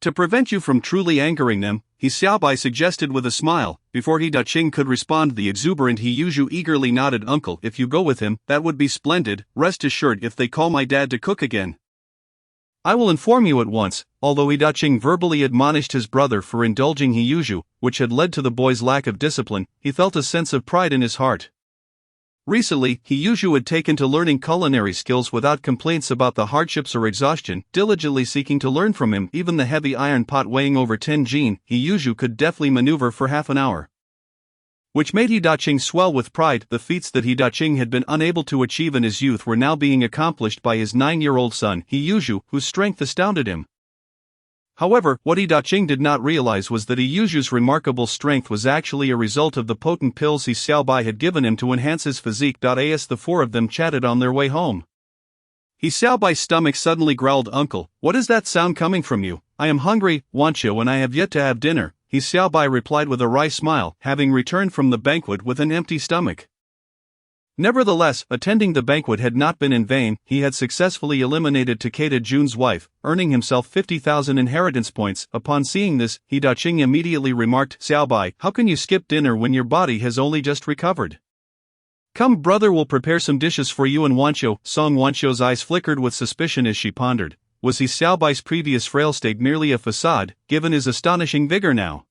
to prevent you from truly angering them, He Xiaobai suggested with a smile. Before He Daqing could respond, the exuberant He Yuzhu eagerly nodded. Uncle, if you go with him, that would be splendid. Rest assured, if they call my dad to cook again, I will inform you at once. Although He Daqing verbally admonished his brother for indulging He Yuzhu, which had led to the boy's lack of discipline, he felt a sense of pride in his heart. Recently, He Yuzhu had taken to learning culinary skills without complaints about the hardships or exhaustion, diligently seeking to learn from him. Even the heavy iron pot weighing over 10 jin, He Yuzhu could deftly maneuver for half an hour, which made He Daqing swell with pride. The feats that He Daqing had been unable to achieve in his youth were now being accomplished by his 9-year-old son, He Yuzhu, whose strength astounded him. However, what He Daqing did not realize was that He Yuju's remarkable strength was actually a result of the potent pills He Xiaobai had given him to enhance his physique. As the four of them chatted on their way home, He Xiaobai's stomach suddenly growled, "Uncle, what is that sound coming from you? I am hungry, Wanqiu, and I have yet to have dinner." He Xiaobai replied with a wry smile, having returned from the banquet with an empty stomach. Nevertheless, attending the banquet had not been in vain. He had successfully eliminated Takeda Jun's wife, earning himself 50,000 inheritance points. Upon seeing this, He Daqing immediately remarked, "Xiaobai, how can you skip dinner when your body has only just recovered? Come, brother, will prepare some dishes for you and Wanqiu." Song Wanqiu's eyes flickered with suspicion as she pondered. Was He Xiaobai's previous frail state merely a facade, given his astonishing vigor now?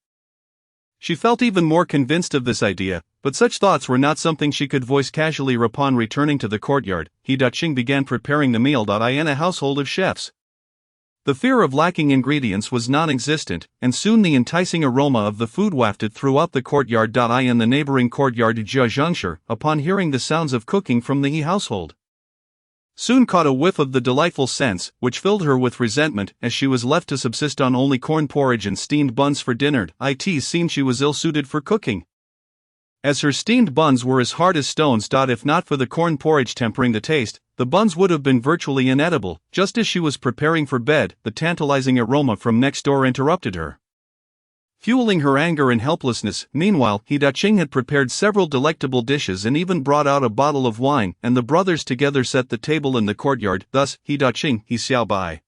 She felt even more convinced of this idea, but such thoughts were not something she could voice casually. Upon returning to the courtyard, He Daqing began preparing the meal. In a household of chefs, the fear of lacking ingredients was non-existent, and soon the enticing aroma of the food wafted throughout the courtyard. In the neighboring courtyard, Jia Zhengshi, upon hearing the sounds of cooking from the He household, soon caught a whiff of the delightful scents, which filled her with resentment, as she was left to subsist on only corn porridge and steamed buns for dinner. It seemed she was ill-suited for cooking, as her steamed buns were as hard as stones. If not for the corn porridge tempering the taste, the buns would have been virtually inedible. Just as she was preparing for bed, the tantalizing aroma from next door interrupted her, fueling her anger and helplessness. Meanwhile, He Daqing had prepared several delectable dishes and even brought out a bottle of wine, and the brothers together set the table in the courtyard. Thus, He Daqing, He Xiaobai,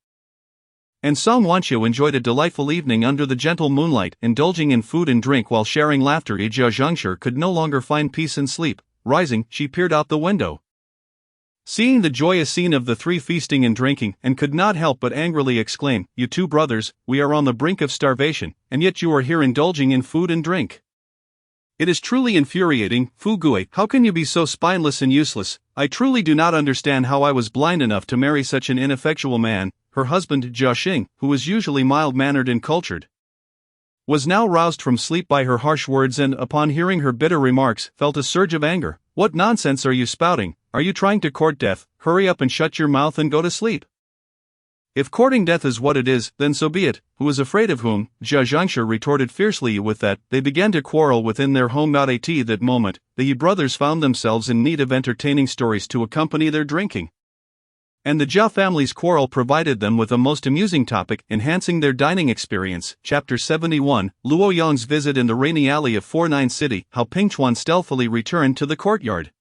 and Song Wanqiu enjoyed a delightful evening under the gentle moonlight, indulging in food and drink while sharing laughter. Jia Zhengshi could no longer find peace and sleep. Rising, she peered out the window, seeing the joyous scene of the three feasting and drinking, and could not help but angrily exclaim, "You two brothers, we are on the brink of starvation, and yet you are here indulging in food and drink. It is truly infuriating, Fu Gui. How can you be so spineless and useless? I truly do not understand how I was blind enough to marry such an ineffectual man." Her husband, Jia Xing, who was usually mild-mannered and cultured, was now roused from sleep by her harsh words and, upon hearing her bitter remarks, felt a surge of anger. "What nonsense are you spouting? Are you trying to court death? Hurry up and shut your mouth and go to sleep." "If courting death is what it is, then so be it. Who is afraid of whom?" Jia Zhengshi retorted fiercely. With that, they began to quarrel within their home. At that moment, the He brothers found themselves in need of entertaining stories to accompany their drinking, and the Jia family's quarrel provided them with a most amusing topic, enhancing their dining experience. Chapter 71, Luo Yong's visit in the rainy alley of 49 City. How Pingchuan stealthily returned to the courtyard,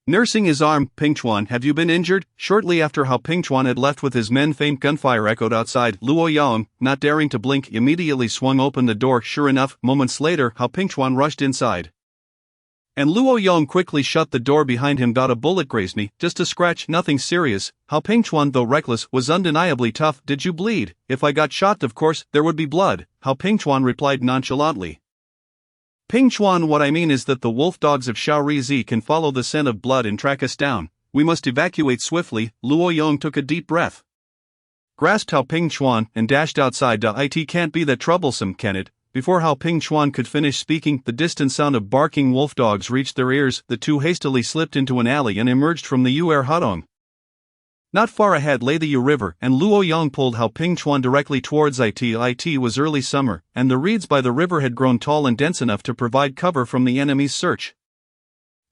nursing his arm. "Pingchuan, have you been injured?" Shortly after Hao Pingchuan had left with his men, faint gunfire echoed outside. Luo Yong, not daring to blink, immediately swung open the door. Sure enough, moments later, Hao Pingchuan rushed inside, and Luo Yong quickly shut the door behind him. "A bullet grazed me, just a scratch, nothing serious." Hao Pingchuan, though reckless, was undeniably tough. "Did you bleed?" "If I got shot, of course, there would be blood," Hao Pingchuan replied nonchalantly. "Pingchuan, what I mean is that the wolf dogs of Shaorizi can follow the scent of blood and track us down. We must evacuate swiftly." Luo Yong took a deep breath, grasped Hao Pingchuan, and dashed outside. "It can't be that troublesome, can it?" Before Hao Pingchuan could finish speaking, the distant sound of barking wolf dogs reached their ears. The two hastily slipped into an alley and emerged from the Yuer Hadong. Not far ahead lay the Yu River, and Luo Yong pulled Hao Pingchuan directly towards it. It was early summer, and the reeds by the river had grown tall and dense enough to provide cover from the enemy's search.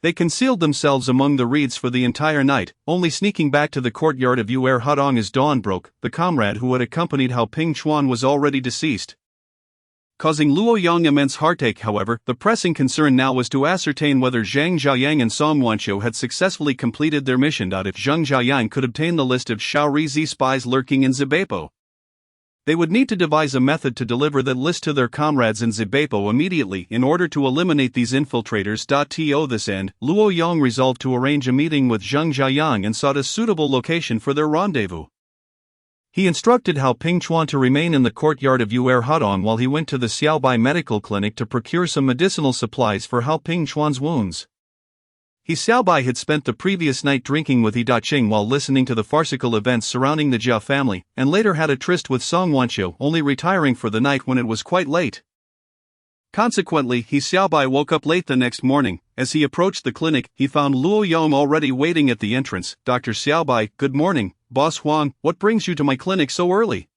They concealed themselves among the reeds for the entire night, only sneaking back to the courtyard of Yuer Hadong as dawn broke. The comrade who had accompanied Hao Pingchuan was already deceased, causing Luo Yong immense heartache. However, the pressing concern now was to ascertain whether Zhang Zhaoyang and Song Wanqiu had successfully completed their mission. If Zhang Zhaoyang could obtain the list of Shaorizi spies lurking in Zibepo, they would need to devise a method to deliver that list to their comrades in Zibepo immediately in order to eliminate these infiltrators. To this end, Luo Yong resolved to arrange a meeting with Zhang Zhaoyang and sought a suitable location for their rendezvous. He instructed Hao Pingchuan to remain in the courtyard of Yuer Hadong while he went to the Xiaobai medical clinic to procure some medicinal supplies for Hao Pingchuan's wounds. He Xiaobai had spent the previous night drinking with He Daqing while listening to the farcical events surrounding the Jia family, and later had a tryst with Song Wanqiu, only retiring for the night when it was quite late. Consequently, He Xiaobai woke up late the next morning. As he approached the clinic, he found Luo Yong already waiting at the entrance. "Dr. Xiaobai, good morning." "Boss Huang, what brings you to my clinic so early?"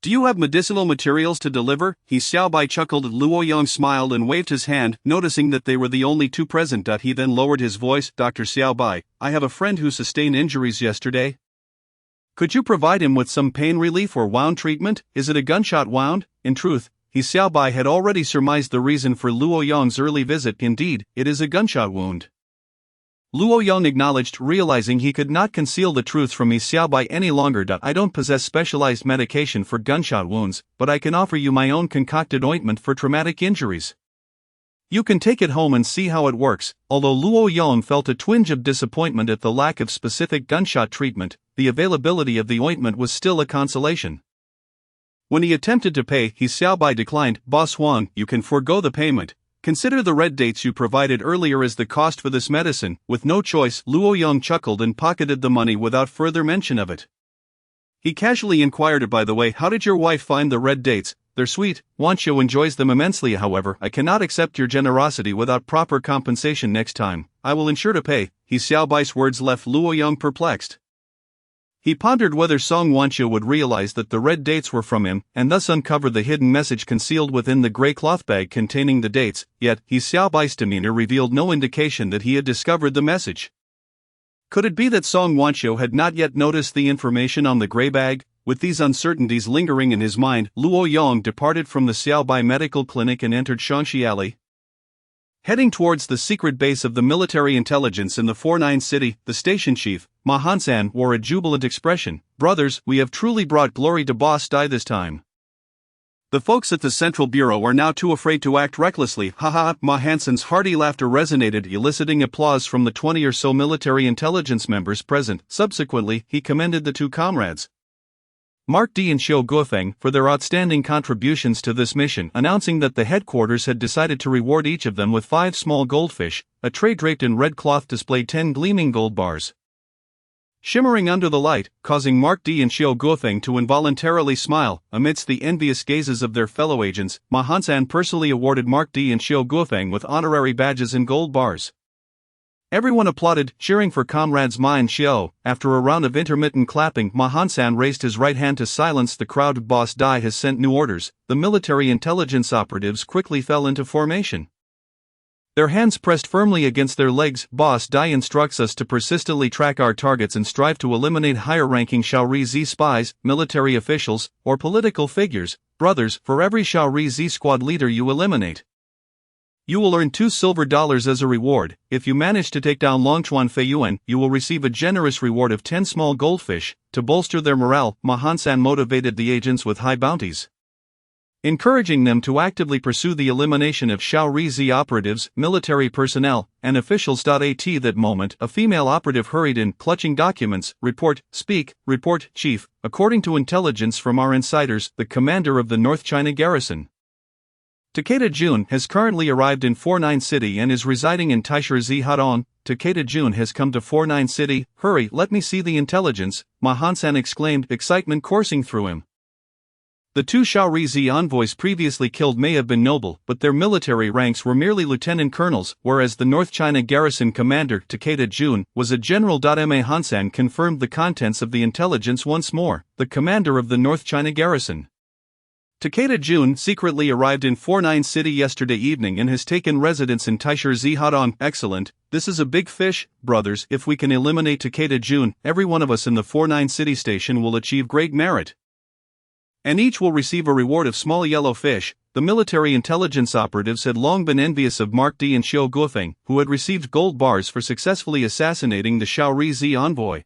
Do you have medicinal materials to deliver? He Xiaobai chuckled. Luo Yang smiled and waved his hand, noticing that they were the only two present. He then lowered his voice. Dr. Xiaobai, I have a friend who sustained injuries yesterday. Could you provide him with some pain relief or wound treatment? Is it a gunshot wound? In truth, He Xiaobai had already surmised the reason for Luo Yang's early visit. Indeed, it is a gunshot wound. Luo Yang acknowledged, realizing he could not conceal the truth from He Xiaobai any longer. I don't possess specialized medication for gunshot wounds, but I can offer you my own concocted ointment for traumatic injuries. You can take it home and see how it works. Although Luo Yang felt a twinge of disappointment at the lack of specific gunshot treatment, the availability of the ointment was still a consolation. When he attempted to pay, He Xiaobai declined. Boss Wang, you can forego the payment. Consider the red dates you provided earlier as the cost for this medicine. With no choice, Luo Yang chuckled and pocketed the money without further mention of it. He casually inquired, by the way, how did your wife find the red dates? They're sweet. Wanqiu enjoys them immensely. However, I cannot accept your generosity without proper compensation next time. I will ensure to pay. He Xiaobai's words left Luo Yang perplexed. He pondered whether Song Wanqiu would realize that the red dates were from him, and thus uncover the hidden message concealed within the grey cloth bag containing the dates, yet He Xiaobai's demeanor revealed no indication that he had discovered the message. Could it be that Song Wanqiu had not yet noticed the information on the grey bag? With these uncertainties lingering in his mind, Luo Yang departed from the Xiaobai Medical Clinic and entered Shangxi Alley. Heading towards the secret base of the military intelligence in the 49 city, the station chief, Ma Hansan, wore a jubilant expression. Brothers, we have truly brought glory to Boss Dai this time. The folks at the Central Bureau are now too afraid to act recklessly. Haha, Ma Hansan's hearty laughter resonated, eliciting applause from the 20 or so military intelligence members present. Subsequently, he commended the two comrades, Mark D and Xiu Guofeng, for their outstanding contributions to this mission, announcing that the headquarters had decided to reward each of them with 5 small goldfish. A tray draped in red cloth displayed 10 gleaming gold bars, shimmering under the light, causing Mark D and Xiu Guofeng to involuntarily smile. Amidst the envious gazes of their fellow agents, Ma Hansan personally awarded Mark D and Xiu Guofeng with honorary badges and gold bars. Everyone applauded, cheering for comrades Ma and Xiu. After a round of intermittent clapping, Ma Hansan raised his right hand to silence the crowd. Boss Dai has sent new orders. The military intelligence operatives quickly fell into formation, their hands pressed firmly against their legs. Boss Dai instructs us to persistently track our targets and strive to eliminate higher-ranking Shaori Z spies, military officials, or political figures. Brothers, for every Shaori Z squad leader you eliminate, you will earn 2 silver dollars as a reward. If you manage to take down Longchuan Feiyuan, you will receive a generous reward of 10 small goldfish. To bolster their morale, Ma Hansan motivated the agents with high bounties, encouraging them to actively pursue the elimination of Shaori Z operatives, military personnel, and officials. At that moment, a female operative hurried in, clutching documents. Report, speak, report, chief. According to intelligence from our insiders, the commander of the North China garrison, Takeda Jun, has currently arrived in 49 City and is residing in Taisher Z Hadong. Takeda Jun has come to 49 City. Hurry, let me see the intelligence, Ma Hansan exclaimed, excitement coursing through him. The 2 Shaori Z envoys previously killed may have been noble, but their military ranks were merely lieutenant colonels, whereas the North China garrison commander, Takeda Jun, was a general. Ma Hansan confirmed the contents of the intelligence once more. The commander of the North China garrison, Takeda Jun, secretly arrived in 49 City yesterday evening and has taken residence in Taisher Z Hadong. Excellent, this is a big fish, brothers. If we can eliminate Takeda Jun, every one of us in the 49 City station will achieve great merit, and each will receive a reward of small yellow fish. The military intelligence operatives had long been envious of Mark D and Xiu Guofeng, who had received gold bars for successfully assassinating the Shaori Z envoy.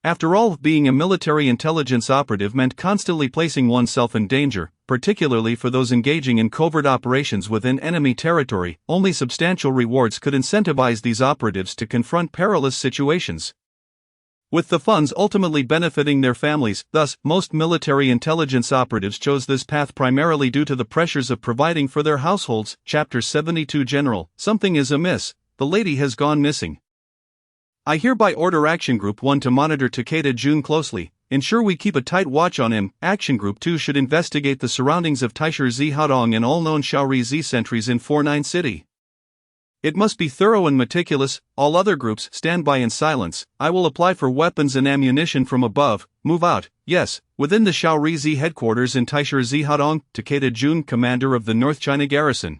After all, being a military intelligence operative meant constantly placing oneself in danger, particularly for those engaging in covert operations within enemy territory. Only substantial rewards could incentivize these operatives to confront perilous situations, with the funds ultimately benefiting their families. Thus, most military intelligence operatives chose this path primarily due to the pressures of providing for their households. Chapter 72 General, something is amiss. The lady has gone missing. I hereby order Action Group 1 to monitor Takeda Jun closely, ensure we keep a tight watch on him. Action Group 2 should investigate the surroundings of Taisher Z Hadong and all known Shaori Z sentries in 49 City. It must be thorough and meticulous. All other groups stand by in silence. I will apply for weapons and ammunition from above. Move out. yes, within the Shaorizi headquarters in Taishirzihadong, Takeda Jun, commander of the North China garrison,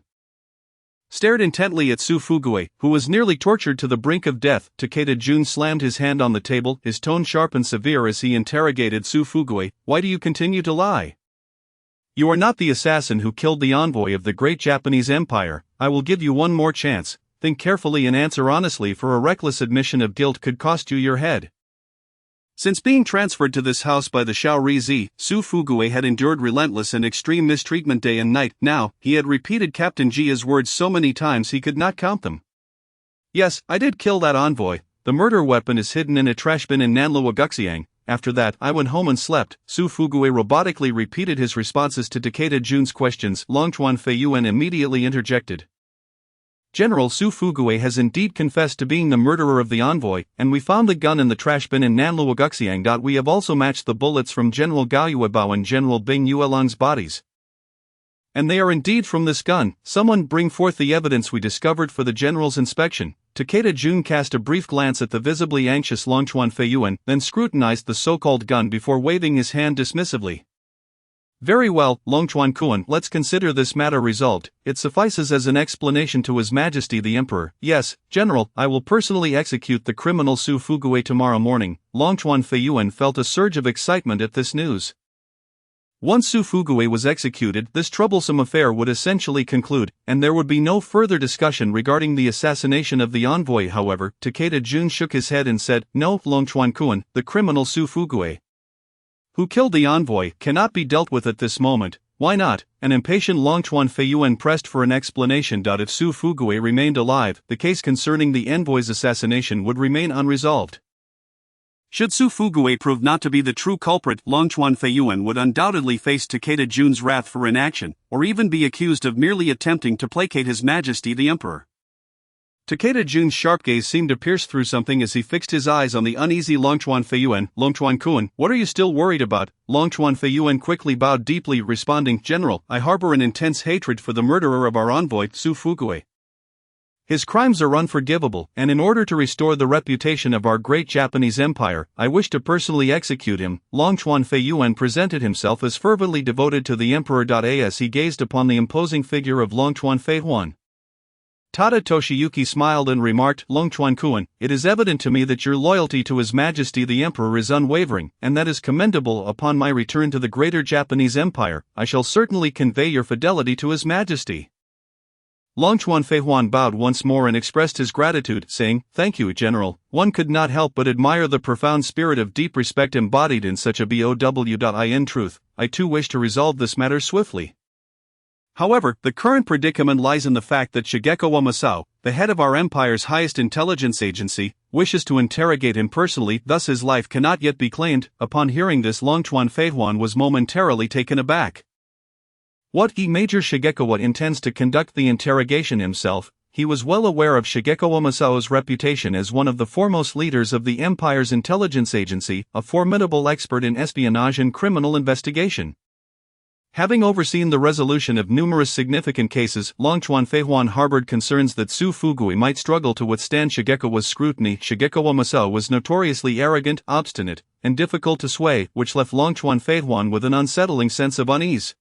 stared intently at Su Fugui, who was nearly tortured to the brink of death. Takeda Jun slammed his hand on the table, his tone sharp and severe as he interrogated Su Fugui. Why do you continue to lie? You are not the assassin who killed the envoy of the great Japanese Empire. I will give you one more chance. Think carefully and answer honestly, for a reckless admission of guilt could cost you your head. Since being transferred to this house by the Shaorizi, Su Fugui had endured relentless and extreme mistreatment day and night. Now, he had repeated Captain Jia's words so many times he could not count them. Yes, I did kill that envoy. The murder weapon is hidden in a trash bin in Nanluo Guxiang. After that, I went home and slept. Su Fugui robotically repeated his responses to Takeda Jun's questions. Longchuan Feiyuan immediately interjected. General, Su Fugui has indeed confessed to being the murderer of the envoy, and we found the gun in the trash bin in Nanluo Guxiang. We have also matched the bullets from General Gao Yuebao and General Bing Yuelong's bodies. And they are indeed from this gun. Someone bring forth the evidence we discovered for the general's inspection. Takeda Jun cast a brief glance at the visibly anxious Longchuan Feiyuan, then scrutinized the so-called gun before waving his hand dismissively. Very well, Longchuan Kuan, let's consider this matter resolved. It suffices as an explanation to His Majesty the Emperor. Yes, General, I will personally execute the criminal Su Fugui tomorrow morning. Longchuan Feiyuan felt a surge of excitement at this news. Once Su Fugui was executed, this troublesome affair would essentially conclude, and there would be no further discussion regarding the assassination of the envoy. However, Takeda Jun shook his head and said, No, Longchuan Kuan, the criminal Su Fugui, who killed the envoy, cannot be dealt with at this moment. Why not? An impatient Longchuan Feiyuan pressed for an explanation. If Su Fugui remained alive, the case concerning the envoy's assassination would remain unresolved. Should Su Fugui prove not to be the true culprit, Longchuan Feiyuan would undoubtedly face Takeda Jun's wrath for inaction, or even be accused of merely attempting to placate His Majesty the Emperor. Takeda Jun's sharp gaze seemed to pierce through something as he fixed his eyes on the uneasy Longchuan Feiyuan. Longchuan Kuan, what are you still worried about? Longchuan Feiyuan quickly bowed deeply, responding, General, I harbor an intense hatred for the murderer of our envoy, Su Fugui. His crimes are unforgivable, and in order to restore the reputation of our great Japanese empire, I wish to personally execute him. Longchuan Feiyuan presented himself as fervently devoted to the emperor. As he gazed upon the imposing figure of Longchuan Feiyuan, Tada Toshiyuki smiled and remarked, Longchuan Kuan, it is evident to me that your loyalty to His Majesty the Emperor is unwavering, and that is commendable. Upon my return to the greater Japanese Empire, I shall certainly convey your fidelity to His Majesty. Longchuan Feiyuan bowed once more and expressed his gratitude, saying, Thank you, General. One could not help but admire the profound spirit of deep respect embodied in such a bow. In truth, I too wish to resolve this matter swiftly. However, the current predicament lies in the fact that Shigekowa Masao, the head of our empire's highest intelligence agency, wishes to interrogate him personally, thus his life cannot yet be claimed. Upon hearing this, Longchuan Feiyuan was momentarily taken aback. What? Major Shigekowa intends to conduct the interrogation himself? He was well aware of Shigekowa Masao's reputation as one of the foremost leaders of the empire's intelligence agency, a formidable expert in espionage and criminal investigation. Having overseen the resolution of numerous significant cases, Longchuan Feiyuan harbored concerns that Su Fugui might struggle to withstand Shigekowa's scrutiny. Shigekowa Masao was notoriously arrogant, obstinate, and difficult to sway, which left Longchuan Feiyuan with an unsettling sense of unease.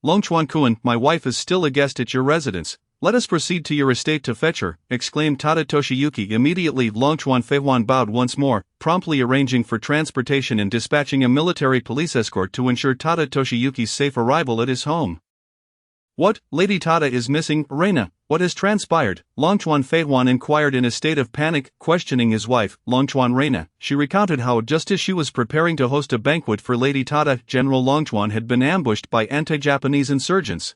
Longchuan Kuan, my wife is still a guest at your residence. Let us proceed to your estate to fetch her, exclaimed Tada Toshiyuki. Immediately, Longchuan Feiyuan bowed once more, promptly arranging for transportation and dispatching a military police escort to ensure Tada Toshiyuki's safe arrival at his home. What? Lady Tada is missing, Reina. What has transpired? Longchuan Feiyuan inquired in a state of panic, questioning his wife, Longchuan Reina. She recounted how just as she was preparing to host a banquet for Lady Tada, General Longchuan had been ambushed by anti-Japanese insurgents,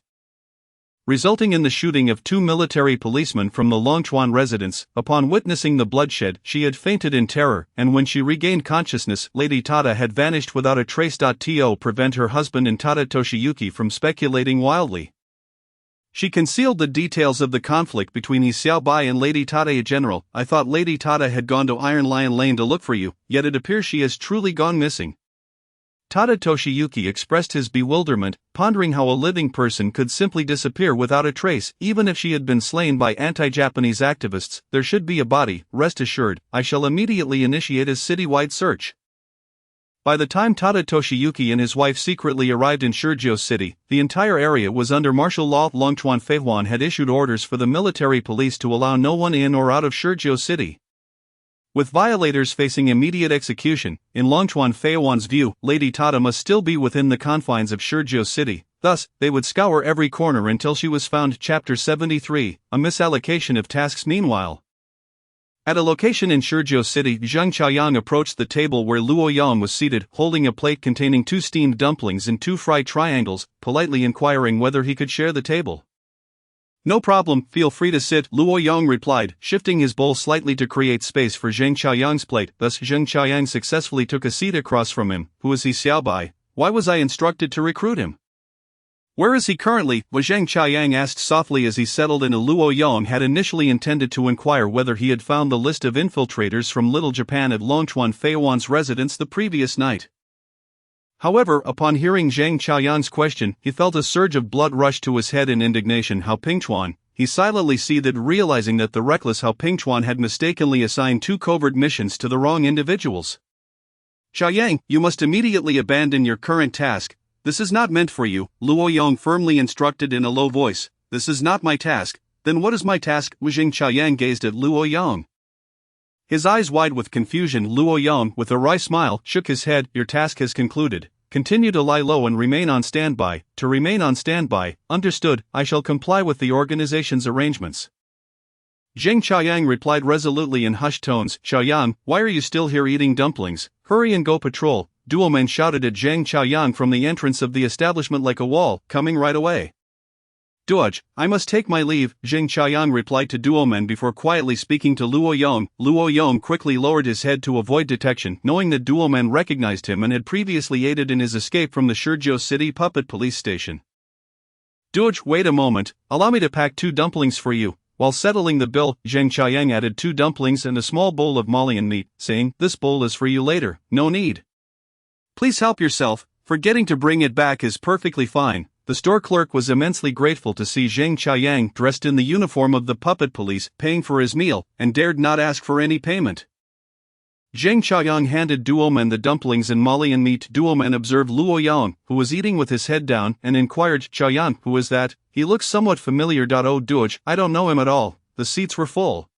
resulting in the shooting of 2 military policemen from the Longchuan residence. Upon witnessing the bloodshed, she had fainted in terror, and when she regained consciousness, Lady Tada had vanished without a trace. To prevent her husband and Tada Toshiyuki from speculating wildly, she concealed the details of the conflict between Xiaobai and Lady Tada. General, I thought Lady Tada had gone to Iron Lion Lane to look for you, yet it appears she has truly gone missing. Tada Toshiyuki expressed his bewilderment, pondering how a living person could simply disappear without a trace. Even if she had been slain by anti-Japanese activists, there should be a body. Rest assured, I shall immediately initiate a citywide search. By the time Tada Toshiyuki and his wife secretly arrived in Shirjo City, the entire area was under martial law. Longchuan Feihuan had issued orders for the military police to allow no one in or out of Shirjo City, with violators facing immediate execution. In Longchuan Feihuan's view, Lady Tada must still be within the confines of Shirjo City, thus, they would scour every corner until she was found. Chapter 73, A Misallocation of Tasks. Meanwhile, at a location in Shirjo City, Zheng Qiaoyang approached the table where Luo Yang was seated, holding a plate containing 2 steamed dumplings and 2 fried triangles, politely inquiring whether he could share the table. "No problem, feel free to sit," Luo Yang replied, shifting his bowl slightly to create space for Zheng Qiaoyang's plate. Thus Zheng Qiaoyang successfully took a seat across from him. "Who is he, Xiaobai? Why was I instructed to recruit him? Where is he currently?" Zheng Qiaoyang asked softly as he settled in. Luo Yang had initially intended to inquire whether he had found the list of infiltrators from Little Japan at Longchuan Feihuan's residence the previous night. However, upon hearing Zheng Qiaoyang's question, he felt a surge of blood rush to his head in indignation. Hao Pingchuan, he silently seethed, realizing that the reckless Hao Pingchuan had mistakenly assigned 2 covert missions to the wrong individuals. "Qiaoyang, you must immediately abandon your current task. This is not meant for you," Luo Yang firmly instructed in a low voice. "This is not my task. Then what is my task?" Zheng Qiaoyang gazed at Luo Yang, his eyes wide with confusion. Luo Yang, with a wry smile, shook his head. "Your task has concluded. Continue to lie low and remain on standby." "To remain on standby, understood. I shall comply with the organization's arrangements," Zheng Qiaoyang replied resolutely in hushed tones. "Qiaoyang, why are you still here eating dumplings? Hurry and go patrol," Duomen shouted at Zheng Qiaoyang from the entrance of the establishment like a wall, "coming right away." "Duoj, I must take my leave," Zheng Qiaoyang replied to Duomen before quietly speaking to Luo Yang. Luo Yang quickly lowered his head to avoid detection, knowing that Duomen recognized him and had previously aided in his escape from the Shirjo City puppet police station. "Duoj, wait a moment, allow me to pack 2 dumplings for you." While settling the bill, Zheng Qiaoyang added 2 dumplings and a small bowl of Malian meat, saying, "This bowl is for you later, no need. Please help yourself, forgetting to bring it back is perfectly fine." The store clerk was immensely grateful to see Zheng Qiaoyang dressed in the uniform of the puppet police, paying for his meal, and dared not ask for any payment. Zheng Qiaoyang handed Duomen the dumplings and Malian meat. Duomen observed Luo Yang, who was eating with his head down, and inquired, "Qiaoyang, who is that? He looks somewhat familiar." "Oh, Duoj, I don't know him at all. The seats were full,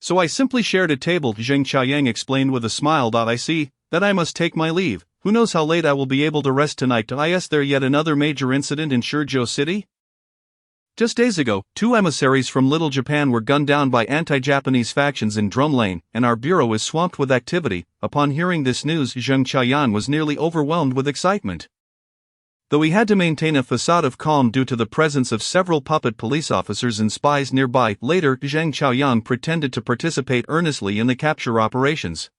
so I simply shared a table," Zheng Qiaoyang explained with a smile. "I see. Then I must take my leave. Who knows how late I will be able to rest tonight." Is there yet another major incident in Shirjo City? Just days ago, 2 emissaries from Little Japan were gunned down by anti-Japanese factions in Drum Lane, and our bureau is swamped with activity. Upon hearing this news, Zheng Qiaoyang was nearly overwhelmed with excitement. Though he had to maintain a facade of calm due to the presence of several puppet police officers and spies nearby, later Zheng Qiaoyang pretended to participate earnestly in the capture operations,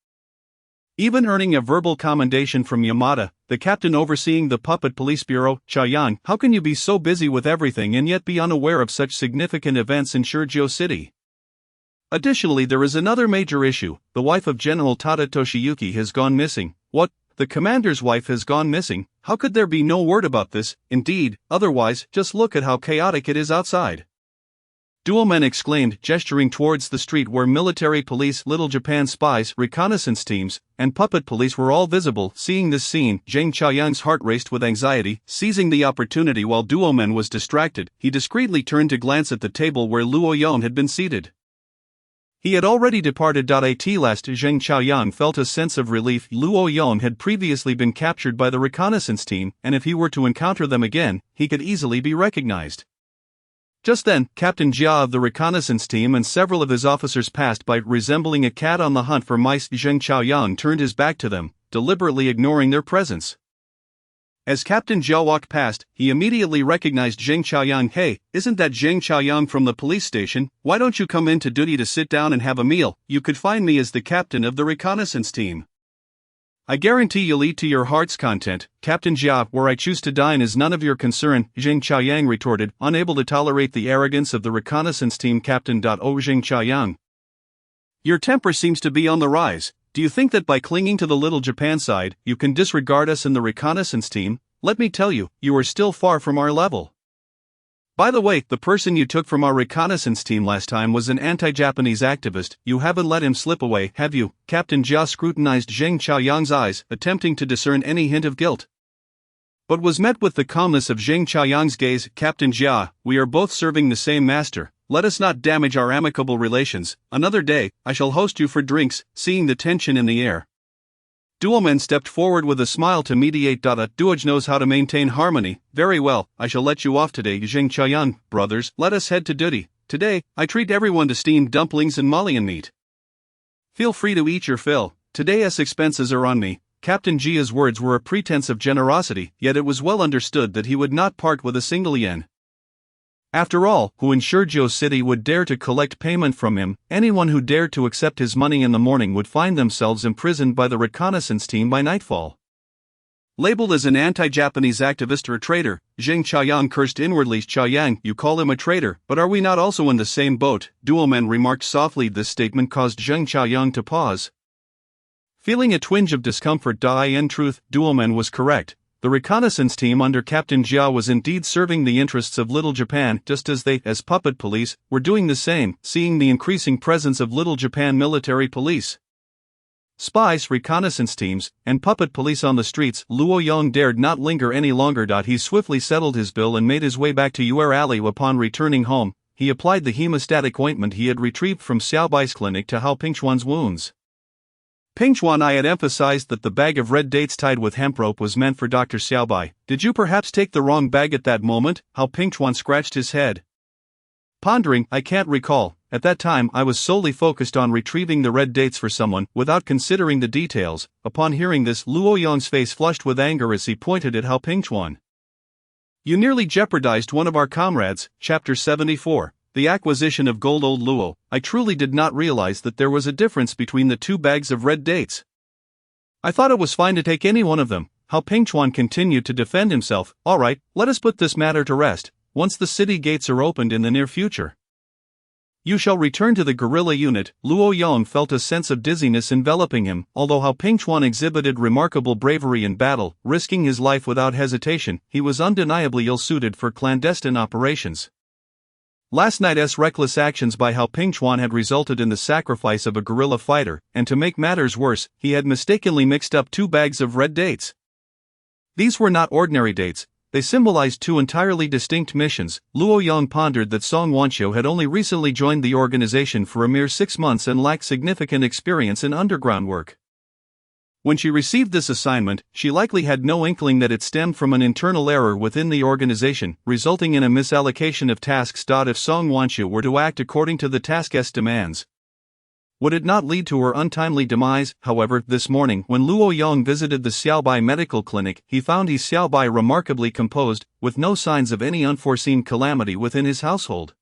even earning a verbal commendation from Yamada, the captain overseeing the puppet police bureau. "Qiaoyang, how can you be so busy with everything and yet be unaware of such significant events in Shirjo City? Additionally, there is another major issue. The wife of General Tada Toshiyuki has gone missing." "What? The commander's wife has gone missing? How could there be no word about this? Indeed, otherwise, just look at how chaotic it is outside," Duomen exclaimed, gesturing towards the street where military police, Little Japan spies, reconnaissance teams, and puppet police were all visible. Seeing this scene, Zheng Qiaoyang's heart raced with anxiety. Seizing the opportunity while Duomen was distracted, he discreetly turned to glance at the table where Luo Yang had been seated. He had already departed. At last, Zheng Qiaoyang felt a sense of relief. Luo Yang had previously been captured by the reconnaissance team, and if he were to encounter them again, he could easily be recognized. Just then, Captain Jia of the reconnaissance team and several of his officers passed by, resembling a cat on the hunt for mice. Zheng Qiaoyang turned his back to them, deliberately ignoring their presence. As Captain Jia walked past, he immediately recognized Zheng Qiaoyang. "Hey, isn't that Zheng Qiaoyang from the police station? Why don't you come into duty to sit down and have a meal? You could find me as the captain of the reconnaissance team. I guarantee you'll eat to your heart's content, Captain Jia. Where I choose to dine is none of your concern," Zheng Qiaoyang retorted, unable to tolerate the arrogance of the reconnaissance team captain. Zheng Qiaoyang, your temper seems to be on the rise. Do you think that by clinging to the Little Japan side, you can disregard us in the reconnaissance team? Let me tell you, you are still far from our level. By the way, the person you took from our reconnaissance team last time was an anti-Japanese activist. You haven't let him slip away, have you? Captain Jia scrutinized Zheng Chaoyang's eyes, attempting to discern any hint of guilt. But was met with the calmness of Zheng Chaoyang's gaze. Captain Jia, we are both serving the same master. Let us not damage our amicable relations. Another day, I shall host you for drinks. Seeing the tension in the air, Duomen stepped forward with a smile to mediate. Duoj knows how to maintain harmony. Very well, I shall let you off today. Zheng Chaoyang, brothers, let us head to duty. Today, I treat everyone to steamed dumplings and mullion meat. Feel free to eat your fill. Today's expenses are on me. Captain Jia's words were a pretense of generosity, yet it was well understood that he would not part with a single yen. After all, who in Shurjo City would dare to collect payment from him? Anyone who dared to accept his money in the morning would find themselves imprisoned by the reconnaissance team by nightfall. Labeled as an anti-Japanese activist or traitor, Zheng Chaoyang cursed inwardly. Chaoyang, you call him a traitor, but are we not also in the same boat? Duomen remarked softly. This statement caused Zheng Chaoyang to pause, feeling a twinge of discomfort. In truth, Duomen was correct. The reconnaissance team under Captain Jia was indeed serving the interests of Little Japan, just as they, as puppet police, were doing the same, seeing the increasing presence of Little Japan military police, spies, reconnaissance teams, and puppet police on the streets. Luo Yong dared not linger any longer. He swiftly settled his bill and made his way back to Yuer Alley. Upon returning home, he applied the hemostatic ointment he had retrieved from Xiaobai's clinic to Hao Pingchuan's wounds. Pingchuan, I had emphasized that the bag of red dates tied with hemp rope was meant for Dr. Xiaobai. Did you perhaps take the wrong bag at that moment? Hao Pingchuan scratched his head, pondering. I can't recall. At that time I was solely focused on retrieving the red dates for someone, without considering the details. Upon hearing this, Luo Yong's face flushed with anger as he pointed at Hao Pingchuan. You nearly jeopardized one of our comrades. Chapter 74. The acquisition of gold. Old Luo, I truly did not realize that there was a difference between the two bags of red dates. I thought it was fine to take any one of them. Hao Pingchuan continued to defend himself. All right, let us put this matter to rest. Once the city gates are opened in the near future, you shall return to the guerrilla unit. Luo Yong felt a sense of dizziness enveloping him. Although Hao Pingchuan exhibited remarkable bravery in battle, risking his life without hesitation, he was undeniably ill-suited for clandestine operations. Last night's reckless actions by Hao Pingchuan had resulted in the sacrifice of a guerrilla fighter, and to make matters worse, he had mistakenly mixed up two bags of red dates. These were not ordinary dates, they symbolized two entirely distinct missions. Luo Yong pondered that Song Wanqiu had only recently joined the organization for a mere 6 months and lacked significant experience in underground work. When she received this assignment, she likely had no inkling that it stemmed from an internal error within the organization, resulting in a misallocation of tasks. If Song Wanqiu were to act according to the task's demands, would it not lead to her untimely demise? However, this morning, when Luo Yong visited the Xiaobai medical clinic, he found Xiaobai remarkably composed, with no signs of any unforeseen calamity within his household.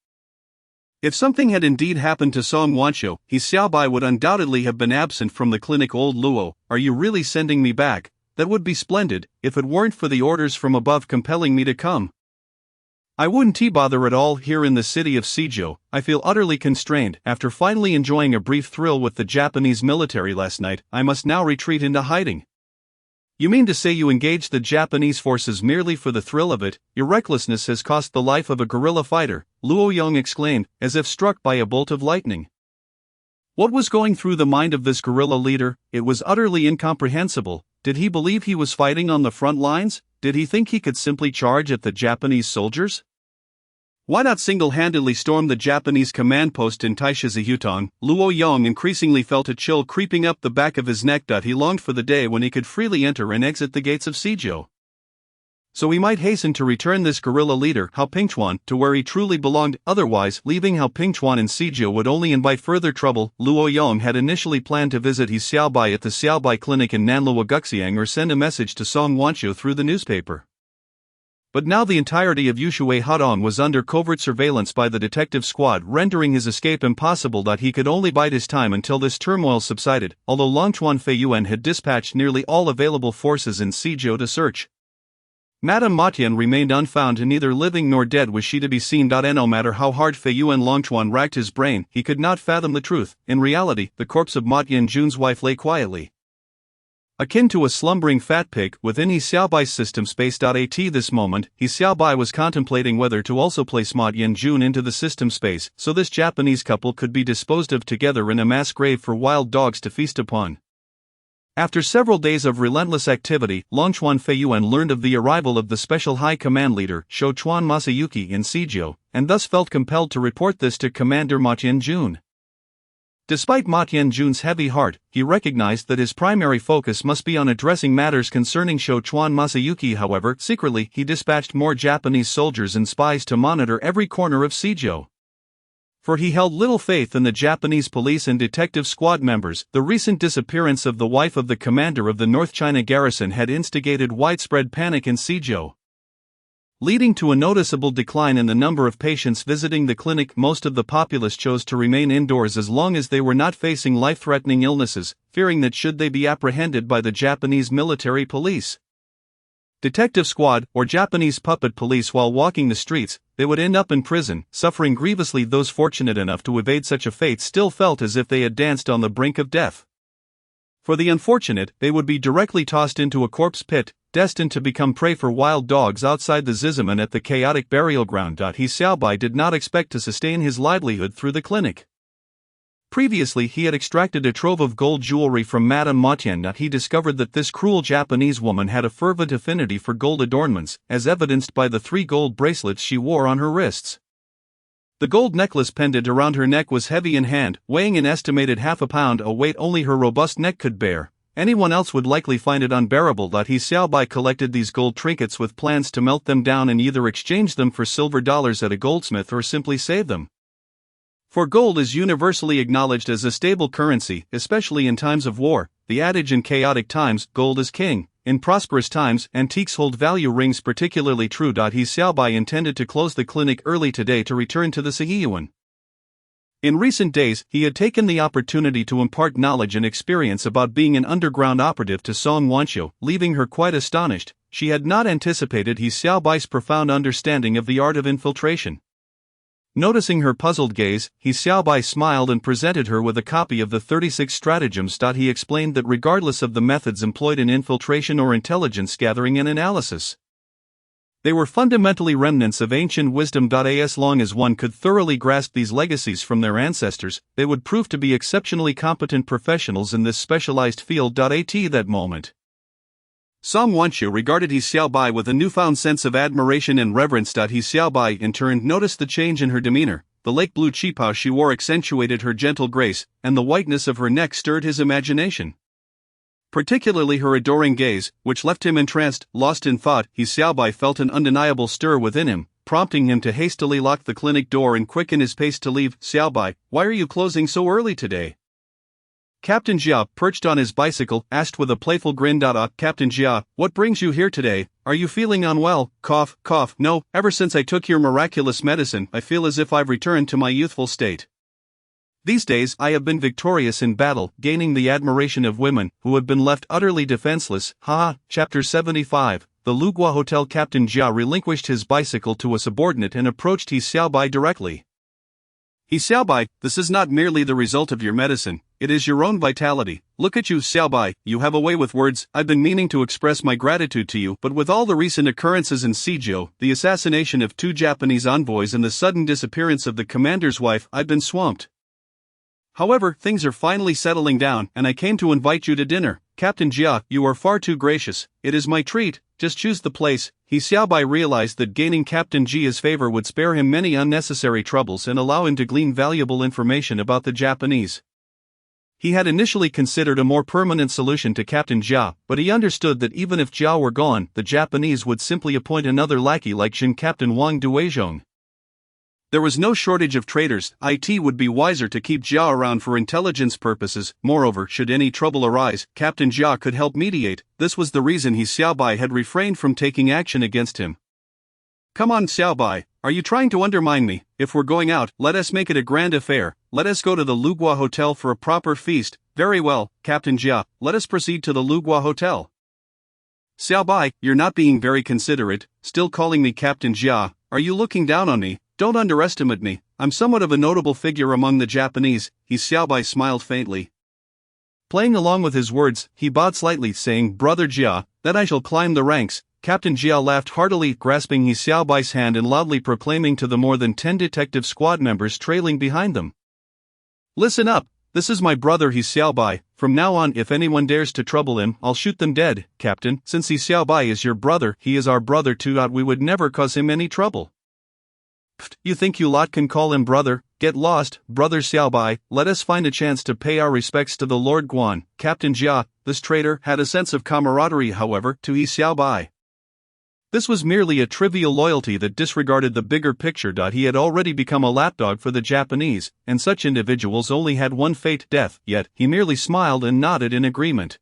If something had indeed happened to Song Wanqiu, Xiaobai would undoubtedly have been absent from the clinic. Old Luo, are you really sending me back? That would be splendid, if it weren't for the orders from above compelling me to come. I wouldn't bother at all. Here in the city of Suzhou, I feel utterly constrained. After finally enjoying a brief thrill with the Japanese military last night, I must now retreat into hiding. You mean to say you engaged the Japanese forces merely for the thrill of it? Your recklessness has cost the life of a guerrilla fighter, Luo Yong exclaimed, as if struck by a bolt of lightning. What was going through the mind of this guerrilla leader? It was utterly incomprehensible. Did he believe he was fighting on the front lines? Did he think he could simply charge at the Japanese soldiers? Why not single-handedly storm the Japanese command post in Taishizihutong? Luo Yong increasingly felt a chill creeping up the back of his neck. He longed for the day when he could freely enter and exit the gates of Suzhou, so he might hasten to return this guerrilla leader, Hao Pingchuan, to where he truly belonged. Otherwise, leaving Hao Pingchuan in Suzhou would only invite further trouble. Luo Yong had initially planned to visit his Xiaobai at the Xiaobai clinic in Nanluo Guxiang or send a message to Song Wanqiu through the newspaper. But now the entirety of Yushui Hudong was under covert surveillance by the detective squad, rendering his escape impossible. He could only bide his time until this turmoil subsided, although Longchuan Feiyuan had dispatched nearly all available forces in Suzhou to search. Madame Matian remained unfound, and neither living nor dead was she to be seen. No matter how hard Feiyuan Longchuan racked his brain, he could not fathom the truth. In reality, the corpse of Ma Tianjun's wife lay quietly Akin to a slumbering fat pig within He Xiaobai's system space.at this moment, He Xiaobai was contemplating whether to also place Ma Tianjun into the system space so this Japanese couple could be disposed of together in a mass grave for wild dogs to feast upon. After several days of relentless activity, Longchuan Feiyuan learned of the arrival of the Special High Command Leader Shouchuan Masayuki in Seijiu, and thus felt compelled to report this to Commander Ma Tianjun. Despite Ma Tianjun's heavy heart, he recognized that his primary focus must be on addressing matters concerning Shouchuan Masayuki. However, secretly he dispatched more Japanese soldiers and spies to monitor every corner of Seijiu. For he held little faith in the Japanese police and detective squad members. The recent disappearance of the wife of the commander of the North China garrison had instigated widespread panic in Seijiu, leading to a noticeable decline in the number of patients visiting the clinic. Most of the populace chose to remain indoors as long as they were not facing life-threatening illnesses, fearing that should they be apprehended by the Japanese military police, detective squad, or Japanese puppet police while walking the streets, they would end up in prison, suffering grievously. Those fortunate enough to evade such a fate still felt as if they had danced on the brink of death. For the unfortunate, they would be directly tossed into a corpse pit, destined to become prey for wild dogs outside the Zizaman at the chaotic burial ground. He Xiaobai did not expect to sustain his livelihood through the clinic. Previously he had extracted a trove of gold jewelry from Madame Matian. He discovered that this cruel Japanese woman had a fervent affinity for gold adornments, as evidenced by the 3 gold bracelets she wore on her wrists. The gold necklace pendant around her neck was heavy in hand, weighing an estimated half a pound, a weight only her robust neck could bear. Anyone else would likely find it unbearable. He Xiaobai collected these gold trinkets with plans to melt them down and either exchange them for silver dollars at a goldsmith or simply save them. For gold is universally acknowledged as a stable currency, especially in times of war. The adage in chaotic times, gold is king. In prosperous times, antiques hold value, rings particularly true. He Xiaobai intended to close the clinic early today to return to the Sihiyuan. In recent days, he had taken the opportunity to impart knowledge and experience about being an underground operative to Song Wanqiu, leaving her quite astonished. She had not anticipated He Xiaobai's profound understanding of the art of infiltration. Noticing her puzzled gaze, He Xiaobai smiled and presented her with a copy of the 36 stratagems. He explained that regardless of the methods employed in infiltration or intelligence gathering and analysis, they were fundamentally remnants of ancient wisdom. As long as one could thoroughly grasp these legacies from their ancestors, they would prove to be exceptionally competent professionals in this specialized field. At that moment, Song Wanqiu regarded He Xiaobai with a newfound sense of admiration and reverence. He Xiaobai in turn noticed the change in her demeanor. The lake blue qipao she wore accentuated her gentle grace, and the whiteness of her neck stirred his imagination. Particularly her adoring gaze, which left him entranced, lost in thought. He Xiaobai felt an undeniable stir within him, prompting him to hastily lock the clinic door and quicken his pace to leave. Xiaobai, why are you closing so early today? Captain Jia, perched on his bicycle, asked with a playful grin. Captain Jia, what brings you here today? Are you feeling unwell? Cough, cough. No, ever since I took your miraculous medicine, I feel as if I've returned to my youthful state. These days I have been victorious in battle, gaining the admiration of women, who have been left utterly defenseless. Haha. Chapter 75. The Lugua Hotel. Captain Jia relinquished his bicycle to a subordinate and approached He Xiaobai directly. He Xiaobai, this is not merely the result of your medicine, it is your own vitality. Look at you, Xiaobai, you have a way with words. I've been meaning to express my gratitude to you, but with all the recent occurrences in Seijiu, the assassination of 2 Japanese envoys and the sudden disappearance of the commander's wife, I've been swamped. However, things are finally settling down, and I came to invite you to dinner. Captain Jia, you are far too gracious. It is my treat, just choose the place. He Xiaobai realized that gaining Captain Jia's favor would spare him many unnecessary troubles and allow him to glean valuable information about the Japanese. He had initially considered a more permanent solution to Captain Jia, but he understood that even if Jia were gone, the Japanese would simply appoint another lackey like Jin Captain Wang Duizhong. There was no shortage of traitors. It would be wiser to keep Jia around for intelligence purposes. Moreover, should any trouble arise, Captain Jia could help mediate. This was the reason He Xiaobai had refrained from taking action against him. Come on, Xiaobai, are you trying to undermine me? If we're going out, let us make it a grand affair. Let us go to the Lugua Hotel for a proper feast. Very well, Captain Jia, let us proceed to the Lugua Hotel. Xiaobai, you're not being very considerate, still calling me Captain Jia. Are you looking down on me? Don't underestimate me, I'm somewhat of a notable figure among the Japanese. He Xiaobai smiled faintly. Playing along with his words, he bowed slightly, saying, "Brother Jia, that I shall climb the ranks." Captain Jia laughed heartily, grasping He Xiaobai's hand and loudly proclaiming to the more than 10 detective squad members trailing behind them. "Listen up, this is my brother He Xiaobai. From now on, if anyone dares to trouble him, I'll shoot them dead, Captain. Since He Xiaobai is your brother, he is our brother too. We would never cause him any trouble." "Pfft, you think you lot can call him brother? Get lost, Brother Xiaobai. Let us find a chance to pay our respects to the Lord Guan." Captain Jia, this traitor, had a sense of camaraderie, however, to He Xiaobai. This was merely a trivial loyalty that disregarded the bigger picture. He had already become a lapdog for the Japanese, and such individuals only had one fate, death, yet he merely smiled and nodded in agreement.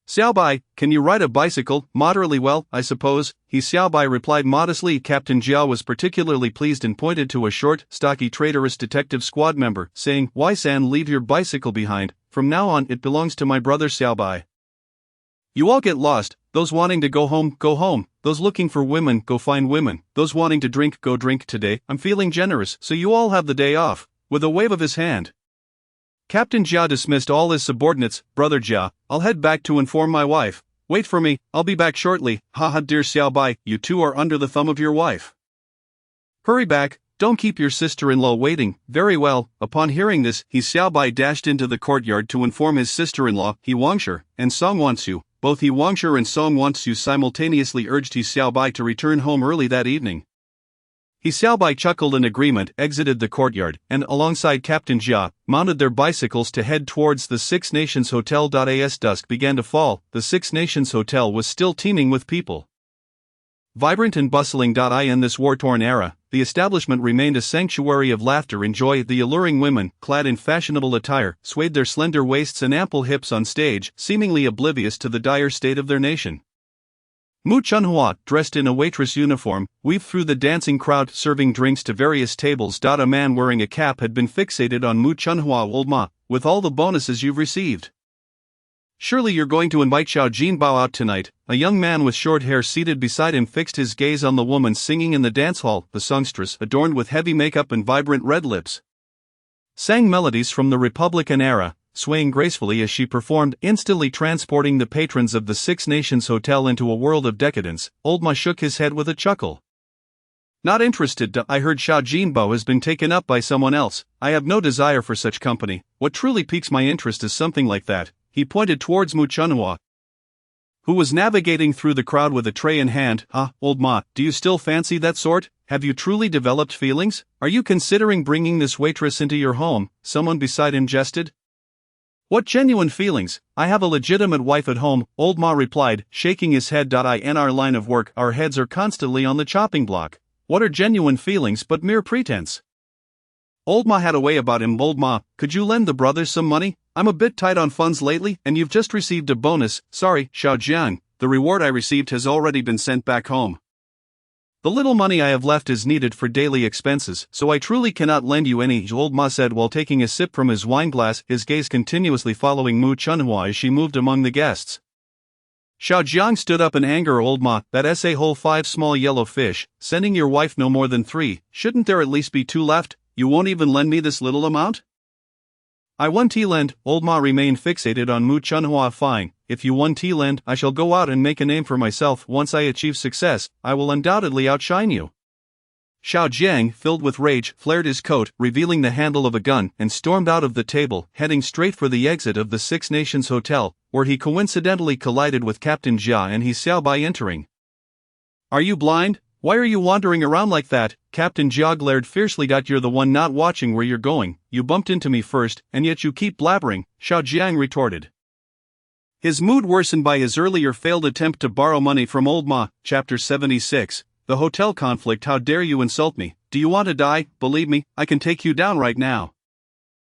"Xiaobai, can you ride a bicycle?" "Moderately well, I suppose," He Xiaobai replied modestly. Captain Jia was particularly pleased and pointed to a short, stocky traitorous detective squad member, saying, "Why, San, leave your bicycle behind. From now on it belongs to my brother Xiaobai. You all get lost. Those wanting to go home, go home. Those looking for women, go find women. Those wanting to drink, go drink. Today, I'm feeling generous, so you all have the day off." With a wave of his hand, Captain Jia dismissed all his subordinates. "Brother Jia, I'll head back to inform my wife. Wait for me, I'll be back shortly." "Haha, dear Xiaobai, you two are under the thumb of your wife. Hurry back, don't keep your sister-in-law waiting." "Very well." Upon hearing this, He Xiaobai dashed into the courtyard to inform his sister-in-law, He Wangshu, and Song Wansu. Both He Wangshu and Song Wansu simultaneously urged He Xiaobai to return home early that evening. He Xiaobai chuckled in agreement, exited the courtyard, and alongside Captain Jia, mounted their bicycles to head towards the Six Nations Hotel. As dusk began to fall, the Six Nations Hotel was still teeming with people. Vibrant and bustling. In this war-torn era, the establishment remained a sanctuary of laughter and joy. The alluring women, clad in fashionable attire, swayed their slender waists and ample hips on stage, seemingly oblivious to the dire state of their nation. Mu Chunhua, dressed in a waitress uniform, weaved through the dancing crowd, serving drinks to various tables. A man wearing a cap had been fixated on Mu Chunhua. "Old Ma, with all the bonuses you've received, surely you're going to invite Xiao Jinbao out tonight." A young man with short hair seated beside him fixed his gaze on the woman singing in the dance hall. The songstress, adorned with heavy makeup and vibrant red lips, sang melodies from the Republican era, swaying gracefully as she performed, instantly transporting the patrons of the Six Nations Hotel into a world of decadence. Old Ma shook his head with a chuckle. "Not interested. I heard Xiao Jinbao has been taken up by someone else. I have no desire for such company. What truly piques my interest is something like that." He pointed towards Mu Chunhua, who was navigating through the crowd with a tray in hand. "Ah, Old Ma, do you still fancy that sort? Have you truly developed feelings? Are you considering bringing this waitress into your home?" someone beside him jested. "What genuine feelings? I have a legitimate wife at home," Old Ma replied, shaking his head. "In our line of work, our heads are constantly on the chopping block. What are genuine feelings but mere pretense?" Old Ma had a way about him. "Old Ma, could you lend the brothers some money? I'm a bit tight on funds lately, and you've just received a bonus." "Sorry, Xiao Jiang, the reward I received has already been sent back home. The little money I have left is needed for daily expenses, so I truly cannot lend you any," Old Ma said while taking a sip from his wineglass, his gaze continuously following Mu Chunhua as she moved among the guests. Xiao Jiang stood up in anger. "Old Ma, that's a whole 5 small yellow fish, sending your wife no more than 3, shouldn't there at least be 2 left? You won't even lend me this little amount?" "I won lend." Old Ma remained fixated on Mu Chunhua. "Fine, if you won lend, I shall go out and make a name for myself. Once I achieve success, I will undoubtedly outshine you." Xiao Jiang, filled with rage, flared his coat, revealing the handle of a gun, and stormed out of the table, heading straight for the exit of the Six Nations Hotel, where he coincidentally collided with Captain Jia and He Xiaobai entering. "Are you blind? Why are you wandering around like that?" Captain Jia glared fiercely. "You're the one not watching where you're going. You bumped into me first, and yet you keep blabbering," Xiao Jiang retorted. His mood worsened by his earlier failed attempt to borrow money from Old Ma. Chapter 76. The Hotel Conflict. "How dare you insult me? Do you want to die? Believe me, I can take you down right now."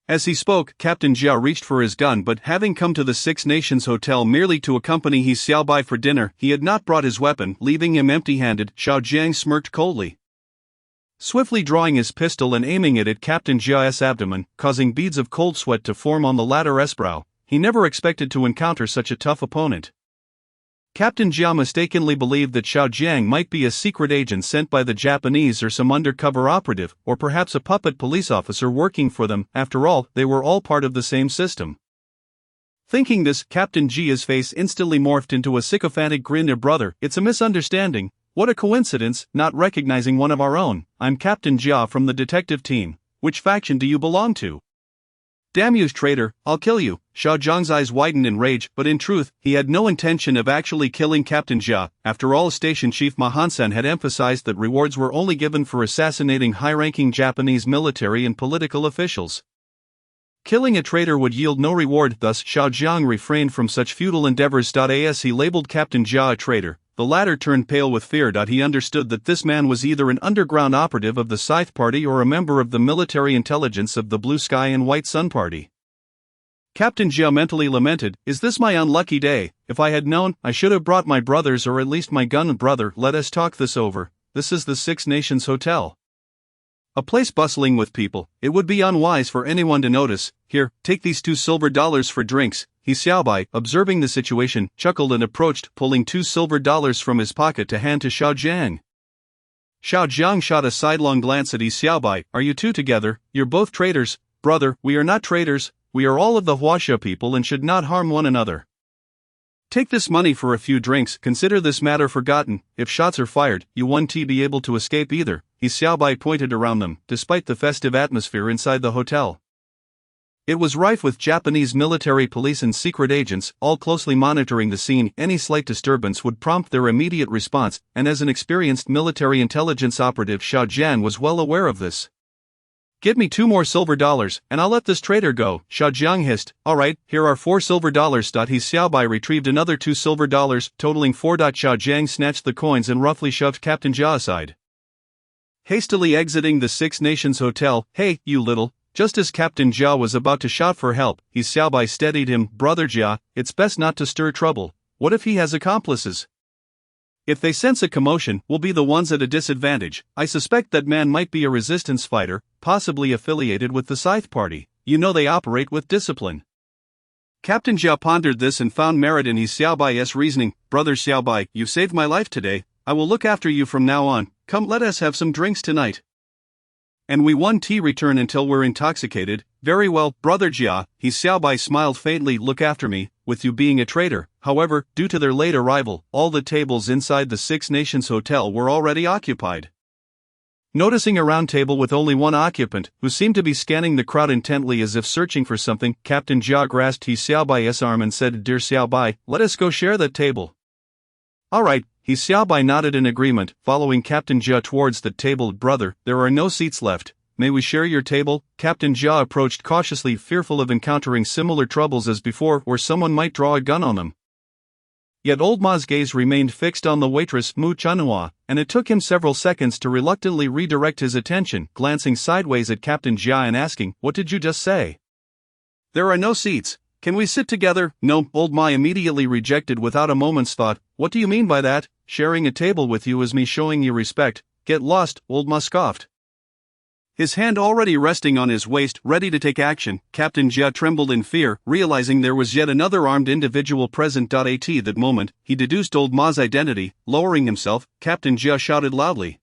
As he spoke, Captain Jia reached for his gun, but having come to the Six Nations Hotel merely to accompany He Xiaobai for dinner, he had not brought his weapon, leaving him empty-handed. Xiao Jiang smirked coldly, swiftly drawing his pistol and aiming it at Captain Jia's abdomen, causing beads of cold sweat to form on the latter's brow. He never expected to encounter such a tough opponent. Captain Jia mistakenly believed that Xiao Jiang might be a secret agent sent by the Japanese or some undercover operative, or perhaps a puppet police officer working for them. After all, they were all part of the same system. Thinking this, Captain Jia's face instantly morphed into a sycophantic grin. Brother, it's a misunderstanding. What a coincidence, not recognizing one of our own. I'm Captain Jia from the detective team. Which faction do you belong to? Damn you, traitor, I'll kill you. Xiao Zhang's eyes widened in rage, but in truth, he had no intention of actually killing Captain Jia. After all, Station Chief Ma Hansen had emphasized that rewards were only given for assassinating high-ranking Japanese military and political officials. Killing a traitor would yield no reward, thus Xiao Zhang refrained from such futile endeavors. As he labeled Captain Jia a traitor, the latter turned pale with fear. He understood that this man was either an underground operative of the Scythe Party or a member of the military intelligence of the Blue Sky and White Sun Party. Captain Jia mentally lamented, "Is this my unlucky day? If I had known, I should have brought my brothers or at least my gun." "Brother, let us talk this over. This is the Six Nations Hotel. A place bustling with people. It would be unwise for anyone to notice. Here, take these $2 for drinks." He Xiaobai, observing the situation, chuckled and approached, pulling $2 from his pocket to hand to Xiao Zhang. Xiao Zhang shot a sidelong glance at He Xiaobai. "Are you two together? You're both traitors." "Brother, we are not traitors. We are all of the Huaxia people and should not harm one another. Take this money for a few drinks. Consider this matter forgotten. If shots are fired, you won't be able to escape either." He Xiaobai pointed around them, despite the festive atmosphere inside the hotel. It was rife with Japanese military police and secret agents, all closely monitoring the scene. Any slight disturbance would prompt their immediate response, and as an experienced military intelligence operative, Xiao Zhan was well aware of this. "Give me $2 more silver, and I'll let this traitor go," Xiao Zhang hissed. "All right, here are $4 silver. He Xiaobai retrieved another $2 silver, totaling 4. Xiao Zhang snatched the coins and roughly shoved Captain Jia aside. Hastily exiting the Six Nations Hotel, "Hey, you little..." Just as Captain Jia was about to shout for help, He Xiaobai steadied him. "Brother Jia, it's best not to stir trouble. What if he has accomplices? If they sense a commotion, we'll be the ones at a disadvantage. I suspect that man might be a resistance fighter, possibly affiliated with the Scythe Party. You know they operate with discipline." Captain Jia pondered this and found merit in He Xiaobai's reasoning. "Brother Xiaobai, you saved my life today. I will look after you from now on. Come, let us have some drinks tonight. And we won't return until we're intoxicated." "Very well, Brother Jia," He Xiaobai smiled faintly. "Look after me, with you being a traitor." However, due to their late arrival, all the tables inside the Six Nations Hotel were already occupied. Noticing a round table with only one occupant, who seemed to be scanning the crowd intently as if searching for something, Captain Jia grasped He Xiaobai's arm and said, "Dear Xiaobai, let us go share that table." "All right," He Xiaobai nodded in agreement, following Captain Jia towards the table. "Brother, there are no seats left. May we share your table?" Captain Jia approached cautiously, fearful of encountering similar troubles as before, where someone might draw a gun on them. Yet old Ma's gaze remained fixed on the waitress Mu Chunhua, and it took him several seconds to reluctantly redirect his attention, glancing sideways at Captain Jia and asking, "What did you just say?" "There are no seats. Can we sit together?" "No," old Ma immediately rejected without a moment's thought. "What do you mean by that? Sharing a table with you is me showing you respect." "Get lost," old Ma scoffed. His hand already resting on his waist, ready to take action, Captain Jia trembled in fear, realizing there was yet another armed individual present. At that moment, he deduced old Ma's identity. Lowering himself, Captain Jia shouted loudly,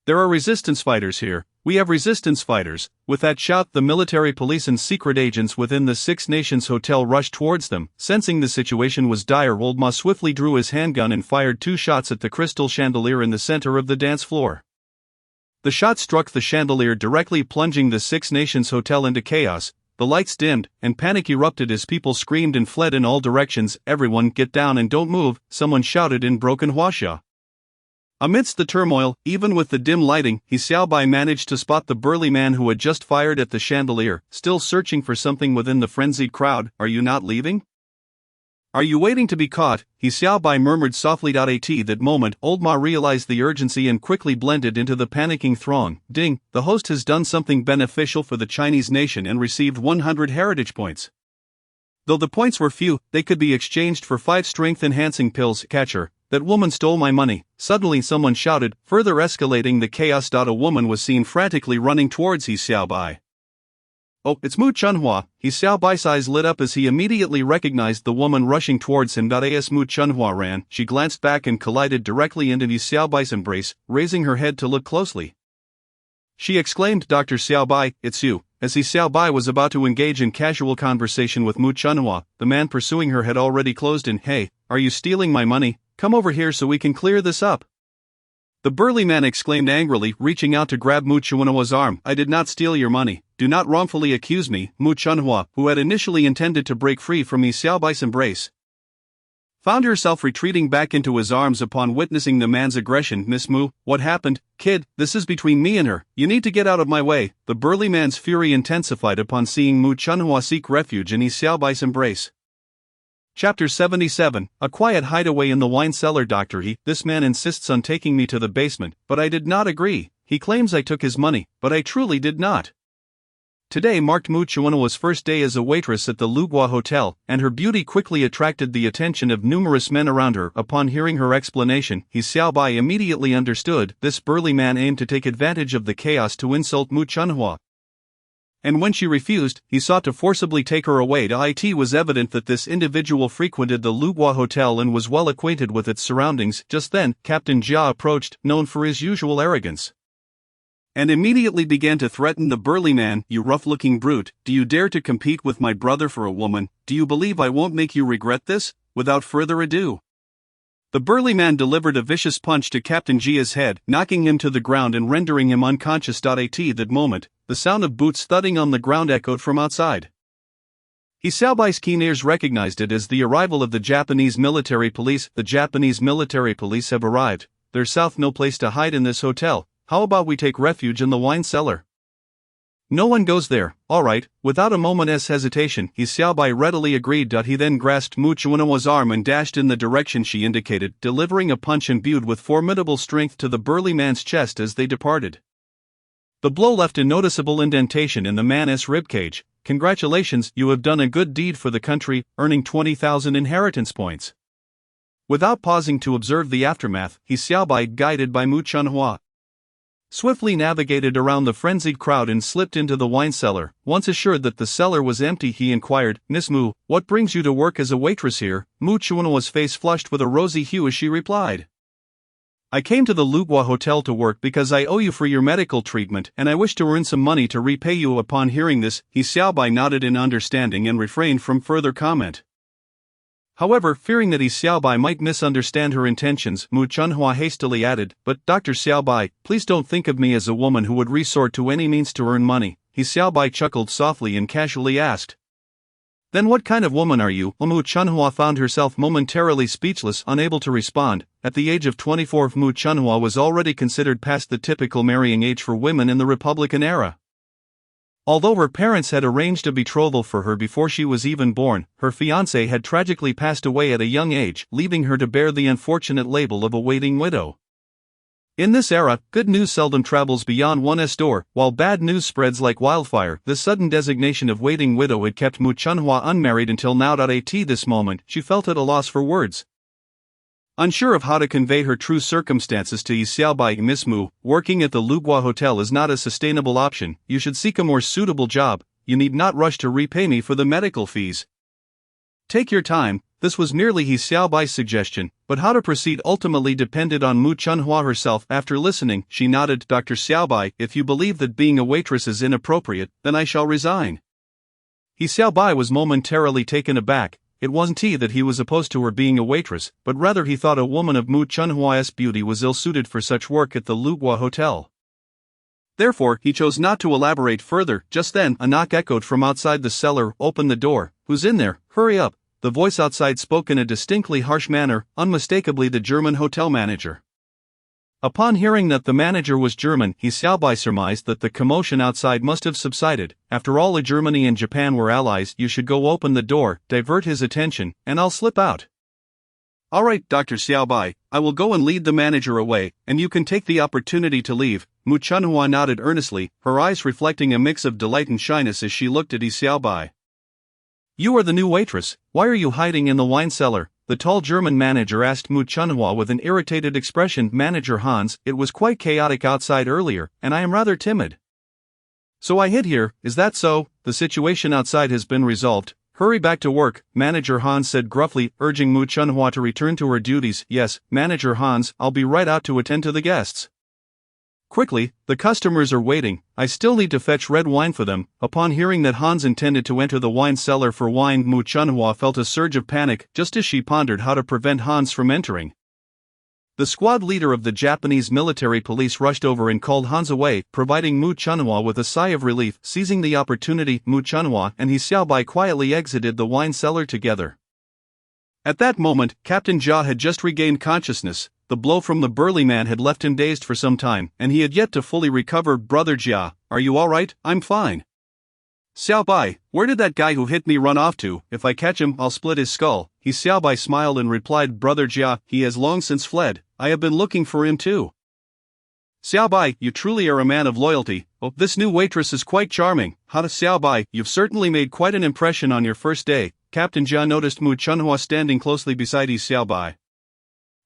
"There are resistance fighters here. We have resistance fighters." With that shout, the military police and secret agents within the Six Nations Hotel rushed towards them. Sensing the situation was dire, old Ma swiftly drew his handgun and fired 2 shots at the crystal chandelier in the center of the dance floor. The shot struck the chandelier directly, plunging the Six Nations Hotel into chaos. The lights dimmed, and panic erupted as people screamed and fled in all directions. "Everyone, get down and don't move," someone shouted in broken Huaxia. Amidst the turmoil, even with the dim lighting, He Xiaobai managed to spot the burly man who had just fired at the chandelier, still searching for something within the frenzied crowd. "Are you not leaving? Are you waiting to be caught?" He Xiaobai murmured softly. At that moment, old Ma realized the urgency and quickly blended into the panicking throng. "Ding, the host has done something beneficial for the Chinese nation and received 100 heritage points. Though the points were few, they could be exchanged for 5 strength-enhancing pills." "Catcher, that woman stole my money." Suddenly someone shouted, further escalating the chaos. A woman was seen frantically running towards He Xiaobai. "Oh, it's Mu Chunhua." He Xiaobai's eyes lit up as he immediately recognized the woman rushing towards him. As Mu Chunhua ran, she glanced back and collided directly into He Xiaobai's embrace, raising her head to look closely. she exclaimed. Dr. Xiaobai, it's you. As He Xiaobai was about to engage in casual conversation with Mu Chunhua, the man pursuing her had already closed in. Hey, are you stealing my money? Come over here so we can clear this up. The burly man exclaimed angrily, reaching out to grab Mu Chunhua's arm. I did not steal your money. Do not wrongfully accuse me. Mu Chunhua, who had initially intended to break free from He Xiaobai's embrace, found herself retreating back into his arms upon witnessing the man's aggression. Miss Mu, what happened? Kid, this is between me and her. You need to get out of my way. The burly man's fury intensified upon seeing Mu Chunhua seek refuge in He Xiaobai's embrace. Chapter 77, A Quiet Hideaway in the Wine Cellar. Dr. He, this man insists on taking me to the basement, but I did not agree. He claims I took his money, but I truly did not. Today marked Mu Chunhua's first day as a waitress at the Lugua Hotel, and her beauty quickly attracted the attention of numerous men around her. Upon hearing her explanation, He Xiaobai immediately understood this burly man aimed to take advantage of the chaos to insult Mu Chunhua. And when she refused, he sought to forcibly take her away. It was evident that this individual frequented the Lugua Hotel and was well acquainted with its surroundings. Just then, Captain Jia approached, known for his usual arrogance, and immediately began to threaten the burly man. You rough-looking brute, do you dare to compete with my brother for a woman? Do you believe I won't make you regret this? Without further ado, the burly man delivered a vicious punch to Captain Jia's head, knocking him to the ground and rendering him unconscious. At that moment, the sound of boots thudding on the ground echoed from outside. He Xiaobai's keen ears recognized it as the arrival of the Japanese military police. The Japanese military police have arrived. There's no place to hide in this hotel. How about we take refuge in the wine cellar? No one goes there. Alright. Without a moment's hesitation, He Xiaobai readily agreed. He then grasped Mu Chunhua's arm and dashed in the direction she indicated, delivering a punch imbued with formidable strength to the burly man's chest as they departed. The blow left a noticeable indentation in the man's ribcage. Congratulations, you have done a good deed for the country, earning 20,000 inheritance points. Without pausing to observe the aftermath, He Xiaobai, guided by Mu Chunhua, swiftly navigated around the frenzied crowd and slipped into the wine cellar. Once assured that the cellar was empty, he inquired, Miss Mu, what brings you to work as a waitress here? Mu Chunhua's face flushed with a rosy hue as she replied, I came to the Lugua Hotel to work because I owe you for your medical treatment and I wish to earn some money to repay you. Upon hearing this, He Xiaobai nodded in understanding and refrained from further comment. However, fearing that He Xiaobai might misunderstand her intentions, Mu Chunhua hastily added, But Dr. Xiaobai, please don't think of me as a woman who would resort to any means to earn money. He Xiaobai chuckled softly and casually asked, Then what kind of woman are you? Mu Chunhua found herself momentarily speechless, unable to respond. At the age of 24, Mu Chunhua was already considered past the typical marrying age for women in the Republican era. Although her parents had arranged a betrothal for her before she was even born, her fiancé had tragically passed away at a young age, leaving her to bear the unfortunate label of a waiting widow. In this era, good news seldom travels beyond one's door, while bad news spreads like wildfire. The sudden designation of waiting widow had kept Mu Chunhua unmarried until now. At this moment, she felt at a loss for words. Unsure of how to convey her true circumstances to He Xiaobai, Miss Mu, working at the Lugua Hotel is not a sustainable option. You should seek a more suitable job. You need not rush to repay me for the medical fees. Take your time. This was merely He Xiaobai's suggestion, but how to proceed ultimately depended on Mu Chunhua herself. After listening, she nodded, Dr. Xiaobai, if you believe that being a waitress is inappropriate, then I shall resign. He Xiaobai was momentarily taken aback. It wasn't that he was opposed to her being a waitress, but rather he thought a woman of Mu Chunhua's beauty was ill-suited for such work at the Lugua Hotel. Therefore, he chose not to elaborate further. Just then, a knock echoed from outside the cellar. Open the door. Who's in there? Hurry up. The voice outside spoke in a distinctly harsh manner, unmistakably the German hotel manager. Upon hearing that the manager was German, He Xiaobai surmised that the commotion outside must have subsided. After all, Germany and Japan were allies. You should go open the door, divert his attention, and I'll slip out. Alright, Dr. Xiaobai, I will go and lead the manager away, and you can take the opportunity to leave. Mu Chunhua nodded earnestly, her eyes reflecting a mix of delight and shyness as she looked at He Xiaobai. You are the new waitress. Why are you hiding in the wine cellar? The tall German manager asked Mu Chunhua with an irritated expression. Manager Hans, it was quite chaotic outside earlier, and I am rather timid. So I hid here, is that so? The situation outside has been resolved. Hurry back to work, Manager Hans said gruffly, urging Mu Chunhua to return to her duties. Yes, Manager Hans, I'll be right out to attend to the guests. Quickly, the customers are waiting, I still need to fetch red wine for them." Upon hearing that Hans intended to enter the wine cellar for wine, Mu Chunhua felt a surge of panic just as she pondered how to prevent Hans from entering. The squad leader of the Japanese military police rushed over and called Hans away, providing Mu Chunhua with a sigh of relief. Seizing the opportunity, Mu Chunhua and He Xiaobai quietly exited the wine cellar together. At that moment, Captain Jia had just regained consciousness. The blow from the burly man had left him dazed for some time, and he had yet to fully recover. "Brother Jia, are you alright?" "I'm fine." "Xiaobai, where did that guy who hit me run off to? If I catch him, I'll split his skull." He Xiaobai smiled and replied, "Brother Jia, he has long since fled. I have been looking for him too." "Xiaobai, you truly are a man of loyalty. Oh, this new waitress is quite charming." "Hana Xiaobai, you've certainly made quite an impression on your first day." Captain Jia noticed Mu Chunhua standing closely beside He Xiaobai,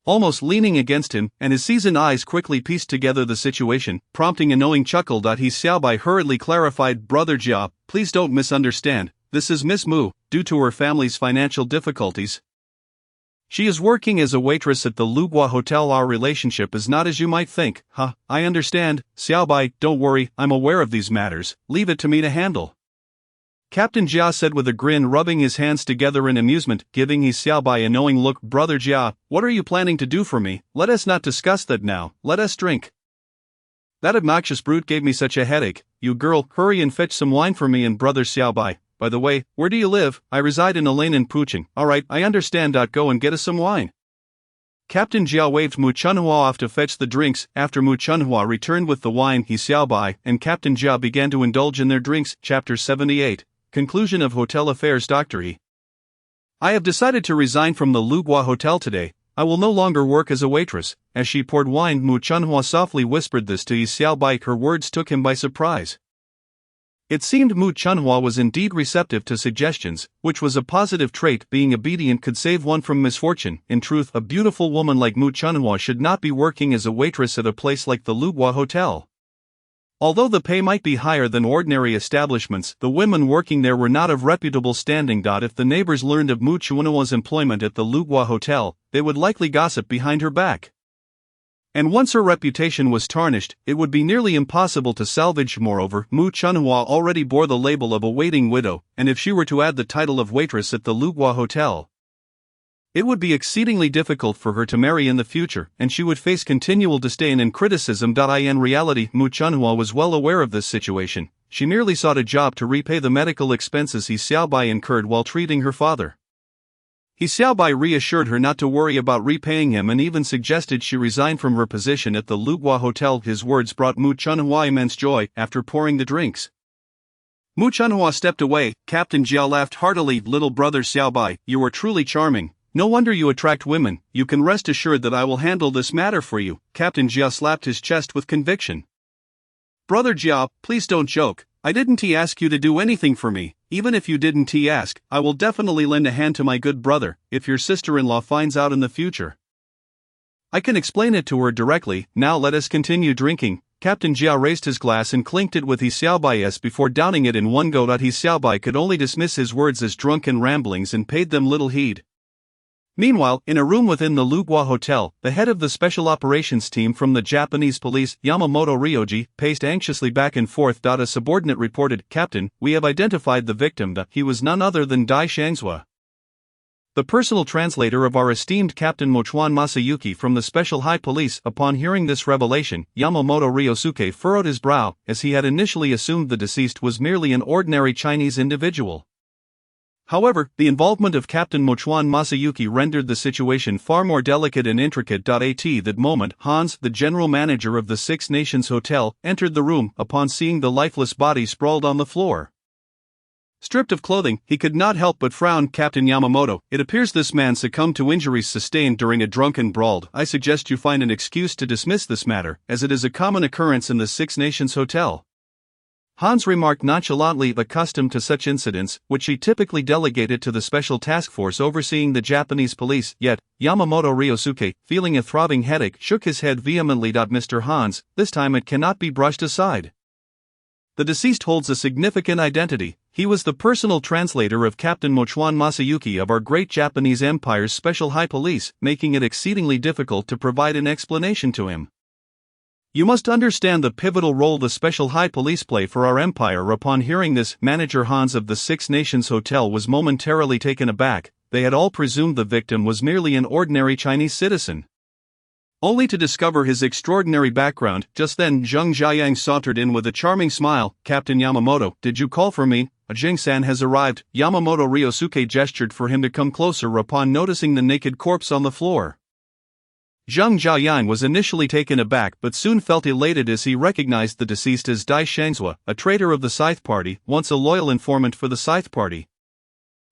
almost leaning against him, and his seasoned eyes quickly pieced together the situation, prompting a knowing chuckle. He Xiaobai hurriedly clarified, "Brother Jia, please don't misunderstand. This is Miss Mu. Due to her family's financial difficulties, she is working as a waitress at the Lugua Hotel. Our relationship is not as you might think." "Huh, I understand, Xiaobai, don't worry, I'm aware of these matters. Leave it to me to handle," Captain Jia said with a grin, rubbing his hands together in amusement, giving He Xiaobai a knowing look. "Brother Jia, what are you planning to do for me? Let us not discuss that now, let us drink. That obnoxious brute gave me such a headache. You girl, hurry and fetch some wine for me and Brother Xiaobai. By the way, where do you live?" "I reside in Elaine and Puching." "Alright, I understand. Go and get us some wine." Captain Jia waved Mu Chunhua off to fetch the drinks. After Mu Chunhua returned with the wine, He Xiaobai and Captain Jia began to indulge in their drinks. Chapter 78. Conclusion of Hotel Affairs. Dr. He. "I have decided to resign from the Lugua Hotel today. I will no longer work as a waitress." As she poured wine, Mu Chunhua softly whispered this to He Xiaobai. Her words took him by surprise. It seemed Mu Chunhua was indeed receptive to suggestions, which was a positive trait. Being obedient could save one from misfortune. In truth, a beautiful woman like Mu Chunhua should not be working as a waitress at a place like the Lugua Hotel. Although the pay might be higher than ordinary establishments, the women working there were not of reputable standing. If the neighbors learned of Mu Chunhua's employment at the Lugua Hotel, they would likely gossip behind her back. And once her reputation was tarnished, it would be nearly impossible to salvage. Moreover, Mu Chunhua already bore the label of a waiting widow, and if she were to add the title of waitress at the Lugua Hotel, it would be exceedingly difficult for her to marry in the future, and she would face continual disdain and criticism. In reality, Mu Chunhua was well aware of this situation. She merely sought a job to repay the medical expenses He Xiaobai incurred while treating her father. He Xiaobai reassured her not to worry about repaying him and even suggested she resign from her position at the Lugua Hotel. His words brought Mu Chunhua immense joy. After pouring the drinks, Mu Chunhua stepped away. Captain Jia laughed heartily. "Little brother Xiaobai, you are truly charming. No wonder you attract women. You can rest assured that I will handle this matter for you." Captain Jia slapped his chest with conviction. "Brother Jia, please don't joke. I didn't ask you to do anything for me. Even if you didn't ask, I will definitely lend a hand to my good brother, if your sister-in-law finds out in the future. I can explain it to her directly. Now let us continue drinking." Captain Jia raised his glass and clinked it with He Xiaobai's before downing it in one go. He Xiaobai could only dismiss his words as drunken ramblings and paid them little heed. Meanwhile, in a room within the Lugua Hotel, the head of the special operations team from the Japanese police, Yamamoto Ryoji, paced anxiously back and forth. A subordinate reported, "Captain, we have identified the victim. He was none other than Dai Shangzhua, the personal translator of our esteemed Captain Mochuan Masayuki from the Special High Police." Upon hearing this revelation, Yamamoto Ryosuke furrowed his brow, as he had initially assumed the deceased was merely an ordinary Chinese individual. However, the involvement of Captain Mochuan Masayuki rendered the situation far more delicate and intricate. At that moment, Hans, the general manager of the Six Nations Hotel, entered the room. Upon seeing the lifeless body sprawled on the floor, stripped of clothing, he could not help but frown. "Captain Yamamoto, it appears this man succumbed to injuries sustained during a drunken brawl. I suggest you find an excuse to dismiss this matter, as it is a common occurrence in the Six Nations Hotel." Hans remarked nonchalantly, accustomed to such incidents, which he typically delegated to the special task force overseeing the Japanese police. Yet, Yamamoto Ryosuke, feeling a throbbing headache, shook his head vehemently. "Mr. Hans, this time it cannot be brushed aside. The deceased holds a significant identity. He was the personal translator of Captain Mochuan Masayuki of our great Japanese Empire's Special High Police, making it exceedingly difficult to provide an explanation to him. You must understand the pivotal role the special high police play for our empire. Upon hearing this, manager Hans of the Six Nations Hotel was momentarily taken aback. They had all presumed the victim was merely an ordinary Chinese citizen, only to discover his extraordinary background. Just then Zheng Jiayang sauntered in with a charming smile. "Captain Yamamoto, did you call for me? Jing-san has arrived." Yamamoto Ryosuke gestured for him to come closer upon noticing the naked corpse on the floor. Zheng Jiayang was initially taken aback but soon felt elated as he recognized the deceased as Dai Shangzhua, a traitor of the Scythe Party, once a loyal informant for the Scythe Party.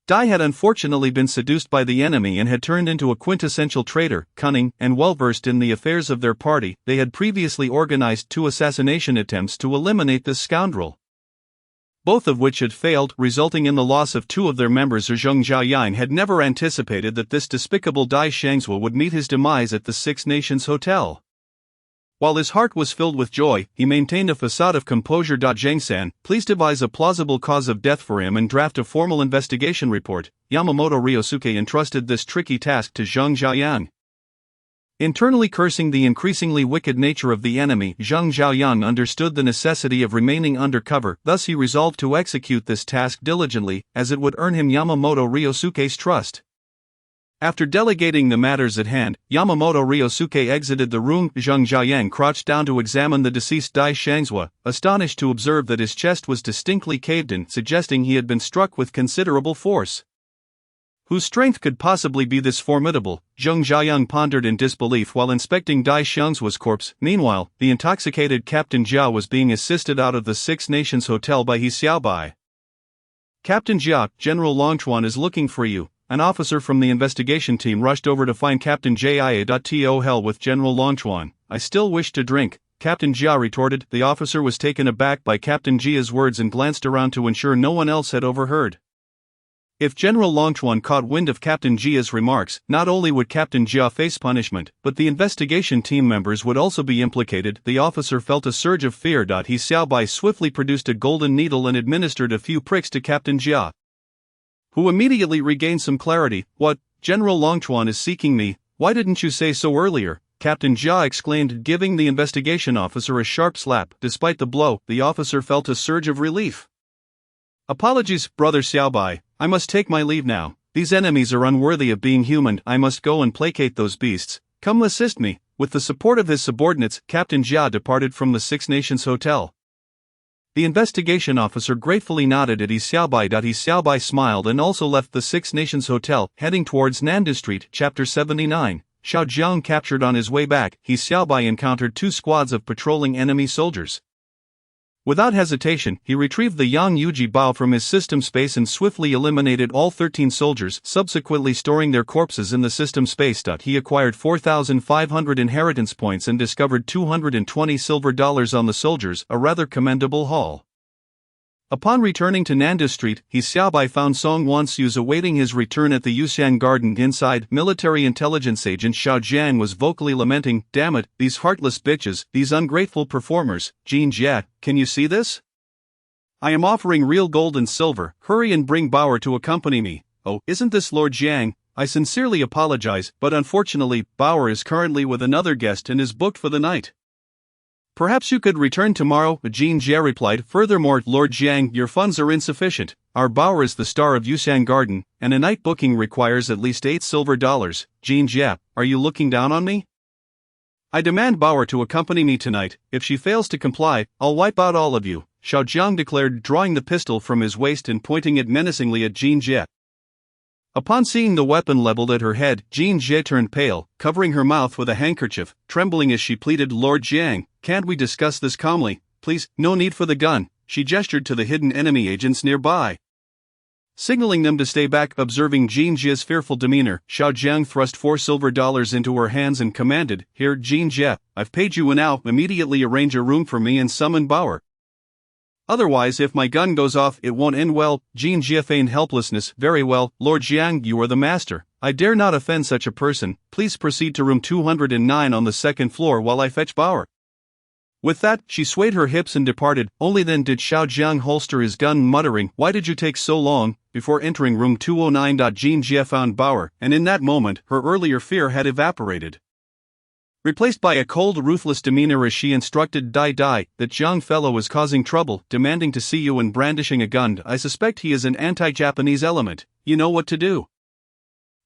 Dai had unfortunately been seduced by the enemy and had turned into a quintessential traitor, cunning, and well-versed in the affairs of their party. They had previously organized 2 assassination attempts to eliminate this scoundrel, both of which had failed, resulting in the loss of 2 of their members. Zheng Jiayang had never anticipated that this despicable Dai Shangzhua would meet his demise at the Six Nations Hotel. While his heart was filled with joy, he maintained a facade of composure. "Jing-san, please devise a plausible cause of death for him and draft a formal investigation report." Yamamoto Ryosuke entrusted this tricky task to Zheng Jiayang. Internally cursing the increasingly wicked nature of the enemy, Zheng Jiayang understood the necessity of remaining undercover. Thus he resolved to execute this task diligently, as it would earn him Yamamoto Ryosuke's trust. After delegating the matters at hand, Yamamoto Ryosuke exited the room. Zheng Jiayang crouched down to examine the deceased Dai Shangzhua, astonished to observe that his chest was distinctly caved in, suggesting he had been struck with considerable force. Whose strength could possibly be this formidable? Zheng Jiayang pondered in disbelief while inspecting Dai Shangzhua's corpse. Meanwhile, the intoxicated Captain Jia was being assisted out of the Six Nations Hotel by He Xiaobai. "Captain Jia, General Longchuan is looking for you." An officer from the investigation team rushed over to find Captain Jia. To hell with General Longchuan. "I still wish to drink," Captain Jia retorted. The officer was taken aback by Captain Jia's words and glanced around to ensure no one else had overheard. If General Longchuan caught wind of Captain Jia's remarks, not only would Captain Jia face punishment, but the investigation team members would also be implicated. The officer felt a surge of fear. He Xiaobai swiftly produced a golden needle and administered a few pricks to Captain Jia, who immediately regained some clarity. "What? General Longchuan is seeking me. Why didn't you say so earlier?" Captain Jia exclaimed, giving the investigation officer a sharp slap. Despite the blow, the officer felt a surge of relief. "Apologies, Brother Xiaobai. I must take my leave now. These enemies are unworthy of being human. I must go and placate those beasts. Come assist me." With the support of his subordinates, Captain Jia departed from the Six Nations Hotel. The investigation officer gratefully nodded at He Xiaobai. He Xiaobai smiled and also left the Six Nations Hotel, heading towards Nandu Street. Chapter 79. Xiao Jiang captured. On his way back, He Xiaobai encountered 2 squads of patrolling enemy soldiers. Without hesitation, he retrieved the Yang Yuji Bao from his system space and swiftly eliminated all 13 soldiers, subsequently storing their corpses in the system space. He acquired 4,500 inheritance points and discovered 220 silver dollars on the soldiers, a rather commendable haul. Upon returning to Nandu Street, He Xiaobai found Song Wanxiu awaiting his return at the Yushan Garden. Inside, military intelligence agent Xiao Jiang was vocally lamenting, "Damn it, these heartless bitches, these ungrateful performers. Jin Jia, can you see this? I am offering real gold and silver. Hurry and bring Bauer to accompany me." "Oh, isn't this Lord Jiang? I sincerely apologize, but unfortunately, Bauer is currently with another guest and is booked for the night. Perhaps you could return tomorrow," Jin Jia replied. "Furthermore, Lord Jiang, your funds are insufficient. Our Bauer is the star of Yushan Garden, and a night booking requires at least 8 silver dollars. Jin Jia, are you looking down on me? I demand Bauer to accompany me tonight. If she fails to comply, I'll wipe out all of you," Xiao Jiang declared, drawing the pistol from his waist and pointing it menacingly at Jin Jia. Upon seeing the weapon leveled at her head, Jin Jia turned pale, covering her mouth with a handkerchief, trembling as she pleaded, "Lord Jiang, can't we discuss this calmly? Please, no need for the gun." She gestured to the hidden enemy agents nearby, signaling them to stay back. Observing Jin Jia's fearful demeanor, Xiao Jiang thrust 4 silver dollars into her hands and commanded, "Here, Jin Jia, I've paid you now. Immediately arrange a room for me and summon Bauer. Otherwise, if my gun goes off, it won't end well." Jin Jia feigned helplessness. "Very well, Lord Jiang, you are the master. I dare not offend such a person. Please proceed to room 209 on the 2nd floor while I fetch Bauer." With that, she swayed her hips and departed. Only then did Xiao Jiang holster his gun, muttering, "Why did you take so long?" Before entering room 209, Jin Jia found Bauer, and in that moment, her earlier fear had evaporated. replaced by a cold, ruthless demeanor as she instructed Dai Dai that young fellow is causing trouble, demanding to see you and brandishing a gun. I suspect he is an anti-Japanese element. You know what to do.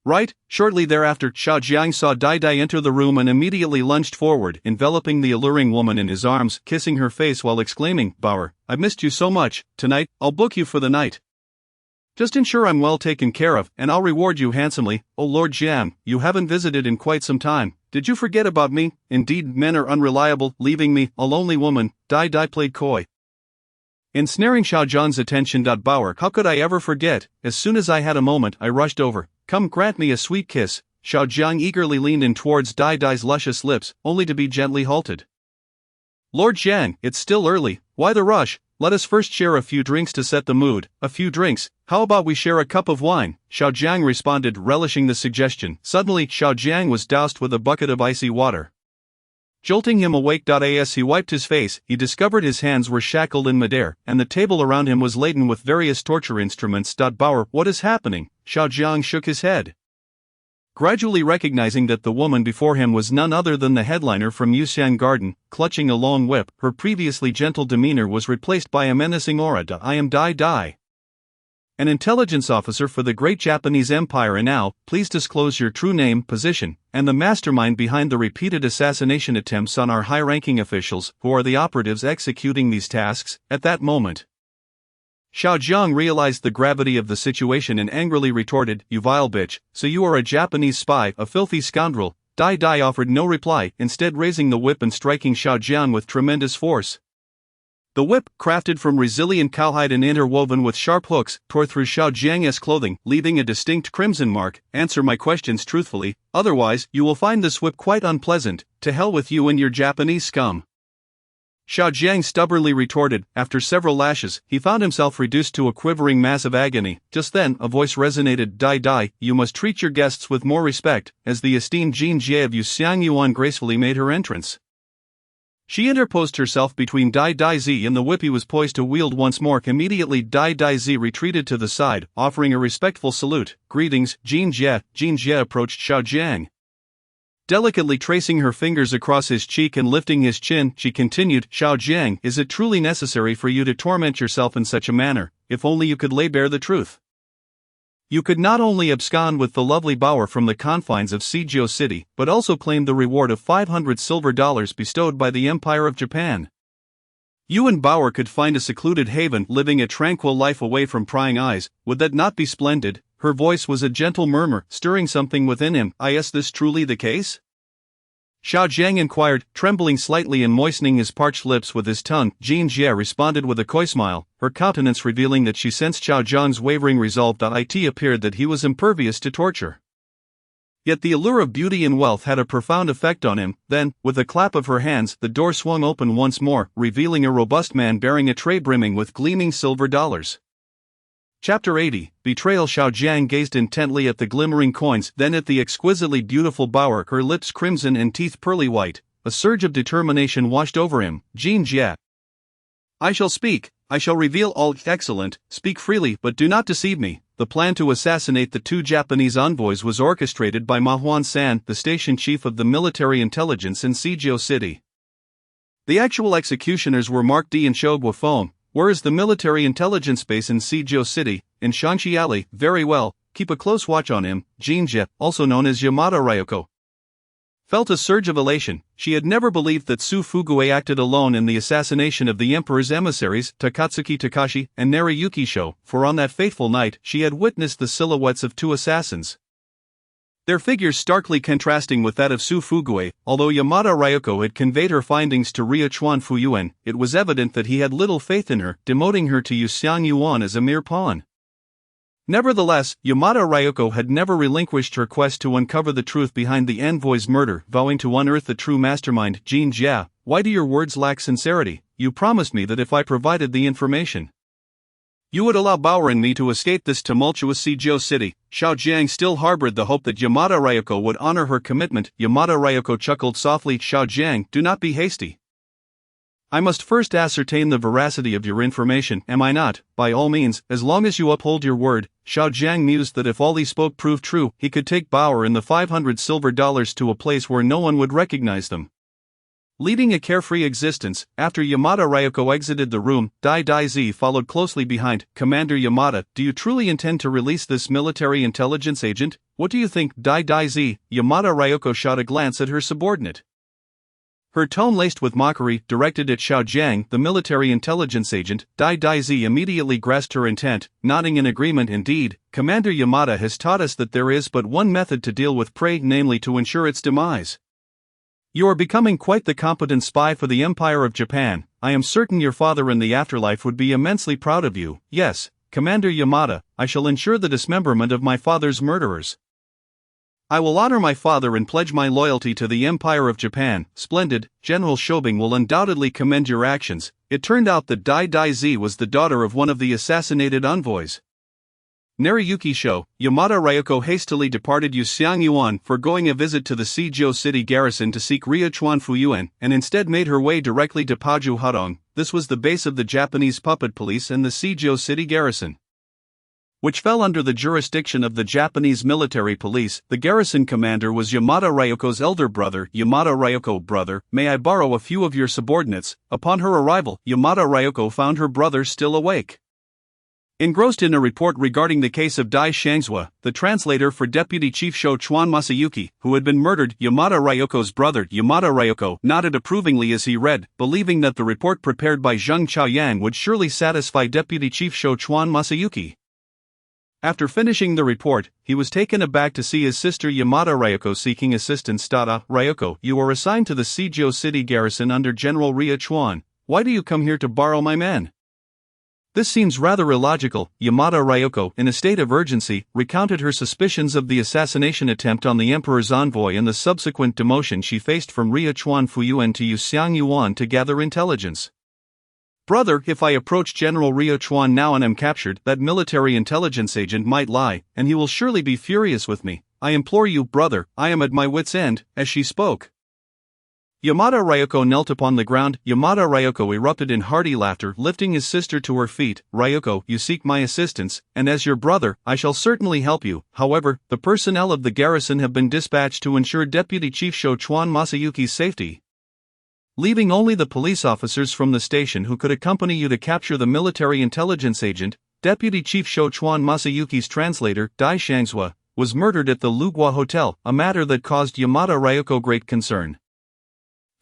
Right? Shortly thereafter, Xiao Jiang saw Dai Dai enter the room and immediately lunged forward, enveloping the alluring woman in his arms, kissing her face while exclaiming, "Bauer, I've missed you so much. Tonight, I'll book you for the night. Just ensure I'm well taken care of, and I'll reward you handsomely. Oh Lord Jiang, you haven't visited in quite some time. Did you forget about me? Indeed, men are unreliable, leaving me, a lonely woman." Dai Dai played coy, ensnaring Xiao Jiang's attention. "Bauer, how could I ever forget? As soon as I had a moment, I rushed over. Come grant me a sweet kiss." Xiao Jiang eagerly leaned in towards Dai Dai's luscious lips, only to be gently halted. "Lord Jiang, it's still early. Why the rush? Let us first share a few drinks to set the mood." "A few drinks? How about we share a cup of wine?" Xiao Jiang responded, relishing the suggestion. Suddenly, Xiao Jiang was doused with a bucket of icy water, jolting him awake. As he wiped his face, he discovered his hands were shackled in midair, and the table around him was laden with various torture instruments. "Bauer, what is happening?" Xiao Jiang shook his head, gradually recognizing that the woman before him was none other than the headliner from Yuxian Garden. Clutching a long whip, her previously gentle demeanor was replaced by a menacing aura. "I am Dai Dai, an intelligence officer for the great Japanese Empire, and now, please disclose your true name, position, and the mastermind behind the repeated assassination attempts on our high-ranking officials. Who are the operatives executing these tasks?" At that moment, Xiao Jiang realized the gravity of the situation and angrily retorted, "You vile bitch, so you are a Japanese spy, a filthy scoundrel." Dai Dai offered no reply, instead raising the whip and striking Xiao Jiang with tremendous force. The whip, crafted from resilient cowhide and interwoven with sharp hooks, tore through Xiao Jiang's clothing, leaving a distinct crimson mark. "Answer my questions truthfully, otherwise, you will find this whip quite unpleasant. To hell with you and your Japanese scum." Xiao Jiang stubbornly retorted. After several lashes, he found himself reduced to a quivering mass of agony. Just then, a voice resonated. "Dai Dai, you must treat your guests with more respect," as the esteemed Jin Jie of Yuxiang Yuan gracefully made her entrance. She interposed herself between Dai Dai Zi and the whip he was poised to wield once more. Immediately, Dai Dai Zi retreated to the side, offering a respectful salute. "Greetings, Jin Jie." Jin Jie approached Xiao Jiang, delicately tracing her fingers across his cheek and lifting his chin. She continued, "Xiao Jiang, is it truly necessary for you to torment yourself in such a manner? If only you could lay bare the truth. You could not only abscond with the lovely Bauer from the confines of Sijio City, but also claim the reward of 500 silver dollars bestowed by the Empire of Japan. You and Bauer could find a secluded haven, living a tranquil life away from prying eyes. Would that not be splendid?" Her voice was a gentle murmur, stirring something within him. "Is this truly the case?" Xiao Jiang inquired, trembling slightly and moistening his parched lips with his tongue. Jin Jie responded with a coy smile, her countenance revealing that she sensed Xiao Jiang's wavering resolve. It appeared that he was impervious to torture. Yet the allure of beauty and wealth had a profound effect on him. Then, with a clap of her hands, the door swung open once more, revealing a robust man bearing a tray brimming with gleaming silver dollars. Chapter 80, Betrayal. Xiao Jiang gazed intently at the glimmering coins, then at the exquisitely beautiful Bauer, her lips crimson and teeth pearly white. A surge of determination washed over him. "Jin Jie, I shall speak. I shall reveal all." "Excellent, speak freely, but do not deceive me." The plan to assassinate the two Japanese envoys was orchestrated by Ma Huan-san, the station chief of the military intelligence in Sijio City. The actual executioners were Mark D and Shou Guofeng. "Where is the military intelligence base?" "In Sijio City, in Shanxi Alley." "Very well, keep a close watch on him." Jin Jie, also known as Yamada Ryoko, felt a surge of elation. She had never believed that Su Fugue acted alone in the assassination of the emperor's emissaries, Takatsuki Takashi and Nariyuki Sho, for on that fateful night she had witnessed the silhouettes of two assassins, their figures starkly contrasting with that of Su Fugue. Although Yamada Ryoko had conveyed her findings to Ryochuan Fuyuan, it was evident that he had little faith in her, demoting her to Yuxiang Yuan as a mere pawn. Nevertheless, Yamada Ryoko had never relinquished her quest to uncover the truth behind the envoy's murder, vowing to unearth the true mastermind. "Jin Jie, why do your words lack sincerity? You promised me that if I provided the information, you would allow Bauer and me to escape this tumultuous Sijio City." Xiao Jiang still harbored the hope that Yamada Ryoko would honor her commitment. Yamada Ryoko chuckled softly. "Xiao Jiang, do not be hasty. I must first ascertain the veracity of your information, am I not? By all means, as long as you uphold your word. Xiao Jiang mused that if all he spoke proved true, he could take Bauer and the $500 silver to a place where no one would recognize them. Leading a carefree existence, after Yamada Ryoko exited the room, Dai Daizi followed closely behind. Commander Yamada, do you truly intend to release this military intelligence agent? What do you think, Dai Daizi? Yamada Ryoko shot a glance at her subordinate. Her tone laced with mockery, directed at Xiao Jiang, the military intelligence agent. Dai Daizi immediately grasped her intent, nodding in agreement. Indeed, Commander Yamada has taught us that there is but one method to deal with prey, namely to ensure its demise. You are becoming quite the competent spy for the Empire of Japan. I am certain your father in the afterlife would be immensely proud of you. Yes, Commander Yamada, I shall ensure the dismemberment of my father's murderers. I will honor my father and pledge my loyalty to the Empire of Japan. Splendid, General Shobing will undoubtedly commend your actions. It turned out that Dai Daizi was the daughter of one of the assassinated envoys. Nariyuki Sho, Yamada Ryoko hastily departed Yuxiang Yuan, foregoing a visit to the Seijo city garrison to seek Riachuan Fuyuan, and instead made her way directly to Paju Hadong. This was the base of the Japanese puppet police and the Seijo city garrison, which fell under the jurisdiction of the Japanese military police. The garrison commander was Yamada Ryoko's elder brother. Yamada Ryoko, brother, may I borrow a few of your subordinates? Upon her arrival, Yamada Ryoko found her brother still awake. Engrossed in a report regarding the case of Dai Shangzhua, the translator for Deputy Chief Sho Chuan Masayuki, who had been murdered, Yamada Ryoko's brother, Yamada Ryoko, nodded approvingly as he read, believing that the report prepared by Zheng Chaoyang would surely satisfy Deputy Chief Sho Chuan Masayuki. After finishing the report, he was taken aback to see his sister Yamada Ryoko seeking assistance. Ryoko, you are assigned to the Seijo city garrison under General Riachuan. Why do you come here to borrow my men? This seems rather illogical. Yamada Ryoko, in a state of urgency, recounted her suspicions of the assassination attempt on the emperor's envoy and the subsequent demotion she faced from Riachuan Fuyuan to Yuxiang Yuan to gather intelligence. Brother, if I approach General Riachuan now and am captured, that military intelligence agent might lie, and he will surely be furious with me. I implore you, brother, I am at my wit's end. As she spoke, Yamada Ryoko knelt upon the ground. Yamada Ryoko erupted in hearty laughter, lifting his sister to her feet. Ryoko, you seek my assistance, and as your brother, I shall certainly help you. However, the personnel of the garrison have been dispatched to ensure Deputy Chief Sho Chuan Masayuki's safety, leaving only the police officers from the station who could accompany you to capture the military intelligence agent. Deputy Chief Sho Chuan Masayuki's translator, Dai Shangzhua, was murdered at the Lugua Hotel, a matter that caused Yamada Ryoko great concern.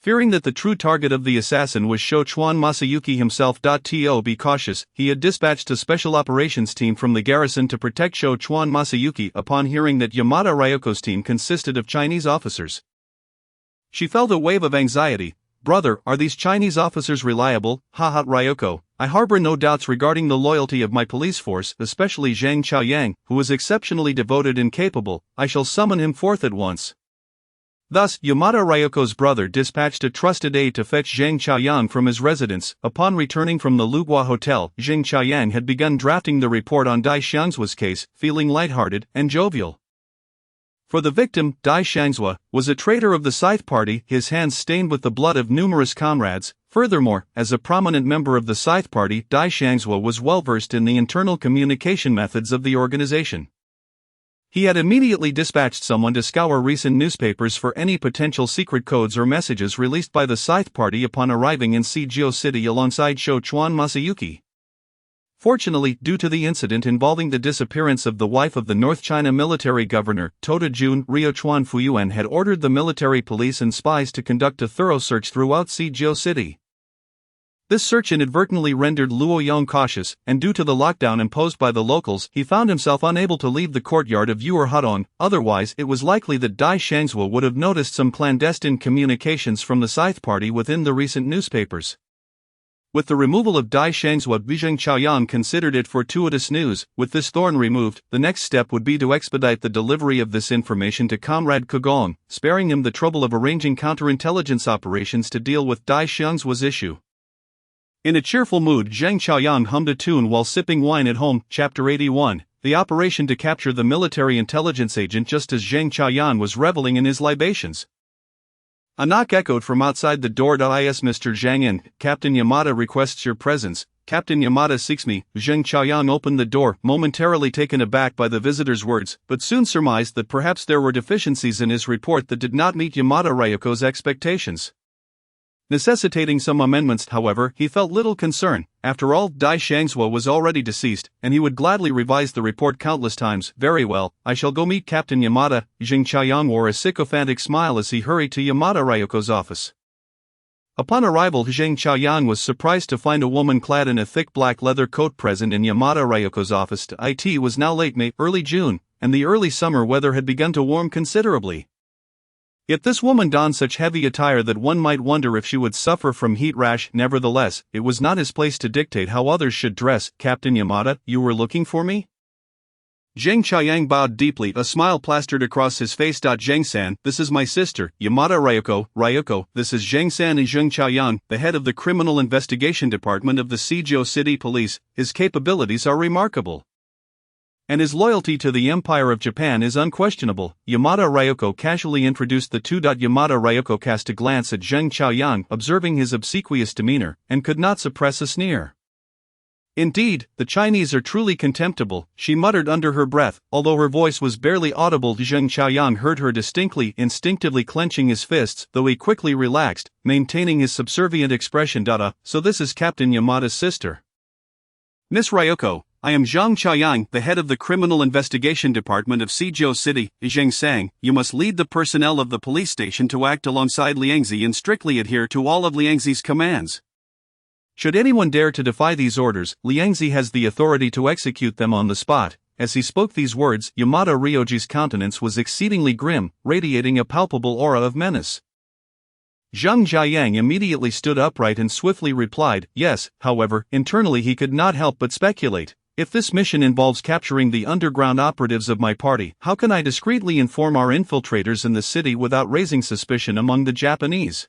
Fearing that the true target of the assassin was Sho Chuan Masayuki himself. To be cautious, he had dispatched a special operations team from the garrison to protect Sho Chuan Masayuki. Upon hearing that Yamada Ryoko's team consisted of Chinese officers, she felt a wave of anxiety. Brother, are these Chinese officers reliable? Haha, Ryoko, I harbor no doubts regarding the loyalty of my police force, especially Zheng Chaoyang, who is exceptionally devoted and capable. I shall summon him forth at once. Thus, Yamada Ryoko's brother dispatched a trusted aide to fetch Zheng Chaoyang from his residence. Upon returning from the Lugua Hotel, Zheng Chaoyang had begun drafting the report on Dai Shangzua's case, feeling lighthearted and jovial. For the victim, Dai Shangzhua, was a traitor of the Scythe Party, his hands stained with the blood of numerous comrades. Furthermore, as a prominent member of the Scythe Party, Dai Shangzhua was well versed in the internal communication methods of the organization. He had immediately dispatched someone to scour recent newspapers for any potential secret codes or messages released by the Scythe Party upon arriving in Seijo City alongside Sho Chuan Masayuki. Fortunately, due to the incident involving the disappearance of the wife of the North China military governor, Tota Jun, Riachuan Fuyuan had ordered the military police and spies to conduct a thorough search throughout Seijo City. This search inadvertently rendered Luo Yong cautious, and due to the lockdown imposed by the locals, he found himself unable to leave the courtyard of Yuer Hadong. Otherwise, it was likely that Dai Shangzhua would have noticed some clandestine communications from the Scythe Party within the recent newspapers. With the removal of Dai Shangzhua, Zheng Chaoyang considered it fortuitous news. With this thorn removed, the next step would be to expedite the delivery of this information to Comrade Kugong, sparing him the trouble of arranging counterintelligence operations to deal with Dai Shangzhua's issue. In a cheerful mood, Zheng Chaoyang hummed a tune while sipping wine at home. Chapter 81, the operation to capture the military intelligence agent. Just as Zheng Chaoyang was reveling in his libations, A knock echoed from outside the door. Is Mr. Zhang in? Captain Yamada requests your presence. Captain Yamada seeks me. Zheng Chaoyang opened the door, momentarily taken aback by the visitor's words, but soon surmised that perhaps there were deficiencies in his report that did not meet Yamada Ryoko's expectations. Necessitating some amendments, however, he felt little concern. After all, Dai Shangzhuo was already deceased, and he would gladly revise the report countless times. Very well, I shall go meet Captain Yamada. Zheng Chaoyang wore a sycophantic smile as he hurried to Yamada Ryoko's office. Upon arrival, Zheng Chaoyang was surprised to find a woman clad in a thick black leather coat present in Yamada Ryoko's office. It was now late May, early June, and the early summer weather had begun to warm considerably. Yet this woman donned such heavy attire that one might wonder if she would suffer from heat rash. Nevertheless, it was not his place to dictate how others should dress. Captain Yamada, you were looking for me? Zheng Chaoyang bowed deeply, a smile plastered across his face. Zheng-san, this is my sister, Yamada Ryoko. Ryoko, this is Zheng-san. Zheng Chaoyang, the head of the Criminal Investigation Department of the Suzhou City Police. His capabilities are remarkable, and his loyalty to the Empire of Japan is unquestionable. Yamada Ryoko casually introduced the two. Yamada Ryoko cast a glance at Zheng Chaoyang, observing his obsequious demeanor, and could not suppress a sneer. Indeed, the Chinese are truly contemptible, she muttered under her breath, although her voice was barely audible. Zheng Chaoyang heard her distinctly, instinctively clenching his fists, though he quickly relaxed, maintaining his subservient expression. So this is Captain Yamada's sister. Miss Ryoko, I am Zheng Chaoyang, the head of the Criminal Investigation Department of Suzhou City. Zheng Sang, you must lead the personnel of the police station to act alongside Liangzi and strictly adhere to all of Liangzi's commands. Should anyone dare to defy these orders, Liangzi has the authority to execute them on the spot. As he spoke these words, Yamada Ryoji's countenance was exceedingly grim, radiating a palpable aura of menace. Zheng Jiayang immediately stood upright and swiftly replied, yes. However, internally he could not help but speculate. If this mission involves capturing the underground operatives of my party, how can I discreetly inform our infiltrators in the city without raising suspicion among the Japanese?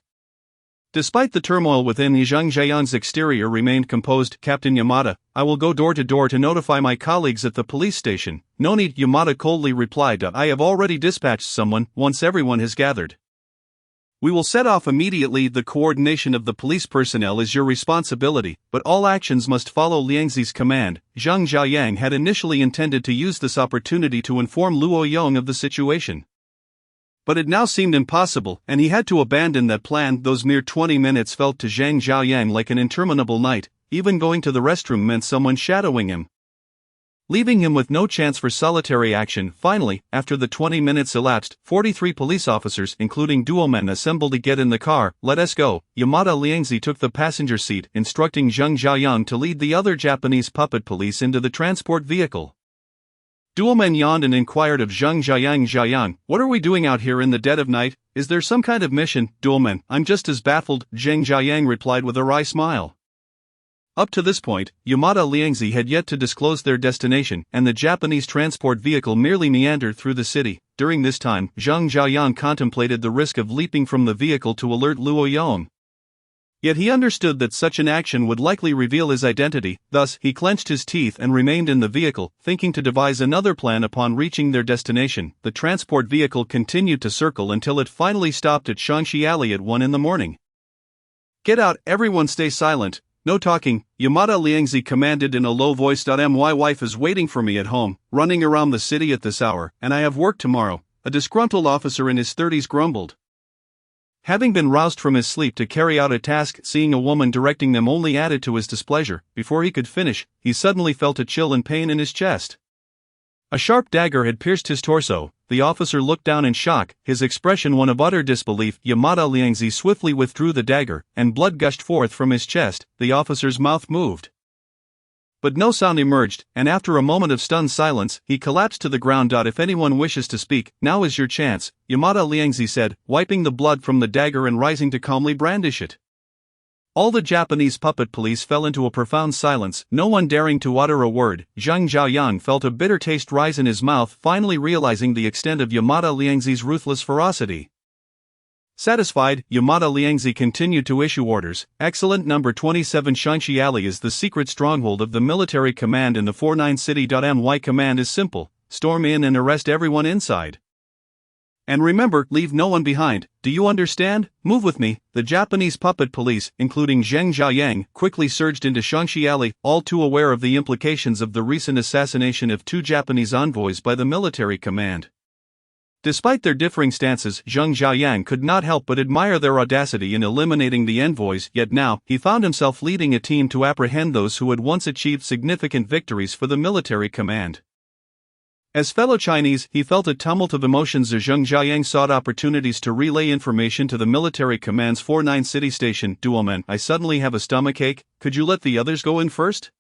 Despite the turmoil within, Zheng Jiayang's exterior remained composed. Captain Yamada, I will go door to door to notify my colleagues at the police station. No need, Yamada coldly replied. I have already dispatched someone, once everyone has gathered. We will set off immediately. The coordination of the police personnel is your responsibility, but all actions must follow Liangzi's command. Zheng Jiayang had initially intended to use this opportunity to inform Luo Yong of the situation, but it now seemed impossible, and he had to abandon that plan. Those mere 20 minutes felt to Zheng Jiayang like an interminable night. Even going to the restroom meant someone shadowing him, leaving him with no chance for solitary action. Finally, after the 20 minutes elapsed, 43 police officers, including duomen, assembled to get in the car. Let us go. Yamada Liangzi took the passenger seat, instructing Zheng Jiayang to lead the other Japanese puppet police into the transport vehicle. Duomen yawned and inquired of Zheng Jiayang. Jiayang, what are we doing out here in the dead of night? Is there some kind of mission? Duomen, I'm just as baffled, Zheng Jiayang replied with a wry smile. Up to this point, Yamada Liangzi had yet to disclose their destination, and the Japanese transport vehicle merely meandered through the city. During this time, Zheng Jiayang contemplated the risk of leaping from the vehicle to alert Luo Yong. Yet he understood that such an action would likely reveal his identity. Thus, he clenched his teeth and remained in the vehicle, thinking to devise another plan upon reaching their destination. The transport vehicle continued to circle until it finally stopped at Shangxi Alley at 1 in the morning. Get out, everyone, stay silent. No talking, Yamada Liangzi commanded in a low voice. My wife is waiting for me at home, running around the city at this hour, and I have work tomorrow, a disgruntled officer in his 30s grumbled. Having been roused from his sleep to carry out a task, seeing a woman directing them only added to his displeasure. Before he could finish, he suddenly felt a chill and pain in his chest. A sharp dagger had pierced his torso. The officer looked down in shock, his expression one of utter disbelief. Yamada Liangzi swiftly withdrew the dagger, and blood gushed forth from his chest. The officer's mouth moved, but no sound emerged, and after a moment of stunned silence, he collapsed to the ground. If anyone wishes to speak, now is your chance, Yamada Liangzi said, wiping the blood from the dagger and rising to calmly brandish it. All the Japanese puppet police fell into a profound silence, no one daring to utter a word. Zheng Jiayang felt a bitter taste rise in his mouth, finally realizing the extent of Yamada Liangzi's ruthless ferocity. Satisfied, Yamada Liangzi continued to issue orders. Excellent. Number 27 Shangxi Alley is the secret stronghold of the military command in the 49 city. My command is simple: storm in and arrest everyone inside. And remember, leave no one behind, do you understand? Move with me." The Japanese puppet police, including Zheng Jiayang, quickly surged into Shangxi Alley, all too aware of the implications of the recent assassination of 2 Japanese envoys by the military command. Despite their differing stances, Zheng Jiayang could not help but admire their audacity in eliminating the envoys, yet now, he found himself leading a team to apprehend those who had once achieved significant victories for the military command. As fellow Chinese, he felt a tumult of emotions as Zheng Jiayang sought opportunities to relay information to the military command's 49 city station. "Duomen, I suddenly have a stomachache, could you let the others go in first?"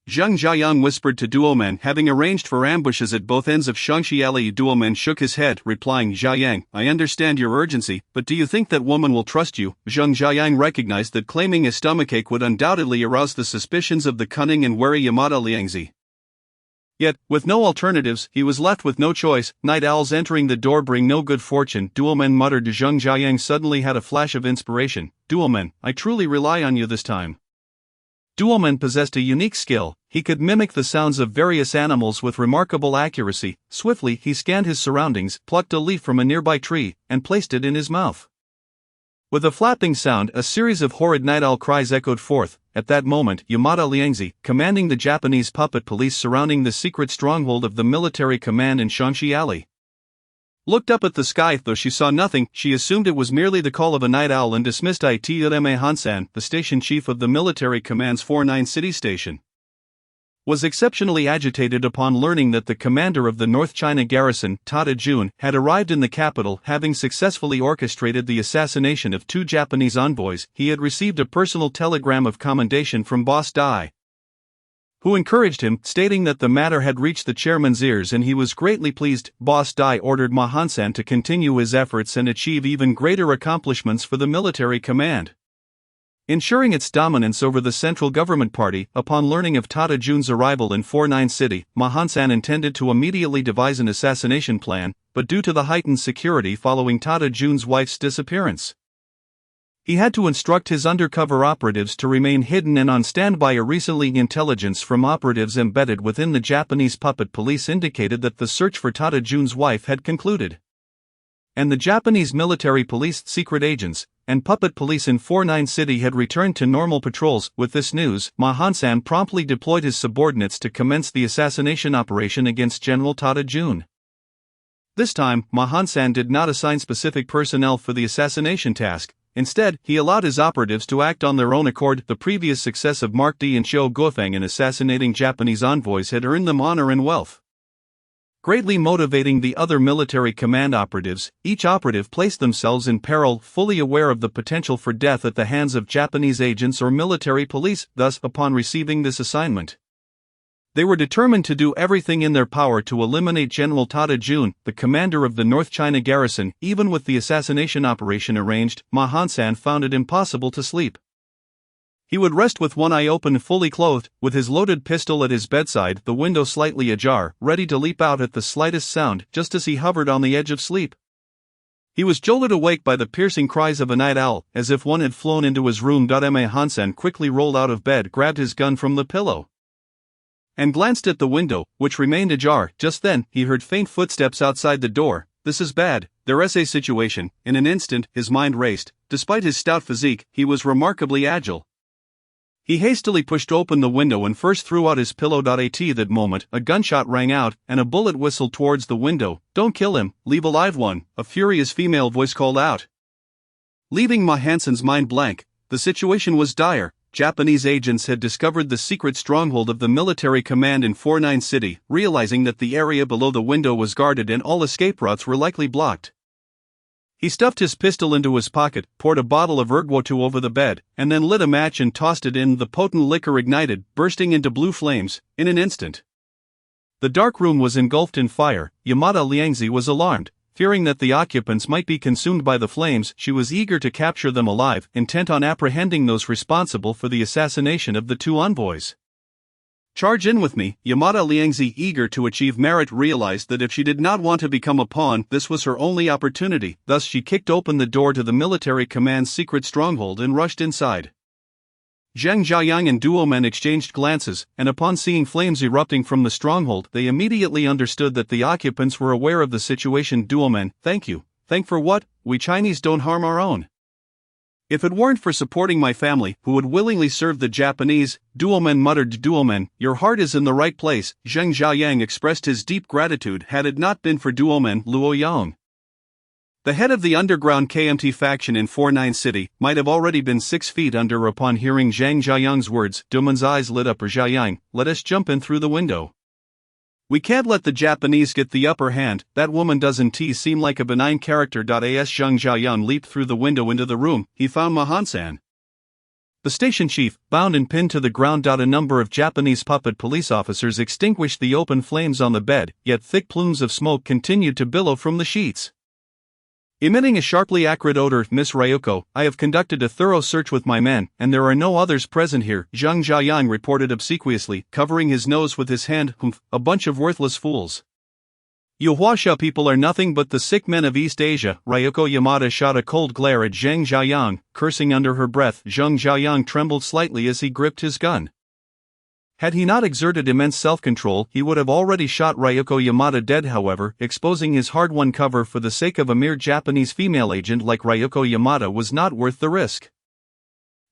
Zheng Jiayang whispered to Duomen, having arranged for ambushes at both ends of Shangxi Alley. Duomen shook his head, replying, "Jiayang, I understand your urgency, but do you think that woman will trust you?" Zheng Jiayang recognized that claiming a stomachache would undoubtedly arouse the suspicions of the cunning and wary Yamada Liangzi. Yet, with no alternatives, he was left with no choice. "Night owls entering the door bring no good fortune," Duomen muttered. Zheng Jiayang suddenly had a flash of inspiration. "Duomen, I truly rely on you this time." Duomen possessed a unique skill. He could mimic the sounds of various animals with remarkable accuracy. Swiftly, he scanned his surroundings, plucked a leaf from a nearby tree, and placed it in his mouth. With a flapping sound, a series of horrid night owl cries echoed forth. At that moment, Yamada Liangzi, commanding the Japanese puppet police surrounding the secret stronghold of the military command in Shangxi Alley, looked up at the sky. Though she saw nothing, she assumed it was merely the call of a night owl and dismissed Itame Hansan, the station chief of the military command's 49 city station. Was exceptionally agitated upon learning that the commander of the North China garrison, Tada Jun, had arrived in the capital, having successfully orchestrated the assassination of 2 Japanese envoys. He had received a personal telegram of commendation from Boss Dai, who encouraged him, stating that the matter had reached the chairman's ears and he was greatly pleased. Boss Dai ordered Ma Hansan to continue his efforts and achieve even greater accomplishments for the military command, ensuring its dominance over the central government party. Upon learning of Tada Jun's arrival in 49 City, Ma Hansan intended to immediately devise an assassination plan, but due to the heightened security following Tada Jun's wife's disappearance, he had to instruct his undercover operatives to remain hidden and on standby. A recently intelligence from operatives embedded within the Japanese puppet police indicated that the search for Tada Jun's wife had concluded, and the Japanese military police, secret agents, and puppet police in 49 City had returned to normal patrols. With this news, Ma Hansan promptly deployed his subordinates to commence the assassination operation against General Tada Jun. This time, Ma Hansan did not assign specific personnel for the assassination task. Instead, he allowed his operatives to act on their own accord. The previous success of Mark D and Xiu Guofeng in assassinating Japanese envoys had earned them honor and wealth, greatly motivating the other military command operatives. Each operative placed themselves in peril, fully aware of the potential for death at the hands of Japanese agents or military police. Thus, upon receiving this assignment, they were determined to do everything in their power to eliminate General Tada Jun, the commander of the North China garrison. Even with the assassination operation arranged, Ma Hansan found it impossible to sleep. He would rest with one eye open, fully clothed, with his loaded pistol at his bedside, the window slightly ajar, ready to leap out at the slightest sound, just as he hovered on the edge of sleep. He was jolted awake by the piercing cries of a night owl, as if one had flown into his room. Ma Hansan quickly rolled out of bed, grabbed his gun from the pillow, and glanced at the window, which remained ajar. Just then, he heard faint footsteps outside the door. This is bad, there's a situation. In an instant, his mind raced. Despite his stout physique, he was remarkably agile. He hastily pushed open the window and first threw out his pillow. At that moment, a gunshot rang out, and a bullet whistled towards the window. "Don't kill him, leave a live one," a furious female voice called out, leaving Ma Hansan's mind blank. The situation was dire. Japanese agents had discovered the secret stronghold of the military command in 49 City, realizing that the area below the window was guarded and all escape routes were likely blocked. He stuffed his pistol into his pocket, poured a bottle of ergwotu over the bed, and then lit a match and tossed it in. The potent liquor ignited, bursting into blue flames, in an instant. The dark room was engulfed in fire. Yamada Liangzi was alarmed. Fearing that the occupants might be consumed by the flames, she was eager to capture them alive, intent on apprehending those responsible for the assassination of the 2 envoys. "Charge in with me." Yamada Liangzi, eager to achieve merit, realized that if she did not want to become a pawn, this was her only opportunity. Thus she kicked open the door to the military command's secret stronghold and rushed inside. Zheng Jiayang and duo-men exchanged glances, and upon seeing flames erupting from the stronghold, they immediately understood that the occupants were aware of the situation. Duo-men, thank you. Thank for what? We Chinese don't harm our own. If it weren't for supporting my family, who would willingly serve the Japanese, duo-men muttered. Duo-men, your heart is in the right place. Zheng Jiayang expressed his deep gratitude. Had it not been for duo-men, Luo Yang, the head of the underground KMT faction in 49 City, might have already been 6 feet under. Upon hearing Zheng Jiayang's words, Duomen's eyes lit up. Jiayang, let us jump in through the window. We can't let the Japanese get the upper hand. That woman doesn't seem like a benign character. As Zheng Jiayang leaped through the window into the room, he found Ma-Han-san, the station chief, bound and pinned to the ground. A number of Japanese puppet police officers extinguished the open flames on the bed, yet thick plumes of smoke continued to billow from the sheets, emitting a sharply acrid odor. Miss Ryoko, I have conducted a thorough search with my men, and there are no others present here, Zheng Jiayang reported obsequiously, covering his nose with his hand. Humph, a bunch of worthless fools. You Huaxia people are nothing but the sick men of East Asia. Ryoko Yamada shot a cold glare at Zheng Jiayang, cursing under her breath. Zheng Jiayang trembled slightly as he gripped his gun. Had he not exerted immense self-control, he would have already shot Ryoko Yamada dead. However, exposing his hard-won cover for the sake of a mere Japanese female agent like Ryoko Yamada was not worth the risk.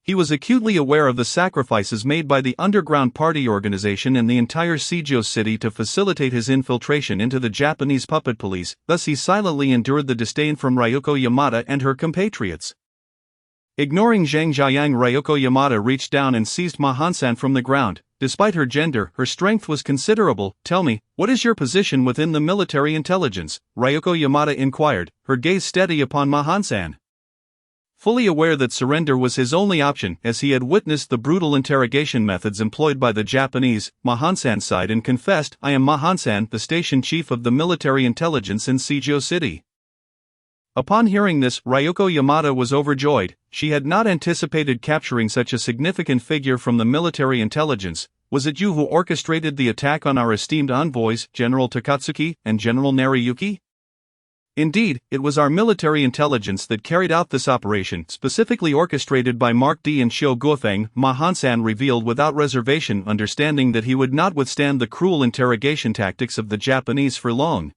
He was acutely aware of the sacrifices made by the underground party organization and the entire Seijo city to facilitate his infiltration into the Japanese puppet police, thus he silently endured the disdain from Ryoko Yamada and her compatriots. Ignoring Zheng Jiayang, Ryoko Yamada reached down and seized Ma-Han-san from the ground. Despite her gender, her strength was considerable. Tell me, what is your position within the military intelligence? Ryoko Yamada inquired, her gaze steady upon Ma-Han-san. Fully aware that surrender was his only option, as he had witnessed the brutal interrogation methods employed by the Japanese, Ma-Han-san sighed and confessed, I am Ma-Han-san, the station chief of the military intelligence in Seijo City. Upon hearing this, Ryoko Yamada was overjoyed. She had not anticipated capturing such a significant figure from the military intelligence. Was it you who orchestrated the attack on our esteemed envoys, General Takatsuki and General Nariyuki? Indeed, it was our military intelligence that carried out this operation, specifically orchestrated by Mark D and Shou Guofeng, Ma-Han-san revealed without reservation, understanding that he would not withstand the cruel interrogation tactics of the Japanese for long.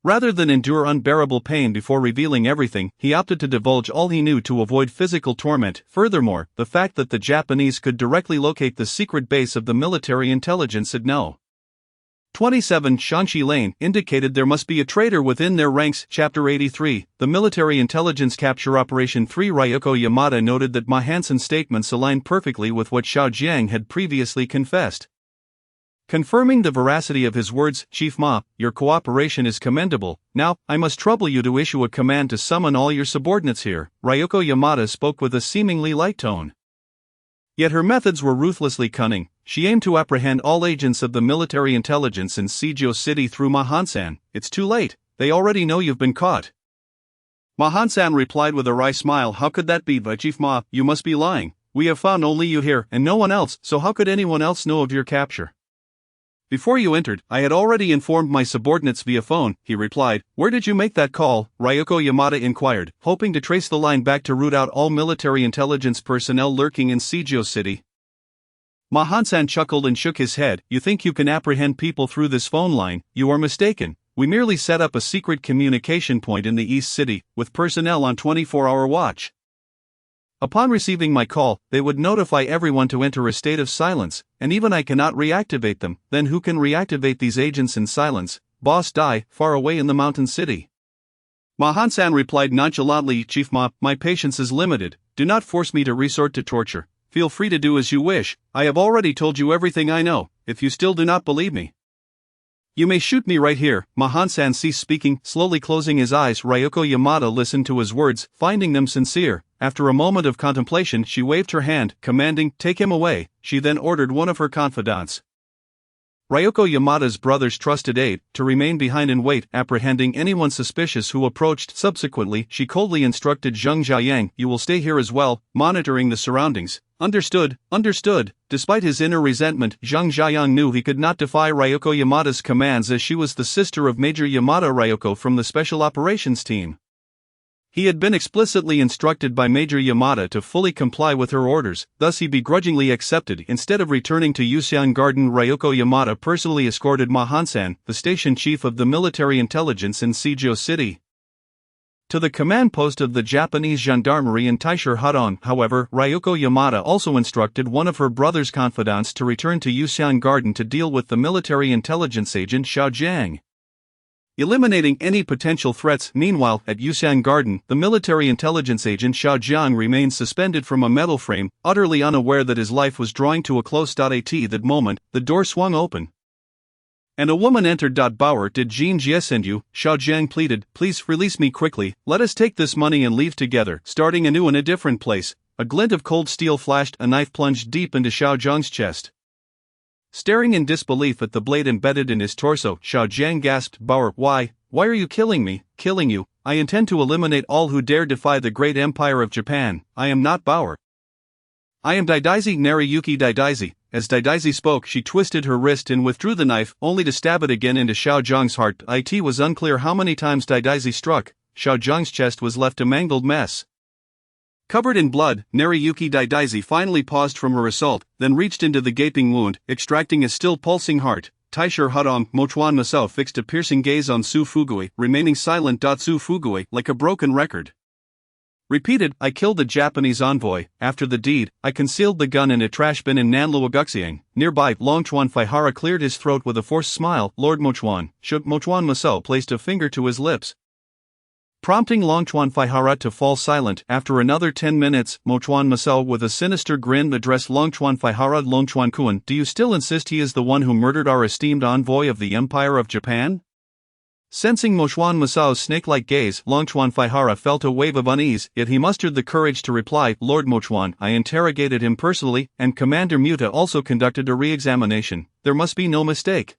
Rather than endure unbearable pain before revealing everything, he opted to divulge all he knew to avoid physical torment. Furthermore, the fact that the Japanese could directly locate the secret base of the military intelligence at No. 27 Shanxi Lane indicated there must be a traitor within their ranks. Chapter 83, The Military Intelligence Capture Operation 3. Ryoko Yamada noted that Ma-Han-san's statements aligned perfectly with what Xiao Jiang had previously confessed. Confirming the veracity of his words, Chief Ma, your cooperation is commendable. Now, I must trouble you to issue a command to summon all your subordinates here. Ryoko Yamada spoke with a seemingly light tone. Yet her methods were ruthlessly cunning. She aimed to apprehend all agents of the military intelligence in Seijo City through Ma-Han-san. It's too late, they already know you've been caught. Ma-Han-san replied with a wry smile, how could that be? But Chief Ma, you must be lying. We have found only you here, and no one else, so how could anyone else know of your capture? Before you entered, I had already informed my subordinates via phone, he replied. Where did you make that call? Ryoko Yamada inquired, hoping to trace the line back to root out all military intelligence personnel lurking in Seijo City. Ma-Han-san chuckled and shook his head. You think you can apprehend people through this phone line? You are mistaken. We merely set up a secret communication point in the East City, with personnel on 24-hour watch. Upon receiving my call, they would notify everyone to enter a state of silence, and even I cannot reactivate them. Then who can reactivate these agents in silence? Boss Dai, far away in the mountain city. Ma-Han-san replied nonchalantly, Chief Ma, my patience is limited. Do not force me to resort to torture. Feel free to do as you wish. I have already told you everything I know. If you still do not believe me, you may shoot me right here. Ma-Han-san ceased speaking, slowly closing his eyes. Ryoko Yamada listened to his words, finding them sincere. After a moment of contemplation, she waved her hand, commanding, take him away. She then ordered one of her confidants, Ryoko Yamada's brother's trusted aide, to remain behind and wait, apprehending anyone suspicious who approached. Subsequently, she coldly instructed Zheng Jiayang, you will stay here as well, monitoring the surroundings. Understood, understood. Despite his inner resentment, Zheng Jiayang knew he could not defy Ryoko Yamada's commands as she was the sister of Major Yamada Ryoko from the Special Operations Team. He had been explicitly instructed by Major Yamada to fully comply with her orders, thus he begrudgingly accepted. Instead of returning to Yusan Garden, Ryoko Yamada personally escorted Mahansan, the station chief of the military intelligence in Seijo City, to the command post of the Japanese gendarmerie in Taisher Hudong. However, Ryoko Yamada also instructed one of her brother's confidants to return to Yusan Garden to deal with the military intelligence agent Xiao Jiang, eliminating any potential threats. Meanwhile, at Yusan Garden, the military intelligence agent Xiao Jiang remained suspended from a metal frame, utterly unaware that his life was drawing to a close. At that moment, the door swung open, and a woman entered. Bauer, did Jean Jie send you? Xiao Jiang pleaded. Please release me quickly, let us take this money and leave together. Starting anew in a different place, a glint of cold steel flashed, a knife plunged deep into Xiao Jiang's chest. Staring in disbelief at the blade embedded in his torso, Xiao Jiang gasped, Bauer, why are you killing me? Killing you? I intend to eliminate all who dare defy the great empire of Japan. I am not Bauer. I am Daidaiji Nariyuki Daidaiji. As Daidaiji spoke, she twisted her wrist and withdrew the knife, only to stab it again into Xiao Jiang's heart. It was unclear how many times Daidaiji struck. Xiao Jiang's chest was left a mangled mess. Covered in blood, Nariyuki Daidaiji finally paused from her assault, then reached into the gaping wound, extracting a still pulsing heart. Taisher Hudong, Mochuan Masao fixed a piercing gaze on Su Fugui, remaining silent. Su Fugui, like a broken record, repeated, I killed the Japanese envoy. After the deed, I concealed the gun in a trash bin in Nanluo Guxiang. Nearby, Longchuan Faihara cleared his throat with a forced smile. Lord Mochuan. Mochuan Masao placed a finger to his lips, prompting Longchuan Faihara to fall silent. After another 10 minutes, Mochuan Masao with a sinister grin addressed Longchuan Faihara. Longchuan Kuan, do you still insist he is the one who murdered our esteemed envoy of the Empire of Japan? Sensing Mochuan Masao's snake-like gaze, Longchuan Faihara felt a wave of unease, yet he mustered the courage to reply, Lord Mochuan, I interrogated him personally, and Commander Muta also conducted a re-examination. There must be no mistake.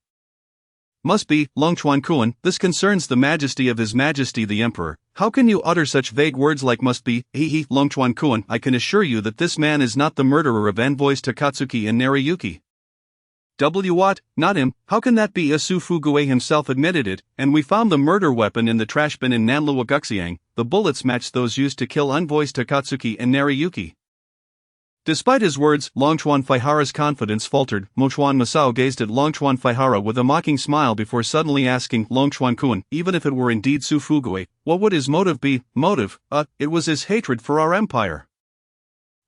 Must be, Longchuan Kuan, this concerns the majesty of His Majesty the Emperor. How can you utter such vague words like must be? Longchuan Kuan, I can assure you that this man is not the murderer of envoys Takatsuki and Nariyuki. What? Not him? How can that be? Su Fugui himself admitted it, and we found the murder weapon in the trash bin in Nanluo Guxiang. The bullets matched those used to kill envoys Takatsuki and Nariyuki. Despite his words, Longchuan Faihara's confidence faltered. Mochuan Masao gazed at Longchuan Faihara with a mocking smile before suddenly asking, Longchuan Kuan, even if it were indeed Su Fugui, what would his motive be? Motive? It was his hatred for our empire,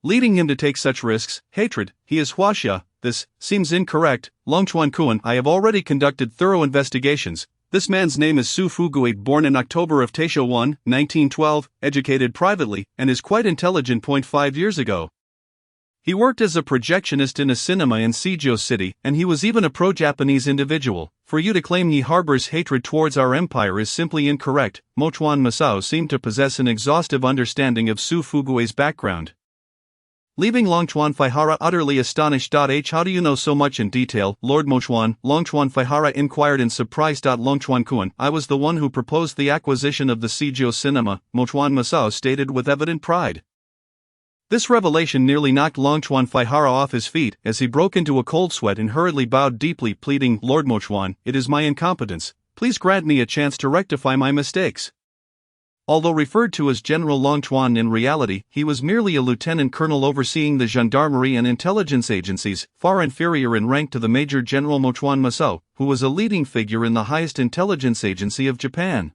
leading him to take such risks. Hatred? He is Huaxia. This seems incorrect. Longchuan Kuan, I have already conducted thorough investigations. This man's name is Su Fugui, born in October of Taisho 1, 1912, educated privately, and is quite intelligent. 5 years ago, he worked as a projectionist in a cinema in Seijo City, and he was even a pro-Japanese individual. For you to claim he harbors hatred towards our empire is simply incorrect. Mochuan Masao seemed to possess an exhaustive understanding of Su Fugui's background, leaving Longchuan Faihara utterly astonished. How do you know so much in detail, Lord Mochuan? Longchuan Faihara inquired in surprise. Longchuan Kuan, I was the one who proposed the acquisition of the Seijo cinema, Mochuan Masao stated with evident pride. This revelation nearly knocked Longchuan Faihara off his feet, as he broke into a cold sweat and hurriedly bowed deeply, pleading, Lord Mochuan, it is my incompetence. Please grant me a chance to rectify my mistakes. Although referred to as General Longchuan, in reality, he was merely a lieutenant colonel overseeing the gendarmerie and intelligence agencies, far inferior in rank to the Major General Mochuan Masao, who was a leading figure in the highest intelligence agency of Japan.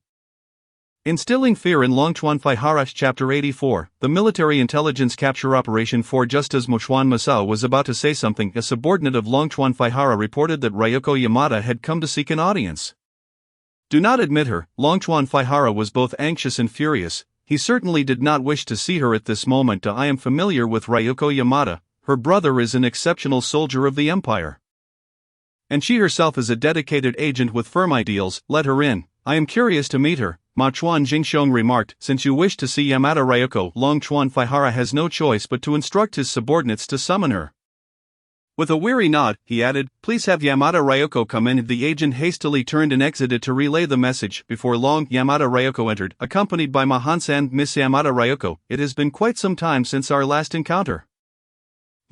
Instilling fear in Longchuan Faihara. Chapter 84, the military intelligence capture operation. For just as Mochuan Masao was about to say something, a subordinate of Longchuan Faihara reported that Ryoko Yamada had come to seek an audience. Do not admit her. Longchuan Faihara was both anxious and furious. He certainly did not wish to see her at this moment. I am familiar with Ryoko Yamada. Her brother is an exceptional soldier of the empire, and she herself is a dedicated agent with firm ideals. Let her in. I am curious to meet her. Machuan Jingxiong remarked, since you wish to see Yamada Ryoko, Longchuan Faihara has no choice but to instruct his subordinates to summon her. With a weary nod, he added, please have Yamada Ryoko come in. The agent hastily turned and exited to relay the message. Before long, Yamada Ryoko entered, accompanied by Mahan-san. Miss Yamada Ryoko, it has been quite some time since our last encounter.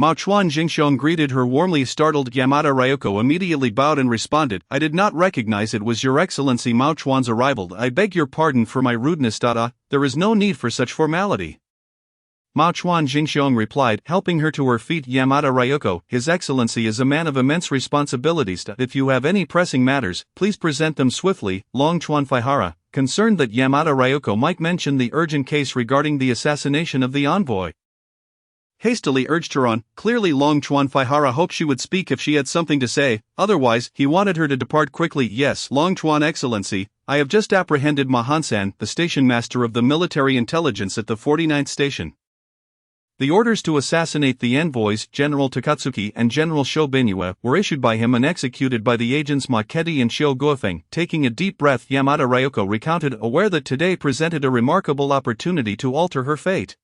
Mao Chuan Jingxiong greeted her warmly. Startled Yamada Ryoko immediately bowed and responded, I did not recognize it was Your Excellency Mao Chuan's arrival. I beg your pardon for my rudeness. There is no need for such formality. Mao Chuan Jingxiong replied, helping her to her feet. Yamada Ryoko, His Excellency is a man of immense responsibilities. If you have any pressing matters, please present them swiftly. Long Chuan Faihara, concerned that Yamada Ryoko might mention the urgent case regarding the assassination of the envoy, hastily urged her on. Clearly Long Chuan Faihara hoped she would speak if she had something to say, otherwise, he wanted her to depart quickly. Yes, Long Chuan Excellency, I have just apprehended Ma Hansan, the station master of the military intelligence at the 49th station. The orders to assassinate the envoys, General Takatsuki and General Shou Binyue, were issued by him and executed by the agents Ma Kedi and Shou Guofeng. Taking a deep breath, Yamada Ryoko recounted, aware that today presented a remarkable opportunity to alter her fate.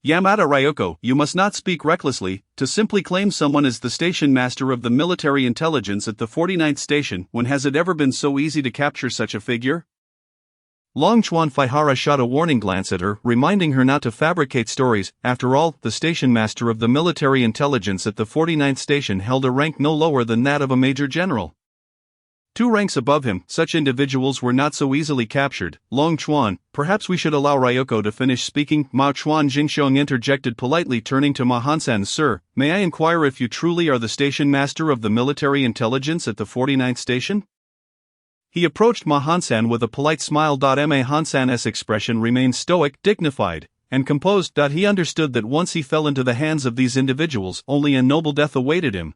Yamada Ryoko, you must not speak recklessly. To simply claim someone as the station master of the military intelligence at the 49th station, when has it ever been so easy to capture such a figure? Long Chuan Faihara shot a warning glance at her, reminding her not to fabricate stories. After all, the station master of the military intelligence at the 49th station held a rank no lower than that of a major general. 2 ranks above him, such individuals were not so easily captured. Long Chuan, perhaps we should allow Ryoko to finish speaking. Mao Chuan Jingxiong interjected politely, turning to Ma Hansan. Sir, may I inquire if you truly are the station master of the military intelligence at the 49th station? He approached Ma Hansan with a polite smile. Ma Hansan's expression remained stoic, dignified, and composed. He understood that once he fell into the hands of these individuals, only a noble death awaited him,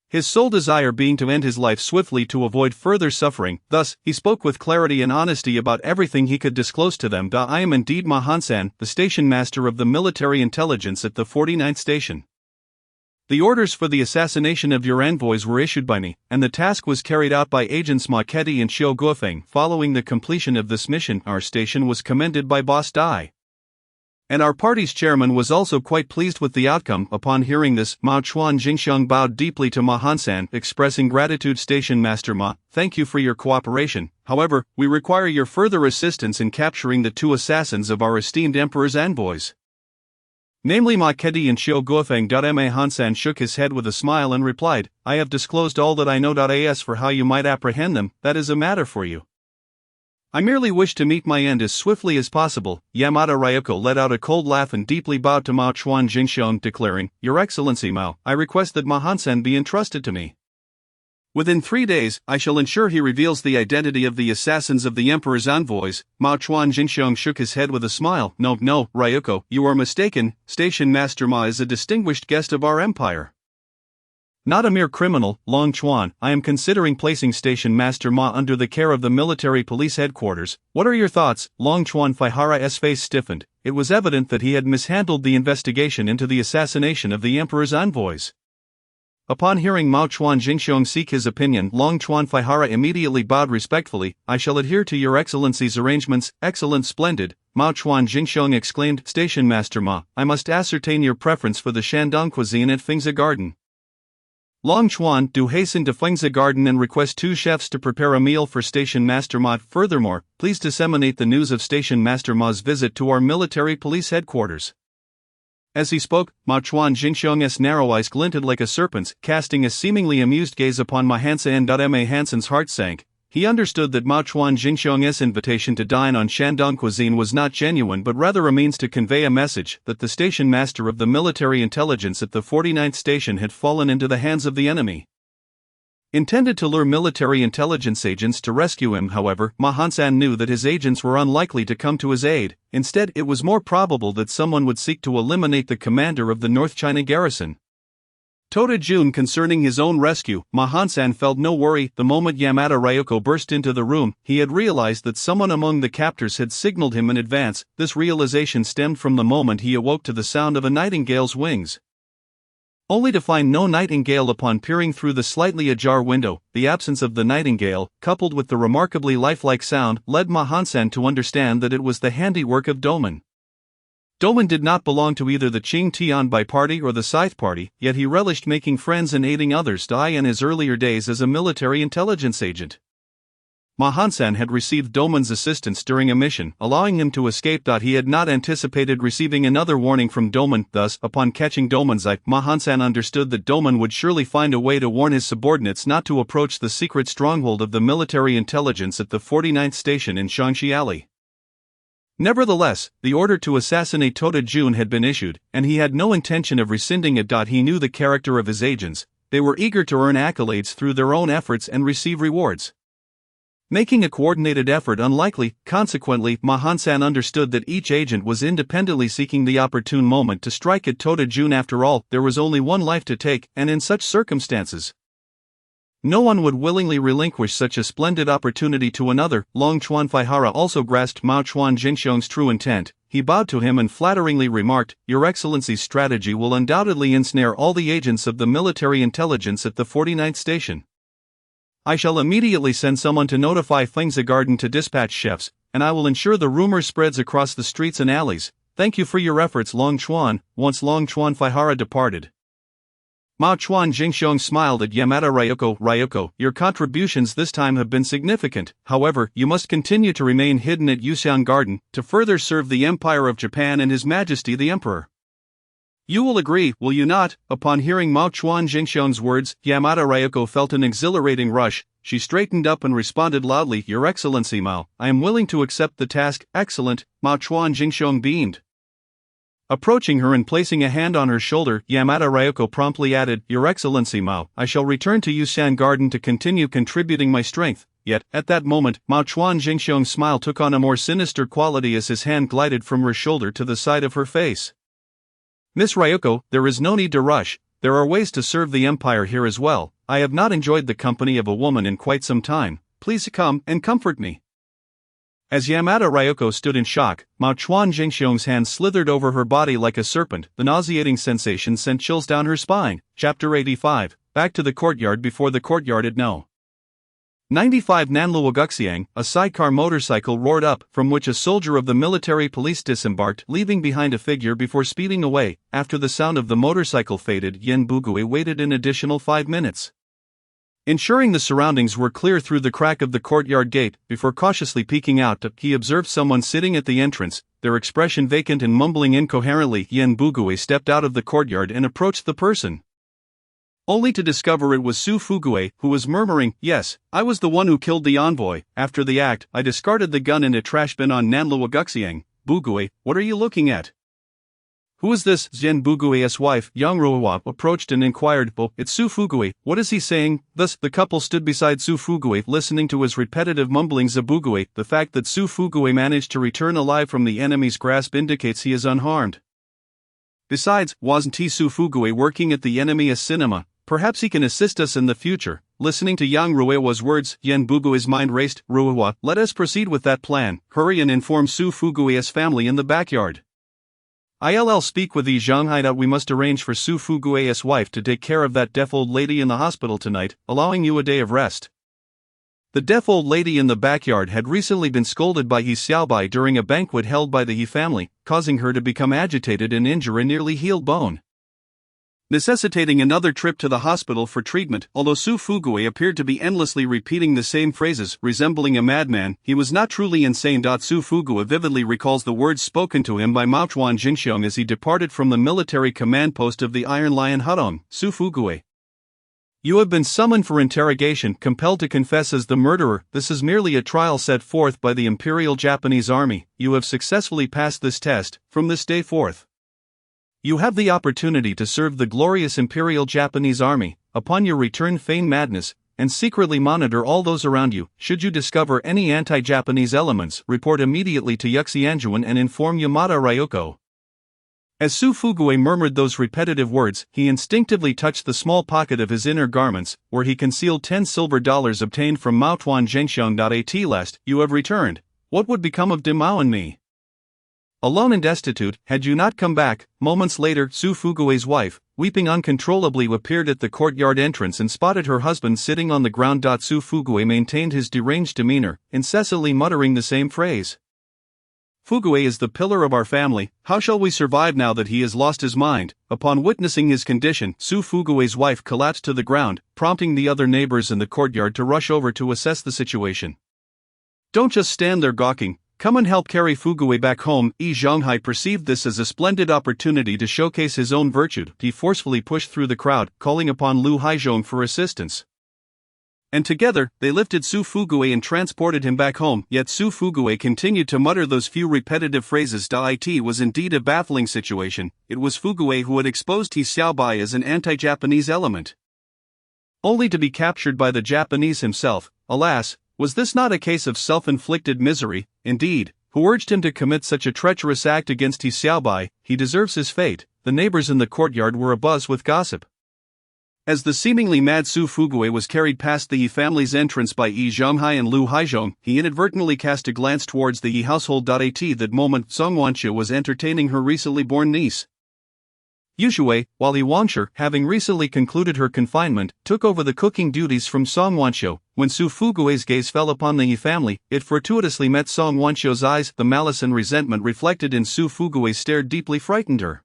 his sole desire being to end his life swiftly to avoid further suffering. Thus, he spoke with clarity and honesty about everything he could disclose to them. I am indeed Ma Hansan, the station master of the military intelligence at the 49th station. The orders for the assassination of your envoys were issued by me, and the task was carried out by agents Ma Kedi and Shou Guofeng. Following the completion of this mission, our station was commended by Boss Dai, and our party's chairman was also quite pleased with the outcome. Upon hearing this, Mao Chuan Jingxiong bowed deeply to Ma Hansan, expressing gratitude. Station Master Ma, thank you for your cooperation. However, we require your further assistance in capturing the 2 assassins of our esteemed emperor's envoys, namely Ma Kedi and Shou Guofeng. Ma Hansan shook his head with a smile and replied, I have disclosed all that I know. As for how you might apprehend them, that is a matter for you. I merely wish to meet my end as swiftly as possible. Yamada Ryoko let out a cold laugh and deeply bowed to Mao Chuan Jingxiong, declaring, Your Excellency Mao, I request that Ma Hansan be entrusted to me. Within 3 days, I shall ensure he reveals the identity of the assassins of the emperor's envoys. Mao Chuan Jingxiong shook his head with a smile. No, Ryoko, you are mistaken. Station Master Ma is a distinguished guest of our empire, not a mere criminal. Long Chuan, I am considering placing Station Master Ma under the care of the military police headquarters. What are your thoughts? Long Chuan Faihara's face stiffened. It was evident that he had mishandled the investigation into the assassination of the emperor's envoys. Upon hearing Mao Chuan Jingxiong seek his opinion, Long Chuan Faihara immediately bowed respectfully. I shall adhere to your Excellency's arrangements. Excellent, splendid. Mao Chuan Jingxiong exclaimed. Station Master Ma, I must ascertain your preference for the Shandong cuisine at Fengzi Garden. Long Chuan, do hasten to Fengzi Garden and request 2 chefs to prepare a meal for Station Master Ma. Furthermore, please disseminate the news of Station Master Ma's visit to our military police headquarters. As he spoke, Mao Chuan Jingxiong's narrow eyes glinted like a serpent's, casting a seemingly amused gaze upon Ma Hansan. Ma Hansan's heart sank. He understood that Mao Chuan Jingxiong's invitation to dine on Shandong cuisine was not genuine but rather a means to convey a message that the station master of the military intelligence at the 49th station had fallen into the hands of the enemy. Intended to lure military intelligence agents to rescue him, however, Ma Hansan knew that his agents were unlikely to come to his aid. Instead, it was more probable that someone would seek to eliminate the commander of the North China garrison. Toda Jun concerning his own rescue, Ma Hansan felt no worry. The moment Yamada Ryoko burst into the room, he had realized that someone among the captors had signaled him in advance. This realization stemmed from the moment he awoke to the sound of a nightingale's wings, only to find no nightingale upon peering through the slightly ajar window. The absence of the nightingale, coupled with the remarkably lifelike sound, led Ma Hansan to understand that it was the handiwork of Doman. Doman did not belong to either the Qing Tianbai party or the Scythe party, yet he relished making friends and aiding others. In his earlier days as a military intelligence agent, Ma Hansan had received Doman's assistance during a mission, allowing him to escape. He had not anticipated receiving another warning from Doman, thus, upon catching Doman's eye, Ma Hansan understood that Doman would surely find a way to warn his subordinates not to approach the secret stronghold of the military intelligence at the 49th station in Shangxi Alley. Nevertheless, the order to assassinate Tota Jun had been issued, and he had no intention of rescinding it. He knew the character of his agents. They were eager to earn accolades through their own efforts and receive rewards, making a coordinated effort unlikely. Consequently, Ma Hansan understood that each agent was independently seeking the opportune moment to strike at Tota Jun. After all, there was only one life to take, and in such circumstances, no one would willingly relinquish such a splendid opportunity to another. Long Chuan Faihara also grasped Mao Chuan Jingxiong's true intent. He bowed to him and flatteringly remarked, "Your Excellency's strategy will undoubtedly ensnare all the agents of the military intelligence at the 49th station. I shall immediately send someone to notify Fengzi Garden to dispatch chefs, and I will ensure the rumor spreads across the streets and alleys. Thank you for your efforts, Long Chuan." Once Long Chuan Faihara departed, Mao Chuan Jingxiong smiled at Yamada Ryoko. "Ryoko, your contributions this time have been significant. However, you must continue to remain hidden at Yuxiang Garden, to further serve the Empire of Japan and His Majesty the Emperor. You will agree, will you not?" Upon hearing Mao Chuan Jingxiong's words, Yamada Ryoko felt an exhilarating rush. She straightened up and responded loudly, "Your Excellency Mao, I am willing to accept the task." "Excellent," Mao Chuan Jingxiong beamed. Approaching her and placing a hand on her shoulder, Yamada Ryoko promptly added, "Your Excellency Mao, I shall return to Yuxiang Garden to continue contributing my strength." Yet, at that moment, Mao Chuan Jingxiong's smile took on a more sinister quality as his hand glided from her shoulder to the side of her face. "Miss Ryoko, there is no need to rush. There are ways to serve the Empire here as well. I have not enjoyed the company of a woman in quite some time. Please come and comfort me." As Yamada Ryoko stood in shock, Mao Chuan Jingxiong's hand slithered over her body like a serpent. The nauseating sensation sent chills down her spine. Chapter 85. Back to the courtyard. Before the courtyard at No. 95 Nanluo Guxiang, a sidecar motorcycle roared up, from which a soldier of the military police disembarked, leaving behind a figure before speeding away. After the sound of the motorcycle faded, Yen Bugui waited an additional 5 minutes, ensuring the surroundings were clear through the crack of the courtyard gate. Before cautiously peeking out, he observed someone sitting at the entrance, their expression vacant and mumbling incoherently. Yen Bugui stepped out of the courtyard and approached the person, only to discover it was Su Fugue, who was murmuring, "Yes, I was the one who killed the envoy. After the act, I discarded the gun in a trash bin on Nanluo Guxiang." "Bugui, what are you looking at?" "Who is this?" Yen Bugui's wife, Yang Ruohua, approached and inquired. "Oh, it's Su Fugue. What is he saying?" Thus, the couple stood beside Su Fugue, listening to his repetitive mumblings. Of Bugui, the fact that Su Fugue managed to return alive from the enemy's grasp indicates he is unharmed. Besides, wasn't he Su Fugue working at the enemy cinema? Perhaps he can assist us in the future. Listening to Yang Ruohua's words, Yen Bugui's mind raced. "Ruohua, let us proceed with that plan. Hurry and inform Su Fugue's family in the backyard. I'll speak with Yi Zhang. We must arrange for Su Fugue's wife to take care of that deaf old lady in the hospital tonight, allowing you a day of rest." The deaf old lady in the backyard had recently been scolded by He Xiaobai during a banquet held by the He family, causing her to become agitated and injure a nearly healed bone, necessitating another trip to the hospital for treatment. Although Su Fugue appeared to be endlessly repeating the same phrases, resembling a madman, he was not truly insane. Su Fugue vividly recalls the words spoken to him by Mao Chuan Jingxiong as he departed from the military command post of the Iron Lion Hudong. "Su Fugue, you have been summoned for interrogation, compelled to confess as the murderer. This is merely a trial set forth by the Imperial Japanese Army. You have successfully passed this test. From this day forth, you have the opportunity to serve the glorious Imperial Japanese Army. Upon your return, feign madness, and secretly monitor all those around you. Should you discover any anti-Japanese elements, report immediately to Yuxianjuan and inform Yamada Ryoko." As Su Fugue murmured those repetitive words, he instinctively touched the small pocket of his inner garments, where he concealed 10 silver dollars obtained from Mao Chuan Jingxiong. At last, you have returned. What would become of Dimao and me? Alone and destitute, had you not come back? Moments later, Su Fugue's wife, weeping uncontrollably, appeared at the courtyard entrance and spotted her husband sitting on the ground. Su Fugue maintained his deranged demeanor, incessantly muttering the same phrase. "Fugue is the pillar of our family. How shall we survive now that he has lost his mind?" Upon witnessing his condition, Su Fugue's wife collapsed to the ground, prompting the other neighbors in the courtyard to rush over to assess the situation. Don't just stand there gawking, come and help carry Fugui back home. He Zhonghai perceived this as a splendid opportunity to showcase his own virtue. He forcefully pushed through the crowd, calling upon Lu Haizhong for assistance. And together, they lifted Su Fugui and transported him back home. Yet Su Fugui continued to mutter those few repetitive phrases. It was indeed a baffling situation. It was Fugui who had exposed He Xiaobai as an anti-Japanese element, only to be captured by the Japanese himself. Alas, was this not a case of self-inflicted misery? Indeed, who urged him to commit such a treacherous act against He Xiaobai? He deserves his fate. The neighbors in the courtyard were abuzz with gossip. As the seemingly mad Su Fugui was carried past the Yi family's entrance by Yi Zhonghai and Lu Haizhong, he inadvertently cast a glance towards the Yi household. At that moment, Song Wanqiu was entertaining her recently born niece Yushui, while Yi Wangshi, having recently concluded her confinement, took over the cooking duties from Song Wanqiu. When Su Fugui's gaze fell upon the Yi family, it fortuitously met Song Wanqiu's eyes. The malice and resentment reflected in Su Fugui's stare deeply frightened her,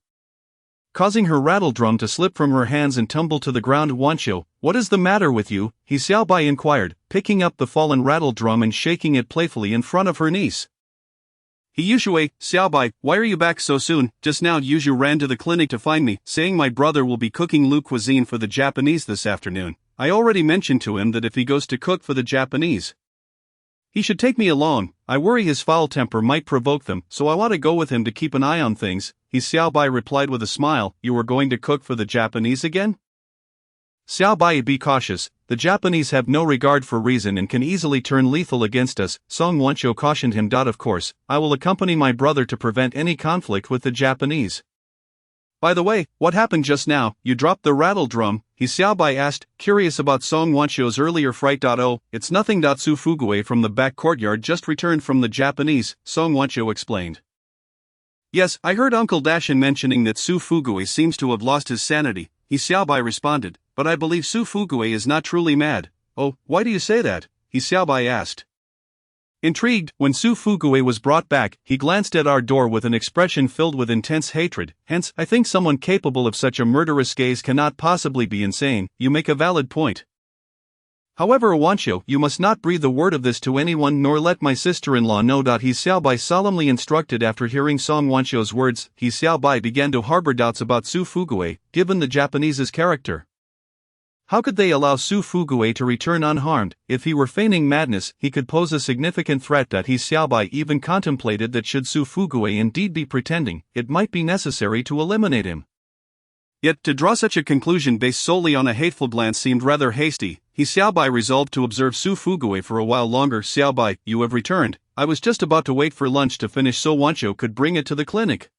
causing her rattle drum to slip from her hands and tumble to the ground. Wanqiu, what is the matter with you? He Xiaobai inquired, picking up the fallen rattle drum and shaking it playfully in front of her niece. He Yushui, Xiaobai, why are you back so soon? Just now Yushu ran to the clinic to find me, saying my brother will be cooking Lu cuisine for the Japanese this afternoon. I already mentioned to him that if he goes to cook for the Japanese, he should take me along. I worry his foul temper might provoke them, so I want to go with him to keep an eye on things. He Xiaobai replied with a smile, you are going to cook for the Japanese again? Xiaobai, be cautious, the Japanese have no regard for reason and can easily turn lethal against us. Song Wanqiu cautioned him. Of course, I will accompany my brother to prevent any conflict with the Japanese. By the way, what happened just now? You dropped the rattle drum, He Xiaobai asked, curious about Song Wanqiu's earlier fright. Oh, it's nothing. Su Fugui from the back courtyard just returned from the Japanese, Song Wanqiu explained. Yes, I heard Uncle Dashin mentioning that Su Fugui seems to have lost his sanity, He Xiaobai responded, but I believe Su Fugui is not truly mad. Oh, why do you say that? He Xiaobai asked. Intrigued, when Su Fugui was brought back, he glanced at our door with an expression filled with intense hatred. Hence, I think someone capable of such a murderous gaze cannot possibly be insane. You make a valid point. However, Wanqiu, you must not breathe a word of this to anyone nor let my sister-in-law know. He Xiaobai solemnly instructed. After hearing Song Wanqiu's words, He Xiaobai began to harbor doubts about Su Fugui, given the Japanese's character. How could they allow Su Fugui to return unharmed? If he were feigning madness, he could pose a significant threat. He Xiaobai even contemplated that should Su Fugui indeed be pretending, it might be necessary to eliminate him. Yet, to draw such a conclusion based solely on a hateful glance seemed rather hasty. He Xiaobai resolved to observe Su Fugui for a while longer. Xiaobai, you have returned. I was just about to wait for lunch to finish so Wanqiu could bring it to the clinic.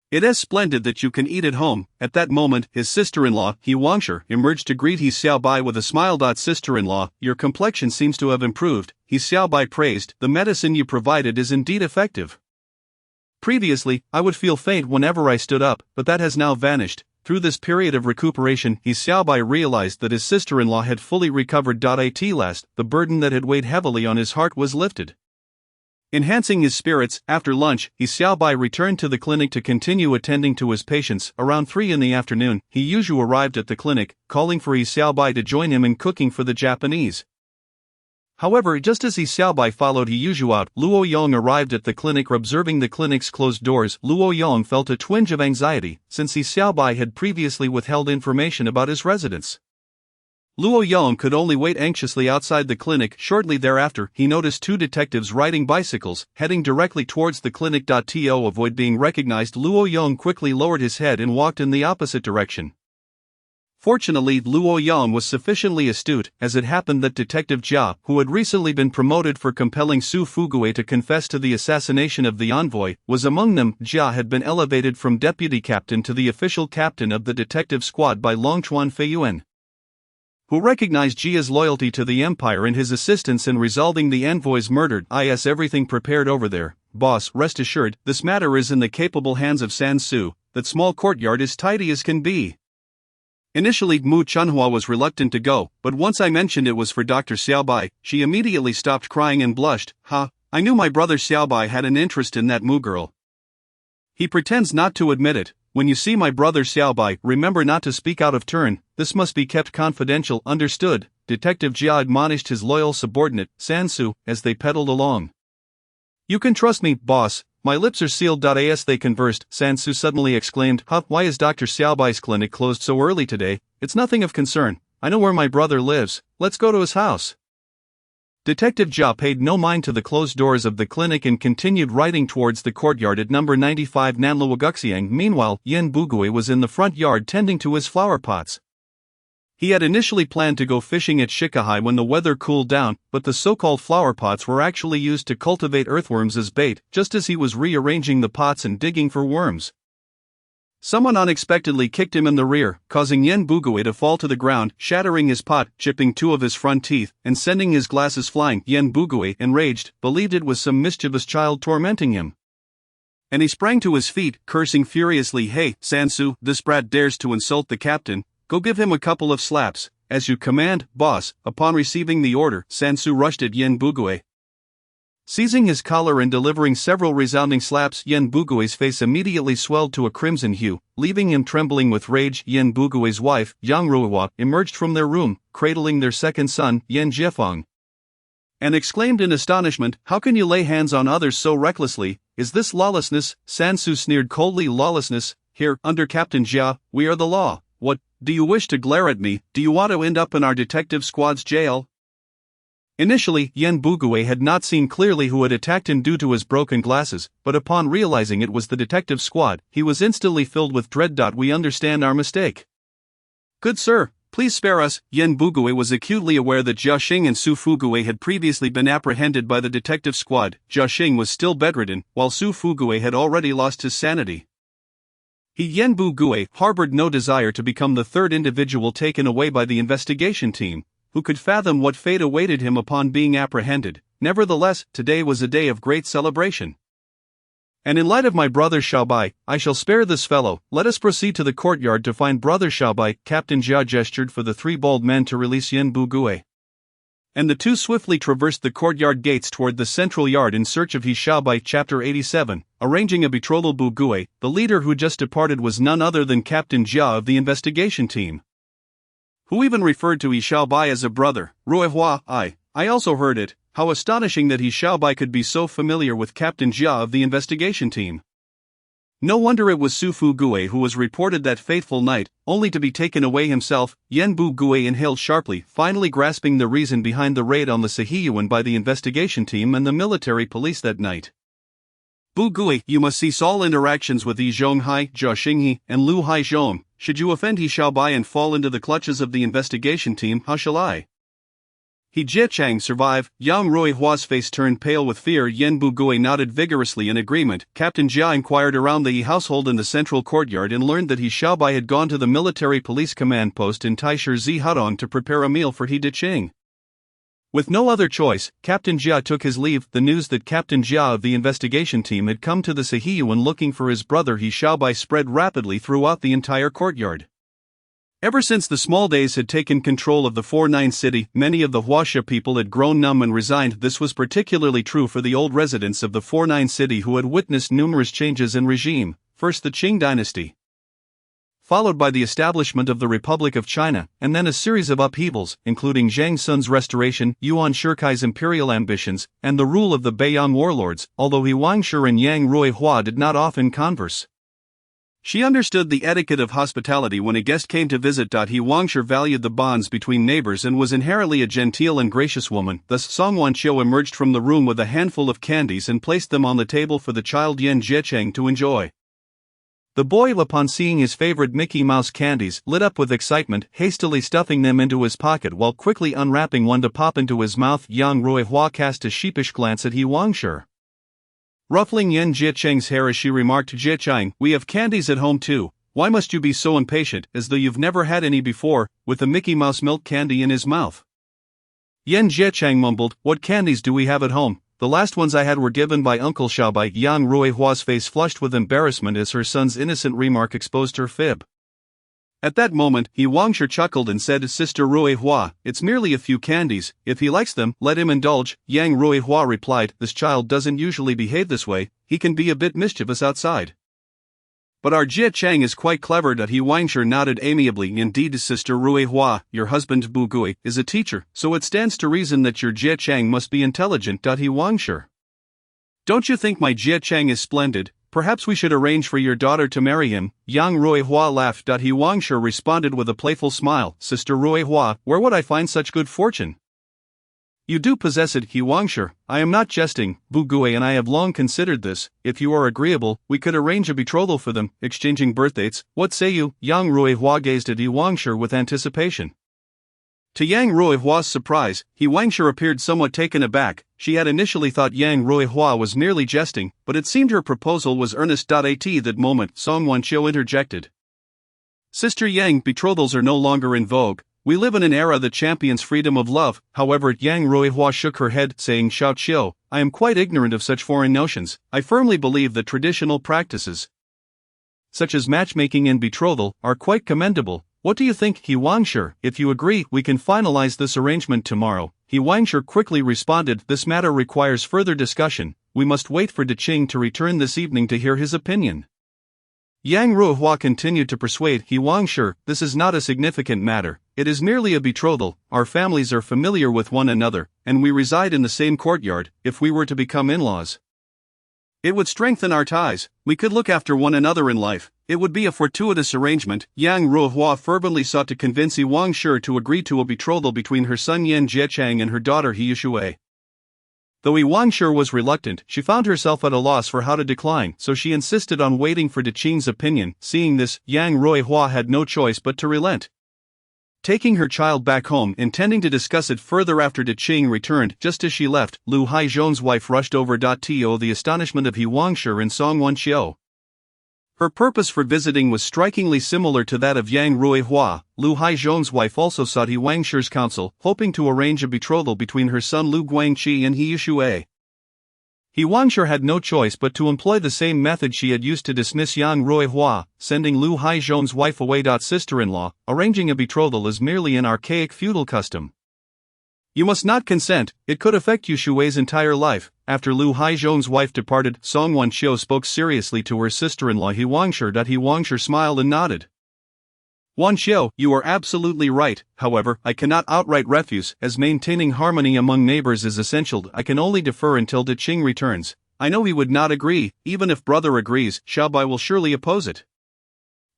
It is splendid that you can eat at home. At that moment, his sister-in-law, He Wangshi, emerged to greet He Xiaobai with a smile. Sister-in-law, your complexion seems to have improved, He Xiaobai praised. The medicine you provided is indeed effective. Previously, I would feel faint whenever I stood up, but that has now vanished. Through this period of recuperation, He Xiaobai realized that his sister-in-law had fully recovered. At last, the burden that had weighed heavily on his heart was lifted. Enhancing his spirits, after lunch, He Xiaobai returned to the clinic to continue attending to his patients. Around 3 in the afternoon, He Yuzhu arrived at the clinic, calling for He Xiaobai to join him in cooking for the Japanese. However, just as He Xiaobai followed He Yuzhu out, Luo Yong arrived at the clinic. Observing the clinic's closed doors, Luo Yong felt a twinge of anxiety, since He Xiaobai had previously withheld information about his residence. Luo Yong could only wait anxiously outside the clinic. Shortly thereafter, he noticed 2 detectives riding bicycles, heading directly towards the clinic. To avoid being recognized, Luo Yong quickly lowered his head and walked in the opposite direction. Fortunately, Luo Yong was sufficiently astute, as it happened that Detective Jia, who had recently been promoted for compelling Su Fugui to confess to the assassination of the envoy, was among them. Jia had been elevated from deputy captain to the official captain of the detective squad by Longchuan Feiyuan, who recognized Jia's loyalty to the empire and his assistance in resolving the envoy's murder. Everything prepared over there, boss. Rest assured, this matter is in the capable hands of San Su. That small courtyard is tidy as can be. Initially, Mu Chunhua was reluctant to go, but once I mentioned it was for Dr. Xiaobai, she immediately stopped crying and blushed. I knew my brother Xiaobai had an interest in that Mu girl. He pretends not to admit it. When you see my brother Xiaobai, remember not to speak out of turn. This must be kept confidential. Understood? Detective Jia admonished his loyal subordinate, Sansu, as they pedaled along. "You can trust me, boss. My lips are sealed." As they conversed, Sansu suddenly exclaimed, "Huh, why is Dr. Xiaobai's clinic closed so early today? It's nothing of concern. I know where my brother lives. Let's go to his house." Detective Jia paid no mind to the closed doors of the clinic and continued riding towards the courtyard at number 95 Nanluo Guxiang. Meanwhile, Yen Bugui was in the front yard tending to his flower pots. He had initially planned to go fishing at Shikahai when the weather cooled down, but the so-called flower pots were actually used to cultivate earthworms as bait, just as he was rearranging the pots and digging for worms. Someone unexpectedly kicked him in the rear, causing Yen Bugui to fall to the ground, shattering his pot, chipping 2 of his front teeth, and sending his glasses flying. Yen Bugui, enraged, believed it was some mischievous child tormenting him. And he sprang to his feet, cursing furiously, "Hey, Sansu, this brat dares to insult the captain. Go give him a couple of slaps." "As you command, boss." Upon receiving the order, Sansu rushed at Yen Bugui. Seizing his collar and delivering several resounding slaps, Yen Bugui's face immediately swelled to a crimson hue, leaving him trembling with rage. Yen Bugui's wife, Yang Ruihua, emerged from their room, cradling their second son, Yen Jiefeng, and exclaimed in astonishment, "How can you lay hands on others so recklessly? Is this lawlessness?" Sansu sneered coldly, "Lawlessness? Here, under Captain Jia, we are the law. What, do you wish to glare at me? Do you want to end up in our detective squad's jail?" Initially, Yen Bugui had not seen clearly who had attacked him due to his broken glasses, but upon realizing it was the detective squad, he was instantly filled with dread. "We understand our mistake. Good sir, please spare us." Yen Bugui was acutely aware that Jia Xing and Su Fugui had previously been apprehended by the detective squad. Jia Xing was still bedridden, while Su Fugui had already lost his sanity. Yen Bugui harbored no desire to become the third individual taken away by the investigation team, who could fathom what fate awaited him upon being apprehended. Nevertheless, today was a day of great celebration. "And in light of my brother Xiaobai, I shall spare this fellow. Let us proceed to the courtyard to find brother Xiaobai." Captain Jia gestured for the 3 bald men to release Yen Bugui, and the 2 swiftly traversed the courtyard gates toward the central yard in search of He Xiaobai. Chapter 87, Arranging a Betrothal. Bugui, the leader who just departed, was none other than Captain Jia of the investigation team, who even referred to He Xiaobai as a brother. "Ruihua, I also heard it. How astonishing that He Xiaobai could be so familiar with Captain Jia of the investigation team. No wonder it was Su Fugui who was reported that fateful night, only to be taken away himself." Yen Bugui inhaled sharply, finally grasping the reason behind the raid on the Sihiyuan by the investigation team and the military police that night. "Bugui, you must cease all interactions with Yi Zhonghai, Jia Xinghe, and Lu Haizhong. Should you offend He Xiaobai and fall into the clutches of the investigation team, how shall I, He Jiechang, survive?" Yang Ruihua's face turned pale with fear. Yen Bugui nodded vigorously in agreement. Captain Jia inquired around the Yi household in the central courtyard and learned that He Xiaobai had gone to the military police command post in Taisher Zihadong to prepare a meal for He Daqing. With no other choice, Captain Jia took his leave. The news that Captain Jia of the investigation team had come to the Sihiyuan looking for his brother He Xiaobai spread rapidly throughout the entire courtyard. Ever since the small days had taken control of the 4-9 city, many of the Huaxia people had grown numb and resigned. This was particularly true for the old residents of the 4-9 city who had witnessed numerous changes in regime, first the Qing dynasty, followed by the establishment of the Republic of China, and then a series of upheavals, including Zhang Sun's restoration, Yuan Shikai's imperial ambitions, and the rule of the Beiyang warlords. Although He Wangshi and Yang Ruihua did not often converse, she understood the etiquette of hospitality when a guest came to visit. He Wangshi valued the bonds between neighbors and was inherently a genteel and gracious woman. Thus Song Wanqiu emerged from the room with a handful of candies and placed them on the table for the child Yen Jiecheng to enjoy. The boy, upon seeing his favorite Mickey Mouse candies, lit up with excitement, hastily stuffing them into his pocket while quickly unwrapping one to pop into his mouth. Yang Ruihua cast a sheepish glance at He Wangshi, ruffling Yen Jiecheng's hair as she remarked, "Jiecheng, we have candies at home too. Why must you be so impatient, as though you've never had any before?" With the Mickey Mouse milk candy in his mouth, Yen Jiecheng mumbled, "What candies do we have at home? The last ones I had were given by Uncle Xiaobai." Yang Ruihua's face flushed with embarrassment as her son's innocent remark exposed her fib. At that moment, He Wangshi chuckled and said, "Sister Ruihua, it's merely a few candies. If he likes them, let him indulge." Yang Ruihua replied, "This child doesn't usually behave this way. He can be a bit mischievous outside, But our Jie Chang is quite clever. He Wangshur nodded amiably. Indeed, Sister Rui Hua, your husband Bu Gui, is a teacher, so it stands to reason that your Jie Chang must be intelligent. He Wangshur. Don't you think my Jie Chang is splendid? Perhaps we should arrange for your daughter to marry him. Yang Rui Hua laughed. He Wangshur responded with a playful smile. Sister Rui Hua, where would I find such good fortune? You do possess it, He Wangshur. I am not jesting. Bu Gui and I have long considered this. If you are agreeable, we could arrange a betrothal for them, exchanging birthdates. What say you? Yang Rui Hua gazed at He Wangshur with anticipation. To Yang Rui Hua's surprise, He Wangshur appeared somewhat taken aback. She had initially thought Yang Rui Hua was merely jesting, but it seemed her proposal was earnest. At that moment, Song Wanqiu interjected. Sister Yang, betrothals are no longer in vogue. We live in an era that champions freedom of love. However, Yang Rui Hua shook her head, saying, Xiao Qiu, I am quite ignorant of such foreign notions. I firmly believe that traditional practices, such as matchmaking and betrothal, are quite commendable. What do you think, He Wangshur? If you agree, we can finalize this arrangement tomorrow. He Wangshur quickly responded, this matter requires further discussion. We must wait for Daqing to return this evening to hear his opinion. Yang Rui Hua continued to persuade He Wangshur, this is not a significant matter. It is merely a betrothal. Our families are familiar with one another, and we reside in the same courtyard. If we were to become in-laws, it would strengthen our ties. We could look after one another in life. It would be a fortuitous arrangement. Yang Rui Hua fervently sought to convince He Wangshur to agree to a betrothal between her son Yan Jiechang and her daughter He Yushui. Though He Wangshur was reluctant, she found herself at a loss for how to decline, so she insisted on waiting for Daqing's opinion. Seeing this, Yang Rui Hua had no choice but to relent. Taking her child back home, intending to discuss it further after Daqing returned, just as she left, Lu Haizhong's wife rushed over. To the astonishment of He Wangshur and Song Wanqiu, her purpose for visiting was strikingly similar to that of Yang Rui Hua. Lu Haizhong's wife also sought He Wangshur's counsel, hoping to arrange a betrothal between her son Lu Guangqi and He Yushui. He Wangshur had no choice but to employ the same method she had used to dismiss Yang Rui Hua, sending Lu Haizhong's wife away. Sister-in-law, arranging a betrothal is merely an archaic feudal custom. You must not consent, it could affect Yushui's entire life. After Lu Haizhong's wife departed, Song Wanqiu spoke seriously to her sister-in-law He Wangshur. He Wangshur smiled and nodded. Wanqiu, you are absolutely right. However, I cannot outright refuse, as maintaining harmony among neighbors is essential. I can only defer until Daqing returns. I know he would not agree. Even if brother agrees, Xiaobai will surely oppose it.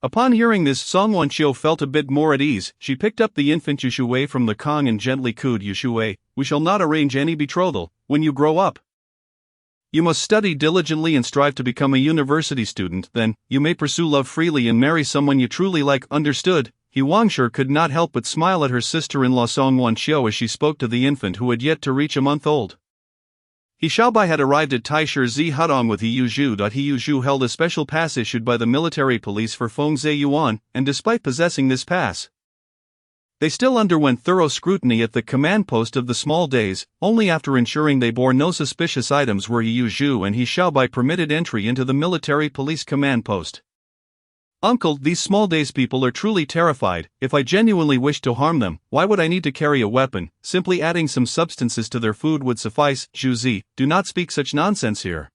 Upon hearing this, Song Wanqiu felt a bit more at ease. She picked up the infant Yushui from the Kong and gently cooed, Yushui, we shall not arrange any betrothal. When you grow up, you must study diligently and strive to become a university student. Then, you may pursue love freely and marry someone you truly like. Understood? He Wangshur could not help but smile at her sister-in-law Song Wanqiu as she spoke to the infant who had yet to reach a month old. He Xiaobai had arrived at Taisher Zi Hudong with He Yuzhu. He Yuzhu held a special pass issued by the military police for Fengzhe Yuan, and despite possessing this pass, they still underwent thorough scrutiny at the command post of the small days. Only after ensuring they bore no suspicious items were He Yuzhu and He Xiaobai permitted entry into the military police command post. Uncle, these small days people are truly terrified. If I genuinely wish to harm them, why would I need to carry a weapon? Simply adding some substances to their food would suffice. Zhu Zi, do not speak such nonsense here.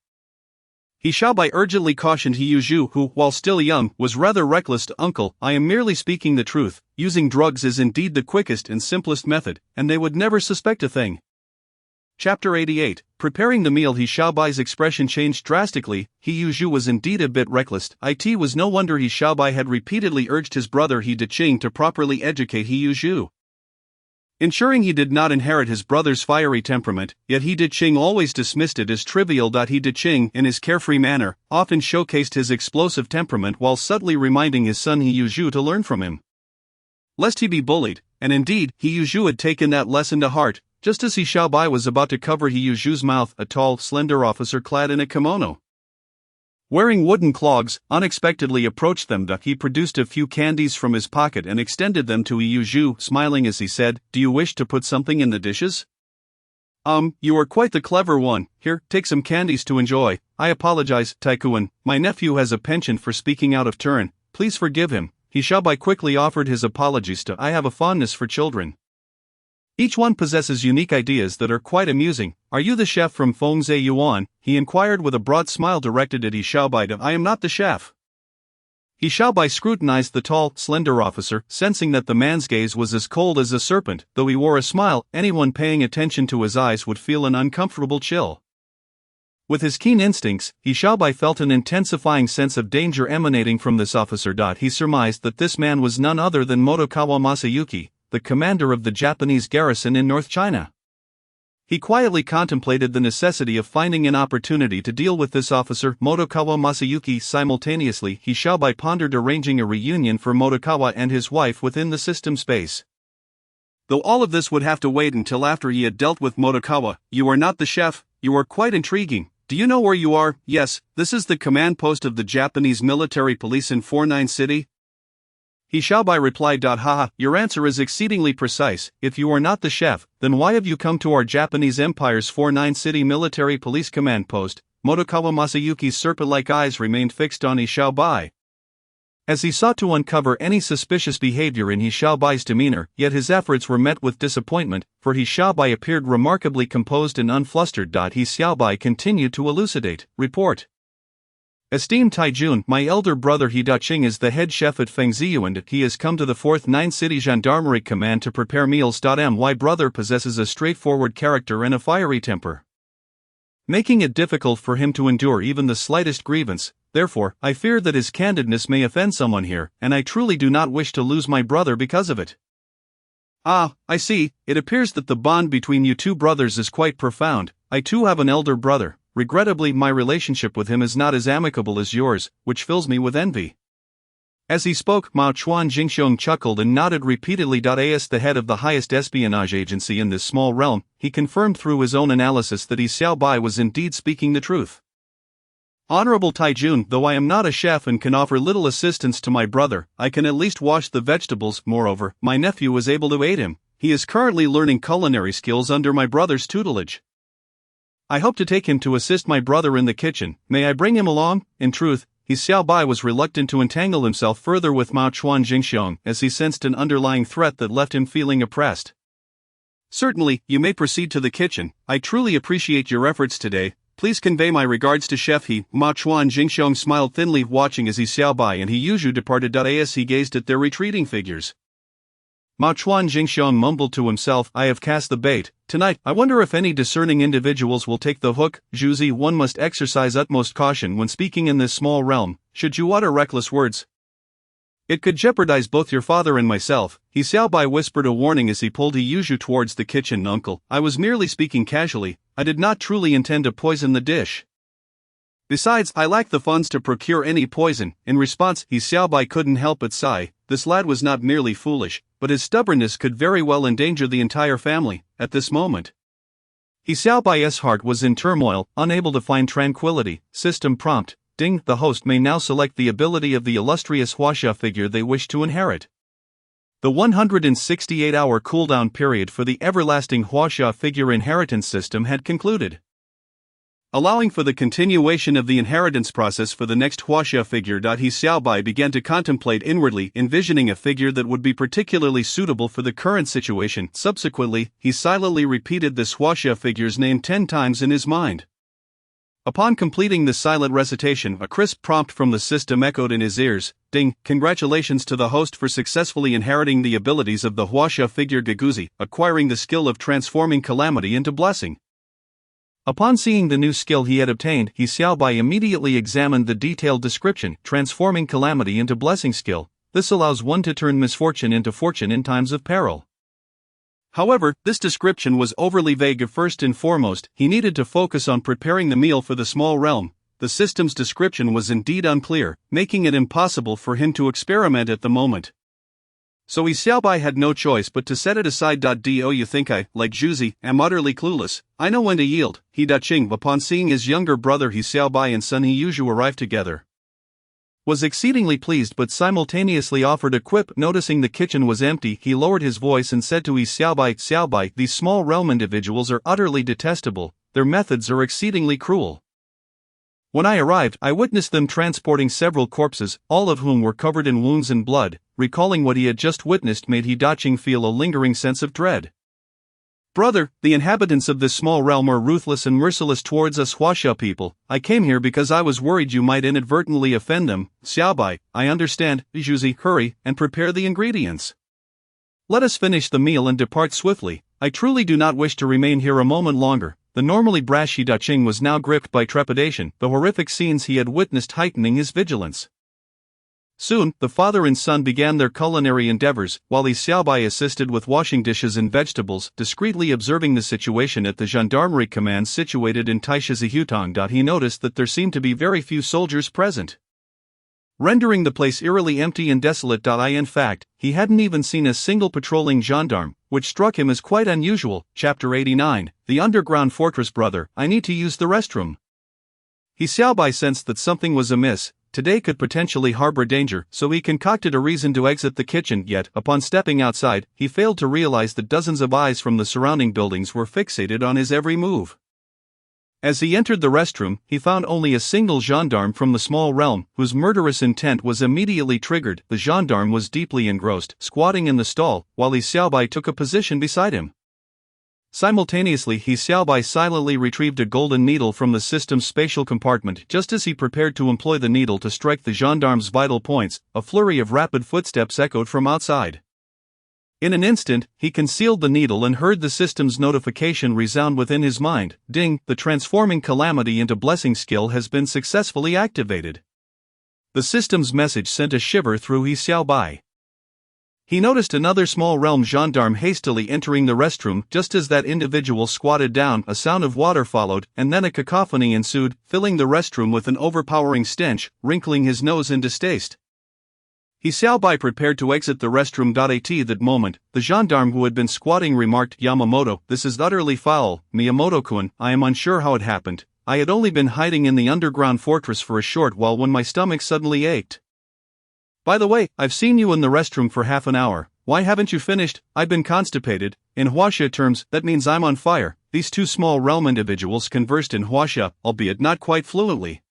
He Xiaobai urgently cautioned He Yuzhu, who, while still young, was rather reckless. Uncle, I am merely speaking the truth. Using drugs is indeed the quickest and simplest method, and they would never suspect a thing. Chapter 88. Preparing the meal. He Xiaobai's expression changed drastically. He Yuzhu was indeed a bit reckless. It was no wonder He Xiaobai had repeatedly urged his brother He Daqing to properly educate He Yuzhu, ensuring he did not inherit his brother's fiery temperament. Yet He Daqing always dismissed it as trivial. He Daqing, in his carefree manner, often showcased his explosive temperament while subtly reminding his son He Yuzhu to learn from him, lest he be bullied. And indeed, He Yuzhu had taken that lesson to heart. Just as He Xiaobai was about to cover He Yuzhu's mouth, a tall, slender officer clad in a kimono, wearing wooden clogs, unexpectedly approached them. He produced a few candies from his pocket and extended them to He Yuzhu, smiling as he said, do you wish to put something in the dishes? You are quite the clever one. Here, take some candies to enjoy. I apologize, Taikuan, my nephew has a penchant for speaking out of turn. Please forgive him. He Xiaobai quickly offered his apologies. I have a fondness for children. Each one possesses unique ideas that are quite amusing. Are you the chef from Fengzhe Yuan? He inquired with a broad smile directed at He Xiaobai. I am not the chef. He Xiaobai scrutinized the tall, slender officer, sensing that the man's gaze was as cold as a serpent. Though he wore a smile, anyone paying attention to his eyes would feel an uncomfortable chill. With his keen instincts, He Xiaobai felt an intensifying sense of danger emanating from this officer. He surmised that this man was none other than Motokawa Masayuki, the commander of the Japanese garrison in North China. He quietly contemplated the necessity of finding an opportunity to deal with this officer, Motokawa Masayuki. Simultaneously, He Xiaobai pondered arranging a reunion for Motokawa and his wife within the system space. Though all of this would have to wait until after he had dealt with Motokawa. You are not the chef, you are quite intriguing. Do you know where you are? Yes, this is the command post of the Japanese military police in 49 City. He Xiaobai replied. Haha, your answer is exceedingly precise. If you are not the chef, then why have you come to our Japanese Empire's 49 City military police command post? Motokawa Masayuki's serpent-like eyes remained fixed on He Xiaobai. As he sought to uncover any suspicious behavior in He Xiaobai's demeanor, yet his efforts were met with disappointment, for He Xiaobai appeared remarkably composed and unflustered. He Xiaobai continued to elucidate. Report. Esteemed Taijun, my elder brother He Daqing is the head chef at Fengziyu and he has come to the 4th 9 City Gendarmerie Command to prepare meals. My brother possesses a straightforward character and a fiery temper, making it difficult for him to endure even the slightest grievance. Therefore, I fear that his candidness may offend someone here, and I truly do not wish to lose my brother because of it. Ah, I see, it appears that the bond between you two brothers is quite profound. I too have an elder brother. Regrettably, my relationship with him is not as amicable as yours, which fills me with envy. As he spoke, Mao Chuan Jingxiong chuckled and nodded repeatedly. As the head of the highest espionage agency in this small realm, he confirmed through his own analysis that He Xiaobai was indeed speaking the truth. Honorable Taijun, though I am not a chef and can offer little assistance to my brother, I can at least wash the vegetables. Moreover, my nephew is able to aid him. He is currently learning culinary skills under my brother's tutelage. I hope to take him to assist my brother in the kitchen. May I bring him along? In truth, He Xiaobai was reluctant to entangle himself further with Mao Chuan Jingxiong, as he sensed an underlying threat that left him feeling oppressed. Certainly, you may proceed to the kitchen. I truly appreciate your efforts today. Please convey my regards to Chef He. Mao Chuan Jingxiong smiled thinly, watching as He Xiaobai and He Yuzhu departed. As he gazed at their retreating figures, Mao Chuan Jingxiong mumbled to himself, I have cast the bait. Tonight, I wonder if any discerning individuals will take the hook. Zhuzi, one must exercise utmost caution when speaking in this small realm. Should you utter reckless words, it could jeopardize both your father and myself. He Xiaobai whispered a warning as he pulled He Yuzhu towards the kitchen. Uncle, I was merely speaking casually. I did not truly intend to poison the dish. Besides, I lack the funds to procure any poison. In response, He Xiaobai couldn't help but sigh. This lad was not merely foolish, but his stubbornness could very well endanger the entire family. At this moment, He Xiaobai's heart was in turmoil, unable to find tranquility. System prompt. Ding, the host may now select the ability of the illustrious Huaxia figure they wish to inherit. The 168-hour cooldown period for the everlasting Huaxia figure inheritance system had concluded, allowing for the continuation of the inheritance process for the next Huaxia figure. He Xiaobai began to contemplate inwardly, envisioning a figure that would be particularly suitable for the current situation. Subsequently, he silently repeated this Huaxia figure's name 10 times in his mind. Upon completing the silent recitation, a crisp prompt from the system echoed in his ears. Ding, congratulations to the host for successfully inheriting the abilities of the Huaxia figure Geguzi, acquiring the skill of transforming calamity into blessing. Upon seeing the new skill he had obtained, He Xiaobai immediately examined the detailed description. Transforming calamity into blessing skill. This allows one to turn misfortune into fortune in times of peril. However, this description was overly vague. First and foremost, he needed to focus on preparing the meal for the small realm. The system's description was indeed unclear, making it impossible for him to experiment at the moment. So He Xiaobai had no choice but to set it aside. Do you think I, like Zhuzi, am utterly clueless? I know when to yield. He Daqing, upon seeing his younger brother He Xiaobai and son He Yuzhu arrive together, was exceedingly pleased but simultaneously offered a quip. Noticing the kitchen was empty, he lowered his voice and said to He Xiaobai, Xiaobai, these small realm individuals are utterly detestable, their methods are exceedingly cruel. When I arrived, I witnessed them transporting several corpses, all of whom were covered in wounds and blood. Recalling what he had just witnessed made He Daqing feel a lingering sense of dread. Brother, the inhabitants of this small realm are ruthless and merciless towards us Huaxia people. I came here because I was worried you might inadvertently offend them. Xiaobai, I understand. Zhuzi, hurry, and prepare the ingredients. Let us finish the meal and depart swiftly. I truly do not wish to remain here a moment longer. The normally brash He Daqing was now gripped by trepidation, the horrific scenes he had witnessed heightening his vigilance. Soon, the father and son began their culinary endeavors, while Li Xiaobai assisted with washing dishes and vegetables, discreetly observing the situation at the gendarmerie command situated in Taishizihutang. He noticed that there seemed to be very few soldiers present, rendering the place eerily empty and desolate. In fact, he hadn't even seen a single patrolling gendarme, which struck him as quite unusual. Chapter 89, The Underground Fortress. Brother, I need to use the restroom. He Xiaobai sensed that something was amiss. Today could potentially harbor danger, so he concocted a reason to exit the kitchen, yet, upon stepping outside, he failed to realize that dozens of eyes from the surrounding buildings were fixated on his every move. As he entered the restroom, he found only a single gendarme from the small realm, whose murderous intent was immediately triggered. The gendarme was deeply engrossed, squatting in the stall, while Li Xiaobai took a position beside him. Simultaneously, He Xiaobai silently retrieved a golden needle from the system's spatial compartment. Just as he prepared to employ the needle to strike the gendarme's vital points, a flurry of rapid footsteps echoed from outside. In an instant, he concealed the needle and heard the system's notification resound within his mind. Ding, the transforming calamity into blessing skill has been successfully activated. The system's message sent a shiver through He Xiaobai. He noticed another small realm gendarme hastily entering the restroom. Just as that individual squatted down, a sound of water followed, and then a cacophony ensued, filling the restroom with an overpowering stench, wrinkling his nose in distaste. He Xiaobai prepared to exit the restroom. At that moment, the gendarme who had been squatting remarked, Yamamoto, this is utterly foul. Miyamoto-kun, I am unsure how it happened. I had only been hiding in the underground fortress for a short while when my stomach suddenly ached. By the way, I've seen you in the restroom for half an hour. Why haven't you finished? I've been constipated. In Huaxia terms, that means I'm on fire. These two small realm individuals conversed in Huaxia, albeit not quite fluently.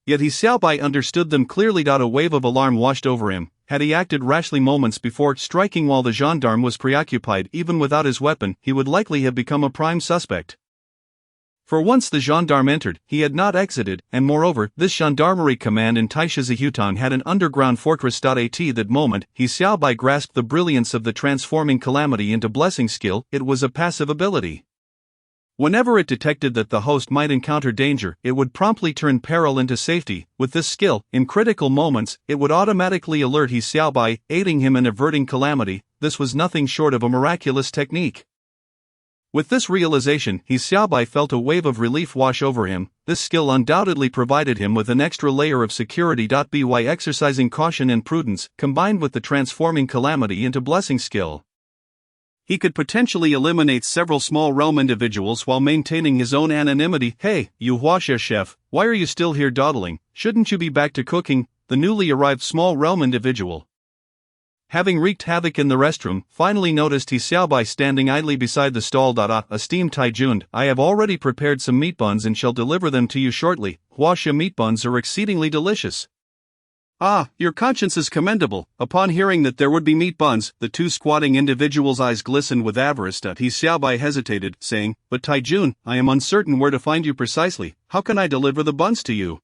Yet He Xiaobai understood them clearly. A wave of alarm washed over him. Had he acted rashly moments before, striking while the gendarme was preoccupied even without his weapon, he would likely have become a prime suspect. For once the gendarme entered, he had not exited, and moreover, this gendarmerie command in Taishizihutang had an underground fortress. At that moment, He Xiaobai grasped the brilliance of the transforming calamity into blessing skill. It was a passive ability. Whenever it detected that the host might encounter danger, it would promptly turn peril into safety. With this skill, in critical moments, it would automatically alert He Xiaobai, aiding him in averting calamity. This was nothing short of a miraculous technique. With this realization, He Xiaobai felt a wave of relief wash over him. This skill undoubtedly provided him with an extra layer of security. By exercising caution and prudence, combined with the transforming calamity into blessing skill, he could potentially eliminate several small realm individuals while maintaining his own anonymity. Hey, you Huaxia chef, why are you still here dawdling? Shouldn't you be back to cooking? The newly arrived small realm individual, having wreaked havoc in the restroom, finally noticed He Xiaobai standing idly beside the stall. Esteemed Taijun, I have already prepared some meat buns and shall deliver them to you shortly. Huaxia meat buns are exceedingly delicious. Ah, your conscience is commendable. Upon hearing that there would be meat buns, the two squatting individuals' eyes glistened with avarice. He Xiaobai hesitated, saying, But Taijun, I am uncertain where to find you precisely. How can I deliver the buns to you?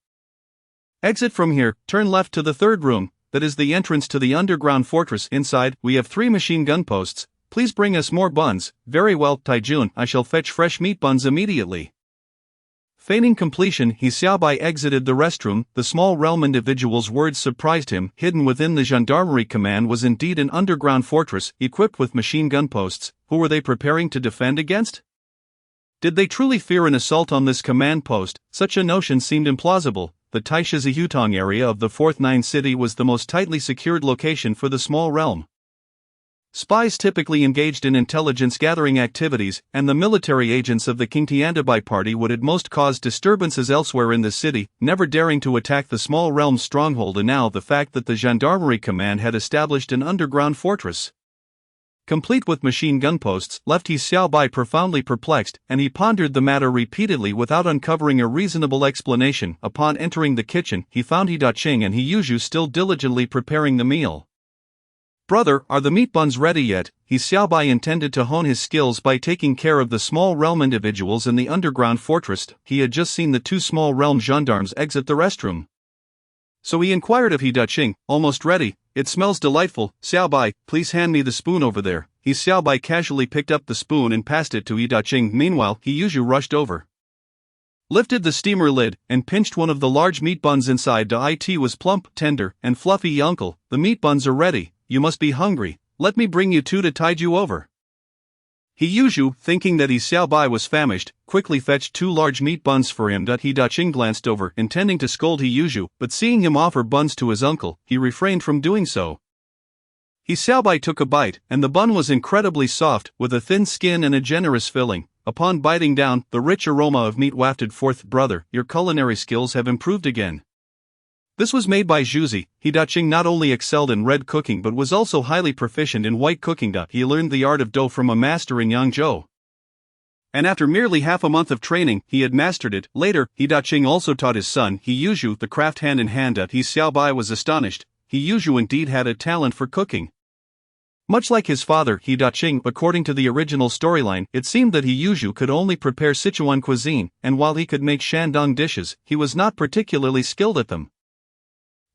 Exit from here, turn left to the third room. That is the entrance to the underground fortress. Inside, we have 3 machine gun posts. Please bring us more buns. Very well, Taijun, I shall fetch fresh meat buns immediately. Feigning completion, He Xiaobai exited the restroom. The small realm individual's words surprised him. Hidden within the gendarmerie command was indeed an underground fortress, equipped with machine gun posts. Who were they preparing to defend against? Did they truly fear an assault on this command post? Such a notion seemed implausible. The Taishizihutang area of the 4th Nine City was the most tightly secured location for the small realm. Spies typically engaged in intelligence-gathering activities, and the military agents of the King Tiandabai party would at most cause disturbances elsewhere in the city, never daring to attack the small realm's stronghold. And now the fact that the gendarmerie command had established an underground fortress, complete with machine gun posts, left He Xiaobai profoundly perplexed, and he pondered the matter repeatedly without uncovering a reasonable explanation. Upon entering the kitchen, he found He Daqing and He Yuzhu still diligently preparing the meal. Brother, are the meat buns ready yet? He Xiaobai intended to hone his skills by taking care of the small realm individuals in the underground fortress. He had just seen the two small realm gendarmes exit the restroom. So he inquired of He Daqing, almost ready. It smells delightful. Xiaobai, please hand me the spoon over there. He Xiaobai casually picked up the spoon and passed it to He Daqing. Meanwhile, He Yuzhu rushed over, lifted the steamer lid, and pinched one of the large meat buns inside. It was plump, tender, and fluffy. Uncle, the meat buns are ready. You must be hungry. Let me bring you two to tide you over. He Yuzhu, thinking that He Xiaobai was famished, quickly fetched two large meat buns for him. He Daqing glanced over, intending to scold He Yuzhu, but seeing him offer buns to his uncle, he refrained from doing so. He Xiaobai took a bite, and the bun was incredibly soft, with a thin skin and a generous filling. Upon biting down, the rich aroma of meat wafted forth. Brother, your culinary skills have improved again. This was made by Zhuzi. He Daqing not only excelled in red cooking but was also highly proficient in white cooking. He learned the art of dough from a master in Yangzhou, and after merely half a month of training, he had mastered it. Later, He Daqing also taught his son, He Yuzhu, the craft hand in hand. He Xiaobai was astonished. He Yuzhu indeed had a talent for cooking. Much like his father, He Daqing, according to the original storyline, it seemed that He Yuzhu could only prepare Sichuan cuisine, and while he could make Shandong dishes, he was not particularly skilled at them.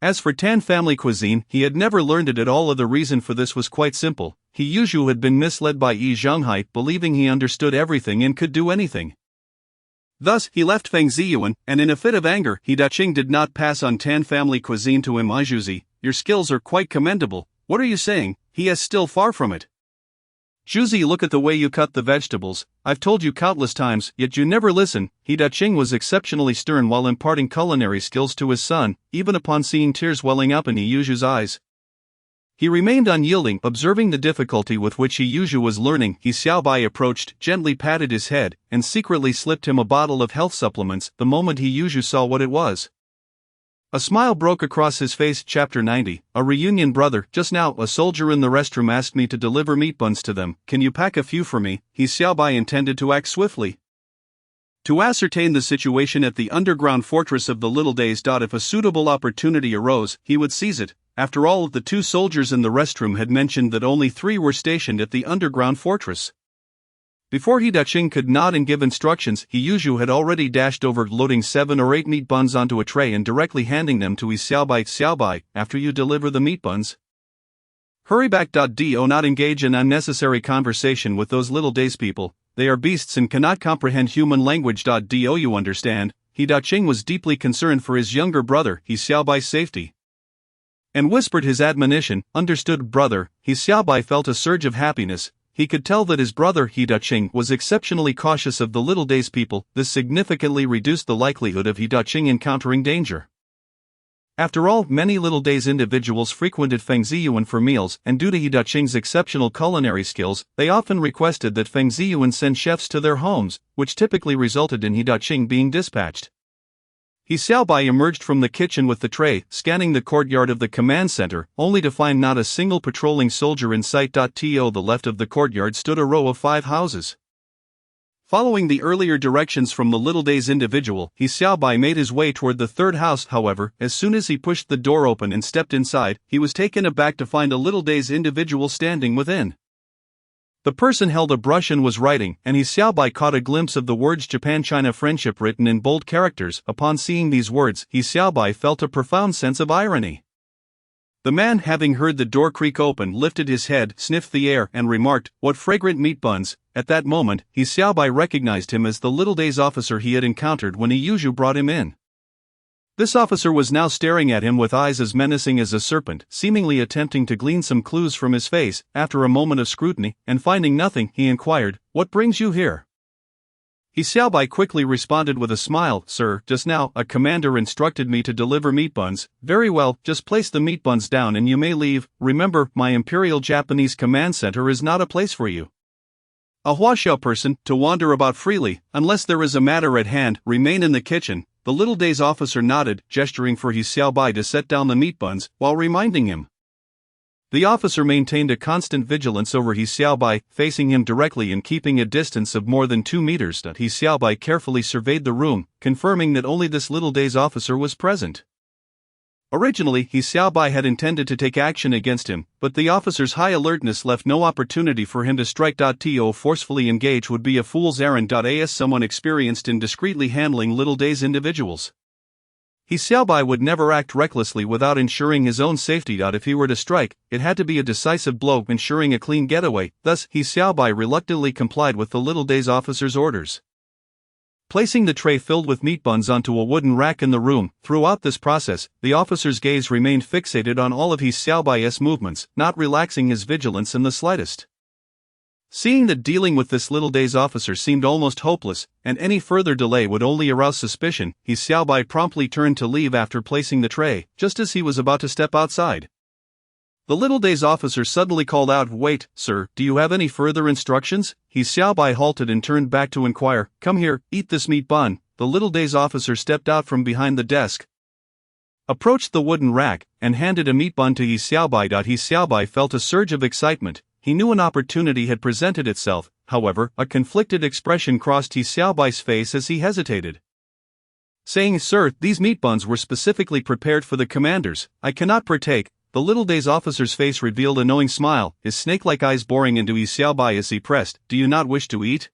As for Tan family cuisine, he had never learned it at all. The reason for this was quite simple. He Yuzhu had been misled by Yi Zhonghai, believing he understood everything and could do anything. Thus, he left Feng Ziyuan, and in a fit of anger, He Daqing did not pass on Tan family cuisine to him. Zhuzi, your skills are quite commendable. What are you saying? He is still far from it. Zhuzi, look at the way you cut the vegetables. I've told you countless times, yet you never listen. He Daqing was exceptionally stern while imparting culinary skills to his son, even upon seeing tears welling up in He Yuzhu's eyes. He remained unyielding, observing the difficulty with which He Yuzhu was learning. He Xiaobai approached, gently patted his head, and secretly slipped him a bottle of health supplements. The moment He Yuzhu saw what it was, a smile broke across his face. Chapter 90, A Reunion. Brother, just now a soldier in the restroom asked me to deliver meat buns to them. Can you pack a few for me? He Xiaobai intended to act swiftly, to ascertain the situation at the underground fortress of the Little Days. If a suitable opportunity arose, he would seize it. After all, the two soldiers in the restroom had mentioned that only 3 were stationed at the underground fortress. Before He Daqing could nod and give instructions, He Yuzhu had already dashed over, loading 7 or 8 meat buns onto a tray and directly handing them to He Xiaobai. Xiaobai, after you deliver the meat buns, hurry back. Do not engage in unnecessary conversation with those Little Days people. They are beasts and cannot comprehend human language. Do you understand? He Daqing was deeply concerned for his younger brother, He Xiaobai's safety, and whispered his admonition. Understood, brother. He Xiaobai felt a surge of happiness. He could tell that his brother He Daqing was exceptionally cautious of the Little Days people. This significantly reduced the likelihood of He Daqing encountering danger. After all, many Little Days individuals frequented Feng Ziyuan for meals, and due to He Daqing's exceptional culinary skills, they often requested that Feng Ziyuan send chefs to their homes, which typically resulted in He Daqing being dispatched. He Xiaobai emerged from the kitchen with the tray, scanning the courtyard of the command center, only to find not a single patrolling soldier in sight. To the left of the courtyard stood a row of 5 houses. Following the earlier directions from the Little Days individual, He Xiaobai made his way toward the 3rd house. However, as soon as he pushed the door open and stepped inside, he was taken aback to find a Little Days individual standing within. The person held a brush and was writing, and He Xiaobai caught a glimpse of the words Japan-China friendship written in bold characters. Upon seeing these words, He Xiaobai felt a profound sense of irony. The man, having heard the door creak open, lifted his head, sniffed the air, and remarked, "What fragrant meat buns." At that moment, He Xiaobai recognized him as the Little Days officer he had encountered when He Yuzhu brought him in. This officer was now staring at him with eyes as menacing as a serpent, seemingly attempting to glean some clues from his face. After a moment of scrutiny, and finding nothing, he inquired, "What brings you here?" He Xiaobai quickly responded with a smile, "Sir, just now, a commander instructed me to deliver meat buns." "Very well, just place the meat buns down and you may leave. Remember, my Imperial Japanese Command Center is not a place for you, a Huaxiao person, to wander about freely. Unless there is a matter at hand, remain in the kitchen." The Little Days officer nodded, gesturing for He Xiaobai to set down the meat buns, while reminding him. The officer maintained a constant vigilance over He Xiaobai, facing him directly and keeping a distance of more than 2 meters. He Xiaobai carefully surveyed the room, confirming that only this Little Days officer was present. Originally, He Xiaobai had intended to take action against him, but the officer's high alertness left no opportunity for him to strike. To forcefully engage would be a fool's errand. As someone experienced in discreetly handling Little Day's individuals, He Xiaobai would never act recklessly without ensuring his own safety. If he were to strike, it had to be a decisive blow, ensuring a clean getaway. Thus, He Xiaobai reluctantly complied with the Little Day's officer's orders, placing the tray filled with meat buns onto a wooden rack in the room. Throughout this process, the officer's gaze remained fixated on all of He Xiaobai's movements, not relaxing his vigilance in the slightest. Seeing that dealing with this Little Day's officer seemed almost hopeless, and any further delay would only arouse suspicion, He Xiaobai promptly turned to leave after placing the tray, just as he was about to step outside. The Little Day's officer suddenly called out, "Wait, sir, do you have any further instructions?" He Xiaobai halted and turned back to inquire, "Come here, eat this meat bun." The Little Day's officer stepped out from behind the desk, approached the wooden rack, and handed a meat bun to He Xiaobai. He Xiaobai felt a surge of excitement. He knew an opportunity had presented itself. However, a conflicted expression crossed He Xiaobai's face as he hesitated, saying, "Sir, these meat buns were specifically prepared for the commanders. I cannot partake." The Little Day's officer's face revealed a knowing smile, his snake-like eyes boring into He Xiaobai as he pressed, "Do you not wish to eat?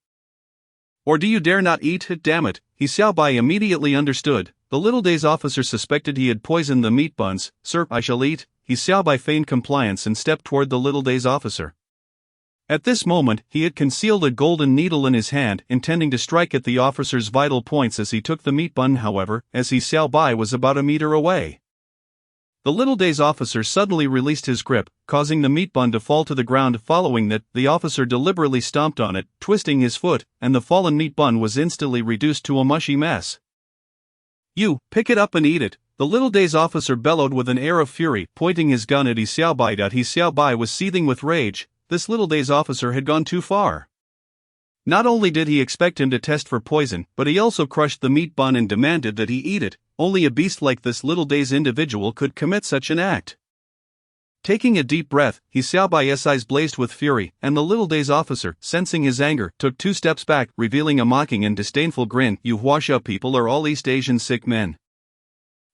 Or do you dare not eat? Damn it!" He Xiaobai immediately understood. The Little Day's officer suspected he had poisoned the meat buns. "Sir, I shall eat." He Xiaobai feigned compliance and stepped toward the Little Day's officer. At this moment, he had concealed a golden needle in his hand, intending to strike at the officer's vital points as he took the meat bun. However, as He Xiaobai was about a meter away, the Little Day's officer suddenly released his grip, causing the meat bun to fall to the ground. Following that, the officer deliberately stomped on it, twisting his foot, and the fallen meat bun was instantly reduced to a mushy mess. "You, pick it up and eat it," the Little Day's officer bellowed with an air of fury, pointing his gun at He Xiaobai. He Xiaobai was seething with rage. This Little Day's officer had gone too far. Not only did he expect him to test for poison, but he also crushed the meat bun and demanded that he eat it. Only a beast like this Little Day's individual could commit such an act. Taking a deep breath, He Xiaobai's eyes blazed with fury, and the Little Day's officer, sensing his anger, took 2 steps back, revealing a mocking and disdainful grin. "You Huaxia people are all East Asian sick men.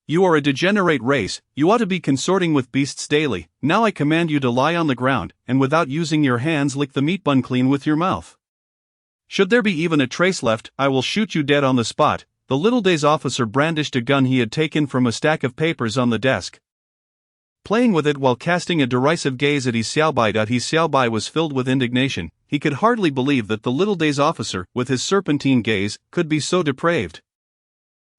You are a degenerate race. You ought to be consorting with beasts daily. Now I command you to lie on the ground, and without using your hands lick the meat bun clean with your mouth. Should there be even a trace left, I will shoot you dead on the spot." The Little Day's officer brandished a gun he had taken from a stack of papers on the desk, playing with it while casting a derisive gaze at He Xiaobai. He Xiaobai was filled with indignation. He could hardly believe that the Little Day's officer, with his serpentine gaze, could be so depraved.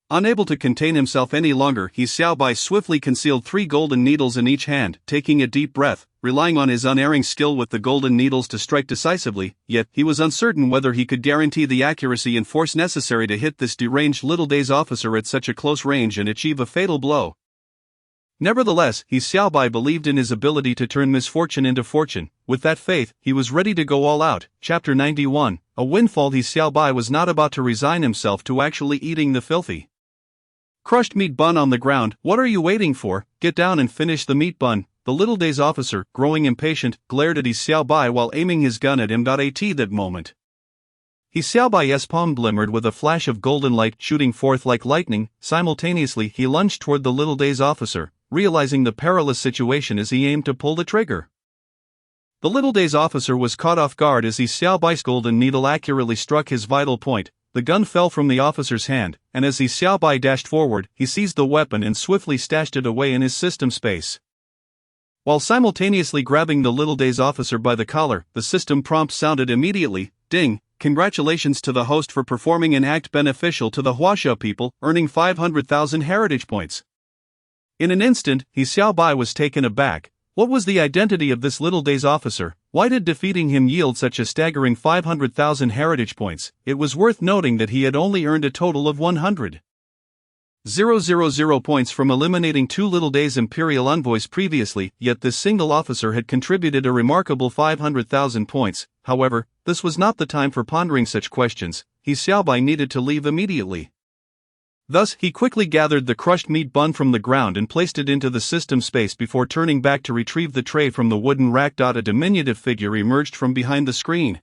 Unable to contain himself any longer, He Xiaobai swiftly concealed 3 golden needles in each hand, taking a deep breath, relying on his unerring skill with the golden needles to strike decisively. Yet, he was uncertain whether he could guarantee the accuracy and force necessary to hit this deranged Little Day's officer at such a close range and achieve a fatal blow. Nevertheless, He Xiaobai believed in his ability to turn misfortune into fortune. With that faith, he was ready to go all out. Chapter 91. A windfall. He Xiaobai was not about to resign himself to actually eating the filthy, crushed meat bun on the ground. "What are you waiting for? Get down and finish the meat bun." The Little Day's officer, growing impatient, glared at He Xiaobai while aiming his gun at him. At that moment, He Xiaobai's palm glimmered with a flash of golden light shooting forth like lightning. Simultaneously, he lunged toward the Little Day's officer, realizing the perilous situation as he aimed to pull the trigger. The Little Day's officer was caught off guard as He Xiaobai's golden needle accurately struck his vital point. The gun fell from the officer's hand, and as He Xiaobai dashed forward, he seized the weapon and swiftly stashed it away in his system space, while simultaneously grabbing the Little Day's officer by the collar. The system prompt sounded immediately. "Ding! Congratulations to the host for performing an act beneficial to the Huaxia people, earning 500,000 heritage points." In an instant, He Xiaobai was taken aback. What was the identity of this Little Day's officer? Why did defeating him yield such a staggering 500,000 heritage points? It was worth noting that he had only earned a total of 100,000 points from eliminating 2 Little Day's Imperial envoys previously, yet this single officer had contributed a remarkable 500,000 points. However, this was not the time for pondering such questions. He Xiaobai needed to leave immediately. Thus, he quickly gathered the crushed meat bun from the ground and placed it into the system space before turning back to retrieve the tray from the wooden rack. A diminutive figure emerged from behind the screen,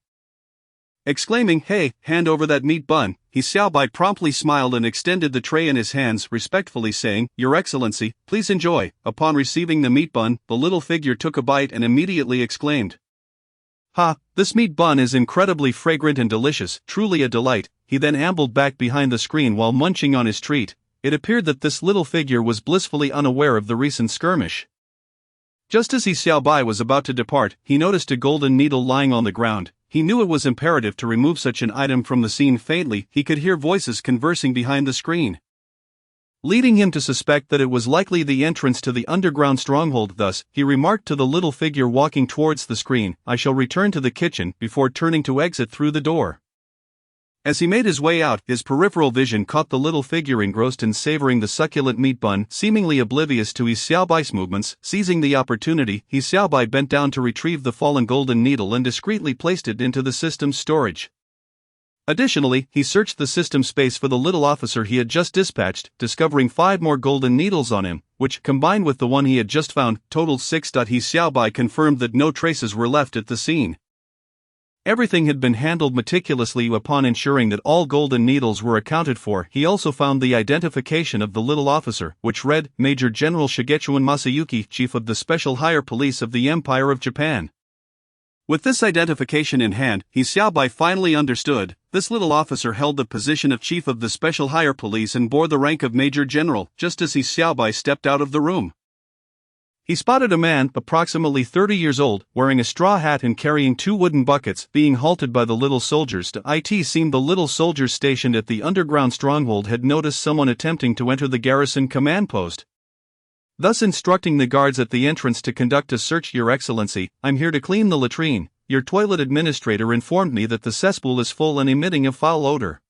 exclaiming, "Hey, hand over that meat bun." He Xiaobai promptly smiled and extended the tray in his hands, respectfully saying, "Your Excellency, please enjoy." Upon receiving the meat bun, the little figure took a bite and immediately exclaimed, "Ha, this meat bun is incredibly fragrant and delicious, truly a delight." He then ambled back behind the screen while munching on his treat. It appeared that this little figure was blissfully unaware of the recent skirmish. Just as He Xiaobai was about to depart, he noticed a golden needle lying on the ground. He knew it was imperative to remove such an item from the scene. Faintly, he could hear voices conversing behind the screen, leading him to suspect that it was likely the entrance to the underground stronghold. Thus, he remarked to the little figure walking towards the screen, "I shall return to the kitchen," before turning to exit through the door. As he made his way out, his peripheral vision caught the little figure engrossed in savoring the succulent meat bun, seemingly oblivious to He Xiaobai's movements. Seizing the opportunity, He Xiaobai bent down to retrieve the fallen golden needle and discreetly placed it into the system's storage. Additionally, he searched the system space for the little officer he had just dispatched, discovering 5 more golden needles on him, which, combined with the one he had just found, totaled 6. He Xiaobai confirmed that no traces were left at the scene. Everything had been handled meticulously. Upon ensuring that all golden needles were accounted for, he also found the identification of the little officer, which read, Major General Shigetsuan Masayuki, Chief of the Special Higher Police of the Empire of Japan. With this identification in hand, He Xiaobai finally understood. This little officer held the position of Chief of the Special Higher Police and bore the rank of Major General. Just as He Xiaobai stepped out of the room, he spotted a man, approximately 30 years old, wearing a straw hat and carrying 2 wooden buckets, being halted by the little soldiers. It seemed the little soldiers stationed at the underground stronghold had noticed someone attempting to enter the garrison command post, thus instructing the guards at the entrance to conduct a search. "Your Excellency, I'm here to clean the latrine. Your toilet administrator informed me that the cesspool is full and emitting a foul odor,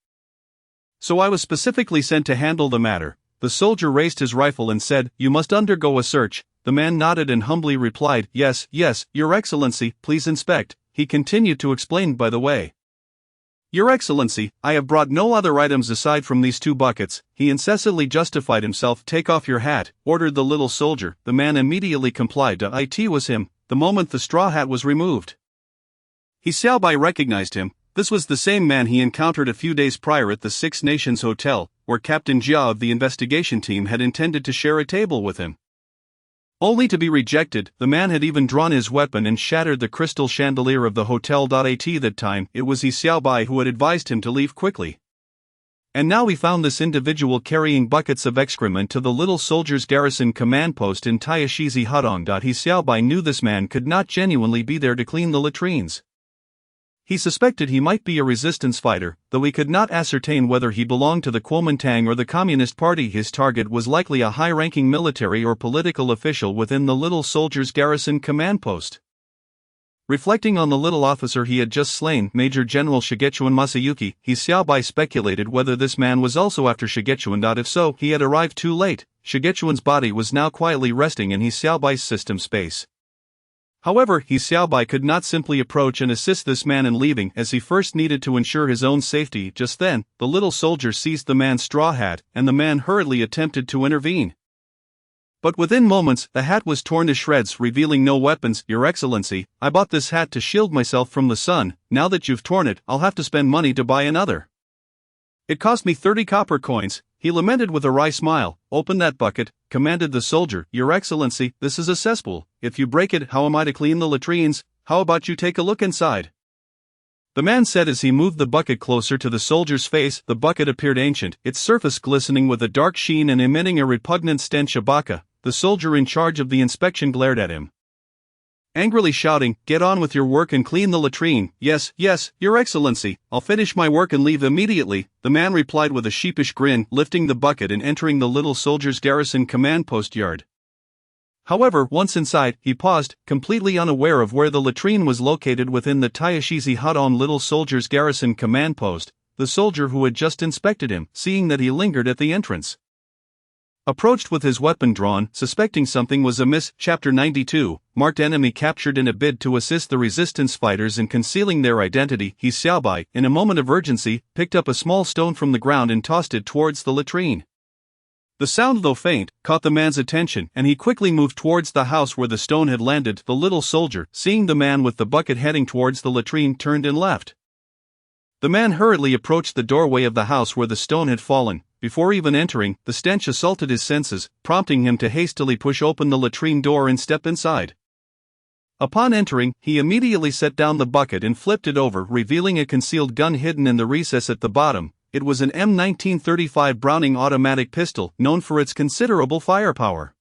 so I was specifically sent to handle the matter." The soldier raised his rifle and said, "You must undergo a search." The man nodded and humbly replied, Yes, Your Excellency, please inspect." He continued to explain, "By the way, Your Excellency, I have brought no other items aside from these 2 buckets." He incessantly justified himself. "Take off your hat," ordered the little soldier. The man immediately complied. It was him. The moment the straw hat was removed, He Xiaobai recognized him. This was the same man he encountered a few days prior at the Six Nations Hotel, where Captain Jia of the investigation team had intended to share a table with him, only to be rejected. The man had even drawn his weapon and shattered the crystal chandelier of the hotel. That time, it was He Xiaobai who had advised him to leave quickly. And now he found this individual carrying buckets of excrement to the little soldier's garrison command post in Taishizi Hudong. He Xiaobai knew this man could not genuinely be there to clean the latrines. He suspected he might be a resistance fighter, though he could not ascertain whether he belonged to the Kuomintang or the Communist Party. His target was likely a high-ranking military or political official within the little soldier's garrison command post. Reflecting on the little officer he had just slain, Major General Shigetsuan Masayuki, He Xiaobai speculated whether this man was also after Shigetsuan. If so, he had arrived too late. Shigetsuan's body was now quietly resting in He Xiaobai's system space. However, He Xiaobai could not simply approach and assist this man in leaving, as he first needed to ensure his own safety. Just then, the little soldier seized the man's straw hat, and the man hurriedly attempted to intervene. But within moments, the hat was torn to shreds, revealing no weapons. "Your Excellency, I bought this hat to shield myself from the sun. Now that you've torn it, I'll have to spend money to buy another. It cost me 30 copper coins." He lamented with a wry smile. "Open that bucket," commanded the soldier. "Your Excellency, this is a cesspool. If you break it, how am I to clean the latrines? How about you take a look inside?" The man said as he moved the bucket closer to the soldier's face. The bucket appeared ancient, its surface glistening with a dark sheen and emitting a repugnant stench. The soldier in charge of the inspection glared at him, angrily shouting, "Get on with your work and clean the latrine." Yes, Your Excellency, I'll finish my work and leave immediately," the man replied with a sheepish grin, lifting the bucket and entering the little soldier's garrison command post yard. However, once inside, he paused, completely unaware of where the latrine was located within the Taishizi Hudong little soldier's garrison command post. The soldier who had just inspected him, seeing that he lingered at the entrance, approached with his weapon drawn, suspecting something was amiss. Chapter 92, Marked Enemy Captured. In a bid to assist the resistance fighters in concealing their identity, He Xiaobai, in a moment of urgency, picked up a small stone from the ground and tossed it towards the latrine. The sound, though faint, caught the man's attention, and he quickly moved towards the house where the stone had landed. The little soldier, seeing the man with the bucket heading towards the latrine, turned and left. The man hurriedly approached the doorway of the house where the stone had fallen. Before even entering, the stench assaulted his senses, prompting him to hastily push open the latrine door and step inside. Upon entering, he immediately set down the bucket and flipped it over, revealing a concealed gun hidden in the recess at the bottom. It was an M1935 Browning automatic pistol, known for its considerable firepower.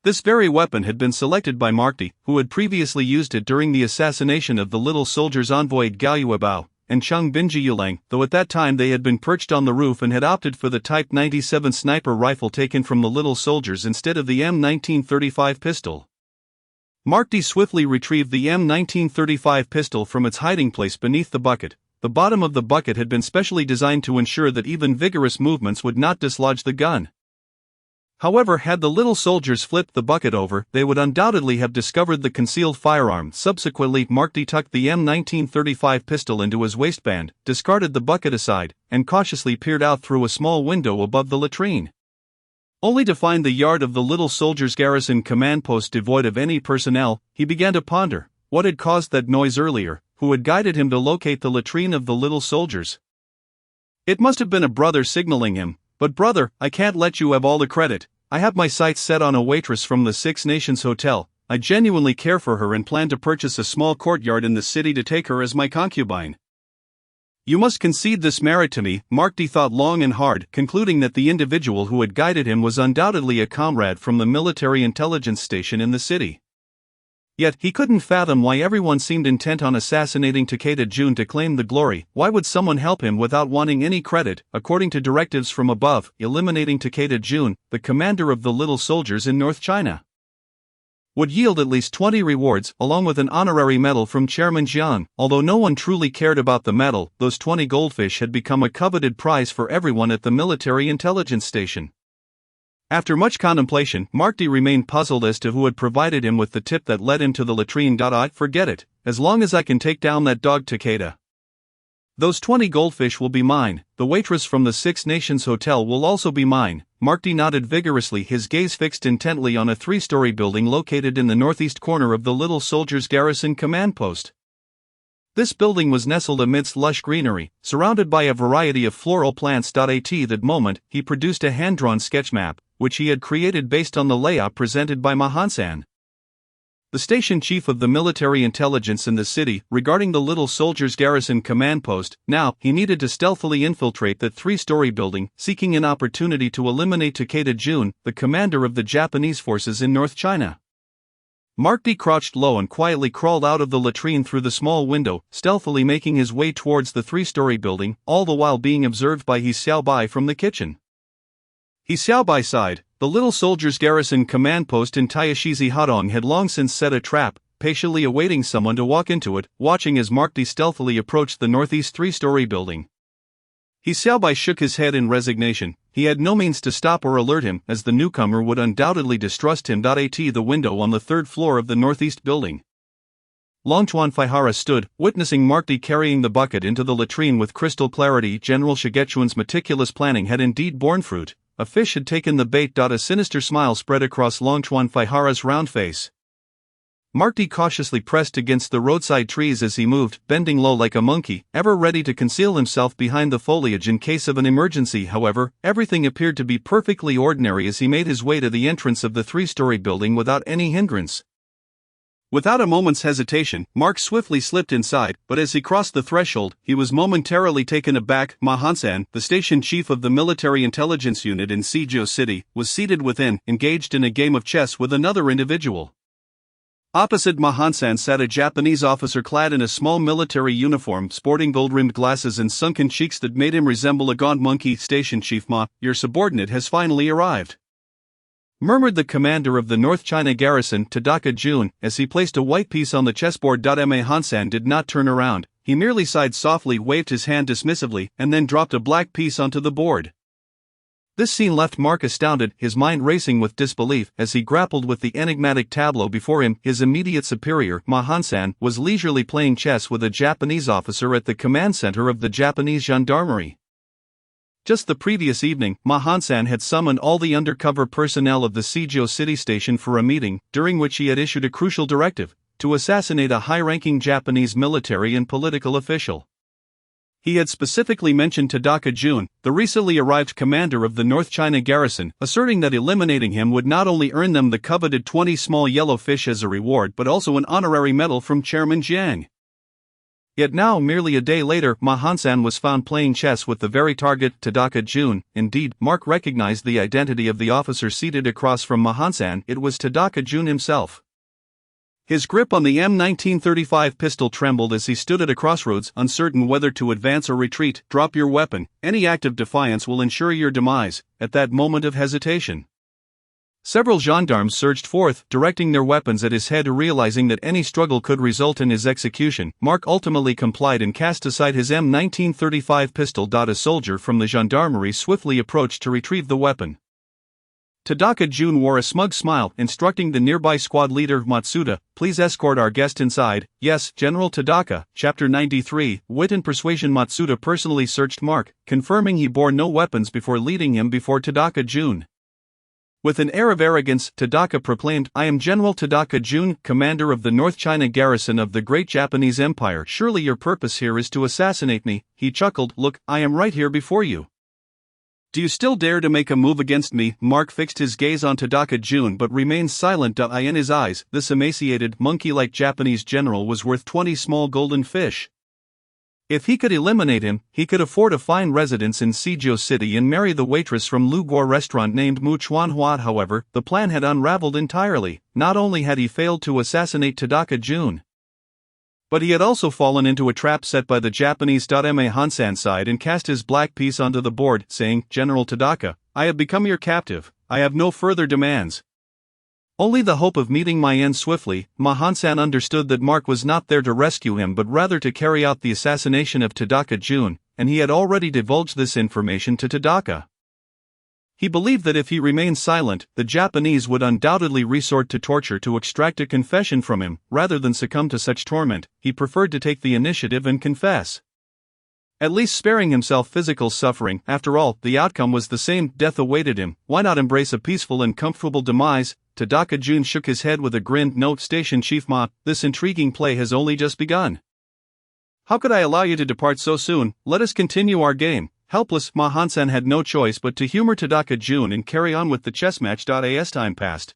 This very weapon had been selected by Marty, who had previously used it during the assassination of the little soldier's envoy Gao Yuebao and Cheng Binjiyulang, though at that time they had been perched on the roof and had opted for the Type 97 sniper rifle taken from the little soldiers instead of the M1935 pistol. Marty swiftly retrieved the M1935 pistol from its hiding place beneath the bucket. The bottom of the bucket had been specially designed to ensure that even vigorous movements would not dislodge the gun. However, had the little soldiers flipped the bucket over, they would undoubtedly have discovered the concealed firearm. Subsequently, Marty tucked the M1935 pistol into his waistband, discarded the bucket aside, and cautiously peered out through a small window above the latrine. Only to find the yard of the little soldier's garrison command post devoid of any personnel. He began to ponder what had caused that noise earlier, who had guided him to locate the latrine of the little soldiers. It must have been a brother signaling him. But brother, I can't let you have all the credit. I have my sights set on a waitress from the Six Nations Hotel. I genuinely care for her and plan to purchase a small courtyard in the city to take her as my concubine. You must concede this merit to me. Marty thought long and hard, concluding that the individual who had guided him was undoubtedly a comrade from the military intelligence station in the city. Yet, he couldn't fathom why everyone seemed intent on assassinating Takeda Jun to claim the glory. Why would someone help him without wanting any credit? According to directives from above, eliminating Takeda Jun, the commander of the little soldiers in North China, would yield at least 20 rewards, along with an honorary medal from Chairman Jiang. Although no one truly cared about the medal, those 20 goldfish had become a coveted prize for everyone at the military intelligence station. After much contemplation, Marty remained puzzled as to who had provided him with the tip that led him to the latrine. I forget it, as long as I can take down that dog Takeda. Those 20 goldfish will be mine. The waitress from the Six Nations Hotel will also be mine. Marty nodded vigorously, his gaze fixed intently on a 3-story building located in the northeast corner of the little soldier's garrison command post. This building was nestled amidst lush greenery, surrounded by a variety of floral plants. At that moment, he produced a hand-drawn sketch map, which he had created based on the layout presented by Mahansan, the station chief of the military intelligence in the city, regarding the little soldier's garrison command post. Now, he needed to stealthily infiltrate that 3-story building, seeking an opportunity to eliminate Takeda Jun, the commander of the Japanese forces in North China. Marty crouched low and quietly crawled out of the latrine through the small window, stealthily making his way towards the 3-story building, all the while being observed by He Xiaobai from the kitchen. He Xiaobai sighed. The little soldier's garrison command post in Taishizi Hadong had long since set a trap, patiently awaiting someone to walk into it, watching as Marty stealthily approached the northeast 3-story building. He Xiaobai shook his head in resignation. He had no means to stop or alert him, as the newcomer would undoubtedly distrust him. The window on the 3rd floor of the northeast building. Longchuan Faihara stood, witnessing Marty carrying the bucket into the latrine with crystal clarity. General Shigechuan's meticulous planning had indeed borne fruit. A fish had taken the bait. A sinister smile spread across Longchuan Faihara's round face. Marty cautiously pressed against the roadside trees as he moved, bending low like a monkey, ever ready to conceal himself behind the foliage in case of an emergency. However, everything appeared to be perfectly ordinary as he made his way to the entrance of the 3-story building without any hindrance. Without a moment's hesitation, Mark swiftly slipped inside, but as he crossed the threshold, he was momentarily taken aback. Mahansan, the station chief of the military intelligence unit in Suzhou City, was seated within, engaged in a game of chess with another individual. Opposite Mahansan sat a Japanese officer clad in a small military uniform, sporting gold-rimmed glasses and sunken cheeks that made him resemble a gaunt monkey. Station Chief Ma, your subordinate has finally arrived, murmured the commander of the North China garrison to Takeda Jun, as he placed a white piece on the chessboard. Mahansan did not turn around, he merely sighed softly, waved his hand dismissively, and then dropped a black piece onto the board. This scene left Mark astounded, his mind racing with disbelief as he grappled with the enigmatic tableau before him. His immediate superior, Mahansan, was leisurely playing chess with a Japanese officer at the command center of the Japanese gendarmerie. Just the previous evening, Mahansan had summoned all the undercover personnel of the Suzhou city station for a meeting, during which he had issued a crucial directive to assassinate a high-ranking Japanese military and political official. He had specifically mentioned Tadaka Jun, the recently arrived commander of the North China garrison, asserting that eliminating him would not only earn them the coveted 20 small yellow fish as a reward but also an honorary medal from Chairman Jiang. Yet now, merely a day later, Ma Hansan was found playing chess with the very target, Tadaka Jun. Indeed, Mark recognized the identity of the officer seated across from Ma Hansan. It was Tadaka Jun himself. His grip on the M1935 pistol trembled as he stood at a crossroads, uncertain whether to advance or retreat. Drop your weapon. Any act of defiance will ensure your demise. At that moment of hesitation, several gendarmes surged forth, directing their weapons at his head. Realizing that any struggle could result in his execution, Mark ultimately complied and cast aside his M1935 pistol. A soldier from the gendarmerie swiftly approached to retrieve the weapon. Tadaka Jun wore a smug smile, instructing the nearby squad leader, Matsuda, "Please escort our guest inside." "Yes, General Tadaka." Chapter 93, Wit and Persuasion. Matsuda personally searched Mark, confirming he bore no weapons before leading him before Tadaka Jun. With an air of arrogance, Tadaka proclaimed, "I am General Tadaka Jun, commander of the North China garrison of the great Japanese Empire. Surely your purpose here is to assassinate me." He chuckled, "Look, I am right here before you. Do you still dare to make a move against me?" Mark fixed his gaze on Tadaka Jun but remained silent. In his eyes, this emaciated, monkey-like Japanese general was worth 20 small golden fish. If he could eliminate him, he could afford a fine residence in Suzhou City and marry the waitress from Luguor restaurant named Mu Chuanhua. However, the plan had unraveled entirely. Not only had he failed to assassinate Tadaka Jun, but he had also fallen into a trap set by the Japanese. Ma Hansan sighed and cast his black piece onto the board, saying, "General Tadaka, I have become your captive. I have no further demands. Only the hope of meeting my end swiftly." Ma Hansan understood that Mark was not there to rescue him but rather to carry out the assassination of Tadaka Jun, and he had already divulged this information to Tadaka. He believed that if he remained silent, the Japanese would undoubtedly resort to torture to extract a confession from him. Rather than succumb to such torment, he preferred to take the initiative and confess, at least sparing himself physical suffering. After all, the outcome was the same: death awaited him. Why not embrace a peaceful and comfortable demise? Tadaka Jun shook his head with a grin. "Note, Station Chief Ma, this intriguing play has only just begun. How could I allow you to depart so soon? Let us continue our game." Helpless, Ma Hansan had no choice but to humor Tadaka Jun and carry on with the chess match. As time passed,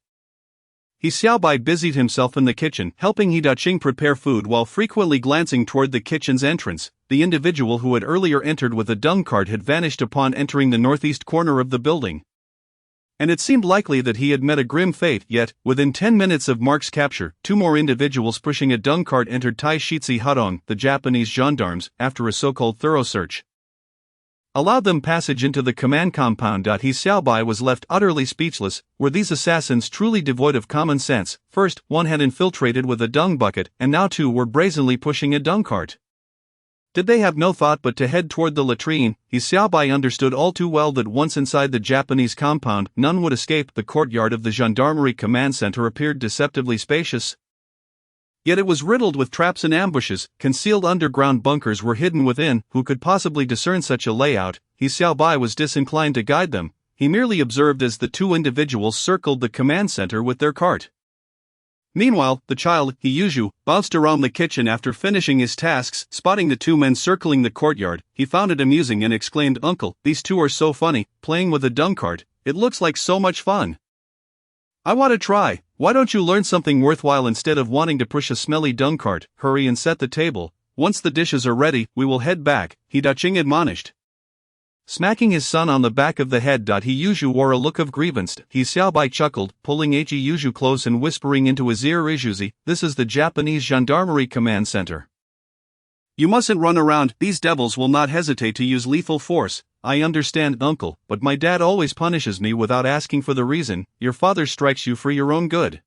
He Xiaobai busied himself in the kitchen, helping He Daqing prepare food while frequently glancing toward the kitchen's entrance. The individual who had earlier entered with a dung cart had vanished upon entering the northeast corner of the building, and it seemed likely that he had met a grim fate. Yet, within 10 minutes of Mark's capture, 2 more individuals pushing a dung cart entered Tai Shitsi Hudong. The Japanese gendarmes, after a so-called thorough search, allowed them passage into the command compound. He Xiaobai was left utterly speechless. Were these assassins truly devoid of common sense? First, one had infiltrated with a dung bucket, and now 2 were brazenly pushing a dung cart. Did they have no thought but to head toward the latrine? He Xiaobai understood all too well that once inside the Japanese compound, none would escape. The courtyard of the Gendarmerie Command Center appeared deceptively spacious, yet it was riddled with traps and ambushes. Concealed underground bunkers were hidden within. Who could possibly discern such a layout? He Xiaobai was disinclined to guide them. He merely observed as the 2 individuals circled the command center with their cart. Meanwhile, the child, He Yuzhu, bounced around the kitchen after finishing his tasks. Spotting the 2 men circling the courtyard, he found it amusing and exclaimed, "Uncle, these 2 are so funny, playing with a dung cart. It looks like so much fun. I want to try. Why don't you learn something worthwhile instead of wanting to push a smelly dung cart? Hurry and set the table. Once the dishes are ready, we will head back," He Daqing admonished, smacking his son on the back of the head. He Yuzhu wore a look of grievance. He Xiaobai chuckled, pulling He Yuzhu close and whispering into his ear, "Ijuzi, this is the Japanese Gendarmerie Command Center. You mustn't run around. These devils will not hesitate to use lethal force." "I understand, uncle, but my dad always punishes me without asking for the reason." "Your father strikes you for your own good.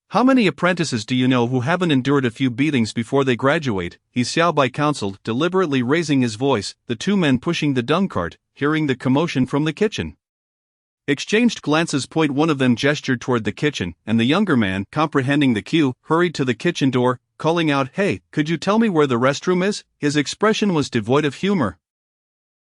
How many apprentices do you know who haven't endured a few beatings before they graduate?" He Xiaobai counseled, deliberately raising his voice. The 2 men pushing the dung cart, hearing the commotion from the kitchen, exchanged glances. One of them gestured toward the kitchen, and the younger man, comprehending the cue, hurried to the kitchen door, calling out, "Hey, could you tell me where the restroom is?" His expression was devoid of humor,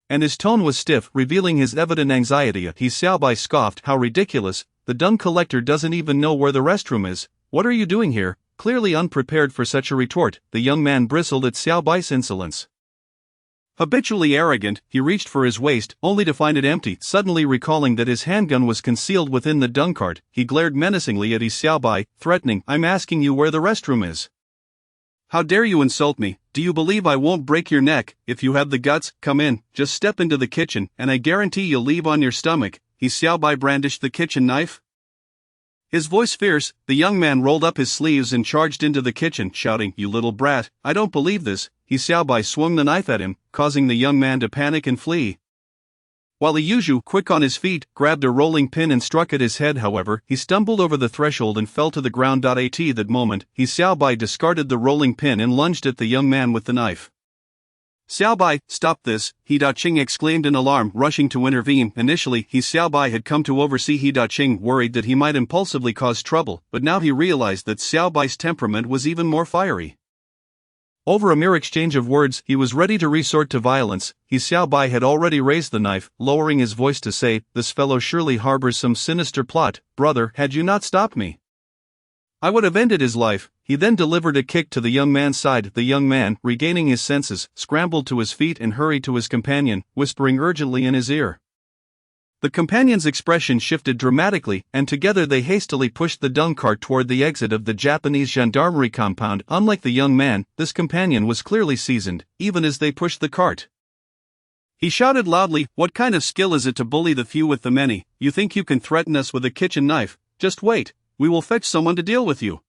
and his tone was stiff, revealing his evident anxiety. He Xiaobai scoffed, "How ridiculous! The dung collector doesn't even know where the restroom is. What are you doing here?" Clearly unprepared for such a retort, the young man bristled at Xiaobai's insolence. Habitually arrogant, he reached for his waist, only to find it empty. Suddenly recalling that his handgun was concealed within the dung cart, he glared menacingly at He Xiaobai, threatening, "I'm asking you where the restroom is. How dare you insult me? Do you believe I won't break your neck? If you have the guts, come in, just step into the kitchen, and I guarantee you'll leave on your stomach." He Xiaobai brandished the kitchen knife. His voice fierce, the young man rolled up his sleeves and charged into the kitchen, shouting, "You little brat, I don't believe this." He Xiaobai swung the knife at him, causing the young man to panic and flee. While He Yuzhu, quick on his feet, grabbed a rolling pin and struck at his head. However, he stumbled over the threshold and fell to the ground. At that moment, He Xiaobai discarded the rolling pin and lunged at the young man with the knife. "Xiaobai, stop this!" He Daqing exclaimed in alarm, rushing to intervene. Initially, He Xiaobai had come to oversee He Daqing, worried that he might impulsively cause trouble, but now he realized that Xiaobai's temperament was even more fiery. Over a mere exchange of words, he was ready to resort to violence. He Xiaobai had already raised the knife, lowering his voice to say, "This fellow surely harbors some sinister plot. Brother, had you not stopped me, I would have ended his life." He then delivered a kick to the young man's side. The young man, regaining his senses, scrambled to his feet and hurried to his companion, whispering urgently in his ear. The companion's expression shifted dramatically, and together they hastily pushed the dung cart toward the exit of the Japanese gendarmerie compound. Unlike the young man, this companion was clearly seasoned, even as they pushed the cart. He shouted loudly, "What kind of skill is it to bully the few with the many? You think you can threaten us with a kitchen knife? Just wait, we will fetch someone to deal with you."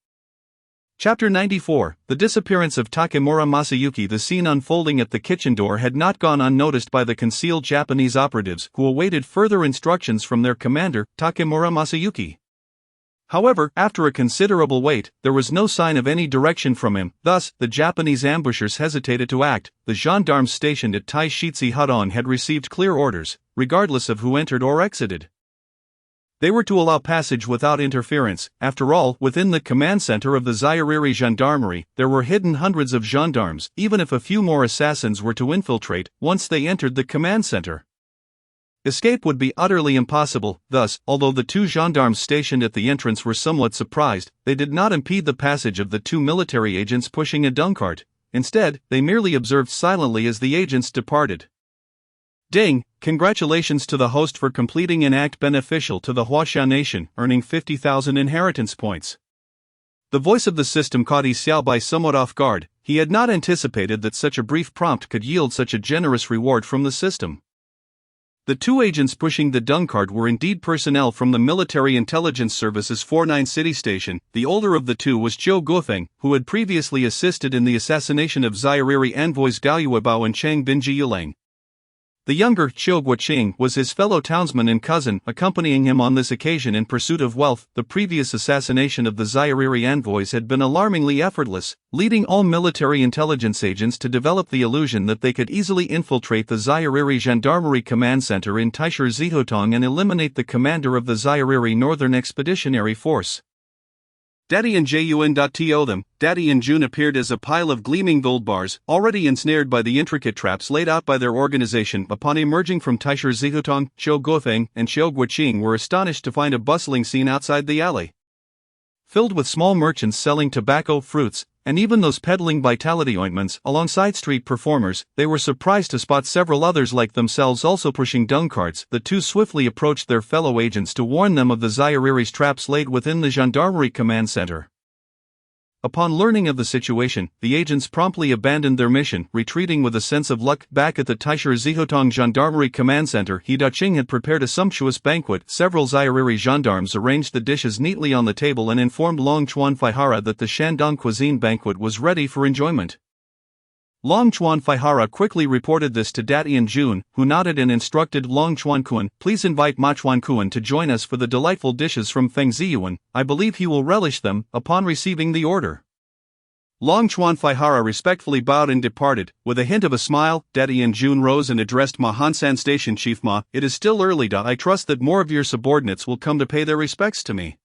Chapter 94, The Disappearance of Takemura Masayuki. The scene unfolding at the kitchen door had not gone unnoticed by the concealed Japanese operatives, who awaited further instructions from their commander, Takemura Masayuki. However, after a considerable wait, there was no sign of any direction from him. Thus, the Japanese ambushers hesitated to act. The gendarmes stationed at Taishitsi Hudon had received clear orders, regardless of who entered or exited. They were to allow passage without interference. After all, within the command center of the Zairiri Gendarmerie, there were hidden hundreds of gendarmes, even if a few more assassins were to infiltrate once they entered the command center. Escape would be utterly impossible. Thus, although the two gendarmes stationed at the entrance were somewhat surprised, they did not impede the passage of the two military agents pushing a dung cart. Instead, they merely observed silently as the agents departed. Ding! Congratulations to the host for completing an act beneficial to the Huaxia nation, earning 50,000 inheritance points. The voice of the system caught He Xiaobai somewhat off guard. He had not anticipated that such a brief prompt could yield such a generous reward from the system. The two agents pushing the dung cart were indeed personnel from the Military Intelligence Service's 49 City Station. The older of the two was Zhou Guofeng, who had previously assisted in the assassination of Zairiri envoys Gao Yuebao and Chang Binji Yulang. The younger, Qiu Guoqing, was his fellow townsman and cousin, accompanying him on this occasion in pursuit of wealth. The previous assassination of the Zairiri envoys had been alarmingly effortless, leading all military intelligence agents to develop the illusion that they could easily infiltrate the Zairiri Gendarmerie Command Center in Taisher Zihotong and eliminate the commander of the Zairiri Northern Expeditionary Force. Daddy and Jun.to them. Daddy and Jun appeared as a pile of gleaming gold bars, already ensnared by the intricate traps laid out by their organization. Upon emerging from Taisher Zihotong, Zhou Guofeng and Qiu Guoqing were astonished to find a bustling scene outside the alley, filled with small merchants selling tobacco, fruits, and even those peddling vitality ointments. Alongside street performers, they were surprised to spot several others like themselves also pushing dung carts. The two swiftly approached their fellow agents to warn them of the Zairiri's traps laid within the Gendarmerie Command Center. Upon learning of the situation, the agents promptly abandoned their mission, retreating with a sense of luck. Back at the Taisher Zihotong Gendarmerie Command Center, He Daqing had prepared a sumptuous banquet. Several Zairiri gendarmes arranged the dishes neatly on the table and informed Long Chuan Faihara that the Shandong cuisine banquet was ready for enjoyment. Long Chuan Faihara quickly reported this to Daddy and Jun, who nodded and instructed Long Chuan Kuan, "Please invite Ma Chuan Kuan to join us for the delightful dishes from Feng Ziyuan. I believe he will relish them." Upon receiving the order, Long Chuan Faihara respectfully bowed and departed. With a hint of a smile, Daddy and Jun rose and addressed Ma Hansan Station Chief. "Ma, it is still early. I trust that more of your subordinates will come to pay their respects to me,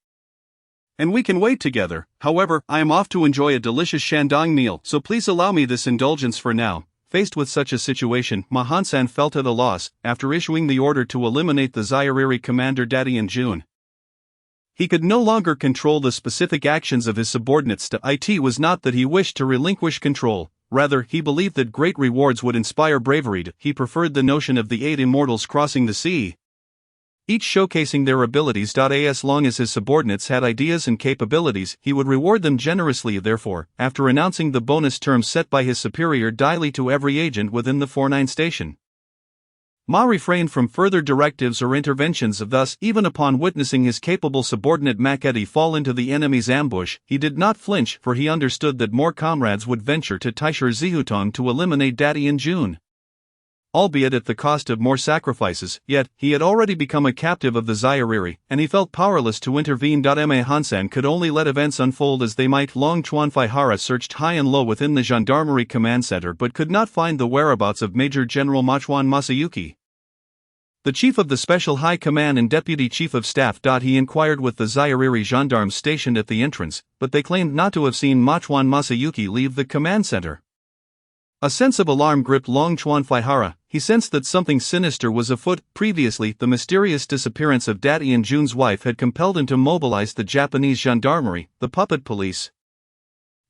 and we can wait together. However, I am off to enjoy a delicious Shandong meal, so please allow me this indulgence for now." Faced with such a situation, Ma Hansan felt at a loss. After issuing the order to eliminate the Zairiri commander Daddy and Jun, he could no longer control the specific actions of his subordinates. It was not that he wished to relinquish control, rather he believed that great rewards would inspire bravery. He preferred the notion of the 8 immortals crossing the sea, each showcasing their abilities. As long as his subordinates had ideas and capabilities, he would reward them generously. Therefore, after announcing the bonus terms set by his superior daily to every agent within the 49 station, Ma refrained from further directives or interventions. Thus, even upon witnessing his capable subordinate Makedi fall into the enemy's ambush, he did not flinch, for he understood that more comrades would venture to Taisher Zihutong to eliminate Daddy in June, albeit at the cost of more sacrifices. Yet, he had already become a captive of the Zairiri, and he felt powerless to intervene. Ma Hansan could only let events unfold as they might. Long Chuanfaihara searched high and low within the Gendarmerie Command Center but could not find the whereabouts of Major General Machuan Masayuki, the Chief of the Special High Command and Deputy Chief of Staff. He inquired with the Zairiri gendarmes stationed at the entrance, but they claimed not to have seen Machuan Masayuki leave the command center. A sense of alarm gripped Long Chuanfaihara. He sensed that something sinister was afoot. Previously, the mysterious disappearance of Daddy and Jun's wife had compelled him to mobilize the Japanese gendarmerie, the puppet police,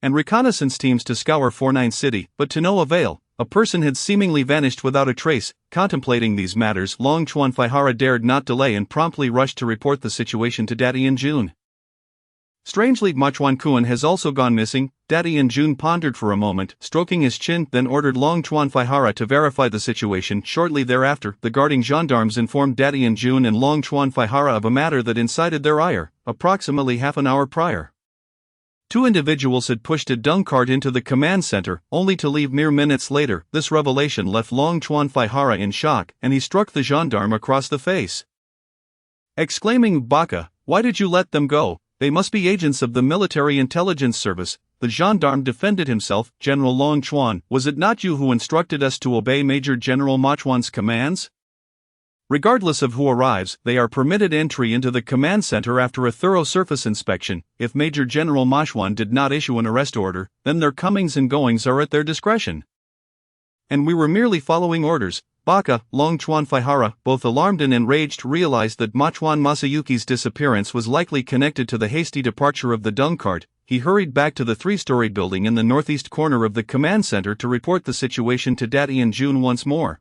and reconnaissance teams to scour 49 City, but to no avail. A person had seemingly vanished without a trace. Contemplating these matters, Long Chuanfaihara dared not delay and promptly rushed to report the situation to Daddy and Jun. Strangely, Machuan Kuan has also gone missing. Daddy and Jun pondered for a moment, stroking his chin, then ordered Long Chuanfaihara to verify the situation. Shortly thereafter, the guarding gendarmes informed Daddy and Jun and Long Chuanfaihara of a matter that incited their ire. Approximately half an hour prior, 2 individuals had pushed a dung cart into the command center, only to leave mere minutes later. This revelation left Long Chuanfaihara in shock, and he struck the gendarme across the face, exclaiming, "Baka, why did you let them go? They must be agents of the Military Intelligence Service." The gendarme defended himself. "General Long Chuan, was it not you who instructed us to obey Major General Machuan's commands? Regardless of who arrives, they are permitted entry into the command center after a thorough surface inspection. If Major General Machuan did not issue an arrest order, then their comings and goings are at their discretion. And we were merely following orders." Baka, Long Chuanfaihara, both alarmed and enraged, realized that Machuan Masayuki's disappearance was likely connected to the hasty departure of the dung cart. He hurried back to the 3-story building in the northeast corner of the command center to report the situation to Daddy and Jun once more.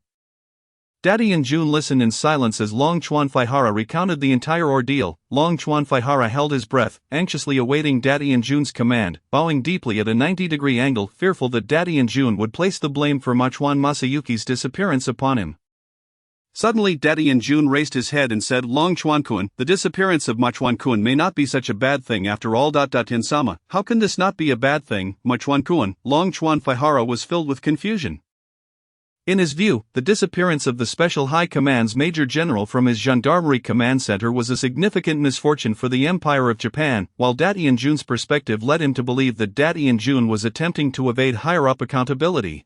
Daddy and Jun listened in silence as Long Chuanfaihara recounted the entire ordeal. Long Chuanfaihara held his breath, anxiously awaiting Daddy and Jun's command, bowing deeply at a 90-degree angle, fearful that Daddy and Jun would place the blame for Machuan Masayuki's disappearance upon him. Suddenly Daddy and Jun raised his head and said, "Long Chuankuan, the disappearance of Machuankuan may not be such a bad thing after all. Insama, how can this not be a bad thing, Machuankuan?" Long Chuanfaihara was filled with confusion. In his view, the disappearance of the Special High Command's Major General from his Gendarmerie Command Center was a significant misfortune for the Empire of Japan, while Daddy and Jun's perspective led him to believe that Daddy and Jun was attempting to evade higher-up accountability.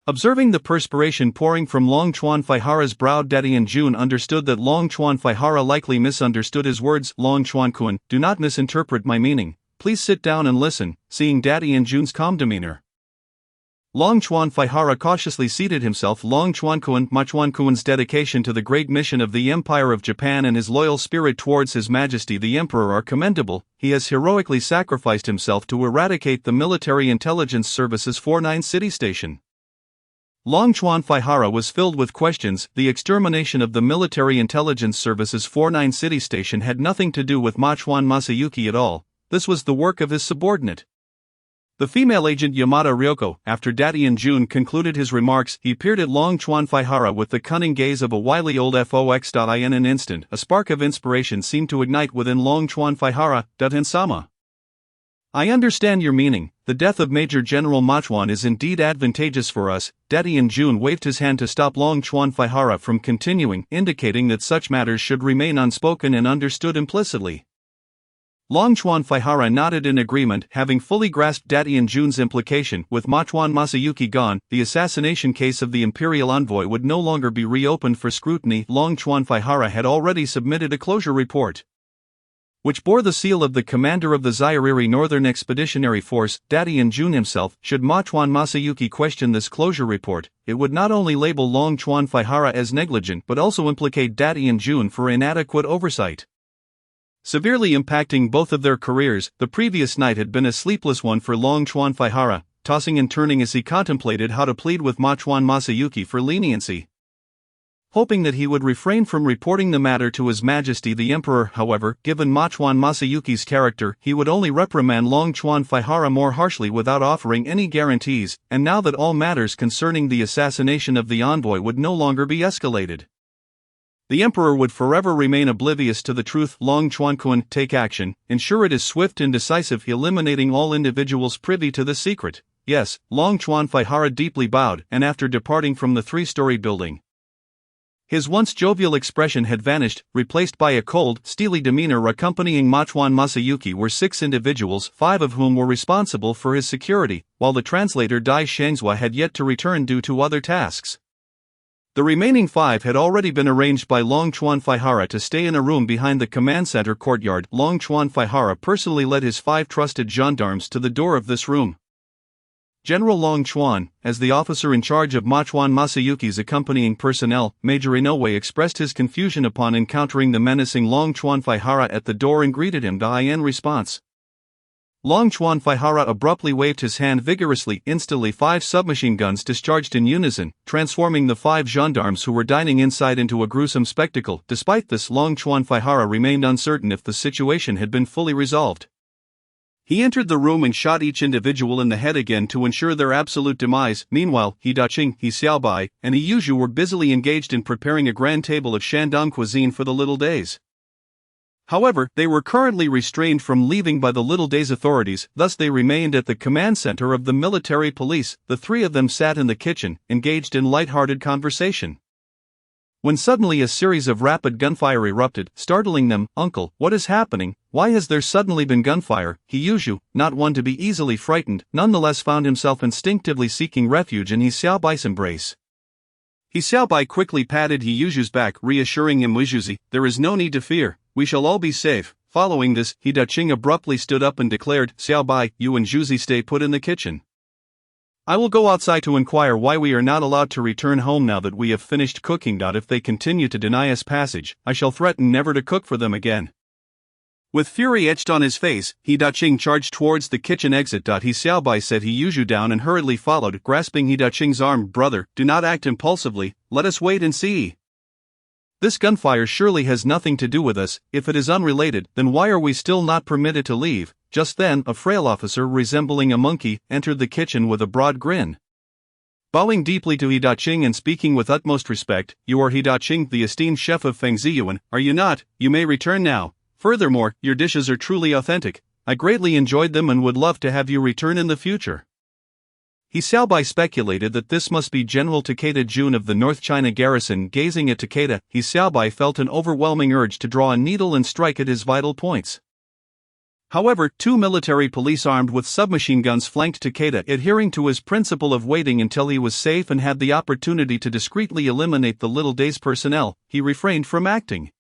Observing the perspiration pouring from Long Chuanfaihara's brow, Daddy and Jun understood that Long Chuanfaihara likely misunderstood his words. "Long Chuankuan, do not misinterpret my meaning. Please sit down and listen." Seeing Daddy and Jun's calm demeanor, Long Chuanfaihara cautiously seated himself. Long Chuankuan, Machuankuan's dedication to the great mission of the Empire of Japan and his loyal spirit towards His Majesty the Emperor are commendable. He has heroically sacrificed himself to eradicate the Military Intelligence Service's 49 City Station. Long Chuanfaihara was filled with questions. The extermination of the Military Intelligence Service's 49 City Station had nothing to do with Machuan Masayuki at all. This was the work of his subordinate, the female agent Yamada Ryoko. After Daddy and Jun concluded his remarks, he peered at Long Chuanfaihara with the cunning gaze of a wily old fox. In an instant, a spark of inspiration seemed to ignite within Long Chuanfaihara. "Daten-sama, I understand your meaning. The death of Major General Machuan is indeed advantageous for us." Daddy and Jun waved his hand to stop Long Chuanfaihara from continuing, indicating that such matters should remain unspoken and understood implicitly. Long Chuanfaihara nodded in agreement, having fully grasped Daddy and Jun's implication. With Machuan Masayuki gone, the assassination case of the imperial envoy would no longer be reopened for scrutiny. Long Chuanfaihara had already submitted a closure report, which bore the seal of the commander of the Zairiri Northern Expeditionary Force, Daddy and Jun himself. Should Machuan Masayuki question this closure report, it would not only label Long Chuanfaihara as negligent but also implicate Daddy and Jun for inadequate oversight, severely impacting both of their careers. The previous night had been a sleepless one for Long Chuanfaihara. tossing and turning as he contemplated how to plead with Machuan Masayuki for leniency. Hoping that he would refrain from reporting the matter to His Majesty the Emperor, however, given Machuan Masayuki's character, he would only reprimand Longchuan Faihara more harshly without offering any guarantees, and now that all matters concerning the assassination of the envoy would no longer be escalated, the Emperor would forever remain oblivious to the truth. Longchuan Kun, take action, ensure it is swift and decisive, eliminating all individuals privy to the secret. Yes, Longchuan Faihara deeply bowed, and after departing from the three-story building, his once jovial expression had vanished, replaced by a cold, steely demeanor. Accompanying Machuan Masayuki were 6 individuals, 5 of whom were responsible for his security, while the translator Dai Shengzhua had yet to return due to other tasks. The remaining 5 had already been arranged by Longchuan Faihara to stay in a room behind the command center courtyard. Longchuan Faihara personally led his 5 trusted gendarmes to the door of this room. General Longchuan, as the officer in charge of Machuan Masayuki's accompanying personnel, Major Inoue expressed his confusion upon encountering the menacing Longchuan Faihara at the door and greeted him. In response, Longchuan Faihara abruptly waved his hand vigorously. Instantly 5 submachine guns discharged in unison, transforming the 5 gendarmes who were dining inside into a gruesome spectacle. Despite this, Longchuan Faihara remained uncertain if the situation had been fully resolved. He entered the room and shot each individual in the head again to ensure their absolute demise. Meanwhile, He Daqing, He Xiaobai, and He Yuzhu were busily engaged in preparing a grand table of Shandong cuisine for the Little Days. However, they were currently restrained from leaving by the Little Days authorities, thus they remained at the command center of the military police. The 3 of them sat in the kitchen, engaged in light-hearted conversation, when suddenly a series of rapid gunfire erupted, startling them. Uncle, what is happening? Why has there suddenly been gunfire? He Yuzhu, not one to be easily frightened, nonetheless found himself instinctively seeking refuge in He Xiaobai's embrace. He Xiaobai quickly patted He Yuzhu's back, reassuring him. Yuzhu, there is no need to fear, we shall all be safe. Following this, He Daqing abruptly stood up and declared, Xiaobai, you and Yuzhu stay put in the kitchen. I will go outside to inquire why we are not allowed to return home now that we have finished cooking. If they continue to deny us passage, I shall threaten never to cook for them again. With fury etched on his face, He Daqing charged towards the kitchen exit. He Xiaobai set He Yuzhu down and hurriedly followed, grasping He Daqing's arm. Brother, do not act impulsively, let us wait and see. This gunfire surely has nothing to do with us. If it is unrelated, then why are we still not permitted to leave? Just then, a frail officer resembling a monkey entered the kitchen with a broad grin. Bowing deeply to He Daqing and speaking with utmost respect, you are He Daqing, the esteemed chef of Fengziyuan, are you not? You may return now. Furthermore, your dishes are truly authentic. I greatly enjoyed them and would love to have you return in the future. He Xiaobai speculated that this must be General Takeda Jun of the North China garrison. Gazing at Takeda, He Xiaobai felt an overwhelming urge to draw a needle and strike at his vital points. However, 2 military police armed with submachine guns flanked Takeda. Adhering to his principle of waiting until he was safe and had the opportunity to discreetly eliminate the Little Days personnel, he refrained from acting.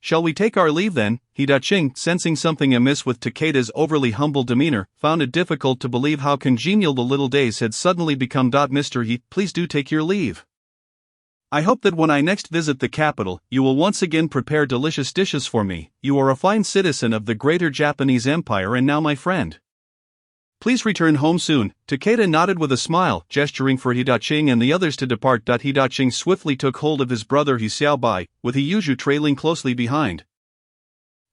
Shall we take our leave then? He Daqing, sensing something amiss with Takeda's overly humble demeanor, found it difficult to believe how congenial the Little Days had suddenly become. Mr. He, please do take your leave. I hope that when I next visit the capital, you will once again prepare delicious dishes for me. You are a fine citizen of the greater Japanese Empire and now my friend. Please return home soon. Takeda nodded with a smile, gesturing for He Daqing and the others to depart. He Daqing swiftly took hold of his brother He Xiaobai, with He Yuzhu trailing closely behind,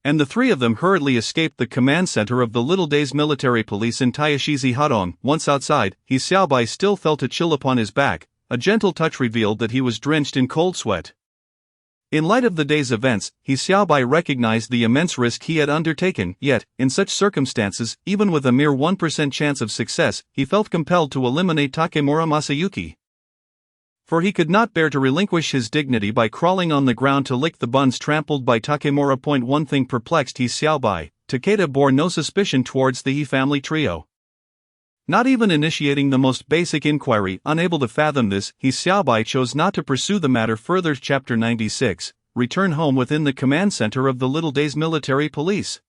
and the 3 of them hurriedly escaped the command center of the Little Days military police in Taishizi Hadong. Once outside, He Xiaobai still felt a chill upon his back. A gentle touch revealed that he was drenched in cold sweat. In light of the day's events, He Xiaobai recognized the immense risk he had undertaken, yet, in such circumstances, even with a mere 1% chance of success, he felt compelled to eliminate Takemura Masayuki. For he could not bear to relinquish his dignity by crawling on the ground to lick the buns trampled by Takemura. One thing perplexed He Xiaobai: Takeda bore no suspicion towards the He family trio. Not even initiating the most basic inquiry. Unable to fathom this, He Xiaobai chose not to pursue the matter further. Chapter 96. Return home. Within the command center of the Little Days military police,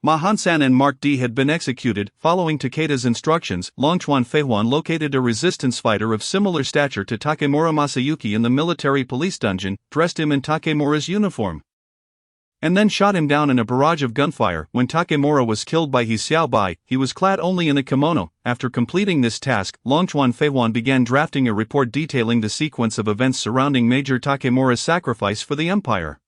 Ma Hansan and Mark D had been executed. Following Takeda's instructions, Longchuan Feihuan located a resistance fighter of similar stature to Takemura Masayuki in the military police dungeon, dressed him in Takemura's uniform. and then shot him down in a barrage of gunfire. When Takemura was killed by He Xiaobai, he was clad only in a kimono. After completing this task, Longchuan Feihuan began drafting a report detailing the sequence of events surrounding Major Takemura's sacrifice for the empire.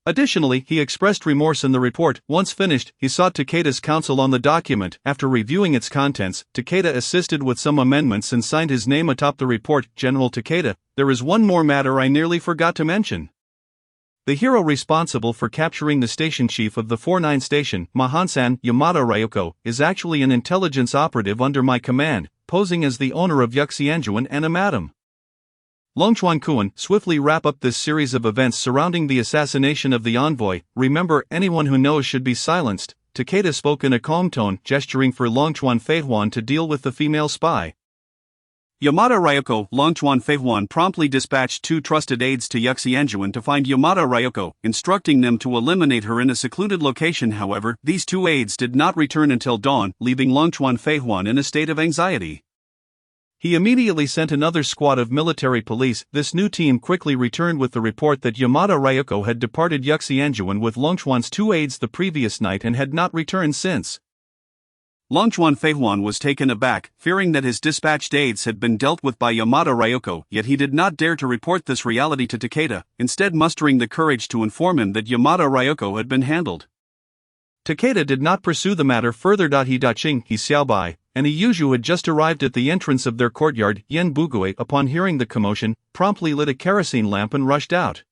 Additionally, he expressed remorse in the report. Once finished, he sought Takeda's counsel on the document. After reviewing its contents, Takeda assisted with some amendments and signed his name atop the report. General Takeda, there is one more matter I nearly forgot to mention. The hero responsible for capturing the station chief of the 49 station, Mahansan Yamada Ryoko, is actually an intelligence operative under my command, posing as the owner of Yuxianjuan and a madam. Longchuan Kuan, swiftly wrap up this series of events surrounding the assassination of the envoy. Remember, anyone who knows should be silenced. Takeda spoke in a calm tone, gesturing for Longchuan Feihuan to deal with the female spy. Yamada Ryoko. Longchuan Feihuan promptly dispatched 2 trusted aides to Yuxianjuan to find Yamada Ryoko, instructing them to eliminate her in a secluded location. However, these 2 aides did not return until dawn, leaving Longchuan Feihuan in a state of anxiety. He immediately sent another squad of military police. This new team quickly returned with the report that Yamada Ryoko had departed Yuxianjuan with Longchuan's 2 aides the previous night and had not returned since. Longchuan Feihuan was taken aback, fearing that his dispatched aides had been dealt with by Yamada Ryoko, yet he did not dare to report this reality to Takeda, instead mustering the courage to inform him that Yamada Ryoko had been handled. Takeda did not pursue the matter further. He Daqing, He Xiaobai, and Iyuju had just arrived at the entrance of their courtyard. Yen Bugui, upon hearing the commotion, promptly lit a kerosene lamp and rushed out.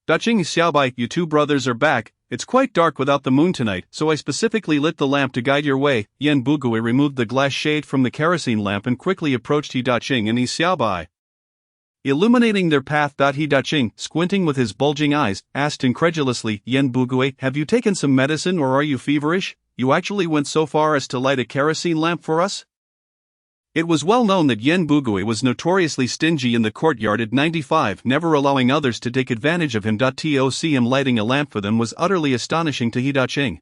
Daqing, Xiaobai, you 2 brothers are back. It's quite dark without the moon tonight, so I specifically lit the lamp to guide your way. Yen Bugui removed the glass shade from the kerosene lamp and quickly approached He Daqing and He Xiaobai. Illuminating their path. He Daqing, squinting with his bulging eyes, asked incredulously, Yen Bugui, have you taken some medicine or are you feverish? You actually went so far as to light a kerosene lamp for us? It was well known that Yen Bugui was notoriously stingy in the courtyard at 95, never allowing others to take advantage of him. To see him lighting a lamp for them was utterly astonishing to He Daqing.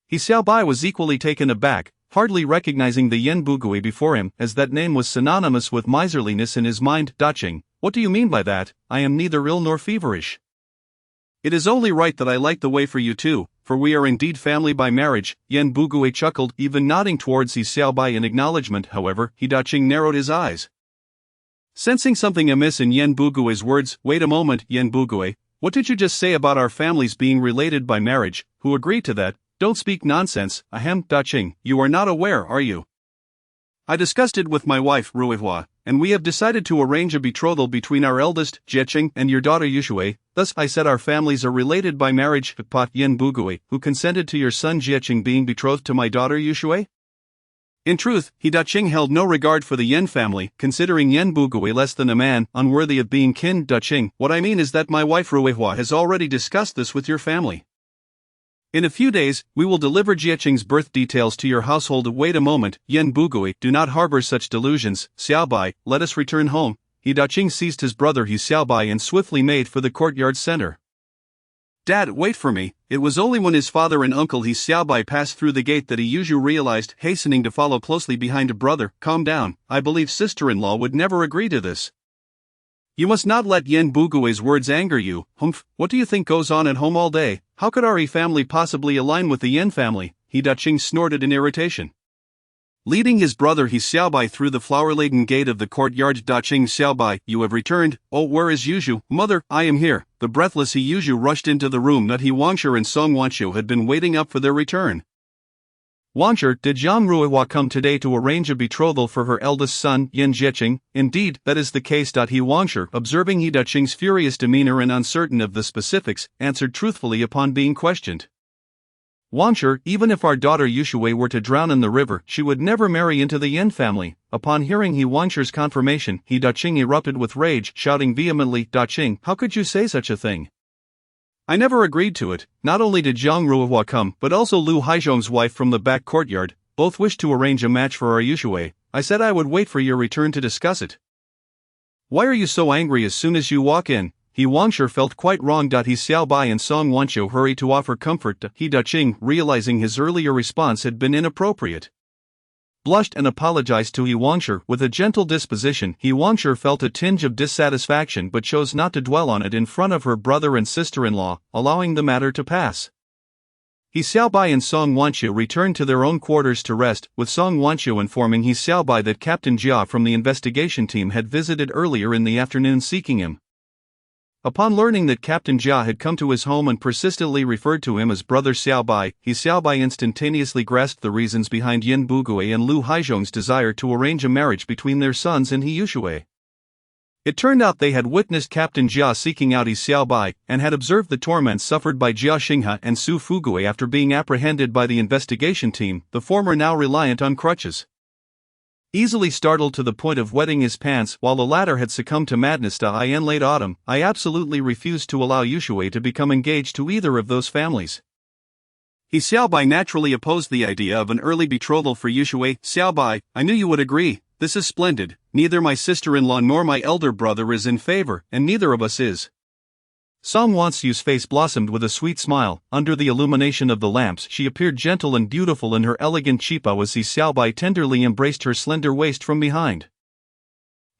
He Xiaobai was equally taken aback, hardly recognizing the Yen Bugui before him, as that name was synonymous with miserliness in his mind. Daqing, what do you mean by that? I am neither ill nor feverish. It is only right that I light the way for you 2, for we are indeed family by marriage. Yen Bugui chuckled, even nodding towards He Xiaobai in acknowledgement. However, He Daqing narrowed his eyes. Sensing something amiss in Yen Bugui's words, wait a moment, Yen Bugui, what did you just say about our families being related by marriage? Who agreed to that? Don't speak nonsense. Ahem. Daqing, you are not aware, are you? I discussed it with my wife, Ruihua, and we have decided to arrange a betrothal between our eldest, Jiecheng, and your daughter Yushui. Thus, I said our families are related by marriage. Pot Yen Bugui, who consented to your son Jiecheng being betrothed to my daughter Yushui? In truth, He Daqing held no regard for the Yen family, considering Yen Bugui less than a man, unworthy of being kin. Daqing, what I mean is that my wife Ruihua has already discussed this with your family. In a few days, we will deliver Jiecheng's birth details to your household. Wait a moment, Yen Bugui, do not harbor such delusions. Xiaobai, let us return home. He Daqing seized his brother He Xiaobai and swiftly made for the courtyard center. Dad, wait for me. It was only when his father and uncle He Xiaobai passed through the gate that Iyuju realized, hastening to follow closely behind. Brother, calm down. I believe sister-in-law would never agree to this. You must not let Yen Bugui's words anger you. Humph, what do you think goes on at home all day? How could our He family possibly align with the Yen family? He Daqing snorted in irritation. Leading his brother He Xiaobai through the flower-laden gate of the courtyard. Daqing, Xiaobai, you have returned. Oh, where is Yuzhu? Mother, I am here. The breathless Iyuju rushed into the room that He Wangshu and Song Wanshu had been waiting up for their return. Wanshu, did Jiang Ruihua come today to arrange a betrothal for her eldest son, Yen Jiecheng? Indeed, that is the case. He Wangshu, observing He Daqing's furious demeanor and uncertain of the specifics, answered truthfully upon being questioned. Wanshu, even if our daughter Yushui were to drown in the river, she would never marry into the Yen family. Upon hearing He Wangshu's confirmation, He Daqing erupted with rage, shouting vehemently, Daqing, how could you say such a thing? I never agreed to it. Not only did Jiang Ruihua come, but also Lu Haizhong's wife from the back courtyard. Both wished to arrange a match for our Yushui. I said I would wait for your return to discuss it. Why are you so angry as soon as you walk in? He Wangshu felt quite wrong. He Xiaobai and Song Wanshu hurried to offer comfort to He Daqing, realizing his earlier response had been inappropriate. blushed and apologized to He Wangsher with a gentle disposition. He Wangsher felt a tinge of dissatisfaction but chose not to dwell on it in front of her brother and sister-in-law, allowing the matter to pass. He Xiaobai and Song Wanxiu returned to their own quarters to rest, with Song Wanxiu informing He Xiaobai that Captain Jia from the investigation team had visited earlier in the afternoon seeking him. Upon learning that Captain Jia had come to his home and persistently referred to him as Brother Xiaobai, He Xiaobai instantaneously grasped the reasons behind Yin Bugui and Lu Haizhong's desire to arrange a marriage between their sons and He Yushui. It turned out they had witnessed Captain Jia seeking out He Xiaobai, and had observed the torments suffered by Jia Xinghe and Su Fugui after being apprehended by the investigation team, the former now reliant on crutches. Easily startled to the point of wetting his pants while the latter had succumbed to madness in late autumn, I absolutely refused to allow Yushui to become engaged to either of those families. He Xiaobai naturally opposed the idea of an early betrothal for Yushui. Xiaobai, I knew you would agree. This is splendid. Neither my sister-in-law nor my elder brother is in favor, and neither of us is. Song Wanxiu's face blossomed with a sweet smile. Under the illumination of the lamps, she appeared gentle and beautiful in her elegant chipa as He Xiaobai tenderly embraced her slender waist from behind.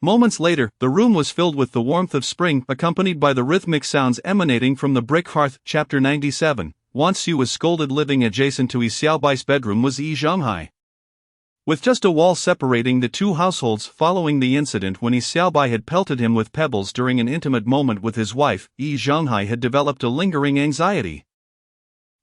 Moments later, the room was filled with the warmth of spring, accompanied by the rhythmic sounds emanating from the brick hearth. Chapter 97. Wanxiu was scolded. Living adjacent to He Xiaobai's bedroom was Yi Zhonghai. With just a wall separating the two households following the incident when He Xiaobai had pelted him with pebbles during an intimate moment with his wife, Yi Zhonghai had developed a lingering anxiety.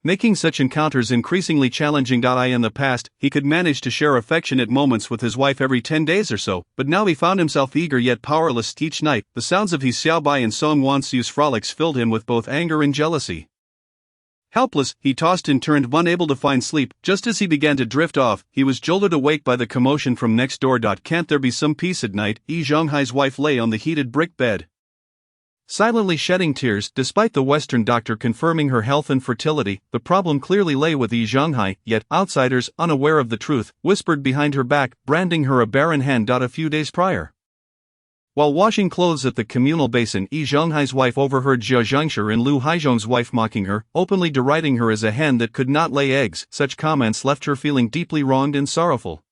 Making such encounters increasingly challenging. In the past, he could manage to share affectionate moments with his wife every 10 days or so, but now he found himself eager yet powerless each night. The sounds of He Xiaobai and Song Wanxiu's frolics filled him with both anger and jealousy. Helpless, he tossed and turned, unable to find sleep. Just as he began to drift off, he was jolted awake by the commotion from next door. Can't there be some peace at night? Yi Zhonghai's wife lay on the heated brick bed, silently shedding tears. Despite the Western doctor confirming her health and fertility, the problem clearly lay with Yi Zhonghai, yet outsiders, unaware of the truth, whispered behind her back, branding her a barren hen. A few days prior, while washing clothes at the communal basin, Yi Zhonghai's wife overheard Jia Zhengshi and Lu Haizhong's wife mocking her, openly deriding her as a hen that could not lay eggs. Such comments left her feeling deeply wronged and sorrowful.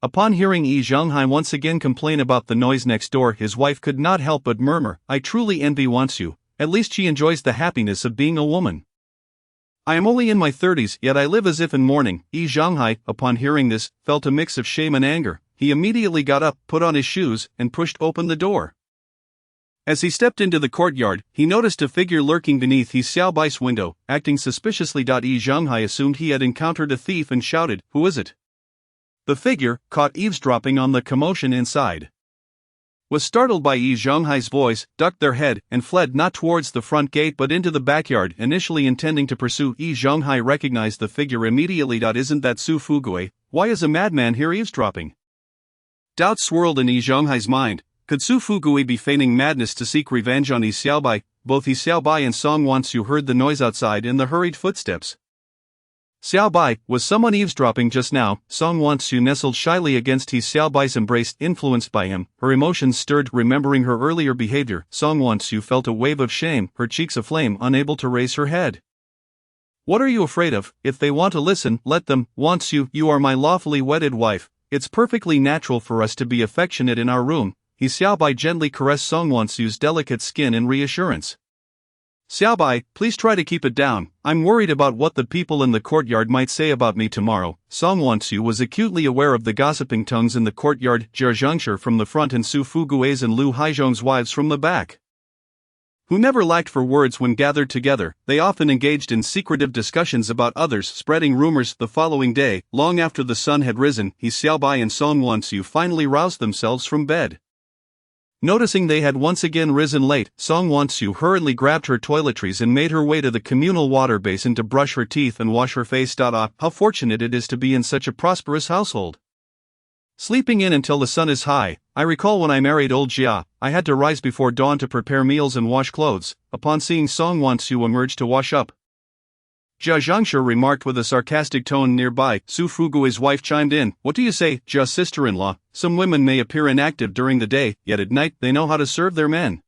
Upon hearing Yi Zhonghai once again complain about the noise next door, his wife could not help but murmur, I truly envy Wanxiu, at least she enjoys the happiness of being a woman. I am only in my 30s, yet I live as if in mourning. Yi Zhonghai, upon hearing this, felt a mix of shame and anger. He immediately got up, put on his shoes, and pushed open the door. As he stepped into the courtyard, he noticed a figure lurking beneath He Xiaobai's window, acting suspiciously. Yi Zhonghai assumed he had encountered a thief and shouted, Who is it? The figure, caught eavesdropping on the commotion inside, was startled by Yi Zhonghai's voice, ducked their head, and fled not towards the front gate but into the backyard, initially intending to pursue. Yi Zhonghai recognized the figure immediately. Isn't that Su Fugui? Why is a madman here eavesdropping? Doubts swirled in Yi Zhonghai's mind. Could Su Fugui be feigning madness to seek revenge on He Xiaobai? Both He Xiaobai and Song Wanxiu heard the noise outside and the hurried footsteps. Xiaobai, was someone eavesdropping just now? Song Wanxiu nestled shyly against He Xiaobai's embrace. Influenced by him, her emotions stirred. Remembering her earlier behavior, Song Wanxiu felt a wave of shame, her cheeks aflame, unable to raise her head. What are you afraid of? If they want to listen, let them. Wanxiu, you are my lawfully wedded wife. It's perfectly natural for us to be affectionate in our room. He Xiaobai gently caressed Song Wanxiu's delicate skin in reassurance. Xiaobai, please try to keep it down. I'm worried about what the people in the courtyard might say about me tomorrow. Song Wanxiu was acutely aware of the gossiping tongues in the courtyard. Jia Zhengshi from the front and Su Fugui's and Lu Haizhong's wives from the back, who never lacked for words when gathered together. They often engaged in secretive discussions about others, spreading rumors. The following day, long after the sun had risen, He Xiaobai and Song Wanxiu finally roused themselves from bed. Noticing they had once again risen late, Song Wanxiu hurriedly grabbed her toiletries and made her way to the communal water basin to brush her teeth and wash her face. How fortunate it is to be in such a prosperous household. Sleeping in until the sun is high. I recall when I married old Jia, I had to rise before dawn to prepare meals and wash clothes. Upon seeing Song Wanxiu emerge to wash up, Jia Zhengshi remarked with a sarcastic tone nearby. Su Fugui's wife chimed in, What do you say, Jia's sister-in-law? Some women may appear inactive during the day, yet at night they know how to serve their men.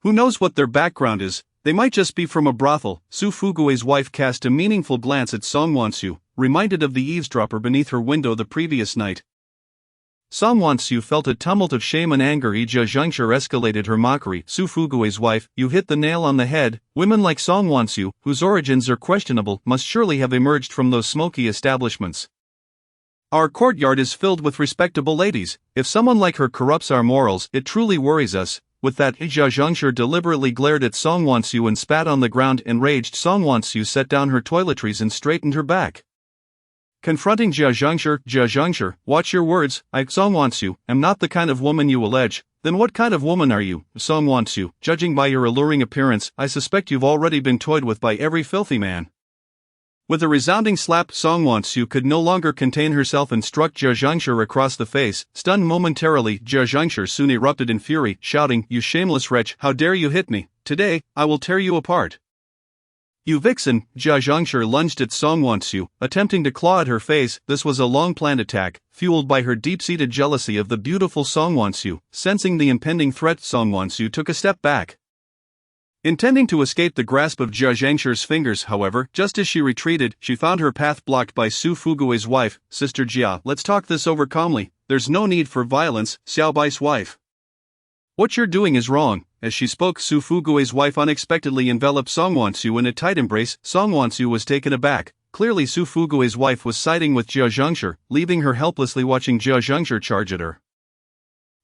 Who knows what their background is? They might just be from a brothel. Su Fugue's wife cast a meaningful glance at Song Won-soo, reminded of the eavesdropper beneath her window the previous night. Song Won-soo felt a tumult of shame and anger. Jia Zhengshur escalated her mockery. Su Fugue's wife, you hit the nail on the head. Women like Song Won-soo, whose origins are questionable, must surely have emerged from those smoky establishments. Our courtyard is filled with respectable ladies. If someone like her corrupts our morals, it truly worries us. With that, Jia Zhengshur deliberately glared at Song Won-soo and spat on the ground. Enraged, Song Won-soo set down her toiletries and straightened her back. Confronting Jia Zhengshur, watch your words. I, Song Won-soo, am not the kind of woman you allege. Then what kind of woman are you, Song Won-soo? Judging by your alluring appearance, I suspect you've already been toyed with by every filthy man. With a resounding slap, Song Won-soo could no longer contain herself and struck Jia Zhengshur across the face. Stunned momentarily, Jia Zhengshur soon erupted in fury, shouting, "You shameless wretch, how dare you hit me? Today, I will tear you apart." You vixen! Jia Zhengshur lunged at Song Won-soo, attempting to claw at her face. This was a long-planned attack, fueled by her deep-seated jealousy of the beautiful Song Won-soo. Sensing the impending threat, Song Won-soo took a step back, intending to escape the grasp of Jia Zhengshur's fingers. However, just as she retreated, she found her path blocked by Su Fugue's wife. Sister Jia, let's talk this over calmly. There's no need for violence, Xiaobai's wife. What you're doing is wrong. As she spoke, Su Fugue's wife unexpectedly enveloped Song Won-soo in a tight embrace. Song Won-soo was taken aback. Clearly Su Fugue's wife was siding with Jia Zhengshur, leaving her helplessly watching Jia Zhengshur charge at her.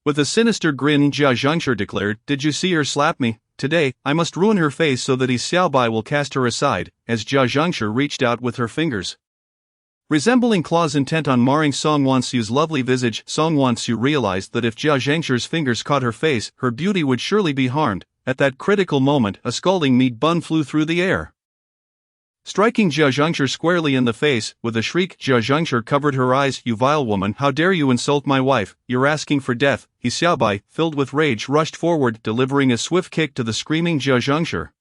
With a sinister grin, Jia Zhengshur declared, "Did you see her slap me? Today, I must ruin her face so that Xiaobai will cast her aside." As Jia Zhengshur reached out with her fingers, resembling claws intent on marring Song Won-soo's lovely visage, Song Won-soo realized that if Jia Zhengshur's fingers caught her face, her beauty would surely be harmed. At that critical moment, a scalding meat bun flew through the air, striking Jia Zhengshur squarely in the face. With a shriek, Jia Zhengshur covered her eyes. "You vile woman, how dare you insult my wife? You're asking for death." Xiaobai, filled with rage, rushed forward, delivering a swift kick to the screaming Jia Zhengshur,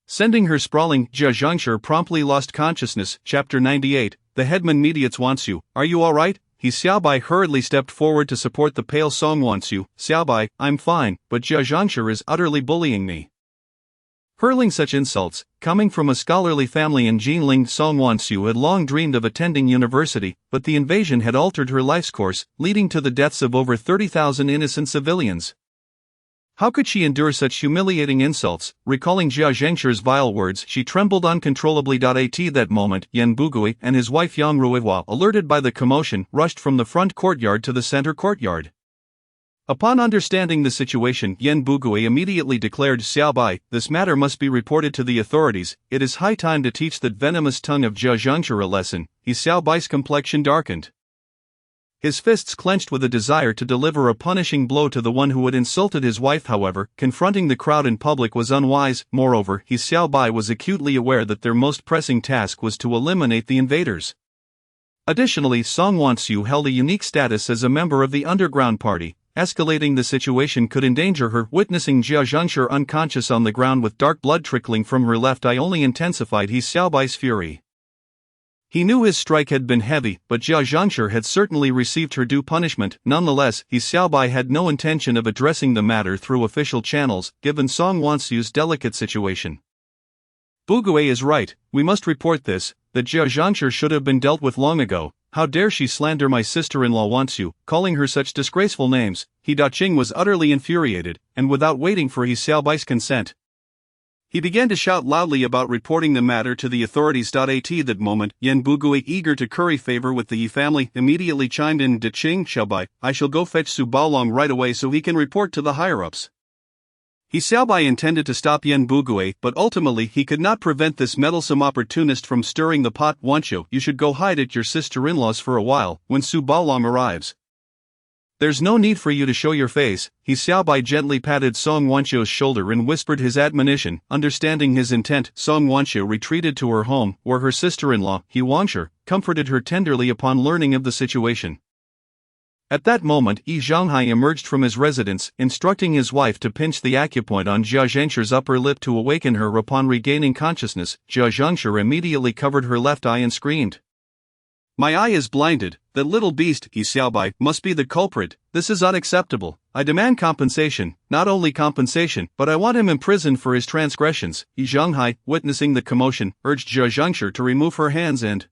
sending her sprawling. Jia Zhengshur promptly lost consciousness. Chapter 98. The headman mediates Won-soo. Are you alright? Xiaobai hurriedly stepped forward to support the pale Song Won-soo. "Xiaobai, I'm fine, but Jia Zhengshur is utterly bullying me." Hurling such insults, coming from a scholarly family in Jinling, Song Won-soo had long dreamed of attending university, but the invasion had altered her life's course, leading to the deaths of over 30,000 innocent civilians. How could she endure such humiliating insults? Recalling Jia Zhengshur's vile words, she trembled uncontrollably. At that moment, Yan Bugui and his wife Yang Ruihua, alerted by the commotion, rushed from the front courtyard to the center courtyard. Upon understanding the situation, Yan Bugui immediately declared, "Xiaobai, this matter must be reported to the authorities. It is high time to teach that venomous tongue of Jia Zhengshur a lesson." Xiaobai's complexion darkened, his fists clenched with a desire to deliver a punishing blow to the one who had insulted his wife. However, confronting the crowd in public was unwise. Moreover, Xiaobai was acutely aware that their most pressing task was to eliminate the invaders. Additionally, Song Won-soo held a unique status as a member of the underground party. Escalating the situation could endanger her. Witnessing Jia Zhengshur unconscious on the ground with dark blood trickling from her left eye only intensified Xiaobai's fury. He knew his strike had been heavy, but Jia Zhengshur had certainly received her due punishment. Nonetheless, Xiaobai had no intention of addressing the matter through official channels, given Song Won-soo's delicate situation. "Bugui is right, we must report this, that Jia Zhengshur should have been dealt with long ago. How dare she slander my sister-in-law Won-soo, calling her such disgraceful names." He Daqing was utterly infuriated, and without waiting for Xiaobai's consent, he began to shout loudly about reporting the matter to the authorities. At that moment, Yan Bugui, eager to curry favor with the Yi family, immediately chimed in, "Daqing, Xiaobai, I shall go fetch Su Baolong right away so he can report to the higher-ups." Xiaobai intended to stop Yan Bugui, but ultimately he could not prevent this meddlesome opportunist from stirring the pot. "Wonchu, you should go hide at your sister-in-law's for a while, when Su Baolong arrives. There's no need for you to show your face." Xiaobai gently patted Song Wonchu's shoulder and whispered his admonition. Understanding his intent, Song Wonchu retreated to her home, where her sister-in-law, He Wangshur, comforted her tenderly upon learning of the situation. At that moment, Yi Zhonghai emerged from his residence, instructing his wife to pinch the acupoint on Jia Zhengshur's upper lip to awaken her. Upon regaining consciousness, Jia Zhengshur immediately covered her left eye and screamed, "My eye is blinded." That little beast, He Xiaobai, must be the culprit. This is unacceptable. I demand compensation, not only compensation, but I want him imprisoned for his transgressions. Yi Zhonghai, witnessing the commotion, urged Jia Zhengshi to remove her hands and,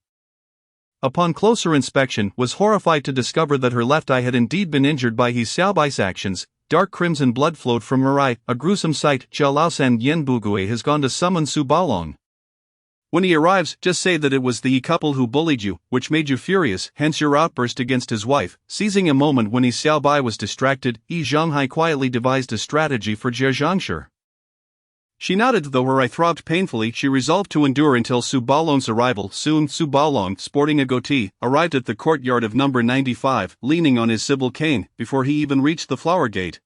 upon closer inspection, was horrified to discover that her left eye had indeed been injured by He Xiaobai's actions. Dark crimson blood flowed from her eye, a gruesome sight. Jia Laosan Yen Bugui has gone to summon Su Baolong. When he arrives, just say that it was the couple who bullied you, which made you furious, hence your outburst against his wife. Seizing a moment when He Xiaobai was distracted, Yi Zhonghai quietly devised a strategy for Jia Zhengshi. She nodded. Though her eye throbbed painfully, she resolved to endure until Su Baolong's arrival. Soon, Su Baolong, sporting a goatee, arrived at the courtyard of number 95, leaning on his Sibyl cane, before he even reached the flower gate.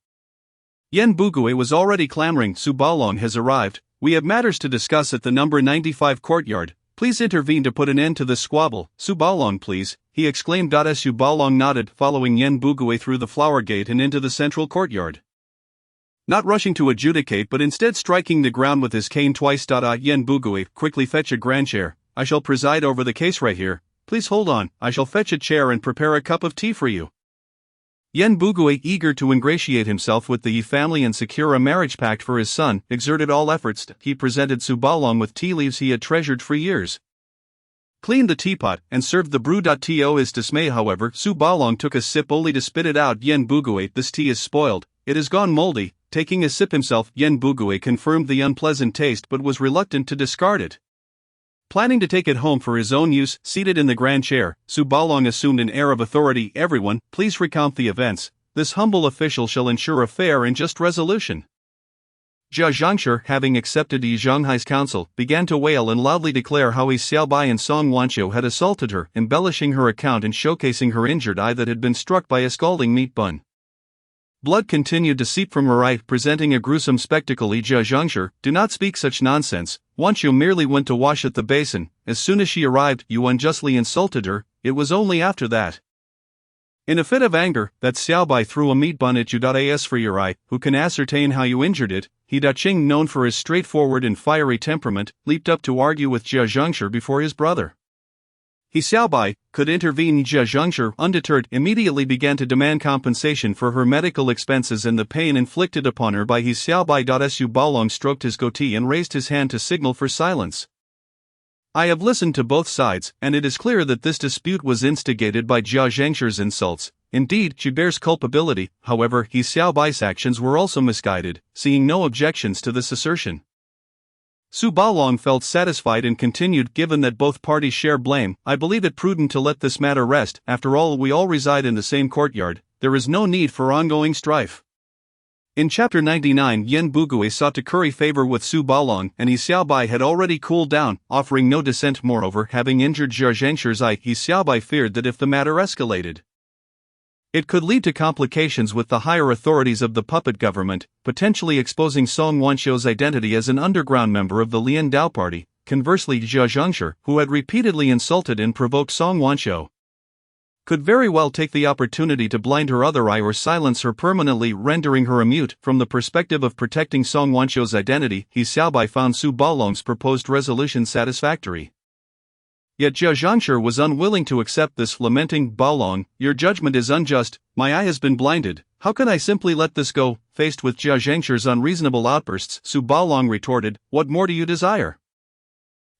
Yen Bugui was already clamoring. Su Baolong has arrived. We have matters to discuss at the number 95 courtyard. Please intervene to put an end to this squabble. Su Baolong, please, he exclaimed. Su Baolong nodded, following Yen Bugui through the flower gate and into the central courtyard. Not rushing to adjudicate but instead striking the ground with his cane twice. Yen Bugui, quickly fetch a grand chair. I shall preside over the case right here. Please hold on, I shall fetch a chair and prepare a cup of tea for you. Yen Bugui, eager to ingratiate himself with the Yi family and secure a marriage pact for his son, exerted all efforts. He presented Su Baolong with tea leaves he had treasured for years, cleaned the teapot, and served the brew. To his dismay, however, Su Baolong took a sip only to spit it out. Yen Bugui, this tea is spoiled, it has gone moldy. Taking a sip himself, Yen Bugui confirmed the unpleasant taste but was reluctant to discard it. Planning to take it home for his own use, seated in the grand chair, Su Baolong assumed an air of authority. Everyone, please recount the events. This humble official shall ensure a fair and just resolution. Jia Zhengshi, having accepted Yi Zhonghai's counsel, began to wail and loudly declare how He Xiaobai and Song Wanqiu had assaulted her, embellishing her account and showcasing her injured eye that had been struck by a scalding meat bun. Blood continued to seep from her eye, presenting a gruesome spectacle. Jia Zhengshi, do not speak such nonsense. Wanqiu merely went to wash at the basin. As soon as she arrived, you unjustly insulted her. It was only after that, in a fit of anger, that Xiaobai threw a meat bun at you. As for your eye, who can ascertain how you injured it? He Daqing, known for his straightforward and fiery temperament, leaped up to argue with Jia Zhengshi before his brother He Xiaobai could intervene. Jia Zhengshi, undeterred, immediately began to demand compensation for her medical expenses and the pain inflicted upon her by He Xiaobai. Su Baolong stroked his goatee and raised his hand to signal for silence. I have listened to both sides, and it is clear that this dispute was instigated by Jia Zhengshi's insults. Indeed, she bears culpability. However, He Xiaobai's actions were also misguided. Seeing no objections to this assertion, Su Baolong felt satisfied and continued, given that both parties share blame, I believe it prudent to let this matter rest. After all, we all reside in the same courtyard. There is no need for ongoing strife. In chapter 99, Yen Bugui sought to curry favor with Su Baolong, and He Xiaobai had already cooled down, offering no dissent. Moreover, having injured Jia Zhengshi's eye, He Xiaobai feared that if the matter escalated, it could lead to complications with the higher authorities of the puppet government, potentially exposing Song Wanqiu's identity as an underground member of the Lian Dao party. Conversely, Jia Zhengshi, who had repeatedly insulted and provoked Song Wanqiu, could very well take the opportunity to blind her other eye or silence her permanently, rendering her immune. From the perspective of protecting Song Wanqiu's identity, He Xiaobai found Su Baolong's proposed resolution satisfactory. Yet Jia Zhengshi was unwilling to accept this, lamenting, Baolong, your judgment is unjust, my eye has been blinded, how can I simply let this go? Faced with Jia Zhengshi's unreasonable outbursts, Su Baolong retorted, what more do you desire?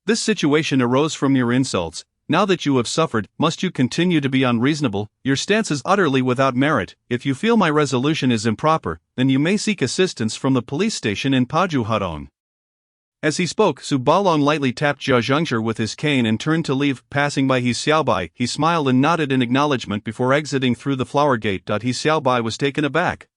This situation arose from your insults. Now that you have suffered, must you continue to be unreasonable? Your stance is utterly without merit. If you feel my resolution is improper, then you may seek assistance from the police station in Paju Hudong. As he spoke, Su Baolong lightly tapped Jia Zhengshi with his cane and turned to leave. Passing by He Xiaobai, he smiled and nodded in acknowledgement before exiting through the flower gate. He Xiaobai was taken aback.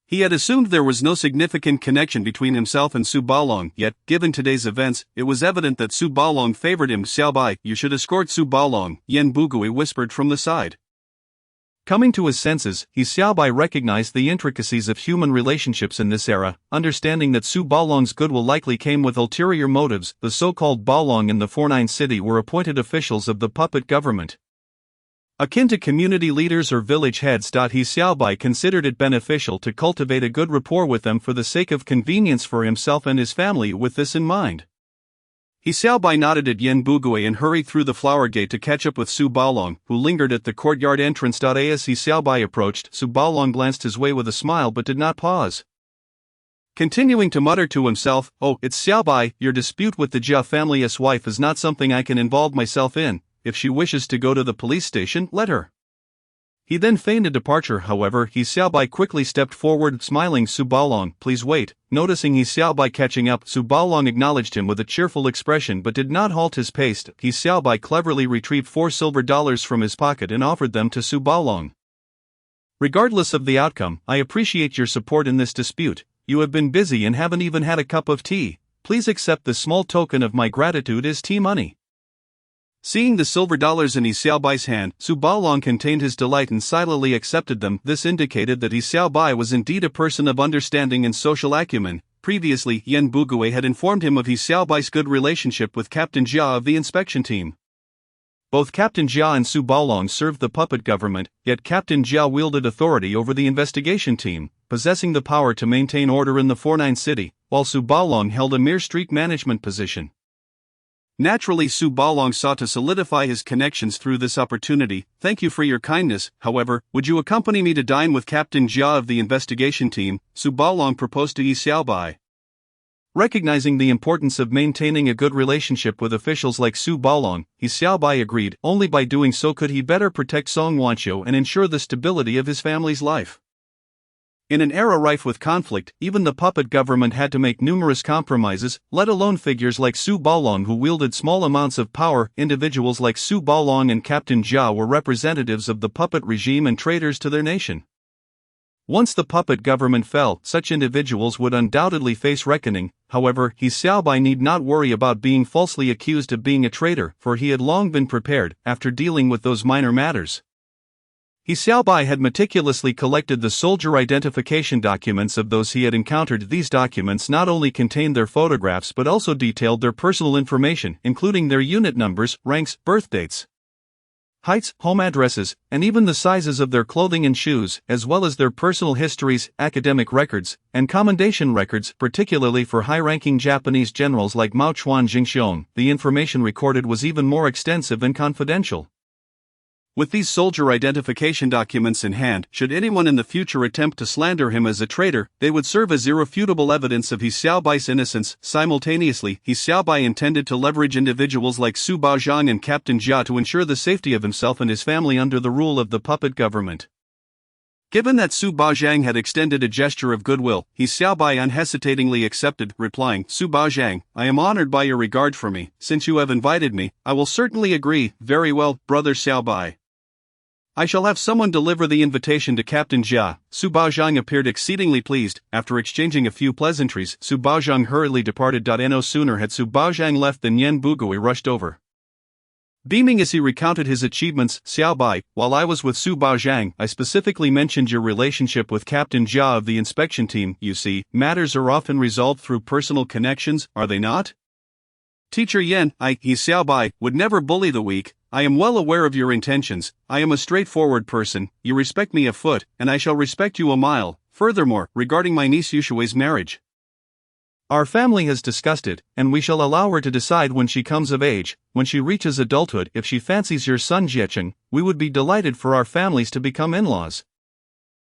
He had assumed there was no significant connection between himself and Su Baolong, yet, given today's events, it was evident that Su Baolong favored him. Xiaobai, you should escort Su Baolong, Yen Bugui whispered from the side. Coming to his senses, He Xiaobai recognized the intricacies of human relationships in this era, understanding that Su Baolong's goodwill likely came with ulterior motives. The so-called Baolong in the Fornine city were appointed officials of the puppet government, akin to community leaders or village heads. He Xiaobai considered it beneficial to cultivate a good rapport with them for the sake of convenience for himself and his family. With this in mind, He Xiaobai nodded at Yan Bugui and hurried through the flower gate to catch up with Su Baolong, who lingered at the courtyard entrance. As He Xiaobai approached, Su Baolong glanced his way with a smile but did not pause. Continuing to mutter to himself, "Oh, it's Xiaobai, your dispute with the Jia family's wife is not something I can involve myself in. If she wishes to go to the police station, let her." He then feigned a departure. However, He Xiaobai quickly stepped forward, smiling. "Su Baolong, please wait." Noticing He Xiaobai catching up, Su Baolong acknowledged him with a cheerful expression but did not halt his pace. He Xiaobai cleverly retrieved $4 silver from his pocket and offered them to Su Baolong. "Regardless of the outcome, I appreciate your support in this dispute. You have been busy and haven't even had a cup of tea. Please accept this small token of my gratitude as tea money." Seeing the silver in He Xiaobai's hand, Su Baolong contained his delight and silently accepted them. This indicated that He Xiaobai was indeed a person of understanding and social acumen. Previously, Yan Bugui had informed him of He Xiaobai's good relationship with Captain Jia of the inspection team. Both Captain Jia and Su Baolong served the puppet government, yet Captain Jia wielded authority over the investigation team, possessing the power to maintain order in the 49 city, while Su Baolong held a mere street management position. Naturally, Su Baolong sought to solidify his connections through this opportunity. "Thank you for your kindness, however, would you accompany me to dine with Captain Jia of the investigation team?" Su Baolong proposed to He Xiaobai. Recognizing the importance of maintaining a good relationship with officials like Su Baolong, He Xiaobai agreed. Only by doing so could he better protect Song Wanqiu and ensure the stability of his family's life. In an era rife with conflict, even the puppet government had to make numerous compromises, let alone figures like Su Baolong who wielded small amounts of power. Individuals like Su Baolong and Captain Jia were representatives of the puppet regime and traitors to their nation. Once the puppet government fell, such individuals would undoubtedly face reckoning. However, He Xiaobai need not worry about being falsely accused of being a traitor, for he had long been prepared. After dealing with those minor matters, He Xiaobai had meticulously collected the soldier identification documents of those he had encountered. These documents not only contained their photographs but also detailed their personal information, including their unit numbers, ranks, birth dates, heights, home addresses, and even the sizes of their clothing and shoes, as well as their personal histories, academic records, and commendation records, particularly for high-ranking Japanese generals like Mao Chuan Jingxiong. The information recorded was even more extensive and confidential. With these soldier identification documents in hand, should anyone in the future attempt to slander him as a traitor, they would serve as irrefutable evidence of He Xiaobai's innocence. Simultaneously, He Xiaobai intended to leverage individuals like Su Baozhang and Captain Jia to ensure the safety of himself and his family under the rule of the puppet government. Given that Su Baozhang had extended a gesture of goodwill, He Xiaobai unhesitatingly accepted, replying, "Su Baozhang, I am honored by your regard for me. Since you have invited me, I will certainly agree." "Very well, brother Xiaobai. I shall have someone deliver the invitation to Captain Jia." Su Baozhang appeared exceedingly pleased. After exchanging a few pleasantries, Su Baozhang hurriedly departed. No sooner had Su Baozhang left than Yan Bugui rushed over. Beaming as he recounted his achievements, "Xiaobai, while I was with Su Baozhang, I specifically mentioned your relationship with Captain Jia of the inspection team. You see, matters are often resolved through personal connections, are they not? Teacher Yan, He Xiaobai, would never bully the weak. I am well aware of your intentions. I am a straightforward person. You respect me a foot, and I shall respect you a mile. Furthermore, regarding my niece Yushui's marriage, our family has discussed it, and we shall allow her to decide when she comes of age. When she reaches adulthood, if she fancies your son Jiecheng, we would be delighted for our families to become in-laws.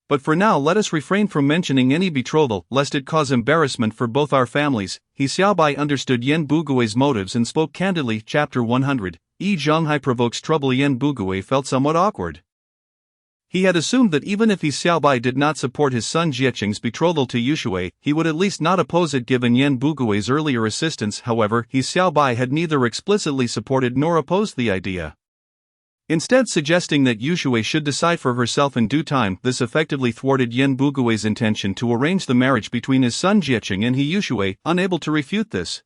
But for now let us refrain from mentioning any betrothal, lest it cause embarrassment for both our families." He Xiaobai understood Yan Bugui's motives and spoke candidly. Chapter 100. Yi Zhonghai provokes trouble. Yan Bugui felt somewhat awkward. He had assumed that even if He Xiaobai did not support his son Jiecheng's betrothal to Yushui, he would at least not oppose it given Yan Bugui's earlier assistance. However, He Xiaobai had neither explicitly supported nor opposed the idea. Instead suggesting that Yushui should decide for herself in due time. This effectively thwarted Yan Bugui's intention to arrange the marriage between his son Jiecheng and He Yushui. Unable to refute this,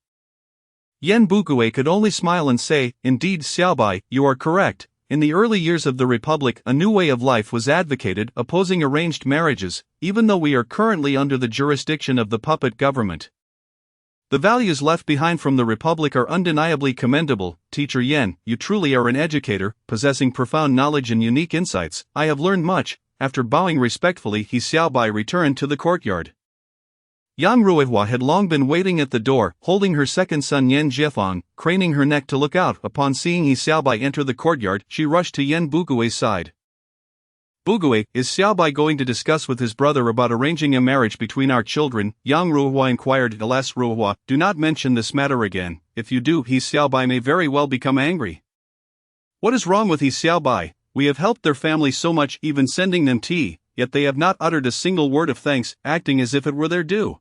Yan Bugui could only smile and say, "Indeed Xiaobai, you are correct. In the early years of the Republic, a new way of life was advocated, opposing arranged marriages, even though we are currently under the jurisdiction of the puppet government. The values left behind from the Republic are undeniably commendable. Teacher Yan, you truly are an educator, possessing profound knowledge and unique insights. I have learned much." After bowing respectfully, He Xiaobai returned to the courtyard. Yang Ruihua had long been waiting at the door, holding her second son Yen Jiefang, craning her neck to look out. Upon seeing He Xiaobai enter the courtyard, she rushed to Yen Bugui's side. "Bugui, is Xiaobai going to discuss with his brother about arranging a marriage between our children?" Yang Ruihua inquired. "Alas, Ruihua, do not mention this matter again. If you do, He Xiaobai may very well become angry." "What is wrong with He Xiaobai? We have helped their family so much, even sending them tea, yet they have not uttered a single word of thanks, acting as if it were their due."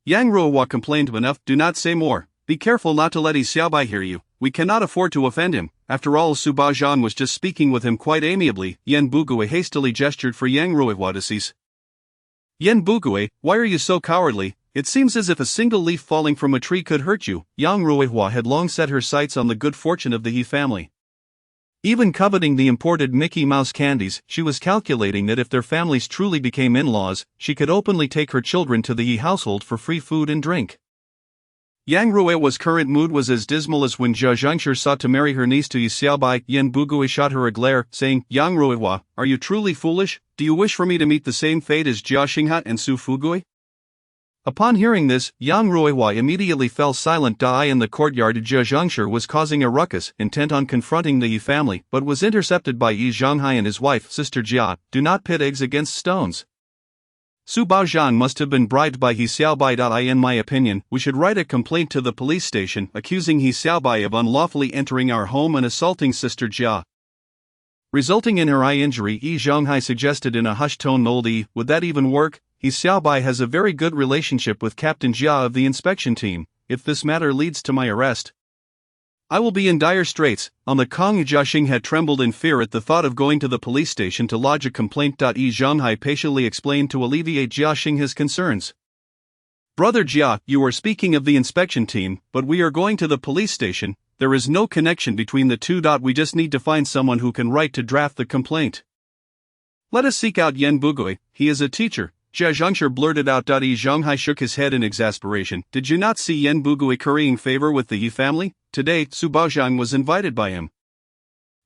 Yang Ruihua complained. "Enough, do not say more. Be careful not to let He Xiaobai hear you. We cannot afford to offend him. After all, Su Baozhan was just speaking with him quite amiably." Yen Bugui hastily gestured for Yang Ruihua to cease. "Yen Bugui, why are you so cowardly? It seems as if a single leaf falling from a tree could hurt you." Yang Ruihua had long set her sights on the good fortune of the He family. Even coveting the imported Mickey Mouse candies, she was calculating that if their families truly became in-laws, she could openly take her children to the He household for free food and drink. Yang Ruihua's current mood was as dismal as when Jia Zhengshi sought to marry her niece to He Xiaobai. Yen Bugui shot her a glare, saying, "Yang Ruihua, are you truly foolish? Do you wish for me to meet the same fate as Jia Xinghat and Su Fugui?" Upon hearing this, Yang Ruihua immediately fell silent. In the courtyard, Jia Zhengshi was causing a ruckus, intent on confronting the Yi family, but was intercepted by Yi Zhonghai and his wife, Sister Jia. "Do not pit eggs against stones. Su Baozhan must have been bribed by He Xiaobai. In my opinion, we should write a complaint to the police station, accusing He Xiaobai of unlawfully entering our home and assaulting Sister Jia, resulting in her eye injury." Yi Zhonghai suggested in a hushed tone. "Old Yi, would that even work? He Xiaobai has a very good relationship with Captain Jia of the inspection team. If this matter leads to my arrest, I will be in dire straits." On the Kong, Jiaxing had trembled in fear at the thought of going to the police station to lodge a complaint. Yi Zhonghai patiently explained to alleviate Jiaxing his concerns. "Brother Jia, you are speaking of the inspection team, but we are going to the police station. There is no connection between the two. We just need to find someone who can write to draft the complaint. Let us seek out Yen Bugui, he is a teacher." Jia Zhengshi blurted out. Yi Zhonghai shook his head in exasperation. "Did you not see Yen Bugui currying favor with the Yi family? Today, Su Baozhan was invited by him."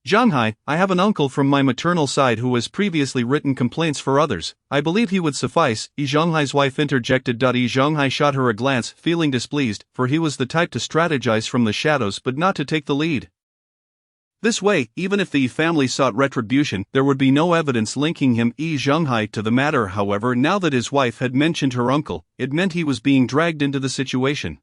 "Zhonghai, I have an uncle from my maternal side who has previously written complaints for others. I believe he would suffice." Yi Zhonghai's wife interjected. Yi Zhonghai shot her a glance, feeling displeased, for he was the type to strategize from the shadows but not to take the lead. This way, even if the Yi family sought retribution, there would be no evidence linking him, Yi Zhonghai, to the matter. However, now that his wife had mentioned her uncle, it meant he was being dragged into the situation.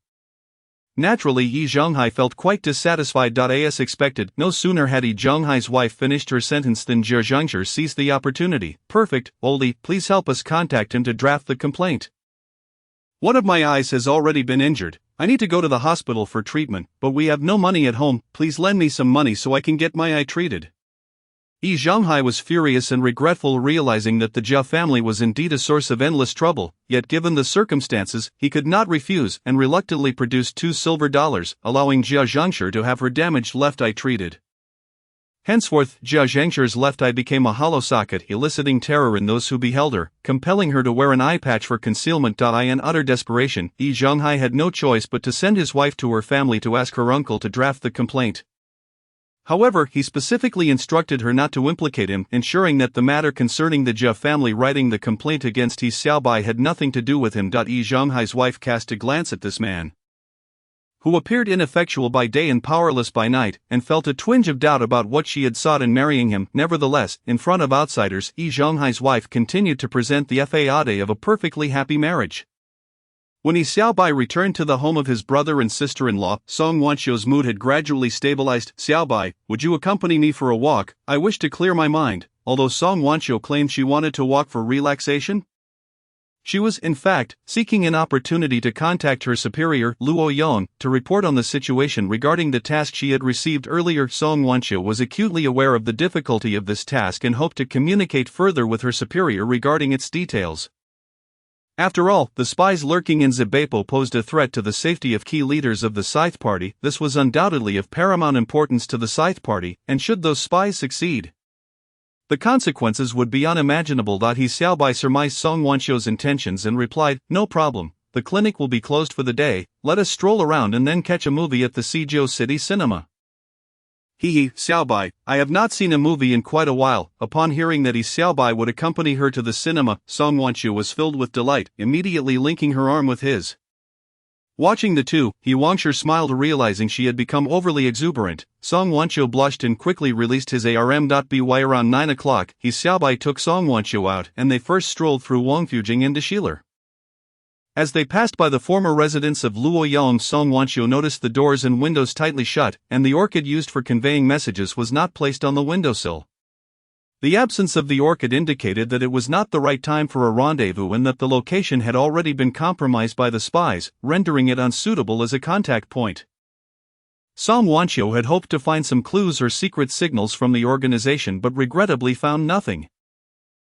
Naturally, Yi Zhonghai felt quite dissatisfied. As expected, no sooner had Yi Zhonghai's wife finished her sentence than Jia Zhengshi seized the opportunity. "Perfect, Oldie, please help us contact him to draft the complaint. One of my eyes has already been injured. I need to go to the hospital for treatment, but we have no money at home. Please lend me some money so I can get my eye treated." Yi Zhonghai was furious and regretful, realizing that the Jia family was indeed a source of endless trouble, yet given the circumstances, he could not refuse and reluctantly produced $2 silver, allowing Jia Zhengshi to have her damaged left eye treated. Henceforth, Jia Zhengshi's left eye became a hollow socket, eliciting terror in those who beheld her, compelling her to wear an eye patch for concealment. In utter desperation, Yi Zhonghai had no choice but to send his wife to her family to ask her uncle to draft the complaint. However, he specifically instructed her not to implicate him, ensuring that the matter concerning the Jia family writing the complaint against He Xiaobai had nothing to do with him. Yi Zhonghai's wife cast a glance at this man, who appeared ineffectual by day and powerless by night, and felt a twinge of doubt about what she had sought in marrying him. Nevertheless, in front of outsiders, Yi Zhonghai's wife continued to present the facade of a perfectly happy marriage. When He Xiaobai returned to the home of his brother and sister-in-law, Song Wanqiu's mood had gradually stabilized. "Xiaobai, would you accompany me for a walk? I wish to clear my mind." Although Song Wanqiu claimed she wanted to walk for relaxation, she was, in fact, seeking an opportunity to contact her superior, Luo Yong, to report on the situation regarding the task she had received earlier. Song Wanqiu was acutely aware of the difficulty of this task and hoped to communicate further with her superior regarding its details. After all, the spies lurking in Zibepo posed a threat to the safety of key leaders of the Scythe Party. This was undoubtedly of paramount importance to the Scythe Party, and should those spies succeed, the consequences would be unimaginable. He Xiaobai surmised Song Wanqiu's intentions and replied, "No problem, the clinic will be closed for the day, let us stroll around and then catch a movie at the Suzhou City Cinema." He, Xiaobai, I have not seen a movie in quite a while. Upon hearing that Xiaobai would accompany her to the cinema, Song Wanqiu was filled with delight, immediately linking her arm with his. Watching the two, He Wangshu smiled, realizing she had become overly exuberant. Song Wanqiu blushed and quickly released his arm.by. Around 9 o'clock, He Xiaobai took Song Wanqiu out and they first strolled through Wangfujing into Shiler. As they passed by the former residence of Luoyang, Song Wanqiu noticed the doors and windows tightly shut, and the orchid used for conveying messages was not placed on the windowsill. The absence of the orchid indicated that it was not the right time for a rendezvous and that the location had already been compromised by the spies, rendering it unsuitable as a contact point. Song Wanqiu had hoped to find some clues or secret signals from the organization but regrettably found nothing.